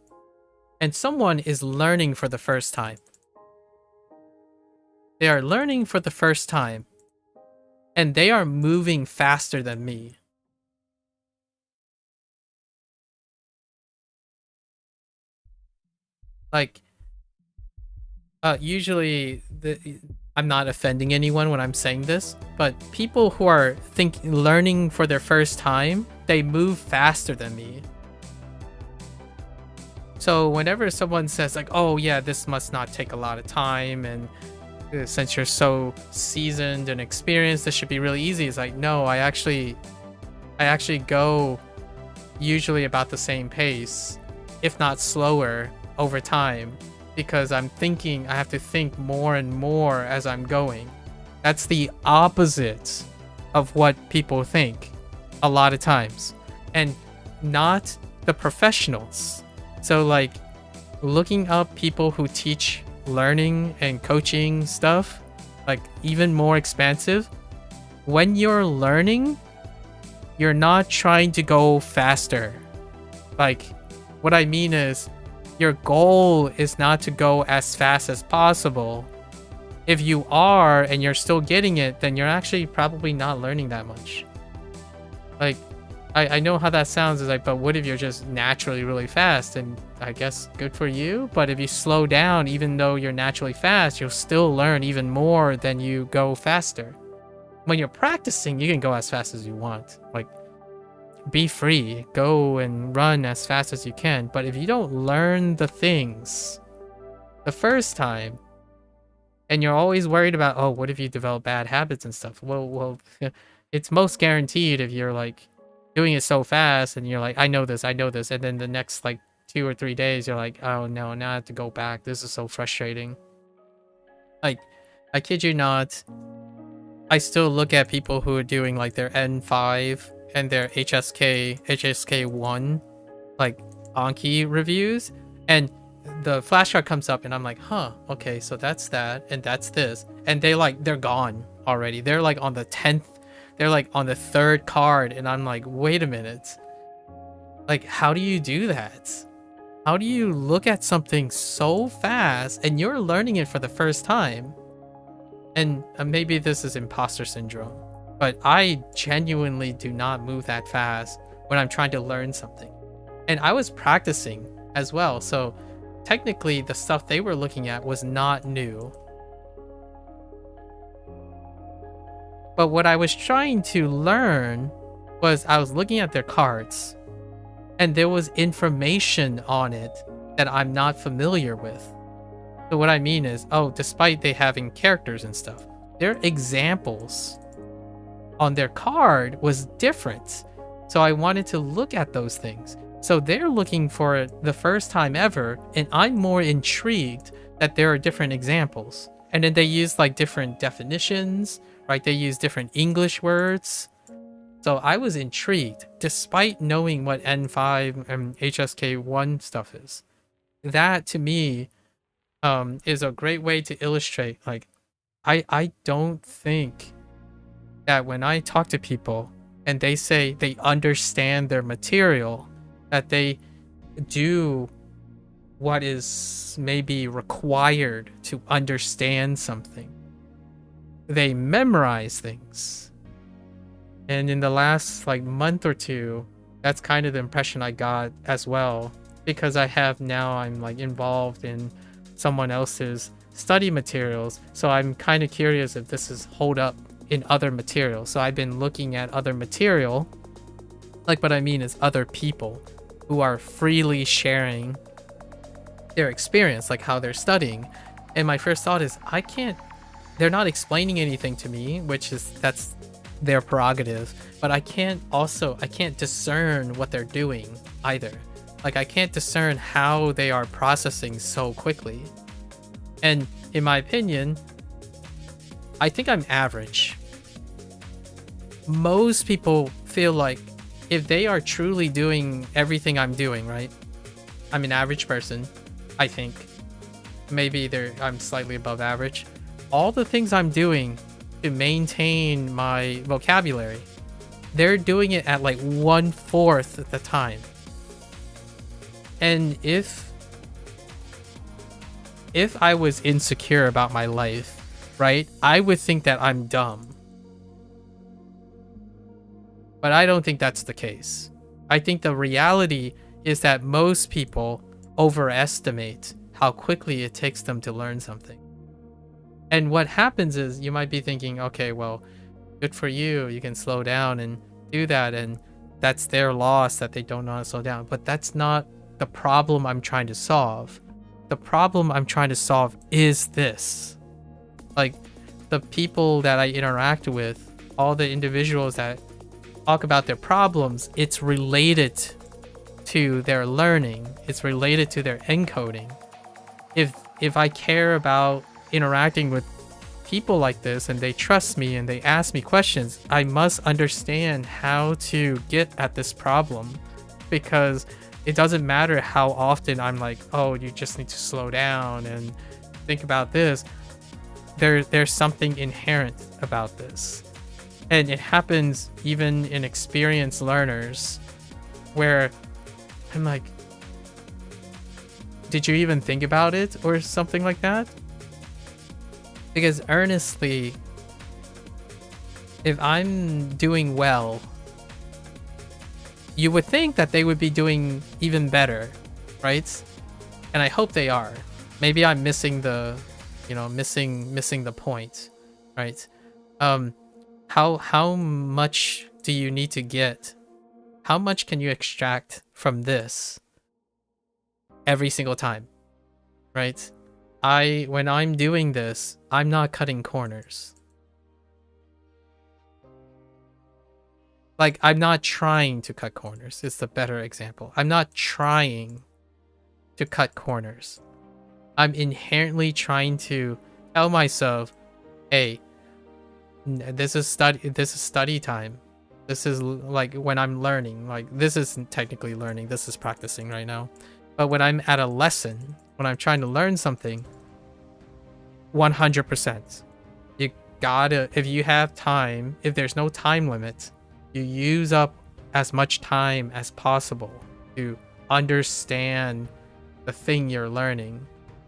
and someone is learning for the first time. They are learning for the first time and they are moving faster than me. Like, usually I'm not offending anyone when I'm saying this, but people who are learning for their first time, they move faster than me. So whenever someone says like, oh yeah, this must not take a lot of time, and since you're so seasoned and experienced, this should be really easy. It's like, no, I actually go usually about the same pace, if not slower, over time. Because I have to think more and more as I'm going. That's the opposite of what people think a lot of times. And not the professionals. So like looking up people who teach learning and coaching stuff, like even more expansive. When you're learning, you're not trying to go faster. Like what I mean is, your goal is not to go as fast as possible. If you are and you're still getting it, then you're actually probably not learning that much. Like, I know how that sounds. Is like, but what if you're just naturally really fast? And I guess good for you. But if you slow down, even though you're naturally fast, you'll still learn even more than you go faster. When you're practicing, you can go as fast as you want. Like, be free, go and run as fast as you can. But if you don't learn the things the first time, and you're always worried about, oh, what if you develop bad habits and stuff? Well, it's most guaranteed if you're like doing it so fast and you're like, I know this, and then the next like 2 or 3 days you're like, oh no, now I have to go back. This is so frustrating. Like, I kid you not, I still look at people who are doing like their N5 and their HSK1 like Anki reviews, and the flashcard comes up and I'm like, huh, okay, so that's that and that's this, and they're gone already. They're like on the 10th, they're like on the 3rd card, and I'm like, wait a minute, like how do you do that? How do you look at something so fast and you're learning it for the first time? And maybe this is imposter syndrome, but I genuinely do not move that fast when I'm trying to learn something. And I was practicing as well, so technically the stuff they were looking at was not new. But what I was trying to learn was I was looking at their cards, and there was information on it that I'm not familiar with. So what I mean is, oh, despite they having characters and stuff, their examples on their card was different. So I wanted to look at those things. So they're looking for it the first time ever, and I'm more intrigued that there are different examples. And then they use like different definitions, right? They use different English words. So I was intrigued despite knowing what N5 and HSK1 stuff is. That to me is a great way to illustrate, like, I don't think that when I talk to people and they say they understand their material, that they do what is maybe required to understand something. They memorize things. And in the last like month or two, that's kind of the impression I got as well, because I'm like involved in someone else's study materials. So I'm kind of curious if this is hold up in other materials. So I've been looking at other material, like what I mean is other people who are freely sharing their experience, like how they're studying. And my first thought is, they're not explaining anything to me, that's their prerogative, but I can't discern what they're doing either. Like I can't discern how they are processing so quickly. And in my opinion, I think I'm average. Most people feel like if they are truly doing everything I'm doing, right? I'm an average person, I think. Maybe I'm slightly above average. All the things I'm doing, to maintain my vocabulary. They're doing it at like 1/4 of the time. And if I was insecure about my life, right, I would think that I'm dumb. But I don't think that's the case. I think the reality is that most people overestimate how quickly it takes them to learn something. And what happens is you might be thinking, okay, well, good for you. You can slow down and do that. And that's their loss that they don't know how to slow down. But that's not the problem I'm trying to solve. The problem I'm trying to solve is this. Like, the people that I interact with, all the individuals that talk about their problems, it's related to their learning. It's related to their encoding. If I care about interacting with people like this and they trust me and they ask me questions, I must understand how to get at this problem, because it doesn't matter how often I'm like, oh, you just need to slow down and think about this. There's something inherent about this. And it happens even in experienced learners where I'm like, did you even think about it or something like that? Because earnestly, if I'm doing well, you would think that they would be doing even better, right? And I hope they are. Maybe I'm missing the, missing the point, right? How much do you need to get? How much can you extract from this every single time, right? When I'm doing this, I'm not cutting corners. Like, I'm not trying to cut corners. It's the better example. I'm not trying to cut corners. I'm inherently trying to tell myself, hey, this is study time. This is like when I'm learning. Like, this isn't technically learning. This is practicing right now. But when I'm at a lesson, when I'm trying to learn something, 100%. You gotta, if you have time, if there's no time limit, you use up as much time as possible to understand the thing you're learning.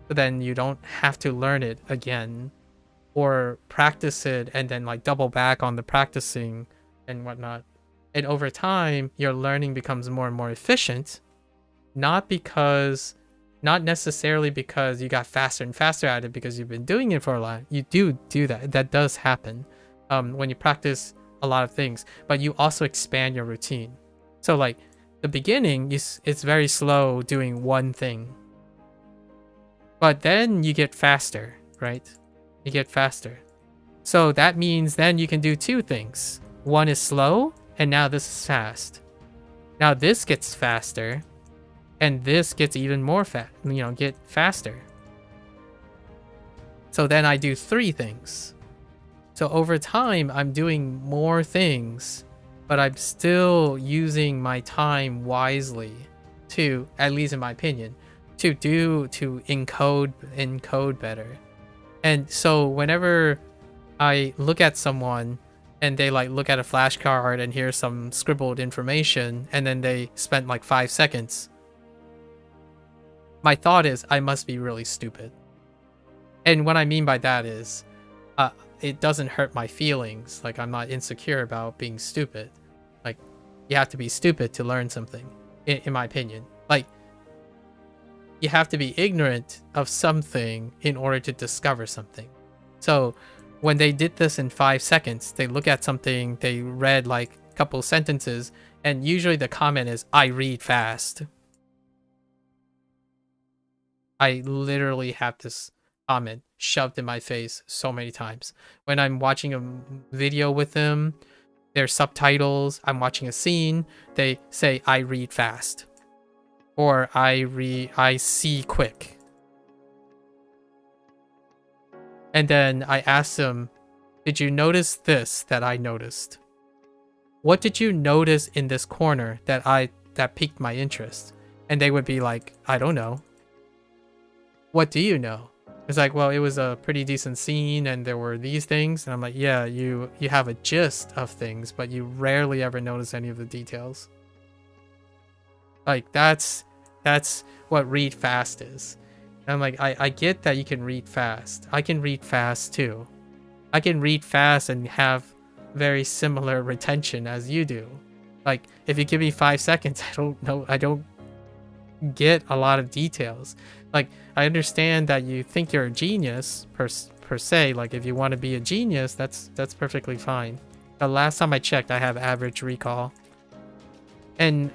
So then you don't have to learn it again or practice it and then like double back on the practicing and whatnot. And over time, your learning becomes more and more efficient. Not necessarily because you got faster and faster at it because you've been doing it for a while. You do that. That does happen when you practice a lot of things. But you also expand your routine. So like the beginning, it's very slow doing one thing. But then you get faster, right? You get faster. So that means then you can do two things. One is slow, and now this is fast. Now this gets faster. And this gets even more get faster. So then I do three things. So over time, I'm doing more things, but I'm still using my time wisely to, at least in my opinion, to encode better. And so whenever I look at someone and they like look at a flashcard and hear some scribbled information, and then they spent like 5 seconds, my thought is, I must be really stupid. And what I mean by that is, it doesn't hurt my feelings. Like, I'm not insecure about being stupid. Like, you have to be stupid to learn something, in my opinion. Like, you have to be ignorant of something in order to discover something. So, when they did this in 5 seconds, they look at something, they read like a couple sentences, and usually the comment is, I read fast. I literally have this comment shoved in my face so many times. When I'm watching a video with them, there's subtitles, I'm watching a scene, they say, I read fast. Or I see quick. And then I ask them, did you notice this that I noticed? What did you notice in this corner that piqued my interest? And they would be like, I don't know. What do you know? It's like, well, it was a pretty decent scene and there were these things, and I'm like, yeah, you have a gist of things, but you rarely ever notice any of the details. Like that's what read fast is. And I'm like, I get that you can read fast. I can read fast too. I can read fast and have very similar retention as you do. Like, if you give me 5 seconds, I don't get a lot of details. Like, I understand that you think you're a genius per se. Like, if you want to be a genius, that's perfectly fine. The last time I checked, I have average recall. And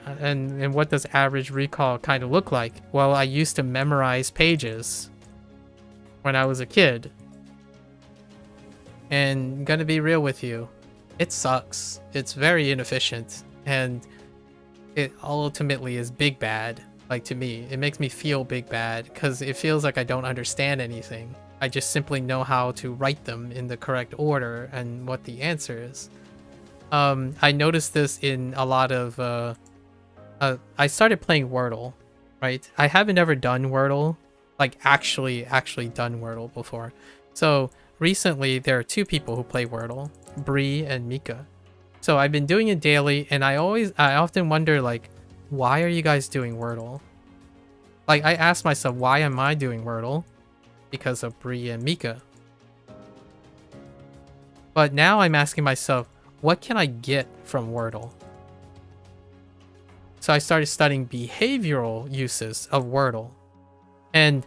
what does average recall kind of look like? Well, I used to memorize pages when I was a kid. And I'm gonna be real with you, it sucks. It's very inefficient, and it ultimately is big bad. Like, to me, it makes me feel big bad because it feels like I don't understand anything. I just simply know how to write them in the correct order and what the answer is. I noticed this in a lot of I started playing Wordle, right? I haven't ever done Wordle, like actually done Wordle before. So recently there are two people who play Wordle, Bree and Mika. So I've been doing it daily, and I often wonder, like, why are you guys doing Wordle? Like, I ask myself, why am I doing Wordle? Because of Bree and Mika. But now I'm asking myself, what can I get from Wordle? So I started studying behavioral uses of Wordle. And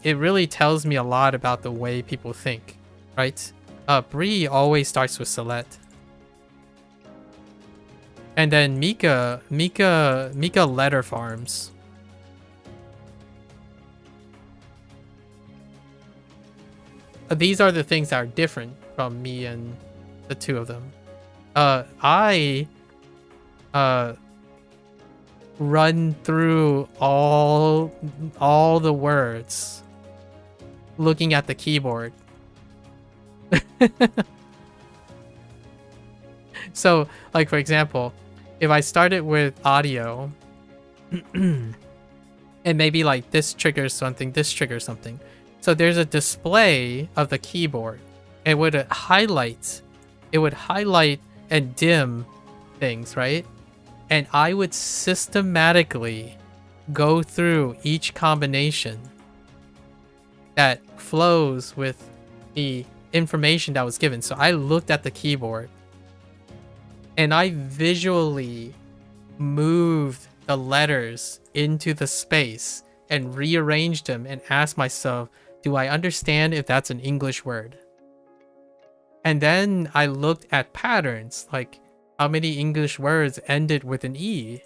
it really tells me a lot about the way people think, right? Bree always starts with select. And then Mika letter farms. These are the things that are different from me and the two of them. I run through all the words looking at the keyboard. So, like, for example, if I started with audio and maybe like this triggers something, this triggers something. So there's a display of the keyboard. It would highlight and dim things, right? And I would systematically go through each combination that flows with the information that was given. So I looked at the keyboard and I visually moved the letters into the space and rearranged them and asked myself, do I understand if that's an English word? And then I looked at patterns, like how many English words ended with an E.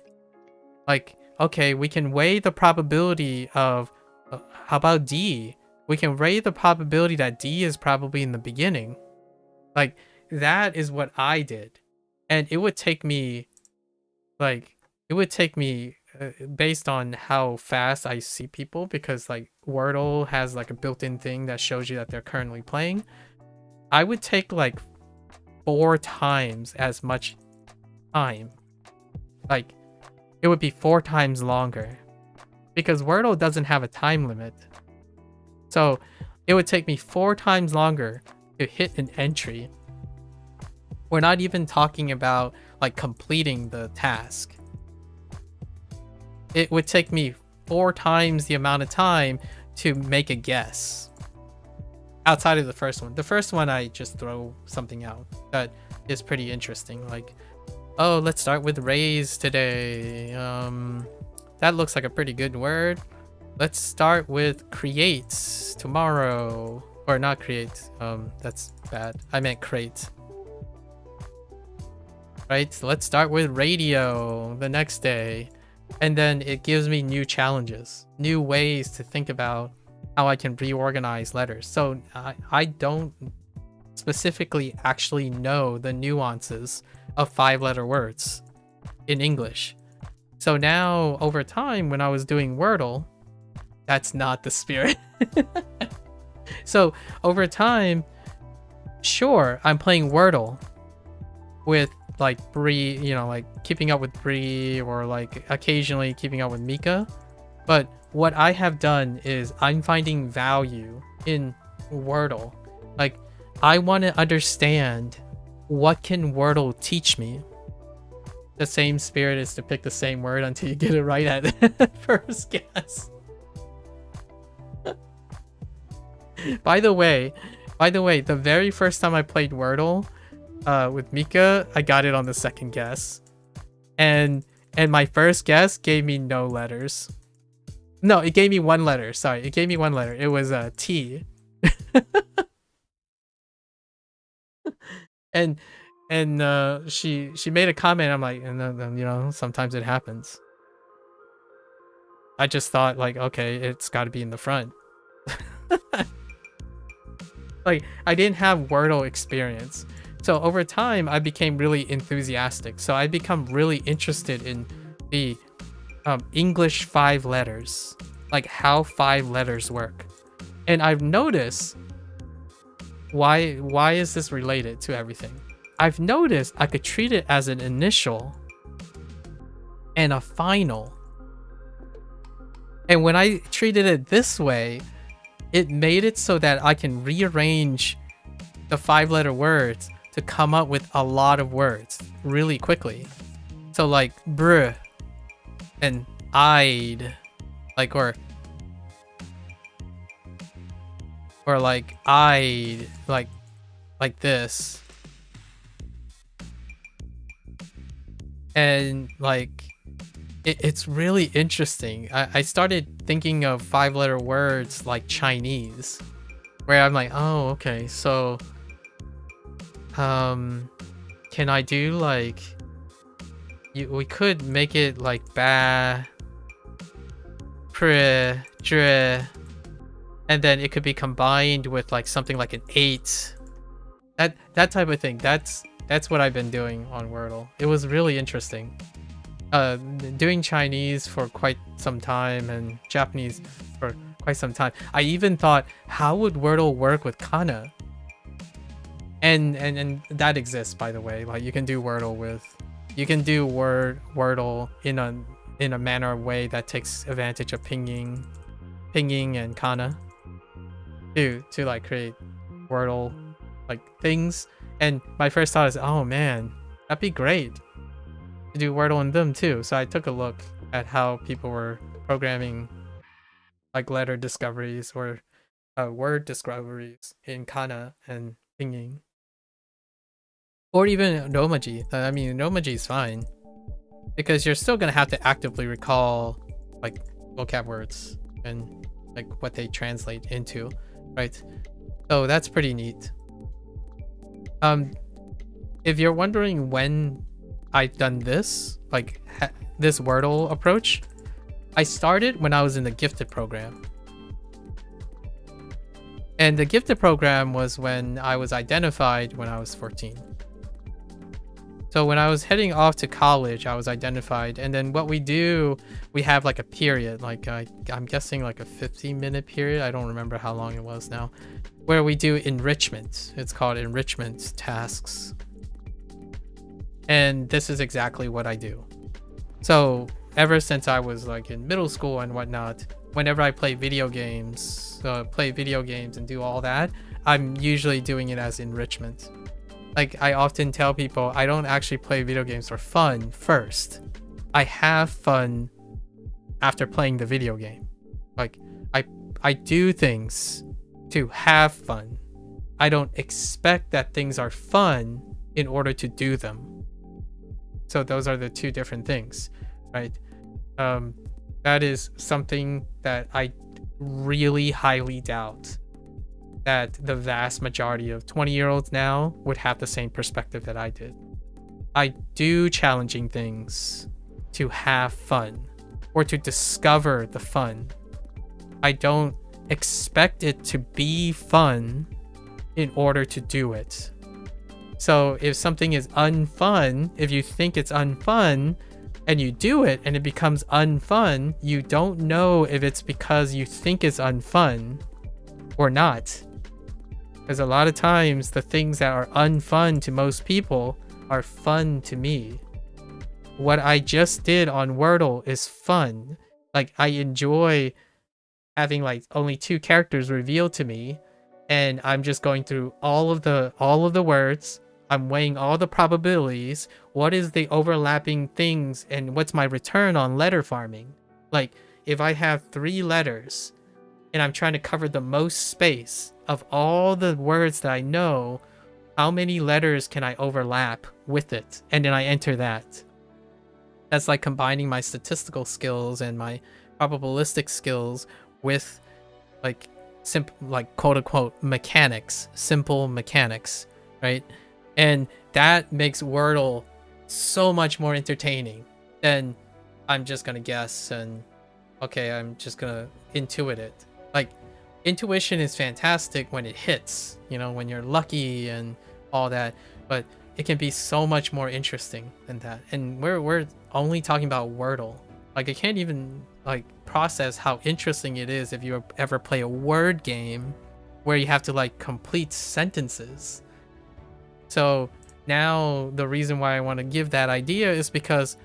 Like, okay, we can weigh the probability of, how about D? We can weigh the probability that D is probably in the beginning. Like, that is what I did. And it would take me, based on how fast I see people, because like Wordle has like a built-in thing that shows you that they're currently playing. I would take like 4 times as much time. Like, it would be 4 times longer because Wordle doesn't have a time limit. So it would take me 4 times longer to hit an entry. We're not even talking about like completing the task. It would take me 4 times the amount of time to make a guess. Outside of the first one. The first one, I just throw something out that is pretty interesting. Like, oh, let's start with raise today. That looks like a pretty good word. Let's start with creates tomorrow. Or not create. That's bad. I meant crate. Right? So let's start with radio the next day. And then it gives me new challenges, new ways to think about how I can reorganize letters. So I don't specifically actually know the nuances of 5-letter words in English. So now, over time, when I was doing Wordle, that's not the spirit. So over time, sure, I'm playing Wordle with like Bree, you know, like keeping up with Bree, or like occasionally keeping up with Mika. But what I have done is I'm finding value in Wordle. Like, I want to understand what can Wordle teach me. The same spirit is to pick the same word until you get it right at first guess. By the way, the very first time I played Wordle with Mika, I got it on the second guess. And my first guess gave me no letters. No, it gave me one letter. Sorry, it gave me one letter. It was a T. and she made a comment. I'm like, and then, you know, sometimes it happens. I just thought like, okay, it's got to be in the front. Like, I didn't have Wordle experience. So over time, I became really enthusiastic. So I become really interested in the English 5 letters, like how 5 letters work. And I've noticed why is this related to everything? I've noticed I could treat it as an initial and a final. And when I treated it this way, it made it so that I can rearrange the 5-letter words to come up with a lot of words really quickly. So like bruh and I'd, like, or like I'd, like this. And like it's really interesting. I started thinking of 5-letter words like Chinese, where I'm like, oh, okay, so can I do like, we could make it like ba, pre, dre, and then it could be combined with like something like an 8. That type of thing. That's what I've been doing on Wordle. It was really interesting. Doing Chinese for quite some time and Japanese for quite some time. I even thought, how would Wordle work with kana? And that exists, by the way. Like, you can do Wordle with, you can do Wordle in a manner of way that takes advantage of pinging and kana to like create Wordle like things. And my first thought is, oh man, that'd be great to do Wordle in them too. So I took a look at how people were programming like letter discoveries or word discoveries in kana and pinging. Or even Romaji. I mean, Romaji is fine because you're still gonna have to actively recall like vocab words and like what they translate into, right? So that's pretty neat. If you're wondering when I've done this, like this Wordle approach, I started when I was in the gifted program. And the gifted program was when I was identified when I was 14. So when I was heading off to college, I was identified. And then what we do, we have like a period, like I'm guessing like a 15-minute period. I don't remember how long it was now, where we do enrichment. It's called enrichment tasks. And this is exactly what I do. So ever since I was like in middle school and whatnot, whenever I play video games and do all that, I'm usually doing it as enrichment. Like, I often tell people I don't actually play video games for fun first. I have fun after playing the video game. Like, I do things to have fun. I don't expect that things are fun in order to do them. So those are the two different things, right? That is something that I really highly doubt that the vast majority of 20-year-olds now would have the same perspective that I did. I do challenging things to have fun or to discover the fun. I don't expect it to be fun in order to do it. So if something is unfun, if you think it's unfun and you do it and it becomes unfun, you don't know if it's because you think it's unfun or not. Because a lot of times the things that are unfun to most people are fun to me. What I just did on Wordle is fun. Like, I enjoy having like only 2 characters revealed to me, and I'm just going through all of the words. I'm weighing all the probabilities. What is the overlapping things, and what's my return on letter farming? Like, if I have 3 letters and I'm trying to cover the most space of all the words that I know, how many letters can I overlap with it? And then I enter that. That's like combining my statistical skills and my probabilistic skills with like quote unquote mechanics, simple mechanics, right? And that makes Wordle so much more entertaining than I'm just gonna guess and okay, I'm just gonna intuit it. Like, intuition is fantastic when it hits, you know, when you're lucky and all that, but it can be so much more interesting than that. And we're only talking about Wordle. Like, I can't even like process how interesting it is if you ever play a word game where you have to like complete sentences. So now the reason why I want to give that idea is because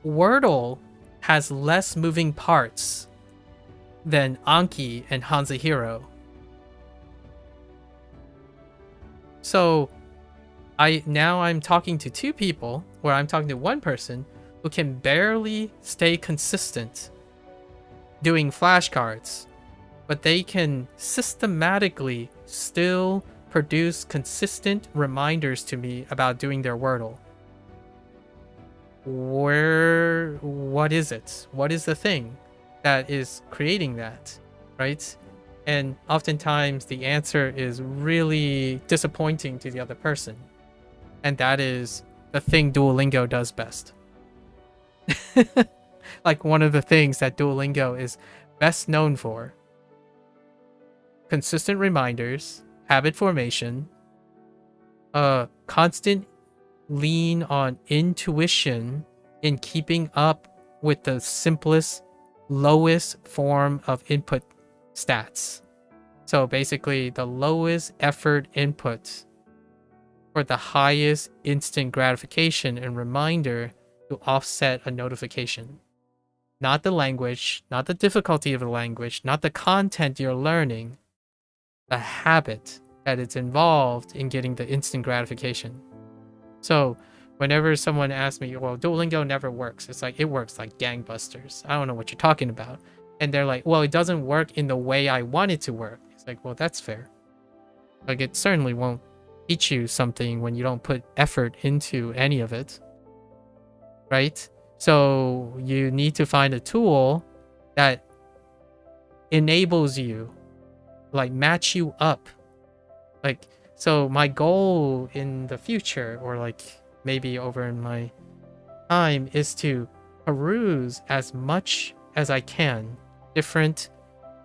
Wordle has less moving parts than Anki and HanziHero. So I'm talking to 2 people, where I'm talking to one person who can barely stay consistent doing flashcards, but they can systematically still produce consistent reminders to me about doing their Wordle. What is it? What is the thing that is creating that, right? And oftentimes the answer is really disappointing to the other person. And that is the thing Duolingo does best. Like, one of the things that Duolingo is best known for: consistent reminders, habit formation, constant lean on intuition in keeping up with the simplest, lowest form of input stats. So basically, the lowest effort input for the highest instant gratification and reminder to offset a notification. Not the language, not the difficulty of the language, not the content you're learning, the habit that it's involved in getting the instant gratification. So whenever someone asks me, well, Duolingo never works, it's like, it works like gangbusters. I don't know what you're talking about. And they're like, well, it doesn't work in the way I want it to work. It's like, well, that's fair. Like, it certainly won't teach you something when you don't put effort into any of it, right? So you need to find a tool that enables you, like, match you up. Like, so my goal in the future, or like maybe over in my time, is to peruse as much as I can different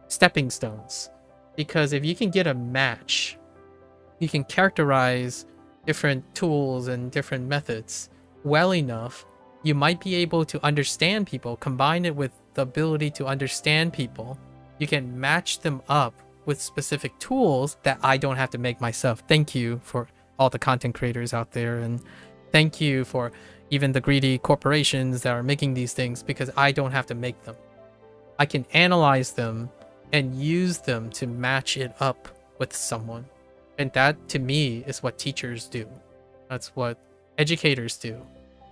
stepping stones. Because if you can get a match, you can characterize different tools and different methods well enough, you might be able to understand people. Combine it with the ability to understand people, you can match them up with specific tools that I don't have to make myself. Thank you for all the content creators out there, and thank you for even the greedy corporations that are making these things, because I don't have to make them. I can analyze them and use them to match it up with someone. And that, to me, is what teachers do. That's what educators do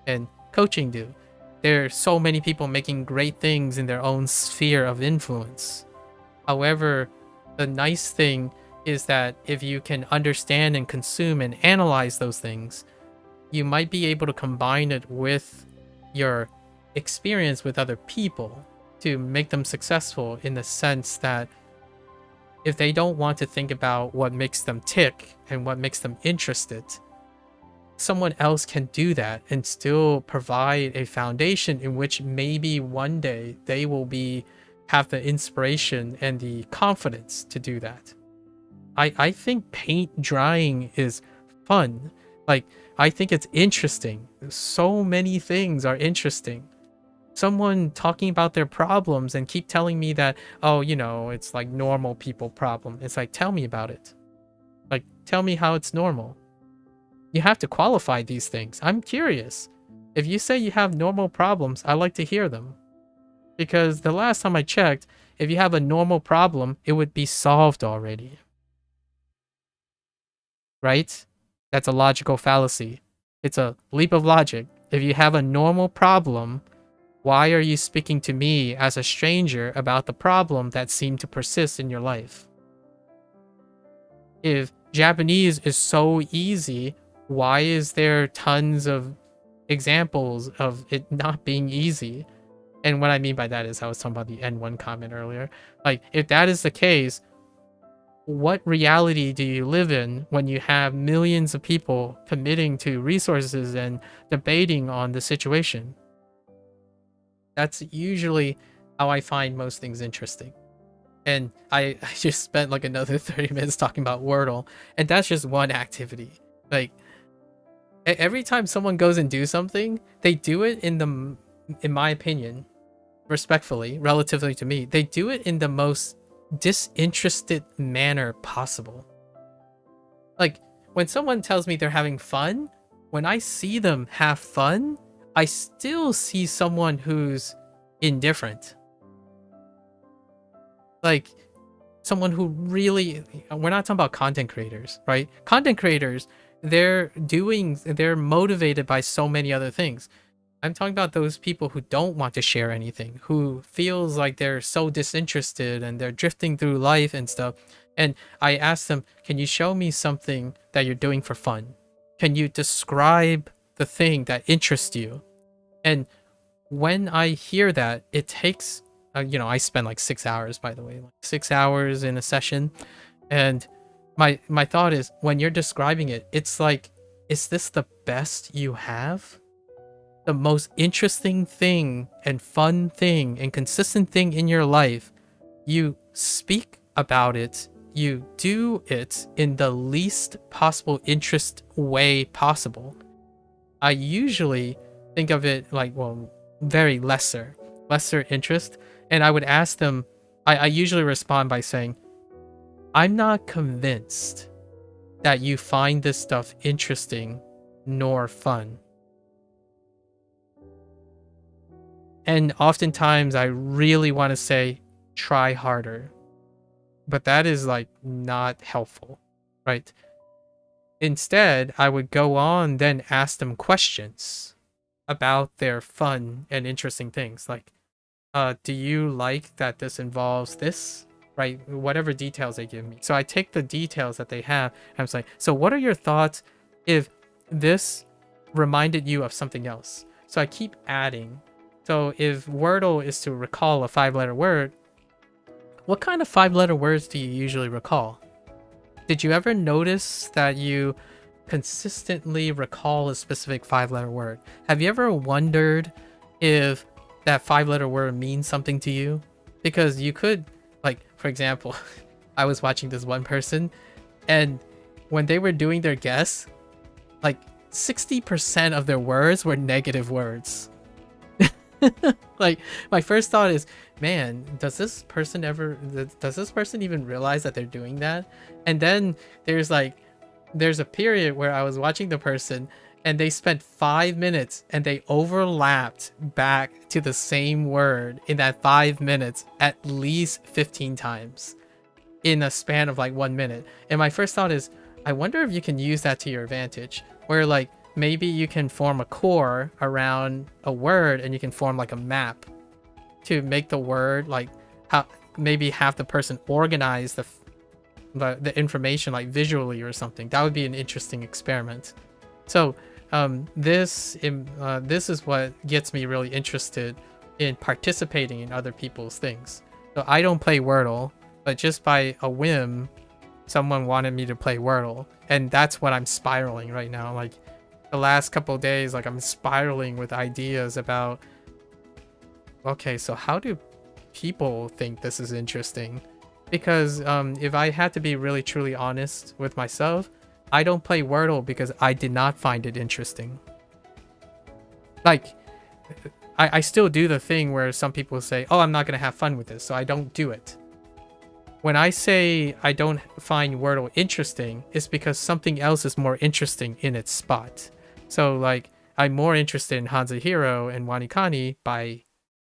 and coaching do. There are so many people making great things in their own sphere of influence. However, the nice thing is that if you can understand and consume and analyze those things, you might be able to combine it with your experience with other people to make them successful, in the sense that if they don't want to think about what makes them tick and what makes them interested, someone else can do that and still provide a foundation in which maybe one day they will have the inspiration and the confidence to do that. I think paint drying is fun. Like, I think it's interesting. So many things are interesting. Someone talking about their problems and keep telling me that, oh, you know, it's like normal people problem. It's like, tell me about it. Like, tell me how it's normal. You have to qualify these things. I'm curious. If you say you have normal problems, I like to hear them. Because the last time I checked, If you have a normal problem, it would be solved already. Right? That's a logical fallacy. It's a leap of logic. If you have a normal problem, why are you speaking to me as a stranger about the problem that seemed to persist in your life? If Japanese is so easy, why is there tons of examples of it not being easy? And what I mean by that is I was talking about the N1 comment earlier. Like, if that is the case, what reality do you live in when you have millions of people committing to resources and debating on the situation? That's usually how I find most things interesting. And I just spent like another 30 minutes talking about Wordle, and that's just one activity. Like, every time someone goes and do something, they do it in my opinion, respectfully, relatively to me, they do it in the most disinterested manner possible. Like, when someone tells me they're having fun, when I see them have fun, I still see someone who's indifferent. Like, someone who really, we're not talking about content creators, right? Content creators, they're motivated by so many other things. I'm talking about those people who don't want to share anything, who feels like they're so disinterested and they're drifting through life and stuff. And I asked them, can you show me something that you're doing for fun? Can you describe the thing that interests you? And when I hear that, it takes, I spend like 6 hours, by the way, like 6 hours in a session. And my thought is, when you're describing it, it's like, is this the best you have? The most interesting thing and fun thing and consistent thing in your life, you speak about it, you do it in the least possible interest way possible. I usually think of it like, well, very lesser interest. And I would ask them, I usually respond by saying, I'm not convinced that you find this stuff interesting nor fun. And oftentimes I really want to say, try harder. But that is like not helpful, right? Instead, I would go on, then ask them questions about their fun and interesting things. Like, do you like that this involves this? Right? Whatever details they give me. So I take the details that they have, and I'm like, so what are your thoughts if this reminded you of something else? So I keep adding. So if Wordle is to recall a 5-letter word, what kind of 5-letter words do you usually recall? Did you ever notice that you consistently recall a specific 5-letter word? Have you ever wondered if that 5-letter word means something to you? Because you could, like, for example, I was watching this one person, and when they were doing their guess, like 60% of their words were negative words. Like, my first thought is, man, does this person even realize that they're doing that? And then there's a period where I was watching the person and they spent 5 minutes and they overlapped back to the same word in that 5 minutes at least 15 times in a span of like 1 minute. And my first thought is, I wonder if you can use that to your advantage, where like maybe you can form a core around a word and you can form like a map to make the word, like, how maybe have the person organize the information like visually or something. That would be an interesting experiment. So this is what gets me really interested in participating in other people's things. So I don't play Wordle, but just by a whim, someone wanted me to play Wordle, and that's what I'm spiraling right now. Like, the last couple of days, like, I'm spiraling with ideas about, okay, so how do people think this is interesting? Because if I had to be really truly honest with myself, I don't play Wordle because I did not find it interesting. Like, I still do the thing where some people say, oh, I'm not going to have fun with this, so I don't do it. When I say I don't find Wordle interesting, it's because something else is more interesting in its spot. So, like, I'm more interested in HanziHero and WaniKani by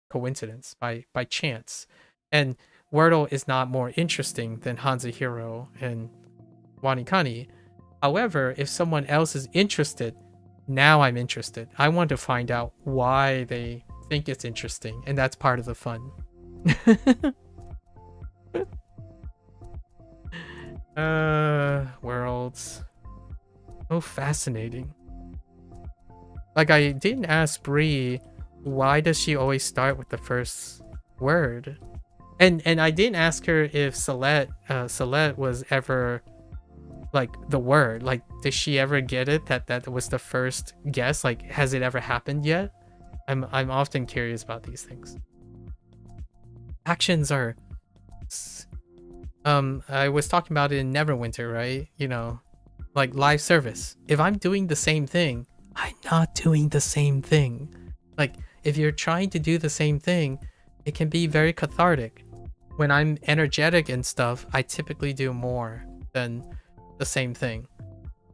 coincidence, by chance. And Wordle is not more interesting than HanziHero and WaniKani. However, if someone else is interested, now I'm interested. I want to find out why they think it's interesting, and that's part of the fun. Worlds. Oh, fascinating. Like, I didn't ask Bree, why does she always start with the first word? And I didn't ask her if Celeste was ever like the word. Like, did she ever get it that was the first guess? Like, has it ever happened yet? I'm often curious about these things. Actions are I was talking about it in Neverwinter, right? You know, like live service. If I'm doing the same thing, I'm not doing the same thing. Like, if you're trying to do the same thing, it can be very cathartic. When I'm energetic and stuff, I typically do more than the same thing.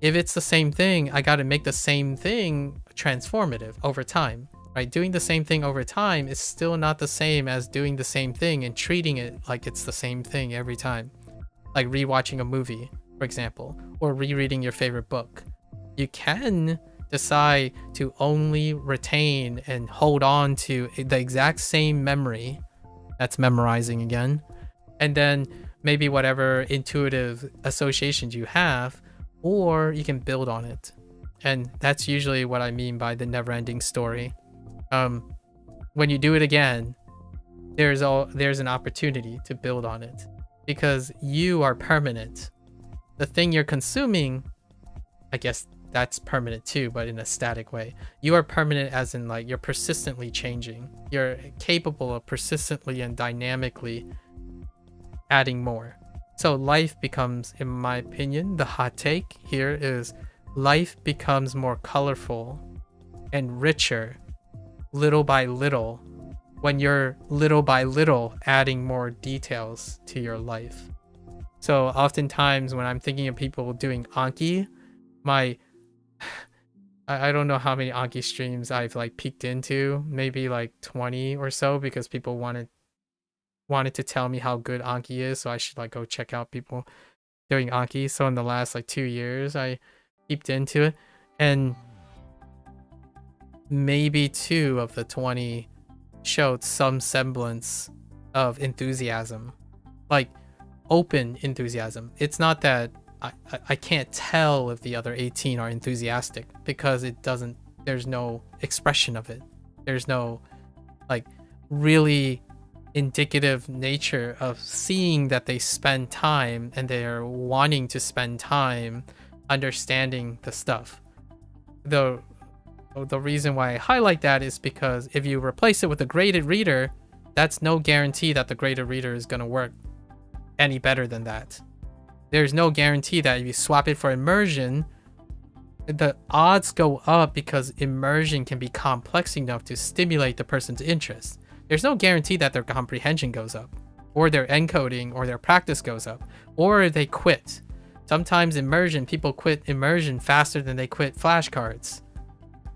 If it's the same thing, I got to make the same thing transformative over time, right? Doing the same thing over time is still not the same as doing the same thing and treating it like it's the same thing every time. Like rewatching a movie, for example, or rereading your favorite book. You can decide to only retain and hold on to the exact same memory. That's memorizing again. And then maybe whatever intuitive associations you have, or you can build on it. And that's usually what I mean by the never-ending story. When you do it again, there's an opportunity to build on it, because you are permanent. The thing you're consuming, I guess that's permanent too, but in a static way. You are permanent as in, like, you're persistently changing. You're capable of persistently and dynamically adding more. So life becomes, in my opinion, the hot take here is life becomes more colorful and richer little by little when you're little by little adding more details to your life. So oftentimes when I'm thinking of people doing Anki, I don't know how many Anki streams I've like peeked into, maybe like 20 or so, because people wanted to tell me how good Anki is, so I should like go check out people doing Anki. So in the last like 2 years I peeked into it, and maybe 2 of the 20 showed some semblance of enthusiasm, like open enthusiasm. It's not that I can't tell if the other 18 are enthusiastic, because there's no expression of it. There's no like really indicative nature of seeing that they spend time and they're wanting to spend time understanding the stuff. The reason why I highlight that is because if you replace it with a graded reader, that's no guarantee that the graded reader is going to work any better than that. There's no guarantee that if you swap it for immersion, the odds go up, because immersion can be complex enough to stimulate the person's interest. There's no guarantee that their comprehension goes up, or their encoding or their practice goes up, or they quit. Sometimes people quit immersion faster than they quit flashcards.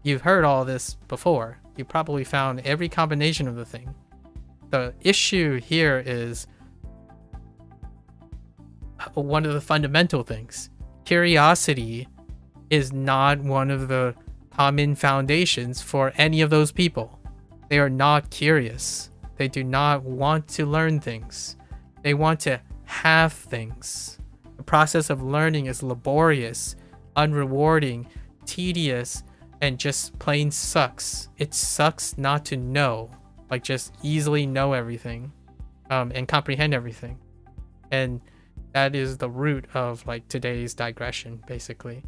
You've heard all this before. You probably found every combination of the thing. The issue here is one of the fundamental things. Curiosity is not one of the common foundations for any of those people. They are not curious. They do not want to learn things. They want to have things. The process of learning is laborious, unrewarding, tedious, and just plain sucks. It sucks not to know, like just easily know everything, and comprehend everything. And that is the root of like today's digression, basically.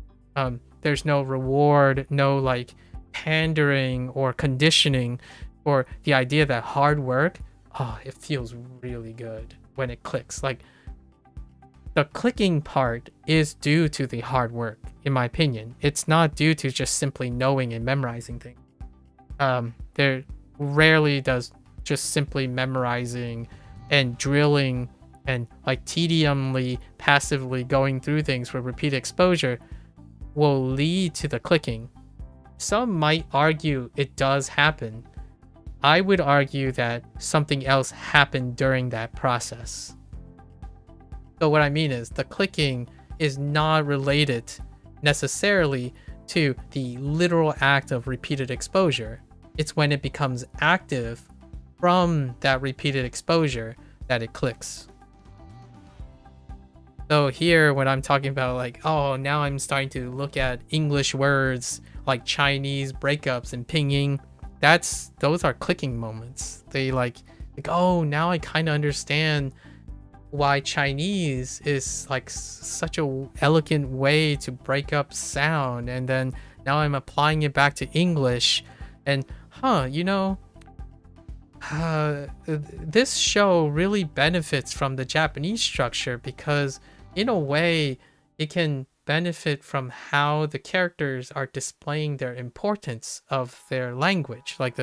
There's no reward, no like pandering or conditioning for the idea that hard work, it feels really good when it clicks. Like, the clicking part is due to the hard work, in my opinion. It's not due to just simply knowing and memorizing things. There rarely does just simply memorizing and drilling and like tediumly passively going through things for repeat exposure will lead to the clicking. Some might argue it does happen, I would argue that something else happened during that process. So what I mean is the clicking is not related necessarily to the literal act of repeated exposure. It's when it becomes active from that repeated exposure that it clicks. So here, when I'm talking about like, oh, now I'm starting to look at English words like Chinese breakups and pinging, those are clicking moments. They like, oh, now I kind of understand why Chinese is like such a elegant way to break up sound, and then now I'm applying it back to English, and this show really benefits from the Japanese structure because in a way it can benefit from how the characters are displaying their importance of their language, like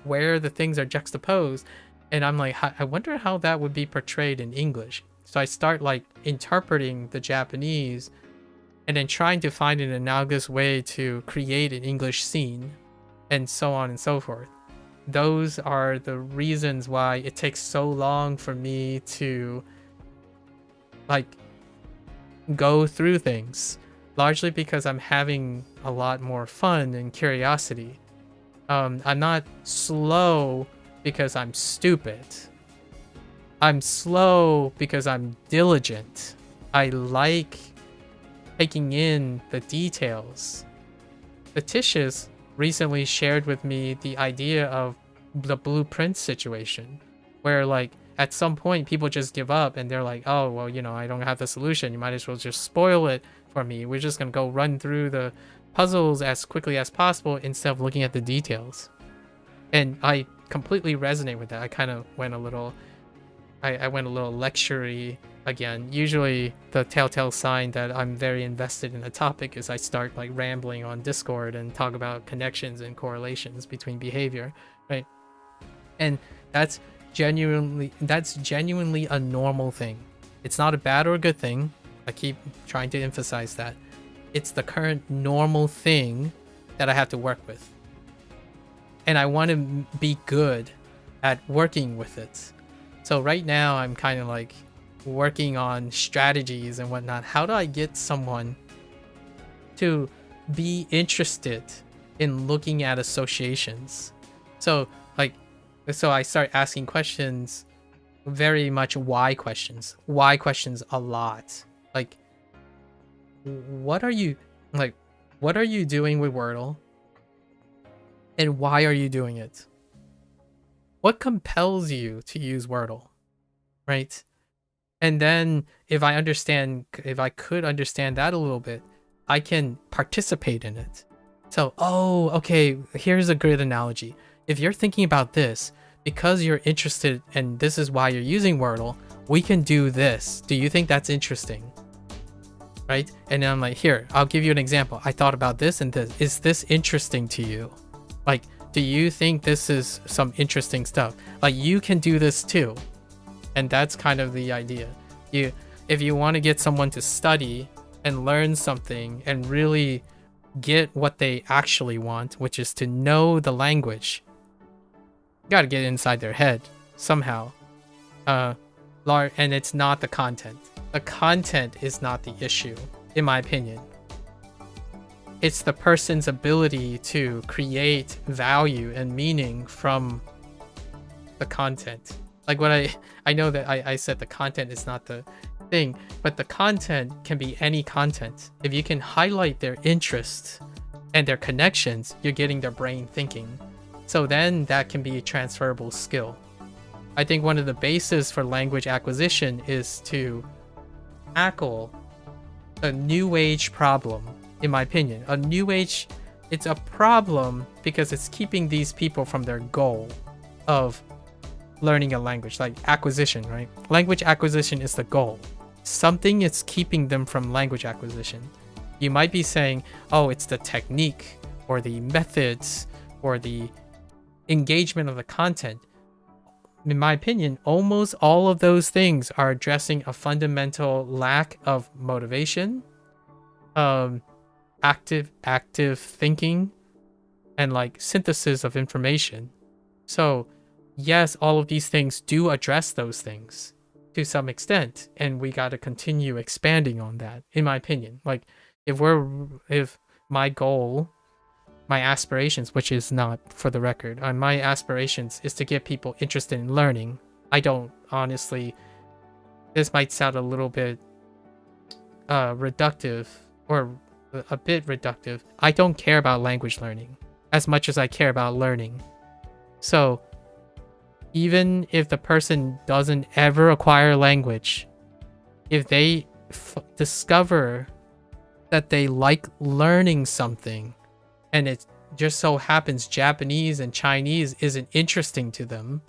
where the things are juxtaposed. And I'm like, I wonder how that would be portrayed in English. So I start like interpreting the Japanese and then trying to find an analogous way to create an English scene, and so on and so forth. Those are the reasons why it takes so long for me to like go through things, largely because I'm having a lot more fun and curiosity. I'm not slow because I'm stupid. I'm slow because I'm diligent. I like taking in the details. Letitia's recently shared with me the idea of the blueprint situation, where like at some point people just give up and they're like, oh, well, I don't have the solution. You might as well just spoil it for me. We're just gonna go run through the puzzles as quickly as possible instead of looking at the details. And I completely resonate with that. I kind of went a little lecture-y again. Usually the telltale sign that I'm very invested in a topic is I start like rambling on Discord and talk about connections and correlations between behavior, right? And that's genuinely a normal thing. It's not a bad or a good thing. I keep trying to emphasize that. It's the current normal thing that I have to work with. And I want to be good at working with it. So right now I'm kind of like working on strategies and whatnot. How do I get someone to be interested in looking at associations? So I start asking questions, very much why questions a lot. Like, what are you doing with Wordle? And why are you doing it? What compels you to use Wordle, right? And then if I could understand that a little bit, I can participate in it. So, okay, here's a good analogy. If you're thinking about this, because you're interested and this is why you're using Wordle, we can do this. Do you think that's interesting? Right? And then I'm like, here, I'll give you an example. I thought about this and this. Is this interesting to you? Like, do you think this is some interesting stuff? Like, you can do this too. And that's kind of the idea. If you want to get someone to study and learn something and really get what they actually want, which is to know the language, you got to get inside their head somehow. And it's not the content. The content is not the issue, in my opinion. It's the person's ability to create value and meaning from the content. Like what I know that I said the content is not the thing, but the content can be any content. If you can highlight their interests and their connections, you're getting their brain thinking. So then that can be a transferable skill. I think one of the bases for language acquisition is to tackle a new age problem. In my opinion, a new age, it's a problem because it's keeping these people from their goal of learning a language, like acquisition, right? Language acquisition is the goal. Something is keeping them from language acquisition. You might be saying, oh, it's the technique or the methods or the engagement of the content. In my opinion, almost all of those things are addressing a fundamental lack of motivation, active thinking, and like synthesis of information. So, yes, all of these things do address those things to some extent, and we got to continue expanding on that, in my opinion. Like, if my goal, my aspirations, which is not for the record, my aspirations is to get people interested in learning. I don't honestly, this might sound a little bit reductive or a bit reductive. I don't care about language learning as much as I care about learning. So even if the person doesn't ever acquire language, if they discover that they like learning something, and it just so happens Japanese and Chinese isn't interesting to them,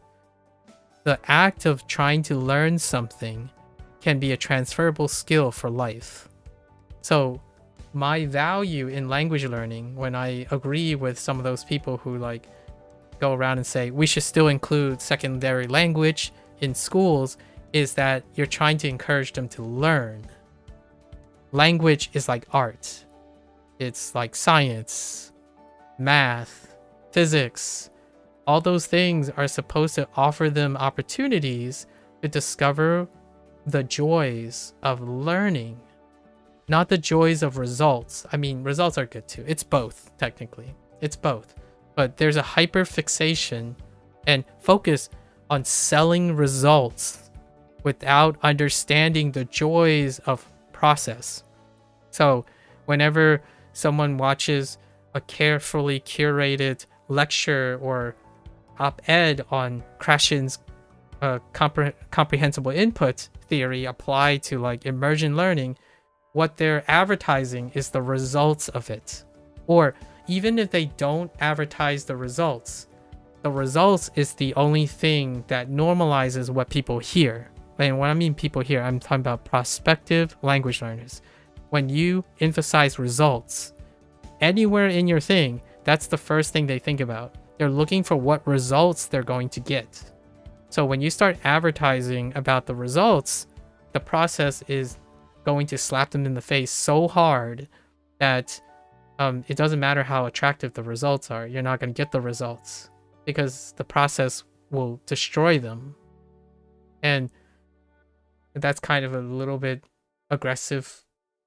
the act of trying to learn something can be a transferable skill for life. So my value in language learning, when I agree with some of those people who like go around and say we should still include secondary language in schools, is that you're trying to encourage them to learn. Language is like art. It's like science, math, physics. All those things are supposed to offer them opportunities to discover the joys of learning, not the joys of results. I mean, results are good too. It's both, technically. It's both. But there's a hyper fixation and focus on selling results without understanding the joys of process. So whenever someone watches a carefully curated lecture or op-ed on Krashen's comprehensible input theory applied to like immersion learning, what they're advertising is the results of it. Or even if they don't advertise the results is the only thing that normalizes what people hear. And when I mean people hear, I'm talking about prospective language learners. When you emphasize results anywhere in your thing, that's the first thing they think about. They're looking for what results they're going to get. So when you start advertising about the results, the process is going to slap them in the face so hard that it doesn't matter how attractive the results are. You're not going to get the results because the process will destroy them. And that's kind of a little bit aggressive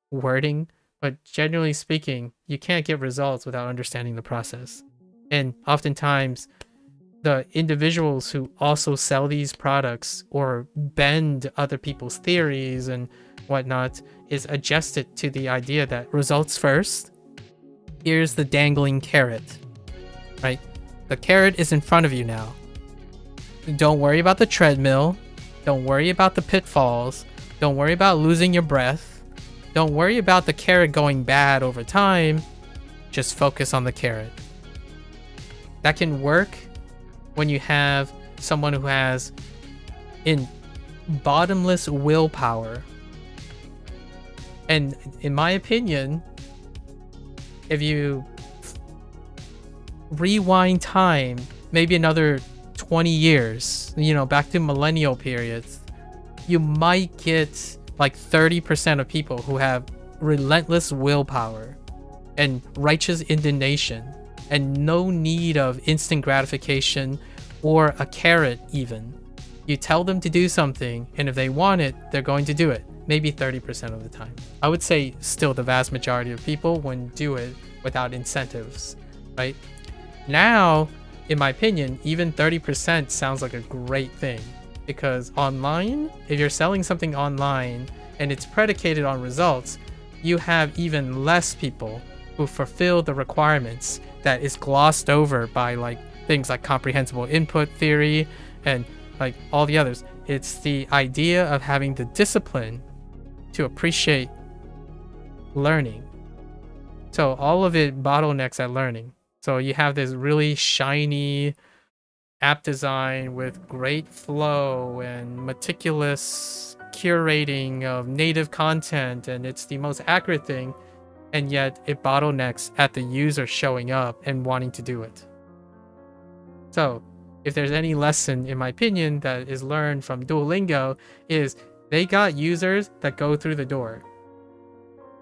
wording, but generally speaking, you can't get results without understanding the process. And oftentimes, the individuals who also sell these products or bend other people's theories and whatnot is adjusted to the idea that results first. Here's the dangling carrot, right? The carrot is in front of you now. Don't worry about the treadmill. Don't worry about the pitfalls. Don't worry about losing your breath. Don't worry about the carrot going bad over time. Just focus on the carrot. That can work when you have someone who has bottomless willpower. And in my opinion, if you rewind time, maybe another 20 years, back to millennial periods, you might get like 30% of people who have relentless willpower and righteous indignation and no need of instant gratification or a carrot even. You tell them to do something, and if they want it, they're going to do it. Maybe 30% of the time. I would say still the vast majority of people wouldn't do it without incentives, right? Now, in my opinion, even 30% sounds like a great thing, because online, if you're selling something online and it's predicated on results, you have even less people who fulfill the requirements that is glossed over by like things like comprehensible input theory and like all the others. It's the idea of having the discipline to appreciate learning. So all of it bottlenecks at learning. So you have this really shiny app design with great flow and meticulous curating of native content, and it's the most accurate thing, and yet it bottlenecks at the user showing up and wanting to do it. So if there's any lesson, in my opinion, that is learned from Duolingo, is they got users that go through the door.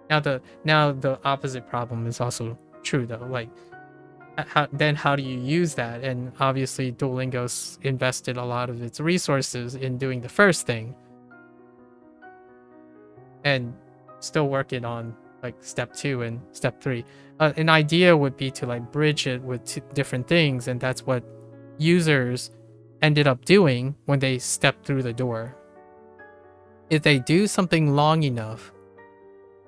Now the opposite problem is also true though. Like how do you use that? And obviously Duolingo's invested a lot of its resources in doing the first thing and still working on like step 2 and step 3. An idea would be to like bridge it with different things, and that's what users ended up doing when they step through the door. If they do something long enough,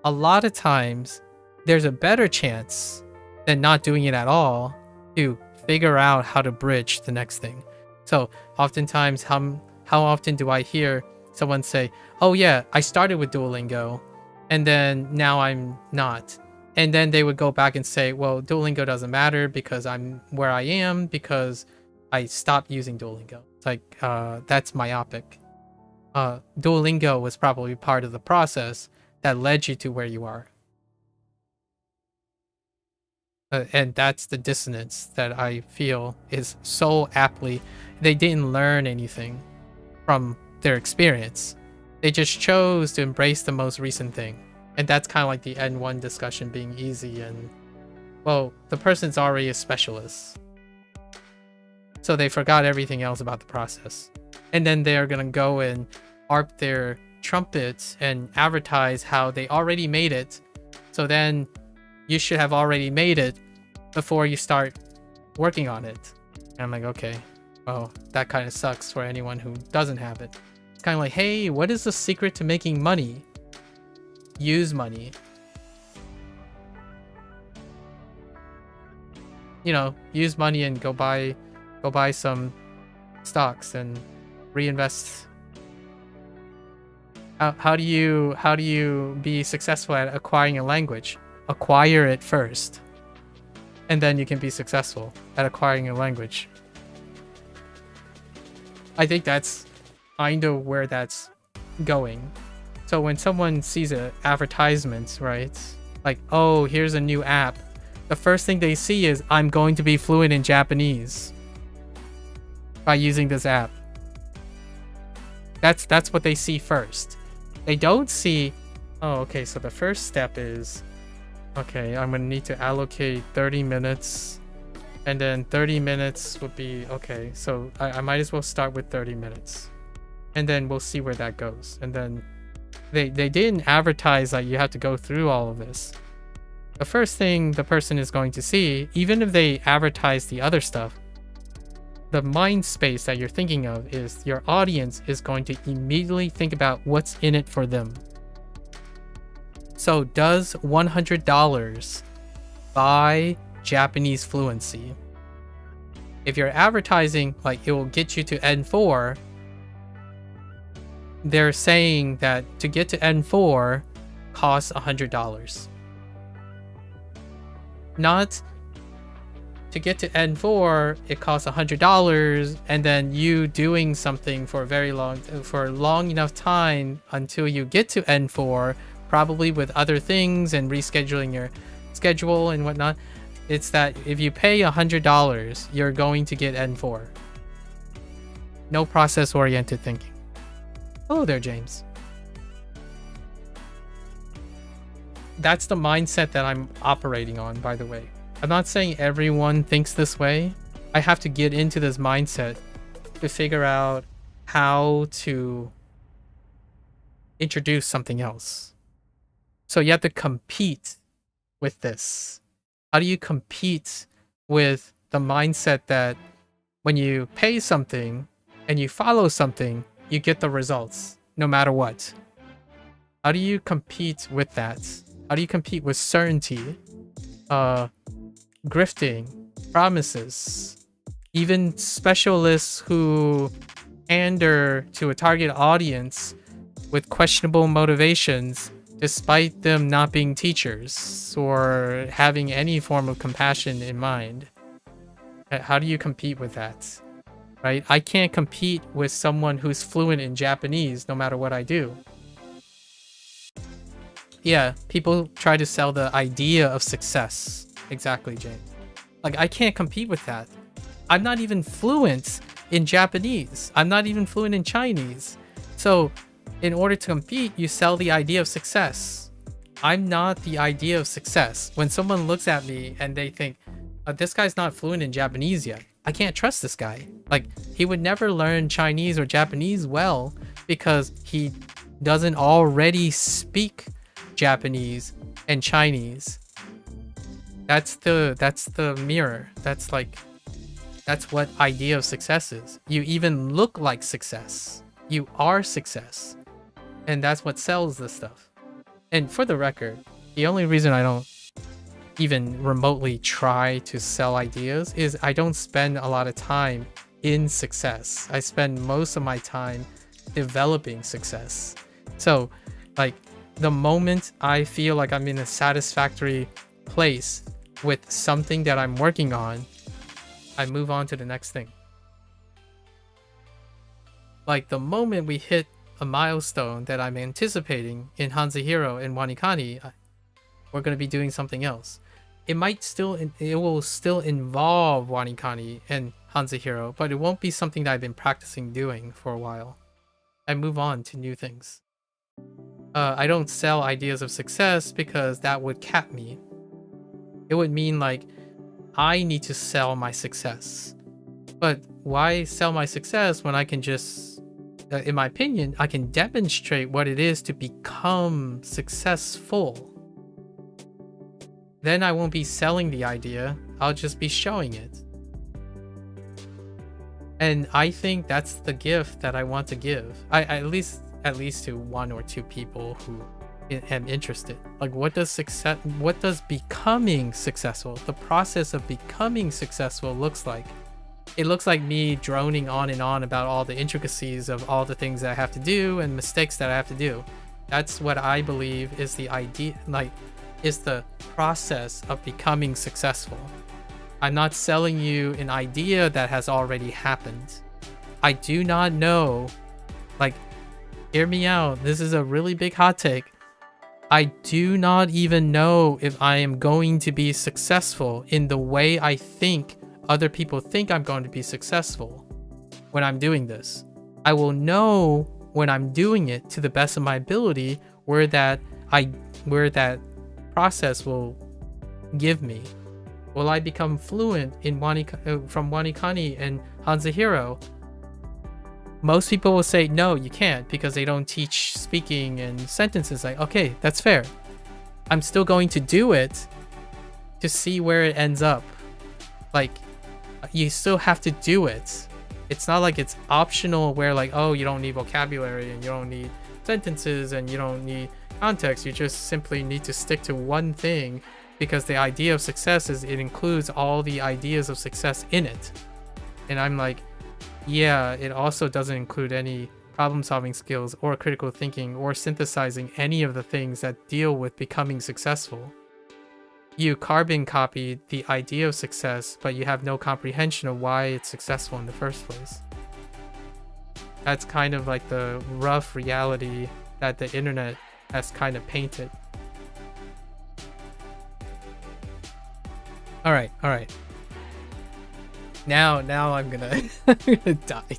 a lot of times there's a better chance than not doing it at all to figure out how to bridge the next thing. So oftentimes, how often do I hear someone say, oh yeah, I started with Duolingo and then now I'm not. And then they would go back and say, well, Duolingo doesn't matter because I'm where I am because I stopped using Duolingo. It's like, that's myopic. Duolingo was probably part of the process that led you to where you are. And that's the dissonance that I feel is so aptly. They didn't learn anything from their experience. They just chose to embrace the most recent thing. And that's kind of like the N1 discussion being easy and, well, the person's already a specialist. So they forgot everything else about the process. And then they're going to go and arp their trumpets and advertise how they already made it. So then you should have already made it before you start working on it. And I'm like, okay, well, that kind of sucks for anyone who doesn't have it. It's kind of like, hey, what is the secret to making money? Use money. You know, use money and go buy some stocks and reinvest. How do you be successful at acquiring a language? Acquire it first, and then you can be successful at acquiring a language. I think that's kind of where that's going. So when someone sees an advertisement, right, like, oh, here's a new app, the first thing they see is, I'm going to be fluent in Japanese by using this app. That's what they see first. They don't see, oh, okay, so the first step is, okay, I'm gonna need to allocate 30 minutes, and then 30 minutes would be, okay, so I might as well start with 30 minutes, and then we'll see where that goes. And then they didn't advertise like you have to go through all of this. The first thing the person is going to see, even if they advertise the other stuff, the mind space that you're thinking of is your audience is going to immediately think about what's in it for them. So does $100 buy Japanese fluency? If you're advertising like it will get you to N4, they're saying that to get to N4 costs $100. Not to get to N4, it costs $100, and then you doing something for a long enough time until you get to N4, probably with other things and rescheduling your schedule and whatnot. It's that if you pay $100, you're going to get N4. No process-oriented thinking. Hello there, James. That's the mindset that I'm operating on, by the way. I'm not saying everyone thinks this way. I have to get into this mindset to figure out how to introduce something else. So you have to compete with this. How do you compete with the mindset that when you pay something and you follow something, you get the results no matter what? How do you compete with that? How do you compete with certainty, grifting, promises, even specialists who pander to a target audience with questionable motivations despite them not being teachers or having any form of compassion in mind? How do you compete with that? Right? I can't compete with someone who's fluent in Japanese no matter what I do. Yeah, people try to sell the idea of success. Exactly, Jane. Like, I can't compete with that. I'm not even fluent in Japanese. I'm not even fluent in Chinese. So, in order to compete, you sell the idea of success. I'm not the idea of success. When someone looks at me and they think, This guy's not fluent in Japanese yet. I can't trust this guy. Like, he would never learn Chinese or Japanese well because he doesn't already speak Japanese and Chinese. That's the mirror. That's what idea of success is. You even look like success. You are success. And that's what sells this stuff. And for the record, the only reason I don't even remotely try to sell ideas is I don't spend a lot of time in success. I spend most of my time developing success. So, like, the moment I feel like I'm in a satisfactory place with something that I'm working on, I move on to the next thing. Like, the moment we hit a milestone that I'm anticipating in HanziHero and WaniKani, we're going to be doing something else. It will still involve WaniKani and HanziHero, but it won't be something that I've been practicing doing for a while. I move on to new things. I don't sell ideas of success because that would cap me. It would mean like I need to sell my success. But why sell my success when I can just, in my opinion, I can demonstrate what it is to become successful. Then I won't be selling the idea, I'll just be showing it. And I think that's the gift that I want to give. At least to one or two people who am interested. Like, what does becoming successful, the process of becoming successful looks like? It looks like me droning on and on about all the intricacies of all the things that I have to do and mistakes that I have to do. That's what I believe is the idea, like, is the process of becoming successful. I'm not selling you an idea that has already happened. I do not know, like, hear me out, this is a really big hot take. I do not even know if I am going to be successful in the way I think other people think I'm going to be successful when I'm doing this. I will know when I'm doing it to the best of my ability where that process will give me. Will I become fluent in from WaniKani and HanziHero? Most people will say no, you can't, because they don't teach speaking and sentences. Like, okay, that's fair. I'm still going to do it to see where it ends up. Like, you still have to do it. It's not like it's optional where, like, oh, you don't need vocabulary and you don't need sentences and you don't need context. You just simply need to stick to one thing, because the idea of success is it includes all the ideas of success in it. And I'm like, yeah, it also doesn't include any problem solving skills or critical thinking or synthesizing any of the things that deal with becoming successful. You carbon copy the idea of success, but you have no comprehension of why it's successful in the first place. That's kind of like the rough reality that the internet has kind of painted. All right. Now I'm gonna I'm gonna die.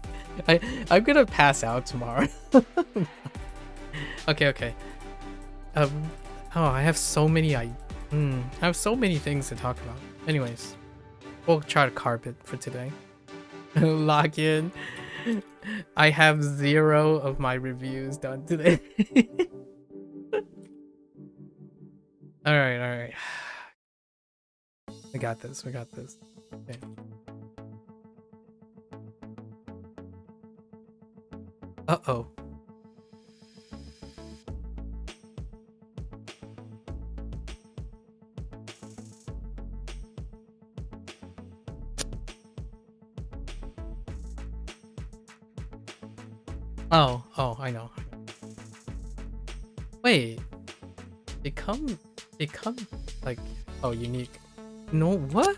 I'm gonna pass out tomorrow. Okay. Oh, I have so many I have so many things to talk about. Anyways, we'll try to carve it for today. Lock in. I have 0 of my reviews done today. All right. We got this. Okay. Uh-oh. Oh, I know. Wait. Become like, oh, unique. No, what?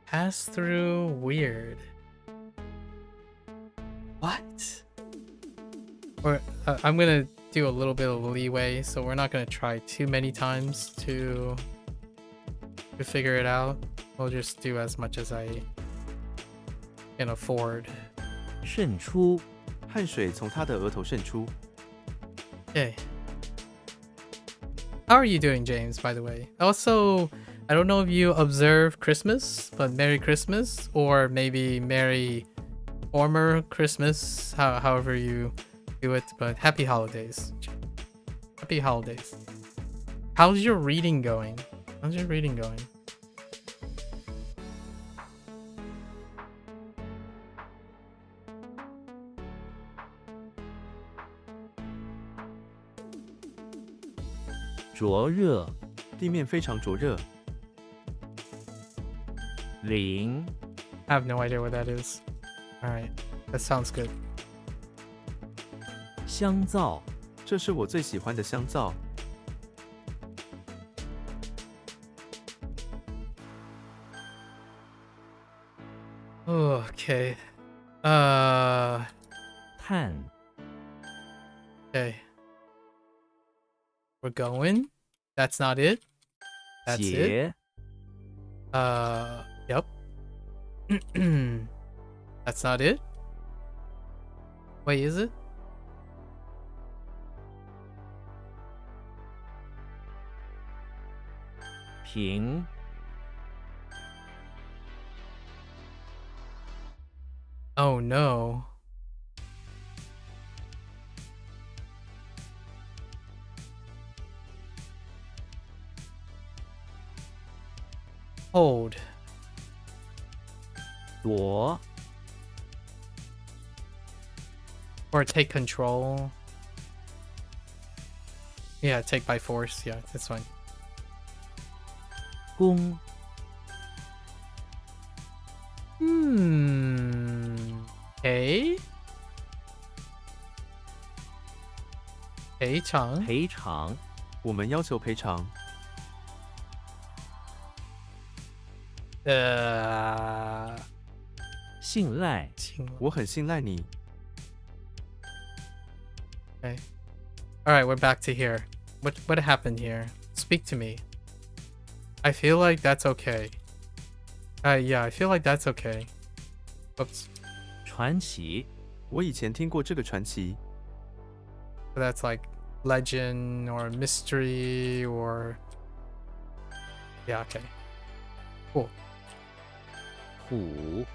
Pass through weird. What? Or I'm gonna do a little bit of leeway, so we're not gonna try too many times to figure it out. We'll just do as much as I can afford. 渗出，汗水从他的额头渗出。 Okay. How are you doing, James, by the way? Also, I don't know if you observe Christmas, but Merry Christmas, or maybe Merry former Christmas, however you do it, but Happy Holidays. Happy Holidays. How's your reading going? How's your reading going?灼热地面非常灼热。零 I have no idea what that is. Alright, that sounds good. 香皂这是我最喜欢的香皂。 Okay. 碳 Okay. We're going. That's not it. That's it. 节 Yep. That's not it. Wait, is it? 平 Oh no. Hold. 夺 Or take control. Yeah, take by force. Yeah, that's fine. 攻 Okay. Chang. 赔偿我们要求赔偿。 信赖我很信赖你。 Okay. All right, we're back to here. What happened here? Speak to me. I feel like that's okay. Yeah, I feel like that's okay. Whoops. 传奇我以前听过这个传奇， So that's like legend or mystery or yeah, okay. Cool. 普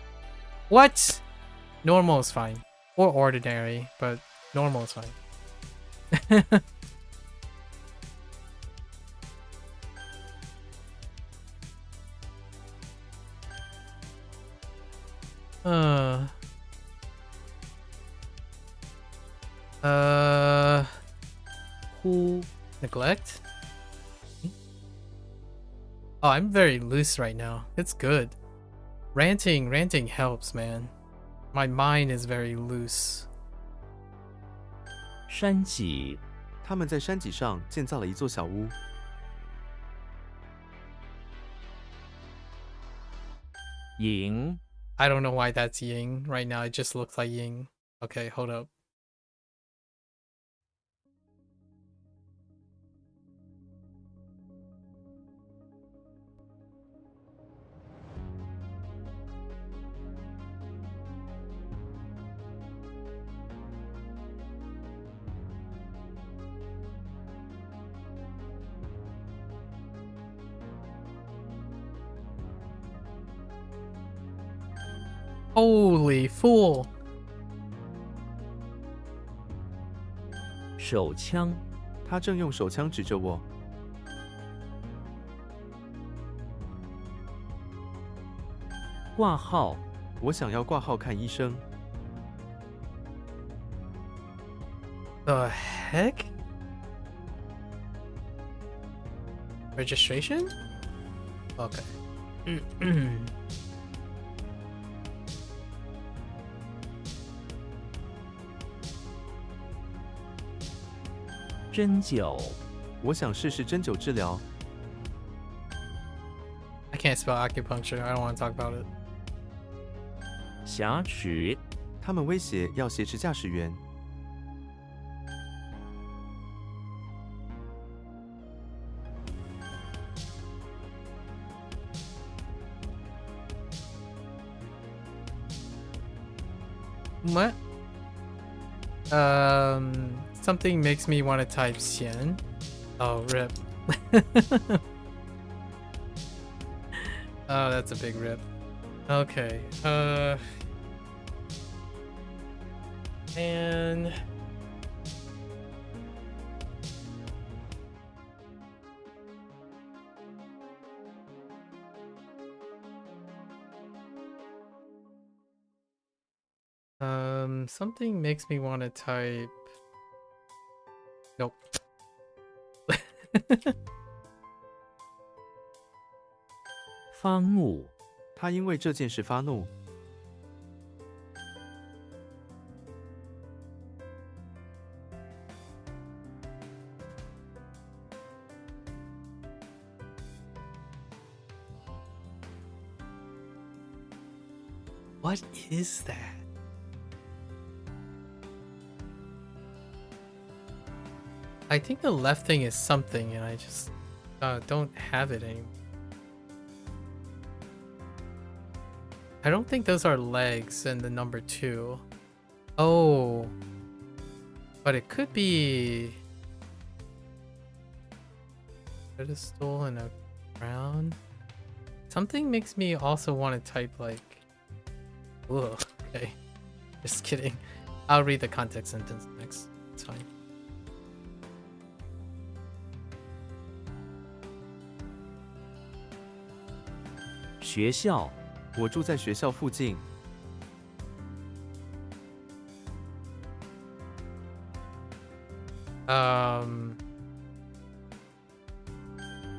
What? Normal is fine. Or ordinary, but normal is fine.呼 Neglect? Oh, I'm very loose right now. It's good. Ranting helps, man. My mind is very loose. 山脊他们在山脊上建造了一座小屋。 赢 I don't know why that's Ying right now. It just looks like Ying. Okay, hold up. Holy fool. 手枪他正用手枪指着我。 挂号我想要挂号看医生。 The heck? Registration? Okay. 针灸我想试试针灸治疗。 I can't spell acupuncture. I don't want to talk about it. 挟持他们威胁要挟持驾驶员。 What? Something makes me want to type Xian. Oh, rip. Oh, that's a big rip. Okay. And something makes me want to type. Nope. 发怒，他因为这件事发怒。 What is that? I think the left thing is something, and I just don't have it anymore. I don't think those are legs and the number 2. Oh. But it could be a pedestal and a crown. Something makes me also want to type like... Whoa, okay. Just kidding. I'll read the context sentence next. It's fine. "学校，我住在学校附近。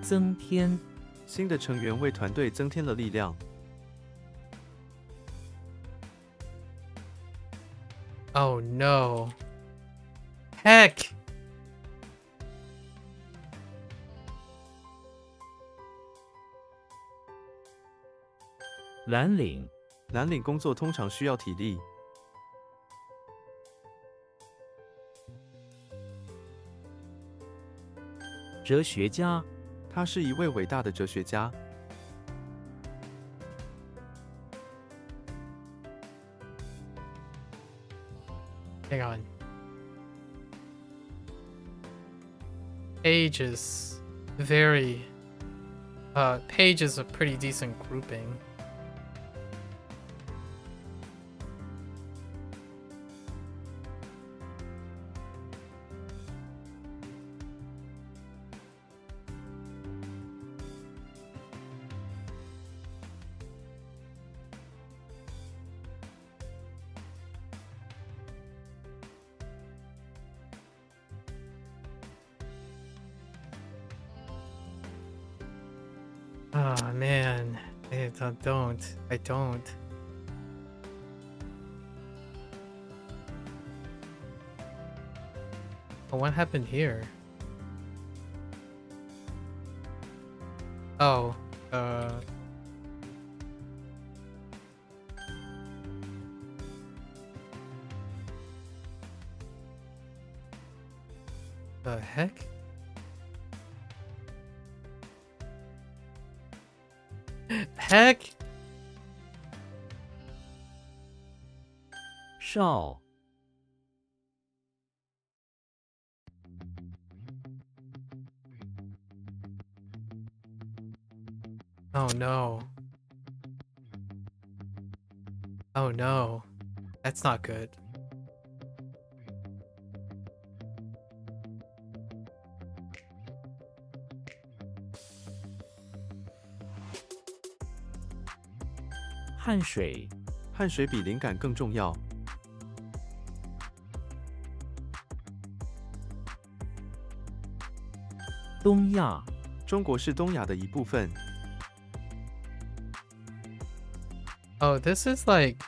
增添，新的成员为团队增添了力量。 Oh no. Heck! 蓝领，蓝领工作通常需要体力。 哲学家，他是一位伟大的哲学家。 Hang on. Page is very... Page is a pretty decent grouping. Oh man, I don't. Oh, what happened here? Oh, the heck? Heck? 少， Oh no. Oh no. That's not good. "汗水，汗水比灵感更重要。 东亚，中国是东亚的一部分。 Oh, this is like,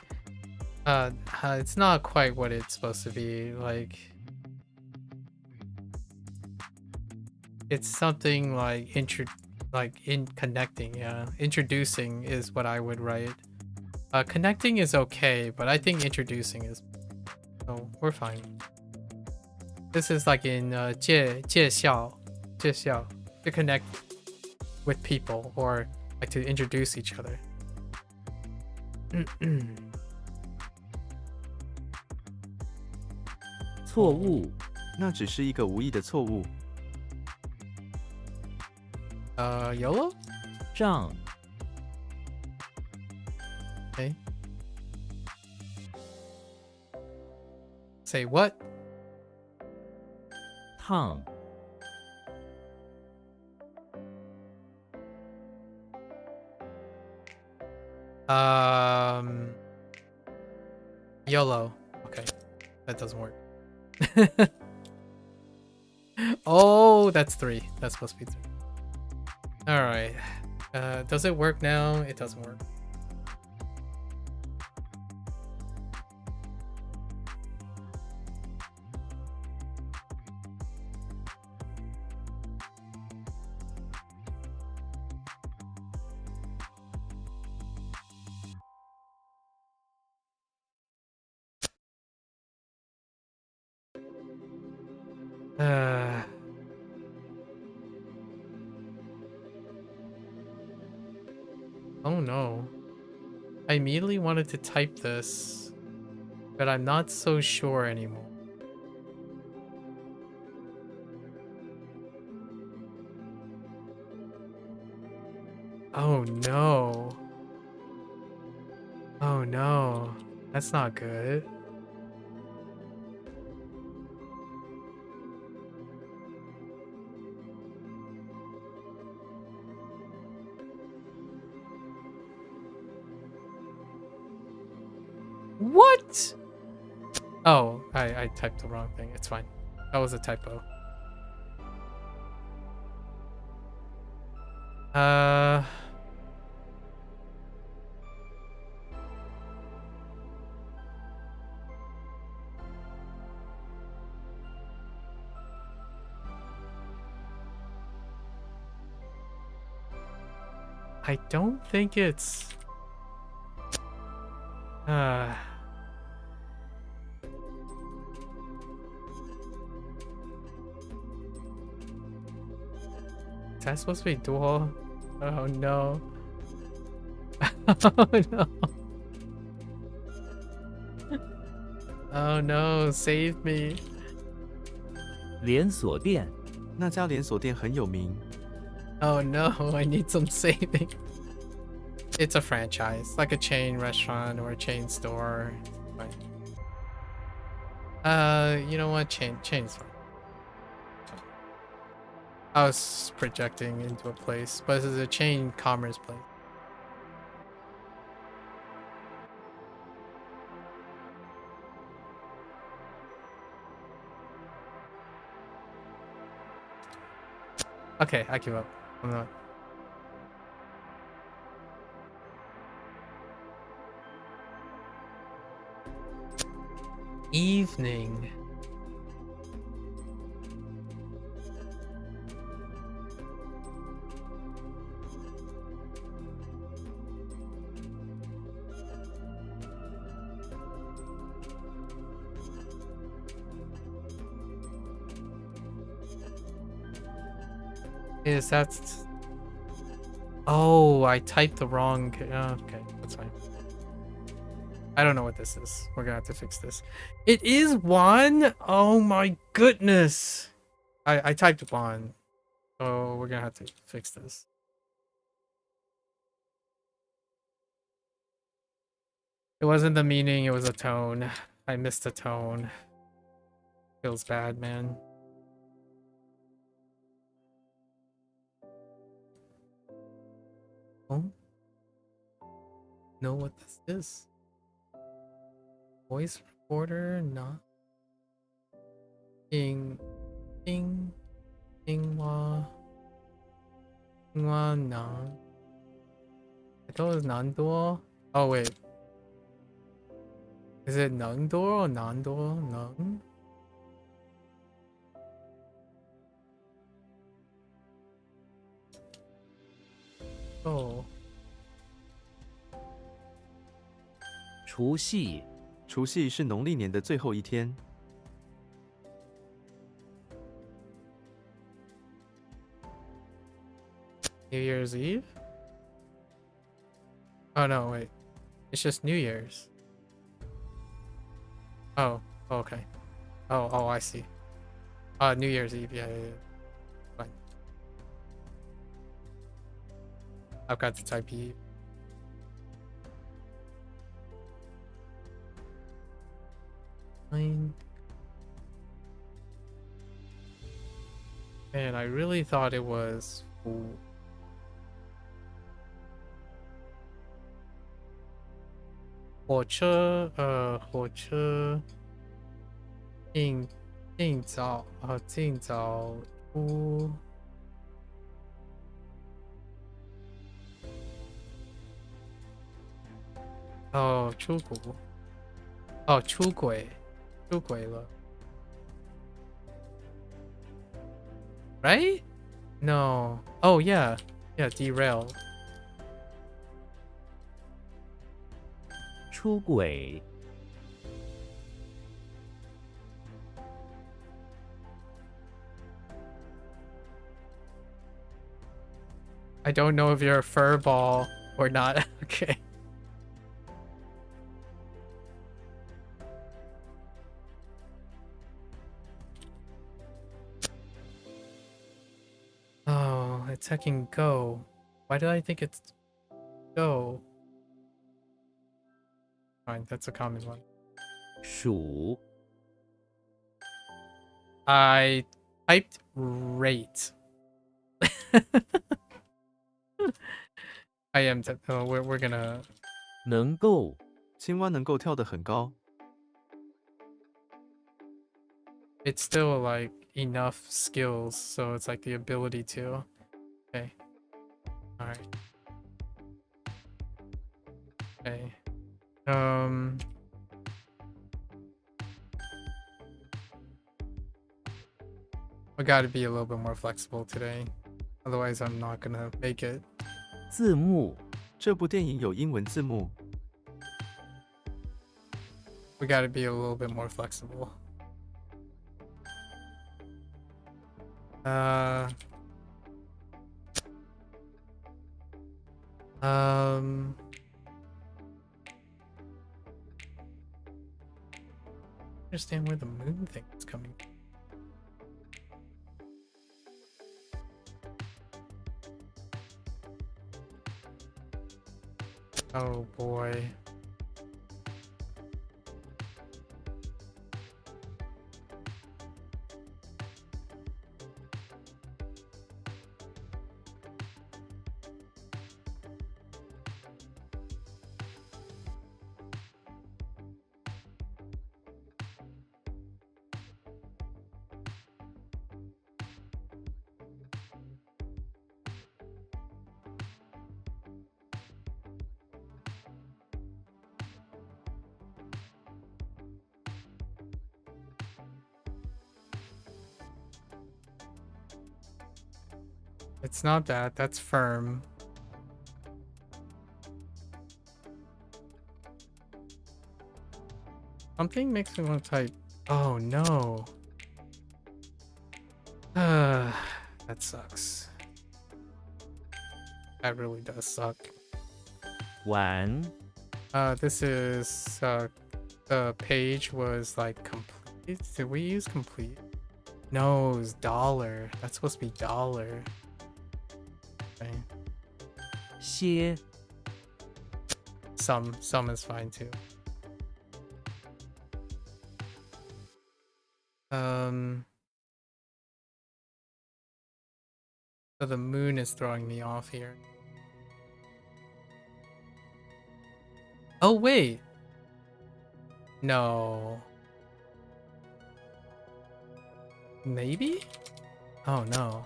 it's not quite what it's supposed to be. Like, it's something like in connecting. Yeah, introducing is what I would write. Connecting is okay, but I think introducing is. So we're fine. This is like in 介绍 to connect with people or like to introduce each other. 错误，那只是一个无意的错误。 YOLO? 账， Okay. Say what? 烫 YOLO. Okay, that doesn't work. Oh, that's 3. That's supposed to be 3. All right. Does it work now? It doesn't work. Oh no. I immediately wanted to type this, but I'm not so sure anymore. Oh no. Oh no. That's not good. What? Oh, I typed the wrong thing. It's fine. That was a typo. I don't think it's is that supposed to be dual? Oh no. Oh no. Oh no, save me. 连锁店那家连锁店很有名， Oh no, I need some saving. It's a franchise, like a chain restaurant or a chain store. Fine. You know what? Chain's fine. I was projecting into a place, but this is a chain commerce place. Okay, I give up. I'm not. Evening. Is that... Oh, I typed the wrong... okay, that's fine. I don't know what this is. We're gonna have to fix this. It is 1? Oh my goodness! I typed 1. So we're gonna have to fix this. It wasn't the meaning, it was a tone. I missed a tone. Feels bad, man. Oh? Know what this is? Voice recorder, not. Ding. Ding. Dingwa. Dingwa, non. I thought it was non-dual. Oh, wait. Is it non-dual or non-dual? Non? Oh. 除夕除夕是农历年的最后一天。 New Year's Eve? Oh no, wait. It's just New Year's. Oh, okay. Oh, I see. New Year's Eve, yeah. Fine. I've got to type Eve. Man, I really thought it was. Ooh. 火车，火车尽早出。哦，出国。哦，出轨了。Right? No. Oh yeah, yeah. Derail. 出轨 I don't know if you're a fur ball or not. Okay. Oh, it's hecking go. Why did I think it's go? Fine, that's a common one. 属 I typed rate. I am. We're gonna. 能够青蛙能够跳得很高， It's still like enough skills, so it's like the ability to. Okay. All right. Okay. I gotta be a little bit more flexible today, otherwise I'm not gonna make it. 字幕这部电影有英文字幕， We gotta be a little bit more flexible. Understand where the moon thing is coming from. Oh boy. It's not that. That's firm. Something makes me want to type. Oh no. That sucks. That really does suck. 玩 This is the page was like complete. Did we use complete? No, it was dollar. That's supposed to be dollar. Okay. 些 Some is fine too. So the moon is throwing me off here. Oh wait. No. Maybe? Oh no.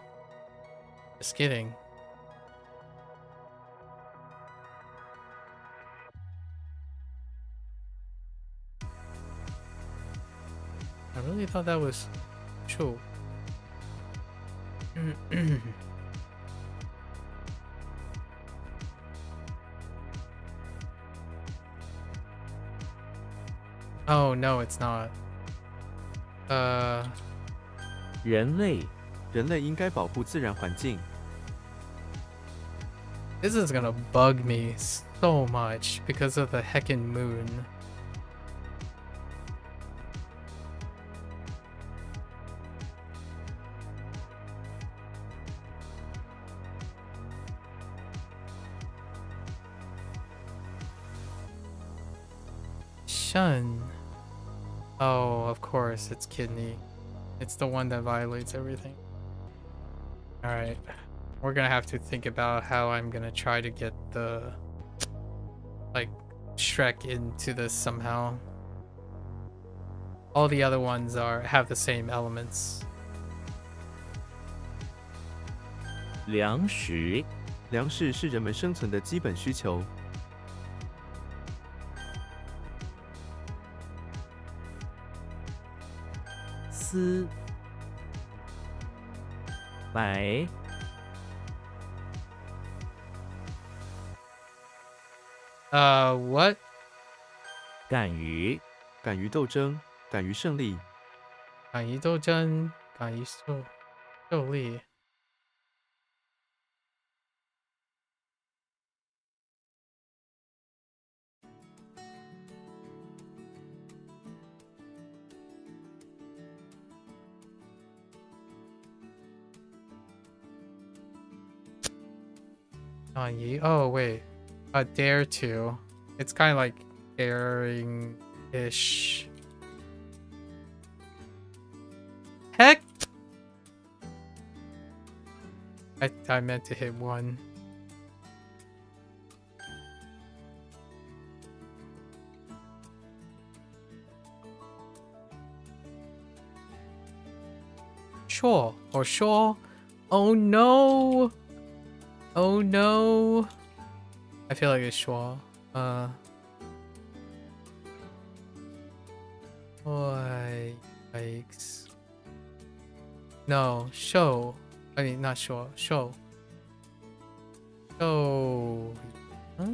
Just kidding. I really thought that was true. Oh no, it's not. 人类人类应该保护自然环境。 This is gonna bug me so much because of the heckin' moon. Shun. Oh, of course, it's kidney. It's the one that violates everything. Alright. We're gonna have to think about how I'm gonna try to get the like Shrek into this somehow. All the other ones have the same elements. 粮食粮食是人们生存的基本需求。丝白 What? 敢于敢于斗争，敢于胜利。敢于斗争，敢于受力。Oh wait, dare to. It's kind of like daring-ish. Heck! I meant to hit one. Sure or sure. Oh no! Oh no! I feel like it's sure. Boy, yikes. No, show. I mean, not sure. Show. Show. Huh?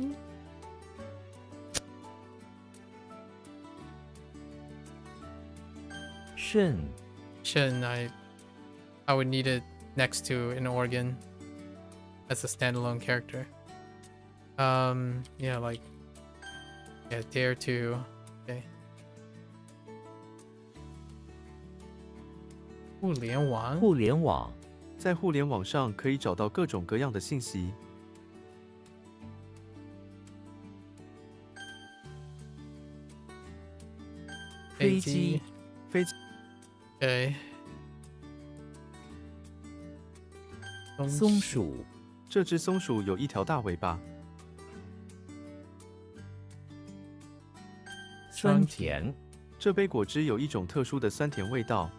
Shen. Shen, I would need it next to an organ as a standalone character. Yeah, like, yeah, dare to. Okay. 互联网。互联网在互联网上可以找到各种各样的信息。飞机飞机 Okay. 松鼠这只松鼠有一条大尾巴。酸甜这杯果汁有一种特殊的酸甜味道。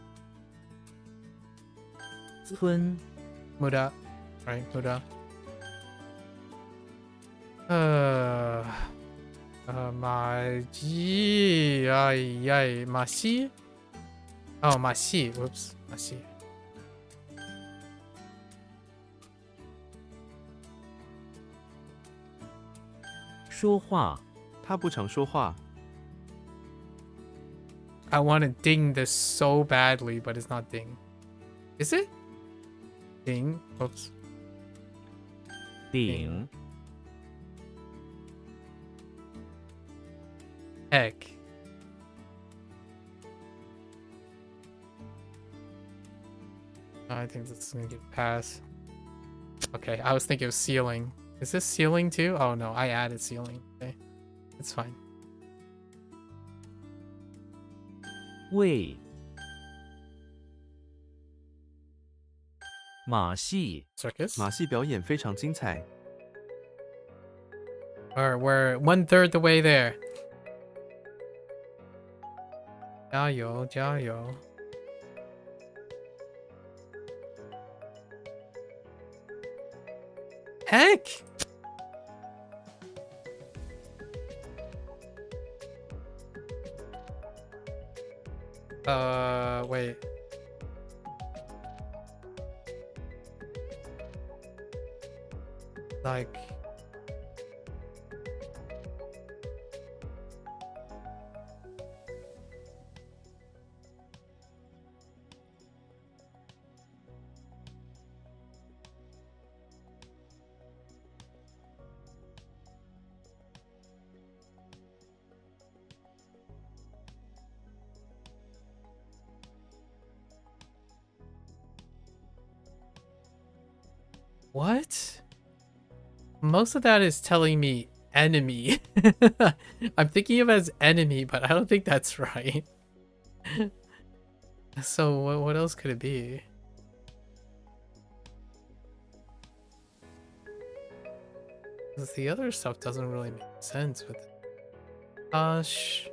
村 Muda. Right, Muda. Maji. Ay, Masi? Oh, Masi. Whoops. Masi. 说话它不常说话。 I want to ding this so badly, but it's not ding. Is it? Ding. Oops. 顶 Heck. I think that's gonna get pass. Okay, I was thinking of ceiling. Is this ceiling too? Oh no, I added ceiling. Okay, it's fine. 喂马戏 Circus. 马戏表演非常精彩。 We're 1/3 the way there. 加油，加油。Heck! Wait. Like... What? Most of that is telling me enemy. I'm thinking of it as enemy, but I don't think that's right. So what else could it be? 'Cause the other stuff doesn't really make sense with it. Usher.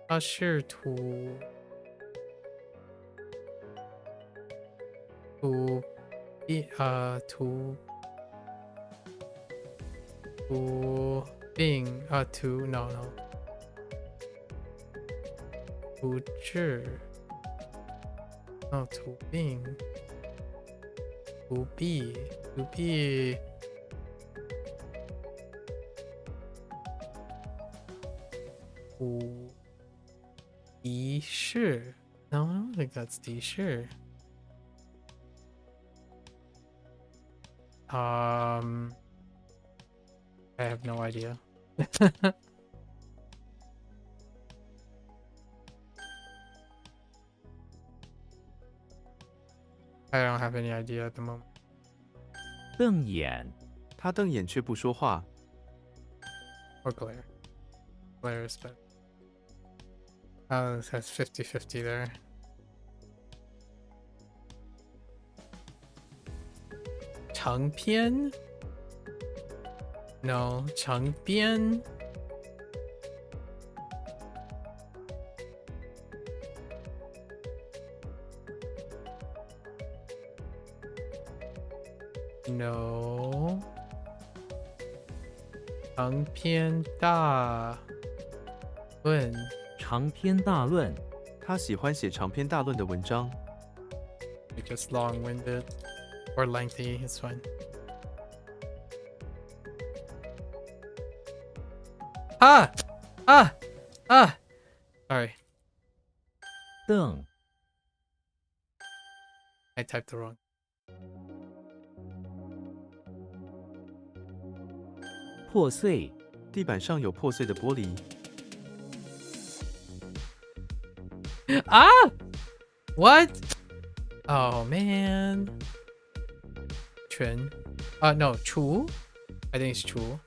Usher to. To be to being to no to no to being to be to be sure. No, I don't think that's the sure. I have no idea. I don't have any idea at the moment. 瞪眼，他瞪眼却不说话。 Or glare. Glare is better. This has 50-50 there. Changpian? No, Changpian? No. 长篇大论。长篇大论，他喜欢写长篇大论的文章。 Just long-winded or lengthy, it's fine. Sorry, 瞪， I typed the wrong. 破碎，地板上有破碎的玻璃。 What? Oh man. 全 no, 除 I think it's 除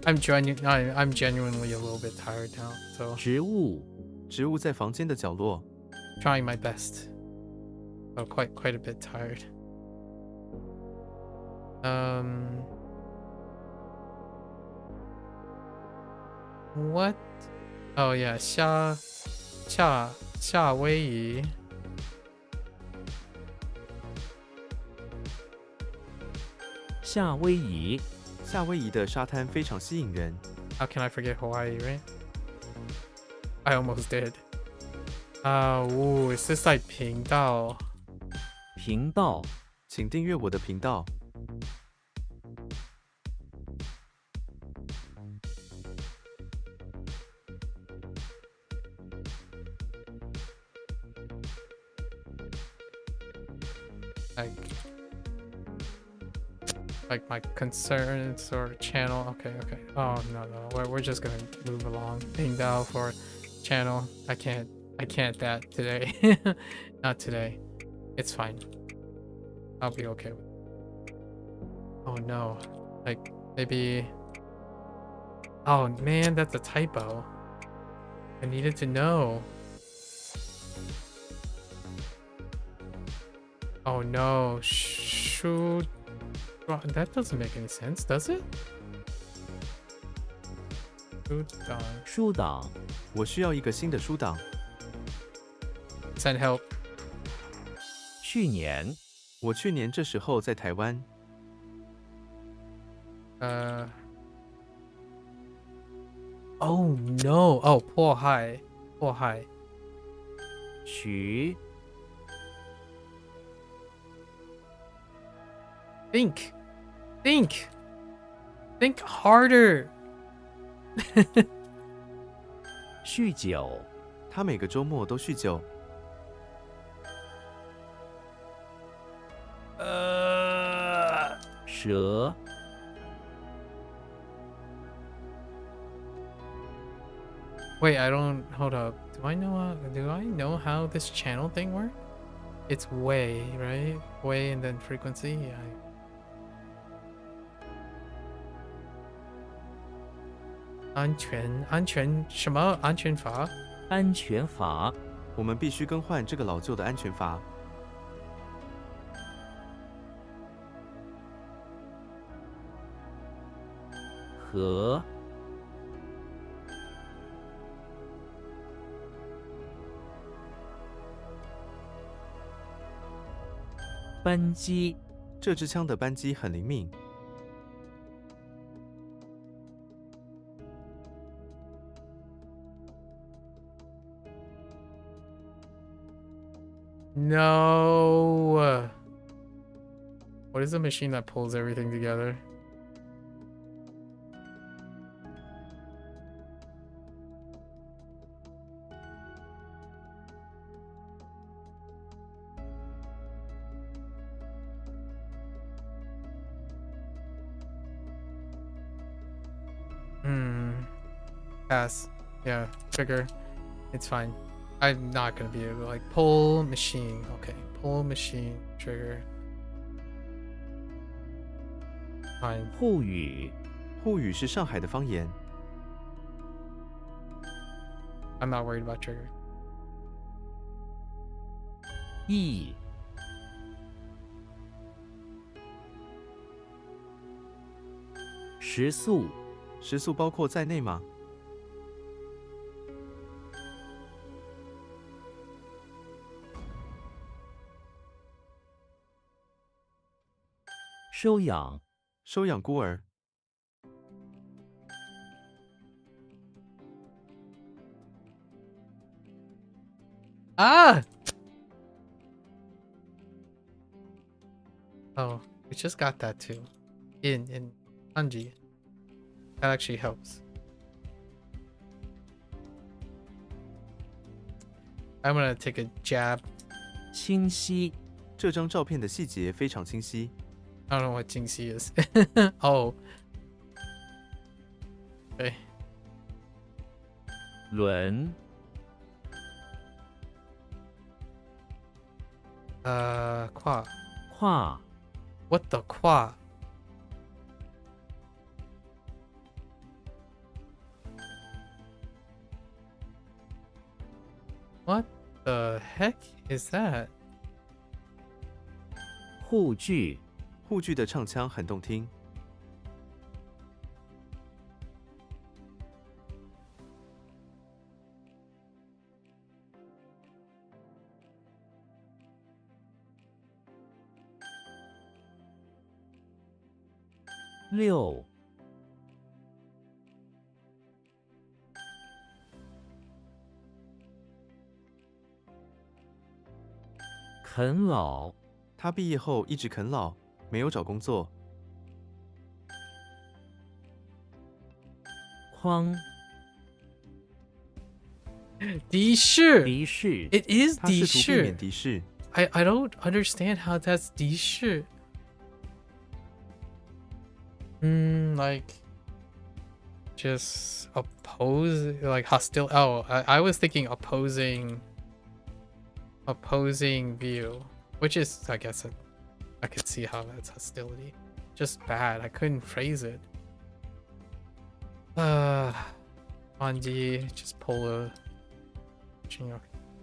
I'm genuinely a little bit tired now, so 植物，植物在房间的角落。 trying my best. Oh, quite a bit tired. What? Oh yeah, 夏威夷。夏威夷，夏威夷的沙滩非常吸引人。 How can I forget Hawaii, right? I almost did. Is this like 频道？频道，请订阅我的频道。 Like my concerns or channel. Okay. Oh no, we're just gonna move along. 频道 for channel. I can't that today. Not today. It's fine. I'll be okay with it. Oh no. Like maybe. Oh man, that's a typo. I needed to know. Oh no. Shoot. That doesn't make any sense, does it? 书档，我需要一个新的书档。 Send help. 去年，我去年这时候在台湾。Oh no. Oh, 迫害。取， Think harder. 酗酒，他每个周末都酗酒。 蛇， Wait, hold up. Do I know how this channel thing works? It's way, right? Way and then frequency. Yeah. 安全什么安全阀？安全阀，我们必须更换这个老旧的安全阀。和，扳机，这支枪的扳机很灵敏。No. What is the machine that pulls everything together? Pass. Yeah, trigger. It's fine. I'm not gonna be able to like pull machine. Okay, pull machine trigger. Fine. 沪语，沪语是上海的方言。 I'm not worried about trigger. 意，时速，时速包括在内吗？收养，收养孤儿。Ah! Oh, we just got that too. In Hanji. That actually helps. I'm gonna take a jab. 清晰，这张照片的细节非常清晰。 I don't know what Jingxi is. Oh. Okay. 轮，Qua. 跨， What the qua? What the heck is that? 沪剧，沪剧的唱腔很动听。六，啃老，他毕业后一直啃老，没有找工作。框，敌视. 敌视， It is 他试图避免敌视. 敌视。 I don't understand how that's 敌视. Like just oppose, like hostile. Oh, I was thinking opposing view, which is, I guess, I could see how that's hostility. Just bad. I couldn't phrase it. Anji, just pull a.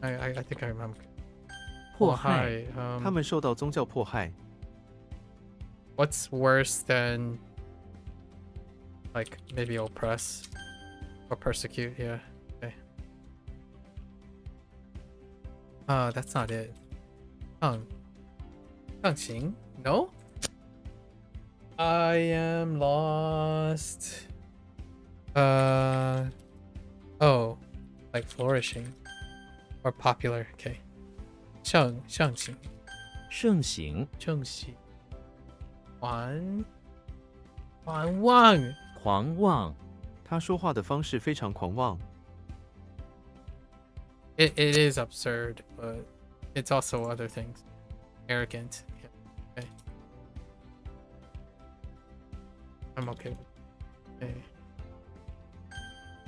I think I remember. 迫害， 他们受到宗教迫害。 What's worse than like maybe oppress or persecute? Yeah. Okay. That's not it. Xing? No? I am lost. Oh, like flourishing or popular. Okay. 盛行盛行，正喜还望 狂妄，他说话的方式非常狂妄。 It is absurd, but it's also other things. Arrogant. Yeah. Okay. I'm okay with it. Okay.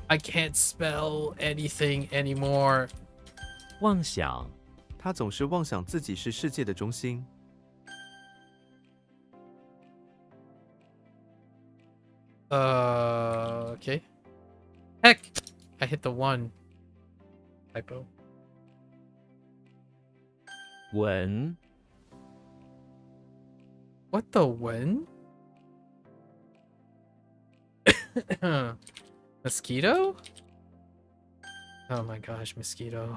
I can't spell anything anymore. 妄想，他总是妄想自己是世界的中心。 Okay. Heck! I hit the 1. Typo. 文 What the when? Mosquito? Oh my gosh, mosquito.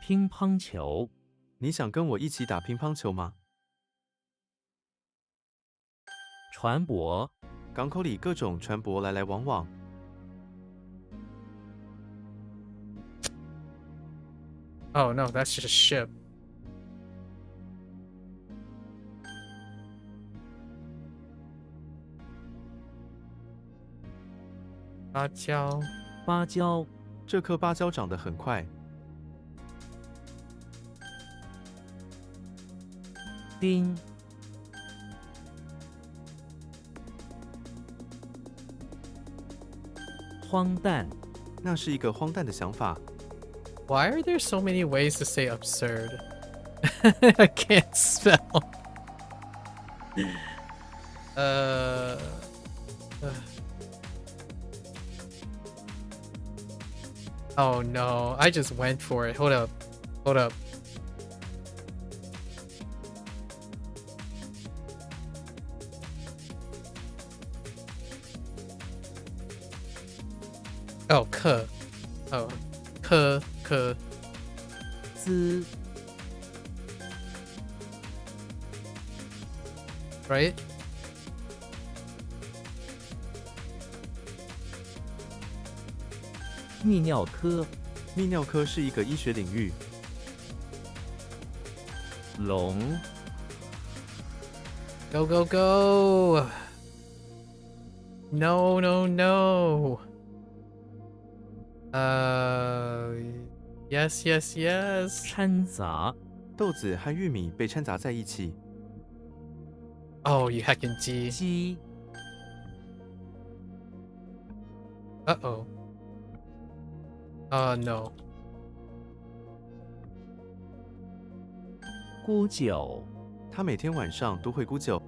乒乓球你想跟我一起打乒乓球吗？船舶港口里各种船舶来来往往。 Oh no, that's just a ship. Bajao. 芭蕉这颗芭蕉长得很快，丁荒诞那是一个荒诞的想法。 Why are there so many ways to say absurd? I can't spell. Uh, Oh no, I just went for it. Hold up. Hold up. Oh, k. Oh, k. K. 资 Right? 泌尿科泌尿科是一个医学领域，龙 Go, go, go. No, no, no. Yes, yes, yes. 掺杂豆子和玉米被掺杂在一起。 Oh, you heckin' G. 鸡 Uh-oh. No. 沽酒他每天晚上都会沽酒。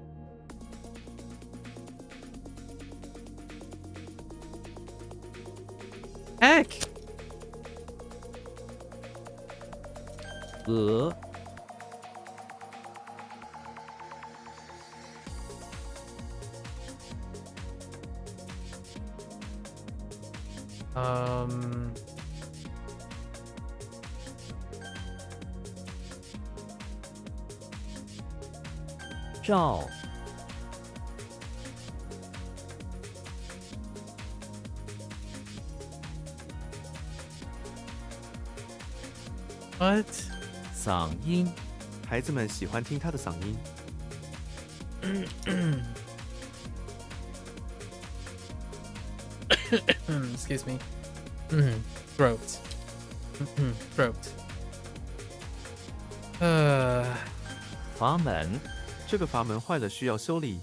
Heck! 鹅 照 What? 嗓音 孩子们喜欢听他的嗓音。 Excuse me. Throat. Throat. 阀门 这个阀门坏了，需要修理。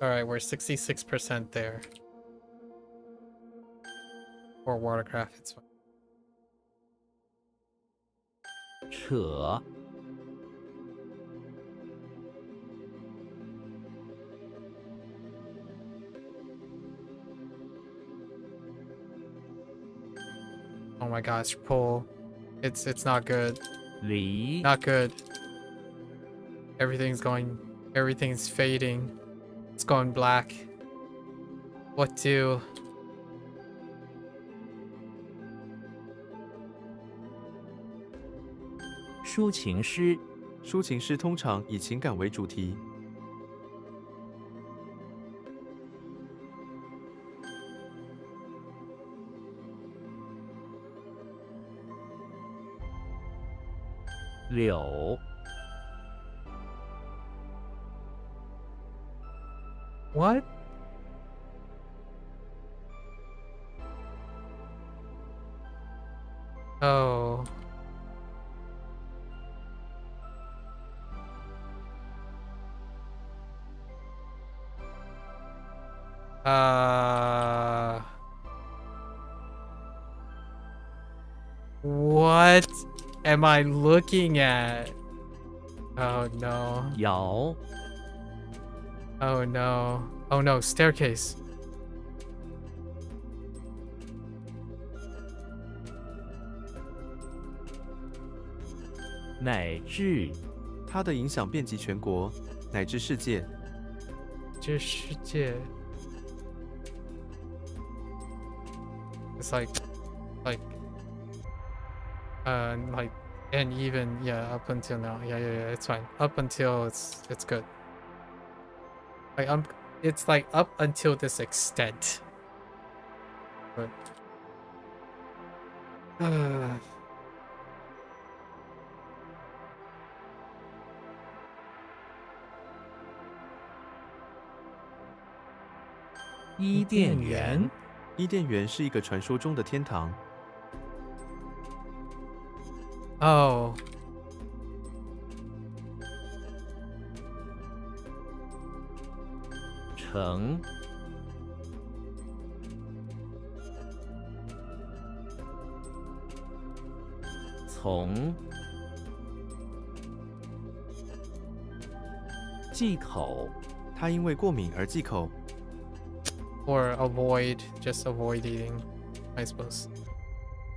Alright, we're 66% there. Or watercraft, it's fine. 扯 Oh my gosh, pull. It's not good. 梨 Not good. Everything's fading. It's going black. What do? 抒情诗抒情诗通常以情感为主题。 柳 What? Oh. What am I looking at? Oh no. 摇 Oh no. Oh no, staircase. 乃至它的影响遍及全国乃至世界。这世界 it's like and even up until now yeah it's fine up until it's good like it's like up until this extent but 伊甸园，伊甸园是一个传说中的天堂。oh 城从忌口，他因为过敏而忌口。 or just avoid eating I suppose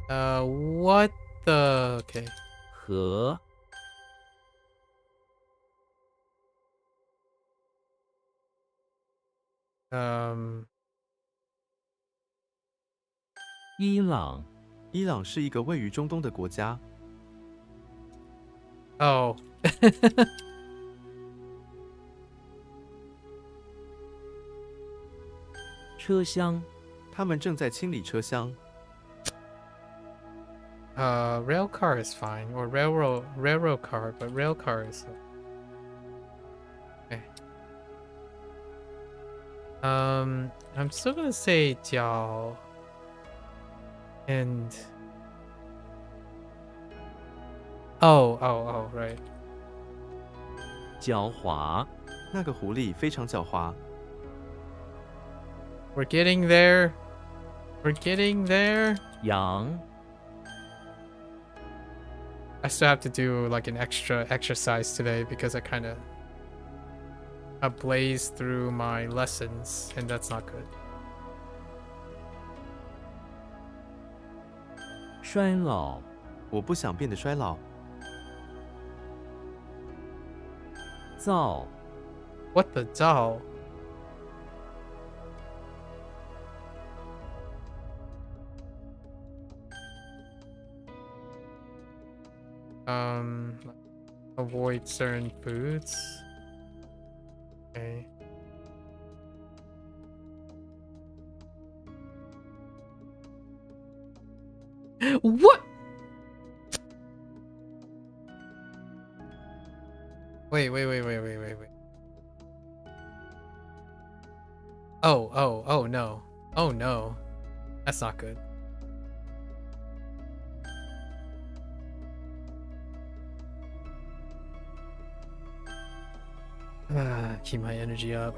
what the okay 和 伊朗，伊朗是一个位于中东的国家。 oh 车厢，他们正在清理车厢。 rail car is fine or railroad car but rail car is okay I'm still gonna say 脚 and oh right 狡猾，那个狐狸非常狡猾。 we're getting there we're getting there 羊， I still have to do like an extra exercise today because I kind of blazed through my lessons and that's not good 衰老，我不想变得衰老。造， what the 造 avoid certain foods okay what wait oh no that's not good keep my energy up.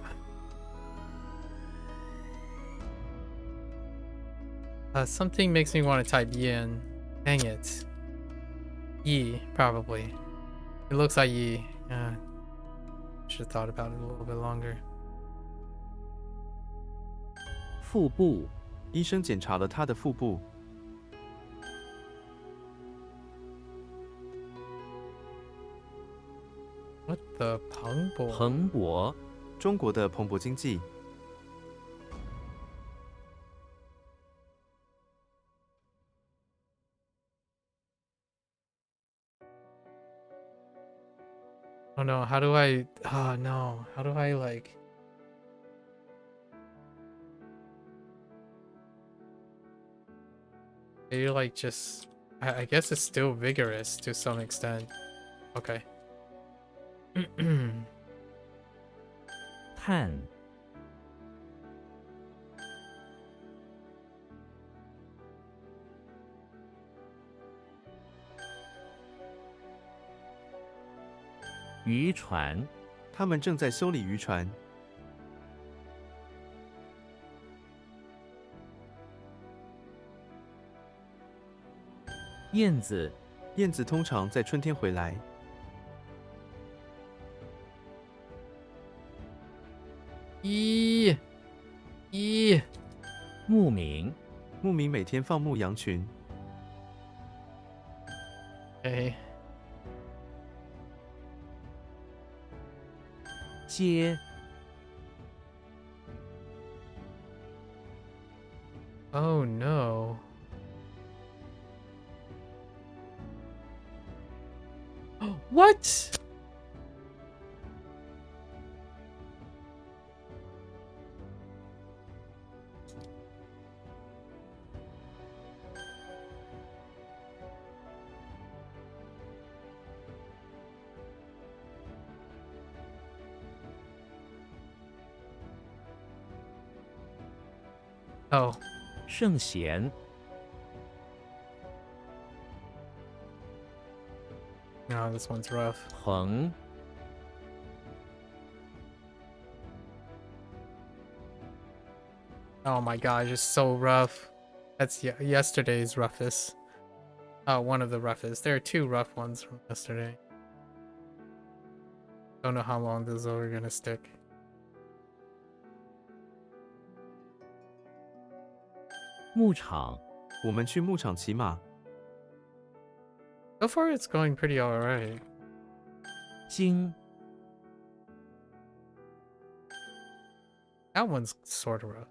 Something makes me want to type yin. Dang it. Yi, probably. It looks like yi. Should have thought about it a little bit longer. 腹部，医生检查了他的腹部。 What the 蓬勃？蓬勃，中国的蓬勃经济。 Oh no, how do I... Oh no, how do I like... You're like just... I guess it's still vigorous to some extent. Okay. 碳，渔船，他们正在修理渔船。燕子，燕子通常在春天回来。 牧民，牧民每天放牧羊群。 Okay. 接 Oh no. What? Oh, 圣贤 no, this one's rough. 横 Oh my gosh, it's so rough. That's yesterday's roughest. Oh, one of the roughest. There are two rough ones from yesterday. Don't know how long those are gonna stick. 牧场我们去牧场骑马。 So far, it's going pretty alright. 经 That one's sort of rough.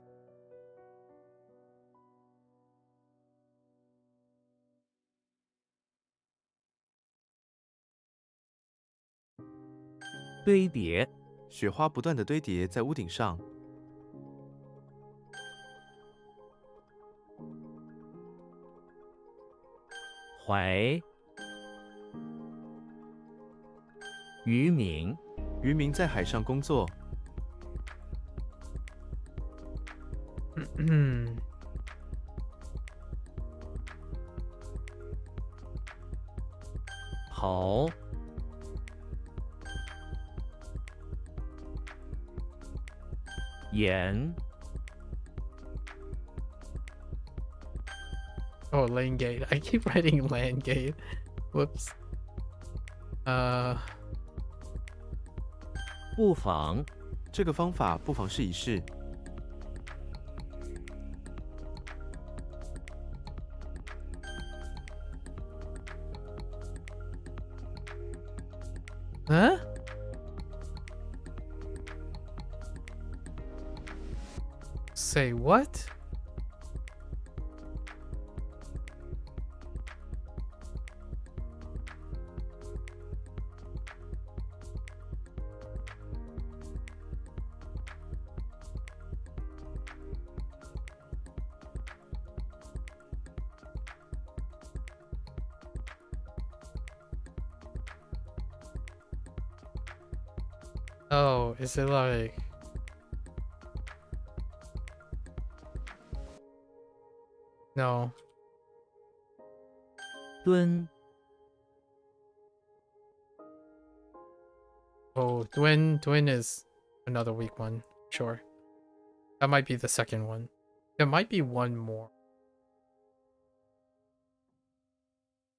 堆叠雪花不断的堆叠在屋顶上。怀渔民渔民在海上工作。好 盐 Oh, lane gate. I keep writing land gate. Whoops. 不妨这个方法不妨试一试。 Huh? Say what? Oh, is it like... No. 蹲 Oh, Dwin is another weak one. Sure. That might be the second one. There might be one more.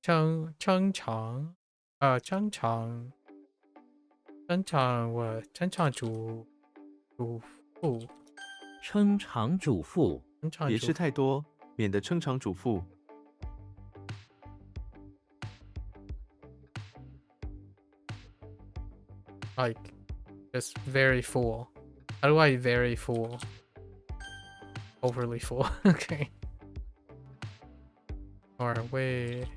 Chang Chang. What? 称肠主妇别吃太多，免得撑场主妇。 Like, just very full. How do I very full? Overly full. Okay. Or wait.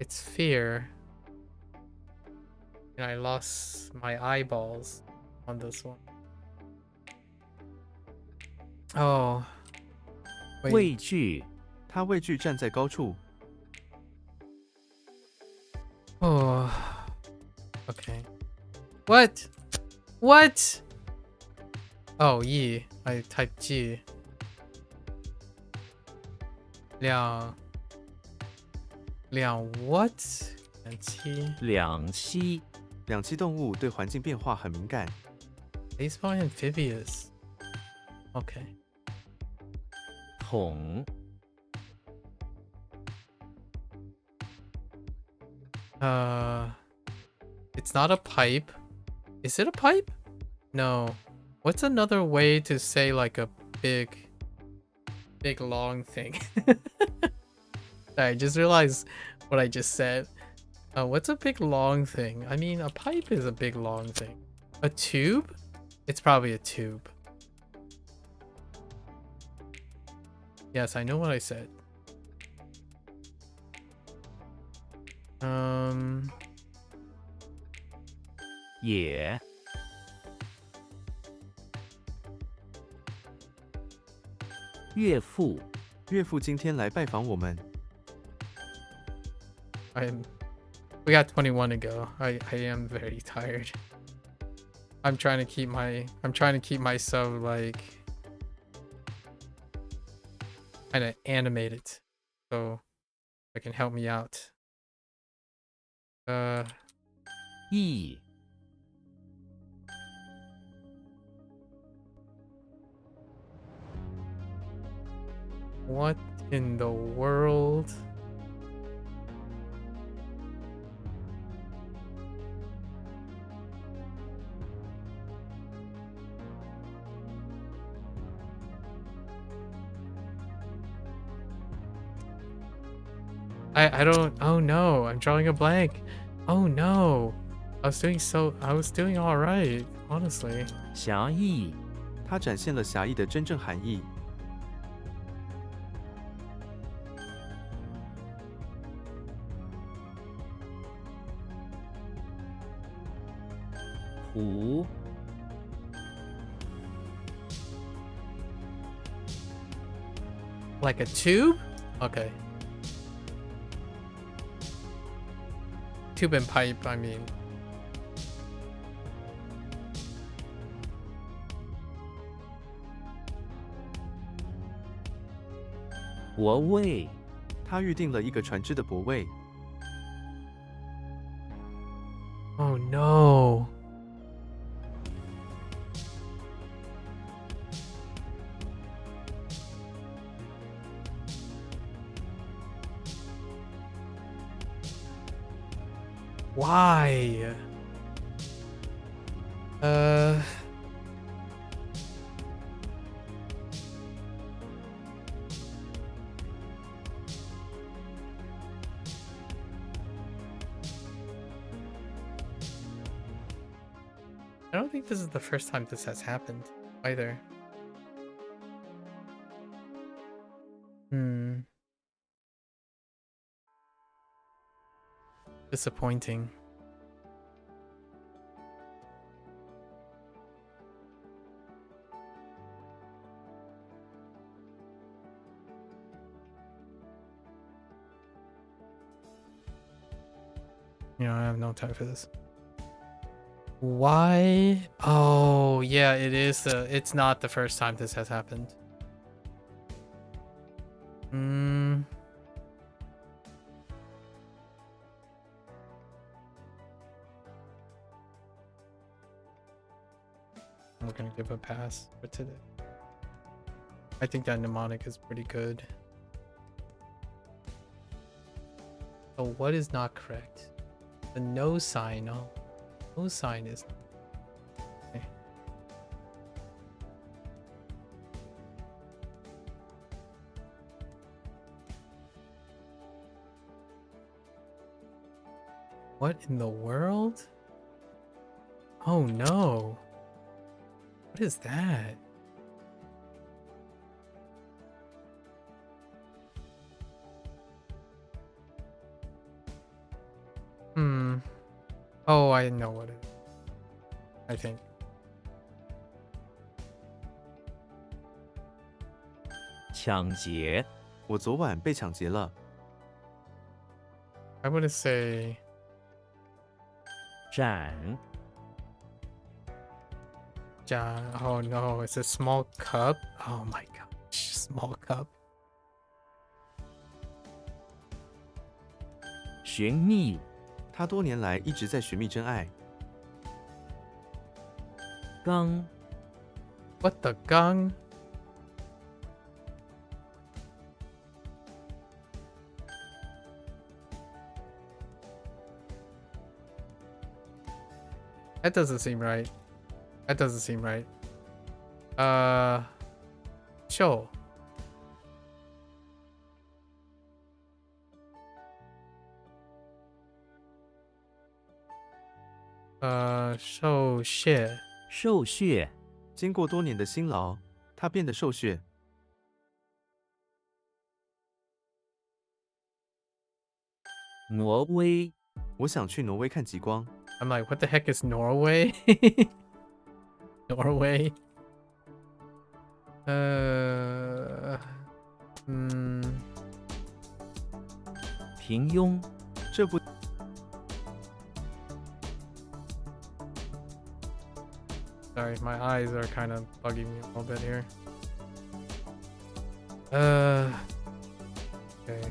It's fear. And I lost my eyeballs on this one. Oh. 畏惧他畏惧站在高处。 Oh. Okay. What? What? Oh, yi. I typed G. 两 what? 2栖两栖两栖动物对环境变化很敏感。 Baseball amphibious. Okay. 桶 It's not a pipe. Is it a pipe? No. What's another way to say like a big big long thing. I just realized what I just said. What's a big long thing? I mean, a pipe is a big long thing. A tube? It's probably a tube. Yes, I know what I said. 也 岳父 岳父今天来拜访我们， We got 21 to go. I am very tired. I'm trying to keep myself like kind of animated so it can help me out. 义 What in the world? I don't. Oh no, I'm drawing a blank. Oh no. I was doing all right, honestly. 侠义它展现了侠义的真正含义。湖 Like a tube? Okay. Tube and pipe, I mean. 泊位 他预定了一个船只的泊位。 Oh no. Why? I don't think this is the first time this has happened either. Disappointing. You know, I have no time for this. Why? Oh, yeah, it is. It's not the first time this has happened. We're gonna give a pass for today. I think that mnemonic is pretty good. So what is not correct? The no sign. Oh, no sign is. Okay. What in the world? Oh no. What is that? Oh, I know what it is. I think. 抢劫 我昨晚被抢劫了。 I would say 斩 oh no, it's a small cup. Oh my gosh, small cup. 寻觅 他多年来一直在寻觅真爱。 刚 What the gung? That doesn't seem right. That doesn't seem right. Show. 受谢受血，经过多年的辛劳，他变得瘦削。挪威，我想去挪威看极光。 I'm like, what the heck is Norway? Norway. 平庸，这部 Sorry, my eyes are kind of bugging me a little bit here. Okay.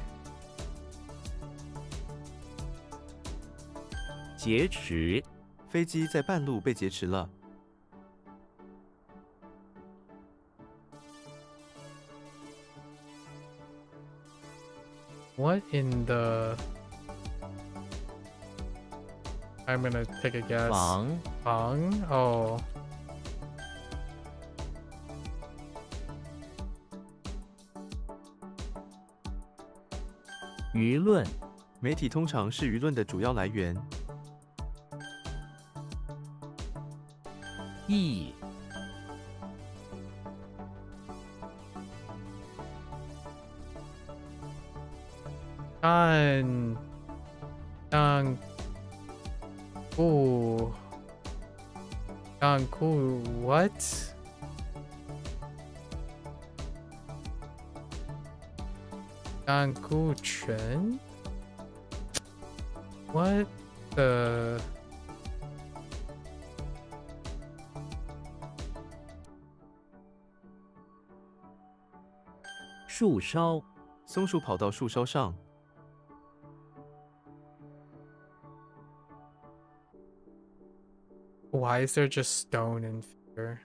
劫持，飞机在半路被劫持了。 What in the... I'm gonna take a guess. 防， Hoang? Oh. 舆论，媒体通常是舆论的主要来源。义，干顾 what? 干顾权 What the... 树梢，松鼠跑到树梢上， Why is there just stone and figure?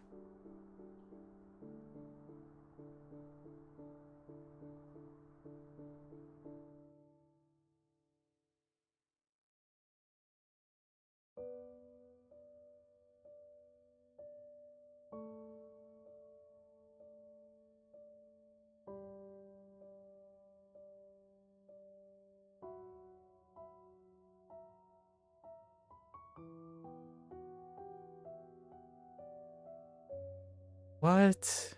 What?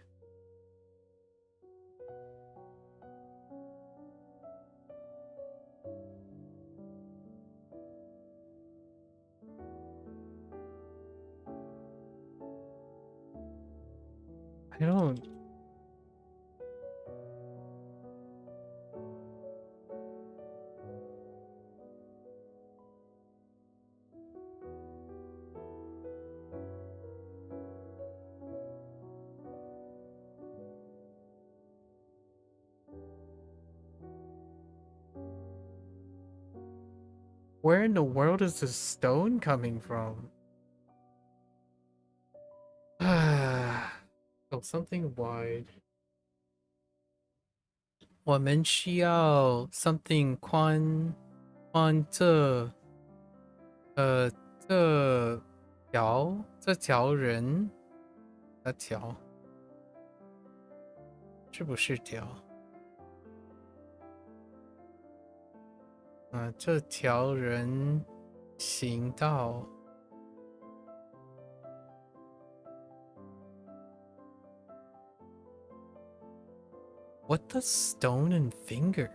I don't... Where in the world is this stone coming from? Oh, something wide. 我们需要 something 宽这条人那条是不是条？这条人行道。What the stone and fingers?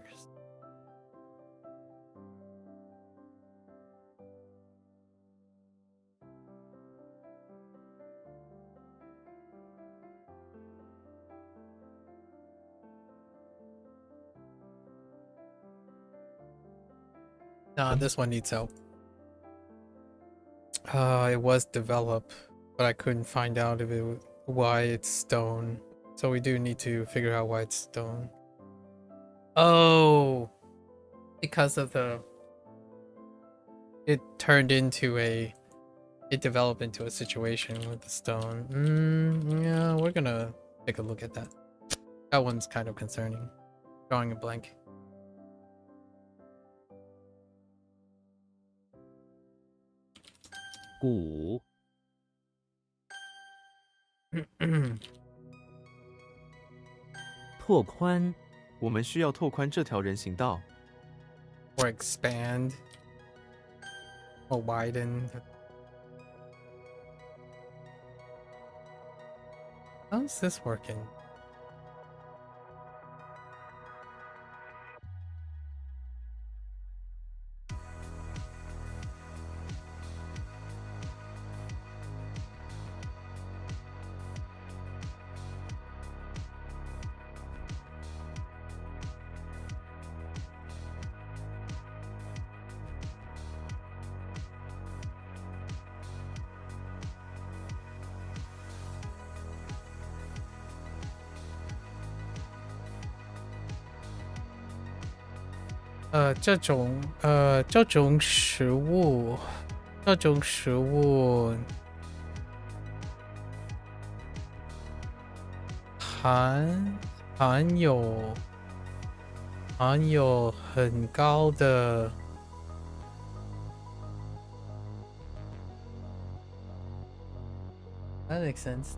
Nah, this one needs help. It was developed, but I couldn't find out if why it's stone. So we do need to figure out why it's stone. Oh, because of it developed into a situation with the stone. Yeah, we're gonna take a look at that. That one's kind of concerning. Drawing a blank.鼓，拓宽，我们需要拓宽这条人行道。 Or expand. Or widen. How's this working?这种食物，含有很高的，That makes sense.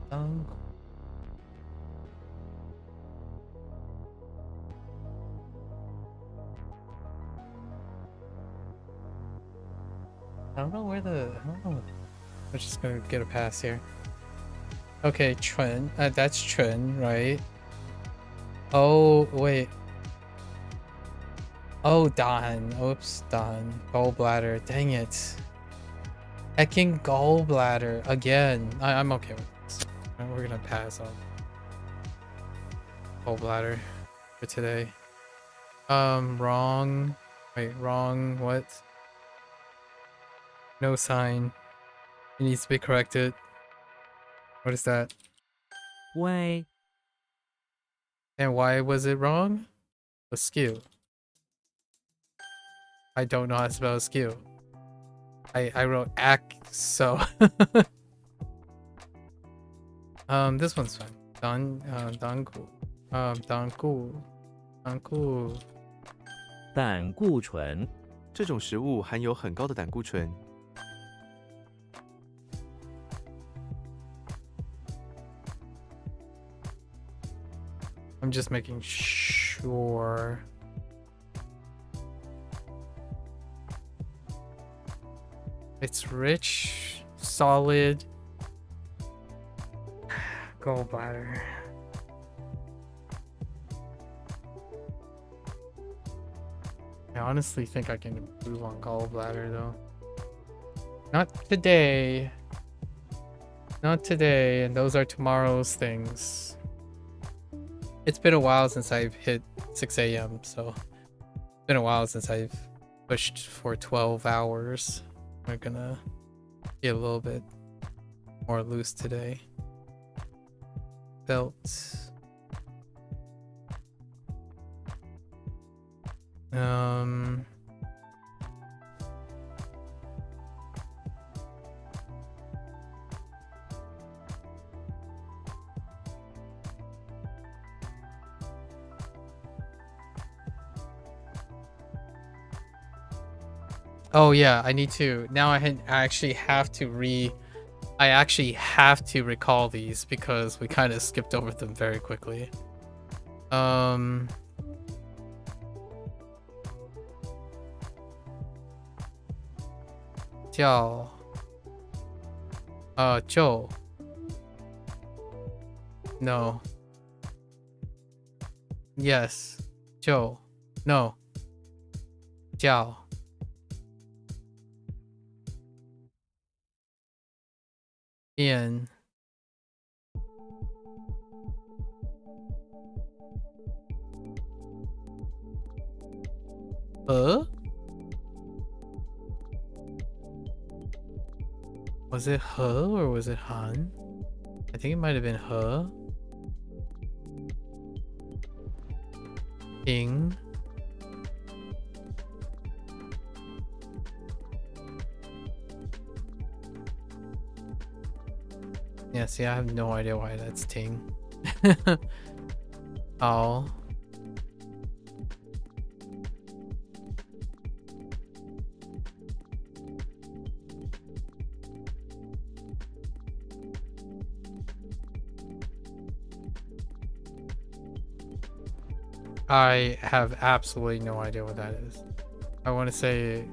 I don't know. We're just gonna get a pass here. Okay, Chun. That's Chun, right? Oh, wait. Oh, Dan. Oops, Dan. Gallbladder. Dang it. Hecking gallbladder. Again. I'm okay with this. We're gonna pass on gallbladder for today. Wrong. Wait, wrong. What? No sign. It needs to be corrected. What is that? Y. And why was it wrong? Askew. I don't know how to spell askew. I wrote ack, so this one's fine. Danku. Danku. 胆固醇 这种食物含有很高的胆固醇。 I'm just making sure. It's rich, solid gallbladder. I honestly think I can improve on gallbladder though. Not today. Not today, and those are tomorrow's things. It's been a while since I've hit 6 a.m. so it's been a while since I've pushed for 12 hours. We're gonna get a little bit more loose today. Belt. Oh yeah, I need to now. I actually have to recall these because we kind of skipped over them very quickly. Jiao. Zhou. No. Yes. Zhou. No. Jiao. Ian. Was it He or was it Han? I think it might have been He. Ing. Yeah, see, I have no idea why that's Ting. Oh. I have absolutely no idea what that is. I want to say...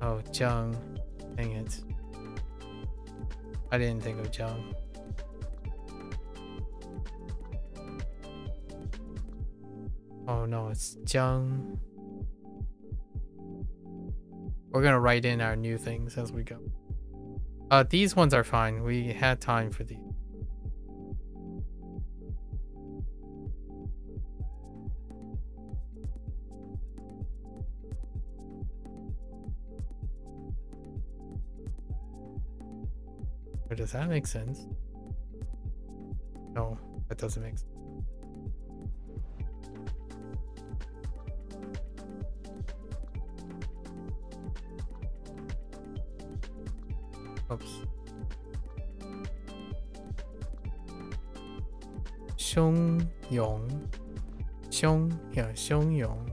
Oh, Jiang. Dang it. I didn't think of Jiang. Oh no, it's Jiang. We're gonna write in our new things as we go. These ones are fine. We had time for these. Or does that make sense? No, that doesn't make sense. Oops. Xiong Yong. Yeah, Xiong Yong.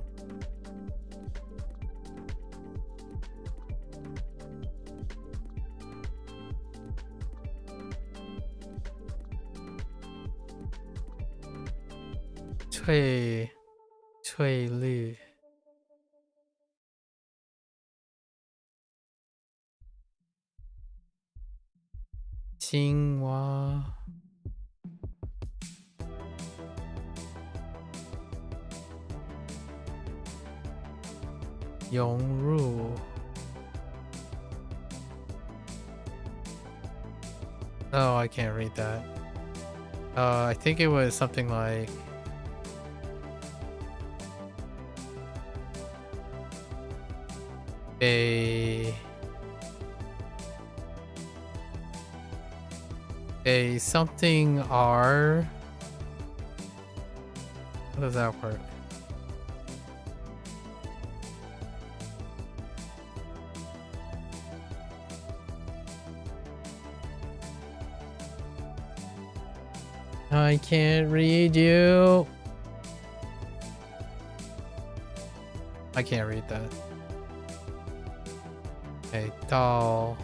Cui Lu. Xinhua. Yongru. Oh, I can't read that. I think it was something like a something R. How does that work? I can't read you. I can't read that. A doll.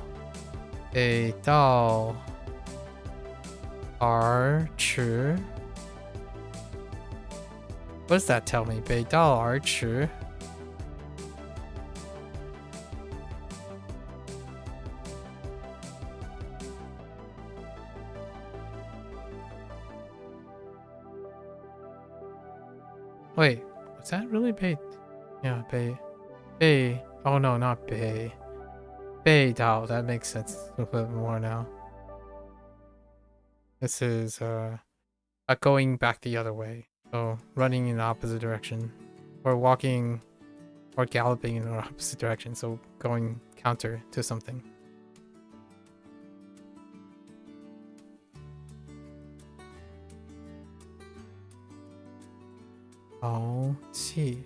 Archer. What does that tell me? 北道 Archer. Wait, was that really Bei? Yeah, Bei. Oh no, not Bei. Bei Dao. That makes sense a little bit more now. This is going back the other way. So running in the opposite direction, or walking, or galloping in the opposite direction. So going counter to something. Oh, see.